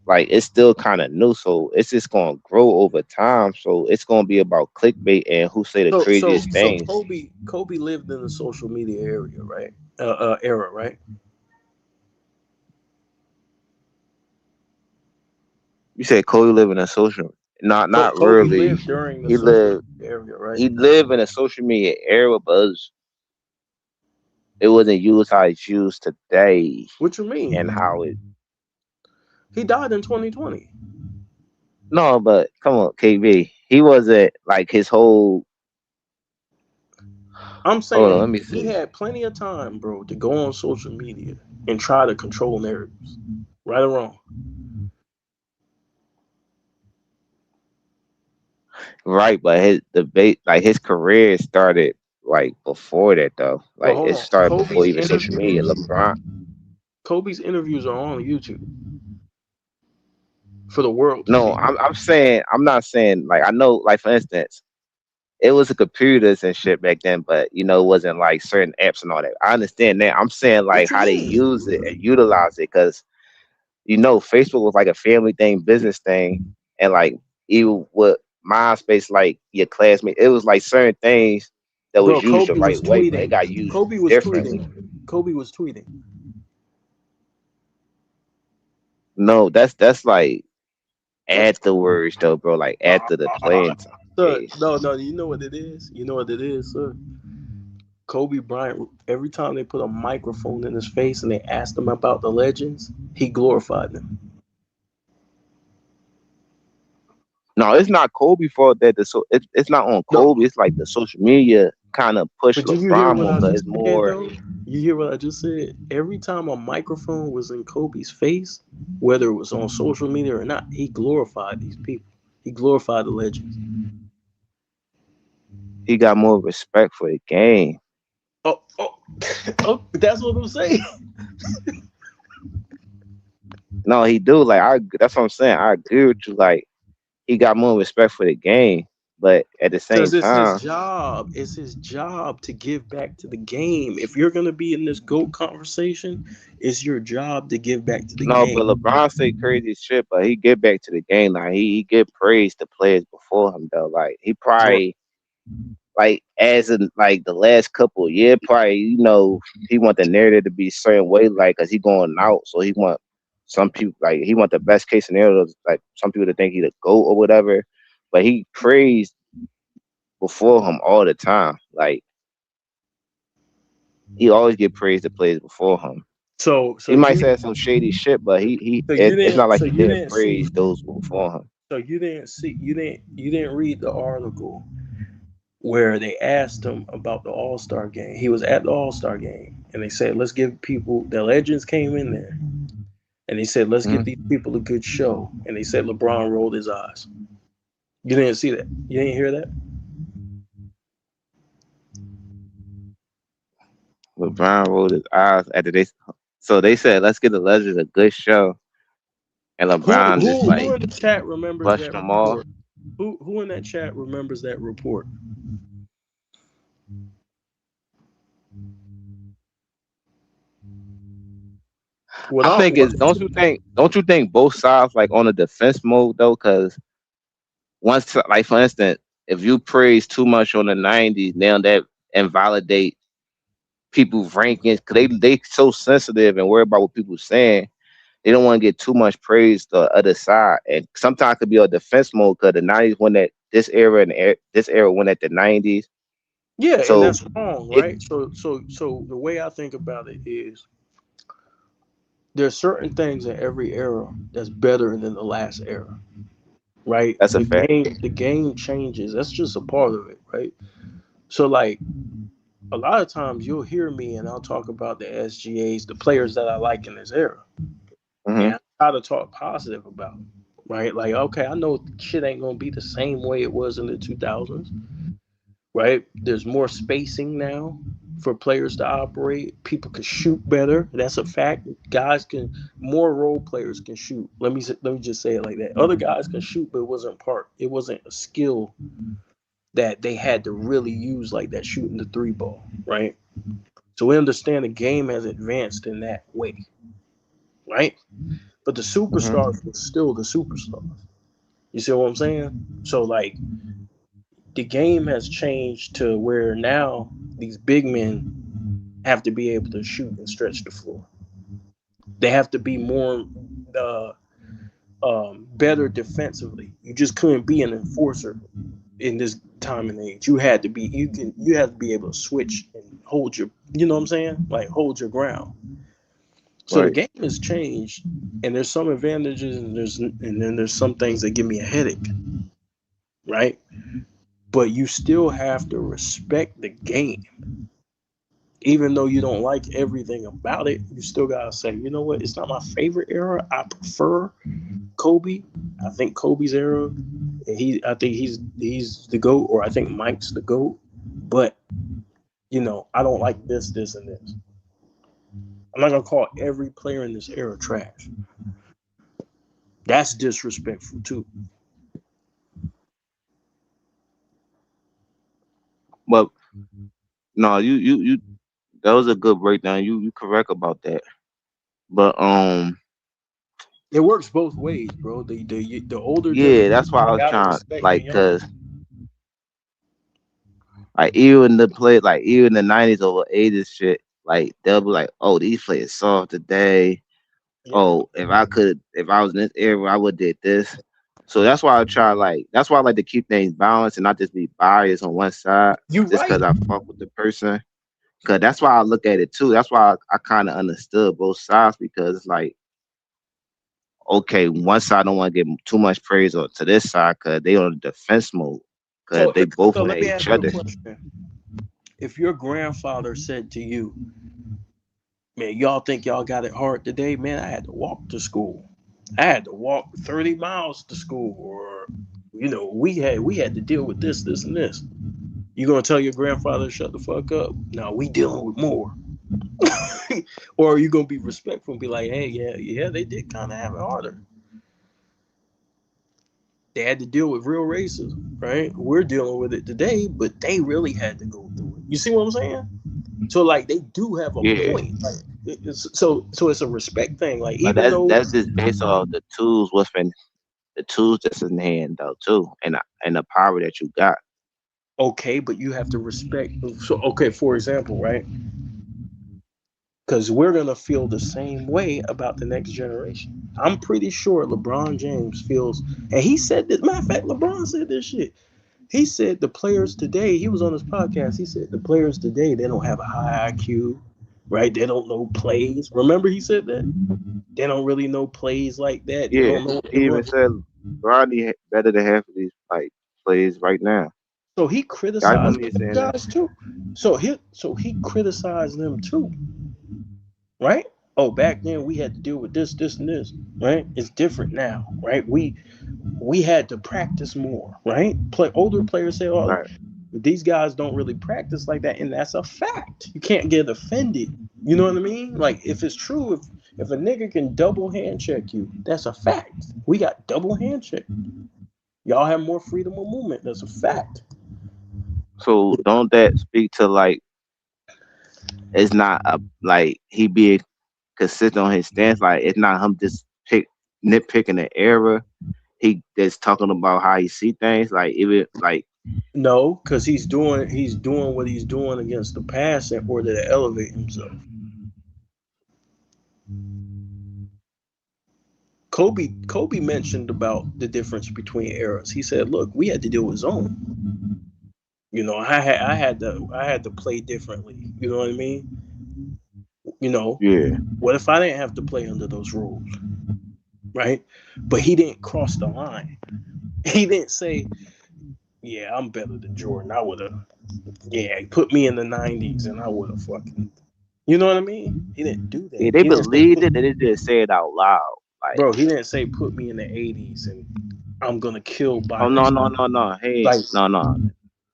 like it's still kind of new, so it's just gonna grow over time. So it's gonna be about clickbait and who say the craziest things. So Kobe lived in the social media area, right? Era, right? You said Kobe lived in a social, not Kobe really. Lived during the he lived area, right? He lived in a social media era, but it wasn't used how it's used today. What you mean? And how it. He died in 2020. No, but come on, KB. He wasn't like his whole. I'm saying let me see. He had plenty of time, bro, to go on social media and try to control narratives. Right or wrong? Right, but his debate, like his career started like before that though. Like it started before even social media. LeBron. Kobe's interviews are on YouTube. For the world. No, I'm saying I'm not saying like I know like for instance, it was a computers and shit back then, but it wasn't like certain apps and all that. I understand that. I'm saying like how they use it and utilize it, because Facebook was like a family thing, business thing, and like even with MySpace, like your classmate, it was like certain things that was used the right way, but it got used differently. Kobe was tweeting. No, that's like afterwards though, bro. Like after the playing time. No, you know what it is? You know what it is, sir? Kobe Bryant, every time they put a microphone in his face and they asked him about the legends, he glorified them. No, it's not Kobe fault that it's not on Kobe. No. It's like the social media kind of push LeBron more, but it's more. You hear what I just said? Every time a microphone was in Kobe's face, whether it was on social media or not, he glorified these people. He glorified the legends. He got more respect for the game. Oh, that's what I'm saying. No, he do. Like that's what I'm saying. I agree with you. Like he got more respect for the game, but at the same time, it's his job to give back to the game. If you're gonna be in this GOAT conversation, it's your job to give back to the game. No, but LeBron say crazy shit, but he give back to the game. Like he give praise to players before him though. Like he probably. Like as in like the last couple of years, probably he want the narrative to be a certain way, like because he going out, so he want some people like he want the best case scenario, like some people to think he the GOAT or whatever, but he praised before him all the time. Like he always get praised to players before him. So he might say some shady shit, but it's not like he didn't praise those before him. So you didn't read the article where they asked him about the All-Star game. He was at the All-Star game, and they said, let's give people, the legends came in there, and they said, let's give these people a good show. And they said LeBron rolled his eyes. You didn't see that? You didn't hear that? LeBron rolled his eyes after they said, let's give the legends a good show. And LeBron who in the chat remembers brushed that them report? off. Who in that chat remembers that report? I think it's don't you think both sides like on a defense mode though? Because once, like for instance, if you praise too much on the 90s, now that invalidate people's rankings because they so sensitive and worried about what people saying. They don't want to get too much praise to the other side, and sometimes it could be a defense mode because the 90s went at this era and this era went at the 90s. Yeah, so, and that's wrong, right? So the way I think about it is there's certain things in every era that's better than the last era, right? That's a fact. The game changes. That's just a part of it, right? So like a lot of times you'll hear me and I'll talk about the SGAs, the players that I like in this era. And I try to talk positive about them, right? Like, okay, I know shit ain't gonna be the same way it was in the 2000s, right? There's more spacing now for players to operate. People can shoot better. That's a fact. More role players can shoot. Let me just say it like that. Other guys can shoot, but it wasn't a skill that they had to really use like that, shooting the 3-ball, right? So we understand the game has advanced in that way. Right? But the superstars were still the superstars. You see what I'm saying? So like the game has changed to where now these big men have to be able to shoot and stretch the floor. They have to be more better defensively. You just couldn't be an enforcer in this time and age. You had to be able to switch and hold your, you know what I'm saying? Like hold your ground. So the game has changed, and there's some advantages, and then there's some things that give me a headache, right? But you still have to respect the game, even though you don't like everything about it. You still gotta say, you know what? It's not my favorite era. I prefer Kobe. I think Kobe's era. I think he's the GOAT, or I think Mike's the GOAT. But I don't like this, and this. I'm not gonna call every player in this era trash. That's disrespectful too. But no, you that was a good breakdown. You correct about that. But it works both ways, bro. The older yeah, that's why I was trying like cause like even the play like even the 90s over 80s shit, like they'll be like, oh, these players soft today. Yeah. Oh, if I was in this era, I would did this. So that's why I try that's why I like to keep things balanced and not just be biased on one side. You just because I fuck with the person. Cause that's why I look at it too. That's why I kind of understood both sides, because it's like, okay, one side don't want to give too much praise to this side because they on the defense mode. Because they both at each other. If your grandfather said to you, man, y'all think y'all got it hard today? Man, I had to walk to school. I had to walk 30 miles to school, or we had to deal with this, and this. You gonna tell your grandfather to shut the fuck up? No, we dealing with more. Or are you gonna be respectful and be like, hey, yeah, they did kind of have it harder. They had to deal with real racism, right? We're dealing with it today, but they really had to go through it. You see what I'm saying? So like they do have a point. Like, so it's a respect thing. Like but even that's just based off the tools that's in hand though too, and the power that you got. Okay, but you have to respect. So okay, for example, right? Because we're gonna feel the same way about the next generation. I'm pretty sure LeBron James feels, and he said this. Matter of fact, LeBron said this shit. He said the players today. He was on his podcast. He said the players today, they don't have a high IQ, right? They don't know plays. Remember he said that? They don't really know plays like that. They don't know he even said Rodney better than half of these like plays right now. So he criticized them guys too. So he criticized them too, right? Oh, back then we had to deal with this, and this, right? It's different now, right? We had to practice more, right? Older players say, oh, right, these guys don't really practice like that, and that's a fact. You can't get offended. You know what I mean? Like if it's true, if a nigga can double hand check you, that's a fact. We got double hand check. Y'all have more freedom of movement. That's a fact. So don't that speak to like it's not like he being consistent on his stance? Like it's not him just nitpicking the error. He just talking about how he see things. Like even like no, because he's doing what he's doing against the pass in order to elevate himself. Kobe mentioned about the difference between eras. He said, "Look, we had to deal with zone. You know, I had to play differently. You know what I mean? You know, yeah. What if I didn't have to play under those rules, right? But he didn't cross the line. He didn't say, "Yeah, I'm better than Jordan. I would have, put me in the '90s and I would have fucking." You know what I mean? He didn't do that. Yeah, they believed it, and they didn't say it out loud. Like, bro, he didn't say put me in the '80s and I'm gonna kill by. Oh no. Hey, like, no.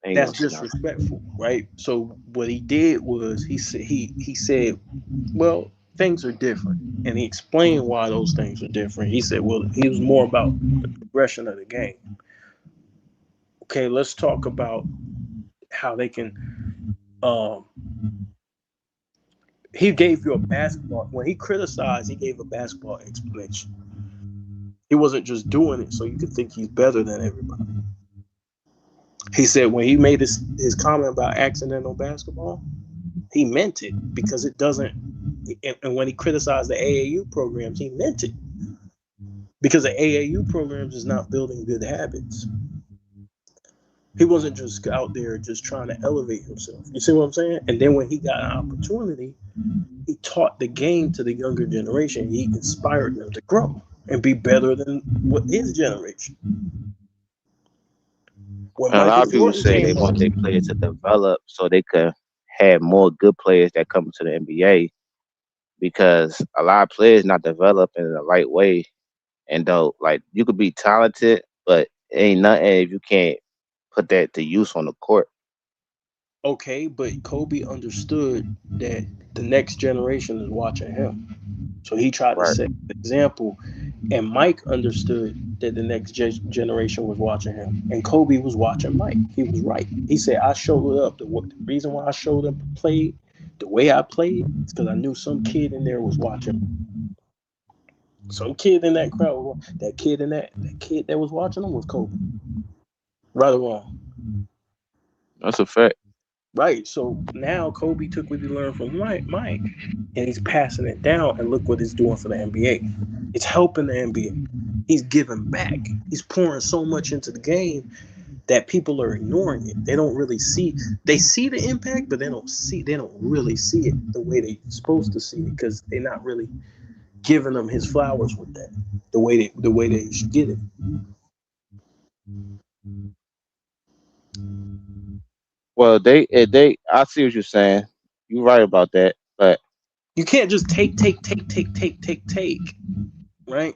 That's disrespectful, right? So what he did was he said, well, things are different, and he explained why those things are different. He said, well, he was more about the progression of the game. Okay, let's talk about how they can. He gave you a basketball. When he criticized, he gave a basketball explanation. He wasn't just doing it so you could think he's better than everybody. He said when he made his comment about accidental basketball, he meant it because it doesn't. And when he criticized the AAU programs, he meant it because the AAU programs is not building good habits. He wasn't just out there just trying to elevate himself. You see what I'm saying? And then when he got an opportunity, he taught the game to the younger generation. He inspired them to grow and be better than what his generation. A lot of people say they want their players to develop so they could have more good players that come to the NBA, because a lot of players not developing in the right way. And though, like, you could be talented, but it ain't nothing if you can't put that to use on the court. Okay, but Kobe understood that the next generation is watching him. So he tried to set an example, and Mike understood that the next generation was watching him, and Kobe was watching Mike. He was right. He said, "I showed up. The reason why I showed up and played the way I played is because I knew some kid in there was watching. Some kid in that crowd, that kid that was watching him was Kobe. Right or wrong? That's a fact. Right. So now Kobe took what he learned from Mike, and he's passing it down. And look what it's doing for the NBA. It's helping the NBA. He's giving back. He's pouring so much into the game that people are ignoring it. They don't really see. They see the impact, but they don't really see it the way they're supposed to see it because they're not really giving him his flowers with that the way they should get it. Well, I see what you're saying. You're right about that, but you can't just take, right?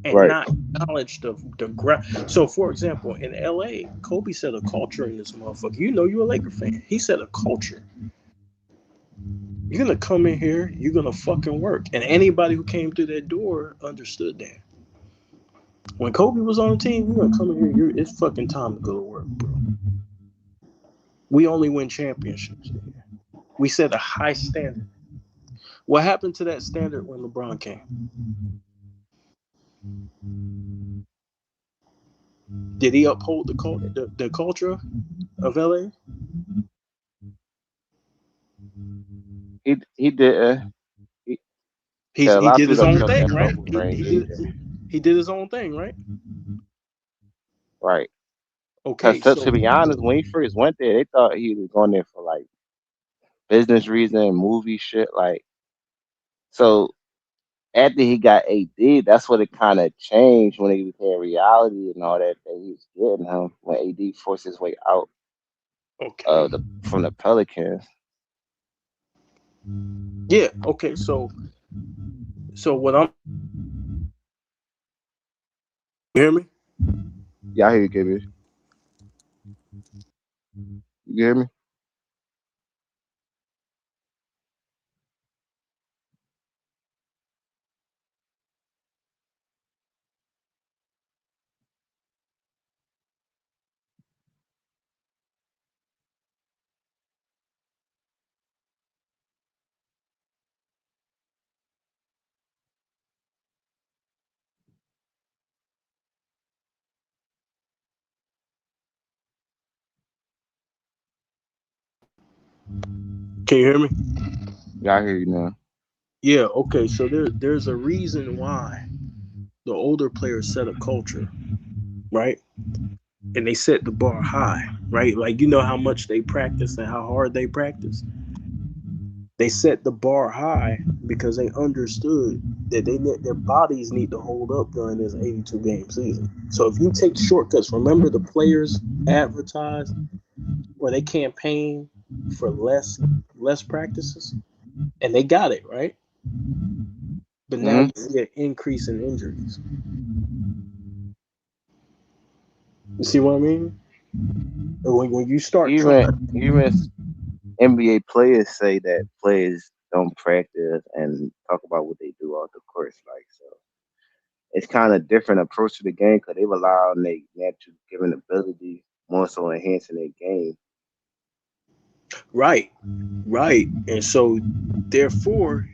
And not acknowledge the ground. So, for example, in LA, Kobe set a culture in this motherfucker. You know, you're a Laker fan. He set a culture. You're gonna come in here, you're gonna fucking work. And anybody who came through that door understood that. When Kobe was on the team, you're gonna come in here, it's fucking time to go to work, bro. We only win championships here. We set a high standard. What happened to that standard when LeBron came? Did he uphold the culture of LA? He did. He did his own thing, right? He did his own thing, right? Right. Okay. So, to be honest, when he first went there, they thought he was going there for like business reason, movie shit. Like, so after he got AD, that's what it kind of changed when he became reality and all that he was getting him when AD forced his way out from the Pelicans. Yeah. Okay. So what I'm. You hear me? Yeah, I hear you, KB. You hear me? Can you hear me? Yeah, I hear you now. Yeah, okay. So there's a reason why the older players set a culture, right? And they set the bar high, right? Like, you know how much they practice and how hard they practice. They set the bar high because they understood that their bodies need to hold up during this 82-game season. So if you take shortcuts, remember the players advertise or they campaign for less practices, and they got it, right? But now you see an increase in injuries. You see what I mean? When you start even NBA players say that players don't practice and talk about what they do off the course, like, so it's kind of different approach to the game because they rely on their natural given ability more so enhancing their game. Right. And so therefore,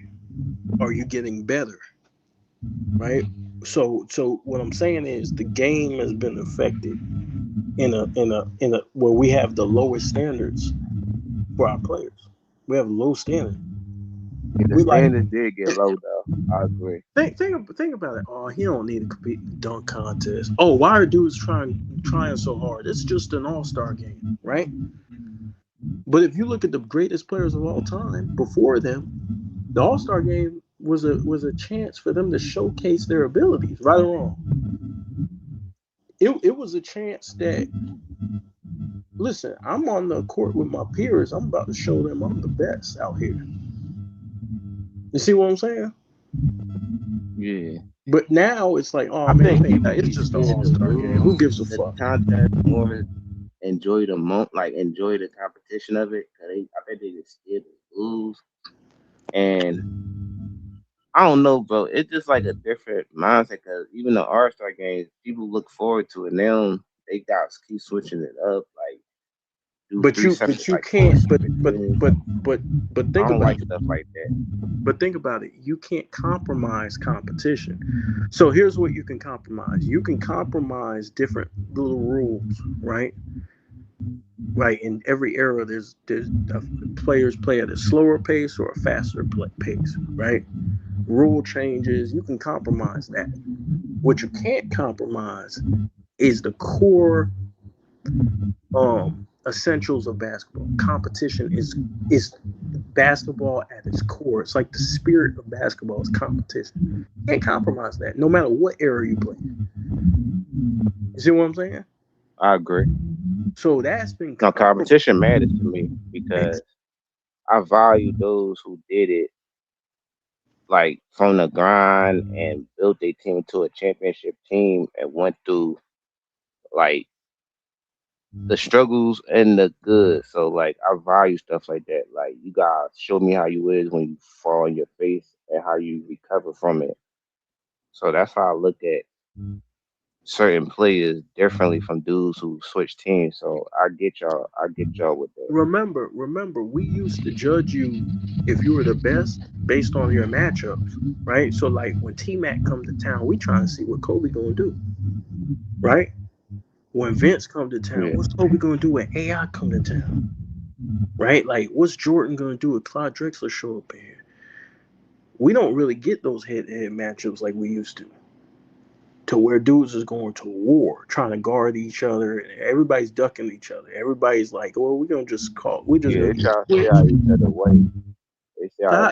are you getting better? Right. So what I'm saying is the game has been affected in a where we have the lowest standards for our players. We have low standards. The standards did get low though. I agree. Think about it. Oh, he don't need to compete in the dunk contest. Oh, why are dudes trying so hard? It's just an all-star game, right? But if you look at the greatest players of all time before them, the all-star game was a chance for them to showcase their abilities, right or wrong. It was a chance that, listen, I'm on the court with my peers. I'm about to show them I'm the best out here. You see what I'm saying? Yeah. But now it's like, oh, man, it's just an all-star game. Who gives a fuck? Contest more enjoy the moment, like enjoy the competition of it. I bet they just scared to lose. And I don't know, bro. It's just like a different mindset because even the All-Star games, people look forward to it. And they got keep switching it up, like do But three you separate, but you like 4 can't separate things. but I think don't about like it. stuff like that. But think about it. You can't compromise competition. So here's what you can compromise. You can compromise different little rules, right? Right. In every era, there's players play at a slower pace or a faster pace, right? Rule changes. You can compromise that. What you can't compromise is the core essentials of basketball. Competition is basketball at its core. It's like the spirit of basketball is competition. You can't compromise that, no matter what era you play. You see what I'm saying? I agree. So that's been No, competition matters to me because I value those who did it like from the grind and built their team into a championship team and went through like the struggles and the good. So like I value stuff like that. Like you guys show me how you is when you fall on your face and how you recover from it. So that's how I look at certain players differently from dudes who switch teams. So I get y'all with that. Remember, we used to judge you if you were the best based on your matchups, right? So like when T-Mac come to town, we trying to see what Kobe gonna do, right? When Vince come to town, what's Kobe gonna do when AI come to town, right? Like what's Jordan gonna do if Clyde Drexler show up here? We don't really get those head-to-head matchups like we used to where dudes is going to war, trying to guard each other, and everybody's ducking each other. Everybody's like, "Well, we're gonna just call. We're just They gonna try to stay out each other way. They say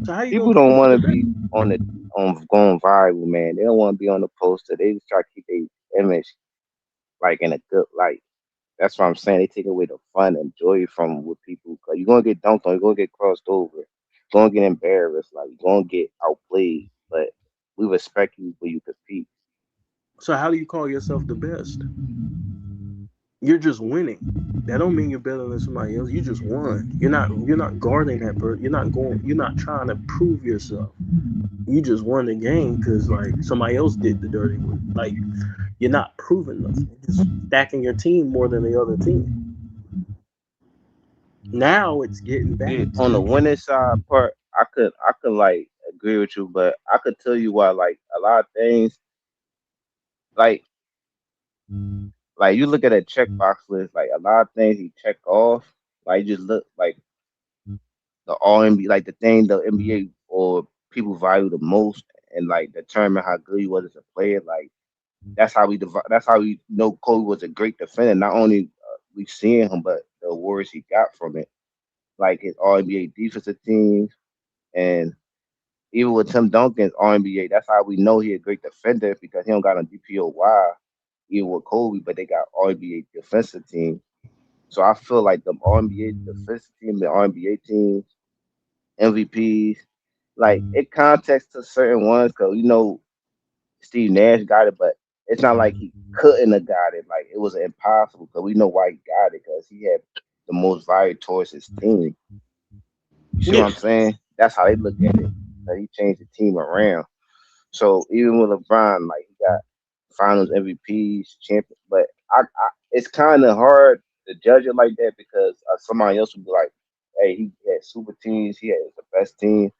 So how you people don't want to be on going viral, man. They don't want to be on the poster. They just try to keep their image like in a good light. That's what I'm saying. They take away the fun and joy from with people. Cause you're gonna get dunked on. You're gonna get crossed over. You're gonna get embarrassed. Like you're gonna get outplayed. But we respect you when you compete. So how do you call yourself the best? You're just winning. That don't mean you're better than somebody else. You just won. You're not guarding that bird. You're not trying to prove yourself. You just won the game because like somebody else did the dirty work. Like you're not proving nothing. You're just stacking your team more than the other team. Now it's getting back. Yeah, on the winning side part, I could like agree with you, but I could tell you why like a lot of things like you look at a checkbox list, like a lot of things he check off, like just look like the all NBA, like the thing the NBA or people value the most, and like determine how good he was as a player. Like that's how we know Kobe was a great defender. Not only we seeing him, but the awards he got from it, like his All NBA defensive teams, and even with Tim Duncan's All NBA, that's how we know he a great defender because he don't got a DPOY. Even with Kobe, but they got All NBA defensive team. So I feel like the All NBA defensive team, the All NBA teams, MVPs, like it context to certain ones because Steve Nash got it, but it's not like he couldn't have got it. Like it was impossible because we know why he got it because he had the most value towards his team. You see what I'm saying? That's how they look at it. That he changed the team around. So even with LeBron, like he got Finals MVPs, champion, but it's kind of hard to judge it like that because somebody else would be like, "Hey, he had super teams, he had the best team."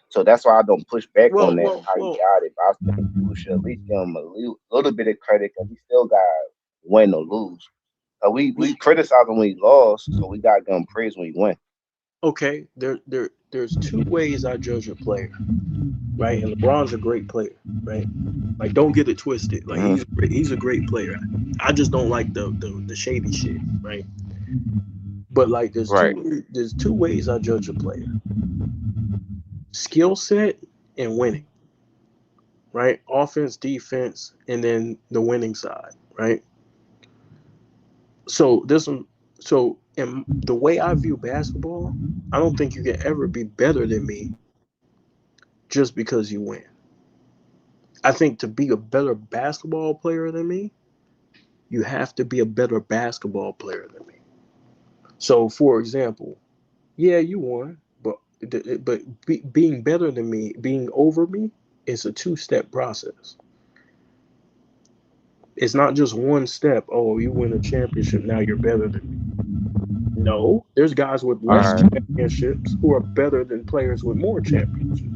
So that's why I don't push back on that how he got it. But I think people should at least give him a little bit of credit because he still got win or lose. We criticize him when he lost, so we got to give him praise when he win. Okay, there's two ways I judge a player, right? And LeBron's a great player, right? Like don't get it twisted. Like he's a great player. I just don't like the shady shit, right? But like there's two ways I judge a player. Skill set and winning. Right? Offense, defense, and then the winning side, right? So in the way I view basketball, I don't think you can ever be better than me just because you win. I think to be a better basketball player than me, you have to be a better basketball player than me. So, for example, yeah, you won, but being better than me, being over me, is a 2-step process. It's not just one step. Oh, you win a championship, now you're better than me. No, there's guys with less championships who are better than players with more championships.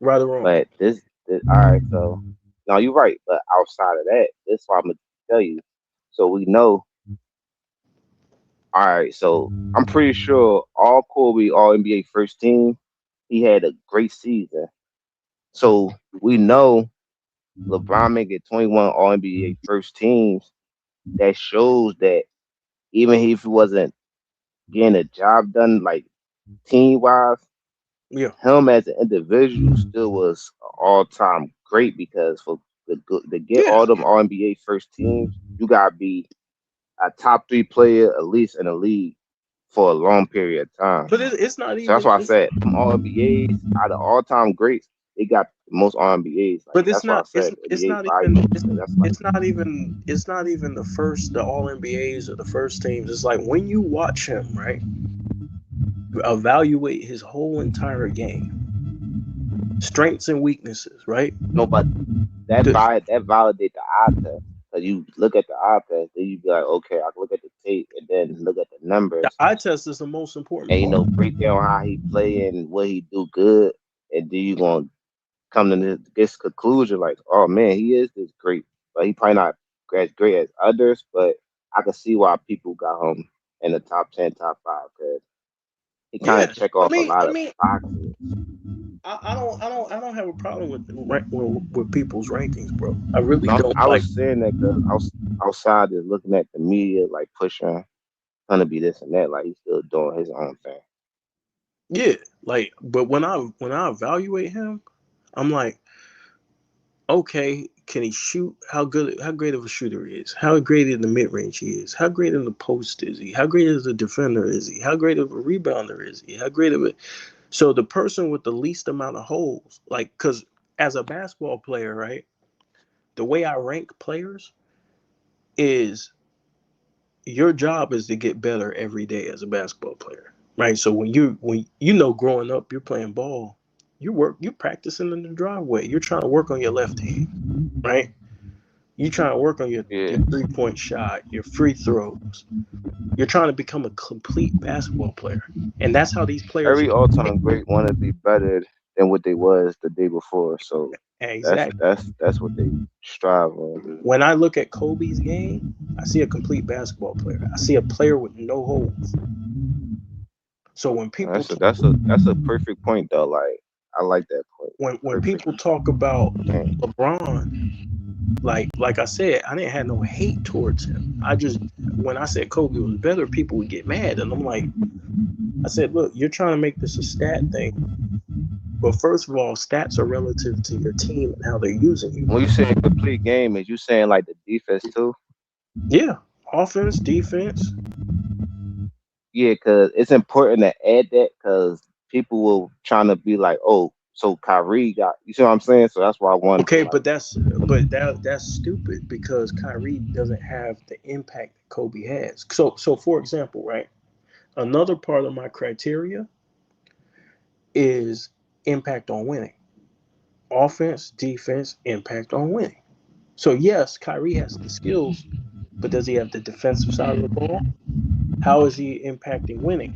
Right or wrong? But this all right. So no, you're right. But outside of that, this is what I'm gonna tell you. So we know. All right. So I'm pretty sure all Kobe, all NBA first team, he had a great season. So we know LeBron making 21 all NBA first teams. That shows that even if he wasn't getting a job done, like team wise, him as an individual still was all time great, because for to get all them all NBA first teams, you gotta be a top 3 player at least in the league for a long period of time. But it's not even. So that's why I said from all NBAs out of all time greats, they got the most all NBAs. Like, but it's not. It's not even. It's not even. It's not even the all NBAs or the first teams. It's like when you watch him, right? Evaluate his whole entire game, strengths and weaknesses, right? No, but that validate the eye test. So you look at the eye test, then you be like, okay, I can look at the tape and then look at the numbers. The eye test is the most important. And break down how he play and what he do good, and then you gonna come to this conclusion like, oh man, he is this great, but he probably not as great as others. But I can see why people got him in the top 10, top 5, because he kind of check off a lot of boxes. I don't have a problem with people's rankings, bro. I really don't. I was saying that because I was outside just looking at the media, like pushing, trying to be this and that, like he's still doing his own thing. Yeah, like, but when I evaluate him, I'm like, okay, can he shoot? How great of a shooter he is? How great in the mid range he is? How great in the post is he? How great as a defender is he? How great of a rebounder is he? How great of a So the person with the least amount of holes, like, because as a basketball player, right, the way I rank players is your job is to get better every day as a basketball player, right? So when growing up, you're playing ball, you're practicing in the driveway. You're trying to work on your left hand, right? You're trying to work on your 3-point shot, your free throws. You're trying to become a complete basketball player. And that's how these players... Every all-time great want to be better than what they was the day before. So exactly. That's what they strive on. When I look at Kobe's game, I see a complete basketball player. I see a player with no holes. So when people... That's a perfect point, though. Like, I like that point. When people talk about LeBron... Like I said, I didn't have no hate towards him. When I said Kobe was better, people would get mad. And I'm like, I said, look, you're trying to make this a stat thing. But first of all, stats are relative to your team and how they're using you. When you say complete game, is you saying like the defense too? Yeah, offense, defense. Yeah, because it's important to add that, because people will trying to be like, oh, so Kyrie got, you see what I'm saying? So that's why I wanted. Okay, but that's stupid, because Kyrie doesn't have the impact that Kobe has. So for example, right, another part of my criteria is impact on winning. Offense, defense, impact on winning. So yes, Kyrie has the skills, but does he have the defensive side of the ball? How is he impacting winning?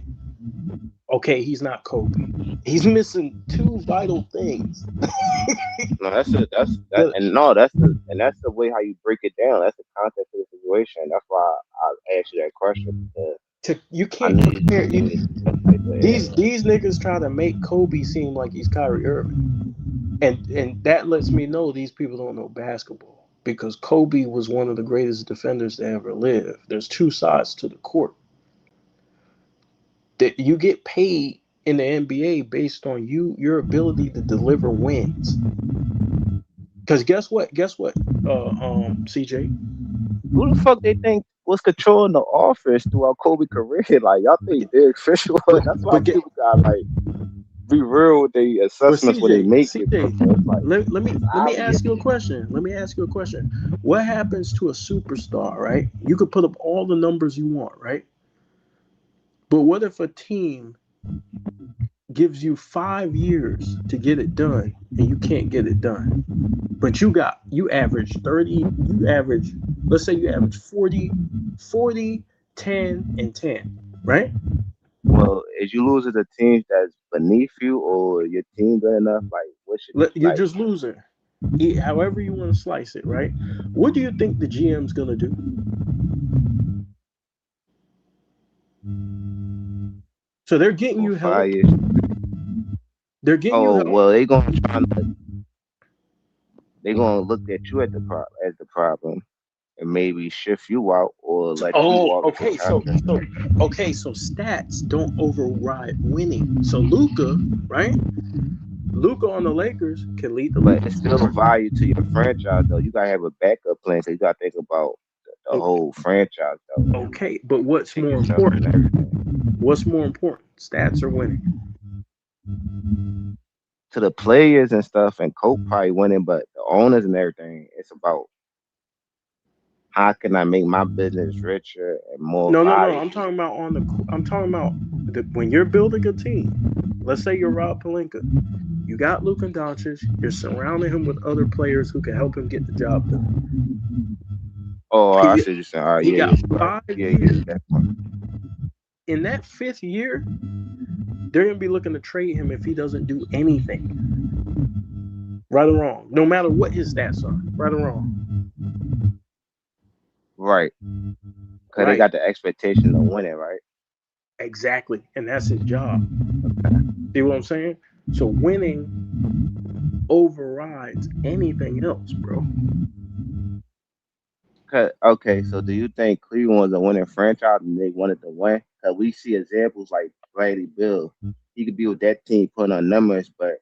Okay, he's not Kobe. He's missing 2 vital things. That's the way how you break it down. That's the context of the situation. That's why I asked you that question. You can't compare. These niggas try to make Kobe seem like he's Kyrie Irving, and that lets me know these people don't know basketball, because Kobe was one of the greatest defenders to ever live. There's 2 sides to the court. That you get paid in the NBA based on your ability to deliver wins. Because guess what, CJ? Who the fuck they think was controlling the offense throughout Kobe's career? Like, y'all think Derek Fisher was? That's why people got like be real with their assessments when they make CJ, let me ask you a question. What happens to a superstar, right? You could put up all the numbers you want, right? But what if a team gives you 5 years to get it done, and you can't get it done. But you average 30, let's say you average 40, 10, and 10, right? Well, is you losing the teams that's beneath you, or your team good enough? Like, You're just losing. However you want to slice it, right? What do you think the GM's gonna do? So they're getting you help. They're getting you help. Well, they're gonna look at you as the problem, and maybe shift you out or let you walk. Okay. So stats don't override winning. So Luka, right? Luka on the Lakers can lead the league. But it's still a value to your franchise, though. You gotta have a backup plan, so you gotta think about the whole franchise, though. Okay, but what's more important? What's more important, stats or winning? To the players and stuff, and Coke probably winning, but the owners and everything, it's about how can I make my business richer and more. No. I'm talking about when you're building a team. Let's say you're Rob Pelinka. You got Luka Doncic. You're surrounding him with other players who can help him get the job done. Oh, I see what you're saying. All right, he got 5 years. In that 5th year, they're going to be looking to trade him if he doesn't do anything. Right or wrong. No matter what his stats are. Right or wrong. Right. Because they got the expectation of winning, right? Exactly. And that's his job. Okay. See what I'm saying? So winning overrides anything else, bro. Okay, so do you think Cleveland was a winning franchise and they wanted to win? Because we see examples like Bradley Beal. He could be with that team putting on numbers, but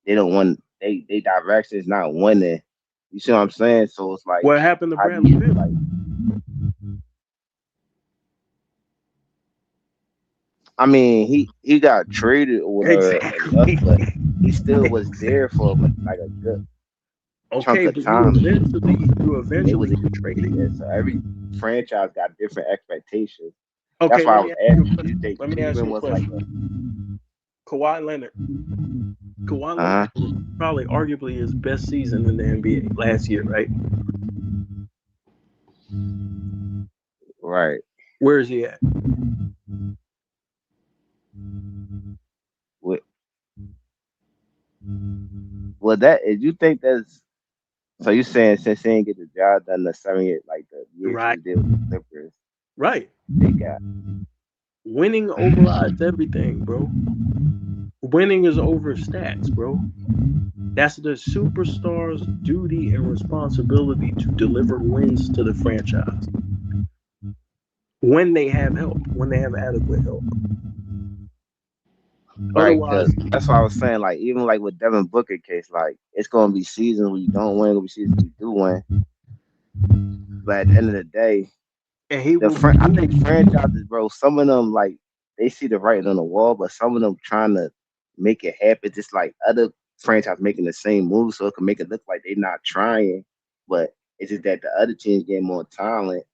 they don't want. They direction is not winning. You see what I'm saying? So it's like, what happened to Bradley Beal? I mean, he got traded or whatever, but he still was there for like a good chunk of time. You eventually traded. Yeah, so every franchise got different expectations. Okay, that's why I was asking. Do you think let me ask you a question. Kawhi Leonard. Kawhi Leonard was probably arguably his best season in the NBA last year, right? Right. Where is he at? Well, you think that's so? You saying since he didn't get the job done the 7 years, like the years he did with the Clippers, right? They got winning overrides everything, bro. Winning is over stats, bro. That's the superstar's duty and responsibility to deliver wins to the franchise when they have help, when they have adequate help. Right, that's why I was saying, like, even like with Devin Booker case, like it's gonna be seasons where you don't win, gonna be seasons where you do win. But at the end of the day, and I think franchises, bro, some of them like they see the writing on the wall, but some of them trying to make it happen, just like other franchises making the same moves, so it can make it look like they're not trying, but it's just that the other teams get more talent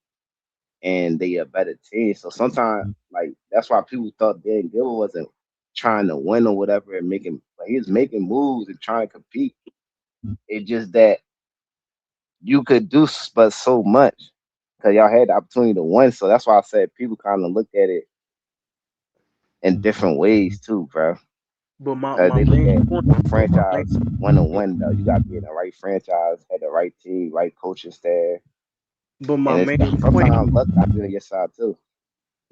and they a better team. So sometimes, like that's why people thought Dan Gilbert wasn't trying to win or whatever and making, like, he was making moves and trying to compete. It's just that you could do but so much because y'all had the opportunity to win. So that's why I said people kind of look at it in different ways too, bro. But my they look at franchise want to win though. You got to be in the right franchise, had the right team, right coaching staff. But my main point, sometimes luck got to be on your side too.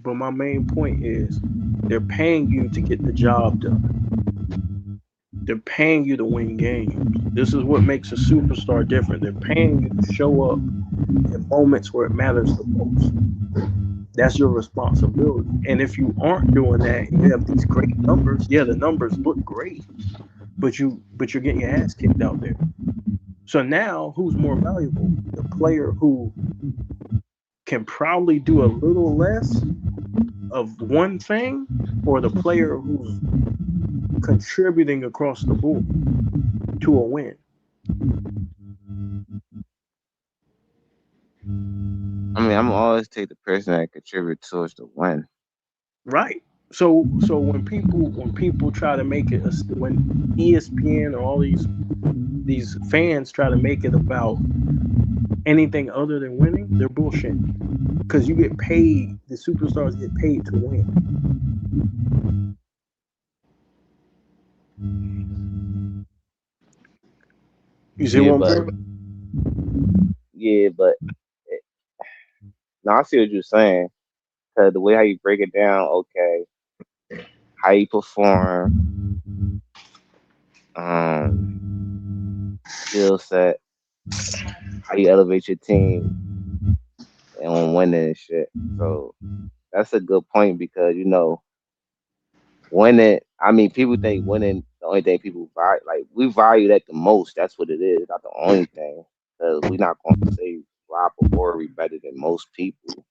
But my main point is they're paying you to get the job done. They're paying you to win games. This is what makes a superstar different. They're paying you to show up in moments where it matters the most. That's your responsibility. And if you aren't doing that, you have these great numbers. Yeah, the numbers look great, but you're getting your ass kicked out there. So now, who's more valuable? The player who can probably do a little less of one thing, or the player who's contributing across the board to a win? I mean, I'm always take the person that contributes towards the win. Right. So when people try to make it, when ESPN or all these fans try to make it about anything other than winning, they're bullshitting. Because you get paid, the superstars get paid to win. You see what I'm saying? Yeah, but no, I see what you're saying. Cause the way how you break it down, okay, how you perform, skill set, how you elevate your team, and on winning and shit. So that's a good point because winning. I mean, people think winning the only thing people value. Like we value that the most. That's what it is. Not the only thing. Because we're not going to say Rob or Rory better than most people.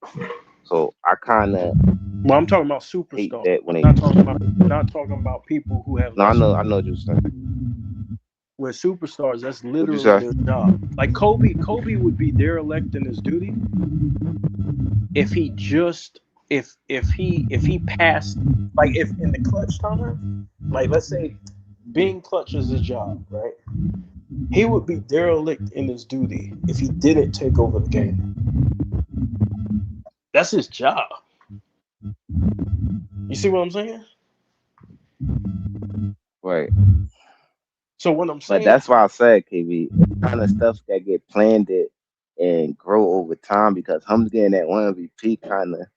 So I kind of. Well, I'm talking about superstars. That when not talking about people who have. No, I know what you're saying. With superstars, that's literally their job. Like Kobe would be derelict in his duty if he just if he passed, like if in the clutch time, like let's say being clutch is his job, right? He would be derelict in his duty if he didn't take over the game. That's his job. You see what I'm saying? Right. So what I'm saying, but that's why I said, KB, it's kind of stuff that get planned and grow over time because him getting that one MVP kind of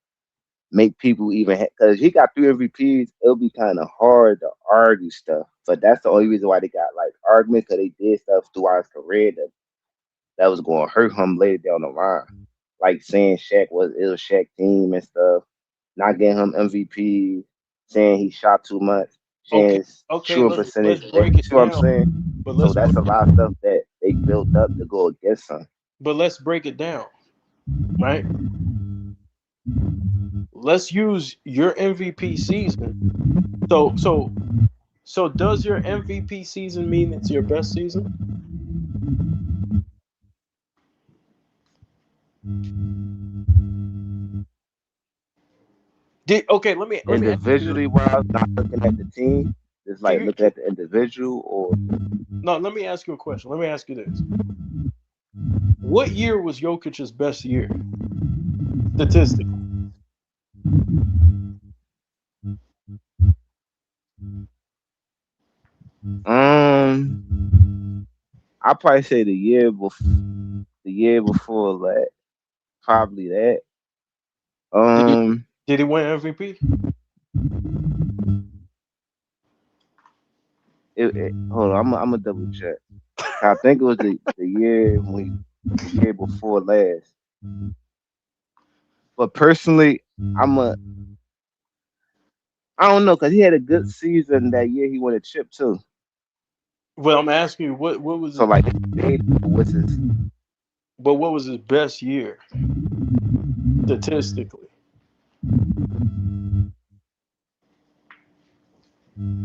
make people even because he got 3 MVPs. It'll be kind of hard to argue stuff, but that's the only reason why they got like arguments because they did stuff throughout his career that was going to hurt him later down the line, like saying Shaq was Shaq team and stuff, not getting him MVP, saying he shot too much. Okay, shooting percentage. You see what I'm saying? But so that's a lot of stuff that they built up to go against him. But let's break it down, right? Let's use your MVP season. So does your MVP season mean it's your best season? Let me individually while not looking at the team, just like looking at the individual or no, let me ask you a question. Let me ask you this. What year was Jokic's best year? Statistically. I'll probably say the year before that. Probably that. Did he win MVP? Hold on, I'm gonna double check. I think it was the year before last. But personally, I don't know because he had a good season that year. He won a chip too. Well, I'm asking you, what was so like what's his? But what was his best year statistically?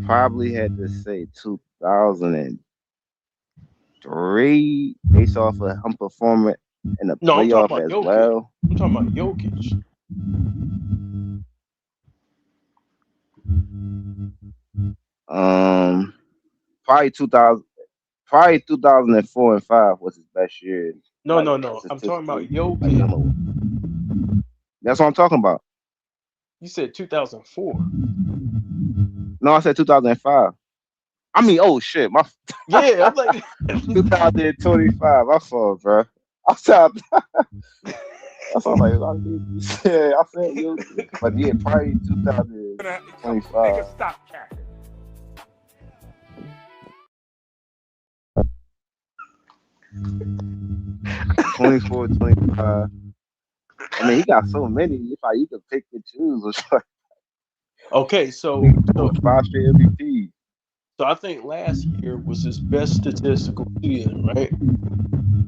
Probably had to say 2003, based off of him performing in the playoff as Jokic. well. I'm talking about Jokic. Probably 2004 and 5 was his best year. No. I'm talking about Jokic. That's what I'm talking about. You said 2004. No, I said 2005. I mean, oh shit, my yeah, I'm like 2025. I saw, bro. I sound like yeah, I said you, but yeah, probably 2025. Stop capping. '24, 25. I mean, he got so many. If you could pick and choose. Okay, so 5 straight MVP. So I think last year was his best statistical season, right?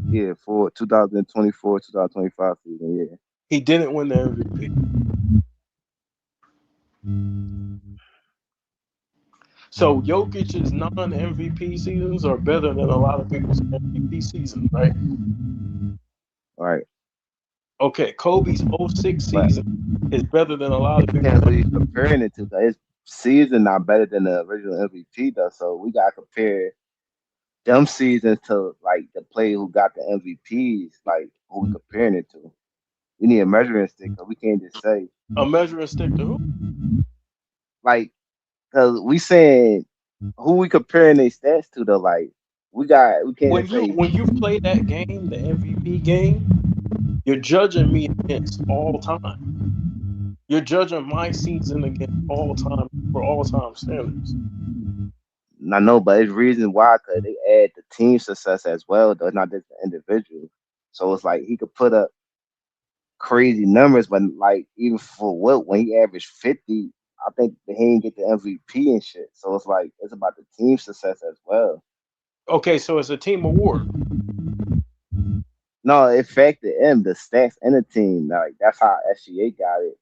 Yeah, for 2024, 2025 season, yeah. He didn't win the MVP. So Jokic's non-MVP seasons are better than a lot of people's MVP seasons, right? Right. Okay, Kobe's 06 season is better than a lot of people. Depends who you comparing it to. Though. His season not better than the original MVP though, so we gotta compare them seasons to like the player who got the MVPs, like who we comparing it to. We need a measuring stick because we can't just say a measuring stick to who? Like, because we saying who we comparing their stats to though. Like we can't when you play that game, the MVP game, you're judging me against all time. You're judging my season against all time for all time standards. I know, but it's reason why, because they add the team success as well, though, not just the individual. So it's like he could put up crazy numbers, but like even for Wilt, when he averaged 50, I think he didn't get the MVP and shit. So it's like it's about the team success as well. Okay, so it's a team award. No, it factored in the stats and the team. Like that's how SGA got it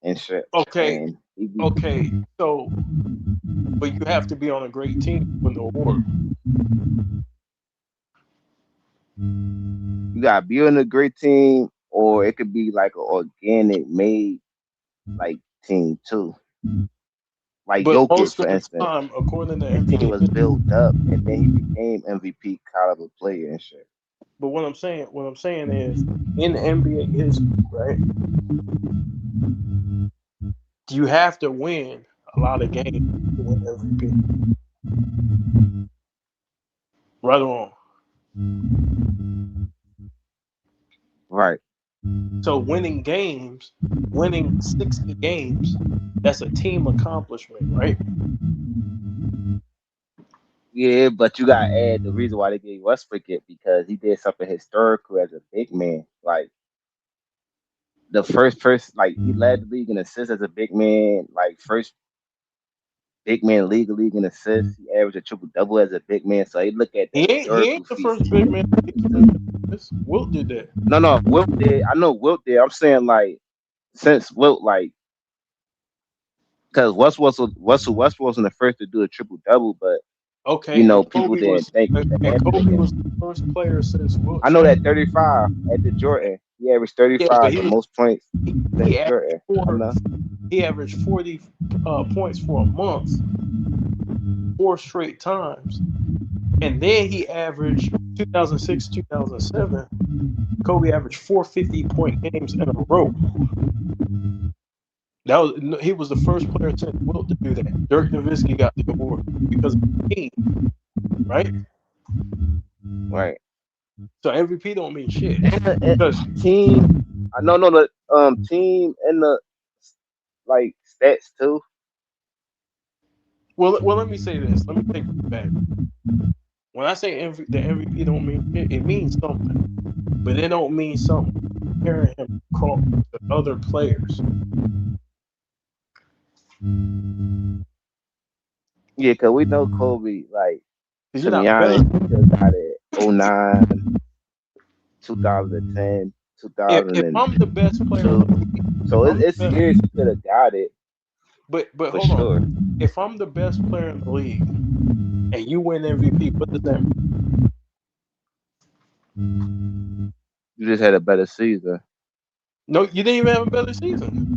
and shit. Okay, okay. So, but you have to be on a great team to win the award. You gotta be on a great team, or it could be like an organic made like team too. Like but Jokic, for instance, according to his team was built up, and then he became MVP caliber player and shit. But what I'm saying is, in NBA history, right? You have to win a lot of games to win MVP. Right or wrong? Right. So winning 60 games, that's a team accomplishment, right? Yeah, but you gotta add the reason why they gave Westbrook it because he did something historical as a big man. Like the first person, like he led the league in assists as a big man. Like first big man league in assists. He averaged a triple double as a big man. So he look at the he ain't the first big man. Wilt did that. No, Wilt did. I know Wilt did. I'm saying like since Wilt like. Because Russell wasn't the first to do a triple double, but okay, people didn't think. Kobe was the first player since Wilt. I know that 35 at the Jordan, he averaged 35 the most points. He averaged 40 points for a month, 4 straight times, and then he averaged 2006, 2007. Kobe averaged 450-point games in a row. He was the first player since Wilt to do that. Dirk Nowitzki got the award because of the team, right? Right. So MVP don't mean shit. Because team, I know the team and the like stats too. Well, let me say this. Let me take it back. When I say the MVP don't mean shit, it means something, but it don't mean something comparing him to other players. Yeah, because we know Kobe, like, to be honest, he just got it 09, 2010, 2000. If I'm the best player, so it's years he could have got it. But hold on. If I'm the best player in the league and you win MVP, what does that mean? You just had a better season. No, you didn't even have a better season.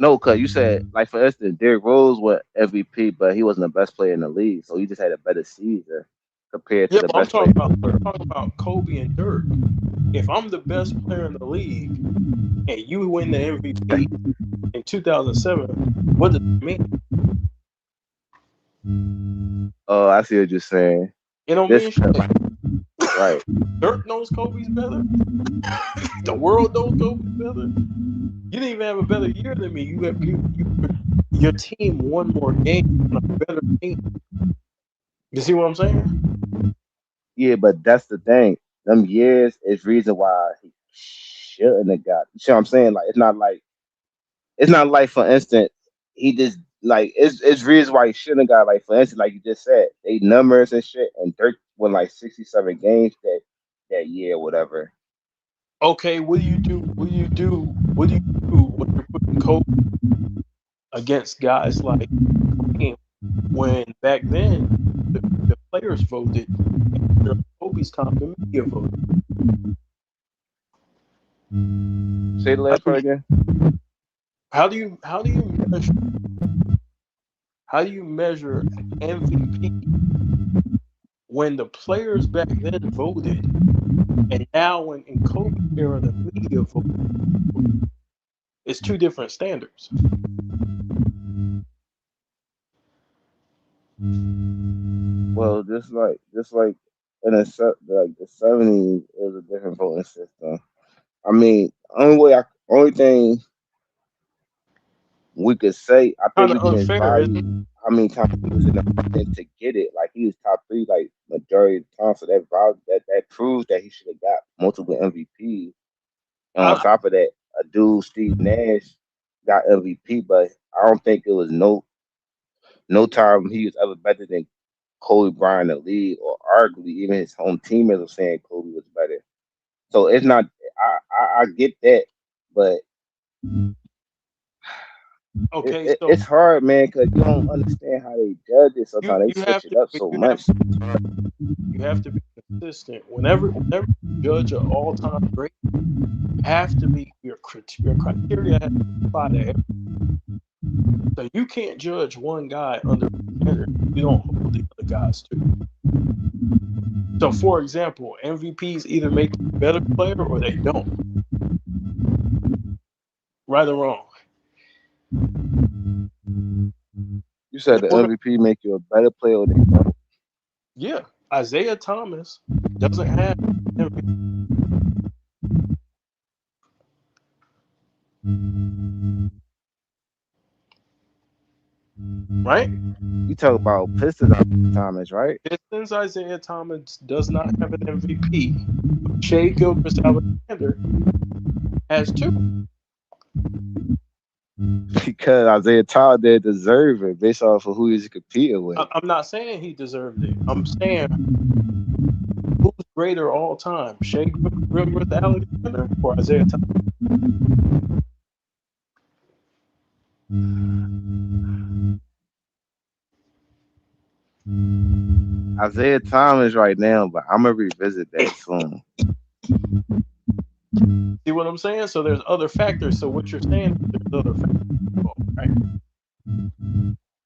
No, because you said, like, for instance, Derrick Rose was MVP, but he wasn't the best player in the league, so he just had a better season compared to the best player. I'm talking about Kobe and Dirk. If I'm the best player in the league and you win the MVP in 2007, what does it mean? Oh, I see what you're saying. It don't mean shit. Right. Dirk knows Kobe's better. The world knows Kobe's better. You didn't even have a better year than me. Your team won more games on a better team. You see what I'm saying? Yeah, but that's the thing. Them years is reason why he shouldn't have got. You see what I'm saying? Like it's not like for instance, he just like it's reason why he shouldn't have got, like for instance, like you just said, they numbers and shit, and Dirk won like 67 games that year or whatever. Okay, what do you do when you're putting Kobe against guys like him? When back then the players voted, and during Kobe's time the media voted. Say the last part again. How do you measure MVP when the players back then voted, and now in Kobe era the media voted? It's two different standards. Well, just like in the 70s, it was a different voting system. I mean, only thing we could say, I think we can value. I mean, Tom was in the running to get it. Like he was top 3, like majority of the time. So that proves that he should have got multiple MVPs. And on top of that, a dude, Steve Nash, got MVP, but I don't think it was no time he was ever better than Kobe Bryant in the league, or arguably even his home teammates were saying Kobe was better. So it's not. I get that, but okay, it's hard, man, because you don't understand how they judge it. Sometimes they switch it up so much. You have to be consistent. Whenever you judge an all-time great, you have to be your criteria has to apply to everyone. So you can't judge one guy under a standard. You don't hold the other guys to. So, for example, MVPs either make you a better player or they don't. Right or wrong? You said the MVP make you a better player or they don't? Yeah. Isaiah Thomas doesn't have MVP. Right? You talk about Pistons Thomas, right? Pistons Isaiah Thomas does not have an MVP. Shea Gilgeous-Alexander has 2. Because Isaiah Thomas didn't deserve it based off of who he's competing with. I'm not saying he deserved it. I'm saying who's greater all time, Shea Gilgeous-Alexander or Isaiah Thomas? Isaiah Thomas right now, but I'm gonna revisit that soon. See what I'm saying? So there's other factors. So what you're saying, there's other factors, right?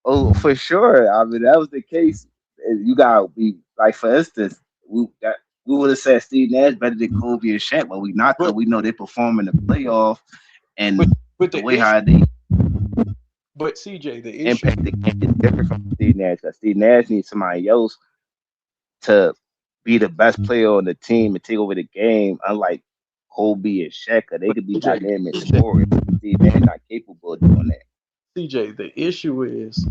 Oh, for sure. I mean, that was the case. You gotta be like, for instance, we would have said Steve Nash better than Kobe and Shaq, but we not. But we know they perform in the playoff, and but the way how they. But CJ, the issue impact the game is different from Steve Nash. Because Steve Nash needs somebody else to be the best player on the team and take over the game, unlike Kobe and Shaq. They could be dynamic scoring. Steve Nash not capable of doing that. CJ, the issue is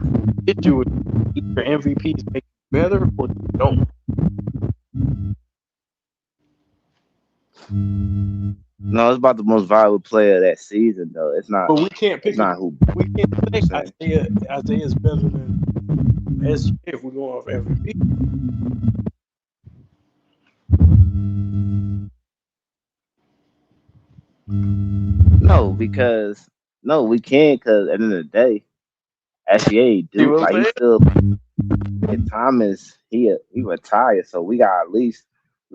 either MVPs make you better or they don't. No, it's about the most valuable player of that season, though. It's not. But we can't pick. It's not who. We can't say Isaiah's better than SJ if we go off MVP. No, because we can't. Because at the end of the day, SGA do like he still. And Thomas, he retired, so we got at least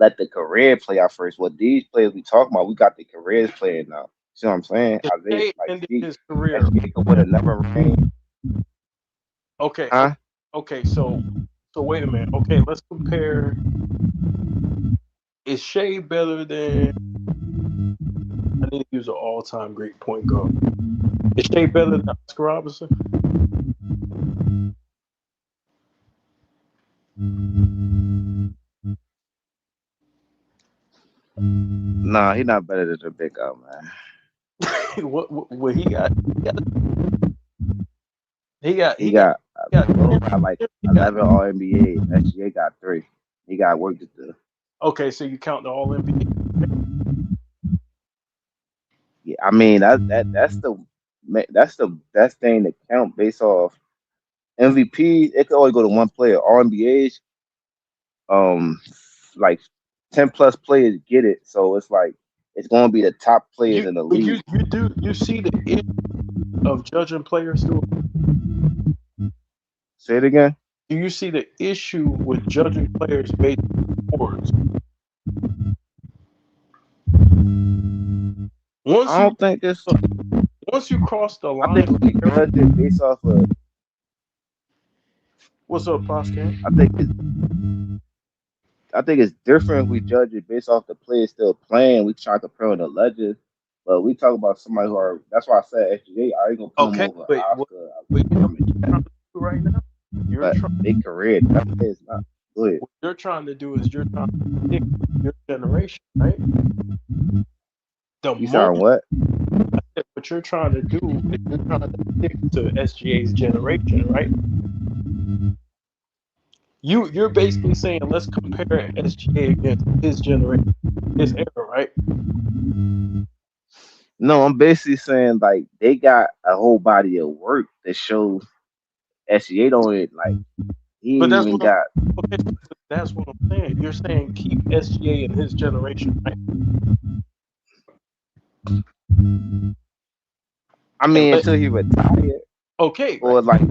let the career play out first. What these players we talking about, we got the careers playing now. See what I'm saying? Isaiah ended his career. With another ring. Okay. Huh? Okay. So wait a minute. Okay, let's compare. Is Shea better than? I need to use an all-time great point guard. Is Shea better than Oscar Robertson? Nah, he's not better than the big guy, man. What he got? He got like 11 All NBA. SGA got 3. He got work to do. Okay, so you count the All NBA. Yeah, I mean that's the best thing to count based off MVP. It could only go to one player. All NBAs, like 10 plus players get it, so it's like it's going to be the top players in the league. You see the issue of judging players too? Say it again. Do you see the issue with judging players based on awards? I don't think it's. Once you cross the line, I think we judge it based off of. What's up, Pascal? I think it's different if we judge it based off the players still playing. We try to compare the legends, but we talk about somebody who are. That's why I said SGA. I ain't gonna put him over Oscar. Right now, their career. That is not good. What you're trying to do is you're trying to predict your generation, right? You sound what? What you're trying to do is you're trying to predict to SGA's generation, right? You're basically saying let's compare SGA against his generation, his era, right? No, I'm basically saying like they got a whole body of work that shows SGA don't like he but ain't even got. That's what I'm saying. You're saying keep SGA in his generation, right? I mean, until he retired. Okay. Or like,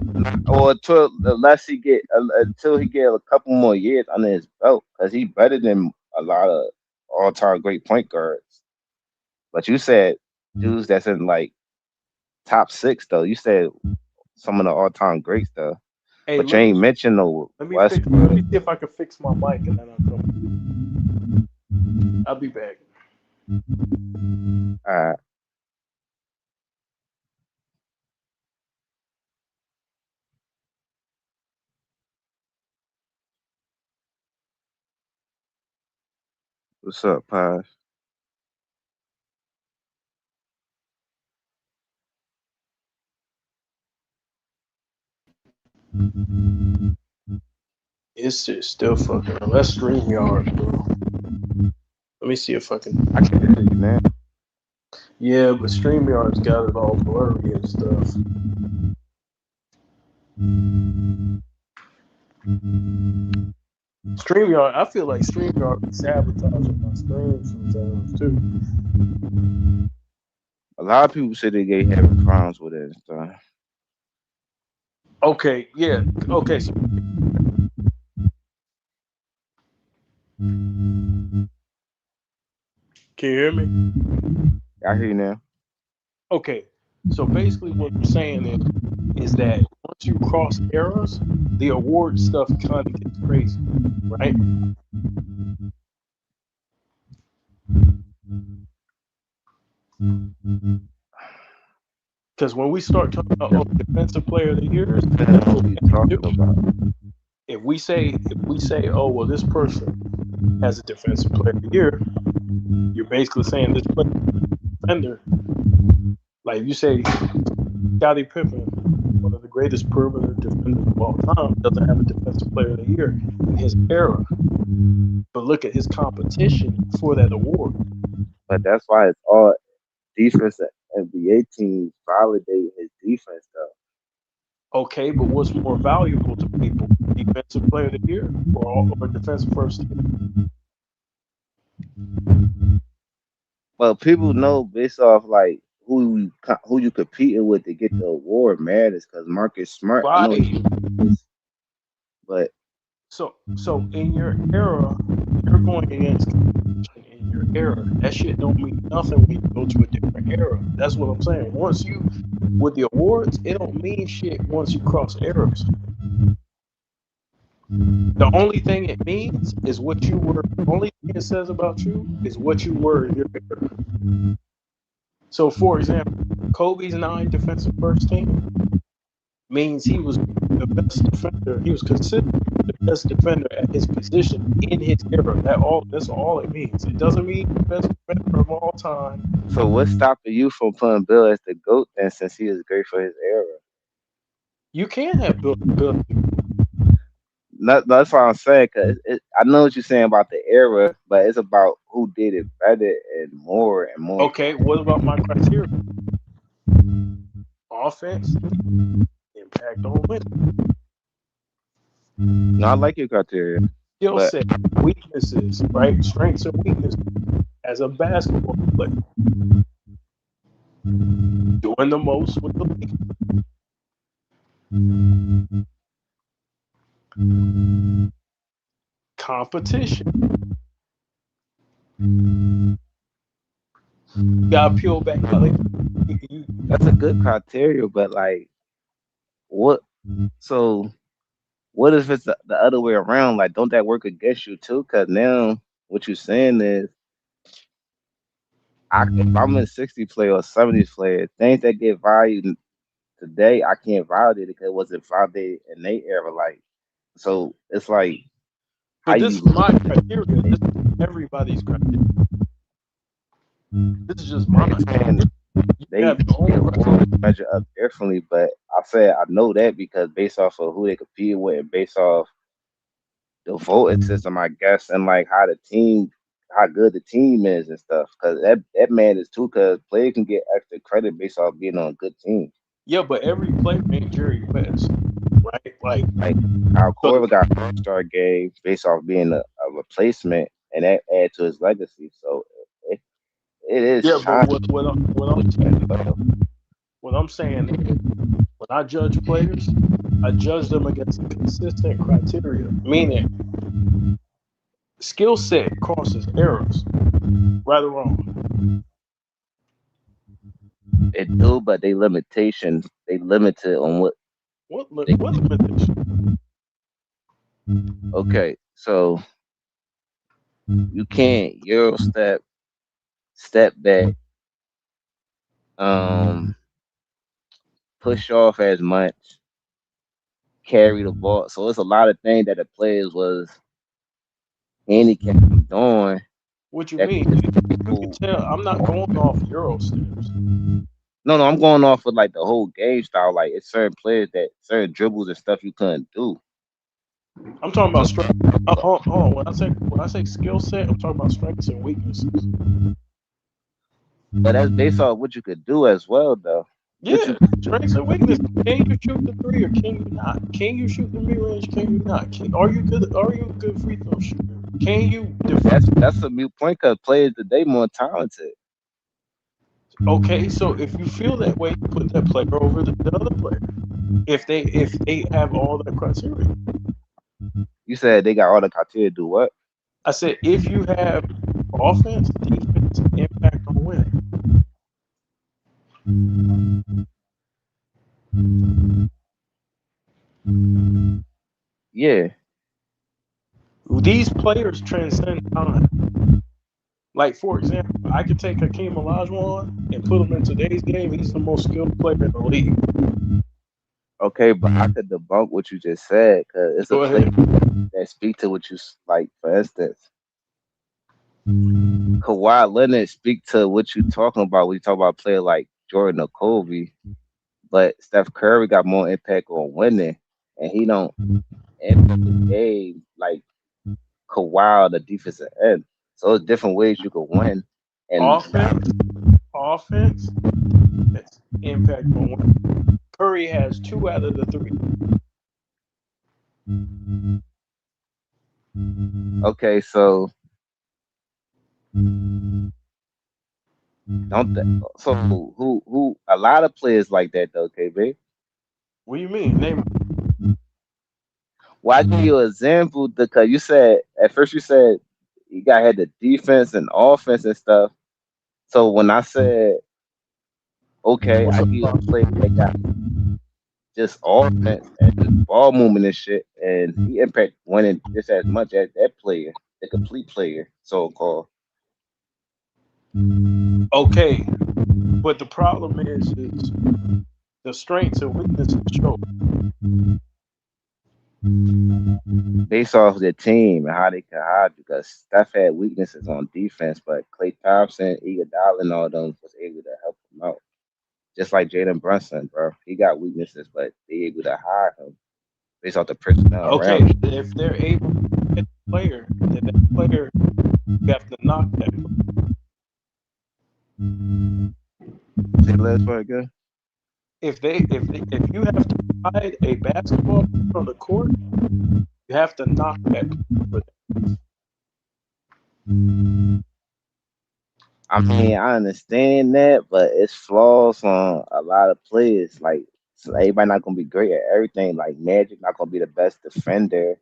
or until unless he get until he get a couple more years under his belt, because he better than a lot of all-time great point guards. But you said dudes that's in like top 6 though. You said some of the all-time greats though. Hey, but you ain't mentioned no Westbrook. Let me see if I can fix my mic and then I'll come. I'll be back. All right. What's up, Paz? It's just still fucking. Let's StreamYard, bro. Let me see if I can. I can hear you, man. Yeah, but StreamYard's got it all blurry and stuff. StreamYard, I feel like StreamYard be sabotaging my stream sometimes too. A lot of people say they get having problems with it and stuff. Okay, yeah. Okay, so can you hear me? I hear you now. Okay, so basically what you're saying is that once you cross eras, the award stuff kind of gets crazy, right? Because when we start talking about defensive player of the year, if we say, oh well, this person has a defensive player of the year, you're basically saying this player defender. Like you say, Scottie Pippen, one of the greatest perimeter defenders of all time, doesn't have a defensive player of the year in his era. But look at his competition for that award. But that's why it's all defense and NBA teams validate his defense though. Okay, but what's more valuable to people, defensive player of the year or defensive first team? Well, people know based off like who you competing with to get the award matters because Marcus Smart. Right. I know he is, but so in your era, you're going against in your era. That shit don't mean nothing when you go to a different era. That's what I'm saying. Once you with the awards, it don't mean shit once you cross eras. The only thing it means is what you were. The only thing it says about you is what you were in your era. So, for example, Kobe's 9 defensive first team means he was the best defender. He was considered the best defender at his position in his era. That's all it means. It doesn't mean the best defender of all time. So what's stopping you from putting Bill as the GOAT then, since he is great for his era? You can have Bill. That's what I'm saying. Cause I know what you're saying about the era, but it's about who did it better and more and more. Okay, what about my criteria? Offense, impact on winning. No, I like your criteria. Skill set, weaknesses, right? Strengths and weaknesses as a basketball player. Doing the most with the league. Competition. You gotta peel back. That's a good criteria, but like, what? So, what if it's the other way around? Like, don't that work against you too? Because now what you're saying is, if I'm a 60 player or 70s player, things that get valued today, I can't validate it because it wasn't validated in their era. Like, so it's like, but this is my criteria. This is everybody's criteria. This is just mine. They measure up differently, but I said I know that because based off of who they compete with and based off the voting system, I guess, and like how good the team is and stuff. Because that man is too. Because players can get extra credit based off being on a good team. Yeah, but every player ain't Jerry West, right? Like Al Corver got All-Star game based off being a replacement, and that add to his legacy. So it is. Yeah, but what I'm saying is, when I judge players, I judge them against consistent criteria, meaning skill set crosses errors, right or wrong. It do, but they limitations. They limited on what limitation? Okay, so you can't Euro step back, push off as much, carry the ball. So it's a lot of things that the players was handicapped from doing. What you mean? You can tell I'm not going off Euro steps. No, I'm going off of like the whole game style. Like it's certain players that certain dribbles and stuff you couldn't do. I'm talking about strength. Hold on. When I say skill set, I'm talking about strengths and weaknesses. But that's based off what you could do as well, though. Yeah, strengths and weaknesses. Can you shoot the three or can you not? Can you shoot the mid range? Can you not? Are you good? Are you a good free throw shooter? Can you? That's a mute point because players today more talented. Okay, so if you feel that way, you put that player over the other player. If they have all the criteria. You said they got all the criteria to do what? I said if you have offense, defense, impact on winning. Yeah. These players transcend time. Like, for example, I could take Hakeem Olajuwon and put him in today's game. He's the most skilled player in the league. Okay, but I could debunk what you just said because it's a player that speak to what you like. For instance, Kawhi Leonard speak to what you talking about when you talk about a player like Jordan or Kobe, but Steph Curry got more impact on winning, and he don't impact the game like Kawhi on the defensive end. So it's different ways you can win. And offense, that's impact on winning. Curry has 2 out of the 3. Okay, so who a lot of players like that though, KB? What do you mean? Name it. Well, I give you an example because you said at first you said you got had the defense and offense and stuff. So when I said okay, I give you a player that got just offense and just ball movement and shit, and he impact winning just as much as that player, the complete player, so called. Okay, but the problem is the strengths and weaknesses show based off the team and how they can hide because Steph had weaknesses on defense, but Klay Thompson, Iguodala, and all them was able to help him out. Just like Jalen Brunson, bro, he got weaknesses, but they able to hide him based off the personnel. Okay, around. If they're able to get the player, then that player you have to knock that player. Say the last part again. If you have to hide a basketball on the court, you have to knock that player. I mean, I understand that, but it's flaws on a lot of players. Like, so everybody not gonna be great at everything. Like Magic not gonna be the best defender.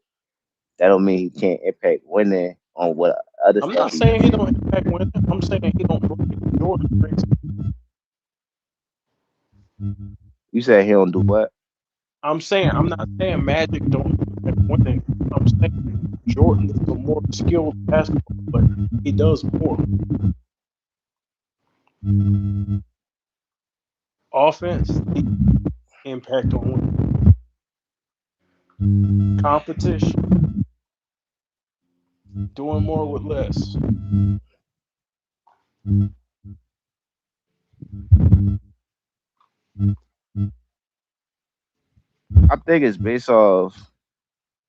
That don't mean he can't impact winning on what other I'm stuff. not saying he don't impact women. I'm saying he don't break Jordan breaks. You said he don't do what? I'm not saying Magic don't impact women. I'm saying Jordan is a more skilled basketball player. He does more. Offense, impact on women. Competition, doing more with less. I think it's based off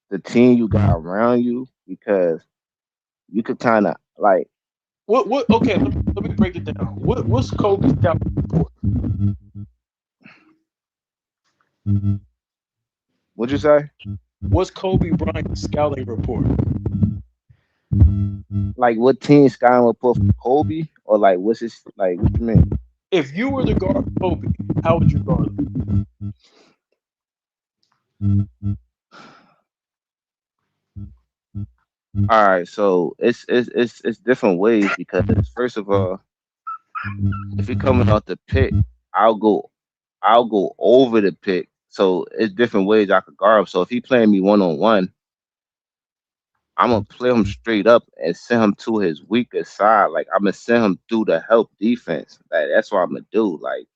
the team you got around you, because you could kind of like. What? Okay, let me break it down. What's Kobe's scouting report? What'd you say? What's Kobe Bryant's scouting report? Like, what team scouting report for Kobe, or like what's his, like, what you mean? If you were to guard Kobe, how would you guard him? All right, so it's different ways, because first of all, if you're coming off the pick, I'll go over the pick. So it's different ways I could guard him. So if he playing me 1-on-1, I'm gonna play him straight up and send him to his weaker side. Like, I'm gonna send him through the help defense. Like, that's what I'm gonna do. Like,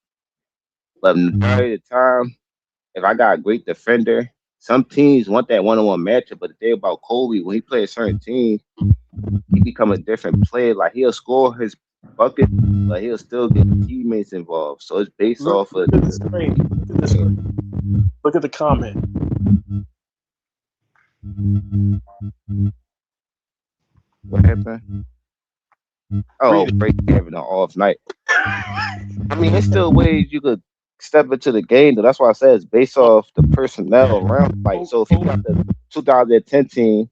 but majority of the time, if I got a great defender, some teams want that 1-on-1 matchup. But the thing about Kobe, when he plays a certain team, he become a different player. Like, he'll score his bucket, but he'll still get teammates involved. So it's based off of the screen. Look at the screen. Look at the comment. What happened? Oh, break having an off night. I mean, there's still ways you could step into the game, though. That's why I said it's based off the personnel around. Like, so if you got the 2010 team,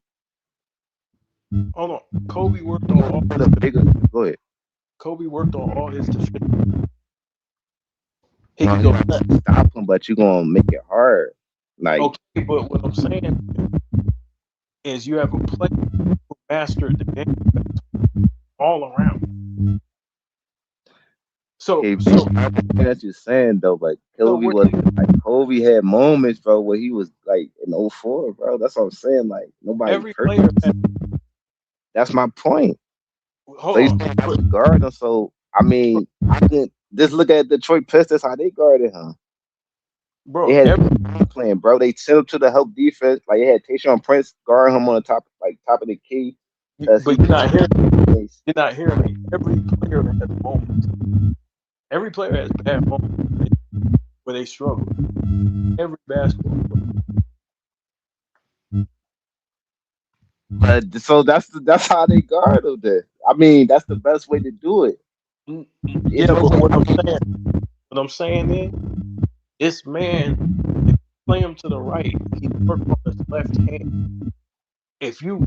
hold on, Kobe worked on all the bigger. Go ahead. Kobe worked on all his defenders. He can go stop him, but you're gonna make it hard. Like, okay, but what I'm saying is you have a player who mastered the game all around. So I understand what you're saying, though, but Kobe had moments, bro, where he was like in 04, bro. That's what I'm saying. Like, nobody every player. That's my point. Hold so you on. have to guard him. So I mean, I can just look at Detroit Pistons, how they guarded him. Bro, they had playing, bro. They sent him to the help defense. Like, they had Tayshaun Prince guarding him on the top of the key. But you're not hearing me. You're not hearing me. Every player has moments. Every player has bad moments where they struggle. Every basketball player. But so that's how they guard him. Then I mean, that's the best way to do it. Yeah, but what I'm saying is, this man, if you play him to the right, he works on his left hand. If you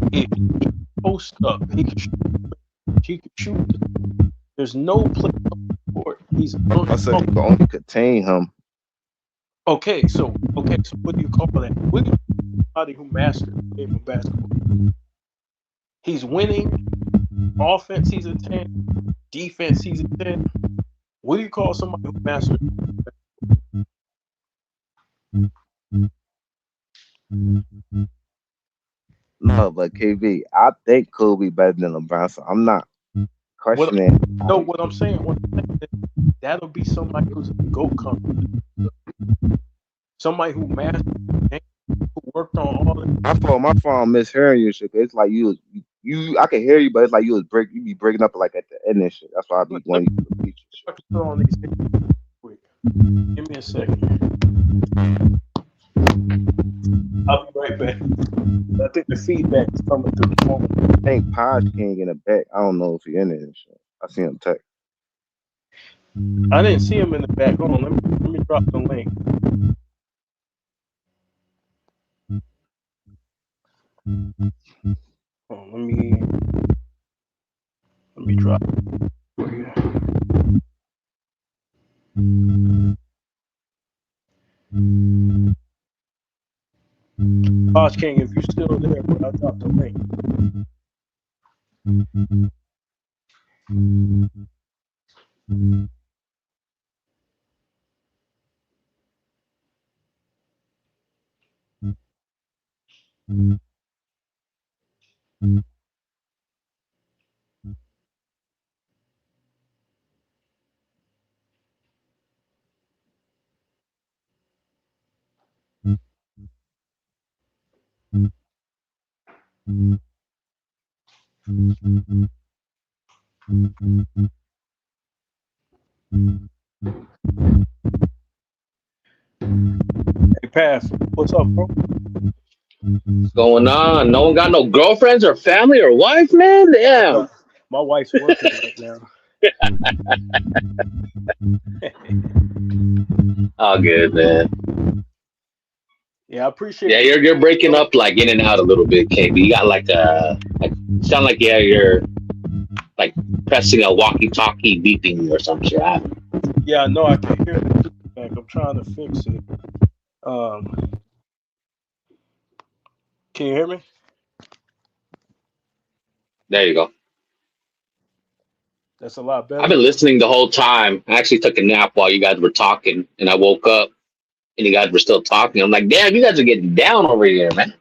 post up, he can shoot. There's no play on the court. I said you can only contain him. Okay, so what do you call that? What do you call somebody who mastered the game of basketball? He's winning. Offense, he's a 10. Defense, he's a 10. What do you call somebody who mastered? No, but KB, I think Kobe better than LeBron. So I'm not questioning. What I'm saying is that'll be somebody who's a GOAT company. Somebody who mastered the game, who worked on all of it. My phone mishearing you shit. It's like you I can hear you, but it's like you be breaking up like at the end and shit. That's why I be wanting you to repeat your shit. On these quick. Give me a second. I'll be right back. I think the feedback is coming through the phone. I think Podge King in the back. I don't know if he in there and shit. I see him text. I didn't see him in the back. Hold on, let me drop the link. Oh, let me drop it for you. Posh King, if you're still there, I dropped the link. Hey, Pass, what's up, bro? What's going on? No one got no girlfriends or family or wife, man? Damn. My wife's working right now. All good, man. Yeah, I appreciate. Yeah, you're breaking up like in and out a little bit, KB. You got like sound like you're like pressing a walkie-talkie beeping or some shit. Yeah, no, I can hear the feedback. I'm trying to fix it. Can you hear me? There you go. That's a lot better. I've been listening the whole time. I actually took a nap while you guys were talking, and I woke up and you guys were still talking. I'm like, damn, you guys are getting down over here, man.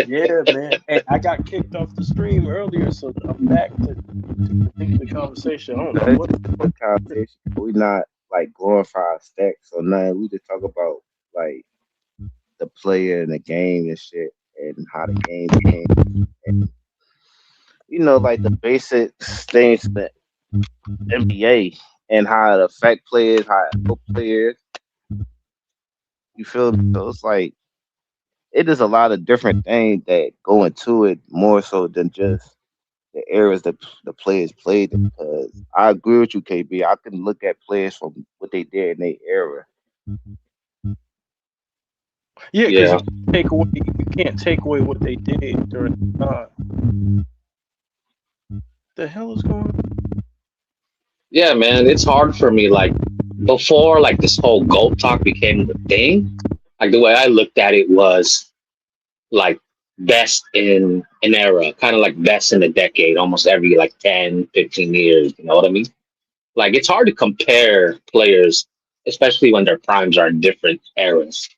Yeah, man. And I got kicked off the stream earlier, so I'm back to continue the conversation. I don't know what conversation. We not like glorify stacks or nothing. We just talk about like the player and the game and shit and how the game came. And, you know, like the basic things that NBA and how it affect players, how it help players. You feel me? So it's like it is a lot of different things that go into it more so than just the eras that the players played in. Because I agree with you, KB. I can look at players from what they did in their era. Yeah, because you can't take away what they did during the time. The hell is going on? Yeah, man, it's hard for me. Like before, like this whole GOAT talk became the thing. Like the way I looked at it was like best in an era, kind of like best in a decade, almost every like 10, 15 years. You know what I mean? Like it's hard to compare players, especially when their primes are in different eras,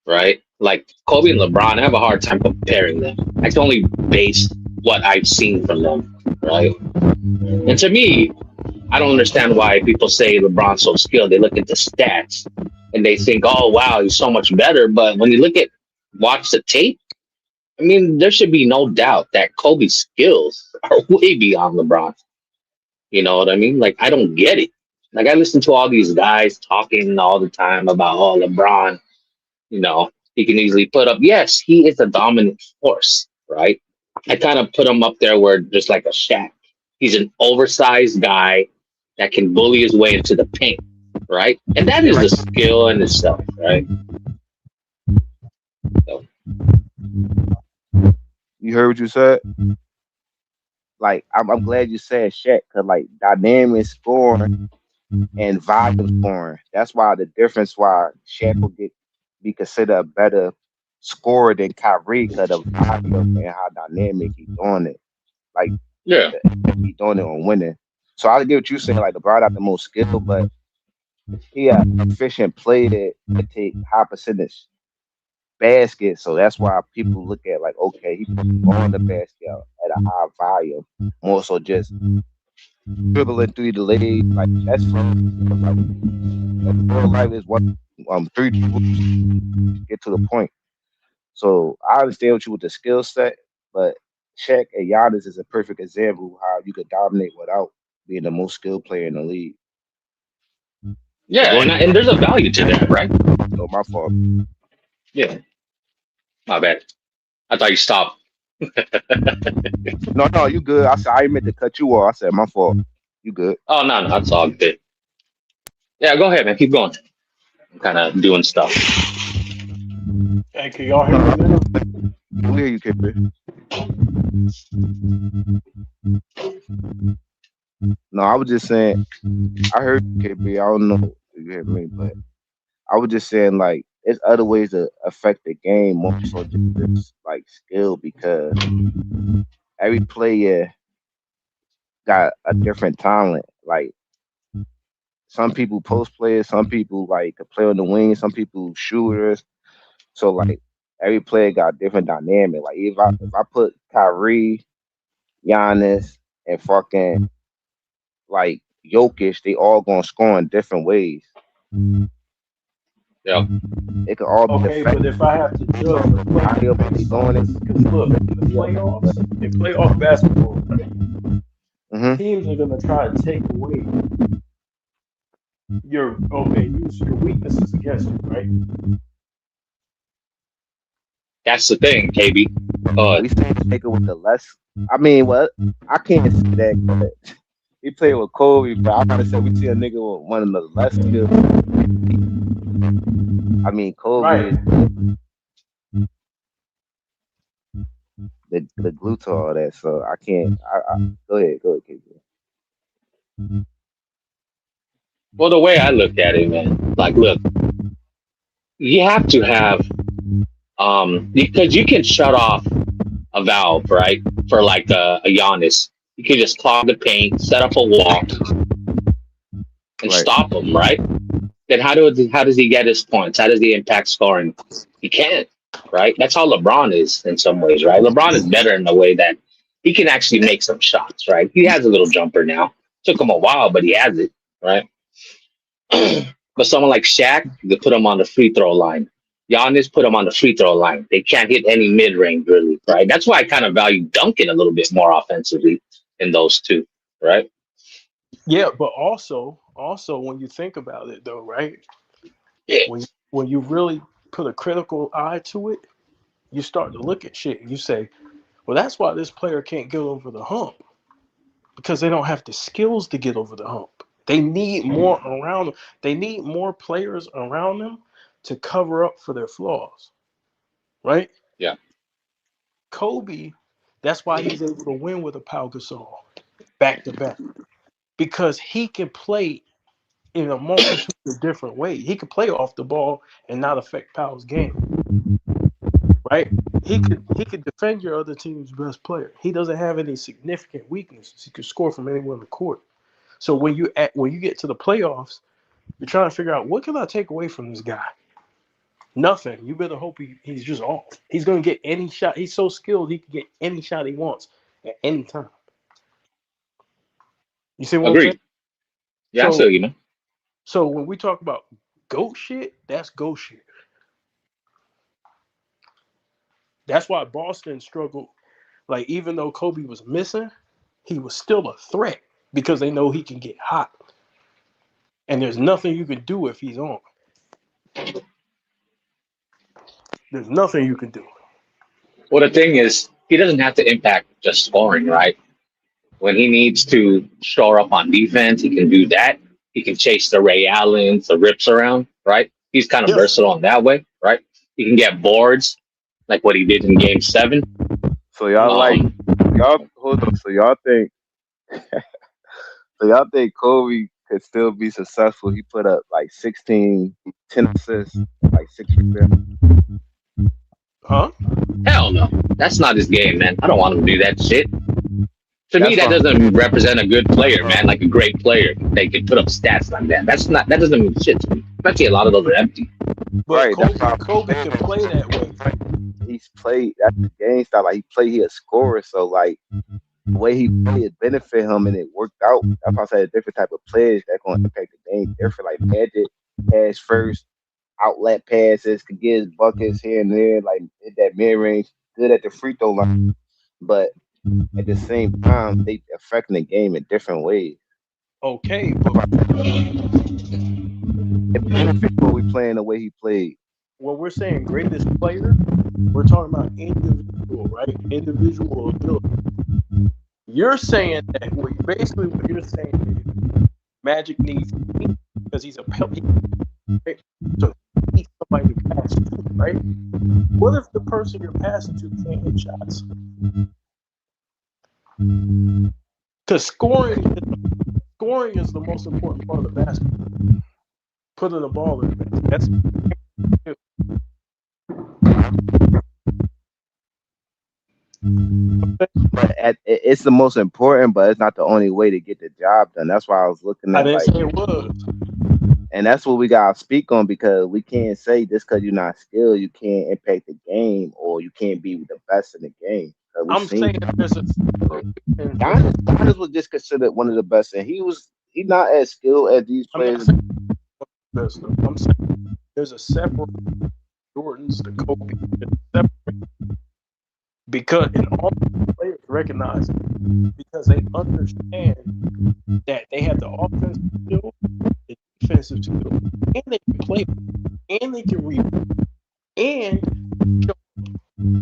right? Like Kobe and LeBron, I have a hard time comparing them. I can only base what I've seen from them, right? And to me, I don't understand why people say LeBron's so skilled. They look at the stats and they think, oh, wow, he's so much better. But when you watch the tape, I mean, there should be no doubt that Kobe's skills are way beyond LeBron. You know what I mean? Like, I don't get it. Like, I listen to all these guys talking all the time about, oh, LeBron, you know, he can easily put up. Yes, he is a dominant force, right? I kind of put him up there where just like a Shaq. He's an oversized guy that can bully his way into the paint, right? And that is a skill in itself, right? So. You heard what you said? Like, I'm glad you said Shaq, because like dynamic scoring and volume scoring. That's why the difference why Shaq will be considered a better scorer than Kyrie because of volume and how dynamic he's doing it. Like, yeah, he's doing it on winning. So I get what you're saying. Like, LeBron got the most skill, but he an efficient player that take high percentage basket. So that's why people look at like, okay, he's on the basket at a high volume, more so just dribbling through the league. Like that's fun. Like, real life is one 3 to get to the point. So I understand what you with the skill set, but Shaq and Giannis is a perfect example of how you could dominate without being the most skilled player in the league. Yeah, and there's a value to that, right? No, my fault. Yeah. My bad. I thought you stopped. No, you good. I meant to cut you off. I said my fault. You good. Oh, no, that's all good. Yeah, go ahead, man. Keep going. I'm kind of doing stuff. Hey, can y'all hear me? We hear you, KB. No, I was just saying, I heard you, KB. I don't know if you heard me, but I was just saying, like, there's other ways to affect the game more so just like skill, because every player got a different talent. Like some people post players, some people like can play on the wing, some people shooters. So like every player got a different dynamic. Like if I put Kyrie, Giannis, and fucking like Jokic, they all gonna score in different ways. Yeah. It could all be Okay, but if I have to judge the player based on it, because look, in the playoffs, in playoff basketball, right, teams are gonna try to take away use your weaknesses against you, right? That's the thing, KB. We can't take it with the less. I mean, what? I can't say that. But he played with Kobe, but I gotta say we see a nigga with one of the less skills. I mean, Kobe, right. the glue to all that. So I can't. Go ahead, KB. Well, the way I look at it, man, like, look, you have to have, because you can shut off a valve, right? For like a Giannis, you can just clog the paint, set up a wall, and stop him, right? Then how does he get his points? How does he impact scoring? He can't, right? That's how LeBron is in some ways, right? LeBron is better in the way that he can actually make some shots, right? He has a little jumper now. Took him a while, but he has it, right? But someone like Shaq, you could put him on the free throw line. Giannis, put him on the free throw line. They can't hit any mid-range, really, right? That's why I kind of value Duncan a little bit more offensively in those two, right? Yeah, but also when you think about it, though, right? Yeah. When you really put a critical eye to it, you start to look at shit and you say, well, that's why this player can't get over the hump, because they don't have the skills to get over the hump. They need more around them. They need more players around them to cover up for their flaws, right? Yeah. Kobe, that's why he's able to win with a Pau Gasol back to back, because he can play in a multitude of different ways. He could play off the ball and not affect Pau's game, right? He could defend your other team's best player. He doesn't have any significant weaknesses. He could score from anywhere on the court. So when you get to the playoffs, you're trying to figure out, what can I take away from this guy? Nothing. You better hope he's just off. He's going to get any shot. He's so skilled, he can get any shot he wants at any time. You see what I'm saying? Yeah, I feel you, man. So when we talk about GOAT shit, that's GOAT shit. That's why Boston struggled. Like, even though Kobe was missing, he was still a threat because they know he can get hot. And there's nothing you can do if he's on. There's nothing you can do. Well, the thing is, he doesn't have to impact just scoring, right? When he needs to shore up on defense, he can do that. He can chase the Ray Allens, the rips around, right? He's kind of versatile in that way, right? He can get boards, like what he did in Game 7. So hold on. So y'all think Kobe could still be successful? He put up like 16, 10 assists, like 6%. Huh? Hell no. That's not his game, man. I don't want him to do that shit. To me, that doesn't represent a good player, man. Like a great player, they can put up stats like that. That doesn't mean shit to me. Especially a lot of those are empty. But Kobe can play that way. He's played. That's the game style. Like he a scorer. So like the way he played it benefit him, and it worked out. That's why I said a different type of players that gonna impact the game different. Like Magic, pass first, outlet passes, could get his buckets here and there, like hit that mid range, good at the free throw line, but at the same time, they affecting the game in different ways. Okay, but it benefits when we playing the way he played. When we're saying greatest player, we're talking about individual, right? Individual ability. You're saying that what you're saying is Magic needs because he's a pellet, right? So he needs somebody to pass to, right? What if the person you're passing to can't hit shots? Because scoring is the most important part of the basketball. Putting the ball in. That's but it's the most important, but it's not the only way to get the job done. That's why I was looking I at didn't like, say it was. and that's what we gotta speak on because we can't say just because you're not skilled, you can't impact the game or you can't be the best in the game. I'm saying there's a Giannis was just considered one of the best, and he's not as skilled as these players. I'm saying there's a separate Jordans, the Kobe, because and all the players recognize it because they understand that they have the offensive skill, the defensive skill, and they can play, and they can read, and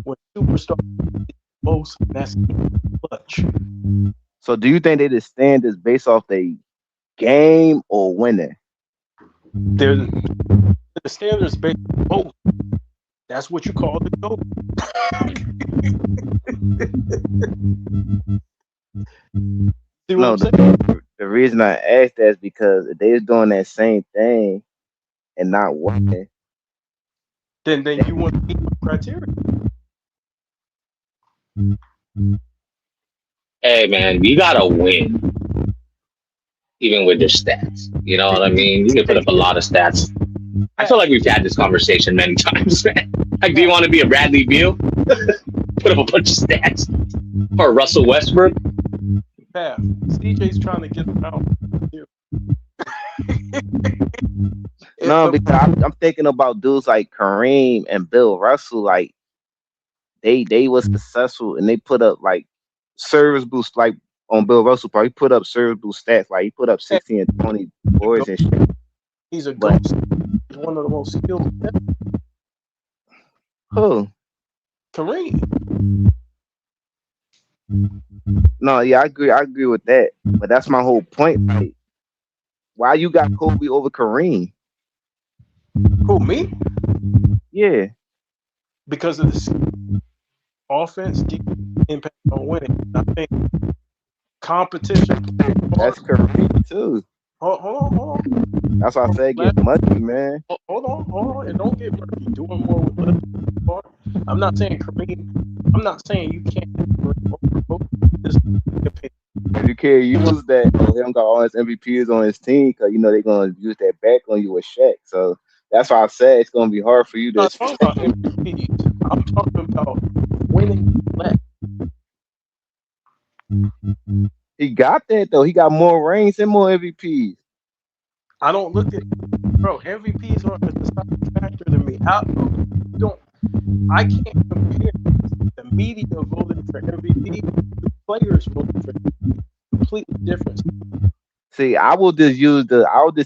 when superstars most, that's clutch. So, do you think they just stand this based off the game or winning? The standards based on both. That's what you call the GOAT. No, the reason I asked that is because if they was doing that same thing and not winning, then you want to meet the criteria. Hey man, you gotta win, even with your stats. You know what I mean? You can put up a lot of stats. I feel like we've had this conversation many times, man. Like, do you want to be a Bradley Beal? Put up a bunch of stats, or Russell Westbrook? Yeah, CJ's trying to get them out. No, because I'm thinking about dudes like Kareem and Bill Russell. Like they was successful and they put up like service boost. Like on Bill Russell, probably put up service boost stats. Like he put up 16 and 20 boards and shit. He's a ghost. He's one of the most skilled. Who? Kareem. No, yeah, I agree with that. But that's my whole point. Like, why you got Kobe over Kareem? Who, me? Yeah. Because of the offense, defense, impact on winning. I think competition. That's Kareem too. Hold on. That's why I say get muddy, man. Hold on, and don't get murky. Doing more with less. I'm not saying Kareem. I'm not saying you can't. You can't use that. He don't got all his MVPs on his team because you know they're gonna use that back on you with Shaq. So that's why I said it's gonna be hard for you to. I'm not talking about MVPs. I'm talking about winning less. He got that though. He got more rings and more MVPs. I don't look at MVPs aren't a deciding factor to me. I can't compare the media voting for MVP to players voting for MVP. Completely different. See, I will just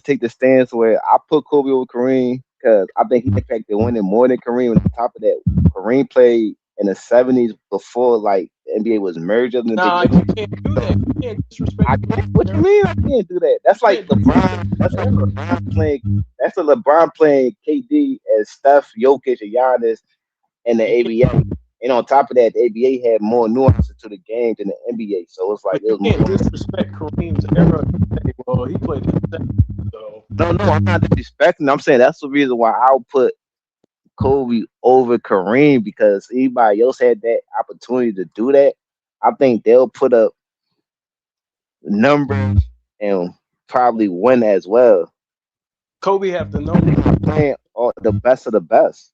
take the stance where I put Kobe over Kareem because I think he impacted winning more than Kareem. On top of that, Kareem played in the 70s before like the NBA was merged up in the you can't do that. You can't disrespect. What you mean I can't do that? That's like LeBron. That's like LeBron playing. That's a LeBron playing KD as Steph, Jokic, and Giannis in the ABA. And on top of that, the ABA had more nuances to the game than the NBA. So it's like you can't disrespect Kareem's era. Well, he played in so. No, I'm not disrespecting. I'm saying that's the reason why I'll put Kobe over Kareem because anybody else had that opportunity to do that. I think they'll put up numbers and probably win as well. Kobe have the numbers. Playing all the best of the best.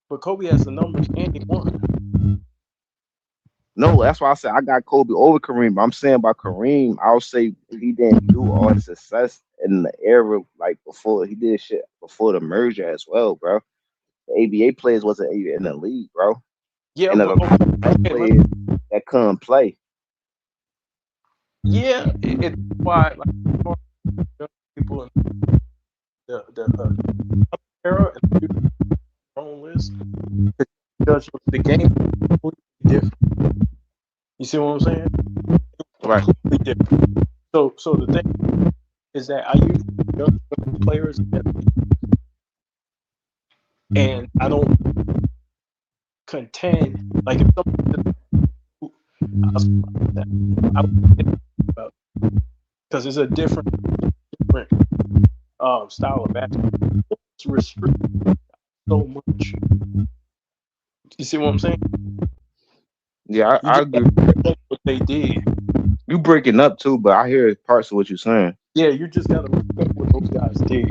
But Kobe has the numbers and he won. No, that's why I said I got Kobe over Kareem. But I'm saying about Kareem, I'll say he didn't do all the success in the era like before. He did shit before the merger as well, bro. The ABA players wasn't even in the league, bro. Yeah, and players that couldn't play. Yeah, it's why like people in the era and own list judge the game completely different. You see what I'm saying? Right. Completely different. So the thing is that I use judge players and I don't contend like if someone I would about because it's a different style of basketball. It's restricted so much. You see what I'm saying? Yeah, I agree. What they did. You breaking up too, but I hear parts of what you're saying. Yeah, you just gotta respect what those guys did.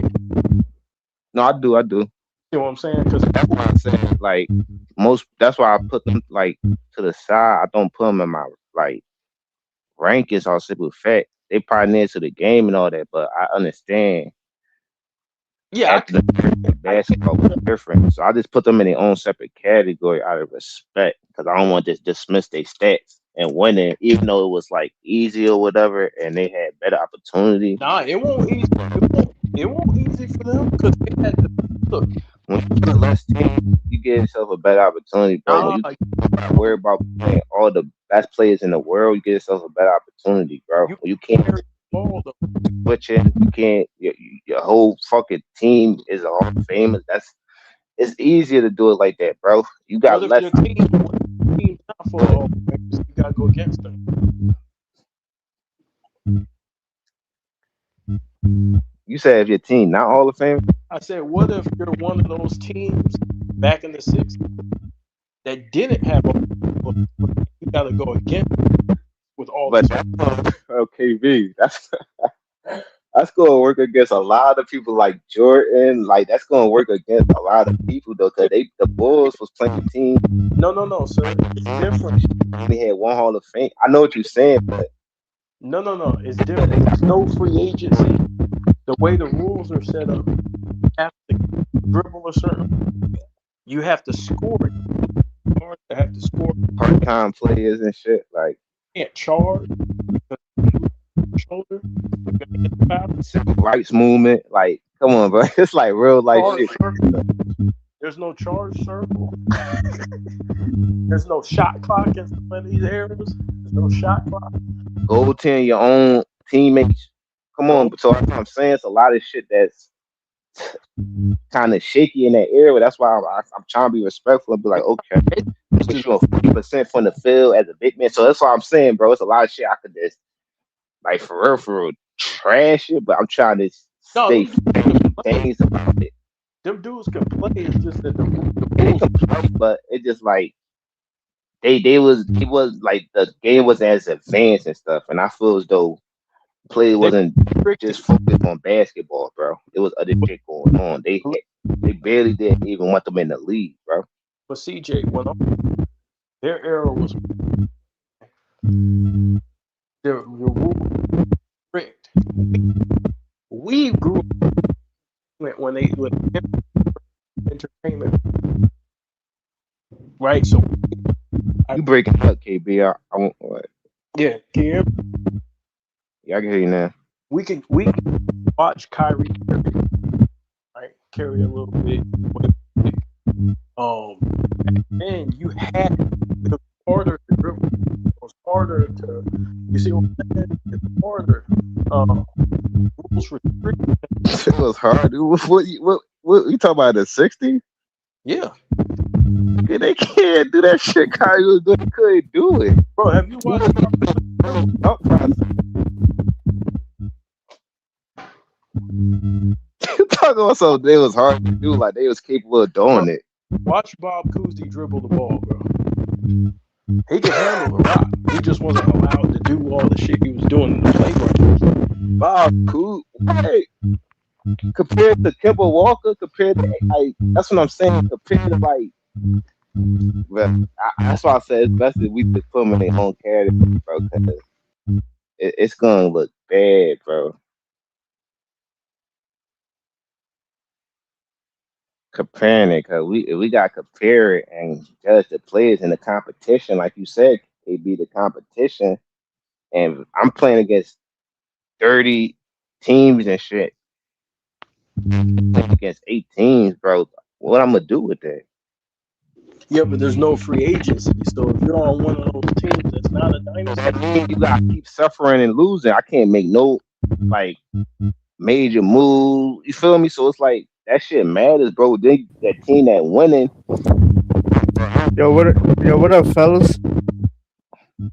No, I do. You know what I'm saying? Because that's why I'm saying like that's why I put them like to the side. I don't put them in my like rankings or simple fact. They pioneers to the game and all that, but I understand. Yeah, basketball was different, so I just put them in their own separate category out of respect because I don't want to dismiss their stats and winning, even though it was like easy or whatever, and they had better opportunity. Nah, it won't easy. It won't easy for them because they had to look. When you put less team, you get yourself a better opportunity, bro. When you not worry about playing all the best players in the world, you get yourself a better opportunity, bro. You can't switch in. You can't. Your whole fucking team is a Hall of Famers. It's easier to do it like that, bro. You got less. Your team's not for Hall of Famers, you gotta go against them. You said if your team not Hall of Fame? I said, what if you're one of those teams back in the 60s that didn't have a you gotta go against with all but this. KB, that's gonna work against a lot of people like Jordan. Like that's gonna work against a lot of people though, because the Bulls was playing team. No, sir. It's different. They had one Hall of Fame. I know what you're saying, but no. It's different. There's no free agency. The way the rules are set up, you have to dribble a certain. You have to score it. You have to score part-time players and shit. Like can't charge. Shoulder. Civil rights movement. Like, come on, bro. It's like real life shit. There's no charge circle. There's no shot clock in some of these areas. There's no shot clock. Goaltend your own teammates. Come on. So that's what I'm saying. It's a lot of shit that's kind of shaky in that area. That's why I'm trying to be respectful and be like, okay, you're 40% from the field as a big man. So that's what I'm saying, bro. It's a lot of shit I could just like for real, trash it, but I'm trying to say things about it. Them dudes can play. It's just that they can play, but it just like it was like the game was as advanced and stuff, and I feel as though play wasn't just focused on basketball, bro. It was other shit going on. They barely didn't even want them in the league, bro. But CJ, when their era was the rules strict. We grew up when they with entertainment, right? So you breaking up, KB? I won't. What? Yeah, can you hear me? Yeah, I can hear you now. We can watch Kyrie carry a little bit. And you had the harder to dribble. It was harder to. You see what I'm saying? It's harder. Rules restricted. It was hard. What you talking about? The 60s? Yeah. Yeah, they can't do that shit. Kyrie was doing. Couldn't do it, bro. Have you watched? You talking about something they was hard to do, like they was capable of doing it. Watch Bob Cousy dribble the ball, bro. He could handle the rock. He just wasn't allowed to do all the shit he was doing in the playground. Bob Cousy, hey, compared to Kemba Walker, compared to like that's what I'm saying. Compared to like, well, that's why I said it's best that we just put them in their own category, bro. Because it's gonna look bad, bro. Comparing it, because we got to compare it and judge the players in the competition, like you said, it be the competition, and I'm playing against 30 teams and shit. Playing against 8 teams, bro. What I'm gonna do with that? Yeah, but there's no free agency, so if you're on one of those teams that's not a dynasty, you gotta keep suffering and losing. I can't make no like major move. You feel me? So it's like. That shit matters, bro. That team that winning. Yo, what up, fellas?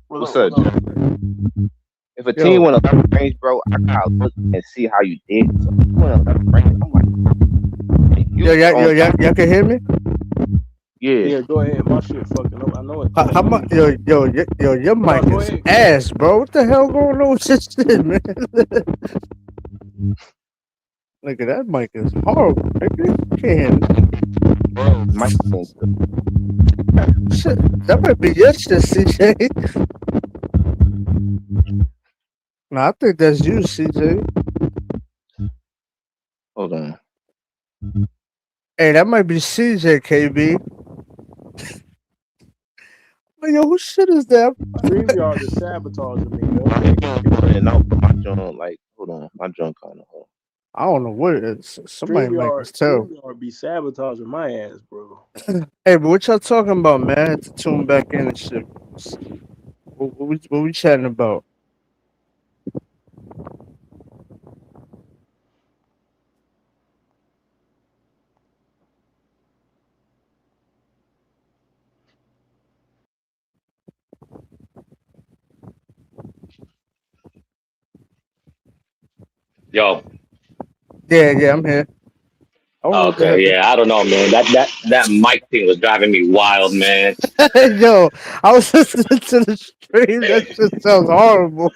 What's up, John? If a team won 11 range, bro, I gotta look and see how you did. So if you won 11 range, I'm like, y'all can hear me? Yeah. Go ahead. My shit fucking up. I know it. How much? Your mic go is ahead. ass, bro. What the hell going on with this shit, man? Nigga, that mic is horrible. Nigga, shit, that might be your shit, CJ. Nah, I think that's you, CJ. Hold on. Hey, that might be CJ, KB. Yo, who shit is that? StreamYard is sabotaging me, yo. My joint, like, hold on. My joint kind of. I don't know what it is. Somebody make us tell. StreamYard be sabotaging my ass, bro. Hey, but what y'all talking about, man? I had to tune back in and shit. What we chatting about? Yo. Yeah, I'm here. Okay, yeah, I don't know, man. That mic thing was driving me wild, man. Yo, I was listening to the stream. That shit sounds horrible.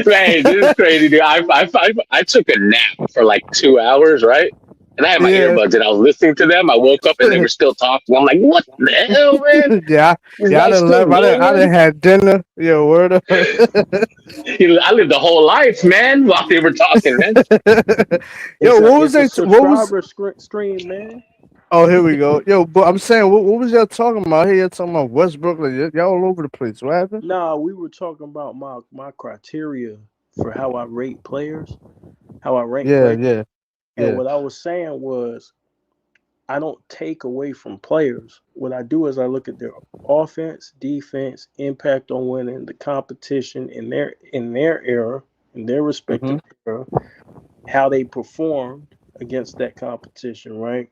Man, this is crazy, dude. I took a nap for like 2 hours, right? And I had my earbuds and I was listening to them. I woke up and they were still talking. I'm like, what the hell, man? Yeah, I done left. I done had dinner. Yo, word up. I lived the whole life, man, while they were talking, man. Yo, what was that? What was stream, man? Oh, here we go. Yo, but I'm saying, what was y'all talking about? Here, y'all talking about Westbrook. Like, y'all all over the place. What happened? Nah, we were talking about my criteria for how I rate players, how I rank players. Yeah. And what I was saying was, I don't take away from players. What I do is I look at their offense, defense, impact on winning, the competition in their era, in their respective era, how they performed against that competition, right?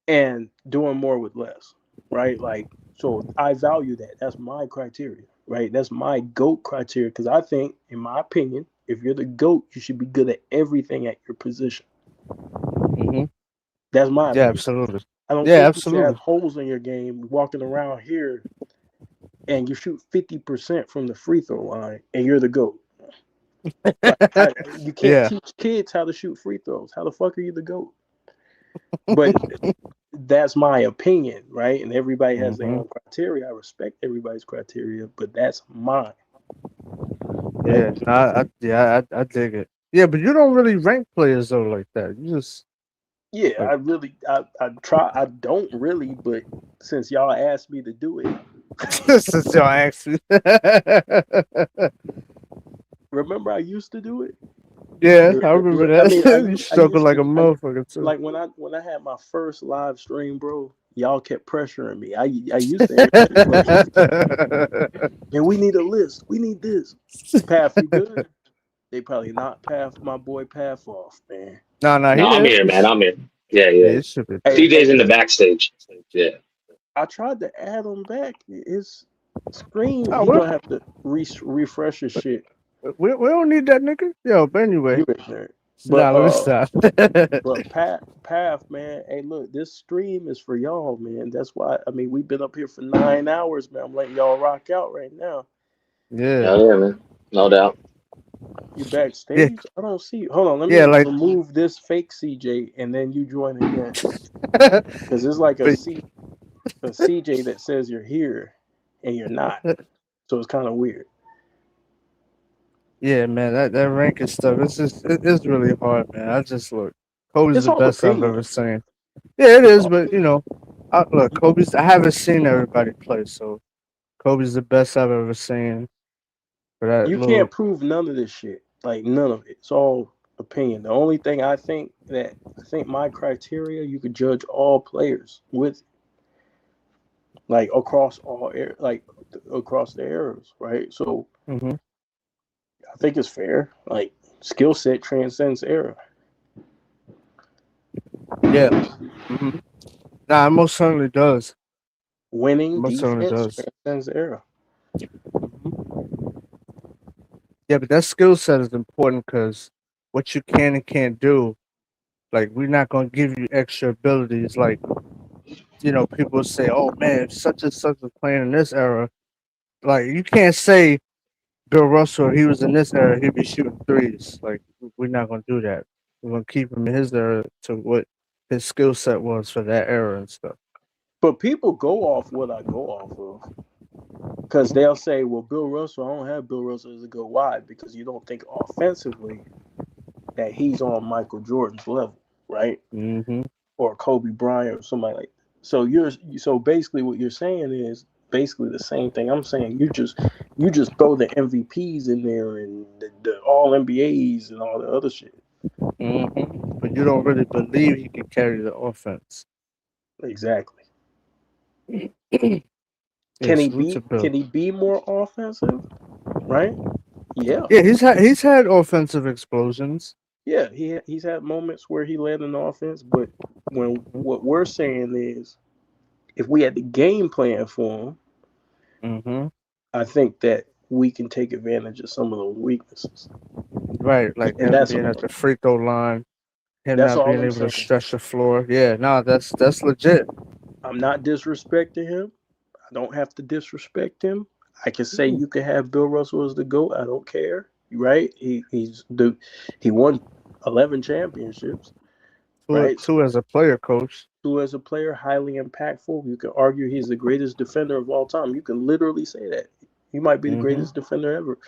And doing more with less, right? Like, so I value that. That's my criteria, right? That's my GOAT criteria, because I think, in my opinion, if you're the GOAT, you should be good at everything at your position. That's my opinion. Absolutely. I don't think you should have holes in your game walking around here and you shoot 50% from the free throw line and you're the GOAT. You can't teach kids how to shoot free throws. How the fuck are you the GOAT? But that's my opinion, right? And everybody has their own criteria. I respect everybody's criteria, but that's mine. I dig it. Yeah, but you don't really rank players though like that. You just I try. I don't really, but since y'all asked me to do it, since y'all asked me, remember I used to do it. Yeah, I remember that. You struggle like a motherfucker too. Like when I had my first live stream, bro, y'all kept pressuring me. I used to. And we need a list. We need this. Path, you good? They probably not Path my boy Path off, man. No, I'm here, man. I'm here. Yeah. CJ's in the backstage. Yeah. I tried to add him back. His screen, you're gonna have to refresh his shit. We don't need that nigga. Yo, but anyway. But, let's stop. But Path, man. Hey, look, this stream is for y'all, man. That's why. I mean, we've been up here for 9 hours, man. I'm letting y'all rock out right now. Yeah, man. No doubt. You backstage? Yeah. I don't see you. Hold on, let me remove this fake CJ, and then you join again. Because it's like a CJ that says you're here, and you're not. So it's kind of weird. Yeah, man, that ranking stuff, it's really hard, man. I just look. Kobe's the best I've ever seen. Yeah, it is, but look, Kobe's. I haven't seen everybody play, so Kobe's the best I've ever seen. You can't prove none of this shit. Like none of it. It's all opinion. The only thing I think my criteria, you could judge all players with, like across across the eras, right? So I think it's fair. Like skill set transcends era. Yeah. Nah, it most certainly does. Winning defense transcends era. Yeah, but that skill set is important because what you can and can't do Like, we're not gonna give you extra abilities. Like, people say, "Oh man, such and such was playing in this era." Like, you can't say Bill Russell, he was in this era, he'd be shooting threes. Like, we're not gonna do that. We're gonna keep him in his era to what his skill set was for that era and stuff. But people go off what I go off of. Because they'll say, well, Bill Russell, I don't have Bill Russell as a good. Why? Because you don't think offensively that he's on Michael Jordan's level, right? Mm-hmm. Or Kobe Bryant or somebody like that. So basically what you're saying is basically the same thing I'm saying. You just throw the MVPs in there and the all NBAs and all the other shit. Mm-hmm. But you don't really believe he can carry the offense. Exactly. Can he be more offensive? Right? Yeah. Yeah, he's had offensive explosions. Yeah, he's had moments where he led an offense, but what we're saying is, if we had the game plan for him, I think that we can take advantage of some of those weaknesses. Right, like him being at the free throw line, him not being able to stretch the floor. Yeah, no, that's legit. I'm not disrespecting him. I don't have to disrespect him. I can say you can have Bill Russell as the GOAT. I don't care. Right? He won 11 championships. Right? Two as a player, coach. Two as a player, highly impactful. You can argue he's the greatest defender of all time. You can literally say that. He might be the greatest defender ever.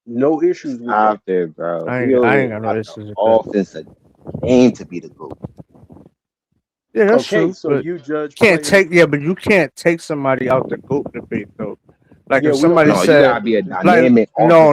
No issues with out there, bro. I ain't got no issues with that. Offensive game to be the GOAT. Yeah, that's okay, true. So you judge. But you can't take somebody out the GOAT debate though. Like if somebody said, you gotta be a dynamic no.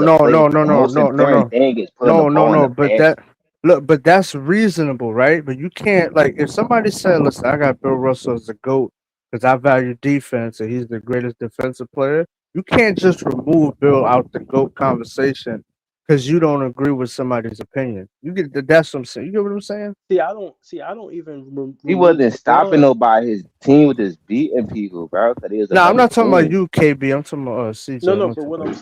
But that's reasonable, right? But you can't, like, if somebody said, "Listen, I got Bill Russell as the GOAT because I value defense and he's the greatest defensive player." You can't just remove Bill out the GOAT conversation because you don't agree with somebody's opinion. That's what I'm saying. You get what I'm saying? See, I don't even. He wasn't stopping nobody. His team was just beating people, bro. No, I'm not talking about you, KB. I'm talking about CJ. No. But what I'm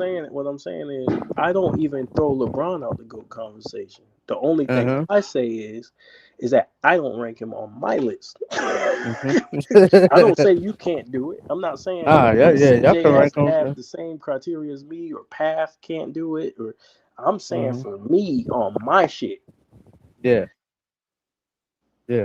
saying is, I don't even throw LeBron out the GOAT conversation. The only thing I say is that I don't rank him on my list. I don't say you can't do it. I'm not saying y'all can rank him. Have the same criteria as me, or Path can't do it, or I'm saying for me on my shit. Yeah,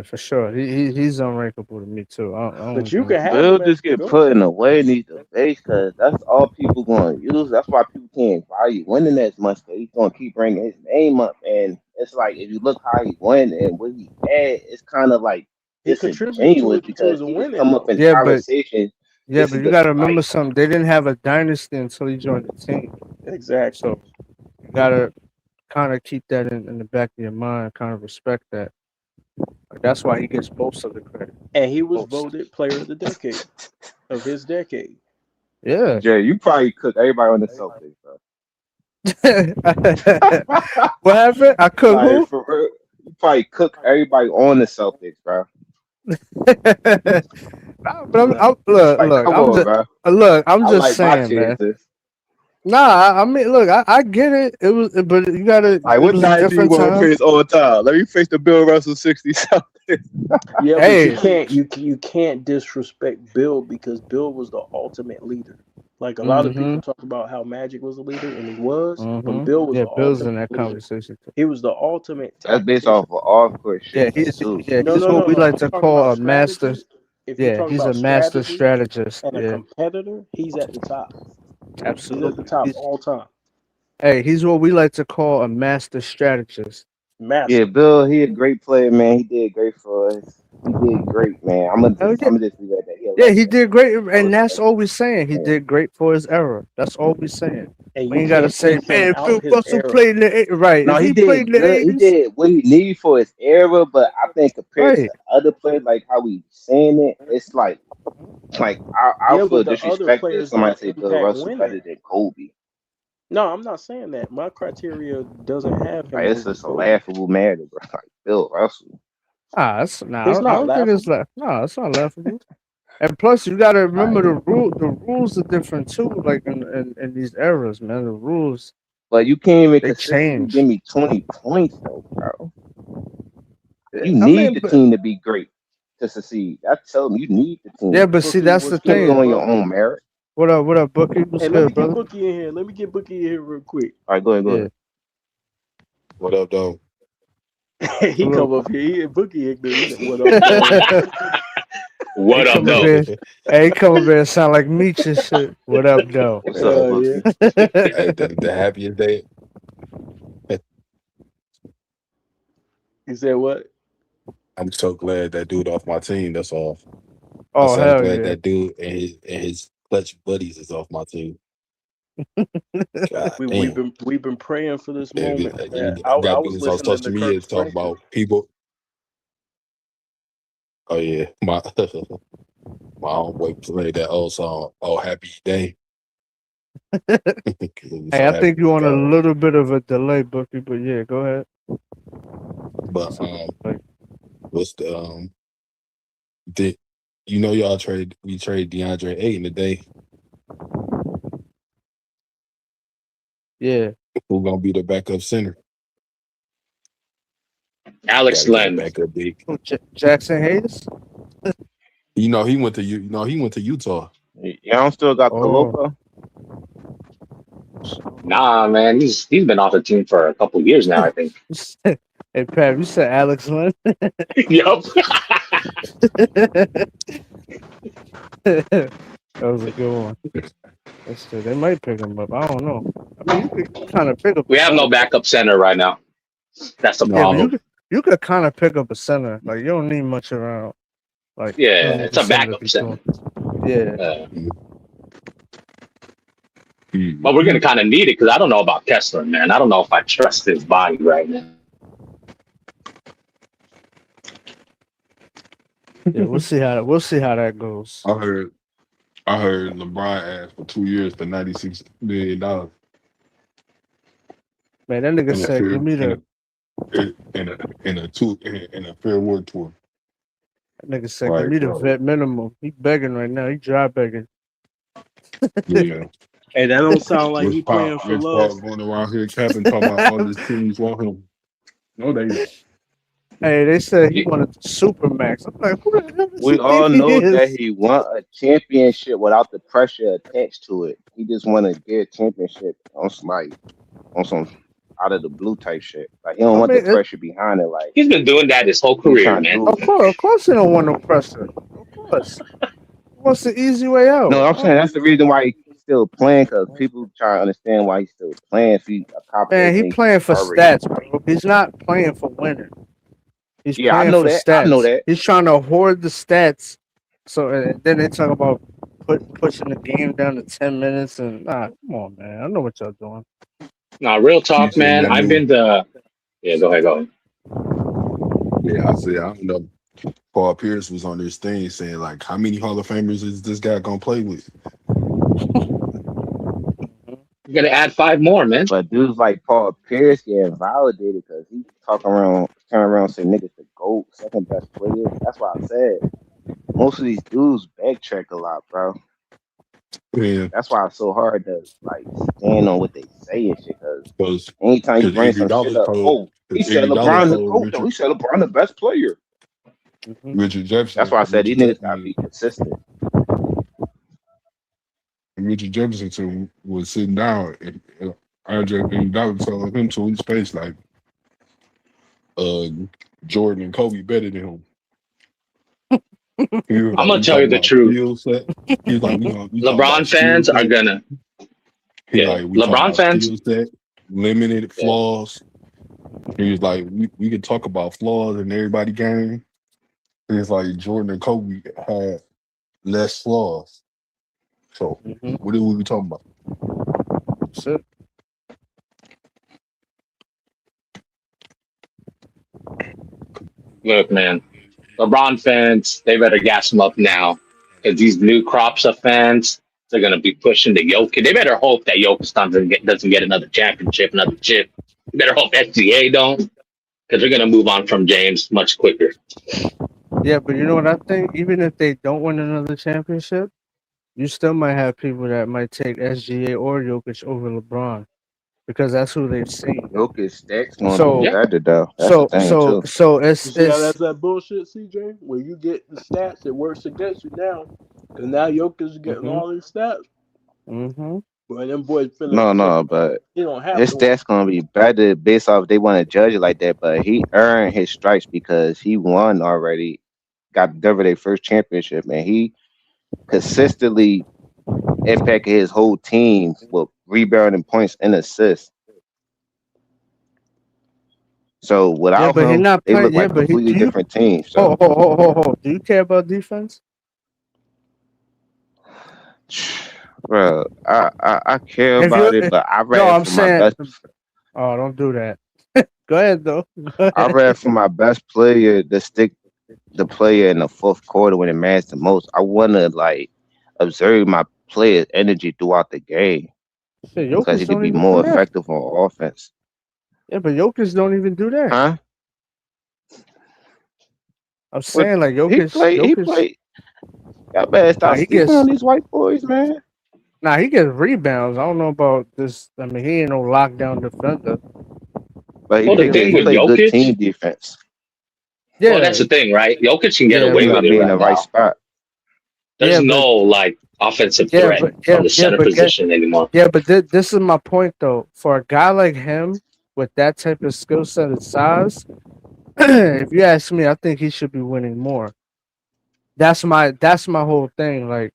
for sure. He's unrankable to me too. But you can have Bill just get put in the way in these debates because that's all people going to use. That's why people can't value winning as much. Because he's going to keep bringing his name up, and it's like if you look how he won and what he had, it's kind of like disingenuous because he come up in conversation. But you got to remember something. They didn't have a dynasty until he joined the team. Exactly. So you got to kind of keep that in the back of your mind. Kind of respect that. That's why he gets most of the credit. And he was voted player of the decade of his decade. Yeah. Jay, you probably cook everybody on the Celtics, bro. What happened? I cook who? You probably cook everybody on the Celtics, bro. I'm just saying, man. Nah, I mean, look, I get it. It was, but you gotta. Like, what night do you want to face all the time? Let me face the Bill Russell 60 something. Yeah, but you can't disrespect Bill because Bill was the ultimate leader. Like a lot of people talk about how Magic was a leader, and he was. But Bill was Bill's in that conversation too. He was the ultimate. That's based off of off-court shit. He's what we like to call a master. Yeah, he's a master strategist. And a competitor, he's at the top. Absolutely. He's at the top all time. Hey, he's what we like to call a master strategist. Yeah, Bill, he a great player, man. He did great for us. He did great, man. I'm gonna just leave that. He did great, and that's all we're saying. He did great for his era. That's all we're saying. And we ain't gotta say, man, Phil Russell played in the right. No, he did. He did what he needed for his era, but I think compared to other players, like how we saying it, it's like I feel disrespected if somebody say Bill Russell better than Kobe. No, I'm not saying that. My criteria doesn't have him. Like, it's just a laughable matter, bro. Like Bill Russell. It's not laughable. And plus, you gotta remember the rules are different too. Like in these eras, man, the rules. But you can't even change. Give me 20 points though, bro. You need the team to be great to succeed. I tell them you need the team. Yeah, but see, that's the thing. On your own merit. What up, Bookie? What's Hey, good, let me brother? get Bookie in here. Let me get Bookie in here real quick. All right, go ahead. What up, though? He come up here. Bookie ignorant. What up, though? What up, though? Hey, he come up here and sound like Meech and shit. What up, though? What's up, Yeah. Hey, the happiest day. You said what? I'm so glad that dude off my team. That's all. Oh, I'm hell glad yeah. that dude and his clutch buddies is off my team. God We've damn. been praying for this Yeah, moment. you Man. I got was dudes on listening social to media Kirk talking Franklin. about people. Oh yeah, my homeboy played that old song. Oh, happy day. Hey, I think you on a little bit of a delay, Bookie, but yeah, go ahead. But what's the y'all we trade DeAndre Ayton today. Yeah. Who gonna be the backup center? Alex Len. Backup big. Jackson Hayes? He went to Utah. Y'all still got Calopa? Nah, man, he's been off the team for a couple years now, I think. Hey, Pat, you said Alex Len? Yup. That was a good one. They might pick him up. I don't know. I mean, you could kind of pick up. We have no backup center right now. That's the problem. You could kind of pick up a center. Like, you don't need much around. Like, yeah, it's a backup center. Yeah. But we're gonna kind of need it because I don't know about Kessler, man. I don't know if I trust his body right now. Yeah, we'll see how that goes. I heard LeBron asked for 2 years for $96 million. Man, that nigga said, "Give me the." In a fair word tour. That nigga said, "Give me the vet minimum." He begging right now. He dry begging. Yeah. Hey, that don't sound like he playing for love. Going around here, Kevin talking about all these teams want him. No, they don't. Hey, they said he wanted the Supermax. I'm like, who the hell does We he all think know he is? that he want a championship without the pressure attached to it. He just want to get a championship on some out of the blue type shit. Like he don't want the pressure behind it. Like he's been doing that his whole career, man. Of course, he don't want no pressure. Of course, he wants the easy way out. No, I'm saying that's the reason why he's still playing, because people try to understand why he's still playing. Man, he playing for stats, bro. He's not playing for winning. He's playing I know for that. stats. I know that. He's trying to hoard the stats. So and then they talk about pushing the game down to 10 minutes and come on, man. I know what y'all doing. Nah, real talk, man. I've been to. Yeah, go ahead. Yeah, I don't know. Paul Pierce was on this thing saying like, how many Hall of Famers is this guy gonna play with? You gotta add 5 more, man. But dudes like Paul Pierce getting validated because he turning around saying niggas the GOAT, second best player. That's why I said most of these dudes backtrack a lot, bro. Yeah. That's why it's so hard to like stand on what they say and shit. Because anytime you bring some shit up, he said LeBron the GOAT, though. He said LeBron the best player. Richard Jefferson. That's why I said these niggas gotta be consistent. Richard Jefferson was sitting down and RJ was telling him to his face like Jordan and Kobe better than him. I'm gonna tell you the truth. He's like, LeBron fans are gonna. LeBron fans limited flaws. He was like, we could talk about flaws in everybody's game. It's like Jordan and Kobe had less flaws. So what are we talking about? That's it. Look, man, LeBron fans, they better gas him up now, because these new crops of fans, they're gonna be pushing the Jokic. They better hope that Jokic doesn't get another championship, another chip. They better hope SGA don't, because they're gonna move on from James much quicker. Yeah, but you know what I think? Even if they don't win another championship, you still might have people that might take SGA or Jokic over LeBron. because that's who they've seen. Jokic stats gonna be better though. That's So the thing so too. so You see how it's that's that bullshit, CJ? Where you get the stats, it works against you now. Because now Jokic is getting all these stats. Mm-hmm. But them boys No, but he don't have his to. stats gonna be better based off they want to judge it like that. But he earned his stripes because he won already, got Denver their first championship, and he consistently impacted his whole team with rebounding, points, and assists. So Yeah, without but he's him, not they playing. look Yeah, like but completely do you? different teams. So Hold. Do you care about defense? bro, I care If about you, it, but I no, read I'm for my saying. best. Oh, don't do that. Go ahead though. Go I ahead. read for my best player to stick the player in the fourth quarter when it matters the most. I want to like observe my player's energy throughout the game Shit, because Jokic he could don't be even more do that. effective on offense. Yeah, but Jokic don't even do that. Huh? I'm But saying like he Jokic. played. Y'all better Nah, stop he sleeping on gets. these white boys, man. Nah, he gets rebounds. I don't know about this. I mean, he ain't no lockdown defender. But Well, the He thing he with played good Jokic, team defense. well, that's Yeah, the thing, right? Jokic can get yeah, He away but with gotta it be in right the right now. spot. There's yeah, no but like offensive yeah, threat but from the center position anymore. yeah, but this is my point though. For a guy like him with that type of skill set and size, if you ask me, I think he should be winning more. That's my whole thing. Like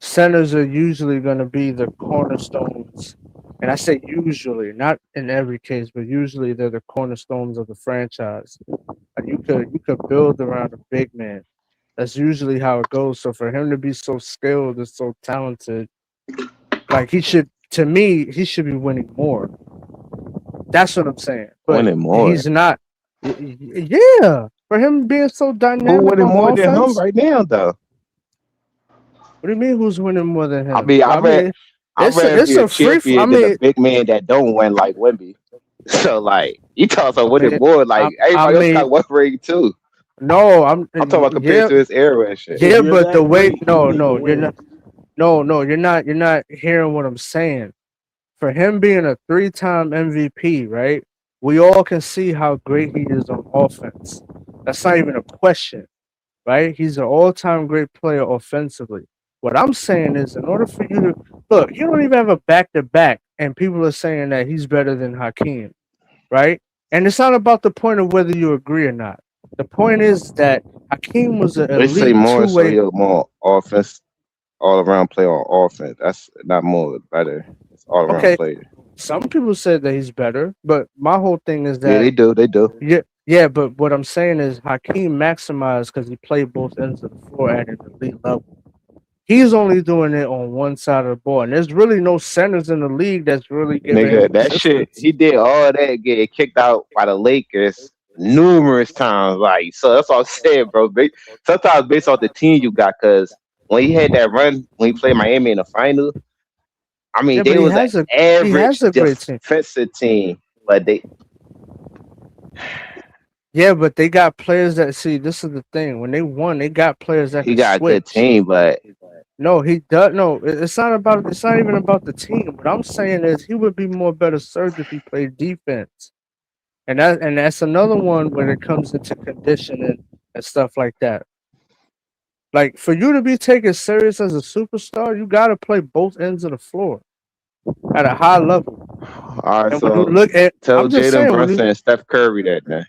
centers are usually going to be the cornerstones, and I say usually, not in every case, but usually they're the cornerstones of the franchise. And you could build around a big man. That's usually how it goes. So for him to be so skilled and so talented, like he should, to me, he should be winning more. That's what I'm saying. But Winning more. he's not. Yeah, for him being so Who dynamic winning on more than him offense. right now, though? What do you mean? Who's winning more than I him? mean, I mean, I'd rather it's be a a free. I champion than a mean, big man that don't win like Wemby. So like, you talk about winning man, more, like I everybody else mean, got one ring too. no, I'm talking about compared yeah, to his era and shit. yeah, If you're but the that way, great, you no, need to no, you're win. not, no, you're not hearing what I'm saying. For him being a 3-time MVP, right? We all can see how great he is on offense. That's not even a question, right? He's an all-time great player offensively. What I'm saying is, in order for you to look, you don't even have a back-to-back, and people are saying that he's better than Hakeem, right? And it's not about the point of whether you agree or not. The point is that Hakeem was an They say elite more, so two-way. he a more offense, all around player on offense. That's not more better. It's all around Okay, player. some people said that he's better, but my whole thing is Yeah, that they do. They do. yeah. But what I'm saying is Hakeem maximized because he played both ends of the floor at an elite level. He's only doing it on one side of the ball, and there's really no centers in the league that's really giving him Nigga, that shit, assistance. he did all that getting kicked out by the Lakers numerous times. Like, so that's what I'm saying, bro. Sometimes based off the team you got, because when he had that run, when he played Miami in the final, I mean, Yeah, they but was an average a great team. defensive team, but they Yeah, but they got players that see. This is the thing. When they won, they got players that he could got a good switch. team, but No, he does. No, it's not about. It's not even about the team. What I'm saying is he would be more better served if he played defense, and that's another one when it comes into conditioning and stuff like that. Like for you to be taken serious as a superstar, you got to play both ends of the floor at a high level. all right. And when you So look at, tell I'm just Jalen saying, Brunson and Steph Curry that, man.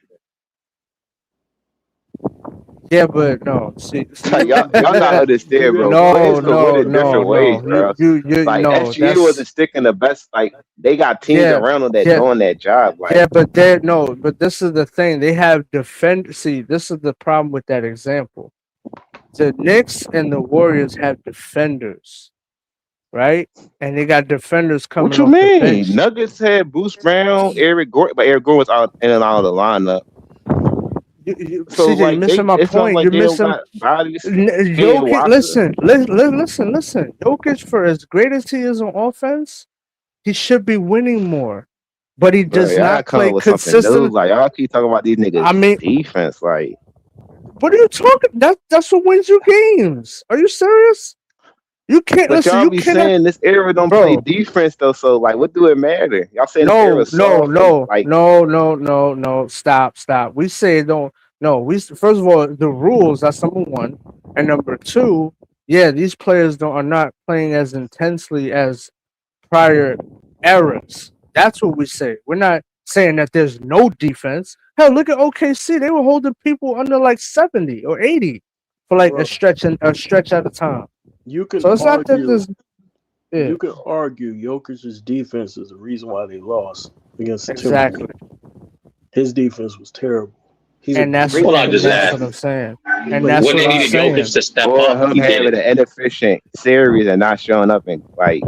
yeah, but no, see, y'all not understand, bro. Players can win in different ways, bro. You Like no, SGA wasn't sticking the best. Like they got teams yeah, around them that yeah. doing that job. Like Yeah, but they no, but this is the thing. They have defend. See, this is the problem with that example. The Knicks and the Warriors have defenders, right? And they got defenders coming what you off the mean? bench. Nuggets had Bruce Brown, Eric Gordon, but Eric Gordon was out in and out of the lineup. So CJ, you're like missing my it's not point. like You're they don't missing. got bodies. Jokic, listen. Jokic, for as great as he is on offense, he should be winning more, but he Bro, does y'all not come play up with something new. consistent. Like y'all keep talking about these niggas. I mean, defense. Like what are you talking? That's what wins you games. Are you serious? You can't But listen. y'all You be cannot, saying this era don't play bro. defense though. So like, what do it matter? Y'all saying this No, era no, soft? no, Like, no. Stop. We say don't. No, first of all, the rules. That's number one, and number two. Yeah, these players are not playing as intensely as prior eras. That's what we say. We're not saying that there's no defense. Hell, look at OKC. They were holding people under like 70 or 80 for like Bro, a stretch at a time. you can So it's not that argue. there's yeah, You can argue Jokic's defense is the reason why they lost against the exactly. Timberwolves. His defense was terrible. He's And a that's great Hold on, and just that's defender, what I'm saying. but And he that's when what they I'm needed saying. Jokic to step or up, him he did having it. an inefficient series and not showing up and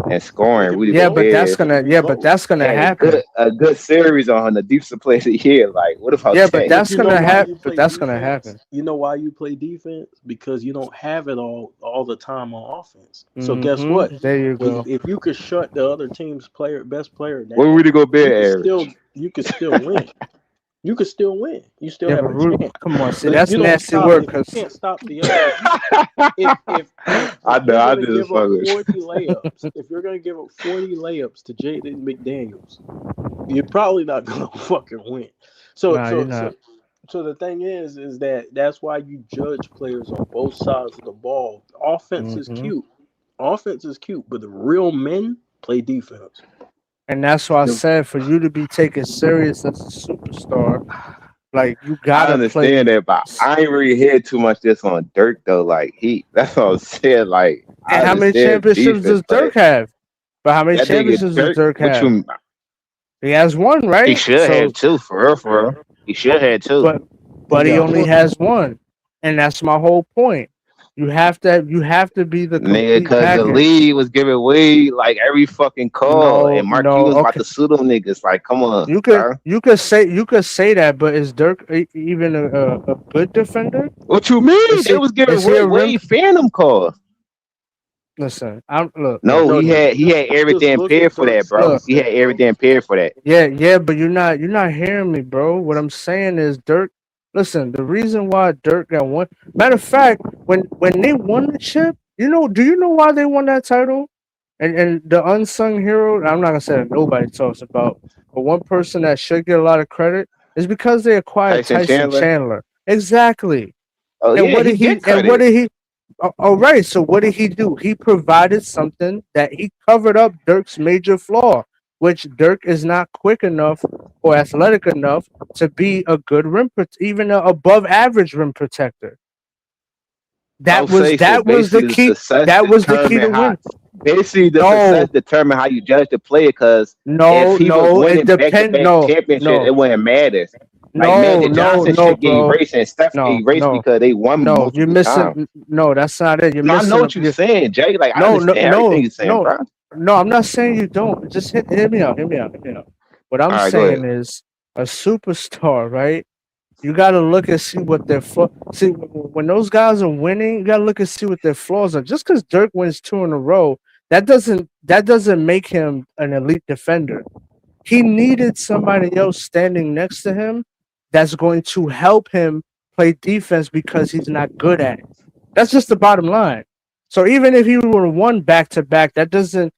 it scoring. can Rudy be Yeah, both. but that's Gobert It can gonna be yeah, but both. that's gonna had happen. a good series on the defensive player of the year. Like, what about Yeah, but that? But that's you know gonna why happen. you But play that's gonna defense? happen. You know why you play defense? Because you don't have it all the time on offense. So guess what? There you When go. if you could shut the other team's best player What down, Rudy Gobert you could still win. You could still win. You still Yeah, have but a chance. come on, see But that's you don't nasty stop work. if you Cause can't stop the other. If I you're know. I gonna just give up fuck with 40 layups, if you're gonna give up 40 layups to Jaden McDaniels, you're probably not gonna fucking win. So nah, you're not. so the thing is that's why you judge players on both sides of the ball. Offense is cute. Offense is cute, but the real men play defense. And that's why I The- said for you to be taken serious as a superstar, like you I gotta understand play. that, but I ain't really hear too much this on Dirk though. Like that's what I'm saying. Like I And how many understand championships defense, does but Dirk have? But how many that nigga championships does Dirk, Dirk what have? you? He has one, He right? should So, have two, for real, for real. He should have two. but He he got only one. has one, and that's my whole point. You have to be the Nigga, complete cause the package. league was giving Wade like every fucking call, and Marquis was about Okay. to sue them niggas. Like, come on, You bro. could say that, but is Dirk even a good defender? What you mean? They was giving Is he a rim? Wade phantom calls. Listen, look. No, No, he had just everything look paired at for that, Dirk's bro. Look. He had everything paired for that. Yeah, but you're not hearing me, bro. What I'm saying is Dirk. Listen, the reason why Dirk got one. Matter of fact, when they won the chip, do you know why they won that title? And the unsung hero, I'm not gonna say that nobody talks about, but one person that should get a lot of credit is because they acquired Tyson Chandler. Exactly. Oh And yeah, what did he? get credit. And what did he? All right. So what did he do? He provided something that he covered up Dirk's major flaw, which Dirk is not quick enough or athletic enough to be a good even an above average rim protector. That was the key. That was the key to win. Basically, the success determine how you judge the player. Because if he was winning back-to-back championship, it wouldn't matter. Like Magic Johnson should get erased and Steph erased because they won multiple you're missing. times. No, that's not it. You're No, I missing. know what you're saying, Jay. Like I understand everything you're saying, bro. No, I'm not saying you don't. Just hear me out. What I'm saying is a superstar, right? You got to look and see what their see when those guys are winning. You got to look and see what their flaws are. Just because Dirk wins 2 in a row, that doesn't make him an elite defender. He needed somebody else standing next to him that's going to help him play defense because he's not good at it. That's just the bottom line. So even if he were won back to back, that doesn't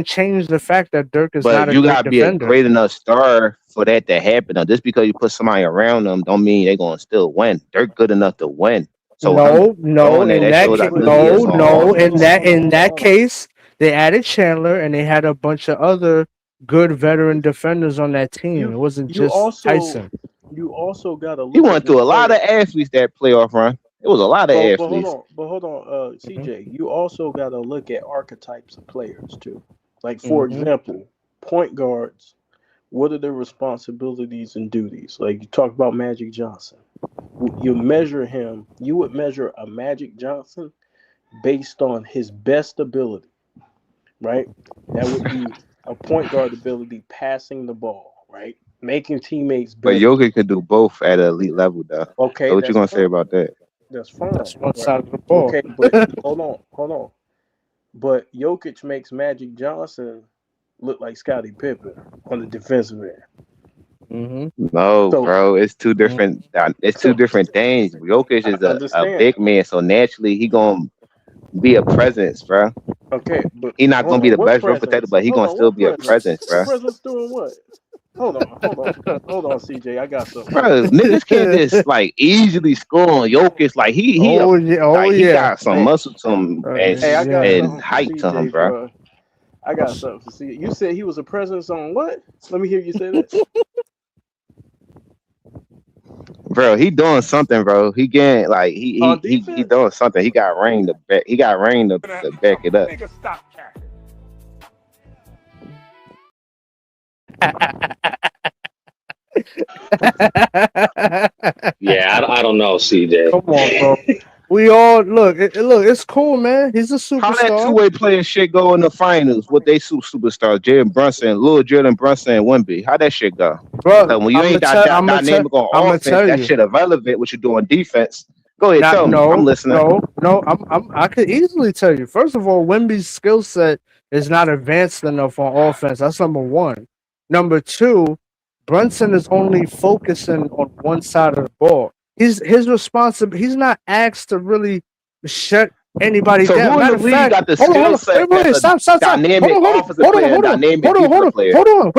change the fact that Dirk is not a you great gotta be defender. a great enough star for that to happen. Now, just because you put somebody around them, don't mean they're gonna still win. They're good enough to win. So in that case, they added Chandler and they had a bunch of other good veteran defenders on that team. It wasn't just Tyson. You also got to look. He went through a lot of athletes that playoff run. It was a lot of athletes. But hold on, CJ. You also got to look at archetypes of players too. Like for example, point guards. What are their responsibilities and duties? Like you talk about Magic Johnson. You measure him. You would measure a Magic Johnson based on his best ability, right? That would be a point guard ability, passing the ball, right? Making teammates better. But Jokic could do both at an elite level, though. Okay, so what you gonna say about that? That's fine. That's one side of the ball. Okay, but hold on. But Jokic makes Magic Johnson look like Scottie Pippen on the defensive end. No, bro, it's two different. It's two different things. Jokic is a big man, so naturally he gonna be a presence, bro. Okay, but He not gonna be the what best rim protector, presence? but he Hold gonna on, still what be a presence? presence, bro. Presence doing what? Hold on, CJ. I got something. Bro, niggas can't just like easily score on Jokic. Like he got some Hey, muscle to him hey, I got and something for height to him, CJ, bro. bro. I got something for CJ. You said he was a presence on what? Let me hear you say that. Bro, he doing something, bro. He getting like he doing something. He got rain to back. He got rain to back it up. Yeah, I don't know, CJ. Come on, bro. We all look. It's cool, man. He's a superstar. How that two-way playing shit go in the finals with they superstars, Jalen Brunson, little Jalen Brunson, and Wemby? How that shit go? Bro, When you ain't dynamic on offense, that shit irrelevant. What you do on defense? Go ahead, tell me. I'm listening. No, I could easily tell you. First of all, Wemby's skill set is not advanced enough on offense. That's number one. Number two, Brunson is only focusing on one side of the ball. His responsibility. He's not asked to really shut anybody So down. who in Matter the of league fact, got the hold skill on, set wait, that's a stop. dynamic offensive Hold player and on, dynamic defensive player? Hold on.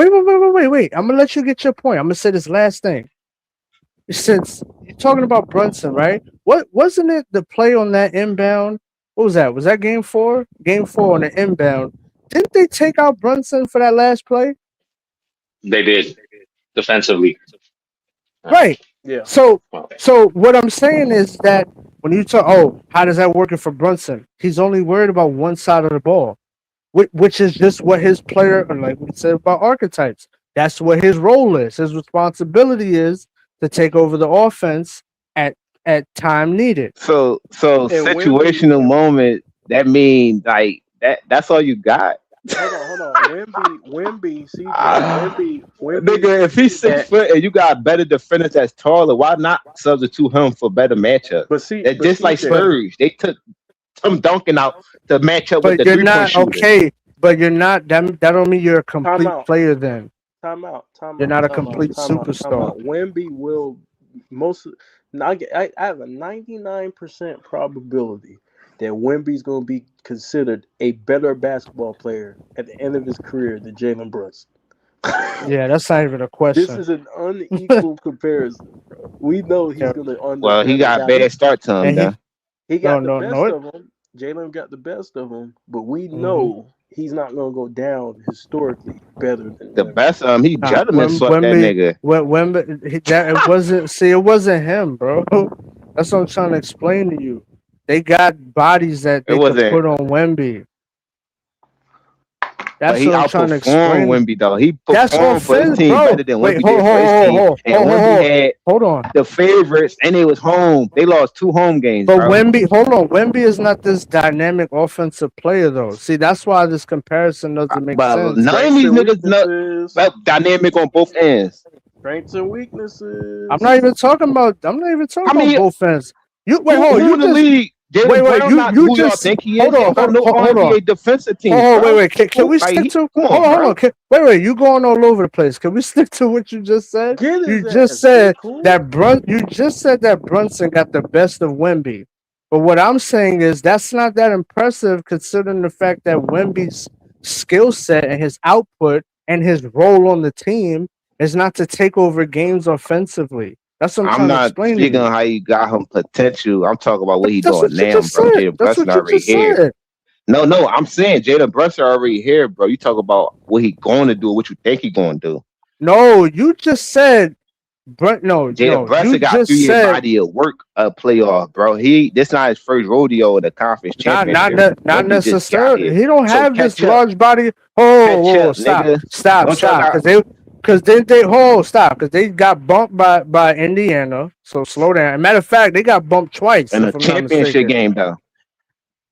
Wait. I'm gonna let you get your point. I'm gonna say this last thing. Since you're talking about Brunson, right? What wasn't it the play on that inbound? What was that? Was that game 4? Game 4 on the inbound. Didn't they take out Brunson for that last play? They did defensively. Right. Yeah. So what I'm saying is that when you talk, how does that working for Brunson? He's only worried about one side of the ball, which is just what his player, like we said about archetypes. That's what his role is. His responsibility is to take over the offense at time needed. So situational moment. That means like that's all you got. Hold on. Wemby, CJ, Wemby. Nigga, if he's 6 foot and you got better defenders that's taller, why not substitute him for better matchup? Just like Spurs, they took Tim Duncan out to match up with the three-point shooter. Okay, but you're not. That don't mean you're a complete player. Then time out. You're not a complete superstar. Wemby will I have a 99% probability that Wemby's going to be considered a better basketball player at the end of his career than Jalen Brunson. Yeah, that's not even a question. This is an unequal comparison, bro. We know he's going to Well, he got bad start to him, though. He got the best of him. Jalen got the best of him, but we know he's not going to go down historically better than the best of him. He gentleman swept that nigga. It wasn't. See, it wasn't him, bro. That's what I'm trying to explain to you. They got bodies that they could put on Wemby. That's what I'm trying to explain. Wemby, though. He performed for his team better than Wemby did for his team. And Wemby had the favorites, and it was home. They lost 2 home games. But Wemby, Wemby is not this dynamic offensive player, though. See, that's why this comparison doesn't make sense. None of these niggas not dynamic on both ends. Strengths and weaknesses. I'm not even talking about both ends. You wait, who in the league? You just think he hold is? on. NBA defensive team. Wait. Can we stick to? Hold on. Wait. You going all over the place? Can we stick to what you just said? You just said that Brunson got the best of Wemby. But what I'm saying is that's not that impressive considering the fact that Wemby's skill set and his output and his role on the team is not to take over games offensively. That's what I'm not speaking on how you got him potential. I'm talking about what he's doing now, bro. Jalen Brunson already here. No, I'm saying Jalen Brunson already here, bro. You talk about what he going to do, what you think he going to do. No, you just said, Jalen Brunson got 3 years body of work playoff, bro. This not his first rodeo in the conference championship. Not necessarily. He don't have this large body. Stop. Because they got bumped by Indiana. So slow down. Matter of fact, they got bumped twice in a championship game, though.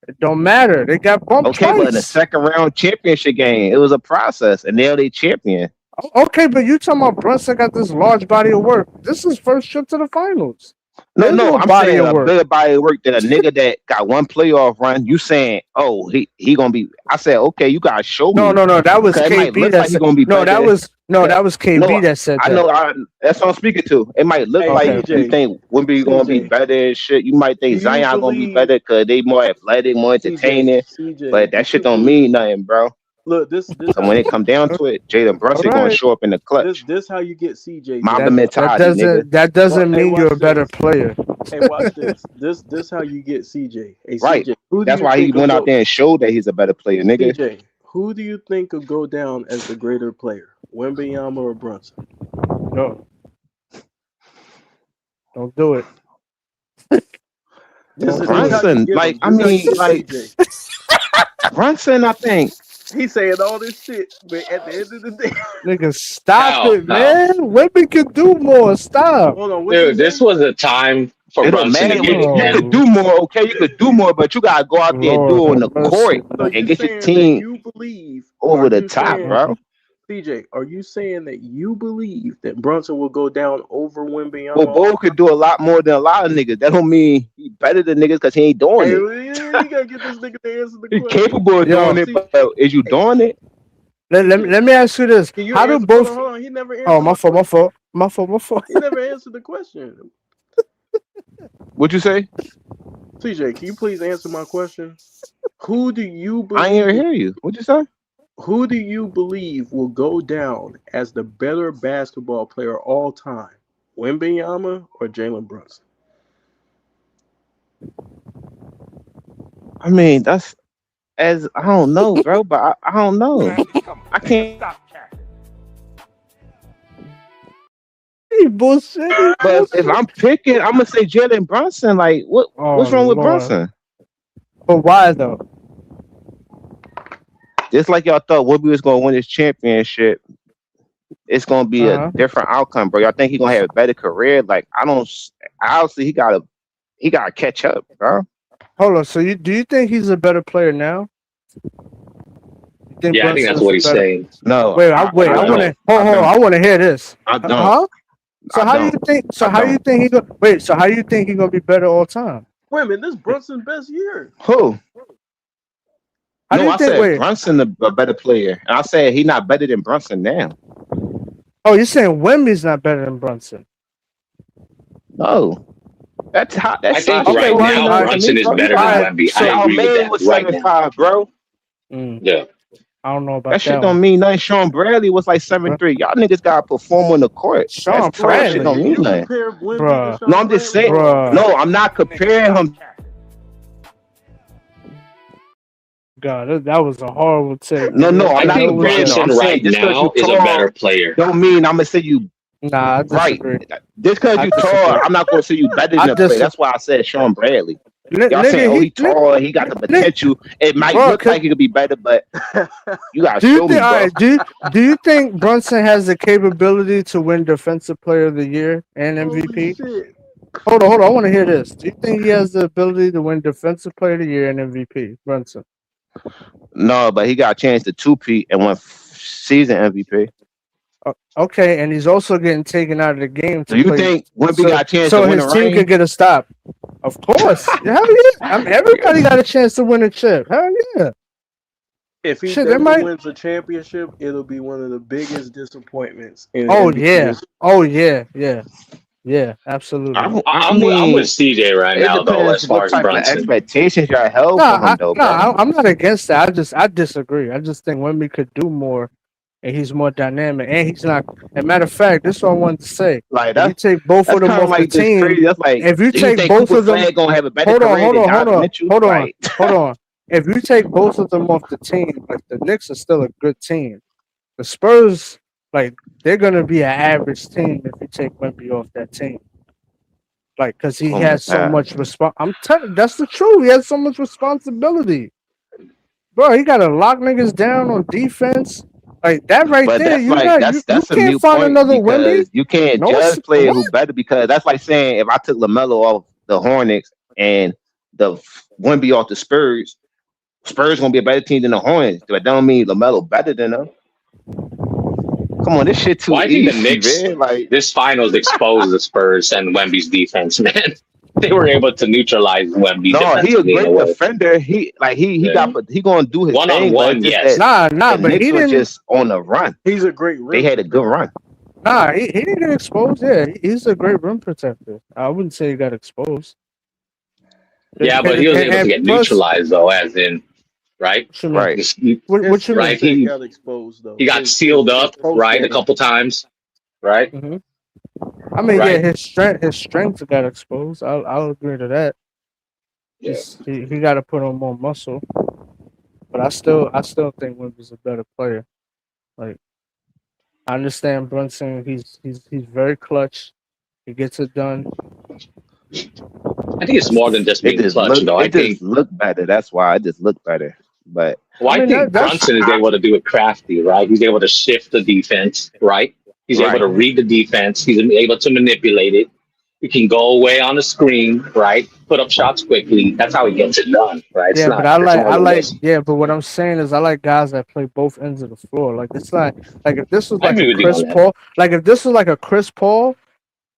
It don't matter. They got bumped twice. But in the second round championship game, it was a process, and now they champion. Okay, but you talking about Brunson got this large body of work. This is first trip to the finals. No, I'm saying a bigger body of work than a nigga that got 1 playoff run. You saying, he gonna be? I said, okay, you gotta show me. No, that was KP. That No, that was KB No, that said I that. know. That's what I'm speaking to. It might look Hey, like Okay. you think Wemby gonna be CJ, better and shit. You might do think you Zion gonna be believe better because they more athletic, more entertaining. CJ, But that shit don't mean nothing, bro. look, this So how when you it come down to it, Jalen All Brunson gonna right. show up in the clutch. this how you get CJ. Mamba That mentality, nigga. doesn't Hey, mean you're watch a better this. player. Hey, watch this. This how you get CJ. Hey, Right. CJ, who do That's you why he think will went out go? there and showed that he's a better player, nigga. CJ, who do you think will go down as the greater player, Wembanyama or Brunson? No, don't do it. This is how you Brunson, get like, him. I This how you mean, get like, CJ. Brunson, I think. He's saying all this shit, but at the end of the day, Nigga, stop Hell, it, man. Women can do more. Stop. hold on. What you dude, this say? was a time for It don't Brunson to matter. get it, You man. could do more, okay? You could do more, but you gotta go out there and do it on the court So and you get your saying that team you believe over are the you top, saying, bro. CJ, are you saying that you believe that Brunson will go down over Wembanyama? Well, Bo could do a lot more than a lot of niggas. That don't mean he better than niggas because he ain't doing Hey, it. you gotta get this nigga to answer the He's question. capable of Yo. doing it, but is you doing it? Let me ask you this. Can you How do answer? both Hold on. He never answered. Oh, my fault. He never answered the question. What'd you say? CJ, can you please answer my question? Who do you believe? I ain't even hear you. What'd you say? Who do you believe will go down as the better basketball player all time? Wembanyama or Jalen Brunson? I mean, that's I don't know, bro, but I don't know. I can't. Bullshit. But if I'm picking, I'm gonna say Jalen Brunson. Like, what's wrong with Brunson? But why though? Just like y'all thought Wemby was gonna win his championship, it's gonna be a different outcome, bro. Y'all think he's gonna have a better career? Like, obviously he gotta catch up, bro. Hold on. So do you think he's a better player now? Yeah, I think that's what he's saying. No. I want to hear this. I don't. Huh? So how do you think? So how do you think he go? Wait. So how do you think he's gonna be better all time? Wait a minute, this Brunson's best year. Who? How do No, you I think? said Wait. Brunson a better player. And I said he's not better than Brunson now. Oh, you're saying Wemby's not better than Brunson? No. That's hot. That's I think okay, right well, now Brunson is better than Wemby. I agree with that was right now. 7'5", bro. Yeah. I don't know about That shit don't mean nothing. Sean Bradley was like 7'3". Y'all niggas gotta perform on the court. Sean That shit don't mean nothing. Bruh. No, I'm just saying. Bruh. No, I'm not comparing him. God, that was a horrible take. No, I I'm not think comparing him. Brunson I'm saying right just because now you is a tall, better player. don't mean I'm gonna say you Nah, I disagree. right. Just because you tall, I'm not gonna say you better than a player. That's why I said Sean Bradley. Y'all saying, oh, he tall, he got the potential. It might look like he could be better, but you gotta show me, bro. All right, do you think Brunson has the capability to win Defensive Player of the Year and MVP? Hold on. I want to hear this. Do you think he has the ability to win Defensive Player of the Year and MVP, Brunson? No, but he got a chance to two-peat and win season MVP. Okay, and he's also getting taken out of the game. Do you think Wemby got a chance so to win his a team ring? could get a stop? Of course. Hell yeah. Everybody got a chance to win a chip. Hell yeah. If he Shit, never wins a championship, it'll be one of the biggest disappointments. In Oh NBA yeah. history. Oh yeah. Yeah, absolutely. I'm with CJ right now, though, as far as Brunson. Expectations y'all held from him, though. I'm not against that. I disagree. I just think Wemby could do more, and he's more dynamic, and he's not. As a matter of fact, this is what I wanted to say. Like if you take both of them off the team, that's like, if you take think both Cooper of them, Flag gonna have a better hold on. Right. Hold on. If you take both of them off the team, like the Knicks are still a good team. The Spurs, like they're gonna be an average team if you take Wemby off that team. Like, cause he has so much I'm telling you, that's the truth. He has so much responsibility, bro. He gotta lock niggas down on defense, like that right but there. That's You a can't new find point another because Wemby. you can't No, judge players who what? better because that's like saying if I took LaMelo off the Hornets and the Wemby off the Spurs gonna be a better team than the Hornets. That don't mean LaMelo better than them. Come on, this shit too Well, I easy, think the Knicks, man. Like this finals exposed the Spurs and Wemby's defense, man. they were able to neutralize Wemby. No, he a defensively in great way. defender. He Yeah. gonna do his One on thing, but one, it's just yes. that Nah, the but he Knicks were didn't. just on a run. He's a great They rim had a good run. Nah, he didn't get exposed. Yeah, he's a great rim protector. I wouldn't say he got exposed. Yeah, but he was able to get plus, neutralized though, as in, right? what you mean? Right. What you Right. mean? He He got exposed though. he got sealed up, post right, a game. couple times, right? Mm-hmm. I mean, Right. yeah, his strength got exposed. I'll agree to that. Yeah. He got to put on more muscle. But I still think Wemby's a better player. Like, I understand Brunson. He's very clutch. He gets it done. I think it's more than just being clutch, though. I think just look better. That's why it just look better. But well, I think Brunson is able to do it crafty, right? He's able to shift the defense, right? He's able to read the defense. He's able to manipulate it. He can go away on the screen, right? Put up shots quickly. That's how he gets it done, right? Yeah, but I like. But what I'm saying is, I like guys that play both ends of the floor. Like it's like if this was I like agree a with you Chris on that. Paul, like if this was like a Chris Paul,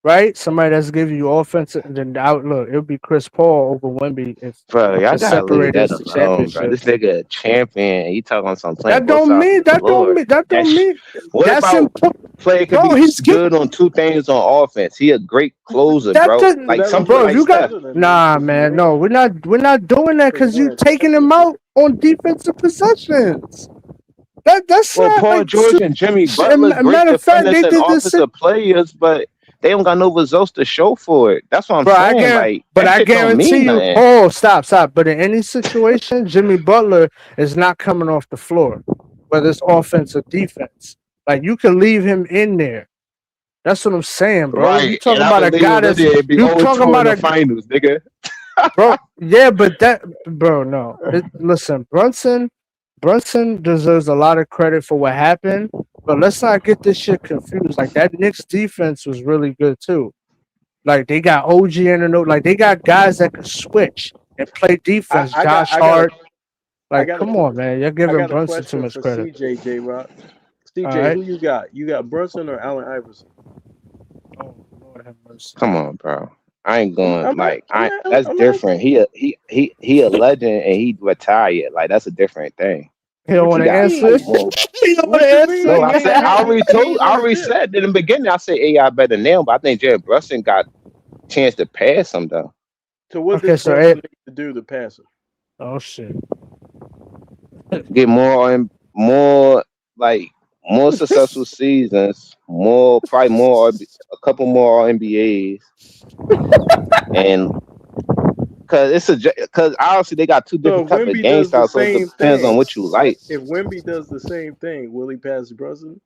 right? Somebody that's giving you offensive, and then outlook, it would be Chris Paul over Wemby if bro, y'all gotta leave separated that the alone, bro. championship. This nigga a champion. He talking some That don't mean that don't mean What that's about important. player could Bro, be he's good on two things on offense? He a great closer, That bro. doesn't, Like some bro. like You got Steph. nah, man. No, we're not doing that because you taking him out on defensive possessions. That's Well, not Paul like George and Jimmy Butler, great matter of fact, defenders they and did this. offensive players, but they don't got no results to show for it. That's what I'm Bro, saying. Like, but that I shit don't guarantee mean you. nothing. Oh, stop. But in any situation, Jimmy Butler is not coming off the floor, whether it's offense or defense. Like you can leave him in there. That's what I'm saying, bro. Right. You talking And I about a believe guy him that's in there, be you 0-2 talking in about the a finals, nigga. bro. Yeah, but no. Listen, Brunson deserves a lot of credit for what happened, but let's not get this shit confused. Like that Knicks defense was really good too. Like they got OG and like they got guys that can switch and play defense. Josh Hart. Like, come on, man. You're giving Brunson too much credit. CJ, J-Rock. CJ, right. who you got? You got Brunson or Allen Iverson? Oh, Lord have mercy. Come on, bro. I ain't going I'm that's different. He a legend and he retired. Like that's a different thing. He don't want to answer. He don't want to answer. No, I already said in the beginning. I said AI better than them, but I think Jared Brunson got a chance to pass him though. So what does Brunson need to do to pass him? Oh shit. Get more successful seasons, a couple more NBAs, and because obviously they got two different types of game styles, so it depends on what you like. If Wemby does the same thing, will he pass Brunson?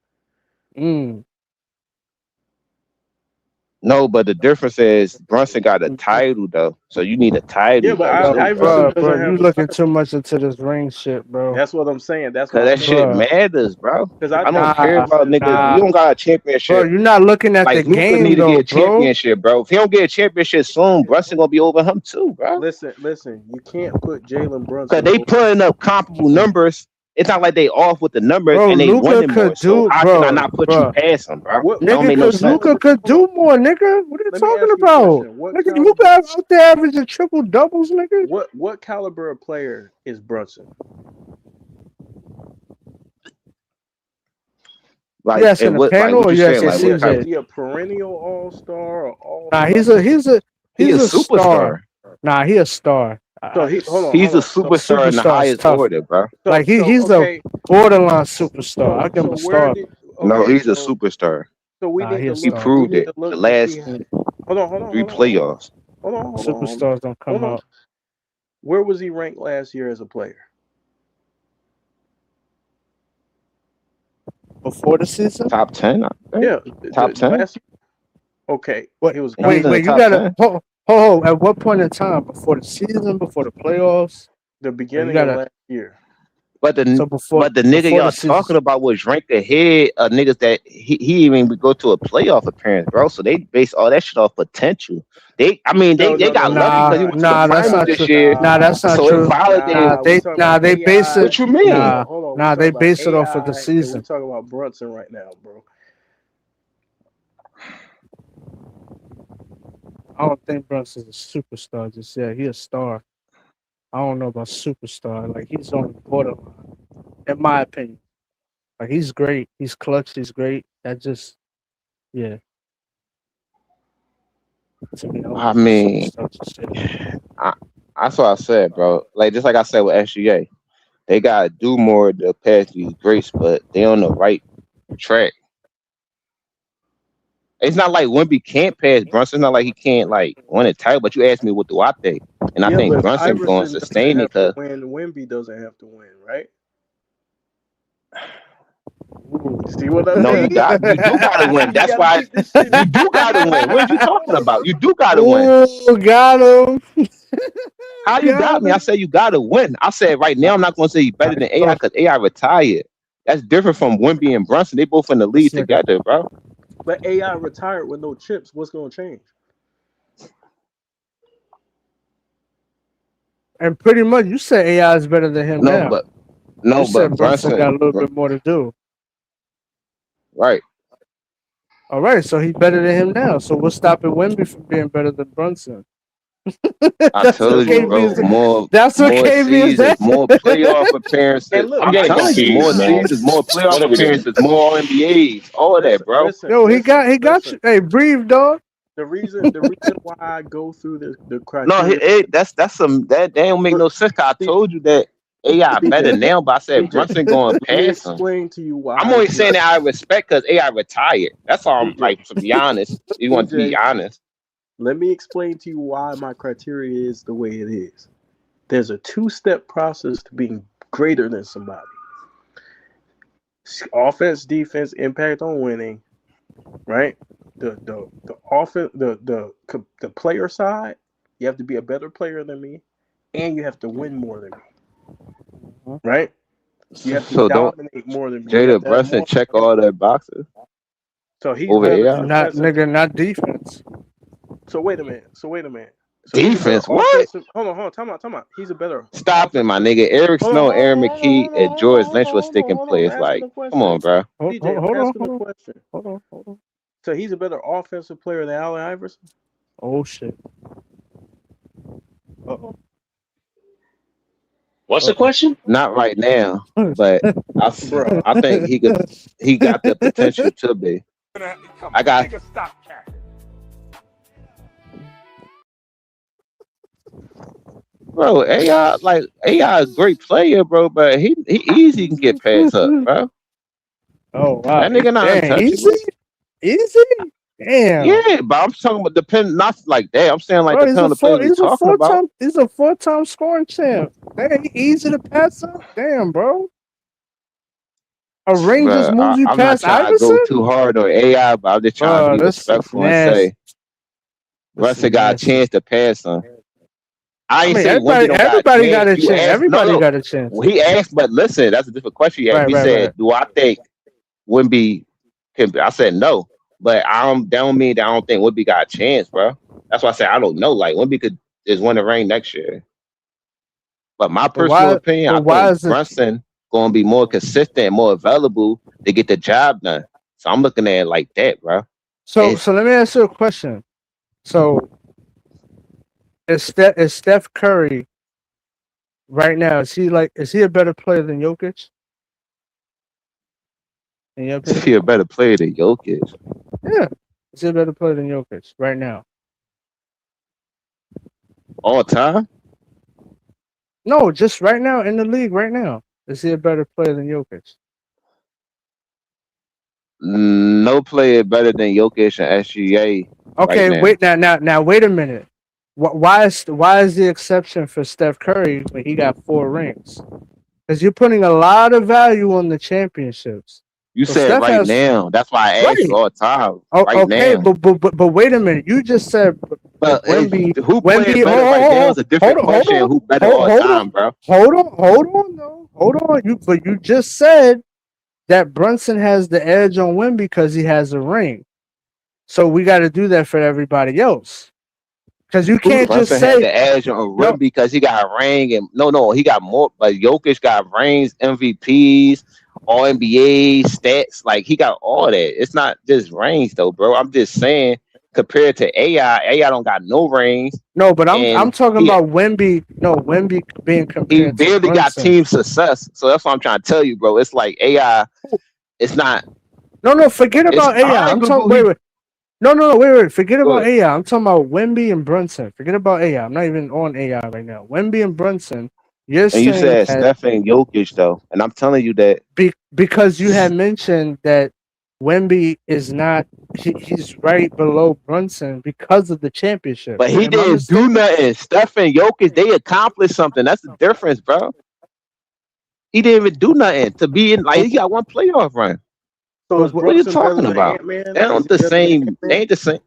No, but the difference is Brunson got a title though, so you need a title. Yeah, but bro, you looking too much into this ring shit, bro. That's what I'm saying. That's because that shit matters, bro. Because I don't care about niggas. You don't got a championship. Bro, you're not looking at like the game need though, to get a championship, bro. If he don't get a championship soon, Brunson gonna be over him too, bro. Listen. You can't put Jalen Brunson because they putting up comparable numbers. It's not like they off with the numbers bro, and they Luka winning more. So how can I not put you past him, bro? Nigga, because Luka could do more, nigga. What are you talking about? Nigga, Luka out there averaging triple doubles, nigga. What caliber of player is Brunson? Like, you asking the panel or you asking CJ? Is he a perennial all-star or all? Nah, he's a superstar. Star. Nah, he a star. So he's a superstar in the highest order, bro. Like he's a borderline superstar. I give him a star. No, he's a superstar. So we he proved it the last 3 playoffs. Hold on. Superstars don't come out. Where was he ranked last year as a player? Before the season? Top 10. Yeah, top 10. Okay. Wait, you gotta hold. At what point in time? Before the season? Before the playoffs? The beginning of last year. But the nigga y'all talking about was ranked ahead of niggas that he even would go to a playoff appearance, bro. So they base all that shit off potential. They got lucky because he went to the finals this year. Nah, that's not so true. They base it. What you mean? Nah, they base it off of the season. We're talking about Brunson right now, bro. I don't think Brunson's a superstar just yet. He's a star. I don't know about superstar. Like he's on the borderline, in my opinion. Like he's great. He's clutch. He's great. That just, yeah. To me, I mean, that's what I said, bro. Like just like I said with SGA, they gotta do more to pass these greats, but they on the right track. It's not like Wemby can't pass Brunson. It's not like he can't like win a title. But you asked me what do I think, and I think but Brunson's going to Iverson sustain it doesn't have because to win. Wemby doesn't have to win, right? See what I no, mean? you do gotta win. That's why you do gotta win. What are you talking about? You do gotta win. Oh, got him. How you got me? I said you gotta win. I said right now I'm not gonna say you better than AI because AI retired. That's different from Wemby and Brunson. They both in the league together, bro. But AI retired with no chips. What's going to change? And pretty much, you said AI is better than him now. But Brunson got a little bit more to do. Right. All right, so he's better than him now. So what's stopping Wemby from being better than Brunson? I told you, bro. That's what more KB is seasons, more playoff appearances. I'm getting confused, more man. seasons, more What playoff are we doing? appearances, more NBAs, all of that, bro. Yo, he got you. Hey, breathe, dog. The reason why I go through the criteria. No, that don't make no sense. 'Cause I told you that AI better now, but I said Brunson going Let me past him. explain to you why. I'm only saying that I respect because AI retired. That's all I'm like, to be honest. You want to be honest. Let me explain to you why my criteria is the way it is. There's a 2-step process to being greater than somebody. Offense, defense, impact on winning, right? The offense, the player side, you have to be a better player than me, and you have to win more than me, right? You have to dominate more than me. Jada Brunson check all the boxes. So he's over AI. Not defense. So wait a minute. So defense, what? Hold on. Time out. He's a better. Stop it, my nigga. Eric Snow, Aaron McKee, and George Lynch was sticking players. Like, come on, bro. DJ, I'm asking a question. Hold on. So he's a better offensive player than Allen Iverson? Oh shit. What's the question? Not right now, but I think he got the potential to be. Bro, AI a great player, bro, but he easy can get past up, bro. Oh wow, that nigga not untouchable. Easy. Damn. Yeah, but I'm talking about not like that. I'm saying like depending on the player we're talking about. He's a 4-time scoring champ. Damn, he easy to pass up. Damn, bro. A ring just moves you past Iverson. I'm not trying to go too hard on AI, but I'm just trying to be respectful and say Russell got a chance to pass him. Everybody got a chance. Everybody got a chance. Well, he asked, but listen, that's a different question. He said, "Do I think Wemby can?" I said no, but that don't mean that I don't think Wemby got a chance, bro. That's why I said I don't know. Like Wemby could just win the ring next year. But my personal opinion, I think Brunson going to be more consistent, more available to get the job done. So I'm looking at it like that, bro. So let me ask you a question. So is Steph Curry right now? Is he a better player than Jokic? Is he a better player than Jokic? Yeah, is he a better player than Jokic right now? All time? No, just right now in the league. Right now, is he a better player than Jokic? No player better than Jokic and SGA. Okay, right now wait a minute. Why is the exception for Steph Curry when he got 4 rings? Because you're putting a lot of value on the championships. You said Steph right now. That's why I asked you all the time. Okay, now. But wait a minute. You just said Wemby. Who playing better right now is a different question. Who better all time, bro? Hold on. You just said that Brunson has the edge on Wemby because he has a ring. So we got to do that for everybody else. Because you can't Brunson just say had the edge on Wemby because he got a ring and no, he got more. But Jokic got rings, MVPs, all NBA stats. Like he got all that. It's not just rings though, bro. I'm just saying compared to AI. AI don't got no range. No, but I'm And talking he about Wemby. No, Wemby being he compared to barely got Brunson. team success. So that's what I'm trying to tell you, bro. It's like AI. It's not. No, forget It's about AI. I'm talking. arguably. Wait. No, wait. Forget Go about ahead. AI. I'm talking about Wemby and Brunson. Forget about AI. I'm not even on AI right now. Wemby and Brunson. You're And you saying said that Steph and Jokic though, and I'm telling you that. because you had mentioned that Wemby is not. He's right below Brunson because of the championship. But he Am I didn't do mistaken? nothing. Steph and Jokic, they accomplished something. That's the difference, bro. He didn't even do nothing to be in. Like he got one playoff run. So is What are you Brunson better talking than about? Ant-Man? They don't Is he the better than same. They Ant-Man? ain't the same.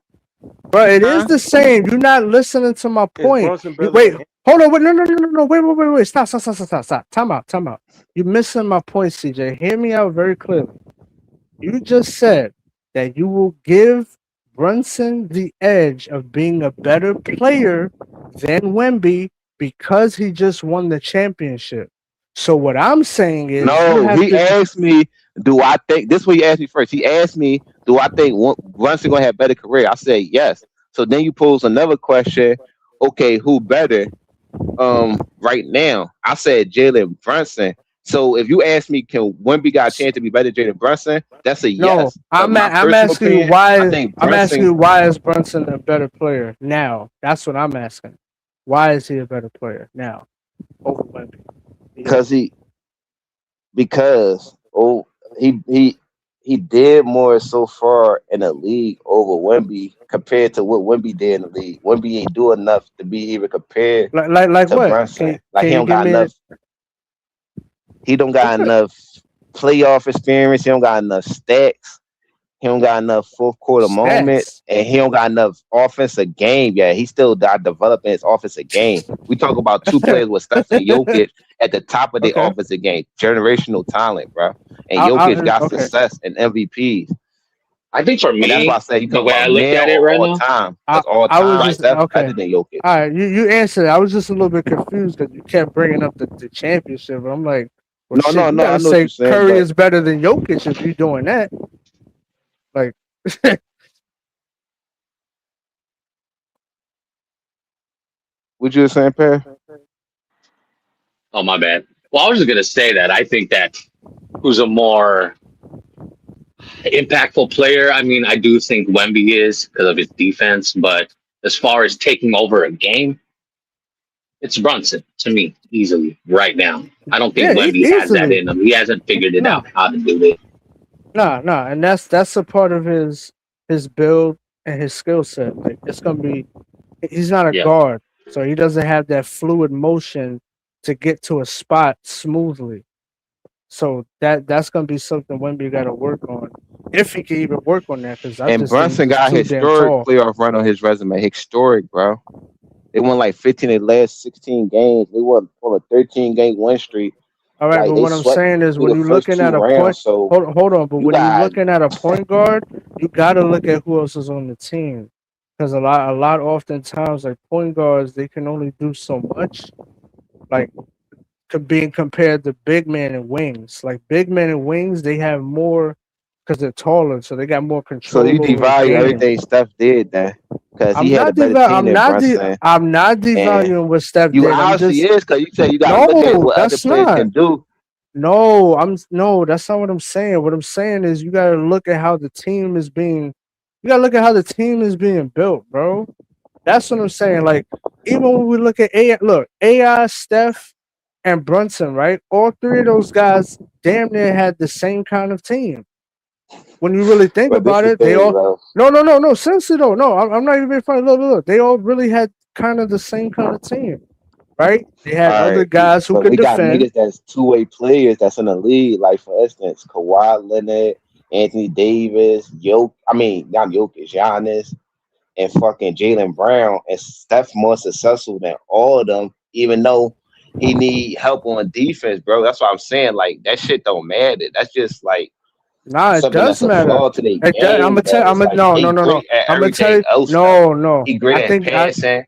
But it is Huh? the same. You're not listening to my Is point. Brunson better Wait, than hold on. Wait, no. Wait. Stop. Time out. You're missing my point, CJ. Hear me out very clearly. You just said that you will give Brunson the edge of being a better player than Wemby because he just won the championship. So what I'm saying is you No, have he to. asked me, do I think this is what he asked me first? He asked me, do I think Brunson gonna have a better career? I said yes. So then you pose another question, okay, who better? Right now, I said Jalen Brunson. So if you ask me, can Wemby got a chance to be better than Jalen Brunson? That's a No, yes. But my I'm personal asking you opinion, I why. think I'm asking Brunson you why is Brunson a better player now? That's what I'm asking. Why is he a better player now over Wemby? because he did more so far in the league over Wemby compared to what Wemby did in the league. Wemby ain't do enough to be even compared Like to what? Brunson. Like Can he you don't give got me? enough. He don't got Okay. enough playoff experience. He don't got enough stacks. He don't got enough fourth quarter moments, Stats. and he don't got enough offensive game yet. He still got developing his offensive game. We talk about two players with Steph and Jokic at the top of their Okay. offensive game, generational talent, bro. And I, Jokic got okay. success and MVPs, I think for and that's why I me, say you the talk way I about look now at it or right all now, time. I Because all I was time, right? just Steph better okay. than Jokic. All right, you answered it. I was just a little bit confused because you kept bringing up the championship. I'm like, well, No, shit, no, you no. got I to know what you're say saying, Curry but is better than Jokic if you're doing that. Like, what you were saying, Perry? Oh, my bad. Well, I was just gonna say that I think that who's a more impactful player. I mean, I do think Wemby is because of his defense, but as far as taking over a game, it's Brunson to me easily right now. I don't think yeah, Wemby has that easily. in him. He hasn't figured it No, out how to do it. no, and that's a part of his build and his skill set. Like, it's gonna be. He's not a Yeah. guard, so he doesn't have that fluid motion to get to a spot smoothly. So that's gonna be something Wemby got to work on, if he can even work on that. Because I And just think Brunson he's got too damn historic tall. playoff run on his resume. Historic, bro. They won like 15 of the last 16 games. They won on a 13-game win streak. All right, Like but they what I'm swept saying is through when the you're first looking two at a point, rounds. So hold on. But you when you're got looking at a point guard, you got to look at who else is on the team. Because a lot, oftentimes, like point guards, they can only do so much. Like being compared to big man and wings. Like big men and wings, they have more because they're taller, so they got more so you control over the devalue game. everything Steph did then, because he I'm had a not better deval. team than Brunson. I'm not And devaluing what Steph you did. I'm obviously just is because you said you gotta look at no. what other That's players not. can do. No, no. That's not what I'm saying. What I'm saying is you got to look at how the team is being. You got to look at how the team is being built, bro. That's what I'm saying. Like even when we look at AI, Steph, and Brunson, right? All three of those guys damn near had the same kind of team. When you really think But this about the it, they thing, all bro. no. Seriously though, no, I'm not even being funny. Look. They all really had kind of the same kind of team, right? They had All other right, guys who but could we got defend. niggas that's two-way players that's in the league. Like for instance, Kawhi Leonard, Anthony Davis, not Jokic, Giannis, and fucking Jalen Brown, and Steph more successful than all of them, even though he need help on defense, bro. That's what I'm saying. Like that shit don't matter. That's just like Nah, it something does that's a matter. flaw to their I'm game. gonna tell. But it's like they No. great at I'm gonna tell everything you. else though. No. He great I at think I. passing,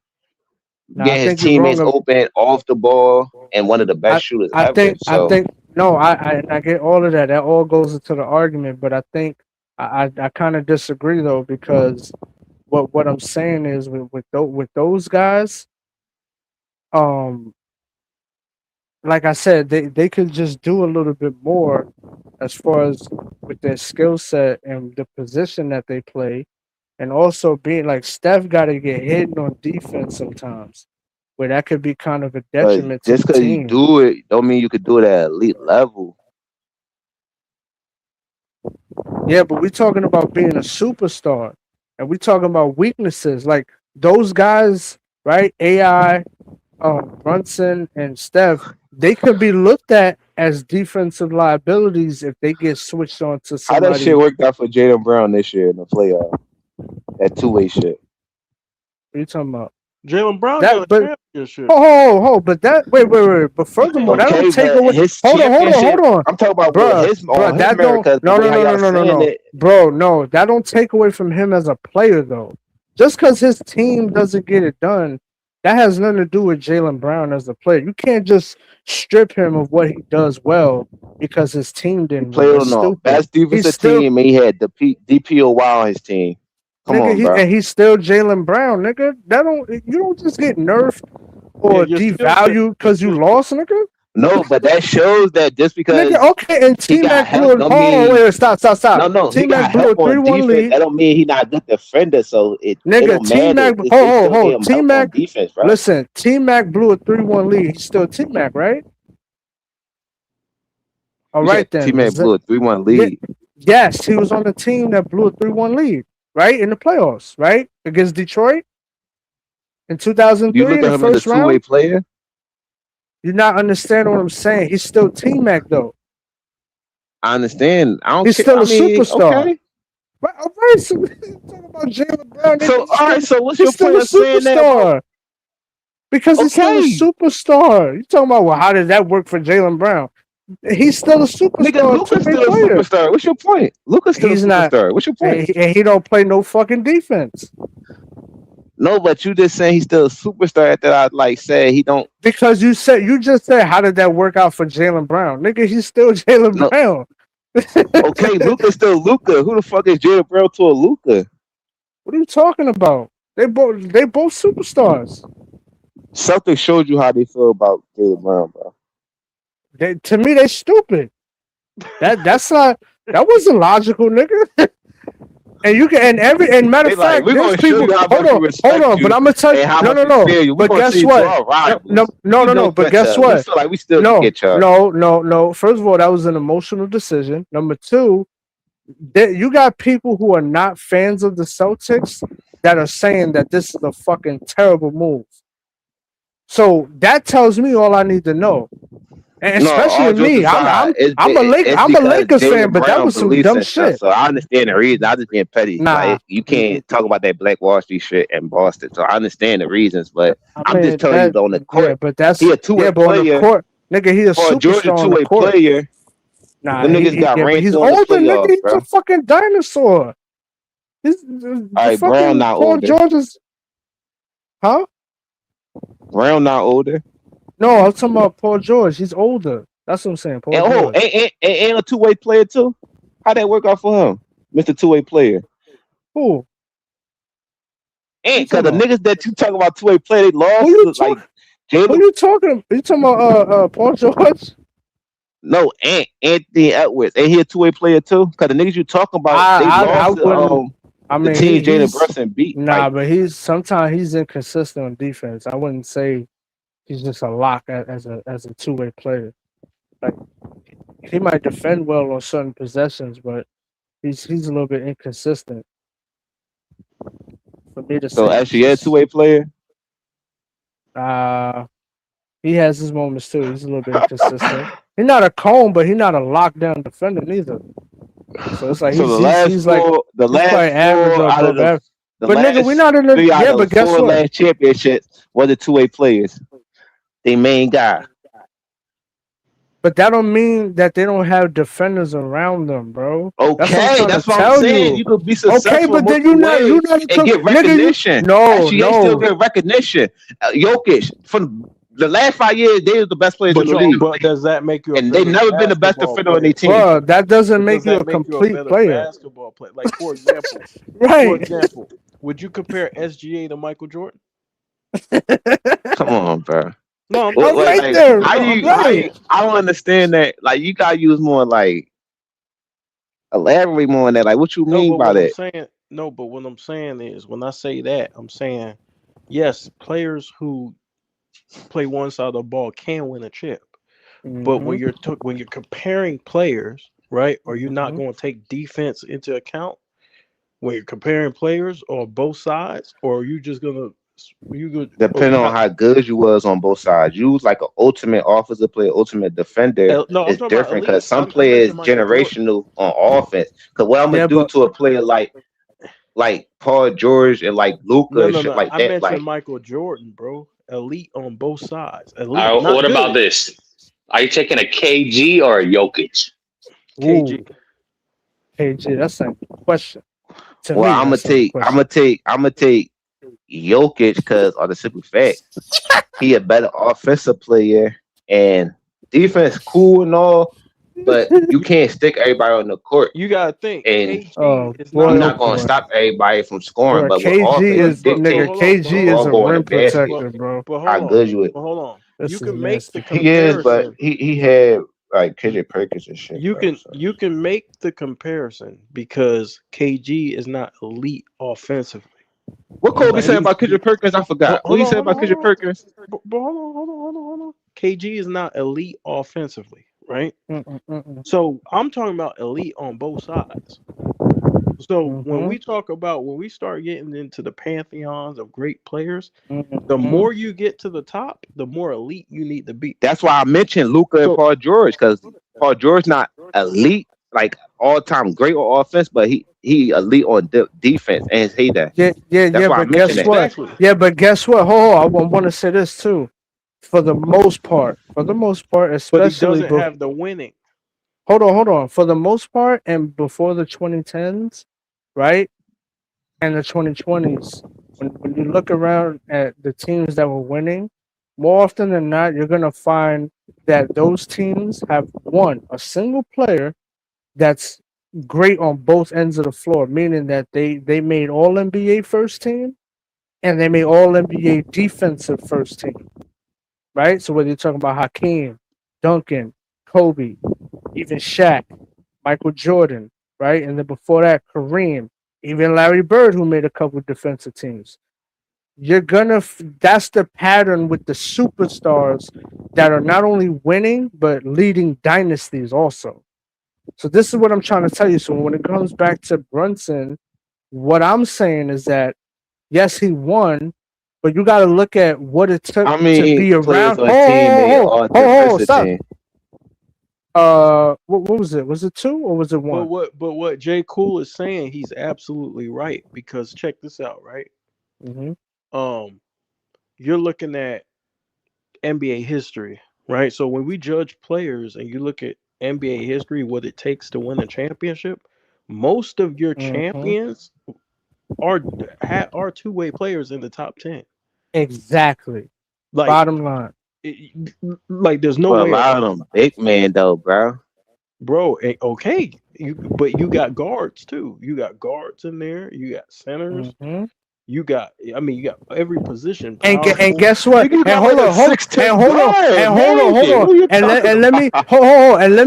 No, I getting his think you're teammates wrong. open off the ball, and one of the I best shooters I ever. think So no. I get all of that. That all goes into the argument, but I think I kind of disagree though because what I'm saying is with those guys, like I said, they could just do a little bit more as far as with their skill set and the position that they play, and also being like Steph got to get hidden on defense sometimes, where that could be kind of a But detriment to just the because you team. do it, don't mean you could do it at elite level. Yeah, but we're talking about being a superstar, and we're talking about weaknesses. Like those guys, right? AI, Brunson, and Steph, they could be looked at as defensive liabilities if they get switched on to How that shit somebody. worked out for Jaylen Brown this year in the playoff? That two-way shit. What are you talking about? Jaylen Brown That, got a but championship. But that wait. But furthermore, that Okay, don't take but away. his Hold on. championship. I'm talking about Bruh, with his bruh, on his that merit. don't. Because No, the way no, how no, no, y'all no, no, saying no, it, bro. No, that don't take away from him as a player, though. Just because his team doesn't get it done, that has nothing to do with Jaylen Brown as a player. You can't just strip him of what he does well because his team didn't win. played That's on the stupid. best He's defensive still team, and he had the DPOY on his team. Come nigga. on, bro. And he's still Jaylen Brown, nigga. You don't just get nerfed Yeah, or you're still devalued because you lost, nigga. No, but that shows that just because Nigga, okay, and he T got Mac blew help it. don't Oh, mean wait, stop. no. T He Mac got blew a help on 3-1 defense. lead. That don't mean he not a good defender. So it Nigga, don't T matter. Mac, They still hold. gave him T help on Mac, defense, bro. listen, T Mac blew a 3-1 lead. He's still T Mac, right? All You right said T then. Mac blew a 3-1 Yeah, lead. yes, he was on the team that blew a 3-1 lead, right? In the playoffs, right? Against Detroit in You 2003 look in at the him as a first two-way round. player. You're not understanding what I'm saying. He's still T Mac though. I understand. I don't He's care. still I a mean, superstar. okay. Right, all right, so we're talking about Jaylen Brown. Nigga, So all right. So what's he's your still point a of saying that about? superstar. Because he's still a Okay, superstar. You talking about, well, how did that work for Jaylen Brown? He's still a nigga, superstar, Luka's two-way still a player. superstar. What's your point? Luka's still a He's not, superstar. What's your point? and he don't play no fucking defense. No, but you just saying he's still a superstar after I like said he don't. Because you just said, how did that work out for Jaylen Brown? Nigga, he's still Jaylen No, Brown. okay, Luka's still Luka. Who the fuck is Jaylen Brown to a Luka? What are you talking about? They both superstars. Celtics showed you how they feel about Jaylen Brown, bro. To me, they stupid. That wasn't logical, nigga. And you can and matter They of like, fact, we're there's gonna show people. you how Hold much we on, respect but you I'm gonna tell you. and how No, much no, we no. feel you. We're But gonna guess see you to what? our rivals. No. But guess We what? feel like we still can get y'all. No. First of all, that was an emotional decision. Number two, you got people who are not fans of the Celtics that are saying that this is a fucking terrible move. So that tells me all I need to know. And No, especially all jokes me, aside, I'm a because Lakers fan, Jaylen but that Brown was some believes dumb in stuff. shit. So I understand the reason. I just being petty. Nah, Like you can't talk about that Black Wall Street shit in Boston. So I understand the reasons, but I'm just telling you on the court. Yeah, but that's He a two-way but on the player. court, nigga, he a For a Georgia superstar on the two-way court. player, Nah, them niggas got but ranked he's on the older, nigga. playoffs, He's bro. a fucking dinosaur. He's All the right, Brown fucking not Paul older. George is, huh? Brown not older. No, I'm talking about Paul George. He's older. That's what I'm saying. Paul And George. and a two-way player too. How that work out for him, Mr. Two-way player? Who? And because the niggas that you talk about two-way player, they lost. Who you Like Who Jaylen. you talking? You talking about Paul George? No, Anthony Edwards. Ain't he a two-way player too? Because the niggas you talking about, they lost the team Jalen Brunson beat. Nah, Like, but sometimes he's inconsistent on defense. I wouldn't say he's just a lock as a two-way player. Like he might defend well on certain possessions, but he's a little bit inconsistent. For me to so say, actually, yeah, two-way player. he has his moments too. He's a little bit inconsistent. He's not a cone, but he's not a lockdown defender neither. So it's like So the last probably average or out of above average. the But last nigga, we're not in the three out yeah. of But guess four what? last championships were the two-way players. They main guy. But that don't mean that they don't have defenders around them, bro. Okay, that's what I'm saying. You could be successful. Okay, but then you're not and get recognition. No, Actually, they still get recognition. Jokic, from the last 5 years, they was the best players in the league. But does that make you? And they never been the best defender on their team. Bro, that doesn't make you a complete player. Basketball player, like for example, right? For example, Would you compare SGA to Michael Jordan? Come on, bro. No, I'm Like, there. how you, I don't understand that. Like, you gotta use more like elaborate more on that. Like, what you mean by that? But what I'm saying is, when I say that, I'm saying yes, players who play one side of the ball can win a chip. But when you're comparing players, right? Are you not going to take defense into account when you're comparing players on both sides, or are you just gonna depending on how good you was on both sides? You was like an ultimate offensive player, ultimate defender. No, it's different because some players generational on offense. Because what I'm gonna do to a player like Paul George and like Luka and shit like I that. mentioned Like Michael Jordan, bro. Elite on both sides. Elite, what about this? Are you taking a KG or a Jokic? KG. KG, that's a question. Well, I'm gonna take Jokic because of the simple fact he a better offensive player and defense cool and all, but you can't stick everybody on the court. You gotta think. And I'm not gonna stop everybody from scoring, but KG is a rim protector, bro. How good you is? Hold on. You can make the comparison. He is, but he had like KJ Perkins and shit. You can make the comparison because KG is not elite offensively. What Kobe said about KJ Perkins? I forgot. What he said about KJ Perkins? But hold on. KG is not elite offensively, right? So I'm talking about elite on both sides. So when we start getting into the pantheons of great players, the more you get to the top, the more elite you need to be. That's why I mentioned Luka and Paul George, because Paul George not elite, like all time great on offense, but he elite on defense and hate that. But guess what? Exactly. Yeah, but guess what? I want to say this too. For the most part, especially, but he doesn't have the winning. Hold on. For the most part, and before the 2010s, right, and the 2020s, when you look around at the teams that were winning, more often than not, you're gonna find that those teams have a single player that's great on both ends of the floor, meaning that they made All NBA first team and they made All NBA defensive first team, right? So whether you're talking about Hakeem, Duncan, Kobe, even Shaq, Michael Jordan, right? And then before that, Kareem, even Larry Bird, who made a couple defensive teams. That's the pattern with the superstars that are not only winning, but leading dynasties also. So this is what I'm trying to tell you. So when it comes back to Brunson, what I'm saying is that, yes, he won, but you got to look at what it took to be around. Stop. What was it? Was it 2 or was it 1? But what J. Cool is saying, he's absolutely right, because check this out, right? You're looking at NBA history, right? So when we judge players and you look at NBA history, what it takes to win a championship, most of your champions are two-way players in the top 10. Exactly. Like, bottom line. Like there's no way. A lot of them big man though, bro. Okay, but you got guards too. You got guards in there. You got centers. You got every position. And guess what? And hold on. And let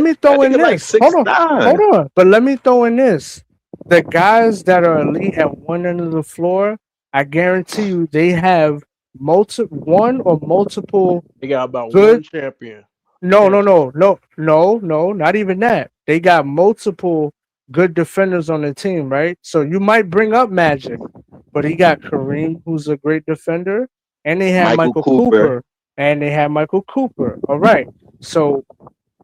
me throw in this. Hold on. But let me throw in this. The guys that are elite at one end of the floor, I guarantee you, they have one or multiple. They got about one champion. No, not even that. They got multiple good defenders on the team, right? So you might bring up Magic, but he got Kareem, who's a great defender, and they had Michael Cooper. All right. So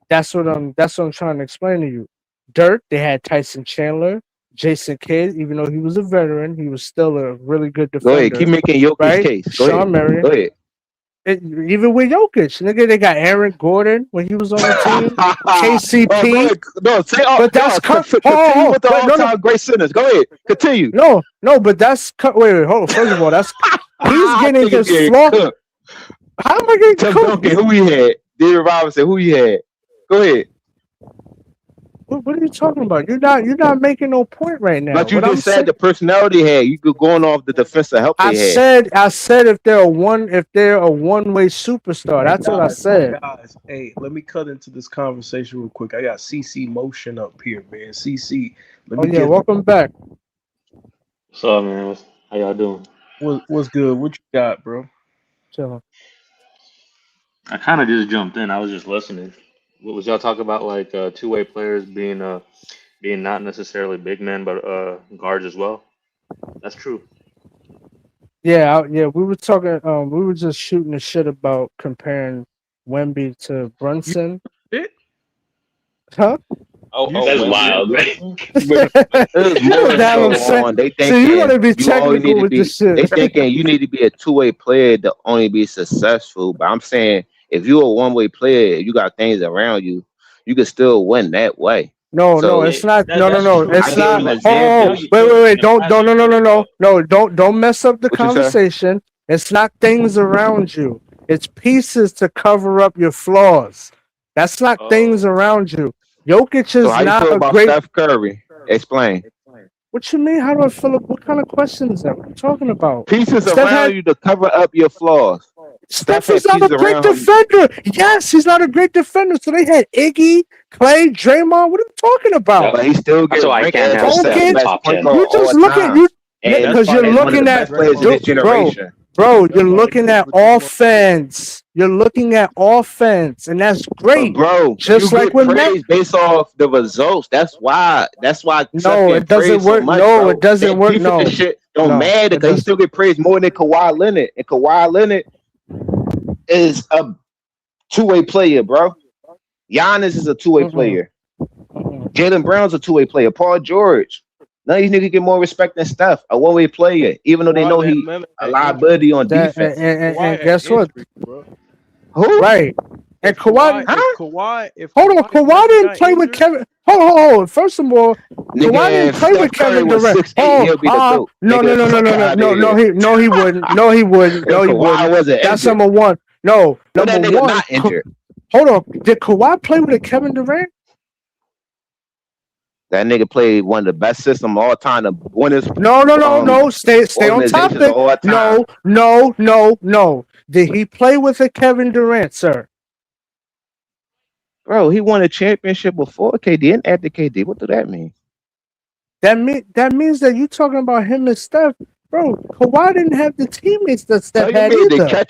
that's what I'm trying to explain to you. Dirk, they had Tyson Chandler, Jason Kidd, even though he was a veteran, he was still a really good defender. Go ahead, keep making Jokic's case. Sean Marion. Go ahead. Even with Jokic, nigga, they got Aaron Gordon when he was on the team. KCP. But that's continue with the all-time great centers. Go ahead, continue. No, but that's wait, hold on. First of all, that's he's getting his floor. How am I getting cooked? Duncan, who he had? David Robinson, who he had? Go ahead. What are you talking about? You're not making no point right now. But you What I'm just said saying, the personality had. You could going off the defensive help I they had. said if they're a one-way superstar. That's what I said. Guys, hey, let me cut into this conversation real quick. I got CC Motion up here, man. CC, let Oh me yeah, get welcome back. What's up, man? How y'all doing? what's good. What you got, bro? Chilling. I kind of just jumped in. I was just listening. What was y'all talking about? Like two-way players being not necessarily big men, but guards as well. That's true. Yeah, we were talking. We were just shooting the shit about comparing Wemby to Brunson. It? Huh? That's wild, man. That's what I'm saying. They So you want to be you only need technical to with be. this shit? They thinking you need to be a two-way player to only be successful. But I'm saying if you're a one-way player, you got things around you, you can still win that way. No, So it's not. That, No, that's true. it's I But gave not. him an Oh, example. wait. Don't mess up the What you say? conversation. It's not things around you. It's pieces to cover up your flaws. That's not things around you. Jokic So is how you not feel a about great. Steph Curry? Explain. What you mean? How do I feel? What kind of question is that? What are you talking about? Pieces Steph around had. you to cover up your flaws. Steph Steph is had not a pieces great around him. defender. Yes, he's not a great defender. So they had Iggy, Clay, Draymond. What are you talking about? But he still That's get why I ranked can't as have the Steph Okay, in the best top point 10. guard you of just all look at time. you And because you're as one of looking the at best players in this generation. bro. You're looking at offense. You're looking at offense, and that's But great. bro, Just you like get with Matt. praise based off the results. That's why Steph No, getting it doesn't praised so work. much, No, bro. it doesn't That work. defensive No, shit don't no, matter it because he does. still get praised more than Kawhi Leonard. And Kawhi Leonard is a two-way player, bro. Giannis is a two-way player. Jalen Brown's a two-way player. Paul George. None of these niggas get more respect than Steph, a one-way player, even though they know he a liability on That defense. and guess what? Who? Right. And Kawhi. If Hold on, Kawhi Kawhi didn't got play with injured, Kevin. Hold. First of all, Nigga, Kawhi didn't if play with Steph Curry Kevin was Durant. 6'8", he'll be the GOAT. No, Nigga, fuck outta here. no, he wouldn't. No, he wouldn't. If Kawhi wasn't That's injured. number one. No, But that number nigga one. not injured. Hold on. Did Kawhi play with a Kevin Durant? That nigga played one of the best systems of all time. The winners. No. Stay on organizations topic. of all time. No. Did he play with a Kevin Durant, sir? Bro, he won a championship before KD and after KD. What do that mean? That means that you talking about him and Steph, bro. Kawhi didn't have the teammates that Steph had either.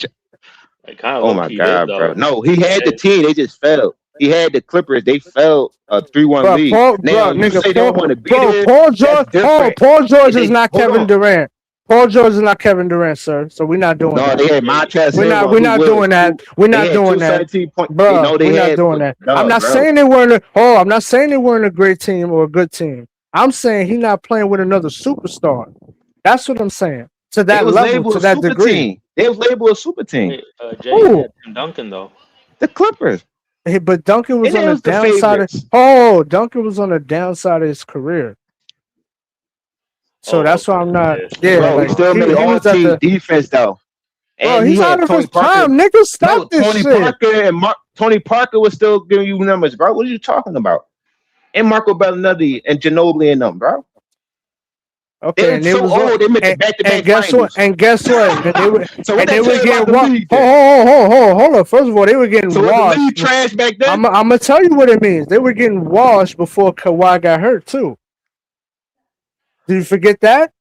Oh my God, bro. No, he had the team. They just fell. He had the Clippers. They fell a 3-1 lead. Now you say they don't want to beat it. Paul George. Paul George is not hold Kevin on. Durant. Paul George is not Kevin Durant, sir. So we're not doing that. No, they had Montrezl Harrell. We're not doing that. We're They not had doing that, 217 points. bro. No, they We're not had- doing that. No, I'm not bro. saying they weren't. I'm not saying they weren't a great team or a good team. I'm saying he's not playing with another superstar. That's what I'm saying. To that They was level, labeled to a that super degree. team. They was labeled a super team. Jay Who? had Tim Duncan though. The Clippers. Hey, but Duncan was And on they the was the downside of. favorites. Oh, Duncan was on the downside of his career. So that's why I'm not. Yeah, Bro, like, he still made he all was at team the. defense though. Bro, And he's he out had of Tony his Parker. prime. Nigga, stop this Tony shit. Parker and Tony Parker was still giving you numbers, bro. What are you talking about? And Marco Bellinelli and Ginobili and them, bro. Okay, They and were it so was old. They made the back-to-back and guess finals. what? And guess what? And they were So what and they that were tell you getting about the washed. league then? Hold on. First of all, they were getting So was the washed. league trash back then? I'm gonna tell you what it means. They were getting washed before Kawhi got hurt too. Did you forget that?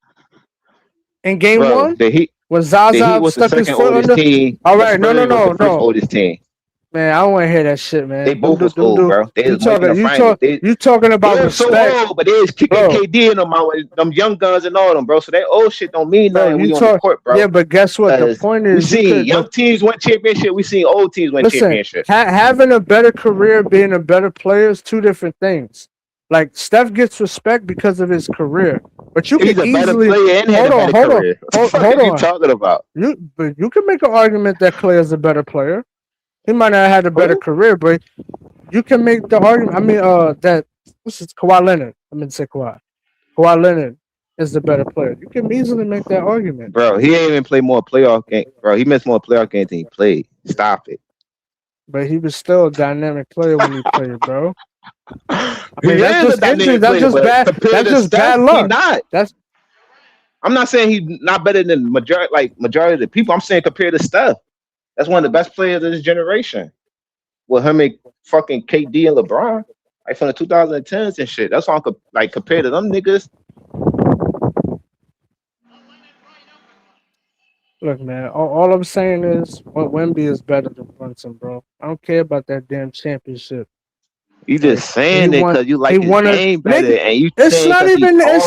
In game Bro, one, the Heat when the Zaza Heat was the stuck his second foot oldest under. team. All The right, no. Spurs was the first oldest team. Man, I don't want to hear that shit, man. They both was Them old, dudes- bro. They You was making the finals. you talking about They were so respect, old, but they was kicking Bro. KD and them out, them young guns and all them, bro. So that old shit don't mean bro. nothing. We You on the talk, court, bro. yeah, but guess what? The 'Cause point we is, you seen could, young teams win championship. We seen old teams win listen, championship. having a better career, being a better player is two different things. Like Steph gets respect because of his career, but you He's can a better easily player and had a better career. What the fuck hold are you on. talking about? But you can make an argument that Clay is a better player. He might not have had a better career, but you can make the argument. I mean, that this is Kawhi Leonard. I meant to say Kawhi. Kawhi Leonard is the better player. You can easily make that argument. Bro, he ain't even play more playoff game. Bro, he missed more playoff games than he played. Stop it. But he was still a dynamic player when he played, bro. I mean, that's just injury. That's just bad. That's just bad luck. He not. I'm not saying he's not better than majority of the people. I'm saying compared to Steph, that's one of the best players of this generation. With him and fucking KD and LeBron, like from the 2010s and shit. That's all like compared to them niggas. Look, man, all I'm saying is Wemby is better than Brunson, bro. I don't care about that damn championship. You just saying it because you like his game better, and you. It's not even that.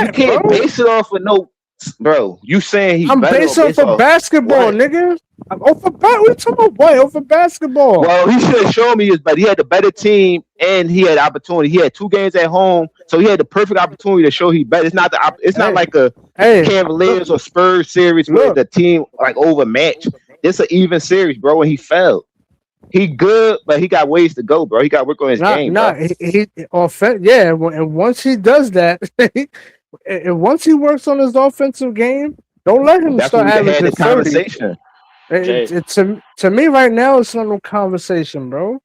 You can't bro. base it off of no, bro. You saying he's I'm better based off of basketball, nigga. What you talking about? What? Over basketball? Well, he should have shown me his, but he had the better team and he had opportunity. He had 2 games at home, so he had the perfect opportunity to show he better. It's not not like a Cavaliers or Spurs series where the team like overmatched. It's an even series, bro. And he fell. He good, but he got ways to go, bro. He got to work on his game. And once he does that, and once he works on his offensive game, don't let him start having the conversation. To me right now, it's not no conversation, bro.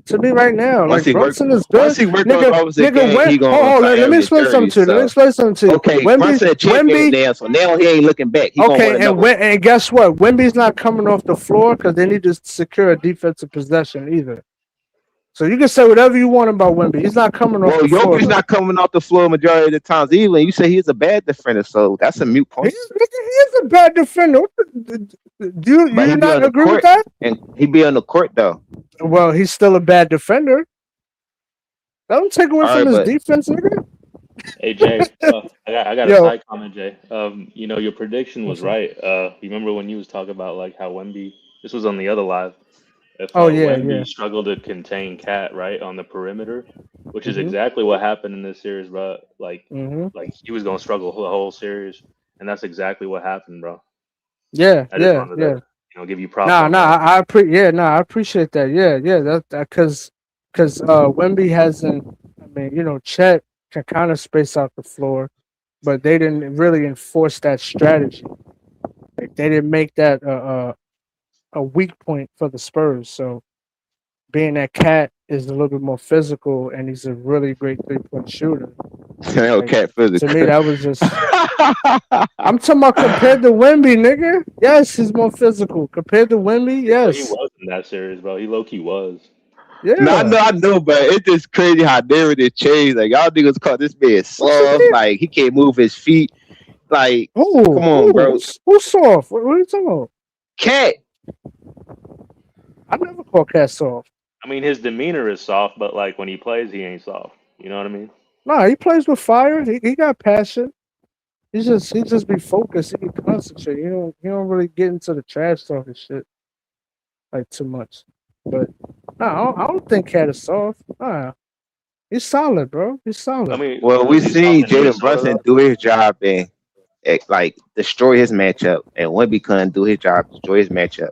To me right now, like Brunson is good. Once he works on offensive game, he gonna let me explain something to you. Okay, Brunson champion now, so now he ain't looking back. And guess what? Wemby's not coming off the floor because they need to secure a defensive possession either. So you can say whatever you want about Wemby. He's not coming off the floor. Jokic's not coming off the floor majority of the times either. You say he's a bad defender, so that's a moot point. He is a bad defender. Do you not agree with that? And he be on the court though. Well, he's still a bad defender. That don't take away from his defense, nigga. Hey Jay, I got a side comment, Jay. Your prediction was right. You remember when you was talking about like how Wemby? This was on the other live. If Wemby struggled to contain Cat right on the perimeter, which is exactly what happened in this series, bro. Like he was gonna struggle the whole series, and that's exactly what happened, bro. Yeah. Give you props. I appreciate that. That because Wemby hasn't. I mean, Chet can kind of space out the floor, but they didn't really enforce that strategy. Like they didn't make that a weak point for the Spurs. So being that Cat is a little bit more physical and he's a really great 3-point shooter. Cat physical. To me, that was just. I'm talking about compared to Wemby, nigga. Yes, he's more physical compared to Wemby. Yes, he was in that series, bro. He low-key was. Yeah, I know, but it's just crazy how narrative changed. Like y'all niggas call this man soft. Like he can't move his feet. Like, come on, bro. Who's soft? What are you talking about? Cat. I never call Cat soft. I mean, his demeanor is soft, but like when he plays, he ain't soft. You know what I mean? Nah, he plays with fire. He got passion. He just be focused. He can concentrate. He don't really get into the trash talking shit like too much. But nah, I don't think Cat is soft. Nah, he's solid, bro. He's solid. I mean, we seen Jalen Brunson do his job and like destroy his matchup, and Wemby couldn't do his job, destroy his matchup.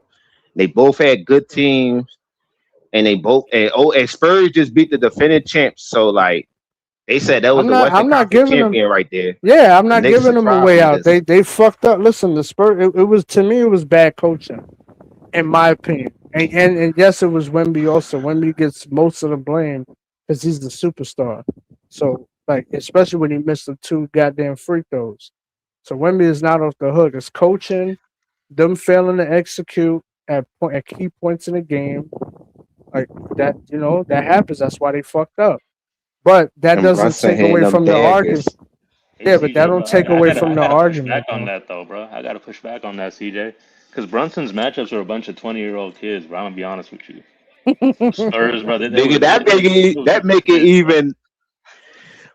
They both had good teams, and and Spurs just beat the defending champs. So like they said that was I'm not giving champion right there. Yeah, I'm not giving them a way out. They fucked up. Listen, the Spurs. It was, to me, it was bad coaching, in my opinion. And yes, it was Wemby also. Wemby gets most of the blame because he's the superstar. So like, especially when he missed the 2 goddamn free throws. So Wemby is not off the hook. It's coaching, them failing to execute at key points in the game, like that. That happens. That's why they fucked up. But that doesn't take away from the argument. Yeah, but that don't take away from the argument. Back on that though, bro. I gotta push back on that, CJ, because Brunson's matchups are a bunch of 20-year-old kids. Bro, I'm gonna be honest with you. Spurs, bro. That make it even.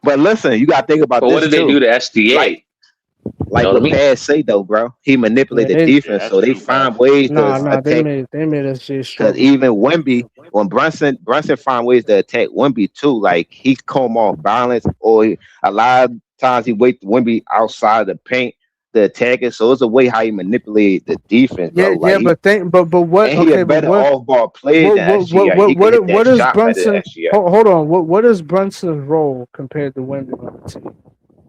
But listen, you gotta think about this. What did they do to SDA? Like what Paz say though, bro, he manipulated the defense, so they find ways to attack. They made us shit because even Wemby, when Brunson find ways to attack Wemby too, like he come off balance, or a lot of times he wait Wemby outside the paint to attack it. So it's a way how he manipulated the defense. Bro. But what? And he a better off-ball player than SGA. What is Brunson? Hold on. What is Brunson's role compared to Wemby on the team?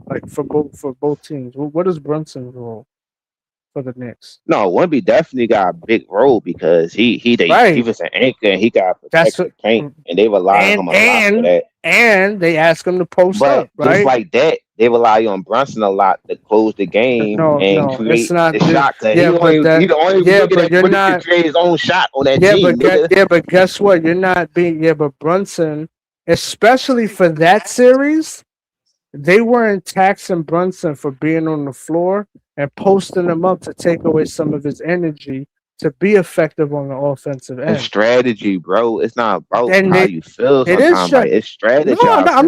Like for both teams, what is Brunson's role? for the Knicks. No, Wemby definitely got a big role because he was an anchor and he got to protect the paint, and they rely on him a lot for that. And they ask him to post But up, right? just like that, they rely on Brunson a lot to close the game and create it's not the shot. He yeah, but you're not create his own shot on that yeah, team. but guess what? You're not being but Brunson, especially for that series, they weren't taxing Brunson for being on the floor and posting him up to take away some of his energy to be effective on the offensive end. It's strategy, bro. It's not about And how you feel sometimes. It's strategy. No, I'm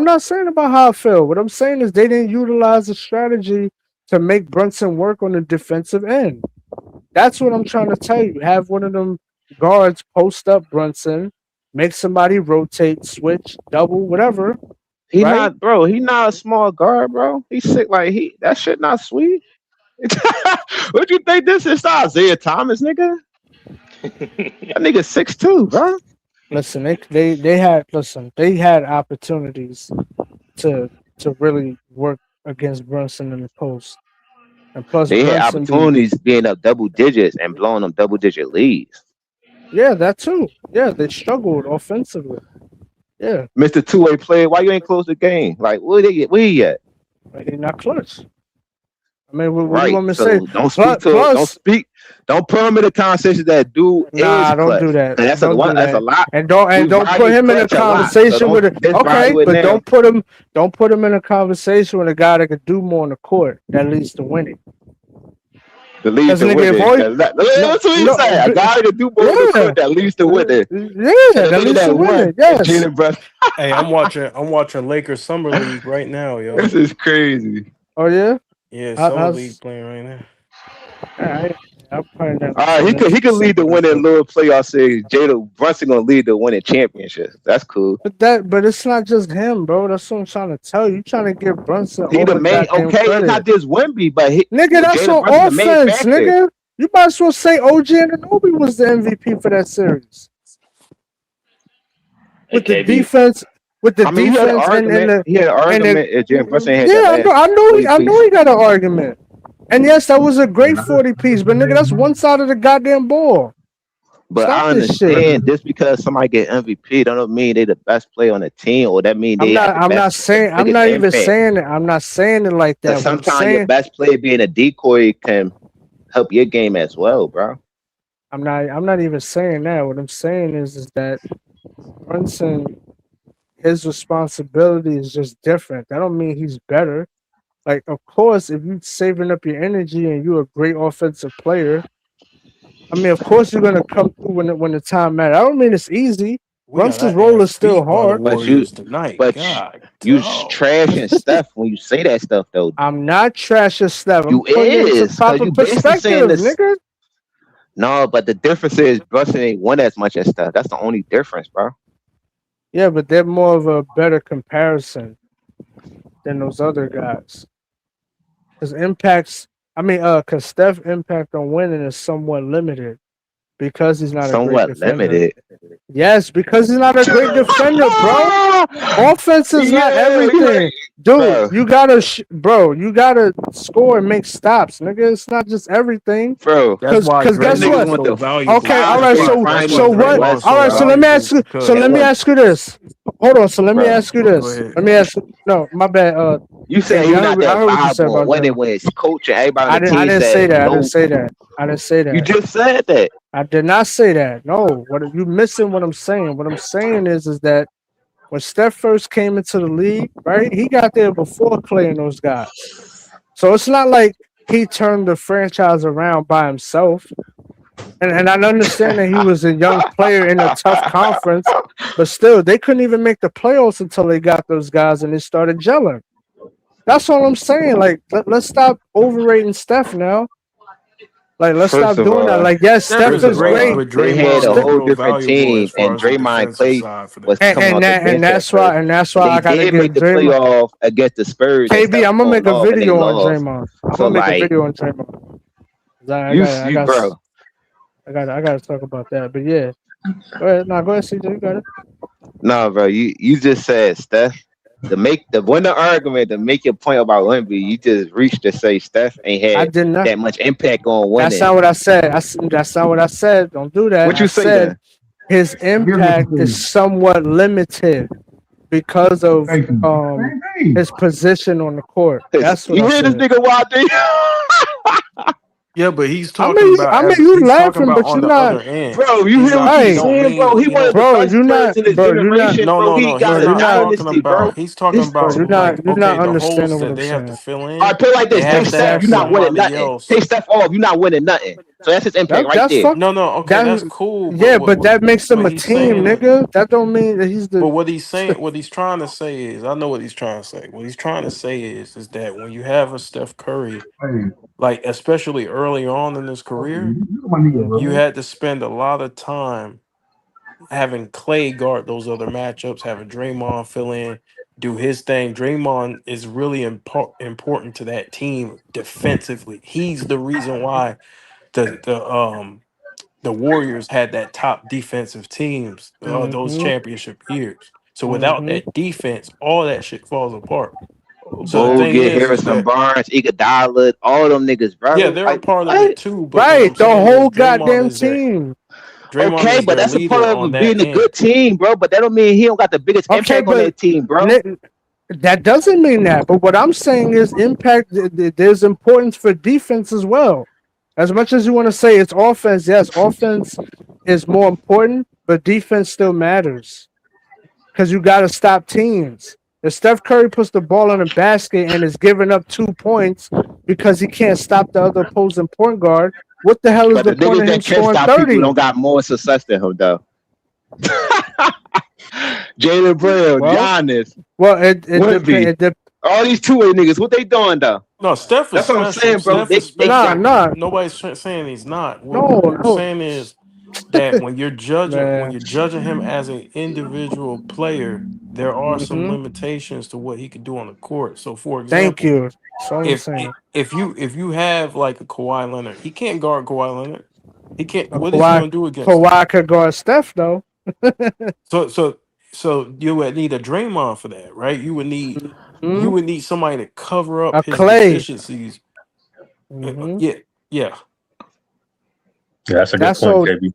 not saying about how I feel. What I'm saying is they didn't utilize the strategy to make Brunson work on the defensive end. That's what I'm trying to tell you. Have one of them guards post up Brunson, make somebody rotate, switch, double, whatever. He not a small guard, bro. He's sick that shit not sweet. What you think this is? Isaiah Thomas, nigga? That nigga 6'2", bro. Listen, they had opportunities to really work against Brunson in the post. And plus they had opportunities being up double digits and blowing them double digit leads. Yeah, that too. Yeah, they struggled offensively. Yeah. Mr. Two-way player, why you ain't close the game? Like, where he at? They're not clutch. I mean, what right. do you want me to say? Don't put him in a conversation that dude is don't clutch. do that. That's a lot. And don't put him in a conversation with it. Okay, but don't put him in a conversation with a guy that could do more on the court that leads to winning. That's what he said. A guy to do more on the court that leads to winning. Yeah, that leads to winning. Yes. Hey, I'm watching Lakers Summer League right now, yo. This is crazy. Oh yeah. Yeah, Summer League playing right now. All right, he could lead the winning little playoff series. Jalen Brunson gonna lead the winning championship. That's cool. But it's not just him, bro. That's what I'm trying to tell you. You're trying to give Brunson. He the main. Okay, it's not just Wemby, but nigga, that's on offense, nigga. You might as well say OG Anunoby was the MVP for that series. With the defense. With the defense he had an argument. Jalen Brunson had I know he got an argument. And yes, that was a great 40-piece, but nigga, that's one side of the goddamn ball. But stop I understand just because somebody get MVP, don't mean they the best player on the team, or that mean they. I'm not saying it like that. Sometimes your best player being a decoy can help your game as well, bro. I'm not even saying that. What I'm saying is that Brunson, his responsibility is just different. That don't mean he's better. Like, of course, if you're saving up your energy and you're a great offensive player, I mean, of course you're gonna come through when the time matters. I don't mean it's easy. Brunson's role is still hard. But you trashing Steph when you say that stuff, though. I'm not trashing Steph. You is proper perspective, nigga. No, but the difference is Brunson ain't won as much as Steph. That's the only difference, bro. Yeah, but they're more of a better comparison than those other guys. Because Steph's impact on winning is somewhat limited because he's not a great defender. Limited. Yes, because he's not a great defender, bro. Offense is not everything, dude. You gotta, you gotta score and make stops, nigga. It's not just everything, bro. Because guess what? Okay, all right. So what? All right. So let me ask you. So let me ask you this. Hold on. So let me ask you this. Let me ask you. No, my bad. You said you're not that viable when it's coaching everybody. I didn't say that. I didn't say that. You just said that. I did not say that. No, what are you missing? What I'm saying? What I'm saying is that when Steph first came into the league, right? He got there before Clay and those guys. So it's not like he turned the franchise around by himself. And I understand that he was a young player in a tough conference, but still, they couldn't even make the playoffs until they got those guys and they started gelling. That's all I'm saying. Like, let's stop overrating Steph now. Like, let's stop doing that. Like, yes, Steph is great. They had a whole different team, and Draymond Clay was coming off the bench. And that's why I gotta get make the playoff against the Spurs. KB, I'm gonna make a video on Draymond. I'm gonna make a video on Draymond. I gotta talk about that. But yeah, go ahead. Go ahead, CJ. You got it. No, bro. You just said Steph the winner argument to make your point about Wemby, you just reached to say Steph ain't I had did not. that much impact on winning. That's not what I said. That's not what I said. Don't do that. What you I say said then? his impact is somewhat limited because of his position on the court. That's what You I hear said. this nigga YD? Yeah, but he's I talking mean, about. you He's talking laughing, about but on you're the not, other end. Bro, you He's hear not. what He he's don't saying, bro? mean. He He one of don't. the bro. best You're players not, in his bro. You're not. generation, No, bro. no, He no. He's got a You're not not, talking dynasty, bro. about. He's talking bro. about You're not okay, the understanding holes what that I'm they have to saying. fill All in. right, put it like They this: take have to Steph, have you're not winning somebody nothing. else. Take Steph off, you're not winning nothing. So that's his impact right That's there. fuck. No, no. Okay, that's That cool. But yeah, but that makes him what a he's team, saying. nigga. That don't mean that he's But the. what he's saying, what he's trying to say is, I know what he's trying to say. What he's trying to say is that when you have a Steph Curry, like especially early on in his career, you had to spend a lot of time having Clay guard those other matchups, having Draymond fill in, do his thing. Draymond is really important to that team defensively. He's the reason why the Warriors had that top defensive teams those Mm-hmm. championship years. So without Mm-hmm. that defense, all that shit falls apart. So the thing Bogut, is Harrison that Barnes, Iguodala, all them niggas, yeah, bro. they're a Like part of it what? too. But what Right, I'm the saying is whole goddamn team. Draymond Okay, is but their that's a leader part on of that being a end. good team, bro. But that don't mean he don't got the biggest Okay, impact on but that team, bro. that doesn't mean that. But what I'm saying is impact. There's importance for defense as well. As much as you want to say it's offense, yes, offense is more important, but defense still matters because you got to stop teams. If Steph Curry puts the ball in the basket and is giving up 2 points because he can't stop the other opposing point guard, what the hell is But the the point niggas of him that can scoring stop people 30? don't got more success than him, though. Jalen Brown, Well, Giannis, well, it Wemby, all these two-way niggas, what they doing though? No, Steph is That's what I'm special. saying, bro. Steph is They special. got Nobody's saying he's not. No, What we're no. saying is that when you're Man. judging him as an individual player, there are some Mhm. limitations to what he can do on the court. So, for Thank example, you. That's all I'm saying. if you have like a Kawhi Leonard, he can't guard Kawhi Leonard. He can't. But What is he going to do against him? Kawhi could guard Steph though. So you would need a Draymond for that, right? You would need somebody to cover up A his Clay. deficiencies. Mhm. Yeah. Yeah, that's a good That's point, all. KB.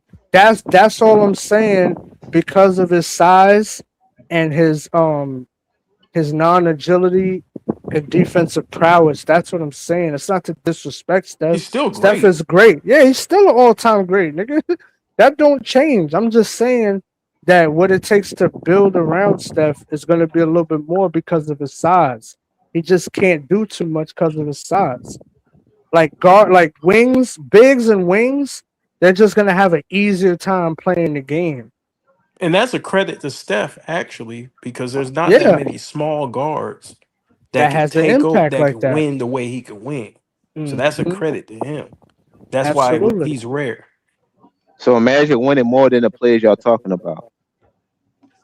That's all I'm saying. Because of his size and his non-agility and defensive prowess. That's what I'm saying. It's not to disrespect Steph. He's still Steph great. is great. Yeah, he's still an all-time great, nigga. That don't change. I'm just saying that what it takes to build around Steph is going to be a little bit more because of his size. He just can't do too much because of his size. Like wings, bigs and wings, they're just going to have an easier time playing the game. And that's a credit to Steph, actually, because there's not Yeah. that many small guards That can has an take over, impact that like can that. win the way he can win. So that's a Mhm. credit to him. That's why Absolutely. he's rare. So imagine winning more than the players y'all talking about.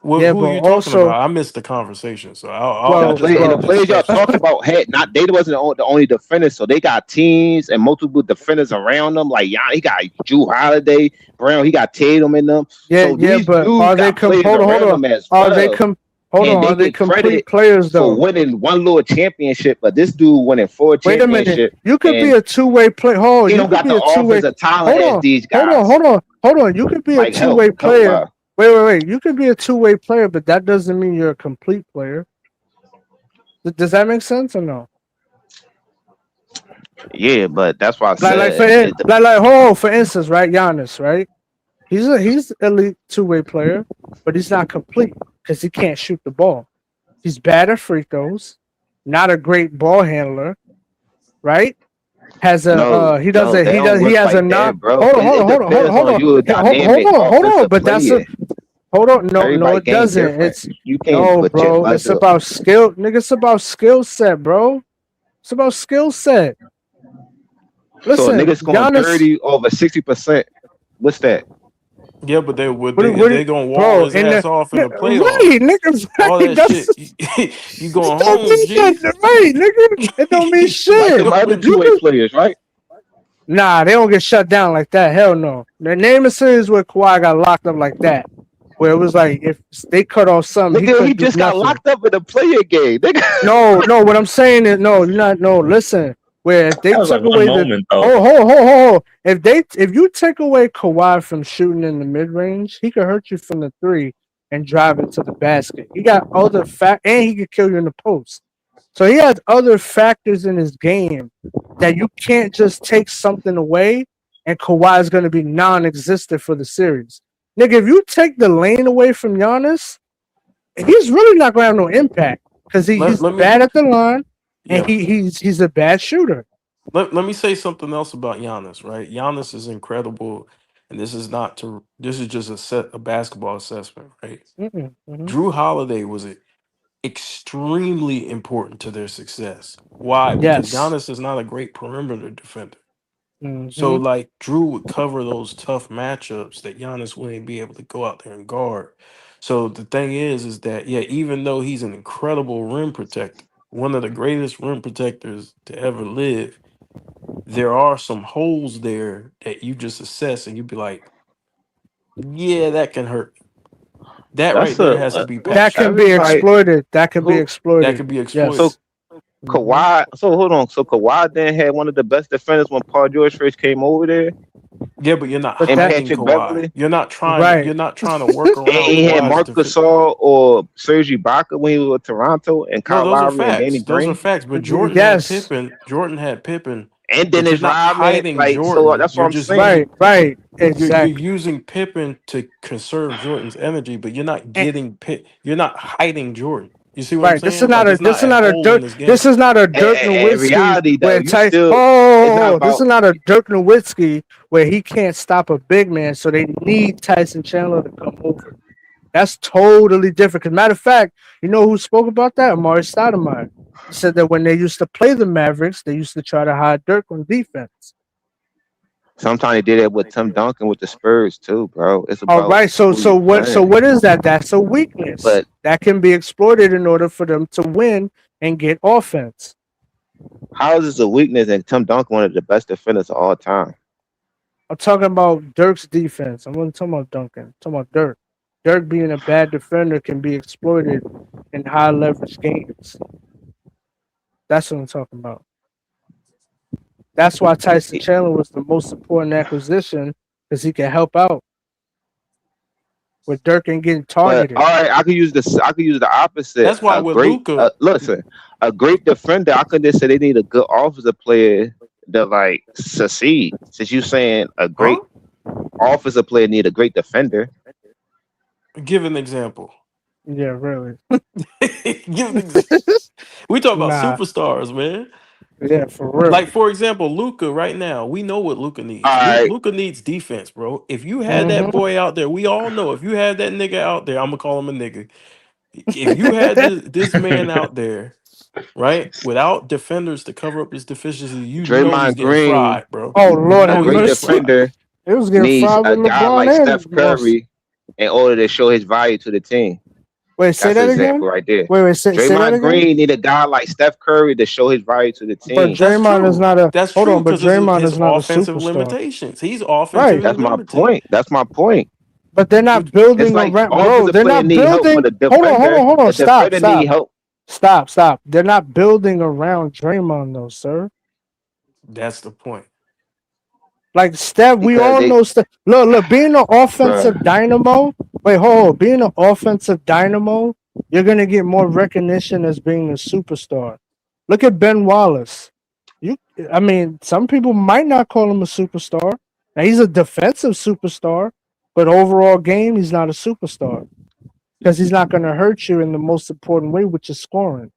Well, Yeah, who but are you talking also- about? I missed the conversation, so I'll Well, just The let players y'all Steph talking speak. about had not they wasn't the only defenders, so they got teams and multiple defenders around them. Like he got Drew Holiday, Brown, he got Tatum in them. Yeah, so yeah, these but dudes are they got players hold around on? them as Are well. they hold and on? they Are they get complete credit players for though? winning one little championship, but this dude winning 4 Wait a minute. championships. You could be and a two-way player. Hold, he you don't could got be the a two-way. offensive talent Hold as on, these hold guys. on. You could be a Like two-way help player. wise. Wait. You could be a two-way player, but that doesn't mean you're a complete player. Does that make sense or no? Yeah, but that's why I said For instance, right, Giannis, right? He's elite two-way player, but he's not complete because he can't shoot the ball. He's bad at free throws, not a great ball handler, right? Has a he has a non. Hold on, but that's a hold on. No, it doesn't. It's you can't put bro. It's about skill, nigga. It's about skill set, bro. It's about skill set. Listen, so niggas going Giannis, 30 over 60%. What's that? Yeah, but they gonna wall bro, his ass off in the playoffs. Right, niggas, All that that's- shit. You going don't home, mean G? shit, right, nigga? It don't mean shit. Like other two-way players, right? Nah, they don't get shut down like that. Hell no. The name of series where Kawhi got locked up like that. where it was like if they cut off something, he just got locked up in a player game. No, what I'm saying is no. Listen, where if they That was took like one away moment, the though. hold. If you take away Kawhi from shooting in the mid range, he could hurt you from the three and drive into the basket. He got other and he could kill you in the post. So he has other factors in his game that you can't just take something away and Kawhi is going to be non-existent for the series. Nigga, if you take the lane away from Giannis, he's really not going to have no impact because he's bad at the line and he's a bad shooter. Let me say something else about Giannis, right? Giannis is incredible, and this is just a basketball assessment, right? Drew Holiday was extremely important to their success. Why? Because Giannis is not a great perimeter defender. So like Drew would cover those tough matchups that Giannis wouldn't be able to go out there and guard. So the thing is that even though he's an incredible rim protector, one of the greatest rim protectors to ever live, there are some holes there that you just assess and you'd be like, yeah, that can hurt. That right there has to be patched. That can be exploited. That can be exploited. That can be exploited. So Kawhi, so hold on. So Kawhi then had one of the best defenders when Paul George first came over there. Yeah, but you're not And hiding Patrick Kawhi. Beverly. You're not trying. Right. You're not trying to work around. And he had Kawhi's Marc Gasol or Serge Ibaka when he was with Toronto, and Kyle No, those are Lowry and Danny facts. Those Green. are facts. But Jordan had Pippen. And But you're Dennis not Rodman, hiding like, so Jordan. that's what You're I'm just saying. Right. You're Exactly. using Pippen to conserve Jordan's energy, but you're not getting You're not hiding Jordan. You see what I'm Right. saying? This is not Like, a it's not a hole in this game. This is not a Dirk In Nowitzki reality, though, where you Tyson. still it's not This is about not a Dirk Nowitzki where he can't stop a big man, so they need Tyson Chandler to come over. That's totally different. Because matter of fact, you know who spoke about that? Amari Stoudemire. He said that when they used to play the Mavericks, they used to try to hide Dirk on defense. sometimes they did it with Tim Duncan with the Spurs too, bro. It's about All right, so who you what playing. is that? That's a weakness. But that can be exploited in order for them to win and get offense. how is this a weakness? And Tim Duncan, one of the best defenders of all time. I'm talking about Dirk's defense. I'm not talking about Duncan. I'm talking about Dirk. Dirk being a bad defender can be exploited in high leverage games. That's what I'm talking about. That's why Tyson Chandler was the most important acquisition, because he can help out with Dirk and getting But targeted. all right, I could use the opposite. That's why A with great Luka, listen, a great defender. I could just say they need a good offensive player to like succeed. Since you saying a great offensive player need a great defender. give an example. Yeah, really. Give an example. We talk about Nah. superstars, man. Yeah, for real. Like, for example, Luka right now, we know what Luka needs. All right. Luka needs defense, bro. If you had that boy out there, we all know if you had that nigga out there, I'm going to call him a nigga. If you had this man out there, right, without defenders to cover up his deficiency, you know he's Draymond getting Green, fried, bro. Oh, Lord a have great mercy. defender, It was getting needs fried a with guy LeBron like and Steph Moss. Curry in order to show his value to the team. Wait, say That's that an again? example right there. Wait, say that Draymond again? Green need a guy like Steph Curry to show his value to the But team. Draymond is not a That's hold true on, but because Draymond his is not a offensive superstar. limitations. He's Right. offensively That's my limited. point. That's my point. But they're not It's building like around, bro. offensive They're player not need help, building. but the Hold on. defender Stop. need help. Stop. They're not building around Draymond, though, sir. That's the point. Like Steph, we Because all they- know Steph. Look, being an offensive Bruh. dynamo. Wait, hold. Being an offensive dynamo, you're gonna get more recognition as being a superstar. Look at Ben Wallace. I mean, some people might not call him a superstar. Now he's a defensive superstar, but overall game, he's not a superstar because he's not gonna hurt you in the most important way, which is scoring.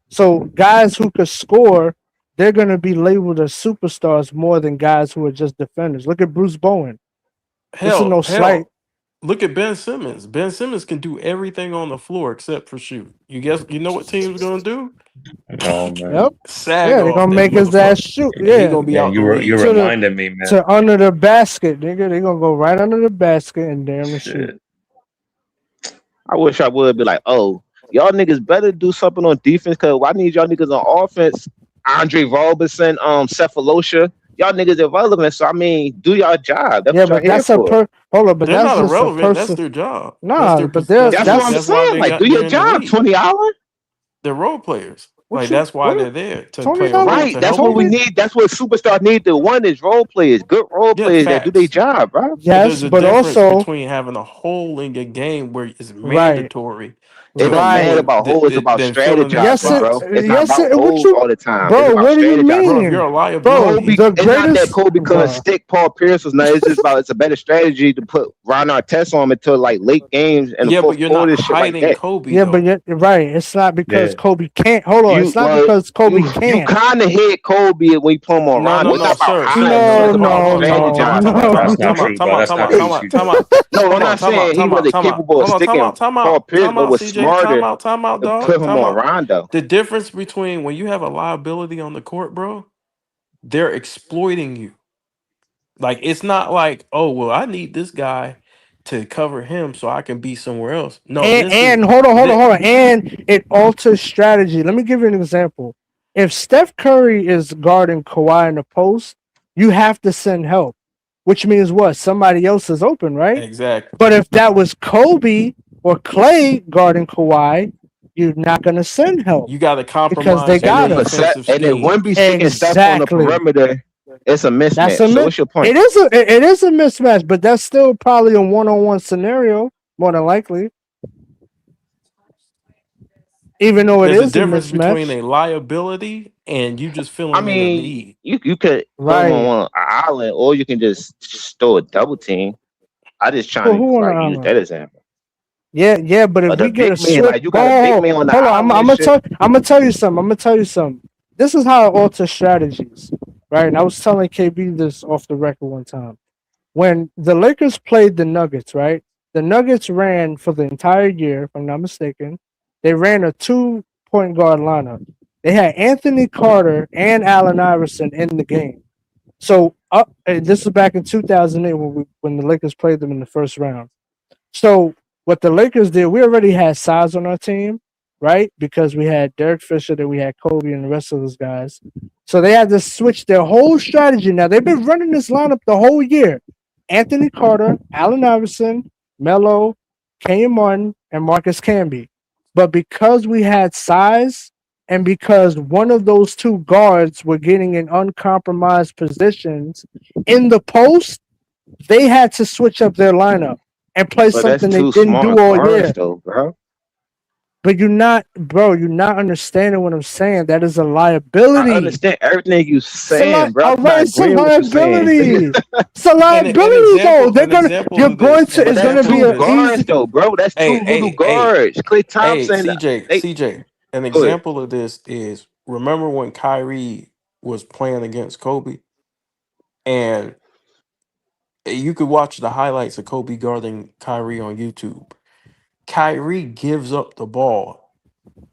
So guys who could score, they're going to be labeled as superstars more than guys who are just defenders. Look at Bruce Bowen. This is no slight. Look at Ben Simmons. Ben Simmons can do everything on the floor except for shoot. You know what team's gonna do? Oh man. Yep. Sag Yeah, off they're gonna that make his ass motherfucker. shoot. He Yeah. gonna be Yeah, out the you league. reminded me, man. To under the basket, nigga. They're gonna go right under the basket and damn the shoot. I wish I would be like, oh, y'all niggas better do something on defense because why need y'all niggas on offense? Andre Robertson, Cephalosha, y'all niggas irrelevant. So I mean, do y'all job. That's Yeah, what y'all but here that's a for. hold on, but They're that's not just a irrelevant. That's person. their job. Nah, but That's what I'm That's why saying. they Like, do they're your in the job, league. Tony Allen. They're role players. What Like you that's why what they're there to Tony play a Allen? role Right. to That's help what we you. need. That's what superstars need. The one is role players, good role Yeah, players that do their facts. job, bro. But there's Yes, a but difference also between having a hole in your game where it's right, mandatory It to don't matter right. about holes. It's about than filling that Yes, strategizing, it. spot. bro. It's not Yes, about it. What holes you, all the time. It's bro? about What do you Bro, if strategizing. you're mean, a bro? liability, Kobe, The it's not that greatest, Kobe couldn't bro. stick Paul Pierce was nothing. It's just about it's a better strategy to put Ron Artest on him until like late games and the yeah, but fourth you're quarter not and shit like hiding that. Kobe Yeah, but though. you're right. It's not because Yeah. Kobe can't. Hold on. It's not Well, because Kobe you can't. kind of hit Kobe when you put him on No, Rondo. no, It's no, not about sir, hiding sir, him. sir. It's No, Hold about on, hold on, no, strategizing, no, bro. no. That's not true, bro. That's not true, CJ. No, hold I'm on, not saying he wasn't capable of hold on, sticking Paul Pierce, time but out, was CJ, smarter time out, to dog, put him time on out. Rondo. The difference between when you have a liability on the court, bro, they're exploiting you. Like it's not like, oh well, I need this guy to cover him so I can be somewhere else. No, And hold on. And it alters strategy. Let me give you an example. If Steph Curry is guarding Kawhi in the post, you have to send help, which means what? Somebody else is open, right? Exactly. But if that was Kobe or Clay guarding Kawhi, you're not gonna send help You got to because they compromise your got him. defensive And if scheme. Wemby sticking Steph on the Exactly. perimeter, it's a That's mismatch. a So what's your point? it is a mismatch, but that's still probably a one-on-one scenario, more than likely. Even though it There's a is a difference between mismatch. a liability and you just I filling in a mean, need. you could throw him Right. on an island, or you can just throw a double team. I just But trying to who on the like use island? that example. Yeah, but if But we the get a big man, switch, like you got a big man on the hold on, island and shit. I'm gonna tell you something. This is how I alter strategies, right? And I was telling KB this off the record one time. When the Lakers played the Nuggets, right? The Nuggets ran for the entire year, if I'm not mistaken. They ran a 2-point guard lineup. They had Anthony Carter and Allen Iverson in the game. So this was back in 2008 when the Lakers played them in the first round. So what the Lakers did, we already had size on our team, right? Because we had Derek Fisher, then we had Kobe and the rest of those guys. So they had to switch their whole strategy. Now they've been running this lineup the whole year. Anthony Carter, Allen Iverson, Melo, Kenyon Martin, and Marcus Camby. But because we had size and because one of those two guards were getting in uncompromised positions in the post, they had to switch up their lineup and play But that's something they two didn't do smart all guards, year. though, bro. But you're not understanding what I'm saying. That is a I liability. understand everything you It's a saying, bro. all I'm right, not it's a agreeing with what you're saying. liability. It's a liability, though. They're gonna. You're going to. But It's that's gonna be two an guards, easy. though, bro. That's two little guards. Klay Thompson. CJ, an Go ahead. example of this is remember when Kyrie was playing against Kobe, and you could watch the highlights of Kobe guarding Kyrie on YouTube. Kyrie gives up the ball,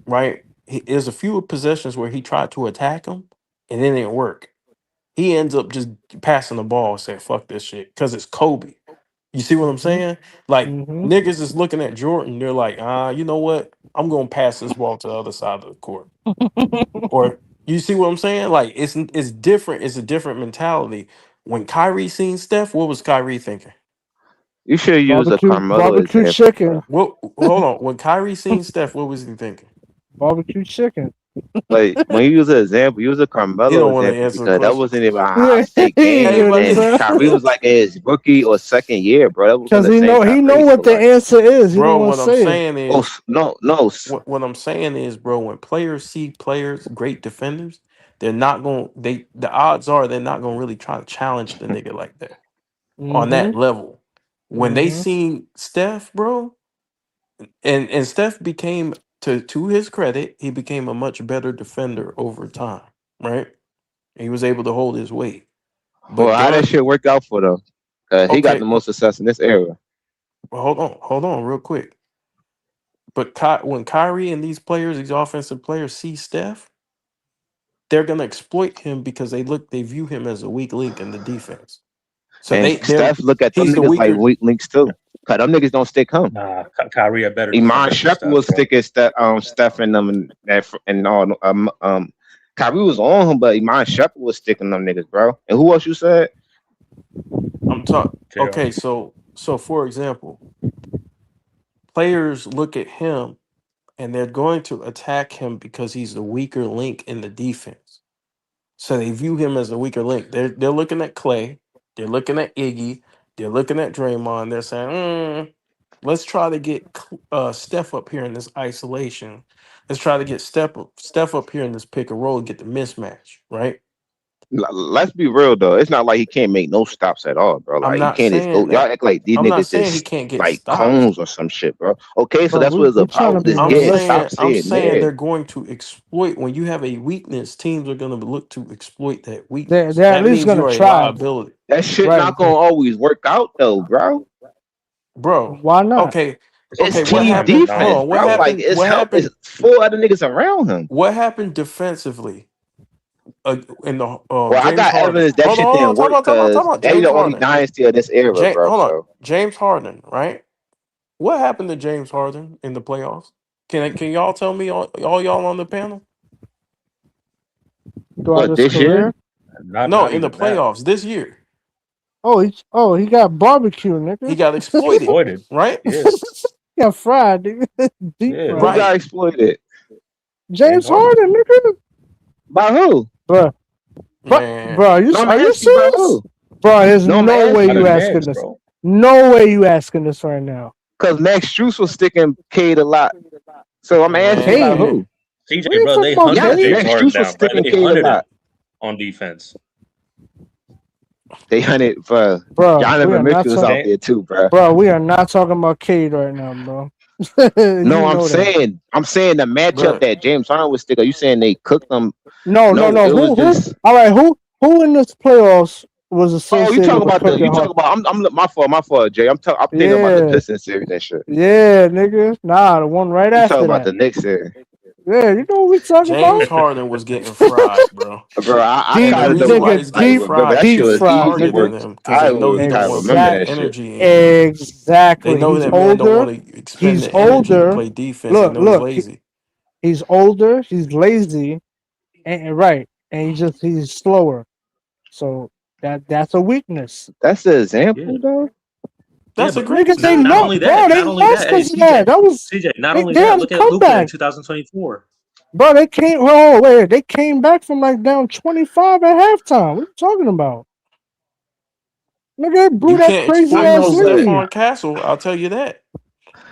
right? There's a few possessions where he tried to attack him, and it didn't work. He ends up just passing the ball and saying, "Fuck this shit," because it's Kobe. You see what I'm saying? Like niggas is looking at Jordan, they're like, you know what? I'm gonna pass this ball to the other side of the court. Or you see what I'm saying? Like it's different. It's a different mentality. When Kyrie seen Steph, what was Kyrie thinking? You should use a Carmelo Barbecue example, chicken. bro. Hold on. When Kyrie seen Steph, what was he thinking? Barbecue chicken. Like when you use an example, use a He Carmelo don't want to example answer the because that question. wasn't even a high stake game, and Kyrie was like in his rookie or second year, bro. That wasn't Because the he same know what So the like, answer is. He Bro, don't want what to I'm say it. saying is no. What I'm saying is, bro, when players see players, great defenders, they're not going the odds are they're not gonna really try to challenge the nigga like that on that level. When they seen Steph, bro, and Steph became to his credit, he became a much better defender over time, right? He was able to hold his weight. Well, But how that shit work out for them? He got okay, the most success in this era. well, hold on, real quick. But when Kyrie and these players, these offensive players, see Steph, they're gonna exploit him because they view him as a weak link in the defense. So And Steph look at them he's the niggas like weaker. weak links too. Cause them niggas don't stick him. Nah, Kyrie a better Iman defender than Shepherd Steph, was bro. sticking Steph and them and all Kyrie was on him, but Iman Shepherd was sticking them niggas, bro. And who else you said? I'm talking. Okay, so for example, players look at him and they're going to attack him because he's the weaker link in the defense. So they view him as the weaker link. They're looking at Clay, they're looking at Iggy, they're looking at Draymond. They're saying, let's try to get Steph up here in this isolation. Let's try to get Steph up here in this pick and roll and get the mismatch, right? Let's be real though. It's not like he can't make no stops at all, bro. Like I'm he not can't just go. saying Y'all that. act like these I'm not niggas saying he just can't get like stops. cones or some shit, bro. Okay, so Bro, that's what it's we trying to about. be Just I'm getting realistic. stop saying saying they're that. going to exploit when you have a weakness. Teams are going to look to exploit that They're weakness. they're at That least means you gonna are a try, liability, That shit right? not gonna always work out though, bro. bro. Why not? Okay, It's okay. What team happened? Hold defense, on. What bro. Like happened? it's What help. It's happened? 4 other niggas around him. What happened defensively in the Well, I James got Harden? evidence that Hold shit didn't on. work Talk because about they James the only Harden. dynasty of this era, bro. Hold on. So James Harden, right? What happened to James Harden in the playoffs? Can y'all tell me, all y'all on the panel? Throughout what his this year? career? No, in the playoffs this year, He got barbecue, nigga. he got exploited, right? He got fried, nigga. Deep fried. Who got exploited? James Harden, nigga. By who? Bro, Man. bro, are you No, I'm serious? asking by who? Bro, there's No, I'm no way asking you the asking Nets, this. bro. No way you asking this right now. Because Max Strus was sticking Cade a lot. So I'm asking by who? CJ, bro, they Yeah, hunted James Max Harden Strus was down, bro. sticking They Cade a hunted him lot. on defense. They hunted for Bro, we Donovan are not Mitchell was out talking. there too, bro. Bro, we are not talking about Cade right now, bro. No, I'm saying the matchup that James Harden was sticking. Are you saying they cooked them? No. It was Who? just. All right, who in this playoffs was Oh, associated you talking with about cooking you talking about? I'm my fault, Jay. I'm thinking about the Pistons series and shit. Yeah, nigga. Nah, the one right You after talking about that. the Knicks series? Yeah, you know what we talking James about? Harden was getting fried, bro. Bro, I And the kind of reason don't why he's getting deep remember fried that is shit because was they're fried, easy nigga. targeting work. him because they know he don't kind of want to remember spend that shit. energy in game. They Exactly. know He's that man don't want older. to expend He's the energy to older. play defense. They know he's lazy. He's older. He's lazy, and right, and he's slower. So that's a weakness. That's the example, though. That's a but great Niggas, they not know, only bro. that, They not only lost that. Hey, because of that. That was CJ, not they only had that, a look at Luka in comeback, 2024. bro. They came. Oh wait, they came back from like down 25 at halftime. What are you talking about? Nigga, they blew You that can't crazy exploit ass no lead. Stephon Castle. I'll tell you that.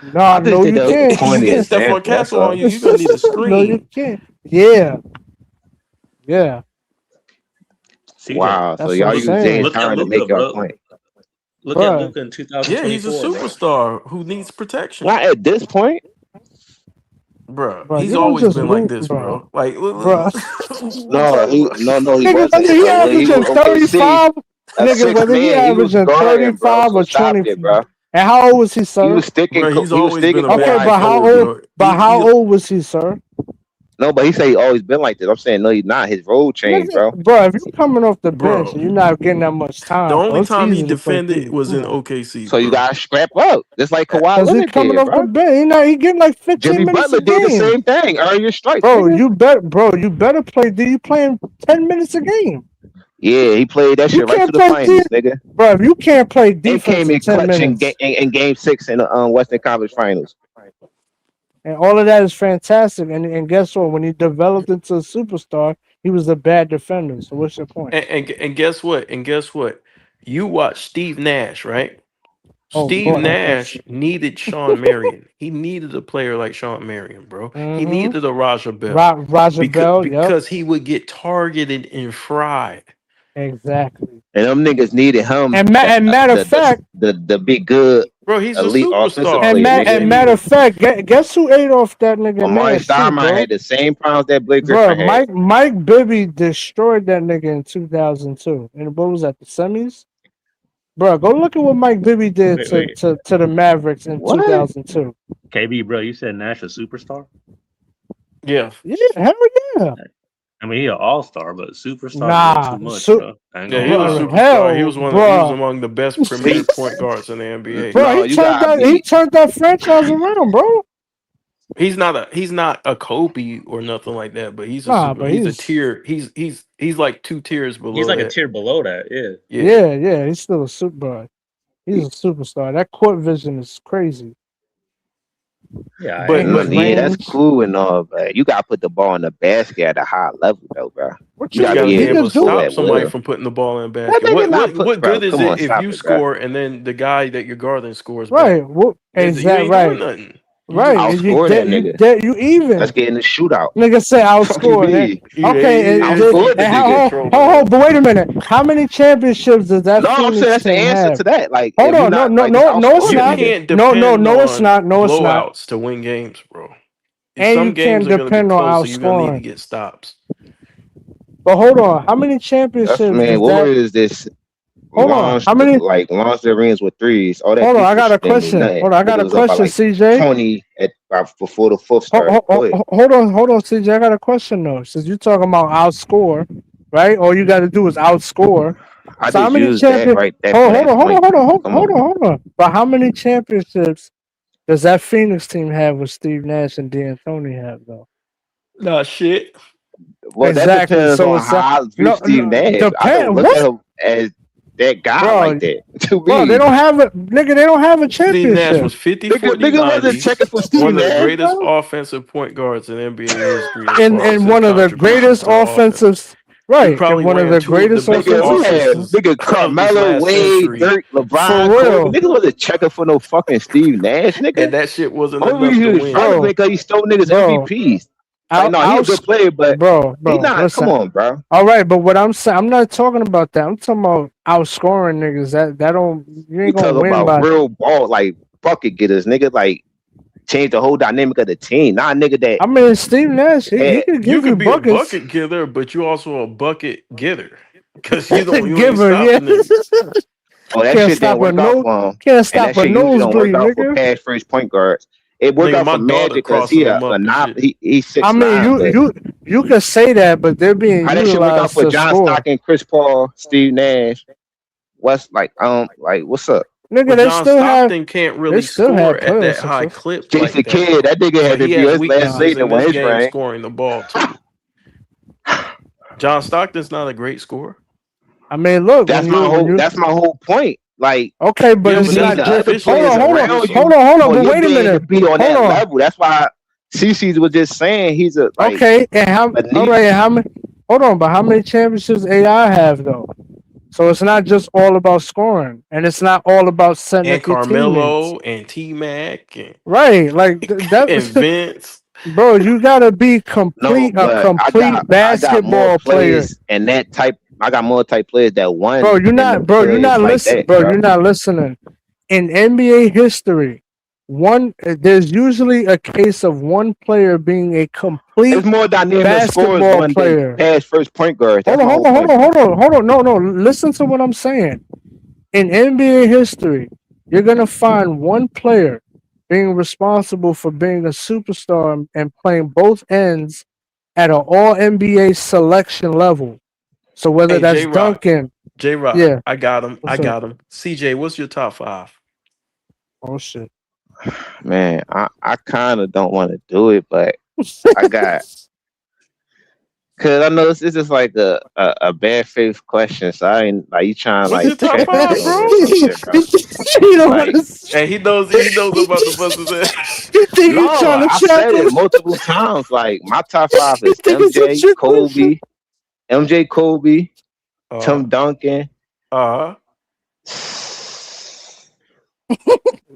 Nah, I just no, think you that was a can't. pointy You get Stephon example. That's Castle all. on you, you're gonna need a No, you screen. can't. Yeah. CJ, Wow. So That's y'all what I'm use saying. James look at Harden to Luka, make your bro. point. Look at Bruh. Luka in Yeah, he's a 2024, bro. superstar who needs protection. Not at this point. Bro, Bro, he's you don't always just been like lose, this, bro. bro. Like, Bro. what we talking about? No, he Nigga, wasn't. whether he When he averaging was OKC, 35, a nigga, sixth whether he man, he was averaging guarding, bro. 35 So or stop 20. it, bro. And how old was he, He sir? was sticking. Bro, he's He was always been sticking. a Okay, bad but how defender, old? bro. But how old was he, sir? No, but he said he always been like this. I'm saying no, he's not. His role changed, bro. Bro, if you're coming off the bench Bro, and you're not getting that much the time, bro, only it's time he easy to play defended D. was Come in on. OKC, So you bro. gotta scrap up, just like Kawhi Because he Leonard coming did, off the bro. bench. He getting like 15 Jimmy minutes Butler a did the game. same thing. Earn your stripes, Bro, nigga. you better play D. You playing 10 minutes a game. Yeah, he played that You shit right can't to the play finals, nigga. Bro, if you can't play And defense came in in 10 clutch in, minutes, in Game 6 in the Western Conference Finals. and all of that is fantastic. And guess what? When he developed into a superstar, he was a bad defender. So what's your point? And guess what? And guess what? You watch Steve Nash, right? Oh, Steve boy. Nash needed Sean Marion. He needed a player like Sean Marion, bro. He needed a Raja Bell. Raja Bell, yep. Because he would get targeted and fried. Exactly. And them niggas needed him. And matter of fact, the big good Bro, he's a elite offensive superstar. player. and matter of fact, guess who ate off that nigga Amari Nash too, Stoudemire bro? had the same problems that Blake Bro, Griffin had. Mike Bibby destroyed that nigga in 2002. And what was that, the semis? Bro, go look at what Mike Bibby did Wait. to the Mavericks in 2002. KB, bro, you said Nash a superstar? Yeah. Yeah, hell yeah. I mean, he an all-star, but superstar Nah, too much, bro. I ain't Yeah, gonna he was a lie. superstar. He was he was among the best premier point guards in the NBA. Bro, he turned that franchise around, bro. He's not a Kobe or nothing like that, but he's a Nah, super, but he's a he's tier. He's like 2 tiers below He's like a that. tier below that. Yeah. yeah, he's still a super. He's a superstar. That court vision is crazy. Yeah, But And his Yeah, that's range. cool and all, but you gotta put the ball in the basket at a high level, though, bro. What You you gotta gotta mean? be be He able able to to can do score it. stop at somebody will. from putting the ball in the That basket. nigga not What put, bro. good is Come on, it if stop you it, bro. score and then the guy that you're guarding scores Right. back? Well, You exactly. ain't doing Right. nothing. You Right. just And you Outscore that dead. nigga. You Let's even. get in the shootout. Nigga say Fuck you outscore. mean? Okay. Outscore the And nigga. but wait a minute. How many championships does that No, I'm saying Phoenix that's the team answer have? to that. Like, Hold if you on. not like just No, it's outscore You the not. nigga. can't depend No, it's on not. No, it's not. blowouts to win games, bro. And you Some games can't are gonna be depend on close, so you're gonna need to outscoring. get stops. But hold on. How many That's championships man. does What that? word is this? Hold on. How many? Launch their rings with threes. All that Hold on. I defense got a shit didn't mean question. nothing. Hold on. I got Niggas a was up by question, like CJ. 20 before the fourth started. Go ahead. Hold on, CJ. I got a question though. Since you're talking about outscore, right? All you got to do is outscore. I So how just many used that champions? right there Oh, for that point. Come on. hold on. But how many championships does that Phoenix team have with Steve Nash and D'Antoni have though? Nah, shit. Well, that Exactly. depends So on it's how I view Steve Nash. I don't depend. look at What, him as that guy bro? like that. To Bro, they me, don't have a nigga. They don't have a Steve Nash championship. was 50, nigga, 40, nigga wasn't 90. checking for One Steve of the Nash, greatest bro. offensive point guards in NBA history as far as And his one of the contributions greatest to the offense. offensive, He right? probably And one of ran the 2 of the greatest best Nigga, we offensive had offenses systems. nigga of this Carmelo, last Wade, century. Dirk, For LeBron, Kobe. real, Niggas wasn't checking for no fucking Steve Nash, nigga. And that shit wasn't Only enough reason to he was win. relevant because he stole niggas bro. MVPs. Like, no, he a good player, but Bro. he not. Listen. Come on, bro. All right, but what I'm saying, I'm not talking about that. I'm talking about outscoring niggas. That don't. You We ain't gonna talking win about by. real ball, like bucket getters, nigga. Like change the whole dynamic of the team. Not a nigga that I mean, Steve Nash, he had. could You give you could be a buckets. bucket getter, but you also a bucket getter. Because you ain't Giver, yeah. stopping niggas. Oh, that Can't shit stop didn't a work out for him. Can't And stop that a shit usually don't work nosebleed, out for nigga. pass first point guards. It worked Nigga, out my for daughter Magic because crossing them up and shit. he's I 6'9", mean, but you could say that, but they're being how that shit work out utilized for to John score. Stockton, Chris Paul, Steve Nash, what's like what's up? Nigga, But they John still have. Stockton can't They really still score have at that playoff high success. clip Jason like that, Kidd, though. that nigga But had to he be has his last weaknesses season in when this his game ring. scoring the ball, too. John Stockton's not a great scorer. I mean, look. That's my whole point. Like, Okay, but Yeah, it's but you that's need not the just. other efficient players Hold around on. you Hold on. for But your wait a game to minute. be on that Hold on. level. That's why CC was just saying he's a like Okay, and how? beneath. All right, how many? Hold on, but how many championships AI have though? So it's not just all about scoring, and it's not all about setting And up your teammates. Carmelo and T-Mac and, Right, like and that, Vince. bro. You gotta be No, complete, a but I complete got more basketball player, players and that type. I got more type players that won bro. You're than not, them bro. You're players not like listening, that, bro. bro. You're not listening. In NBA history, there's usually a case of one player being a complete It's more dynamic scores basketball one player. than pass first point guards. That's Hold my on, whole point. hold on. No. Listen to what I'm saying. In NBA history, you're gonna find one player being responsible for being a superstar and playing both ends at an All NBA selection level. So whether Hey, that's J-Rock. Duncan, J-Rock. yeah. I got him. What's up? CJ, what's your top 5? Oh shit. Man, I kind of don't want to do it, but I got because I know this is just like a bad faith question. So I ain't like you trying to What's like your top check me 5, or bro? some shit, bro. You know Like, what? And he knows I'm about to bust his ass. You think no, you trying to I trap said it us? multiple times. Like my top 5 You is think it's a MJ, trick Kobe, MJ, Kobe, Tim Duncan,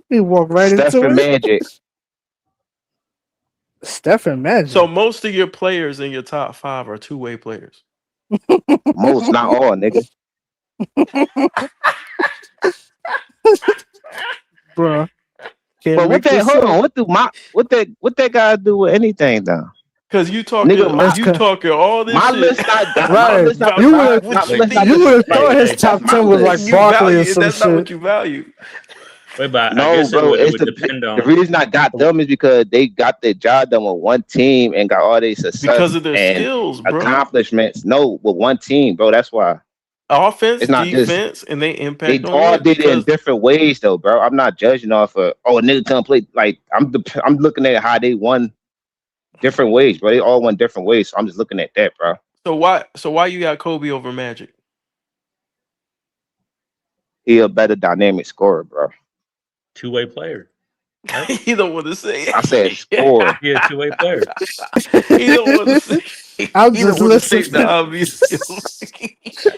He walked right Steph into and it. Magic. Steph and Magic. So most of your players in your top 5 are two-way players. Most, not all, nigga. Bro. But what that? Hold on. What that guy do with anything though? Because you talking all this my shit. list not got Right. my list not You not- would not- let's not you would have just- thought his that's top my 10 was list. like You Barkley or value, some that's not shit. what you value. Wait, but I No, guess bro. it It's would depend on the reason I got them is because they got their job done with one team and got all their success Because of their and skills, bro. accomplishments. No, with one team, bro. That's why. Offense, It's not just defense, and they they impact on all win did it in because different ways though, bro. I'm not judging off of a nigga come play like I'm looking at how they won different ways, bro. They all won different ways. So I'm just looking at that, bro. so why you got Kobe over Magic? He a better dynamic scorer, bro. Two-way player. Right? You don't want to say it. I said score. He a two-way player. You don't want to say. I'm You just don't want to say listening. the obvious.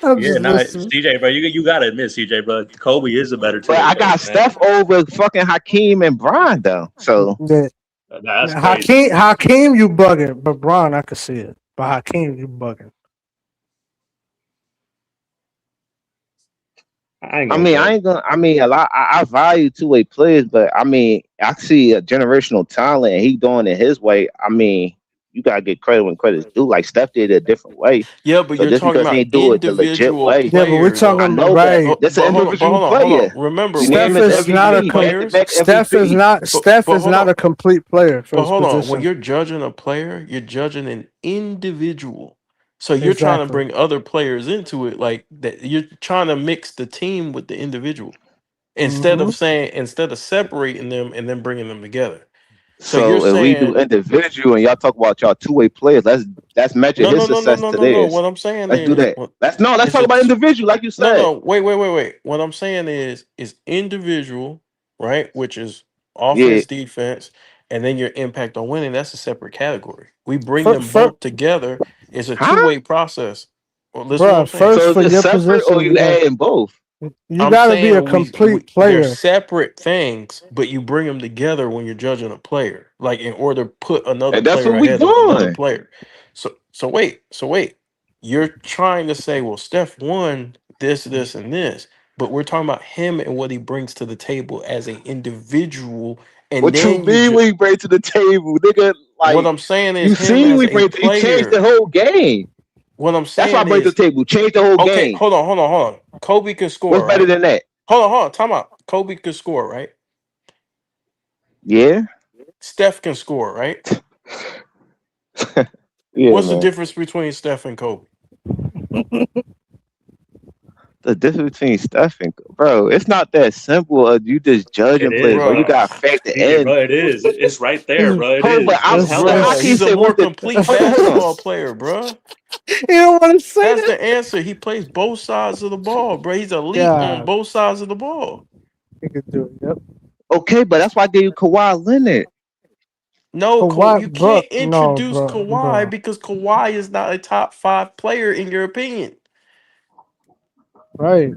I'm Yeah, just nah, listening. CJ, bro, you gotta admit, CJ, bro, Kobe is a better But two-way I player, got man. Steph over fucking Hakeem and Bron though. So Yeah. Nah, that's crazy. Hakeem, you bugging, but Bron, I could see it. But Hakeem, you bugging. I ain't I gonna mean, judge. a lot. I value two-way players, but I mean, I see a generational talent, and he doing it his way. I mean, you gotta get credit when credit's due. Like Steph did it a different way. Yeah, but So you're just talking because he about ain't do it the legit individual way, Yeah, but we're players, though. I talking know, right. but that's But an individual hold on. player. Remember, You when name Steph you're him is judging not a MVP, players, back-to-back Steph is MVP. not Steph but is hold not on. a complete player for But his hold on, when position. you're judging a player, you're judging an individual. So you're trying to Exactly. bring other players into it, like that. You're trying to mix the team with the individual instead Mm-hmm. of separating them and then bringing them together. So you're So if we do saying individual and y'all talk about y'all two-way players, let's measure no, his no, no, no, success no, to no, no. theirs. What I'm saying Let's do is, that. Let's it's talk a about individual, like you no, said. no. Wait. What I'm saying is individual, right? Which is Yeah. offense, defense, and then your impact on winning. That's a separate category. We bring them both together. It's a Huh? two-way process. Well, listen to what Bro, I'm saying. first So is for it your separate or position, you adding both? you I'm gotta be a saying complete they're player. separate things, but you bring them together when you're judging a player, like in order to put another And that's player what we ahead of another doing. player. So wait. You're trying to say, well, Steph won this, and this, but we're talking about him and what he brings to the table as an individual, and What you then you mean we bring to the table, nigga? what Like I'm saying is you him see, as we a bring. He changed the player. whole game. What I'm That's why I saying bring to is, the table. Change the whole okay, game. hold on. Kobe can What's score, better right? than that? Hold on, time out. Kobe can score, right? Yeah. Steph can score, right? Yeah, What's the man. difference between Steph and Kobe? The difference between Steph and bro, it's not that simple. You just It judging players, is, bro. You bro. Bruh. got to factor CJ, in. bro, it is. It's right there, bro. It Hold on, but is. I'm It's That's so hella how Bruh, can you this. he's a say more what's the complete hold on. basketball player, bruh. You don't want to say That's that? the answer. He plays both sides of the ball, bro. He's elite on Yeah, both sides of the ball. he could do it. Yep. Okay, but that's why I gave you Kawhi Leonard. No, Kawhi, you bro, can't no, introduce bro, Kawhi bro. because Kawhi is not a top 5 player in your opinion. Right.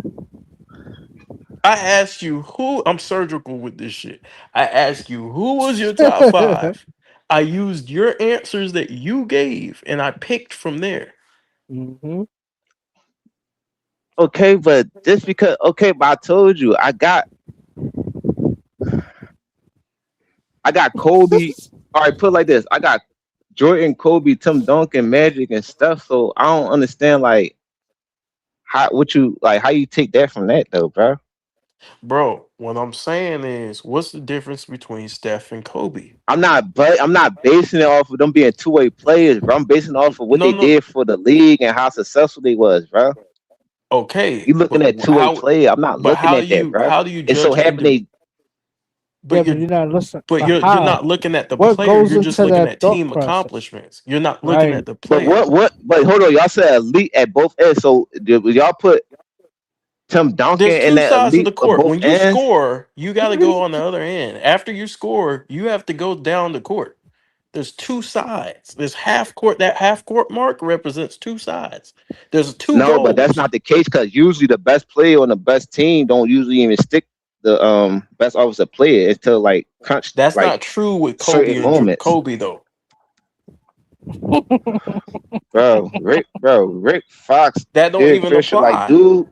I asked you who, I'm surgical with this shit. I asked you who was your top 5. I used your answers that you gave and I picked from there. Mm-hmm. Okay, but just because but I told you I got Kobe. All right, put it like this. I got Jordan, Kobe, Tim Duncan, Magic, and stuff. So I don't understand like how you take that from that though, bro. Bro, what I'm saying is, what's the difference between Steph and Kobe? I'm not basing it off of them being two-way players, bro. I'm basing it off of what they No. did for the league and how successful they was, bro. Okay, You looking at two-way player. I'm not looking at that, bro. how do you It's so judge happening. Yeah, but you're not listening. But you're not looking at the What player, goes you're just into looking that at thought team process? accomplishments. You're not looking Right. at the But player. but hold on, y'all said elite at both ends. So did y'all put Tim Duncan There's in two that sides of elite the of court. both When you ends? score, you got to go on the other end. After you score, you have to go down the court. There's two sides. There's half court. That half court mark represents two sides. There's two No, but that's goals. not the case because usually the best player on the best team don't usually even stick the best offensive player until like crunch. That's like not true with Kobe certain and moments. Kobe though. Rick Fox, That don't Derek even Fisher, like apply. dude,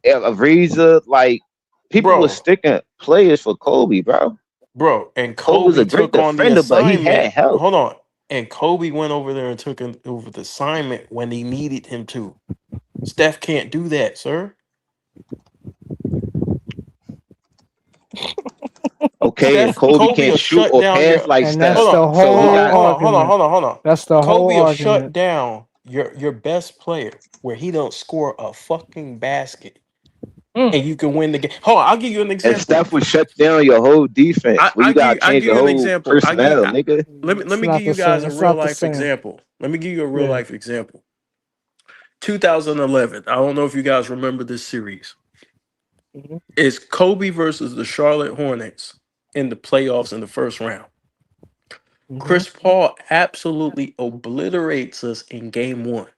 Ariza, like people Bro. was sticking players for Kobe, bro. Bro, and Kobe was Kobe a great took on the defender, but he assignment. had help. Hold on. And Kobe went over there and took over the assignment when he needed him to. Steph can't do that, sir. Okay, and Kobe can't will shoot shut or down pass like And Steph. that's the So he whole got argument. hold on. That's the Kobe whole will shut argument. down your best player where he don't score a fucking basket and you can win the game. Hold on, I'll give you an And example. Steph would shut down your whole defense. Where you gotta I change give your you an whole example. personnel, nigga. Let me not give you the guys same. a It's real not the life same. example. Let me give you a real Yeah. life example. 2011. I don't know if you guys remember this series. Mhm. It's Kobe versus the Charlotte Hornets in the playoffs in the first round. Chris Paul absolutely obliterates us in game 1.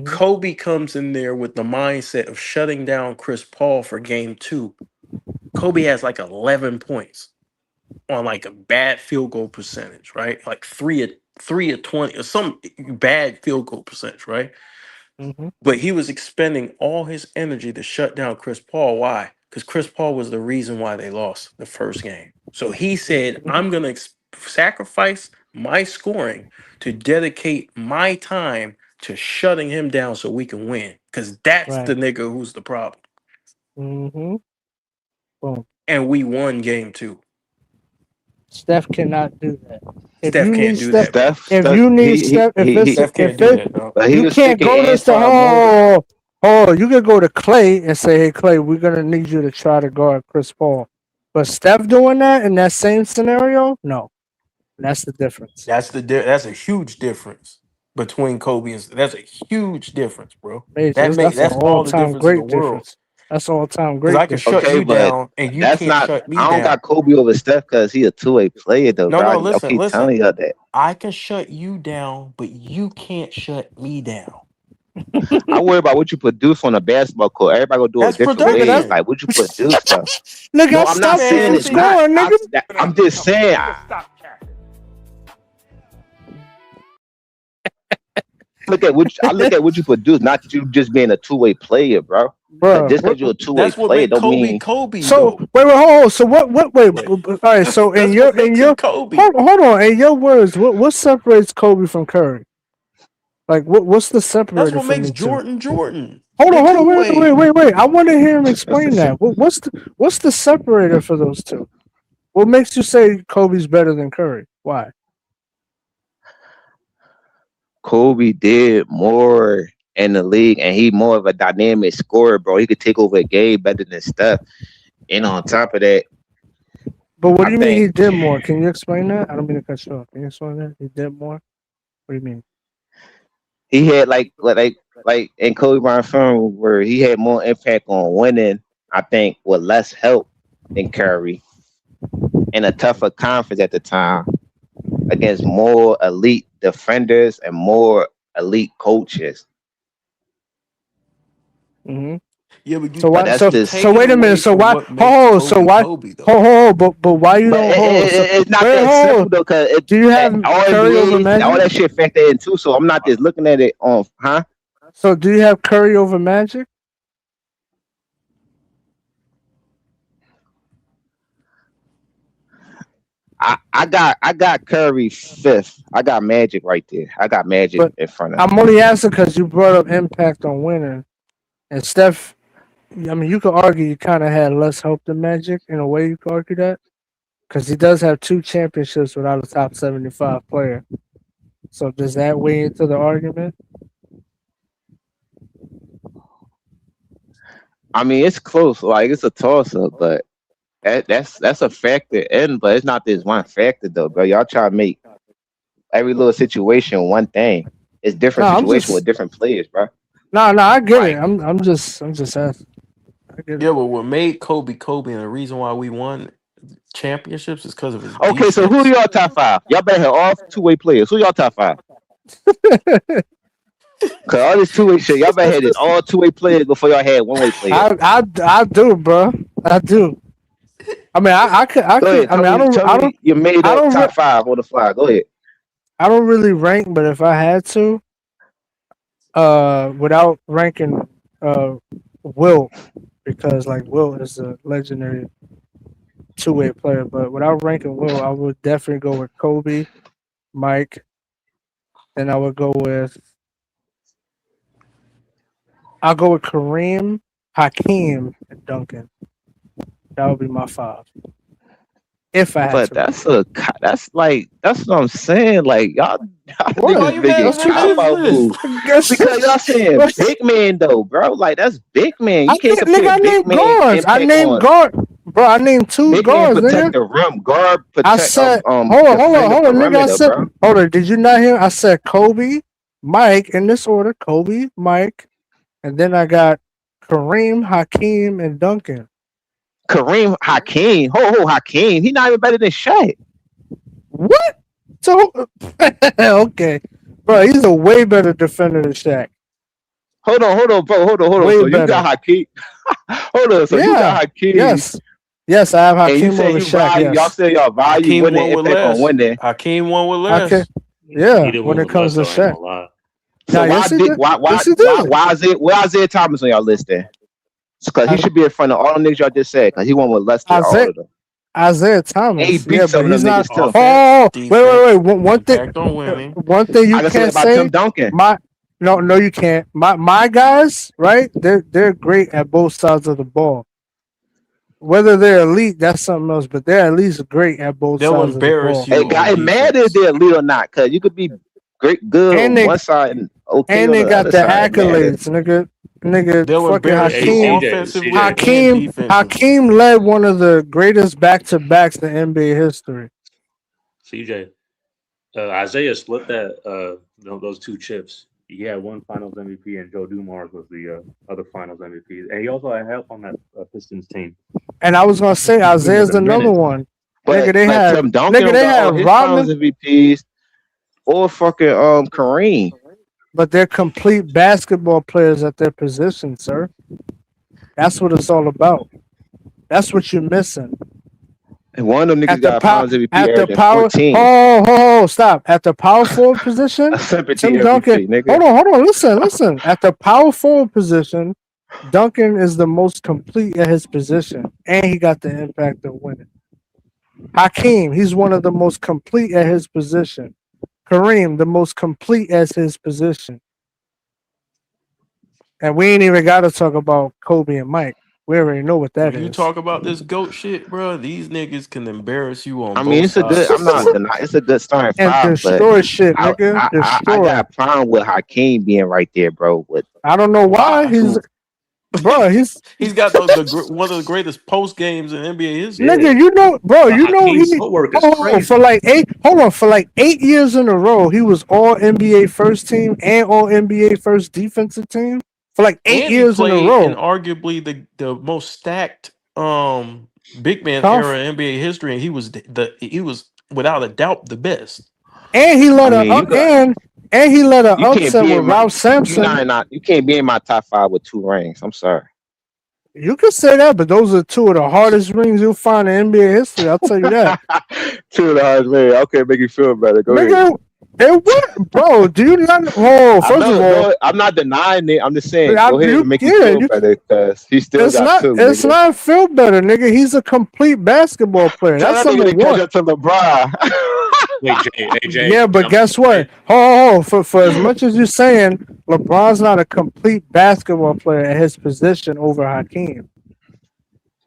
Kobe comes in there with the mindset of shutting down Chris Paul for game 2. Kobe has like 11 points on like a bad field goal percentage, right? Like 3 of 20 or some bad field goal percentage, right? But he was expending all his energy to shut down Chris Paul. Why? Because Chris Paul was the reason why they lost the first game. So he said, I'm going to sacrifice my scoring to dedicate my time to shutting him down so we can win. Because that's Right. the nigga who's the problem. Boom. And we won game 2. Steph cannot do that. If Steph you can't need do Steph, that, bro. if you need Steph, Steph can't do that, dog. But he you was can't thinking go to Antoine Moore. you can go to Clay and say, hey Clay, we're gonna need you to try to guard Chris Paul. But Steph doing that in that same scenario, no. That's the difference. That's a huge difference between Kobe and that's a huge difference, bro. That's an That's all the all-time difference in the great world. difference. That's all-time Because great I can difference. shut Okay, you but down and you that's can't not. shut me I don't down. got Kobe over Steph because he a two-way player though, No, bro. no, I listen, keep telling y'all that. I can shut you down, but you can't shut me down. I worry about what you produce on a basketball court. Everybody gonna do That's it different production. ways. Like what you produce, though. Nigga, No, I I'm not stopped you saying from it's not. scoring, nigga. I'm just saying. I look at what you produce, not you just being a two-way player, bro. Bro, Just because you're a two-way That's what player made don't Kobe mean. Kobe. So though. wait, hold on. So what? All right. So That's in what your makes him Kobe. hold on. In your words, what separates Kobe from Curry? Like what's the That's separator what from makes the two? Jordan. Hold The on. two-way. Wait. I want to hear him explain that. What's the separator for those two? What makes you say Kobe's better than Curry? Why? Kobe did more in the league, and he more of a dynamic scorer, bro. He could take over a game better than Steph. And on top of that, But what do you mean he did more? Can you explain that? I don't mean to cut you off. Can you explain that? He did more? What do you mean? he had like in Kobe Bryant film where he had more impact on winning, I think, with less help than Curry, and a tougher conference at the time against more elite defenders and more elite coaches. Yeah, but So why? that's So just wait a minute. So why? Kobe, But why you don't hold? It's not that simple though, because do you have Curry over all Magic? that shit factor in too. So I'm not just looking at it on, huh? So do you have Curry over Magic? I got Curry fifth. I got Magic right there. I got Magic in front of him. I'm only asking because you brought up impact on winning, and Steph. I mean, you could argue you kind of had less help than Magic in a way. You could argue that because he does have 2 championships without a top 75 player. So does that weigh into the argument? I mean, it's close. Like it's a toss up, but that's a factor in. But it's not this one factor though, bro. Y'all try to make every little situation one thing. It's different situation with different players, bro. No, I get it. I'm just asking. Yeah, but what made Kobe and the reason why we won championships is because of his Okay, defense. so who are y'all top 5? Y'all better have all two-way players. Who y'all top 5? Cause all this two-way shit, y'all better have this all two-way players before y'all had one-way players. I do, bro. I do. I mean, I could. I mean, I don't. You made up top 5 on the fly. Go ahead. I don't really rank, but if I had to, without ranking, Wilt, because like Wilt is a legendary two-way player, but without ranking Wilt, I would definitely go with Kobe, Mike, then I would go with. I'll go with Kareem, Hakeem, and Duncan. That would be my 5. If I had But to. that's what I'm saying. Like y'all What? niggas making cop out moves because y'all saying big man though, bro. Like that's big man. You can't compare I big named man guards. I impact named on guard, bro. I named two big man guards, protect nigga. the rim, guard I protect said, hold on, defend the nigga. I perimeter, said, bro. hold on. Did you not hear? I said Kobe, Mike in this order. Kobe, Mike, and then I got Kareem, Hakeem, and Duncan. Kareem Hakeem, Hakeem. He not even better than Shaq. What? So okay, bro. He's a way better defender than Shaq. Hold on, bro. Hold on. Way So better. you got Hakeem. Hold on. So you got Hakeem. Yes, I have And you Hakeem say over you Shaq. value, y'all Yes. say y'all value Hakeem winning won with impact on less. winning. Hakeem won with Okay. less. Yeah, He didn't when win it with comes to less, though. I ain't Shaq. gonna lie. So Nah, yes, he did. Yes, he did. why Isaiah Thomas on y'all list then? Because he should be in front of all the niggas y'all just said. Because he won with less than all of them. Isaiah Thomas. And he beat Yeah, some but of he's them not. niggas too. Oh, Defense, wait. One thing. impact on winning. One thing you I can say can't about say. Tim Duncan. No, you can't. My guys, right? They're great at both sides of the ball. Whether they're elite, that's something else. But they're at least great at both They'll sides of the embarrass ball. you on It matters if defense. they're elite or not. Because you could be good And on they one side and okay and on they the got other the side. It matters. accolades, nigga. They'll Fucking embarrass Hey, you Hakeem. offensively and defensively. Hakeem led one of the greatest back-to-backs in NBA history. CJ, Isaiah split those two chips. He had one Finals MVP, and Joe Dumars was the other Finals MVP, and he also had help on that Pistons team. And I was gonna say Isaiah's the another minutes. one. But Tim Duncan don't they got all had his Rodman, Finals MVPs or fucking Kareem. but they're complete basketball players at their position, sir. That's what it's all about. That's what you're missing. And one of them niggas got Finals MVP At the averaging power, 14. stop. At the power forward position, A sympathy Tim MVP, Duncan. nigga. Hold on. Listen. At the power forward position, Duncan is the most complete at his position, and he got the impact of winning. Hakeem, he's one of the most complete at his position. Kareem, the most complete as his position. And we ain't even got to talk about Kobe and Mike. We already know what that When you is. talk about this GOAT shit, bro, these niggas can embarrass you on I mean, both it's a sides. good. I'm not denying. It's a good starting And five, but destroy shit, I nigga. got a problem with Hakeem being right there, bro. With I don't know why. He's got one of the greatest post games in NBA history. Nigga, you know, bro, you know Hakeem's he footwork is for crazy. for like 8 years in a row, he was all NBA first team and all NBA first defensive team for like 8 And years he in a played row. in arguably the most stacked big man Conf- era in NBA history, and he was without a doubt the best. And he let and he let an you can't upset be with in my. Ralph Sampson. You can't be in my top five with 2 rings. I'm sorry. You could say that, but those are two of the hardest rings you'll find in NBA history. I'll tell you that. 2 of the hardest rings. Okay, make you feel better. Go ahead. Nigga, it what, bro? Do you not? Oh, first of all, I'm not denying it. I'm just saying, I- go ahead you- and make yeah, you feel you- better because he still it's got not. 2. It's nigga. not feel better, nigga. He's a complete basketball player. Tell That's that nigga number to catch one. up to LeBron. Wait, AJ. Yeah, but guess what? For as much as you're saying LeBron's not a complete basketball player at his position over Hakeem.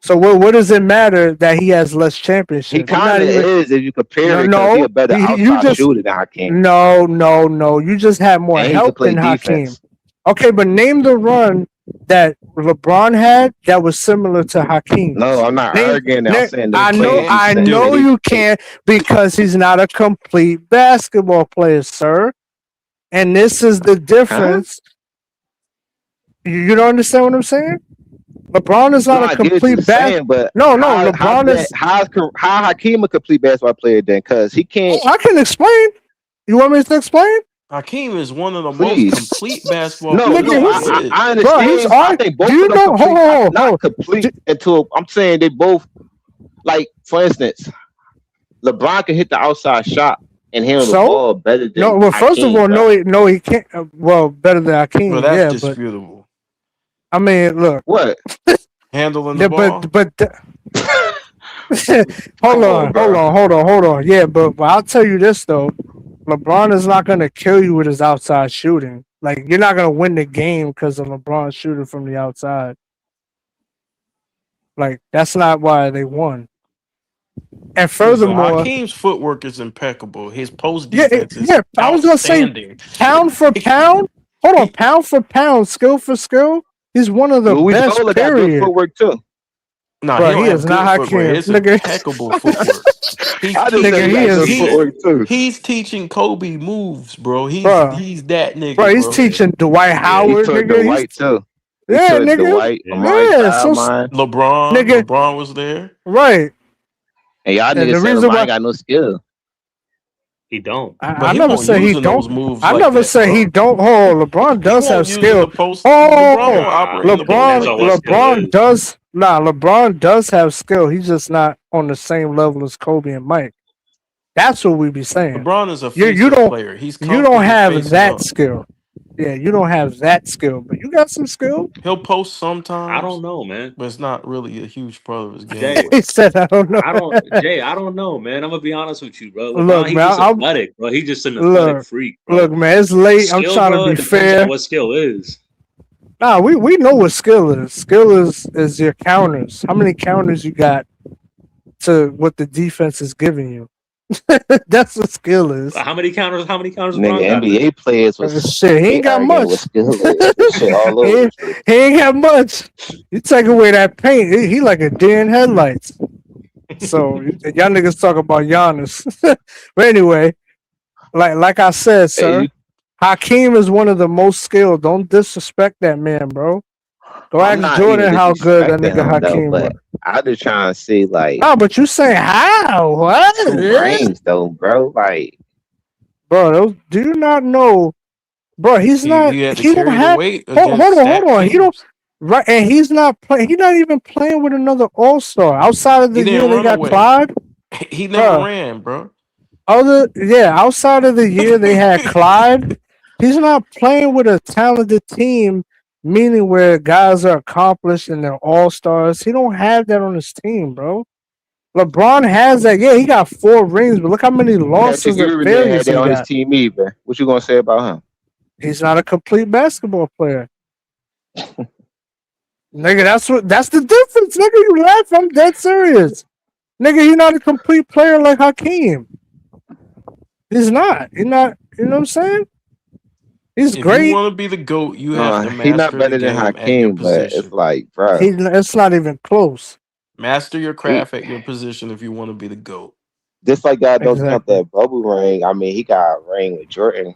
So what does it matter that he has less championships? He kind of is if you compare it because he's a better outside shooter than Hakeem. No. You just have more And he can help play than Hakeem. defense. Okay, but name the run that LeBron had that was similar to Hakeem. No, I'm not arguing that. I'm saying I know you can't because he's not a complete basketball player, sir. And this is the difference. You don't understand what I'm saying? LeBron is not a complete basketball. No, LeBron is. How Hakeem a complete basketball player then? Because he can't. I can explain. You want me to explain? Hakeem is one of the most complete basketball No, players. I understand. Bro, I think both of them complete, not complete until I'm saying they both. Like for instance, LeBron can hit the outside shot and handle the ball better than. No, well, first of all, no, he can't. Well, better than Hakeem. Well, that's yeah, disputable. I mean, look. What? Handling the ball. But hold on. Yeah, but I'll tell you this though. LeBron is not gonna kill you with his outside shooting. Like you're not gonna win the game because of LeBron shooting from the outside. Like that's not why they won. And furthermore, Hakeem's footwork is impeccable. His post yeah, defense is yeah. I was gonna say outstanding. pound for pound. Hold on, pound for pound, skill for skill. He's one of the Luis best. Zola got good Period. footwork too. No, Bro, he don't he have is good not footwork. Hakeem. It's Nigga. impeccable footwork. I just said he got good footwork too. He's teaching Kobe moves, bro. He's Bro. that nigga, Bro, he's bro. teaching Dwight He Howard, took nigga. Dwight too. He Yeah, took nigga. Dwight, Amari Yeah, so Stoudemire. nigga. LeBron was there. Right. And y'all And the niggas said reason LeBron why ain't got no skill. He don't. I never say he don't. moves I like never that, say bro. he don't. Oh, LeBron does won't have use skill. in the post. Oh, LeBron won't operate in the depends on what skill LeBron is. does. Nah, LeBron does have skill. He's just not on the same level as Kobe and Mike. That's what we be saying. LeBron is a You face-up don't. player. He's You don't comfortable have facing that up. skill. Yeah, you don't have that skill, but you got some skill. He'll post sometimes. I don't know, man. But it's not really a huge part of his game. Jay, He said, "I don't know." I don't know, man. I'm gonna be honest with you, bro. LeBron, Look, he's man, just I'm- athletic, bro. He's just an athletic freak, bro. Look, man, it's late. I'm Skill, trying bro, to it be depends fair. on what skill is. Nah, we know what skill is. Skill is your counters. How many counters you got to what the defense is giving you? That's what skill is. How many counters? Nigga, LeBron got? NBA players was Shit, he ain't got arguing much. with skill is. Shit all over the place. He ain't got much. You take away that paint, he like a deer in headlights. So y'all niggas talk about Giannis. But anyway, like I said, sir, Hakeem is one of the most skilled. Don't disrespect that man, bro. Go I'm ask not Jordan even how good that disrespecting nigga him, though, Hakeem was. but I just trying to see like No, but you saying how? What? two rings though, bro. Like, Bro, do you not know? Bro, he's not. You had to He don't carry the have. weight Hold against on. He don't. Right, and he's not playing. He's not even playing with another All Star outside of the He year didn't they run got away. Clyde. He never Bruh. ran, bro. Outside of the year they had Clyde, he's not playing with a talented team, meaning where guys are accomplished and they're all stars. He don't have that on his team, bro. LeBron has that. Yeah, he got 4 rings, but look how many losses Patrick and Ewing didn't have failures he that on his got. team either. What you gonna say about him? He's not a complete basketball player. Nigga, that's the difference. Nigga, you laugh. I'm dead serious. Nigga, he's not a complete player like Hakeem. He's not. You know what I'm saying? He's If great. you want to be the GOAT, you have to master He's not the better than game at your Hakeem, but position. it's like, bro. It's not even close. Master your craft at your position if you want to be the GOAT. Just like y'all don't count Exactly. that bubble ring. I mean, he got a ring with Jordan.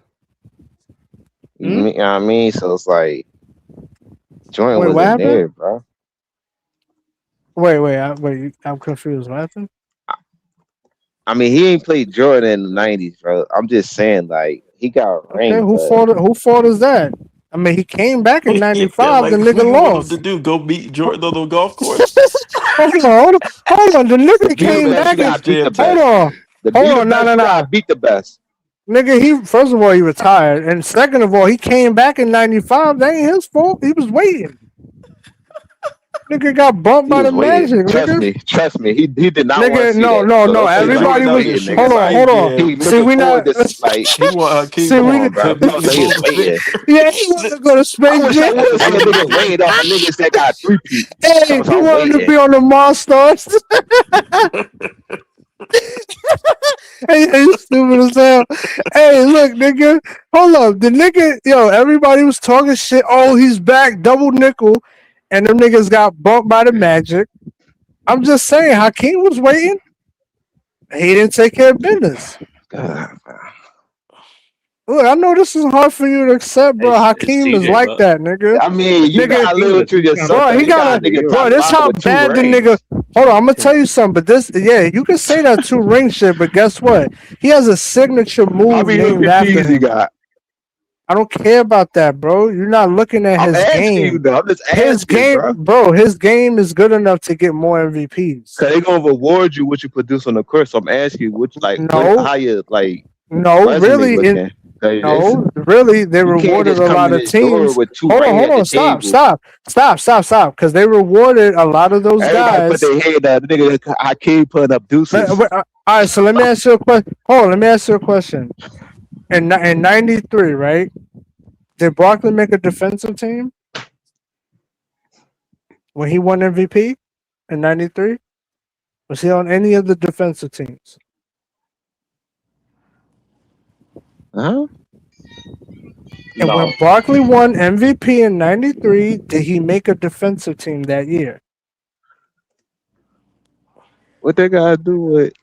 You know what I mean? So it's like Jordan Wait, what wasn't happened? there, bro. Wait. I'm confused. What happened? I mean, he ain't played Jordan in the '90s, bro. I'm just saying, like, he got a ring. Okay, who but fought is that? I mean, he came back in '95. Like, the what nigga you want him lost. to do? Go beat Jordan on the golf course? Hold on. The nigga came best, back you and gotta beat the best. hold on. The Hold beat the on. best, you No. gotta beat the best. Nigga, he first of all he retired, and second of all he came back in '95. That ain't his fault. He was waiting. Nigga got bumped by the Magic. Trust me. He did not want to Nigga, see no. that. So don't say Everybody like, was. waiting, nigga. Hold on. He See, looking we forward not. to like. He want Hakeem See, Come we on, bro. Don't say he was waiting. Yeah, he wanted to go to I Space wish I Jam. would have seen a nigga waiting off the niggas that got 3-peat. Hey, he wanted to be on the Monstars. Hey, you stupid as hell. Hey, look, nigga. Hold up. The nigga, everybody was talking shit. Oh, he's back, double nickel. And them niggas got bumped by the Magic. I'm just saying, Hakeem was waiting. He didn't take care of business. Look, I know this is hard for you to accept, bro. Hakeem is TJ, like bro. that, nigga. I mean, you gotta live to yourself. Bro, he got bro. This how bad the nigga. Hold on, I'm gonna tell you something. But this, you can say that 2 ring shit, but guess what? He has a signature move How many named after MVPs he him. got? I don't care about that, bro. You're not looking at I'm his asking game. you, though. I'm just His asking, game, bro. his game is good enough to get more MVPs. Cause they gonna reward you what you produce on the course. So I'm asking you, how you like? No, resume really, looking? really, they You can't rewarded just a come lot in of this door teams. with 2 Hold rings at on, the stop, because they rewarded a lot of those Everybody guys. put their head up. The nigga Hakeem putting up deuces. All right, so let me ask you a question. Hold on, let me ask you a question. In '93, right? Did Barkley make a defensive team when he won MVP in '93? Was he on any of the defensive teams? Huh? And when Barkley won MVP in '93, did he make a defensive team that year? What they gotta do with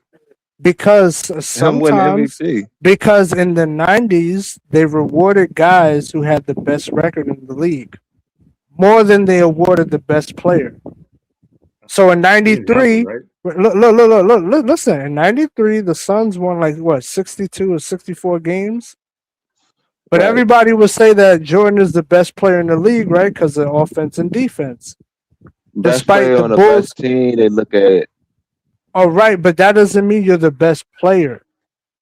Because him winning sometimes, MVP? because in the '90s, they rewarded guys who had the best record in the league more than they awarded the best player. So in '93, look, listen. In '93, the Suns won like what 62 or 64 games. But Right. everybody would say that Jordan is the best player in the league, right? Because of offense and defense. Best Despite player the on the Bulls, best team, they look at all right, but that doesn't mean you're the best player.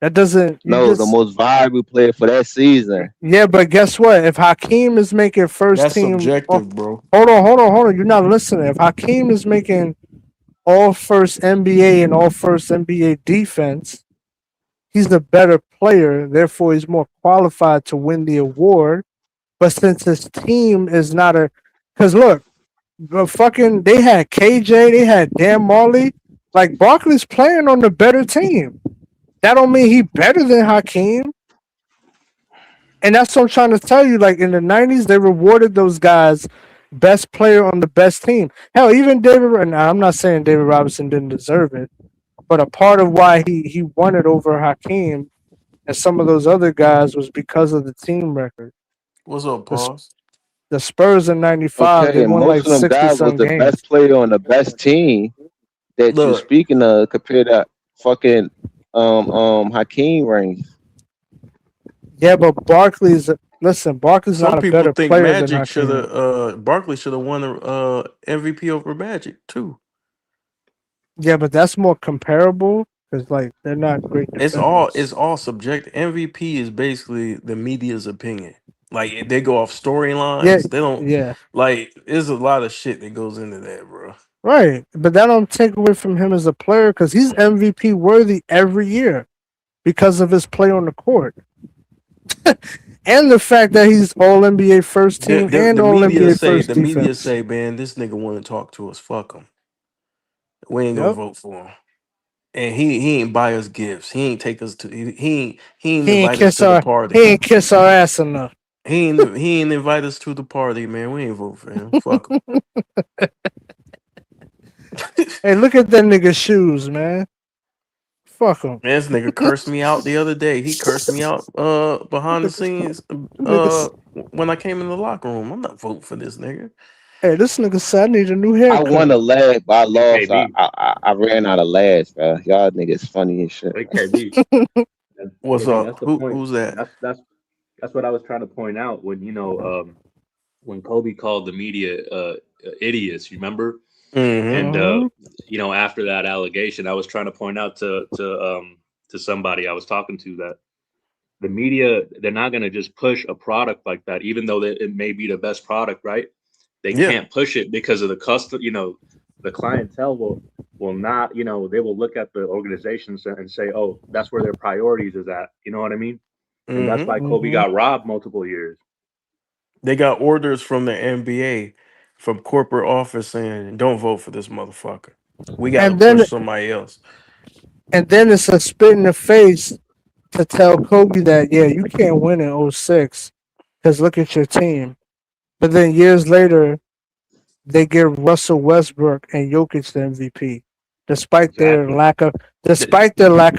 That doesn't. You no, the just most valuable player for that season. yeah, but guess what? If Hakeem is making first That's team, subjective, bro. hold on. You're not listening. If Hakeem is making all first NBA and all first NBA defense, he's the better player. Therefore, he's more qualified to win the award. But since his team is not because look, they had KJ, they had Dan Marley. Like Barkley's playing on the better team. That don't mean he better than Hakeem. And that's what I'm trying to tell you. Like in the '90s, they rewarded those guys best player on the best team. Hell, even David. And I'm not saying David Robinson didn't deserve it, but a part of why he won it over Hakeem and some of those other guys was because of the team record. What's up, pause? The Spurs in '95, Okay, they and won like most of them 60 guys was some the games. best player on the best team that you're Look, speaking of compared to fucking Hakeem rings. Yeah, but Barkley's Barkley's some not a people better think player than Magic should Hakeem. have Barkley should have won the MVP over Magic too. Yeah, but that's more comparable because like they're not great It's defenders. all subjective. MVP is basically the media's opinion. Like they go off Yeah, storylines. They don't yeah, like. There's a lot of shit that goes into that, bro. right. But that don't take away from him as a player because he's MVP worthy every year because of his play on the court and the fact that he's All NBA first team and The All media NBA say first defense. man, this nigga want to talk to us. Fuck him. We ain't gonna Yep. vote for him. And he ain't buy us gifts. He ain't take us to. He ain't He ain't invite us kiss to the our party. he ain't kiss our ass enough. He ain't invite us to the party, man. We ain't vote for him. Fuck him. Hey, look at that nigga's shoes, man. Fuck him. Man, this nigga cursed me out the other day. He cursed me out behind the scenes when I came in the locker room. I'm not voting for this nigga. Hey, this nigga said I need a new I haircut. won the last, but I lost. KB. I ran out of last, bro. Y'all niggas funny as shit. Hey, KB. What's KB, up? that's the point. Who's that? That's what I was trying to point out when when Kobe called the media idiots. You remember? Mm-hmm. And after that allegation, I was trying to point out to somebody I was talking to that the media, they're not going to just push a product like that, even though it may be the best product, right? They can't push it because of the the clientele will not, they will look at the organizations and say, oh, that's where their priorities is at. You know what I mean? And that's why Kobe got robbed multiple years. They got orders from the NBA, from corporate office saying, don't vote for this motherfucker. We got to push somebody else. And then it's a spit in the face to tell Kobe that, yeah, you can't win in 06 because look at your team. But then years later, they give Russell Westbrook and Jokic the MVP, despite their lack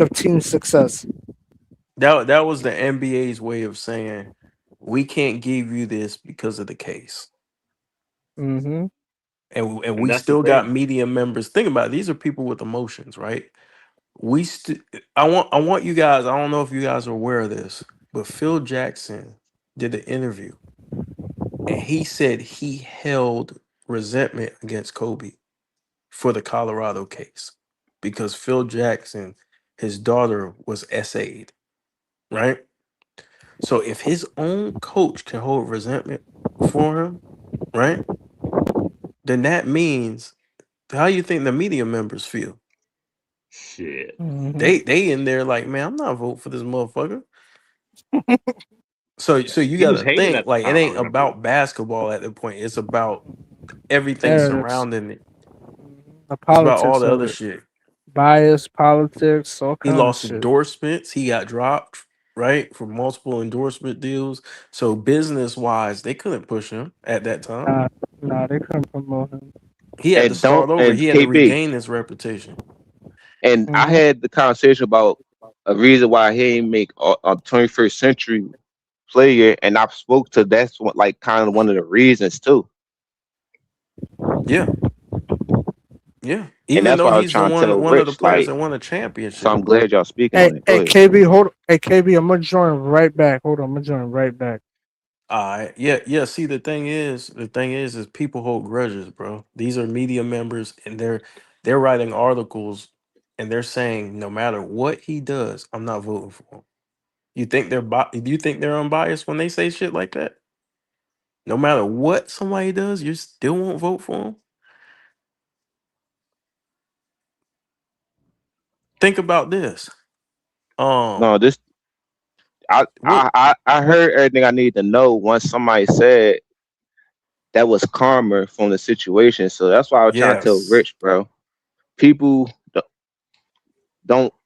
of team success. That was the NBA's way of saying, we can't give you this because of the case. Mm-hmm. And we still got media members. Think about it. These are people with emotions, right? I want you guys, I don't know if you guys are aware of this, but Phil Jackson did an interview and he said he held resentment against Kobe for the Colorado case because Phil Jackson, his daughter was SA'd, right? So if his own coach can hold resentment for him, right? Then that means, how you think the media members feel? Shit. Mm-hmm. They in there like, man, I'm not voting for this motherfucker. So you He was gotta hating think at the like it time, I ain't remember. about basketball at the point. It's about everything Yes. surrounding it. The It's about all politics the of other it. shit. bias, politics, all He kind of lost shit. endorsements. He got dropped, right, for multiple endorsement deals. So business wise, they couldn't push him at that time. Nah, they couldn't promote him. He had to And start over. and He had to KB. regain his reputation. And I had the conversation about a reason why he ain't make a 21st century player, and I spoke to that's what like kind of one of the reasons too. Yeah. Yeah. And Even that's though why I was he's the trying to one tell of the Rich, players like, that won a championship. so I'm glad y'all speaking Hey, on it. Go ahead. KB, hold. Hey, KB, I'm gonna join right back. Hold on, I'm gonna join right back. Yeah. See, the thing is people hold grudges, bro. These are media members, and they're writing articles, and they're saying no matter what he does, I'm not voting for him. You think they're unbiased when they say shit like that? No matter what somebody does, you still won't vote for him. Think about this. No, this I heard everything I need to know once somebody said that was karma from the situation. So that's why I was trying to tell Yes. Rich, bro. People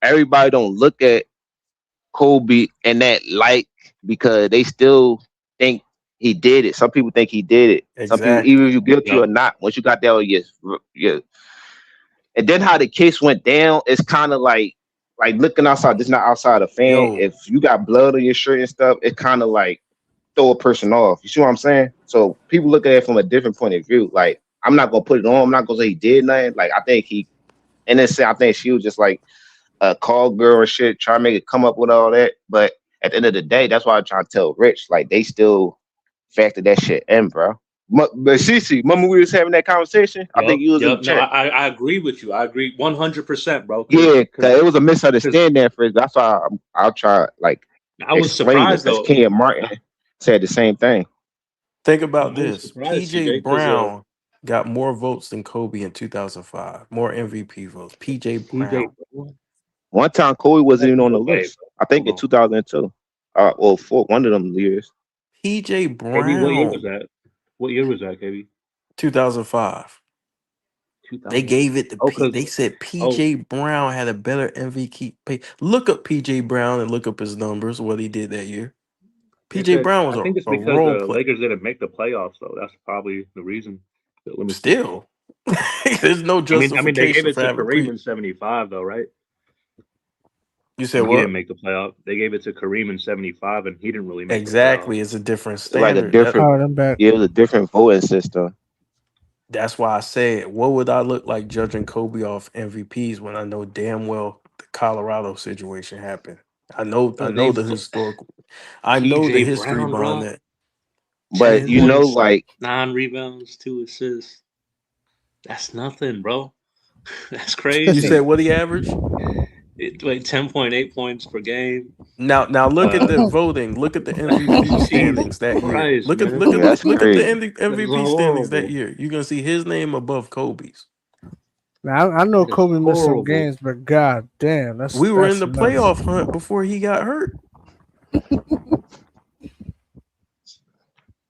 everybody don't look at Kobe in that light because they still think he did it. Some people think he did it. Some people, even if you're guilty or not, once you got that, yes. And then how the case went down, it's kind of like looking outside. This not outside a fan. Yo. If you got blood on your shirt and stuff, it kind of like throw a person off. You see what I'm saying? So people look at it from a different point of view. Like, I'm not gonna put it on. I'm not gonna say he did nothing. Like, I think he, and then I think she was just like a call girl or shit, try to make it come up with all that. But at the end of the day, that's why I'm trying to tell Rich, like, they still factor that shit in, bro. But Cece, remember we was having that conversation? I think you was in the No, chat. I agree with you. I agree 100%, bro. Yeah, because it was a misunderstanding at first. That's why I'll try like I was explain it, surprised because though. Ken Martin said the same thing. Think about I was this. surprised, PJ CJ, 'cause, Brown got more votes than Kobe in 2005. More MVP votes. PJ Brown. One time Kobe wasn't even on the No way, list. I think in 2002. Well, for one of them years. PJ KB, what year was Brown. that? What year was that, KB? 2005. They gave it to they said PJ oh. Brown had a better MVP. Look up PJ Brown and look up his numbers, what he did that year. PJ Brown was I think it's a because role the player. Lakers didn't make the playoffs, though. That's probably the reason. Still, there's no justification I mean, they gave it for to having Kareem in '75, though, right? You said He what? didn't make the playoff. They gave it to Kareem in '75, and he didn't really make Exactly, it's a different It's like a standard. different, it was a different voting system. That's why I said, what would I look like judging Kobe off MVPs when I know damn well the Colorado situation happened? I know the historical. I know the PJ history Brown, behind bro. that. But 10 you know, points, like 9 rebounds, 2 assists. That's nothing, bro. That's crazy. You said what he averaged? 10.8 points per game. Now look at the voting. Look at the MVP standings that year. Christ, Look at man. look at That's look at the crazy. MVP standings that year. You're gonna see his name above Kobe's. Now I know That is Kobe missed some horrible. games, but god damn, that's We were in the nuts. playoff hunt before he got hurt.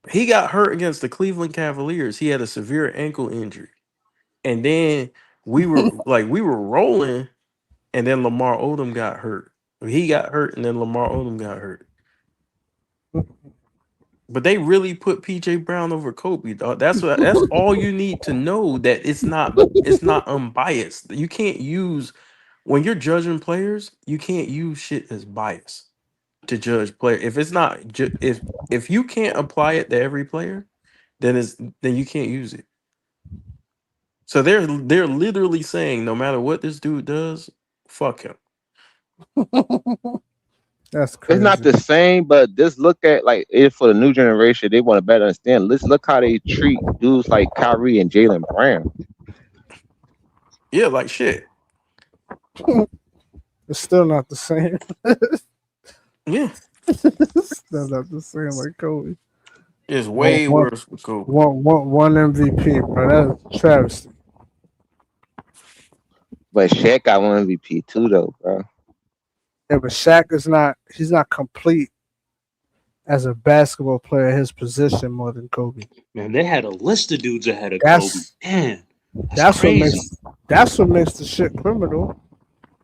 He got hurt against the Cleveland Cavaliers. He had a severe ankle injury. And then we were rolling, and then Lamar Odom got hurt. He got hurt, and then Lamar Odom got hurt. But they really put PJ Brown over Kobe, dog. That's all you need to know, that it's not unbiased. You can't use, when you're judging players, you can't use shit as bias to judge player. If it's not if you can't apply it to every player, then you can't use it. So they're literally saying no matter what this dude does, fuck him. That's crazy. It's not the same, but just look at like it for the new generation. They want to better understand. Let's look how they treat dudes like Kyrie and Jaylen Brown. Yeah, like shit. It's still not the same. Yeah. It's still not the same like Kobe. It's way worse with Kobe. One MVP, bro. That's travesty. But Shaq got one MVP too, though, bro. Yeah, but Shaq he's not complete as a basketball player at his position more than Kobe. Man, they had a list of dudes ahead of That's- Kobe. Man, That's crazy. what makes the shit criminal.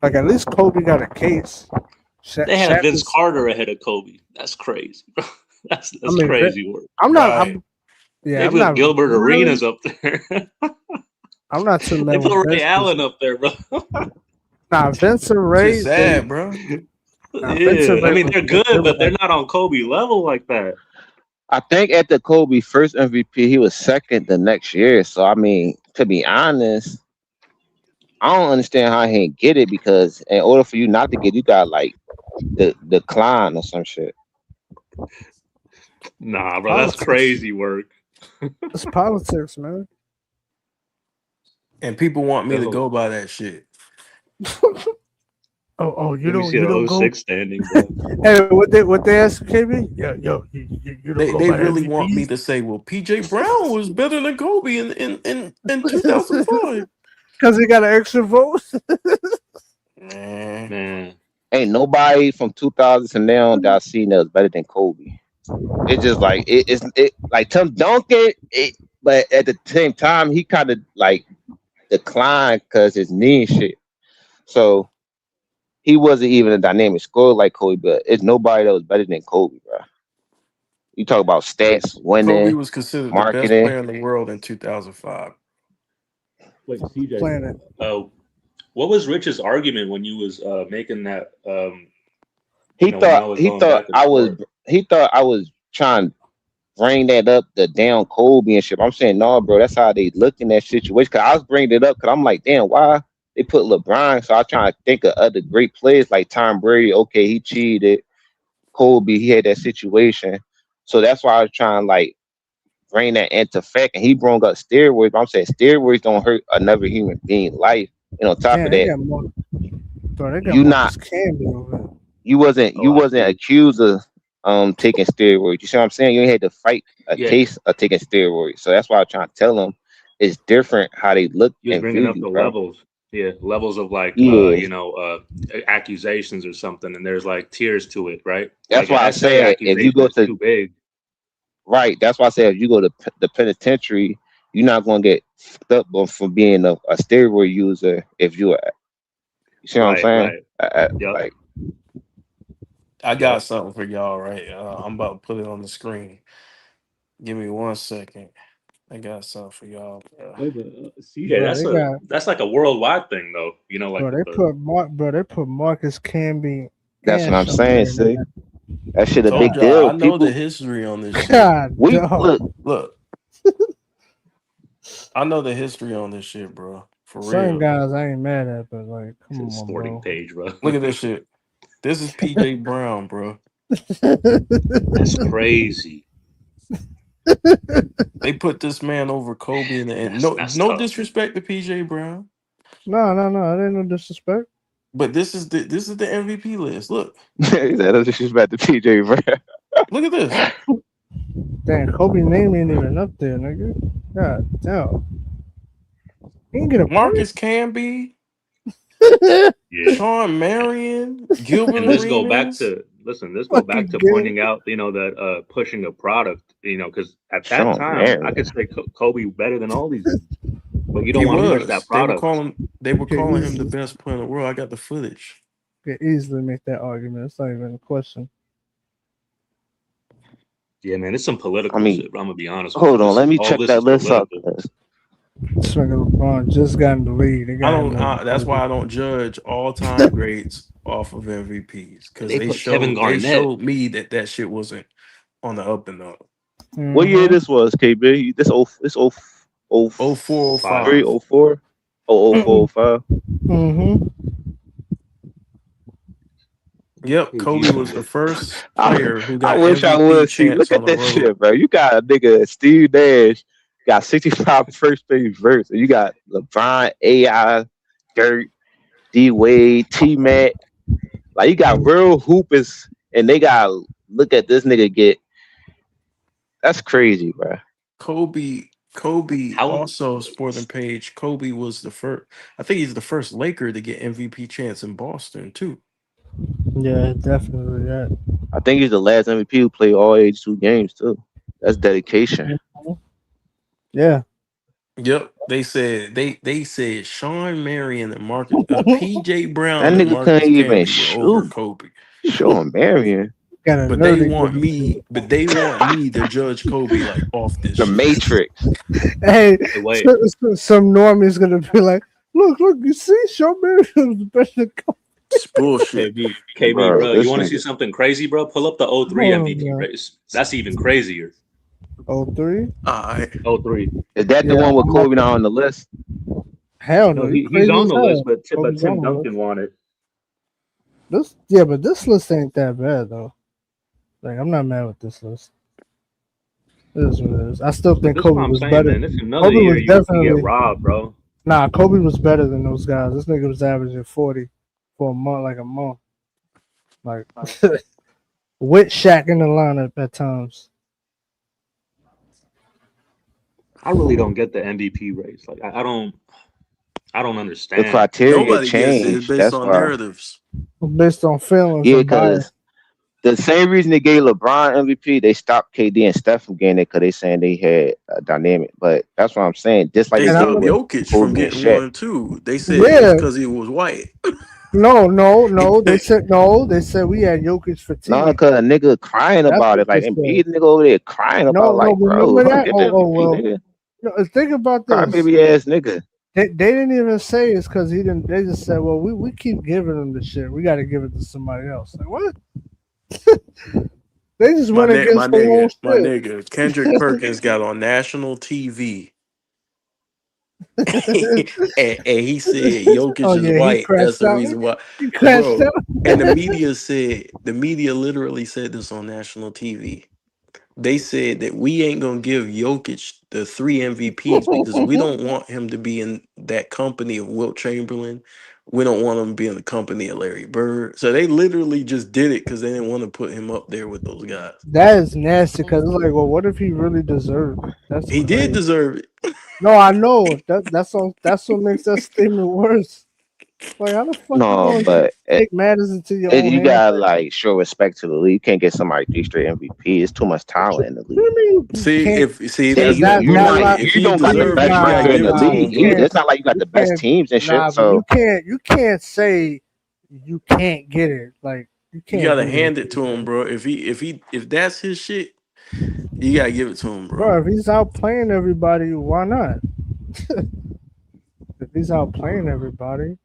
Like at least Kobe got a case. They had Shaq Vince is, Carter ahead of Kobe. That's crazy, bro. That's I mean, crazy work. I'm not. Right. Yeah, They I'm put not Gilbert really. Arenas up there. I'm not too They mad put with Ray Vince. Allen up there, bro. Nah, Vince and Ray. Shit sad, bro. Vince and Yeah, I Ray mean was they're good. good, but they're not on Kobe level like that. I think at the Kobe first MVP, he was second the next year. So I mean, to be honest, I don't understand how he didn't get it because in order for you not to get, you got like the decline or some shit. Nah, bro, that's Politics. crazy work. It's politics, man. And people want me to Hello. go by that shit. Oh, you Let me don't see you the don't go. 06 standings. Bro. Hey, what they ask KB? Yo, you don't They go they by really want me MVPs to say, well, PJ Brown was better than Kobe in 2005. because he got an extra vote. Man, Ain't nobody from 2000 to now that I've seen that was better than Kobe. It's just like it's like Tim Duncan, but at the same time he kind of like declined because his knee and shit. So he wasn't even a dynamic scorer like Kobe, but it's nobody that was better than Kobe, bro. You talk about stats, Kobe winning, was considered the best marketing. player in the world in 2005. wait, CJ. Planet. What was Rich's argument when you was making that? He When I was going back and forth? He thought I was trying to bring that up the down Kobe and shit. I'm saying no, bro. That's how they look in that situation. Cause I was bringing it up because I'm like, damn, why they put LeBron? So I was trying to think of other great players like Tom Brady. Okay, he cheated. Kobe, he had that situation. So that's why I was trying to like bring that into fact. And he brought up steroids. But I'm saying steroids don't hurt another human being life. And on top Yeah, of they that, got more. Bro, they got you Marcus not Camby over there. you wasn't accused of taking steroids. You see what I'm saying? You ain't had to fight a Yeah. case of taking steroids. So that's why I'm trying to tell them it's different how they look You was and bringing view up you, the bro. levels. Yeah, levels of like Yeah. accusations or something, and there's like tiers to it, right? That's Like why I I say said if you go accusation is to too big. right, that's why I said if you go to the penitentiary, you're not gonna get fucked up for being a steroid user if you see what I'm Right, saying? right. Yep. Like I got something for y'all, right? I'm about to put it on the screen. Give me 1 second. I got something for y'all. Bro. Wait, but CJ, Bro, that's like a worldwide thing, though. You know, like Bro, they put Marcus Camby. that's and what I'm Sean saying. Murray. See, that shit a Told big y'all, deal. I know People, the history on this shit. God, we dog. look. I know the history on this shit, bro. For Certain real. guys I ain't mad at, but like, come on, sporting bro. page, bro. Look at this shit. This is PJ Brown, bro. That's crazy. They put this man over Kobe in the end. That's No tough. disrespect to PJ Brown, No, I didn't know disrespect. but this is the MVP list. Look, That's disrespect to PJ Brown. look at this. Damn, Kobe name ain't even up there, nigga. God damn. He can get a Marcus Camby, Yeah. Sean Marion, Gilbert And this go back Arenas. to pointing out, that pushing a product, because at that Sean time Marion. I could say Kobe better than all these dudes, but you don't He want to push was. that They were product. calling him the best player in the world. I got the footage. Could easily make that argument. It's not even a question. Yeah, man, it's some political shit. I'm gonna be honest. Hold on, let me All check this that is list up. political. This nigga LeBron just got in the lead. They got him over That's Kobe. why I don't judge all-time greats off of MVPs because They put Kevin Garnett. they showed me that shit wasn't on the up and up. What year this was, KB? This 04, 05. 03, 04? 04, 05? Mm-hmm. Yep, Kobe was the first player who got I wish I MVP would see. chance Look on at the this road. shit, bro. You got a nigga Steve Nash got 65 first place verse, and you got LeBron, AI, Gert, D Wade, T Mac. Like you got real hoopers, and they got look at this nigga get. That's crazy, bro. Kobe also sporting page. Kobe was the first. I think he's the first Laker to get MVP chance in Boston too. Yeah, definitely that. I think he's the last MVP who played all 82 games too. That's dedication. Yeah. Yep. They said Sean Marion and PJ Brown That and nigga Marcus couldn't even Camby were over shoot. Kobe. Sean Marion. Got a But they nerdy want good me. But they want me to judge Kobe like off this The shit. Matrix. Hey, Wait. some normie's gonna be like, look, you see, Sean Marion was better than Kobe. It's bullshit. KB, Bro, bro, this you want to nigga- see something crazy, bro? Pull up the 03 Oh, MVP yeah. race. That's even crazier. 03? Alright. 03. Is that the Yeah, one with I'm Kobe not on the list? Hell No, no, he's crazy on as the hell. list, but Kobe's Tim on the Duncan won it. list. But this list ain't that bad though. Like, I'm not mad with this list. It is what it is. I still think This is what Kobe I'm was saying, better. man. This is another Kobe year was you can definitely get robbed, bro. Nah, Kobe was better than those guys. This nigga was averaging 40 for a month. Like with Shaq in the lineup at times. I really don't get the MVP race. Like I don't understand. The criteria Nobody gets it. It's changed. based That's on why. narratives. Based on feelings Yeah, and bias. because the same reason they gave LeBron MVP, they stopped KD and Steph from getting it because they saying they had a dynamic. But that's what I'm saying. Just like They they did stopped with Jokic from Kobe and getting Shaq. one too. They said it's Yeah. because he was white. No. They said no. They said we had Jokic fatigue. No, because a nigga crying That's about what it. Like they Embiid said. nigga over there crying about like, bro, remember that? get the Oh MVP, well. nigga. No, think about this. Crybaby ass nigga. They didn't even say it's because he didn't. They just said, well, we keep giving him the shit. We got to give it to somebody else. Like what? They just went against their own shit. My nigga, Kendrick Perkins got on national TV. and he said Jokic Oh, is yeah, he white. That's crashed the out. reason why. He crashed Bro, out. and the media literally said this on national TV. They said that we ain't gonna give Jokic the 3 MVPs because we don't want him to be in that company of Wilt Chamberlain. We don't want him to be in the company of Larry Bird. So they literally just did it because they didn't want to put him up there with those guys. That is nasty. Because it's like, well, what if he really deserved it? That's He crazy. did deserve it. No, I know. That's what makes that statement worse. Like, how the fuck No, you but gonna take matters into your own you hands? gotta like show respect to the league. You can't get somebody 3 straight MVP. It's too much talent in the league. What do you mean? That's you don't got the best record in the league. It's not like you got the best teams and shit. Nah, So but you can't say you can't get it. Like you can't. You gotta do hand that. it to him, bro. If that's his shit, you gotta give it to him, bro. Bro, if he's out playing everybody, why not? If he's out playing everybody.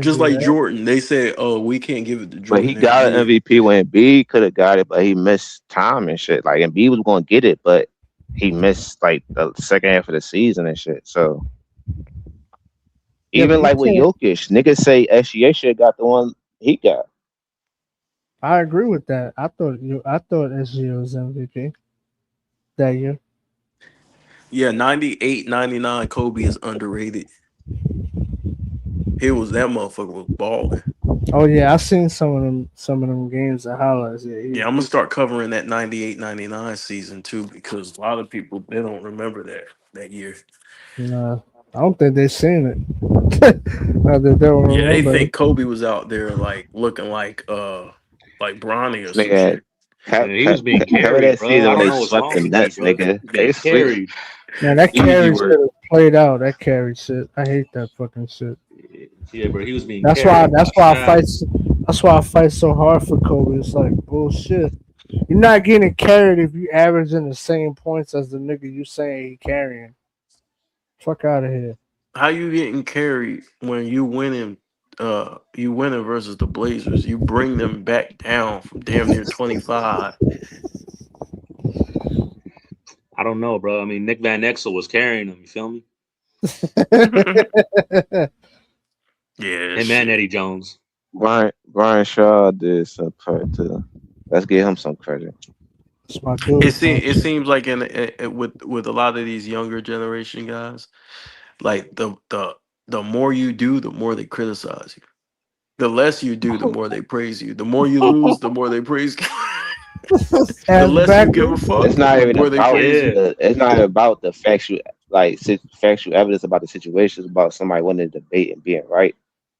Just like Jordan, they said, "Oh, we can't give it to Jordan." but he got an MVP when Embiid could have got it, but he missed time and shit. Like Embiid was gonna get it, but he missed like the second half of the season and shit. So even like with Jokic, niggas say SGA should have got the one he got. I agree with that. I thought SGA was MVP that year. Yeah, 98, 99 Kobe is underrated. That motherfucker was balling. Oh yeah, I seen some of them games at highlights. Yeah, I'm gonna start covering that 98, 99 season too because a lot of people they don't remember that year. Nah, I don't think they seen it. They don't Yeah, they remember. think Kobe was out there like looking like Bronny or some Nigga, shit. He was being carried carried, that bro. season I when don't they know what's swept wrong the with Nets, me, bro. nigga. Being They carried. Man, that carry Easy shit work. is played out. That carry shit. I hate that fucking shit. Yeah, bro. He was being That's carried. why I fight so hard for Kobe. It's like bullshit. You're not getting carried if you averaging the same points as the nigga you saying he carrying. Fuck out of here. How you getting carried when you winning versus the Blazers? You bring them back down from damn near 25. I don't know, bro. I mean, Nick Van Exel was carrying him. You feel me? Yeah. Him and Eddie Jones. Brian Shaw did some part too. Let's give him some credit. It seems like with a lot of these younger generation guys, like the more you do, the more they criticize you. The less you do, the more they praise you. The more you lose, the more they praise you. The less you give a fuck, It's not the even more they about praise you. it's not about the factual evidence about the situation. It's about somebody wanting to debate and being right.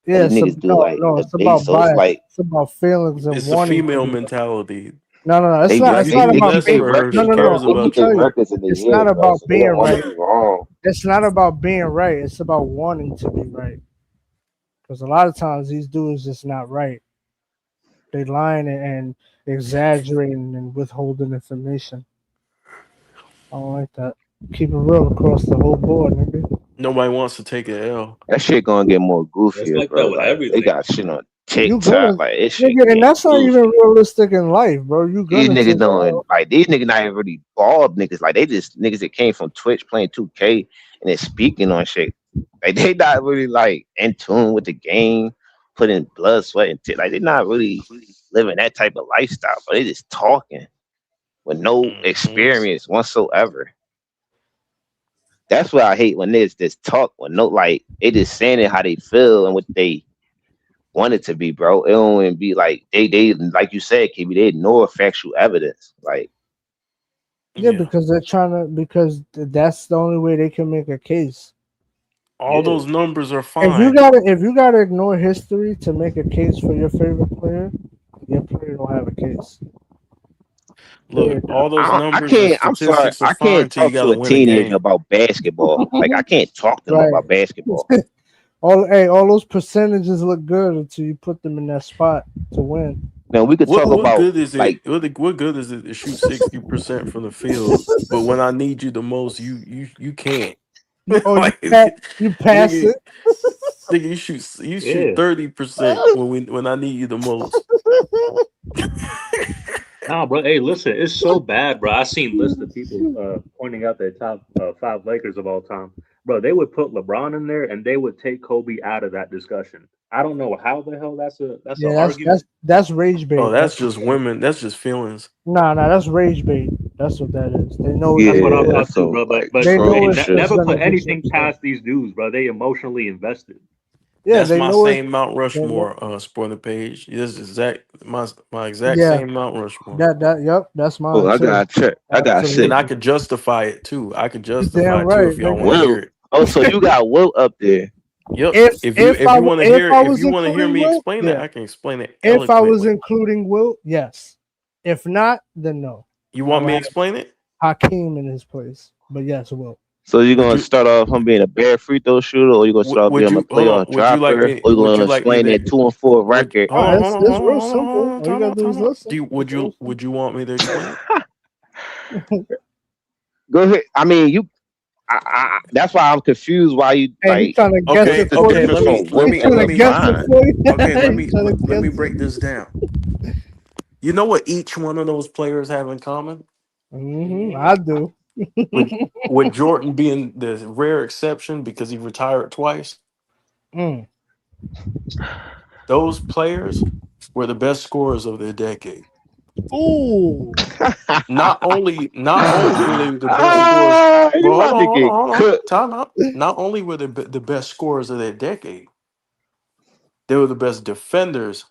Yeah, These niggas do like it's debate, about so bias. it's like It's about feelings and It's a wanting. female mentality. No. It's not. It's not about being. records. No. They Let keep me their tell you. records in the It's year, not bro, about so they being don't wanna right. be wrong. It's not about being right. It's about wanting to be right. Because a lot of times these dudes just not right. They lying and exaggerating and withholding information. I don't like that. Keep it real across the whole board, nigga. Nobody wants to take an L. That shit gonna get more goofier, like bro. that with Like, everything. they got shit on You TikTok. gonna, Like, it shit nigga, and get that's not goofy. even realistic in life, bro. You These gonna niggas take doing L. like these niggas not even really bald niggas. Like they just niggas that came from Twitch playing 2K and then speaking on shit. Like they not really like in tune with the game, putting blood, sweat, and like they not really living that type of lifestyle. But they just talking with no experience whatsoever. That's what I hate when niggas just talk with no like they just saying it how they feel and what they want it to be, bro. It don't even be like they like you said, KB, they ignore factual evidence. Like Yeah, because they're trying to because that's the only way they can make a case. All those numbers are If fine. you gotta ignore history to make a case for your favorite player, your player don't have a case. Look, all those I numbers and can't. I'm sorry. statistics are I fine can't till you talk to gotta a win a teenager game. about basketball. Like I can't talk to them Right. about basketball. all those percentages look good until you put them in that spot to win. Now we could talk What about good is like it? What good is it to shoot 60% from the field, but when I need you the most, you can't. Oh, Like, you pass nigga, it. nigga, you shoot Yeah. 30% when I need you the most. Nah, bro. Hey, listen, it's so bad, bro. I seen lists of people pointing out their top 5 Lakers of all time. Bro, they would put LeBron in there, and they would take Kobe out of that discussion. I don't know how the hell that's an Yeah, argument. that's rage bait. Oh, that's just women. That's just feelings. Nah, that's rage bait. That's what that is. They know. That's what I yeah, thought that's too, so bro. like But They know troll it's shit. never gonna put get you anything upset. past these dudes, bro. They emotionally invested. Yeah, That's they my know it. same Mount They know- Rushmore spoiler page. This is my exact Yeah, same Mount Rushmore. yep, that's mine Oh, I too. gotta check. I gotta Absolutely. sit. And I could justify it too. I could You're justify damn it too right, if y'all nigga. want to hear Will. it. Oh, so you got Will up there. Yep. If If you I want to if hear I if was you want to hear including me Will, explain it, yeah. I can explain it If I was eloquently. including Will, yes. If not, then no. You want I me to would explain it? have Hakeem in his place. But yes, Will. So you're Would gonna you start off him being a bare free throw shooter, or you gonna start would being a you hold on? playoff Would you like dropper, me? or you Would you gonna like me explain that to? 2-4 Would record? hold on, hold on, It's hold real on, simple. All you gotta do is listen. Do you, would you want me to explain it? Go ahead. I mean, you. That's why I'm confused. Why you Hey, he like? trying to guess Okay, it The for you. difference let me from Will He trying to and guess it LeBron. for you. okay, let He me trying to let me guess break it. this down. You know what each one of those players have in common? I do. With Jordan being the rare exception because he retired twice. Mm. Those players were the best scorers of their decade. Ooh. Not only were they the best scorers. You Well, about to get hold on. cooked. Time out. Not only were they the best scorers of their decade, they were the best defenders.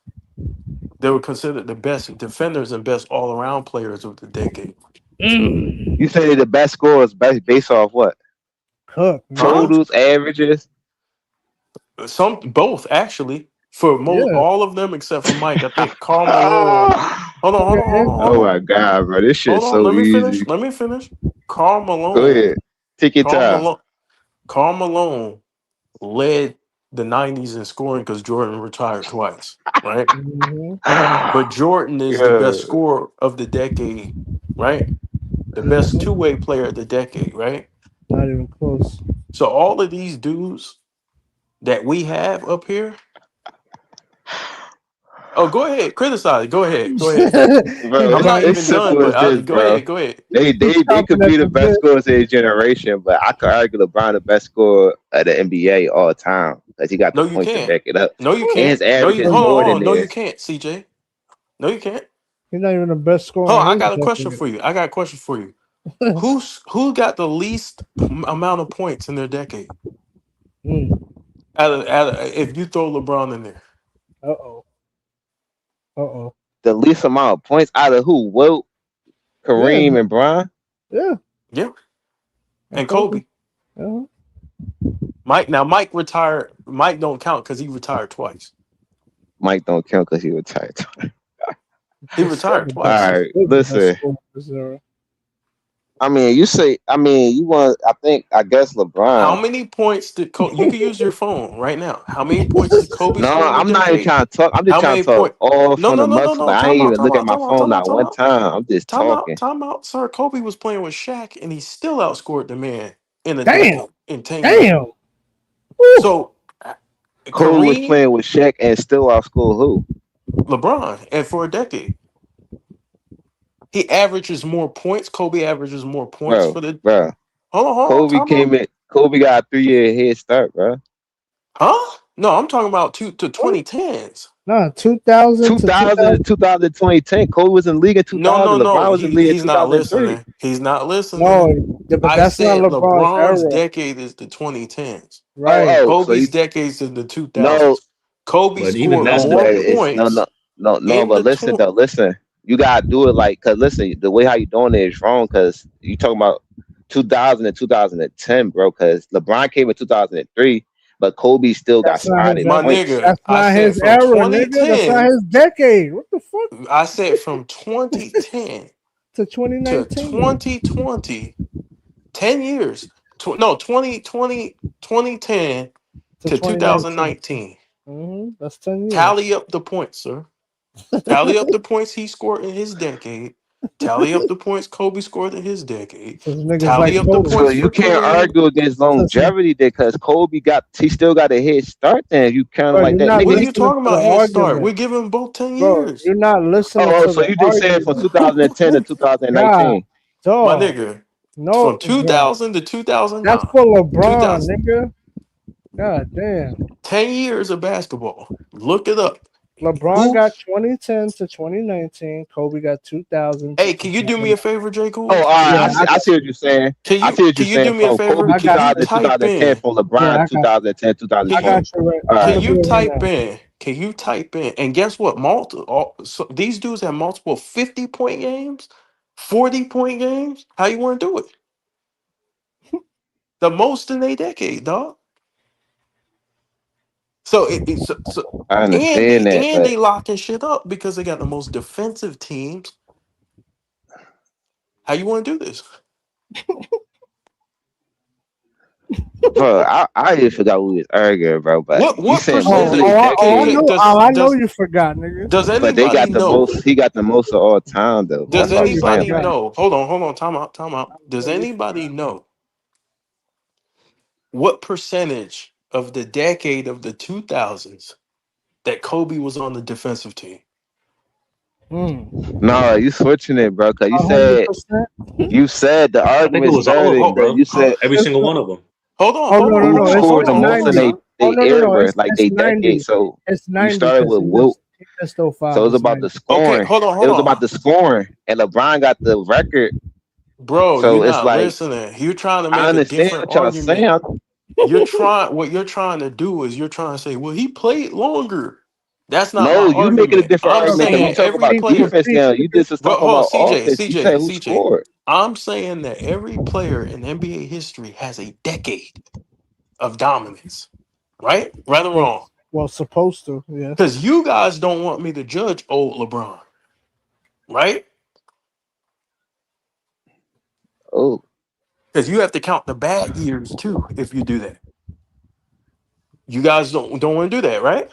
They were considered the best defenders and best all-around players of the decade. You say they're the best scorers based off what? Cook, man. Totals, averages. Both actually. For Yeah. all of them except for Mike, I think Karl Malone. Hold on. Oh my god, bro, this shit's Hold on. so Let easy. me finish. Karl Malone. Go ahead, take your time. Karl Malone led the 90s in scoring because Jordan retired twice, right? But Jordan is the best scorer of the decade, right? The best two-way player of the decade, right? Not even close. So all of these dudes that we have up here. Oh, go ahead, criticize. Go ahead. Bro, I'm not it's even done, simple but as this, go bro. ahead. They could be the best scorers of their generation, but I could argue LeBron the best scorer of the NBA all time because he got the No, you points to can't. back it up. No, you And can't. his average is Hold more on. than No, you theirs. can't, CJ. No, you can't. He's not even the best scorer. Hold on, I in his got a question decade. for you. Who got the least amount of points in their decade? If you throw LeBron in there. Uh-oh. The least amount of points out of who? Wilt, Kareem, and Bron? Yeah. And Kobe. Uh-huh. Mike retired. Mike don't count because he retired twice. Mike don't count because he retired. He retired twice. All right, listen. I mean, you say. I mean, you want. I guess How LeBron. many points did Kobe? You can use your phone right now. How many points did Kobe No, score in the I'm not even decade? trying to talk. I'm just How trying many to talk points? all No, from no, the no, no, muscle. no. I ain't Time out, even time look at out, my time out, phone time out, not time one out. time. I'm just Time out, talking. time out, sir. Kobe was playing with Shaq, and he still outscored the man in a Damn. decade, in 10 years. Damn. So, Kobe was Kareem, playing with Shaq and still outscored who? LeBron, and for a decade, he averages more points. Kobe averages more points for the. Bro. Hold on, Kobe time out. came in. Kobe got a 3-year head start, bro. Huh? No, I'm talking about to 2010s. No, 2000 to 2000 to 2010. Kobe was in the league in No, 2000. no, LeBron no. was in the league in He's not 2003. listening. He's not No, listening. but I that's not said LeBron's LeBron's era. decade is the 2010s. Right. So you Kobe's decades in the no, 2000s. Kobe But even scored that's but more debatable. it's points no. in But the listen though, listen. You gotta do it like, cause listen, the way how you doing it is wrong. Cause you talking about 2000 and 2010, bro. Cause LeBron came in 2003, but Kobe still got That's not his spotted My era. points. nigga, That's I not said his from era, nigga. That's not 2010. his decade. What the fuck? I said from 2010 To to 2019 2020, 10 years. No, 2010 to to 2019. 2019. That's 10 years. Tally up the points, sir. Tally up the points he scored in his decade. Tally up the points Kobe scored in his decade. So niggas Tally like up the Kobe. So points you for can't Kareem. argue against longevity there, because Kobe still got a head start. Then you kind of Bro, like you're that, not What nigga. are you listening to talking the about head start? argument. We're giving both 10 Bro, years. you're not listening Oh, to so the you just said from argument. 2010 to God, 2019. My dog. nigga. No, From bro. 2000 to 2009. That's for LeBron, 2000, nigga. God damn. 10 years of basketball. Look it up. LeBron Who? got 2010 to 2019. Kobe got 2000 to Hey, can you do me a 2019. favor, J. Oh, Cool? all right. Yeah, I see what you're saying. I see what you're Can you saying. do me a From Kobe favor? I got 2000 to you. 2010, from LeBron Yeah, 2010 Can 2020. you All I'm right. gonna do it right now. Can you type in? And guess what? So these dudes have multiple 50-point games, 40-point games. How you want to do it? The most in a decade, dog. So I and understand that, but they locking shit up because they got the most defensive teams. How you want to do this? bro, I just forgot we was arguing, bro. But you What saying most of percentage? the I decade, know. I know you forgot, nigga. Does but they anybody got the know? most. He got the most of all time, though. I Does That's what know I'm you saying, anybody bro. forgot. know? Hold on. Time out. I Does know you anybody forgot. know what percentage of the decade of the 2000s that Kobe was on the defensive team? No, you switching it, bro. Cause 100%. you said the I think it argument was all of them, started. bro. You said Every single one of them. Hold on. Oh no, no, who no! scored the It's most in 90. they No, era, It's like it's they 90. decade. So It's you 90 started because with Wilt. he missed 05. So it was It's about 90. the scoring. Hold It was on. about the scoring, and LeBron got the record. Bro, you're So it's not like, listening. You're trying to I make a understand different what y'all argument. saying. What you're trying to do is you're trying to say, well, he played longer. That's not my No, you making a argument. different I'm argument because we saying talk every about player. defense now. You just was Bro, talking hold on, about offense. You said who CJ. scored. I'm saying that every player in NBA history has a decade of dominance. Right? Right or wrong? Well, supposed to, yeah. Because you guys don't want me to judge old LeBron. Right? Oh. Because you have to count the bad years too if you do that. You guys don't want to do that, right?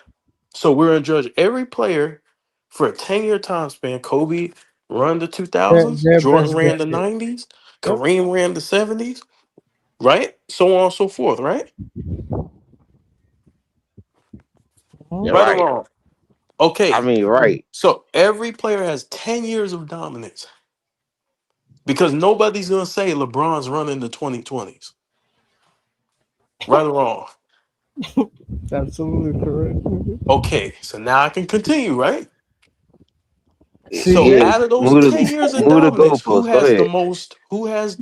So we're going to judge every player for a 10-year time span. Kobe ran the 2000s. Their Jordan best ran the decade. 90s. Yep. Kareem ran the 70s. Right? So on and so forth, right? You're Right or right. wrong? Okay. I mean, right. So every player has 10 years of dominance. Because nobody's going to say LeBron's running the 2020s. Right or wrong? Absolutely correct. Okay. So now I can continue, right? CJ? So out of those 10 years of move the dominance, goalposts. Go ahead. who has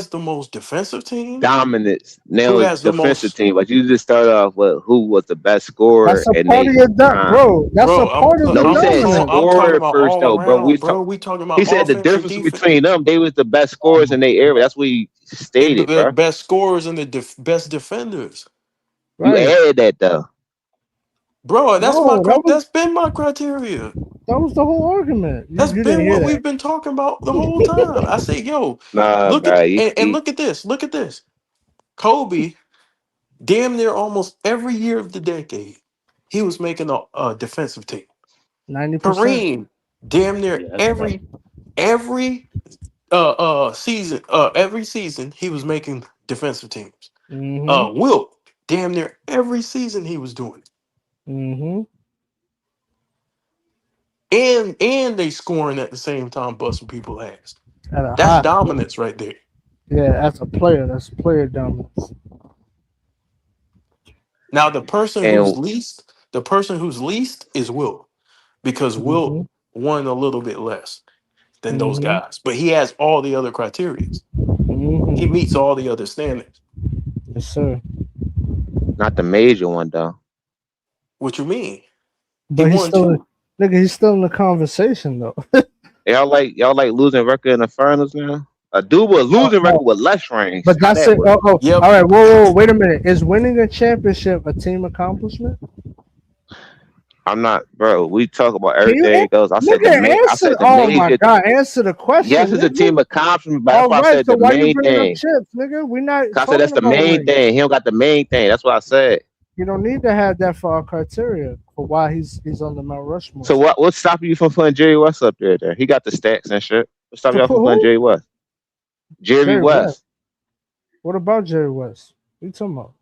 the most defensive team? Dominance. Who Now it's has the defensive most team, but you just started off with who was the best scorer That's a and part of they your time. bro. That's a part of No, the he said dominance. I'm talking scorer about first all though, bro. around, bro. We talking about He said the offense or difference defense. between them, they was the best scorers in their area. That's what he stated, The bro. best scorers and the best defenders. You added that though. Bro, No, that's been my criteria. that was the whole argument. That's You didn't been hear what that. we've been talking about the whole time. I say, yo, Nah, look bro. at and look at this. Look at this. Kobe, damn near almost every year of the decade, he was making a defensive team. 90%. Kareem, damn near every season, every season he was making defensive teams. Mm-hmm. Wilt, damn near every season he was doing it. Mm-hmm. And they scoring at the same time, busting people ass. At a That's high. dominance right there. Yeah, as a player, that's player dominance. Now the person who's least is Wilt, because Wilt won a little bit less than those Mm-hmm. guys, but he has all the other criteria. Mm-hmm. He meets all the other standards. Yes, sir. Not the major one though. What you mean? But he he's won still, too. nigga, he's still in the conversation though. Y'all like losing record in the finals now? A dude was losing record with less rings. But How that's that it. work? Oh, all right. Whoa, wait a minute. Is winning a championship a team accomplishment? I'm not, bro. We talk about Can you everything goes. I said the nigga, main. I answer? said the Oh major. my god, answer the question. Yes, it's a nigga. team accomplishment, but that's All why I right. said So the why you main bringing up thing. chips, nigga? We not. I said that's the talking about main rings. thing. He don't got the main thing. That's what I said. You don't need to have that for our criteria for why he's on the Mount Rushmore. So what's stopping you from putting Jerry West up there? He got the stats and shit. What's stopping y'all put from putting who? Jerry West? Jerry West. What about Jerry West? What you talking about?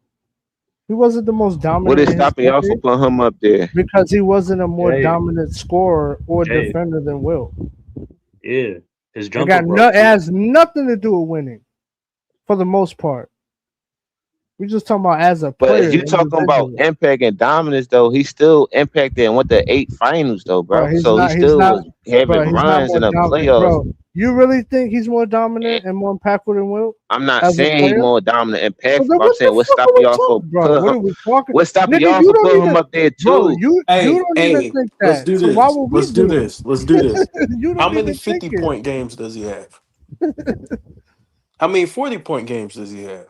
He wasn't the most dominant. What is in his stopping y'all from decade putting him up there? because he wasn't a more Jay. dominant scorer or Jay. defender than Will. Yeah, his It jumper got broke. it has nothing to do with winning, for the most part. We're just talking about as a But player. if you talking about individually. impact and dominance, though, he still impacted and went to 8 finals, though, bro. Bro, he's So not. he He's still not. was having Bro, he's not runs more in the dominant, playoffs. bro. You really think he's more dominant and more impactful than Will? I'm not as a saying he's player? more dominant and So impactful. then But I'm what saying the what's fuck are stopping we y'all from talking, bro? What are we talking? what's stopping Nigga, y'all you from don't putting him even, up there bro. too? You don't even think Let's that. do So why this. would we Let's do do it? this. Let's do this. You How don't many even think 50 it. point games does he have? How many 40-point games does he have?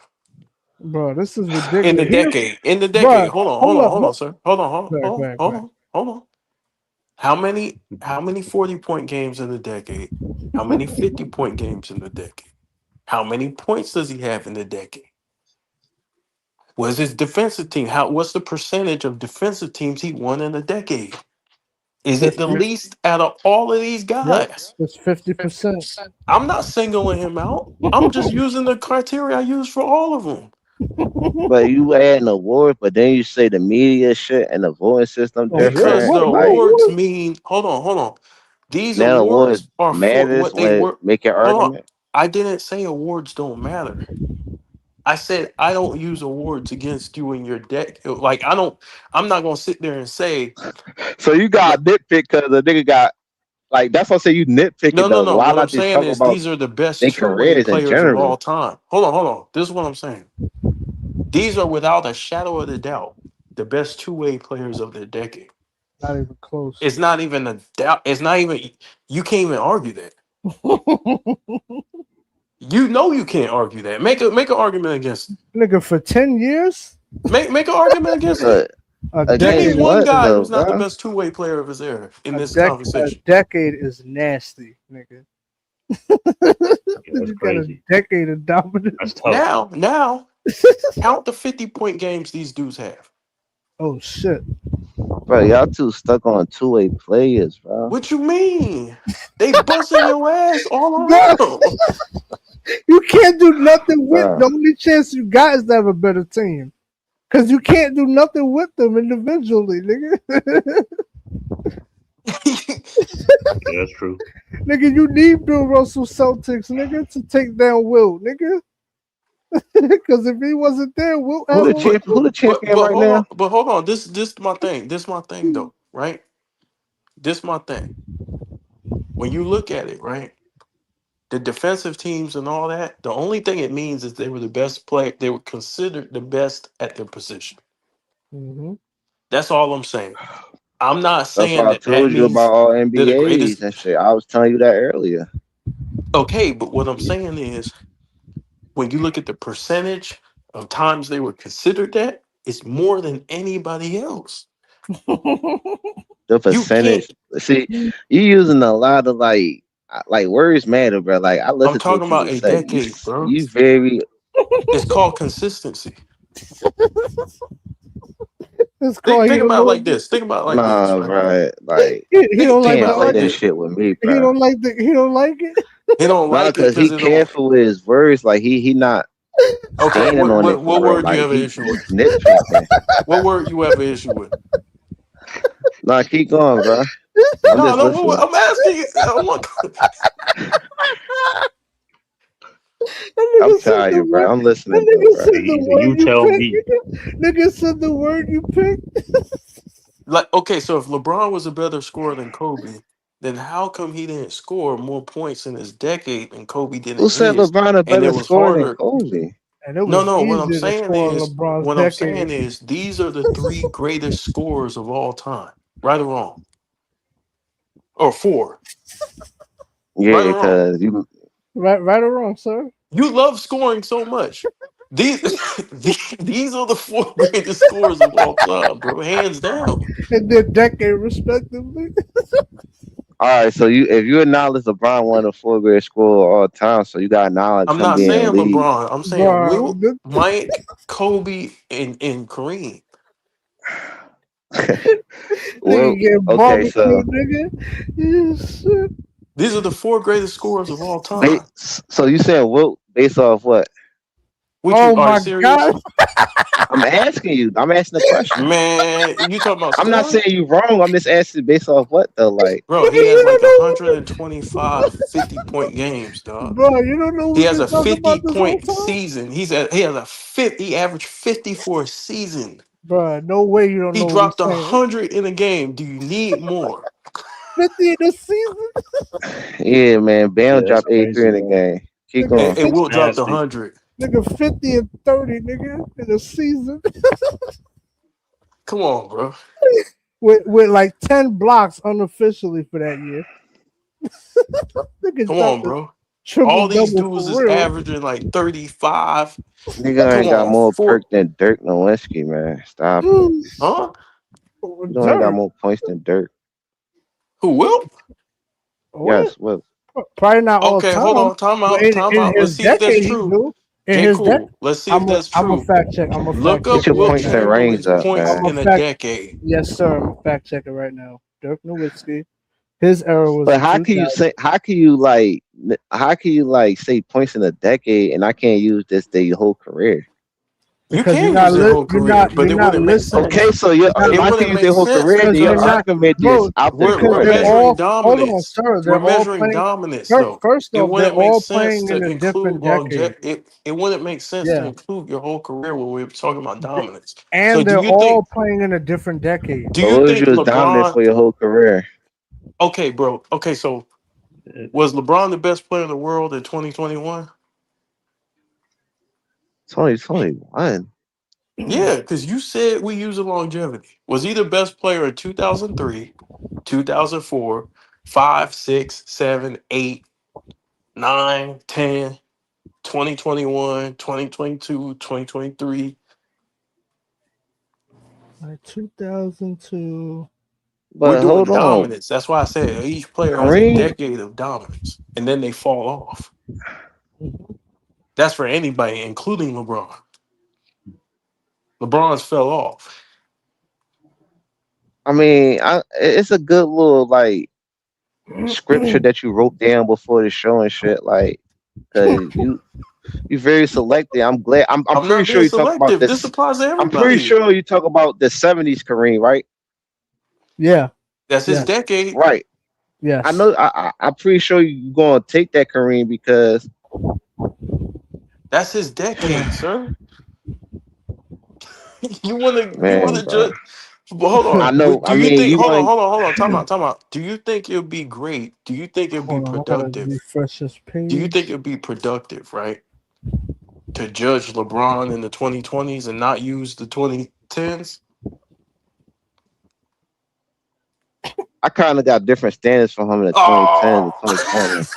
Bro, this is In ridiculous. the decade. In the Bro, decade. Hold on, up. sir. Hold on. Go ahead. Hold on. How many 40-point games in the decade? How many 50-point games in the decade? How many points does he have in the decade? What's his defensive team? What's the percentage of defensive teams he won in a decade? Is it the least out of all of these Yep, guys? it's 50%. I'm not singling him out. I'm just using the criteria I use for all of them. But you add an award, but then you say the media shit and the voting system Because different. the Like awards mean, hold on. These now the awards awards are for matters what they when were. make your Hold on. argument. I didn't say awards don't matter. I said I don't use awards against you in your deck. Like I'm not gonna sit there and say. So you got nitpick because the nigga got like that's what I say you nitpicking though. No. Why What I'm not just saying talk is about these are the best their two-way careers in players of all general? time. Hold on. This is what I'm saying. These are without a shadow of a doubt the best two-way players of the decade. Not even close. It's not even a doubt. It's not even. You can't even argue that. You know you can't argue that. Make an argument against it. Nigga, for 10 years? Make an argument against it. Give me one guy who's not the best two-way player of his era in this conversation. A decade is nasty, nigga. You got a decade of dominance. Now, count the 50-point games these dudes have. Oh shit. Bro, y'all too stuck on two-way players, bro. What you mean? They busting your ass all around. You can't do nothing with the only chance you got is to have a better team. Cause you can't do nothing with them individually, nigga. Yeah, that's true. Nigga, you need Bill Russell Celtics, nigga, to take down Wilt, nigga. Because if he wasn't there, Wilt who the champion right now? But hold on, this my thing. This my thing though, right? This my thing. When you look at it, right? The defensive teams and all that, the only thing it means is they were the best player. They were considered the best at their position. Mm-hmm. That's all I'm saying. I'm not That's saying why I that told you means about all they're the NBAs greatest. and shit. I was telling you that earlier. Okay, but what I'm saying is when you look at the percentage of times they were considered that, it's more than anybody else. The percentage. See, you using a lot of like words matter, bro. Like I I'm listen to talking what about people a say. decade, bro. You very. It's called consistency. It's called Think about it like this. Think about it like this, Nah, right? right. Like He don't like can't the play that argument. shit with me, He bro. don't like it. He don't No, like it because he because it don't. careful with his words. Like he not Okay, standing on it for what real. word you Like have an he issue with? nitpicking. What word you have an issue with? Nah, keep going, bro. I'm No, just no, listening. I'm asking you. I want. I'm tired, bro. I'm listening, That though, nigga bro. said the Easy, word you you tell picked. me. Nigga said the word you picked. Like, okay, so if LeBron was a better scorer than Kobe, then how come he didn't score more points in his decade than Kobe did Who in said his? LeBron a And it better was scorer than harder. Kobe? And it No, was no. easier to score in LeBron's What I'm decade. saying is, these are the three greatest scorers of all time. Right or wrong? Or four? Right Yeah, or wrong? because you. Right or wrong, sir? You love scoring so much. These these are the four greatest scorers of all time, bro. Hands down. In their decade, respectively. All right, so if you acknowledge LeBron one of the four greatest scorers of all time, so you got to acknowledge I'm him not being in the saying league. LeBron. I'm saying Bro, Will, Mike, Kobe, and Kareem. Well, nigga get okay, barbecue, so nigga. Yes, shit. These are the four greatest scorers of all time. so you saying Wilt based off what? Would Oh you are you my serious? god. I'm asking you. I'm asking the question. Man, you talking about I'm not scoring? saying you wrong. I'm just asking based off what though. Like, Bro, he has like 125 50-point games, dog. Bro, you don't know He we've has been a talking about this whole 50-point time? season. He has a 50, he averaged 54 a season. Bro, no way you don't He know what he's dropped saying. 100 in a game. Do you need more? 50 in the season? yeah, man, Bam Yeah, that's dropped 83 in the crazy, man. game. Keep Nigga, going. And Will dropped Nasty. 100. Nigga 50 and 30, nigga, in a season. Come on, bro. with like 10 blocks unofficially for that year. Nigga Come dropped on, a bro. triple All these double dudes for is real. averaging like 35. Nigga Come ain't got on, more perk than Dirk Nowitzki, man. Stop it. huh? You don't ain't got Dirk. more points than Dirk. Who will? What? Yes, well, Probably not all Okay, hold time. on. Time But out. Time in out. Let's his see if that's decade, he true. do. In Okay, his decade, cool. Let's see if that's I'm a true. fact check. I'm a Look fact get up check your right Will points now. and rings Chamberlain's up, points man. I'm a in a fact. decade. Yes, sir. I'm a fact checker right now. Dirk Nowitzki. His era was But in how can you 2000. say? How can you say points in a decade and I can't use this their whole career? You Because can use their whole career, but you're it not wouldn't make listening. Okay, so You're not, if it I can wouldn't use make their whole sense career, because then you're your because not, argument bro. is out the Because we're they're door. measuring all. Hold on, dominance. sir. We're They're all measuring playing. dominance though. First It off, they're wouldn't make all sense playing to in a include different decade. longevity. It wouldn't make sense to Yeah, include your whole career when we're talking about dominance. So and they're all playing in a different decade. do But you what if think you was dominant LeBron for your whole career? okay, bro. Okay, so was LeBron the best player in the world in 2021? 2021. Yeah, because you said we use a longevity. Was he the best player in 2003, 2004, 5, 6, 7, 8, 9, 10, 2021, 2022, 2023? Like 2002. We're But doing hold on, dominance. That's why I said each player has a Kareem. decade of dominance, and then they fall off. That's for anybody, including LeBron. LeBron's fell off. I mean, it's a good little like scripture that you wrote down before the show and shit. Like, cause you very selective. I'm glad. I'm I'm pretty not sure being you talk about selective. This this. applies to I'm pretty everybody. sure you talk about the '70s Kareem, right? Yeah. That's his Yes. decade. Right. Yes. I know. I'm pretty sure you're gonna take that Kareem because That's his decade, sir. You wanna man, bro. judge? Well, hold I on. know. Do I you mean, think? you Hold on, want. hold on. Time out. Do you think it would be great? Do you think it'd be Hold on, I gotta productive? refresh this Do you think page. it'd be productive, right, to judge LeBron in the 2020s and not use the 2010s? I kind of got different standards from him in the 2010 Oh, to 2020.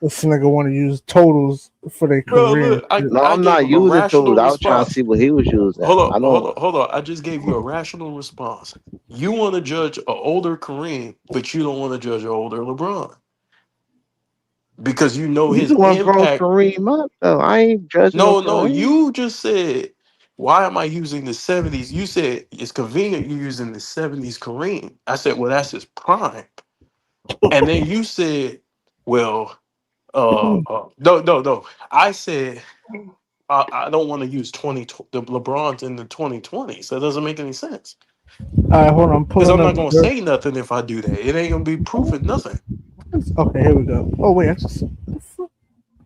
This nigga want to use totals for their Bro, career. look, I I'm gave not him a using rational tools. I was trying to response. see what he was using. Hold I on, don't. hold on. I just gave you a rational response. You want to judge an older Kareem, but you don't want to judge an older LeBron because you know You his the one brought impact. Kareem up though. I ain't judging no No, Kareem. you just said, why am I using the 70s? You said it's convenient you're using the 70s Kareem. I said, well, that's his prime. And then you said, well, no. I said, I don't want to use the LeBrons in the 2020s. That doesn't make any sense. All right, hold on. I'm Because pulling I'm up. not gonna say nothing if I do that. It ain't gonna be proving nothing. Okay, here we go. Oh wait, I just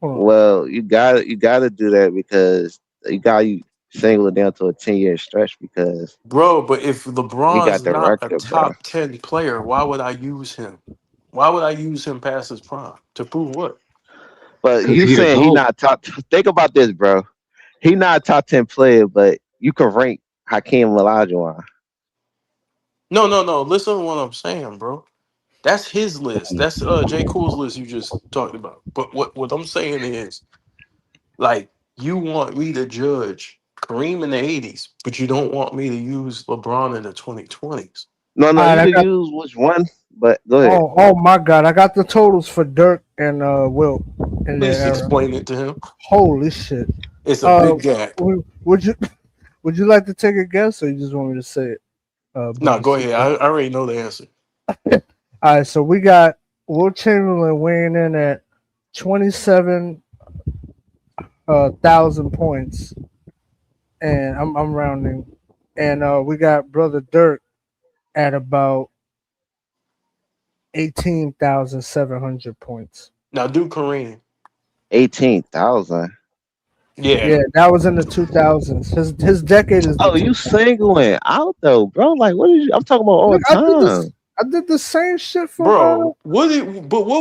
hold on. Well, you gotta do that because you single it down to a 10-year stretch because Bro, but if he LeBron's got the not a record, bro. top 10 player, why would I use him? Why would I use him past his prime? To prove what? But Cause you he the saying he GOAT. not top? Think about this, bro. He not a top 10 player, but you can rank Hakeem Olajuwon. No. Listen to what I'm saying, bro. That's his list. That's J. Cool's list you just talked about. But what I'm saying is, like, you want me to judge Kareem in the 80s, but you don't want me to use LeBron in the 2020s. No, All right, you I could got. use which one, but go ahead. Oh my God! I got the totals for Dirk and Wilt in their Please era. explain it to him. Holy shit! It's a big gap. Would you like to take a guess, or you just want me to say it? No, go ahead. I already know the answer. All right, so we got Wilt Chamberlain weighing in at 27,000 points, and I'm rounding, and we got brother Dirk at about 18,700 points. Now do Kareem. 18,000. Yeah, that was in the 2000s. His decade is. Oh, you singling out though, bro? Like, what is you? I'm talking about all Look, time. I did the same shit for bro. What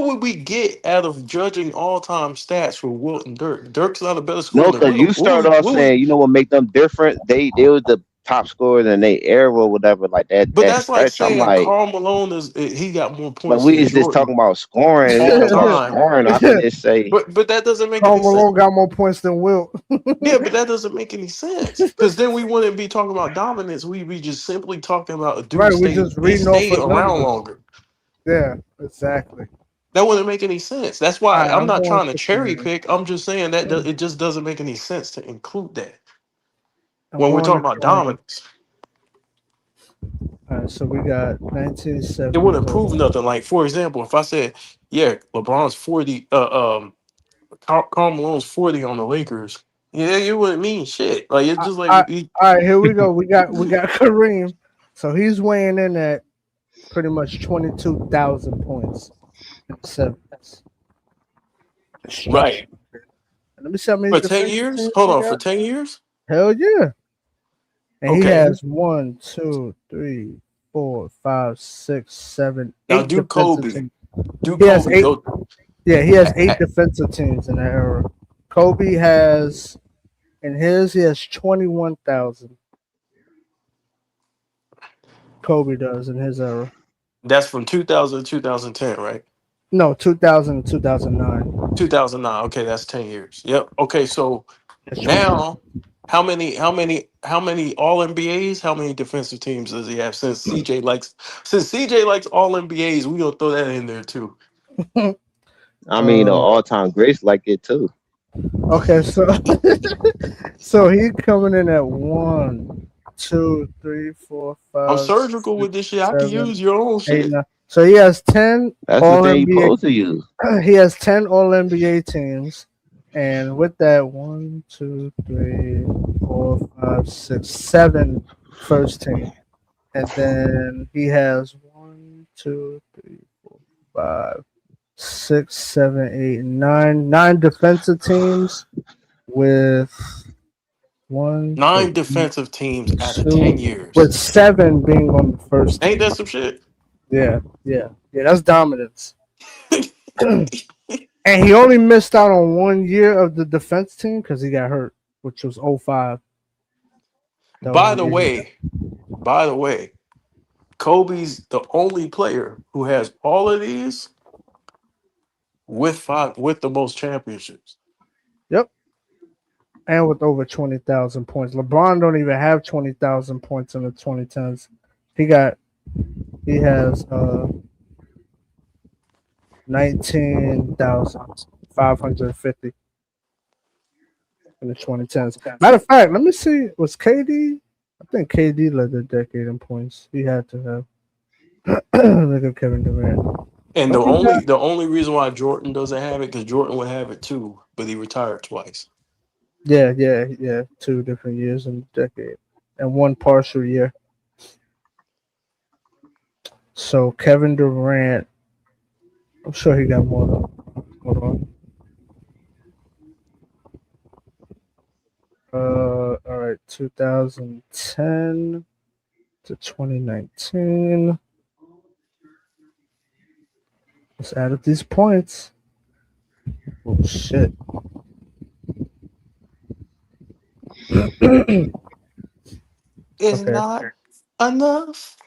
would we get out of judging all time stats for Wilt and Dirk? Dirk's not a better scorer No, than because you Wilt. started off saying, you know what make them different? They were the top scorers in their era or whatever, like that. But That that's like stretch. I'm saying like, Karl Malone he got more but points we than is just talking Jordan about scoring. We all talking about time. scoring. I can just say, But that doesn't make Karl any sense. Malone got more points than Wilt. Yeah, but that doesn't make any sense because then we wouldn't be talking about dominance. We'd be just simply talking about a dude Right, we just he reading off stayed of around numbers. longer. Yeah, exactly. That wouldn't make any sense. That's why I'm I'm not going trying to for cherry Kareem. pick. I'm just saying that it just doesn't make any sense to include that I'm when we're going talking to about Kareem. dominance. All right, so we got 1970. It wouldn't prove nothing. Like, for example, if I said, yeah, LeBron's 40, Karl Malone's 40 on the Lakers, yeah, it wouldn't mean shit. Like, it's just like All right, here we go. We got Kareem. So he's weighing in at pretty much 22,000 points in the 70s. right. Let me see how many For 10 defensive years? teams Hold we on, got. for 10 years? Hell yeah. And he Okay. has 1, 2, 3, 4, 5, 6, 7, Now 8 do defensive Kobe. teams. Do He has Kobe. 8. Go. Yeah, he has 8 defensive teams in that era. Kobe has, in his, he has 21,000. Kobe does in his era. That's from 2000 to 2010, right? No, 2000 and 2009. 2009. Okay, that's 10 years. Yep. Okay, so now how many all NBAs, how many defensive teams does he have since CJ likes all NBAs, we gonna throw that in there too. I mean, all-time greats like it too. Okay, so so he coming in at 1, 2, 3, 4, 5. I'm surgical with this shit. I can use your own shit. 9. So he has 10 That's the all thing you NBA. supposed to use. He has 10 all NBA teams, and with that, 1, 2, 3, 4, 5, 6, 7 first team, and then he has 1, 2, 3, 4, 5, 6, 7, 8, 9 defensive teams with 9 defensive teams out of 2, 10 years. with 7 being on the first team. Ain't that some shit? Yeah, that's dominance. And he only missed out on 1 year of the defense team because he got hurt, which was 05. By the way, Kobe's the only player who has all of these with the most championships. Yep. And with over 20,000 points. LeBron don't even have 20,000 points in the 2010s. He has 19,550 in the 2010s. Matter of fact, let me see. Was KD? I think KD led the decade in points. He had to have. Look at Kevin Durant. And the only reason why Jordan doesn't have it, because Jordan would have it too, but he retired twice. Yeah. 2 different years in the decade and 1 partial year. So Kevin Durant, I'm sure he got more though. Hold on. All right, 2010 to 2019. Let's add up these points. Oh shit. It's not enough.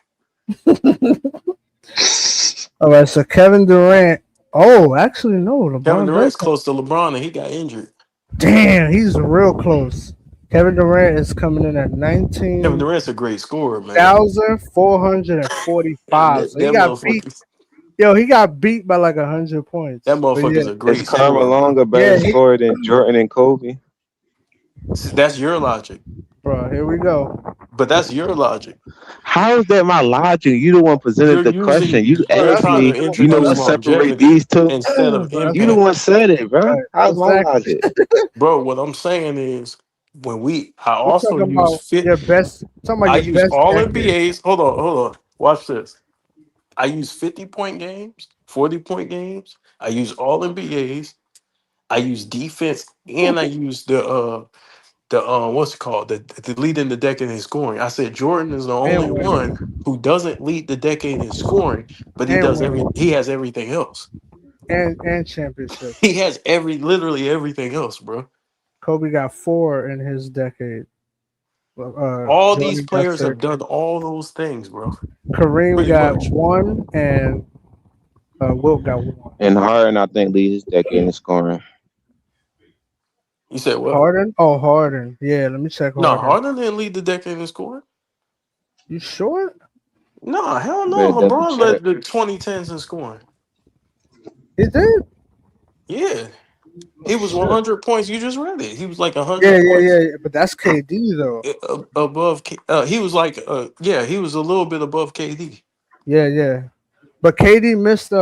All right, so Kevin Durant. Oh, actually, no. LeBron Kevin Durant's does. close to LeBron, and he got injured. Damn, he's real close. Kevin Durant is coming in at 19. Kevin Durant's a great scorer, man. 1,445. So he got beat. Yo, he got beat by like 100 points. That motherfucker's a great Is Karl Malone a better scorer than Jordan and Kobe? That's your logic. Bro, here we go. But that's your logic. How is that my logic? You the one presented the question. You asked me, you know what separate these two? Instead of you the one said it, bro. How's my logic? Bro, what I'm saying is I also use your best. I use all NBAs. Hold on. Watch this. I use 50-point games, 40-point games. I use all NBAs. I use defense, and I use the what's it called? The lead in the decade in scoring. I said Jordan is the only one who doesn't lead the decade in scoring, but he has everything else. And championship. He has literally everything else, bro. Kobe got 4 in his decade. All these players have done all those things, bro. Kareem got 1, and Wilt got 1. And Harden, I think, leads his decade in scoring. You said what? Harden? Oh, Harden. Yeah, let me check. No, Harden didn't lead the decade in scoring. You sure? No, hell no. LeBron led the 2010s in scoring. He did? Yeah. He was 100 points. You just read it. He was like 100 points. Yeah. But that's KD, though. Above, he was like, he was a little bit above KD. Yeah. But KD missed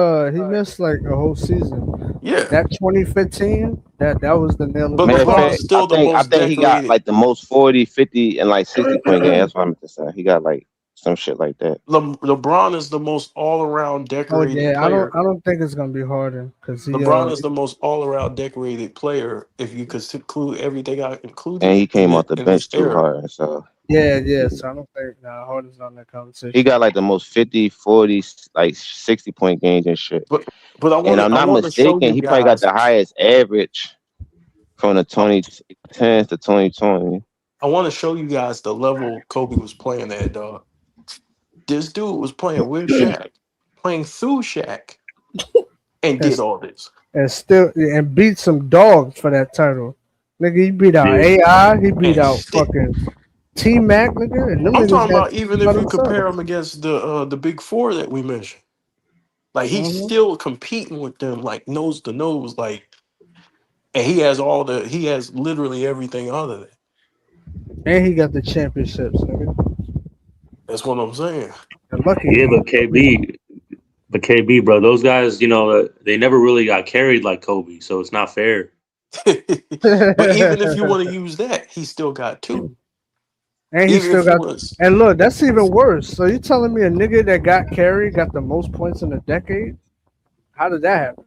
like a whole season. Yeah. That 2015, that was the nail. But LeBron's still the most decorated. He got like the most 40, 50, and like 60-point game. That's what I meant to say. He got like some shit like that. LeBron is the most all-around decorated player. I don't think it's gonna be Harden because LeBron is the most all-around decorated player if you could include everything I included. And he came off the bench too hard, so. Yeah. So I don't think Harden's on that conversation. He got like the most 50, 40, like 60-point games and shit. But I'm not mistaken, he probably got the highest average from the 2010s to 2020. I want to show you guys the level Kobe was playing at, dog. This dude was playing with Shaq, playing through Shaq, and did all this. And beat some dogs for that title. Nigga, he beat out AI, he beat out fucking T-Mac, nigga. And I'm talking about even if you compare him against the big 4 that we mentioned. Like, he's still competing with them, like, nose to nose, like, and he has literally everything other than. And he got the championships, nigga. That's what I'm saying. Yeah, but KB, bro, those guys, they never really got carried like Kobe, so it's not fair. But even if you want to use that, he still got 2. And he still got. And look, that's even worse. So you telling me a nigga that got carried got the most points in a decade? How did that happen?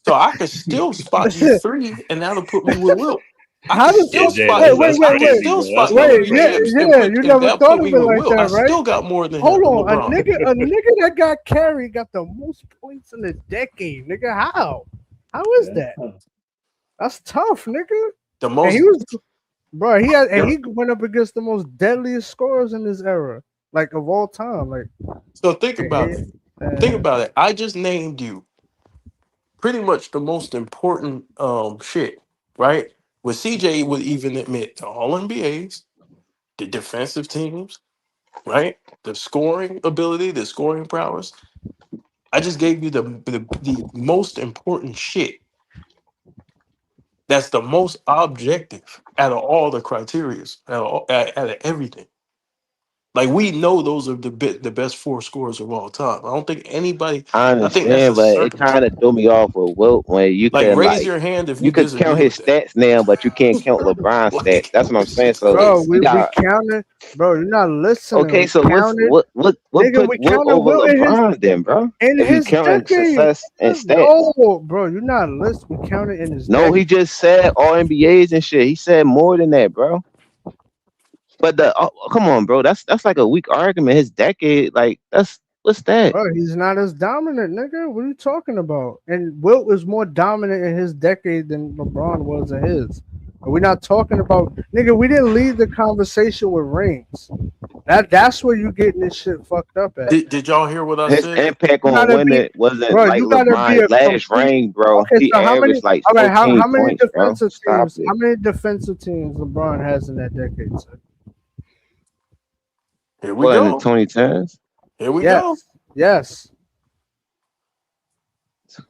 So I could still spot you 3, and that'll put me with Wilt. How does wait? You never thought of it like that, right? I still got more than Hold on, a nigga that got carried got the most points in a decade, nigga. How is that? That's tough, nigga. The most. He went up against the most deadliest scorers in this era, like of all time. Like, so think about it. Think about it. I just named you pretty much the most important shit, right? What CJ would even admit to all NBAs, the defensive teams, right? The scoring ability, the scoring prowess. I just gave you the most important shit. That's the most objective out of all the criterias, out of everything. Like we know those are the best 4 scorers of all time. I don't think anybody. I I think that's a understand, but it kind circumstance. of threw me off with Wilt when you Like can raise your hand if you you could count disagree his with that. stats now, but you can't count LeBron's stats. Like That's what I'm this saying. is So Bro, crazy. we we got counted. Bro, you're not listening. okay. We So counted. what Nigga, put we Wilt counted over Will LeBron then, bro? in If you his counting decade. success and stats. No, bro, you're not listening. We counted in his No, decade. he just said all NBAs and shit. He said more than that, bro. But come on, bro. That's like a weak argument. His decade, like what's that? Bro, he's not as dominant, nigga. What are you talking about? And Wilt was more dominant in his decade than LeBron was in his. We're not talking about, nigga. We didn't lead the conversation with rings. That's where you getting this shit fucked up at. Did y'all hear what I His said? impact You on gotta be, winning wasn't bro. like You gotta be LeBron's a last complete. ring, bro. Okay, He so how many? averaged like All right, 14 how many points, bro. defensive Stop teams? it. How many defensive teams LeBron has in that decade, sir? Here we What in the go. 2010s? Here we go. Yes.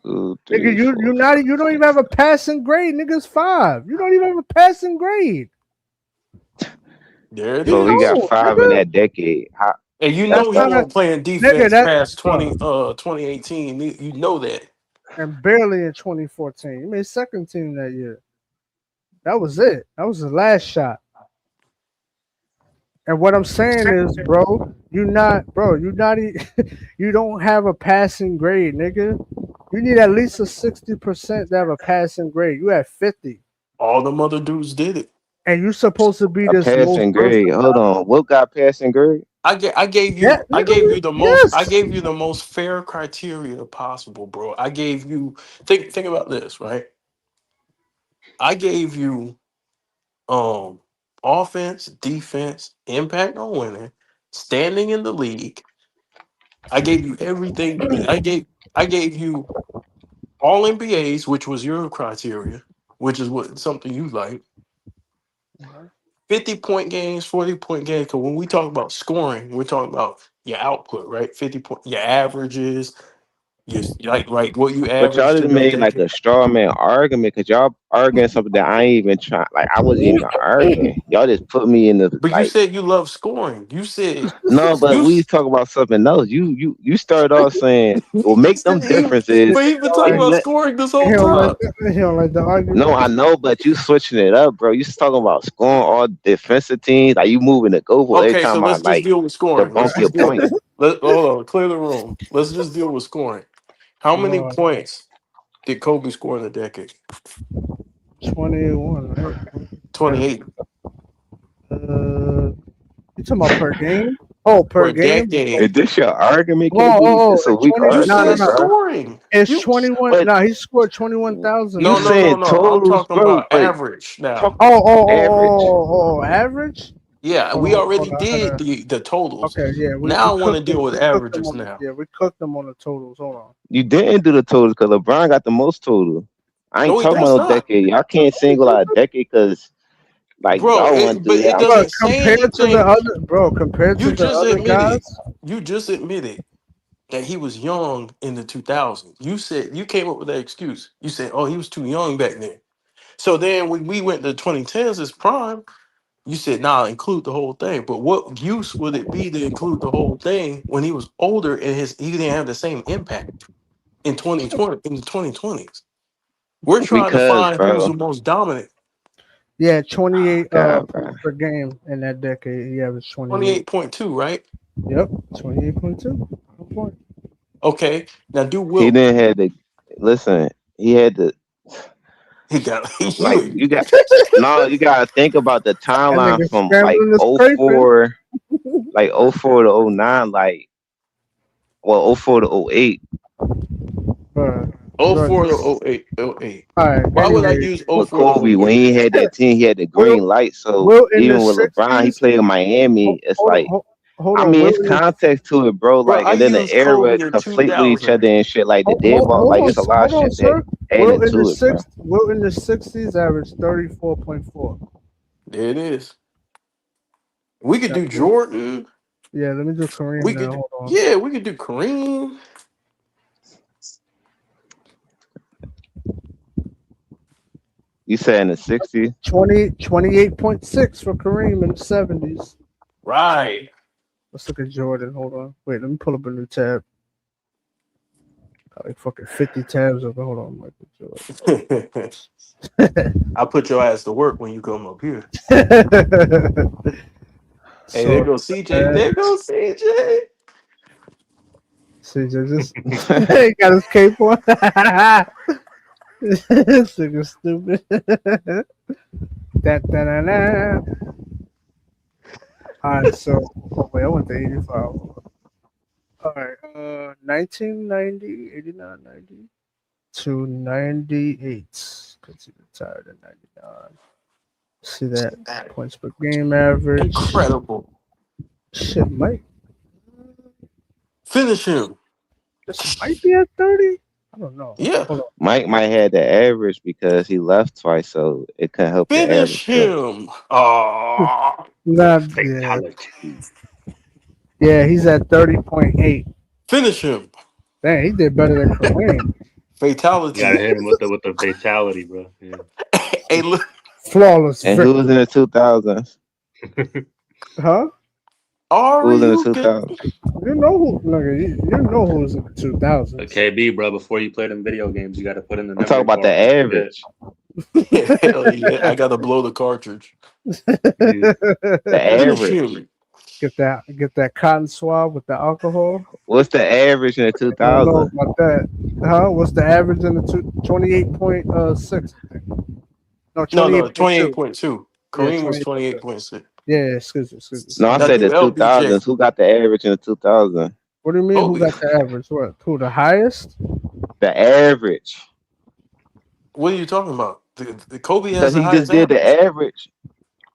2, Nigga, 3, you 4. you don't even have a passing grade. Nigga's 5. You don't even have a passing grade. There it So he got is. 5 in that decade. And you That's know he not a wasn't playing nigga. defense That past 2018. You know that. and barely in 2014. He made second team that year. That was it. That was his last shot. And what I'm saying is, bro, you don't have a passing grade, nigga. You need at least a 60% to have a passing grade. You had 50. All them other dudes did it. And you're supposed to be A this most passing grade. Hold on. What got passing grade? I gave you Yeah, I nigga, gave you the most yes. I gave you the most fair criteria possible, bro. I gave you think about this, right? I gave you offense, defense, impact on winning, standing in the league. I gave you everything. I gave you all NBAs, which was your criteria, which is something you like. 50-point games, 40-point games. Because when we talk about scoring, we're talking about your output, right? 50 point, your averages, your like what you But y'all averaged just in your made like decade. a straw man argument because y'all arguing something that I ain't even trying. Like I wasn't even arguing. Y'all just put me in the But you like. said you love scoring. You said No, but you. we talk about something else. You started off saying, "Well, make them differences." But he's been talking And about let, scoring this He whole don't like time. he don't like the argument. no, I know, but you switching it up, bro. You talking about scoring all defensive teams. Like you moving the goalpost every Okay, so time I let's just like deal with to scoring. Let's bump your just deal. points. Hold on, clear the room. Let's just deal with scoring. How many Lord, points did Kobe score in a decade? 21, right? 28 You talking about per game? Oh, for per a game? decade. Is this your argument, KB? It's a It's weak 20. You No, argument, said bro. scoring. It's You 21. But No, he scored 21,000. you saying no. I'm totals, talking bro? about But average now. talk average. Average? Yeah, Hold we on, already I did gotta. the totals. Okay, yeah, we Now I want to cooked them. deal with We cooked them averages on. now. Yeah, we cooked them on the totals. Hold on. You didn't do the totals because LeBron got the most total. I ain't No, talking that's about no not, decade. Y'all can't single out a decade because like bro. y'all want to But do it that. Bro, doesn't say compared to the anything. other, bro, compared to You the just other admitted. guys, You just admitted that he was young in the 2000s. You said you came up with that excuse. You said, "Oh, he was too young back then." So then when we went to 2010s as prime, you said, "Nah, include the whole thing." But what use would it be to include the whole thing when he was older and he didn't have the same impact in 2020 in the 2020s? We're trying to Because, find who's bro, the most dominant. yeah, 28 God, bro. points per game in that decade. He averaged 28. 28.2, right? Yep, 28.2. Point. Okay. Now do He Wilt. didn't have to listen. He had to He got like you. you got no. You gotta think about the That timeline nigga from like scrambling the scraping. 04 to 09, like 04 to 08. Bro, 04 to 08. all right. Why would I Anyway, use With 04 to Kobe, when 08? he had that team, he had the Will green light. So Will in the even with LeBron, he 60s. played in Miami. It's Hold on, like hold I on. mean, We're it's in the, context to it, bro. Bro, Like, I and then the use era Kobe in conflict with each 2000. other and shit. Like the dead hold, ball. hold Like, on, it's a lot of hold on, shit that sir. added We're in the to it, bro. We're in the 60s. Average 34.4. There it is. We could That's do it. Jordan. Yeah, let me do Kareem We now. could, Hold on. yeah, we could do Kareem. You said in the 60s? 28.6 for Kareem in the 70s. Right. Let's look at Jordan. Hold on. Wait, let me pull up a new tab. Got like fucking 50 tabs open. Hold on, Michael Jordan. I'll put your ass to work when you come up here. Hey, So, there goes CJ. There goes CJ. CJ just he got his cape on. This nigga stupid. Da-da-da-da. All right, so wait, I went to 85. All right, 1990, 89, 90 to 98. Because he retired in 99. See that points per game average. Incredible. Shit, Mike. Finish him. This might be at 30. I don't know. Yeah. Hold on. Mike might have the average because he left twice, so it couldn't help the Finish average. Too. him. Oh. Not yeah. Yeah, he's at 30.8. Finish him. Dang, he did better than Kareem. Fatality. You gotta hit him with the fatality, bro. Yeah. Hey, look. Flawless. And who was in the 2000s? Huh? Who was in the 2000s? You know who? Look, you know who was in the 2000s. KB, bro. Before you play them video games, you got to put in the. I'm talking about the average. Yeah, hell yeah. I gotta blow the cartridge. The average. Get that cotton swab with the alcohol. What's the average in the I don't know 2000s? about that. Huh? What's the average in the 28.6? No, 28.2. Kareem Yeah, was 28.6. Yeah, excuse me. No, I said the 2000s. Who got the average in the 2000s? What do you mean? Who got the average? What? Who the highest? The average. What are you talking about? The Kobe Because has the he highest just did the average.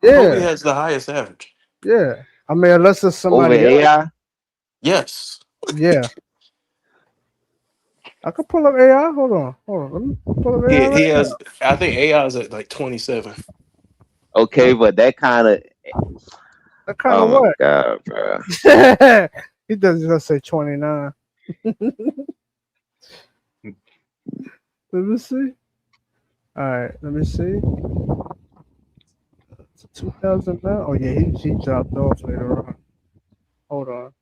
Kobe Yeah, has the highest average. yeah. I mean, unless it's somebody Over else. AI? Yes. Yeah. I could pull up AI. Hold on. Let me pull up AI. He right has. now. I think AI is at like 27. Okay, but that kind of. That kind Oh of my what? God, bro. He doesn't just say 29. Let me see. All right, let me see. 2009. Oh yeah, he dropped off later on. Hold on.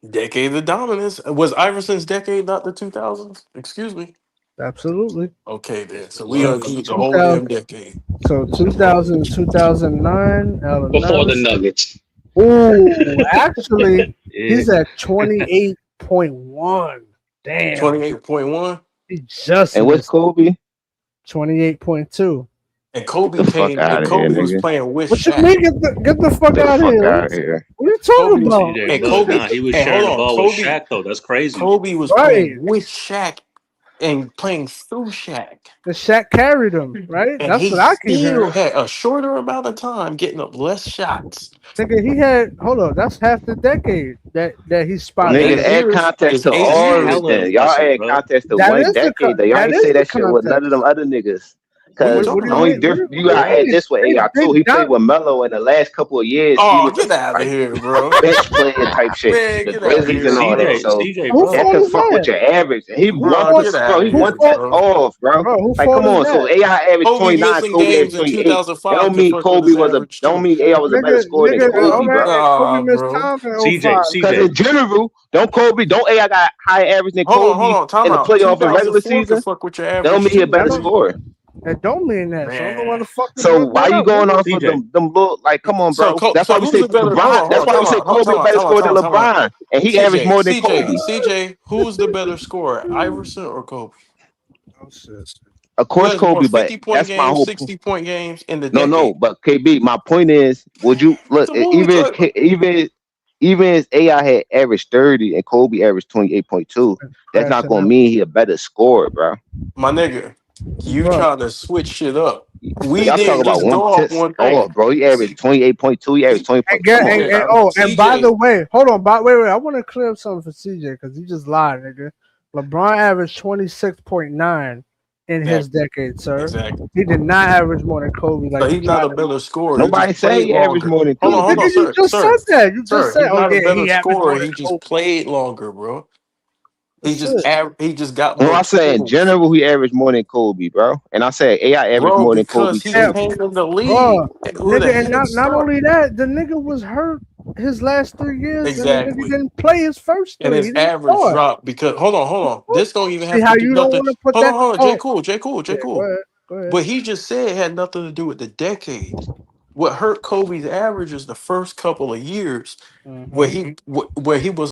Decade of dominance. Was Iverson's decade not the 2000s? Excuse me. Absolutely. Okay, then. So we include the whole 2000 damn decade. So 2000, 2009. Allen Before the Iverson. Nuggets. Ooh, actually, he's at 28.1. Damn. 28.1. He just And what's missed Kobe? 28.2. And Kobe Get the fuck came. out And of here, Kobe was nigga. playing with What you Shaq. mean? Get the fuck Get the out of fuck here. out of here. What are you talking Kobe, about? CJ, and look, Kobe. nah, he was And sharing hold the on, ball Kobe. with Shaq, though. That's crazy. Kobe was Right. playing with Shaq and playing through Shaq. The Shaq carried him, right? And That's he what I keep still hearing. had a shorter amount of time getting up less shots. Nigga, he had that's half the decade that he spotted. Nigga, 8 add years context is to 8 That's all of years. it hella then. Y'all impressive, add bro. context to That one is the decade. Though. Y'all that ain't is say the that shit with none of them context. other niggas. What are you Cause talking What do you about? only mean? different you gotta add this with AI too. He played with Melo in the last couple of years. He Oh, was get out of like here, bro. bench playing type shit. Man, The get out of Grizzlies here, and all that. bro. So Who that fault could is fuck with that? your average. And he Bro, one get out of he here, one tenth bro. off, bro. Bro, who Like fault come is on. So that? AI averaged Kobe 29, missing Kobe averaged games in 28. That 2005 don't can mean fuck with Kobe his was average don't too. mean AI was a better scorer than Nigga, Kobe, all bro. right. Kobe missed Bro. time in CJ, 05. Because in general, don't AI got higher average than Hold Kobe on. Time in the out. playoff and regular 2004 can season? fuck with your That don't average mean he a too, better That man. don't scorer. that don't mean that. So I don't know why Man. the fuck you So brought why that you up, going nigga. off of CJ. them little like come on, bro? That's why So we who's say the better? LeBron. That's why we say Kobe a better scorer than Time out. LeBron, and he averaged more than Kobe. CJ, who's the better scorer, Iverson or Kobe? Oh shit. Of Who course, has more Kobe, but 50-point that's my games, whole 60-point games in the no, decade? but KB, my point is, would you look So what are we talking about? even as AI had averaged 30 and Kobe averaged 28.2, that's not Crashing gonna out. mean he a better scorer, bro. My nigga, you Bro, trying to switch shit up. We Y'all talk didn't about just one go off tenth. one Oh, thing. bro, he averaged 28.2. He averaged 20 points. Come on, And, bro. and by CJ, the way, hold on, wait. I want to clear up something for CJ because he just lied, nigga. LeBron averaged 26.9 in his exactly, decade, sir. exactly. He did not average more than Kobe. Like So you he's tried not a to. better scorer. He Nobody just said played he averaged longer. more than Hold on, Kobe. hold Nigga, on, you sir, just sir, said that. You just sir. said, He's oh not a yeah, better he averaged more scorer. than He just Kobe. played longer, bro. He That's just it. he just got No, more I said in tools, general he averaged more than Kobe, bro. And I said AI averaged bro. more than Kobe Because he Yeah, too. came in the league bro, with a nigga, and head not start. only that, the nigga was hurt his last 3 years, and the nigga Exactly. didn't play his first And 3. his He didn't average start. dropped because hold on. This don't even See have how to do you don't nothing. want to put Hold on, that? hold on. Oh, J. yeah, Cool. go ahead. But he just said it had nothing to do with the decade. What hurt Kobe's average is the first couple of years where Mhm. he was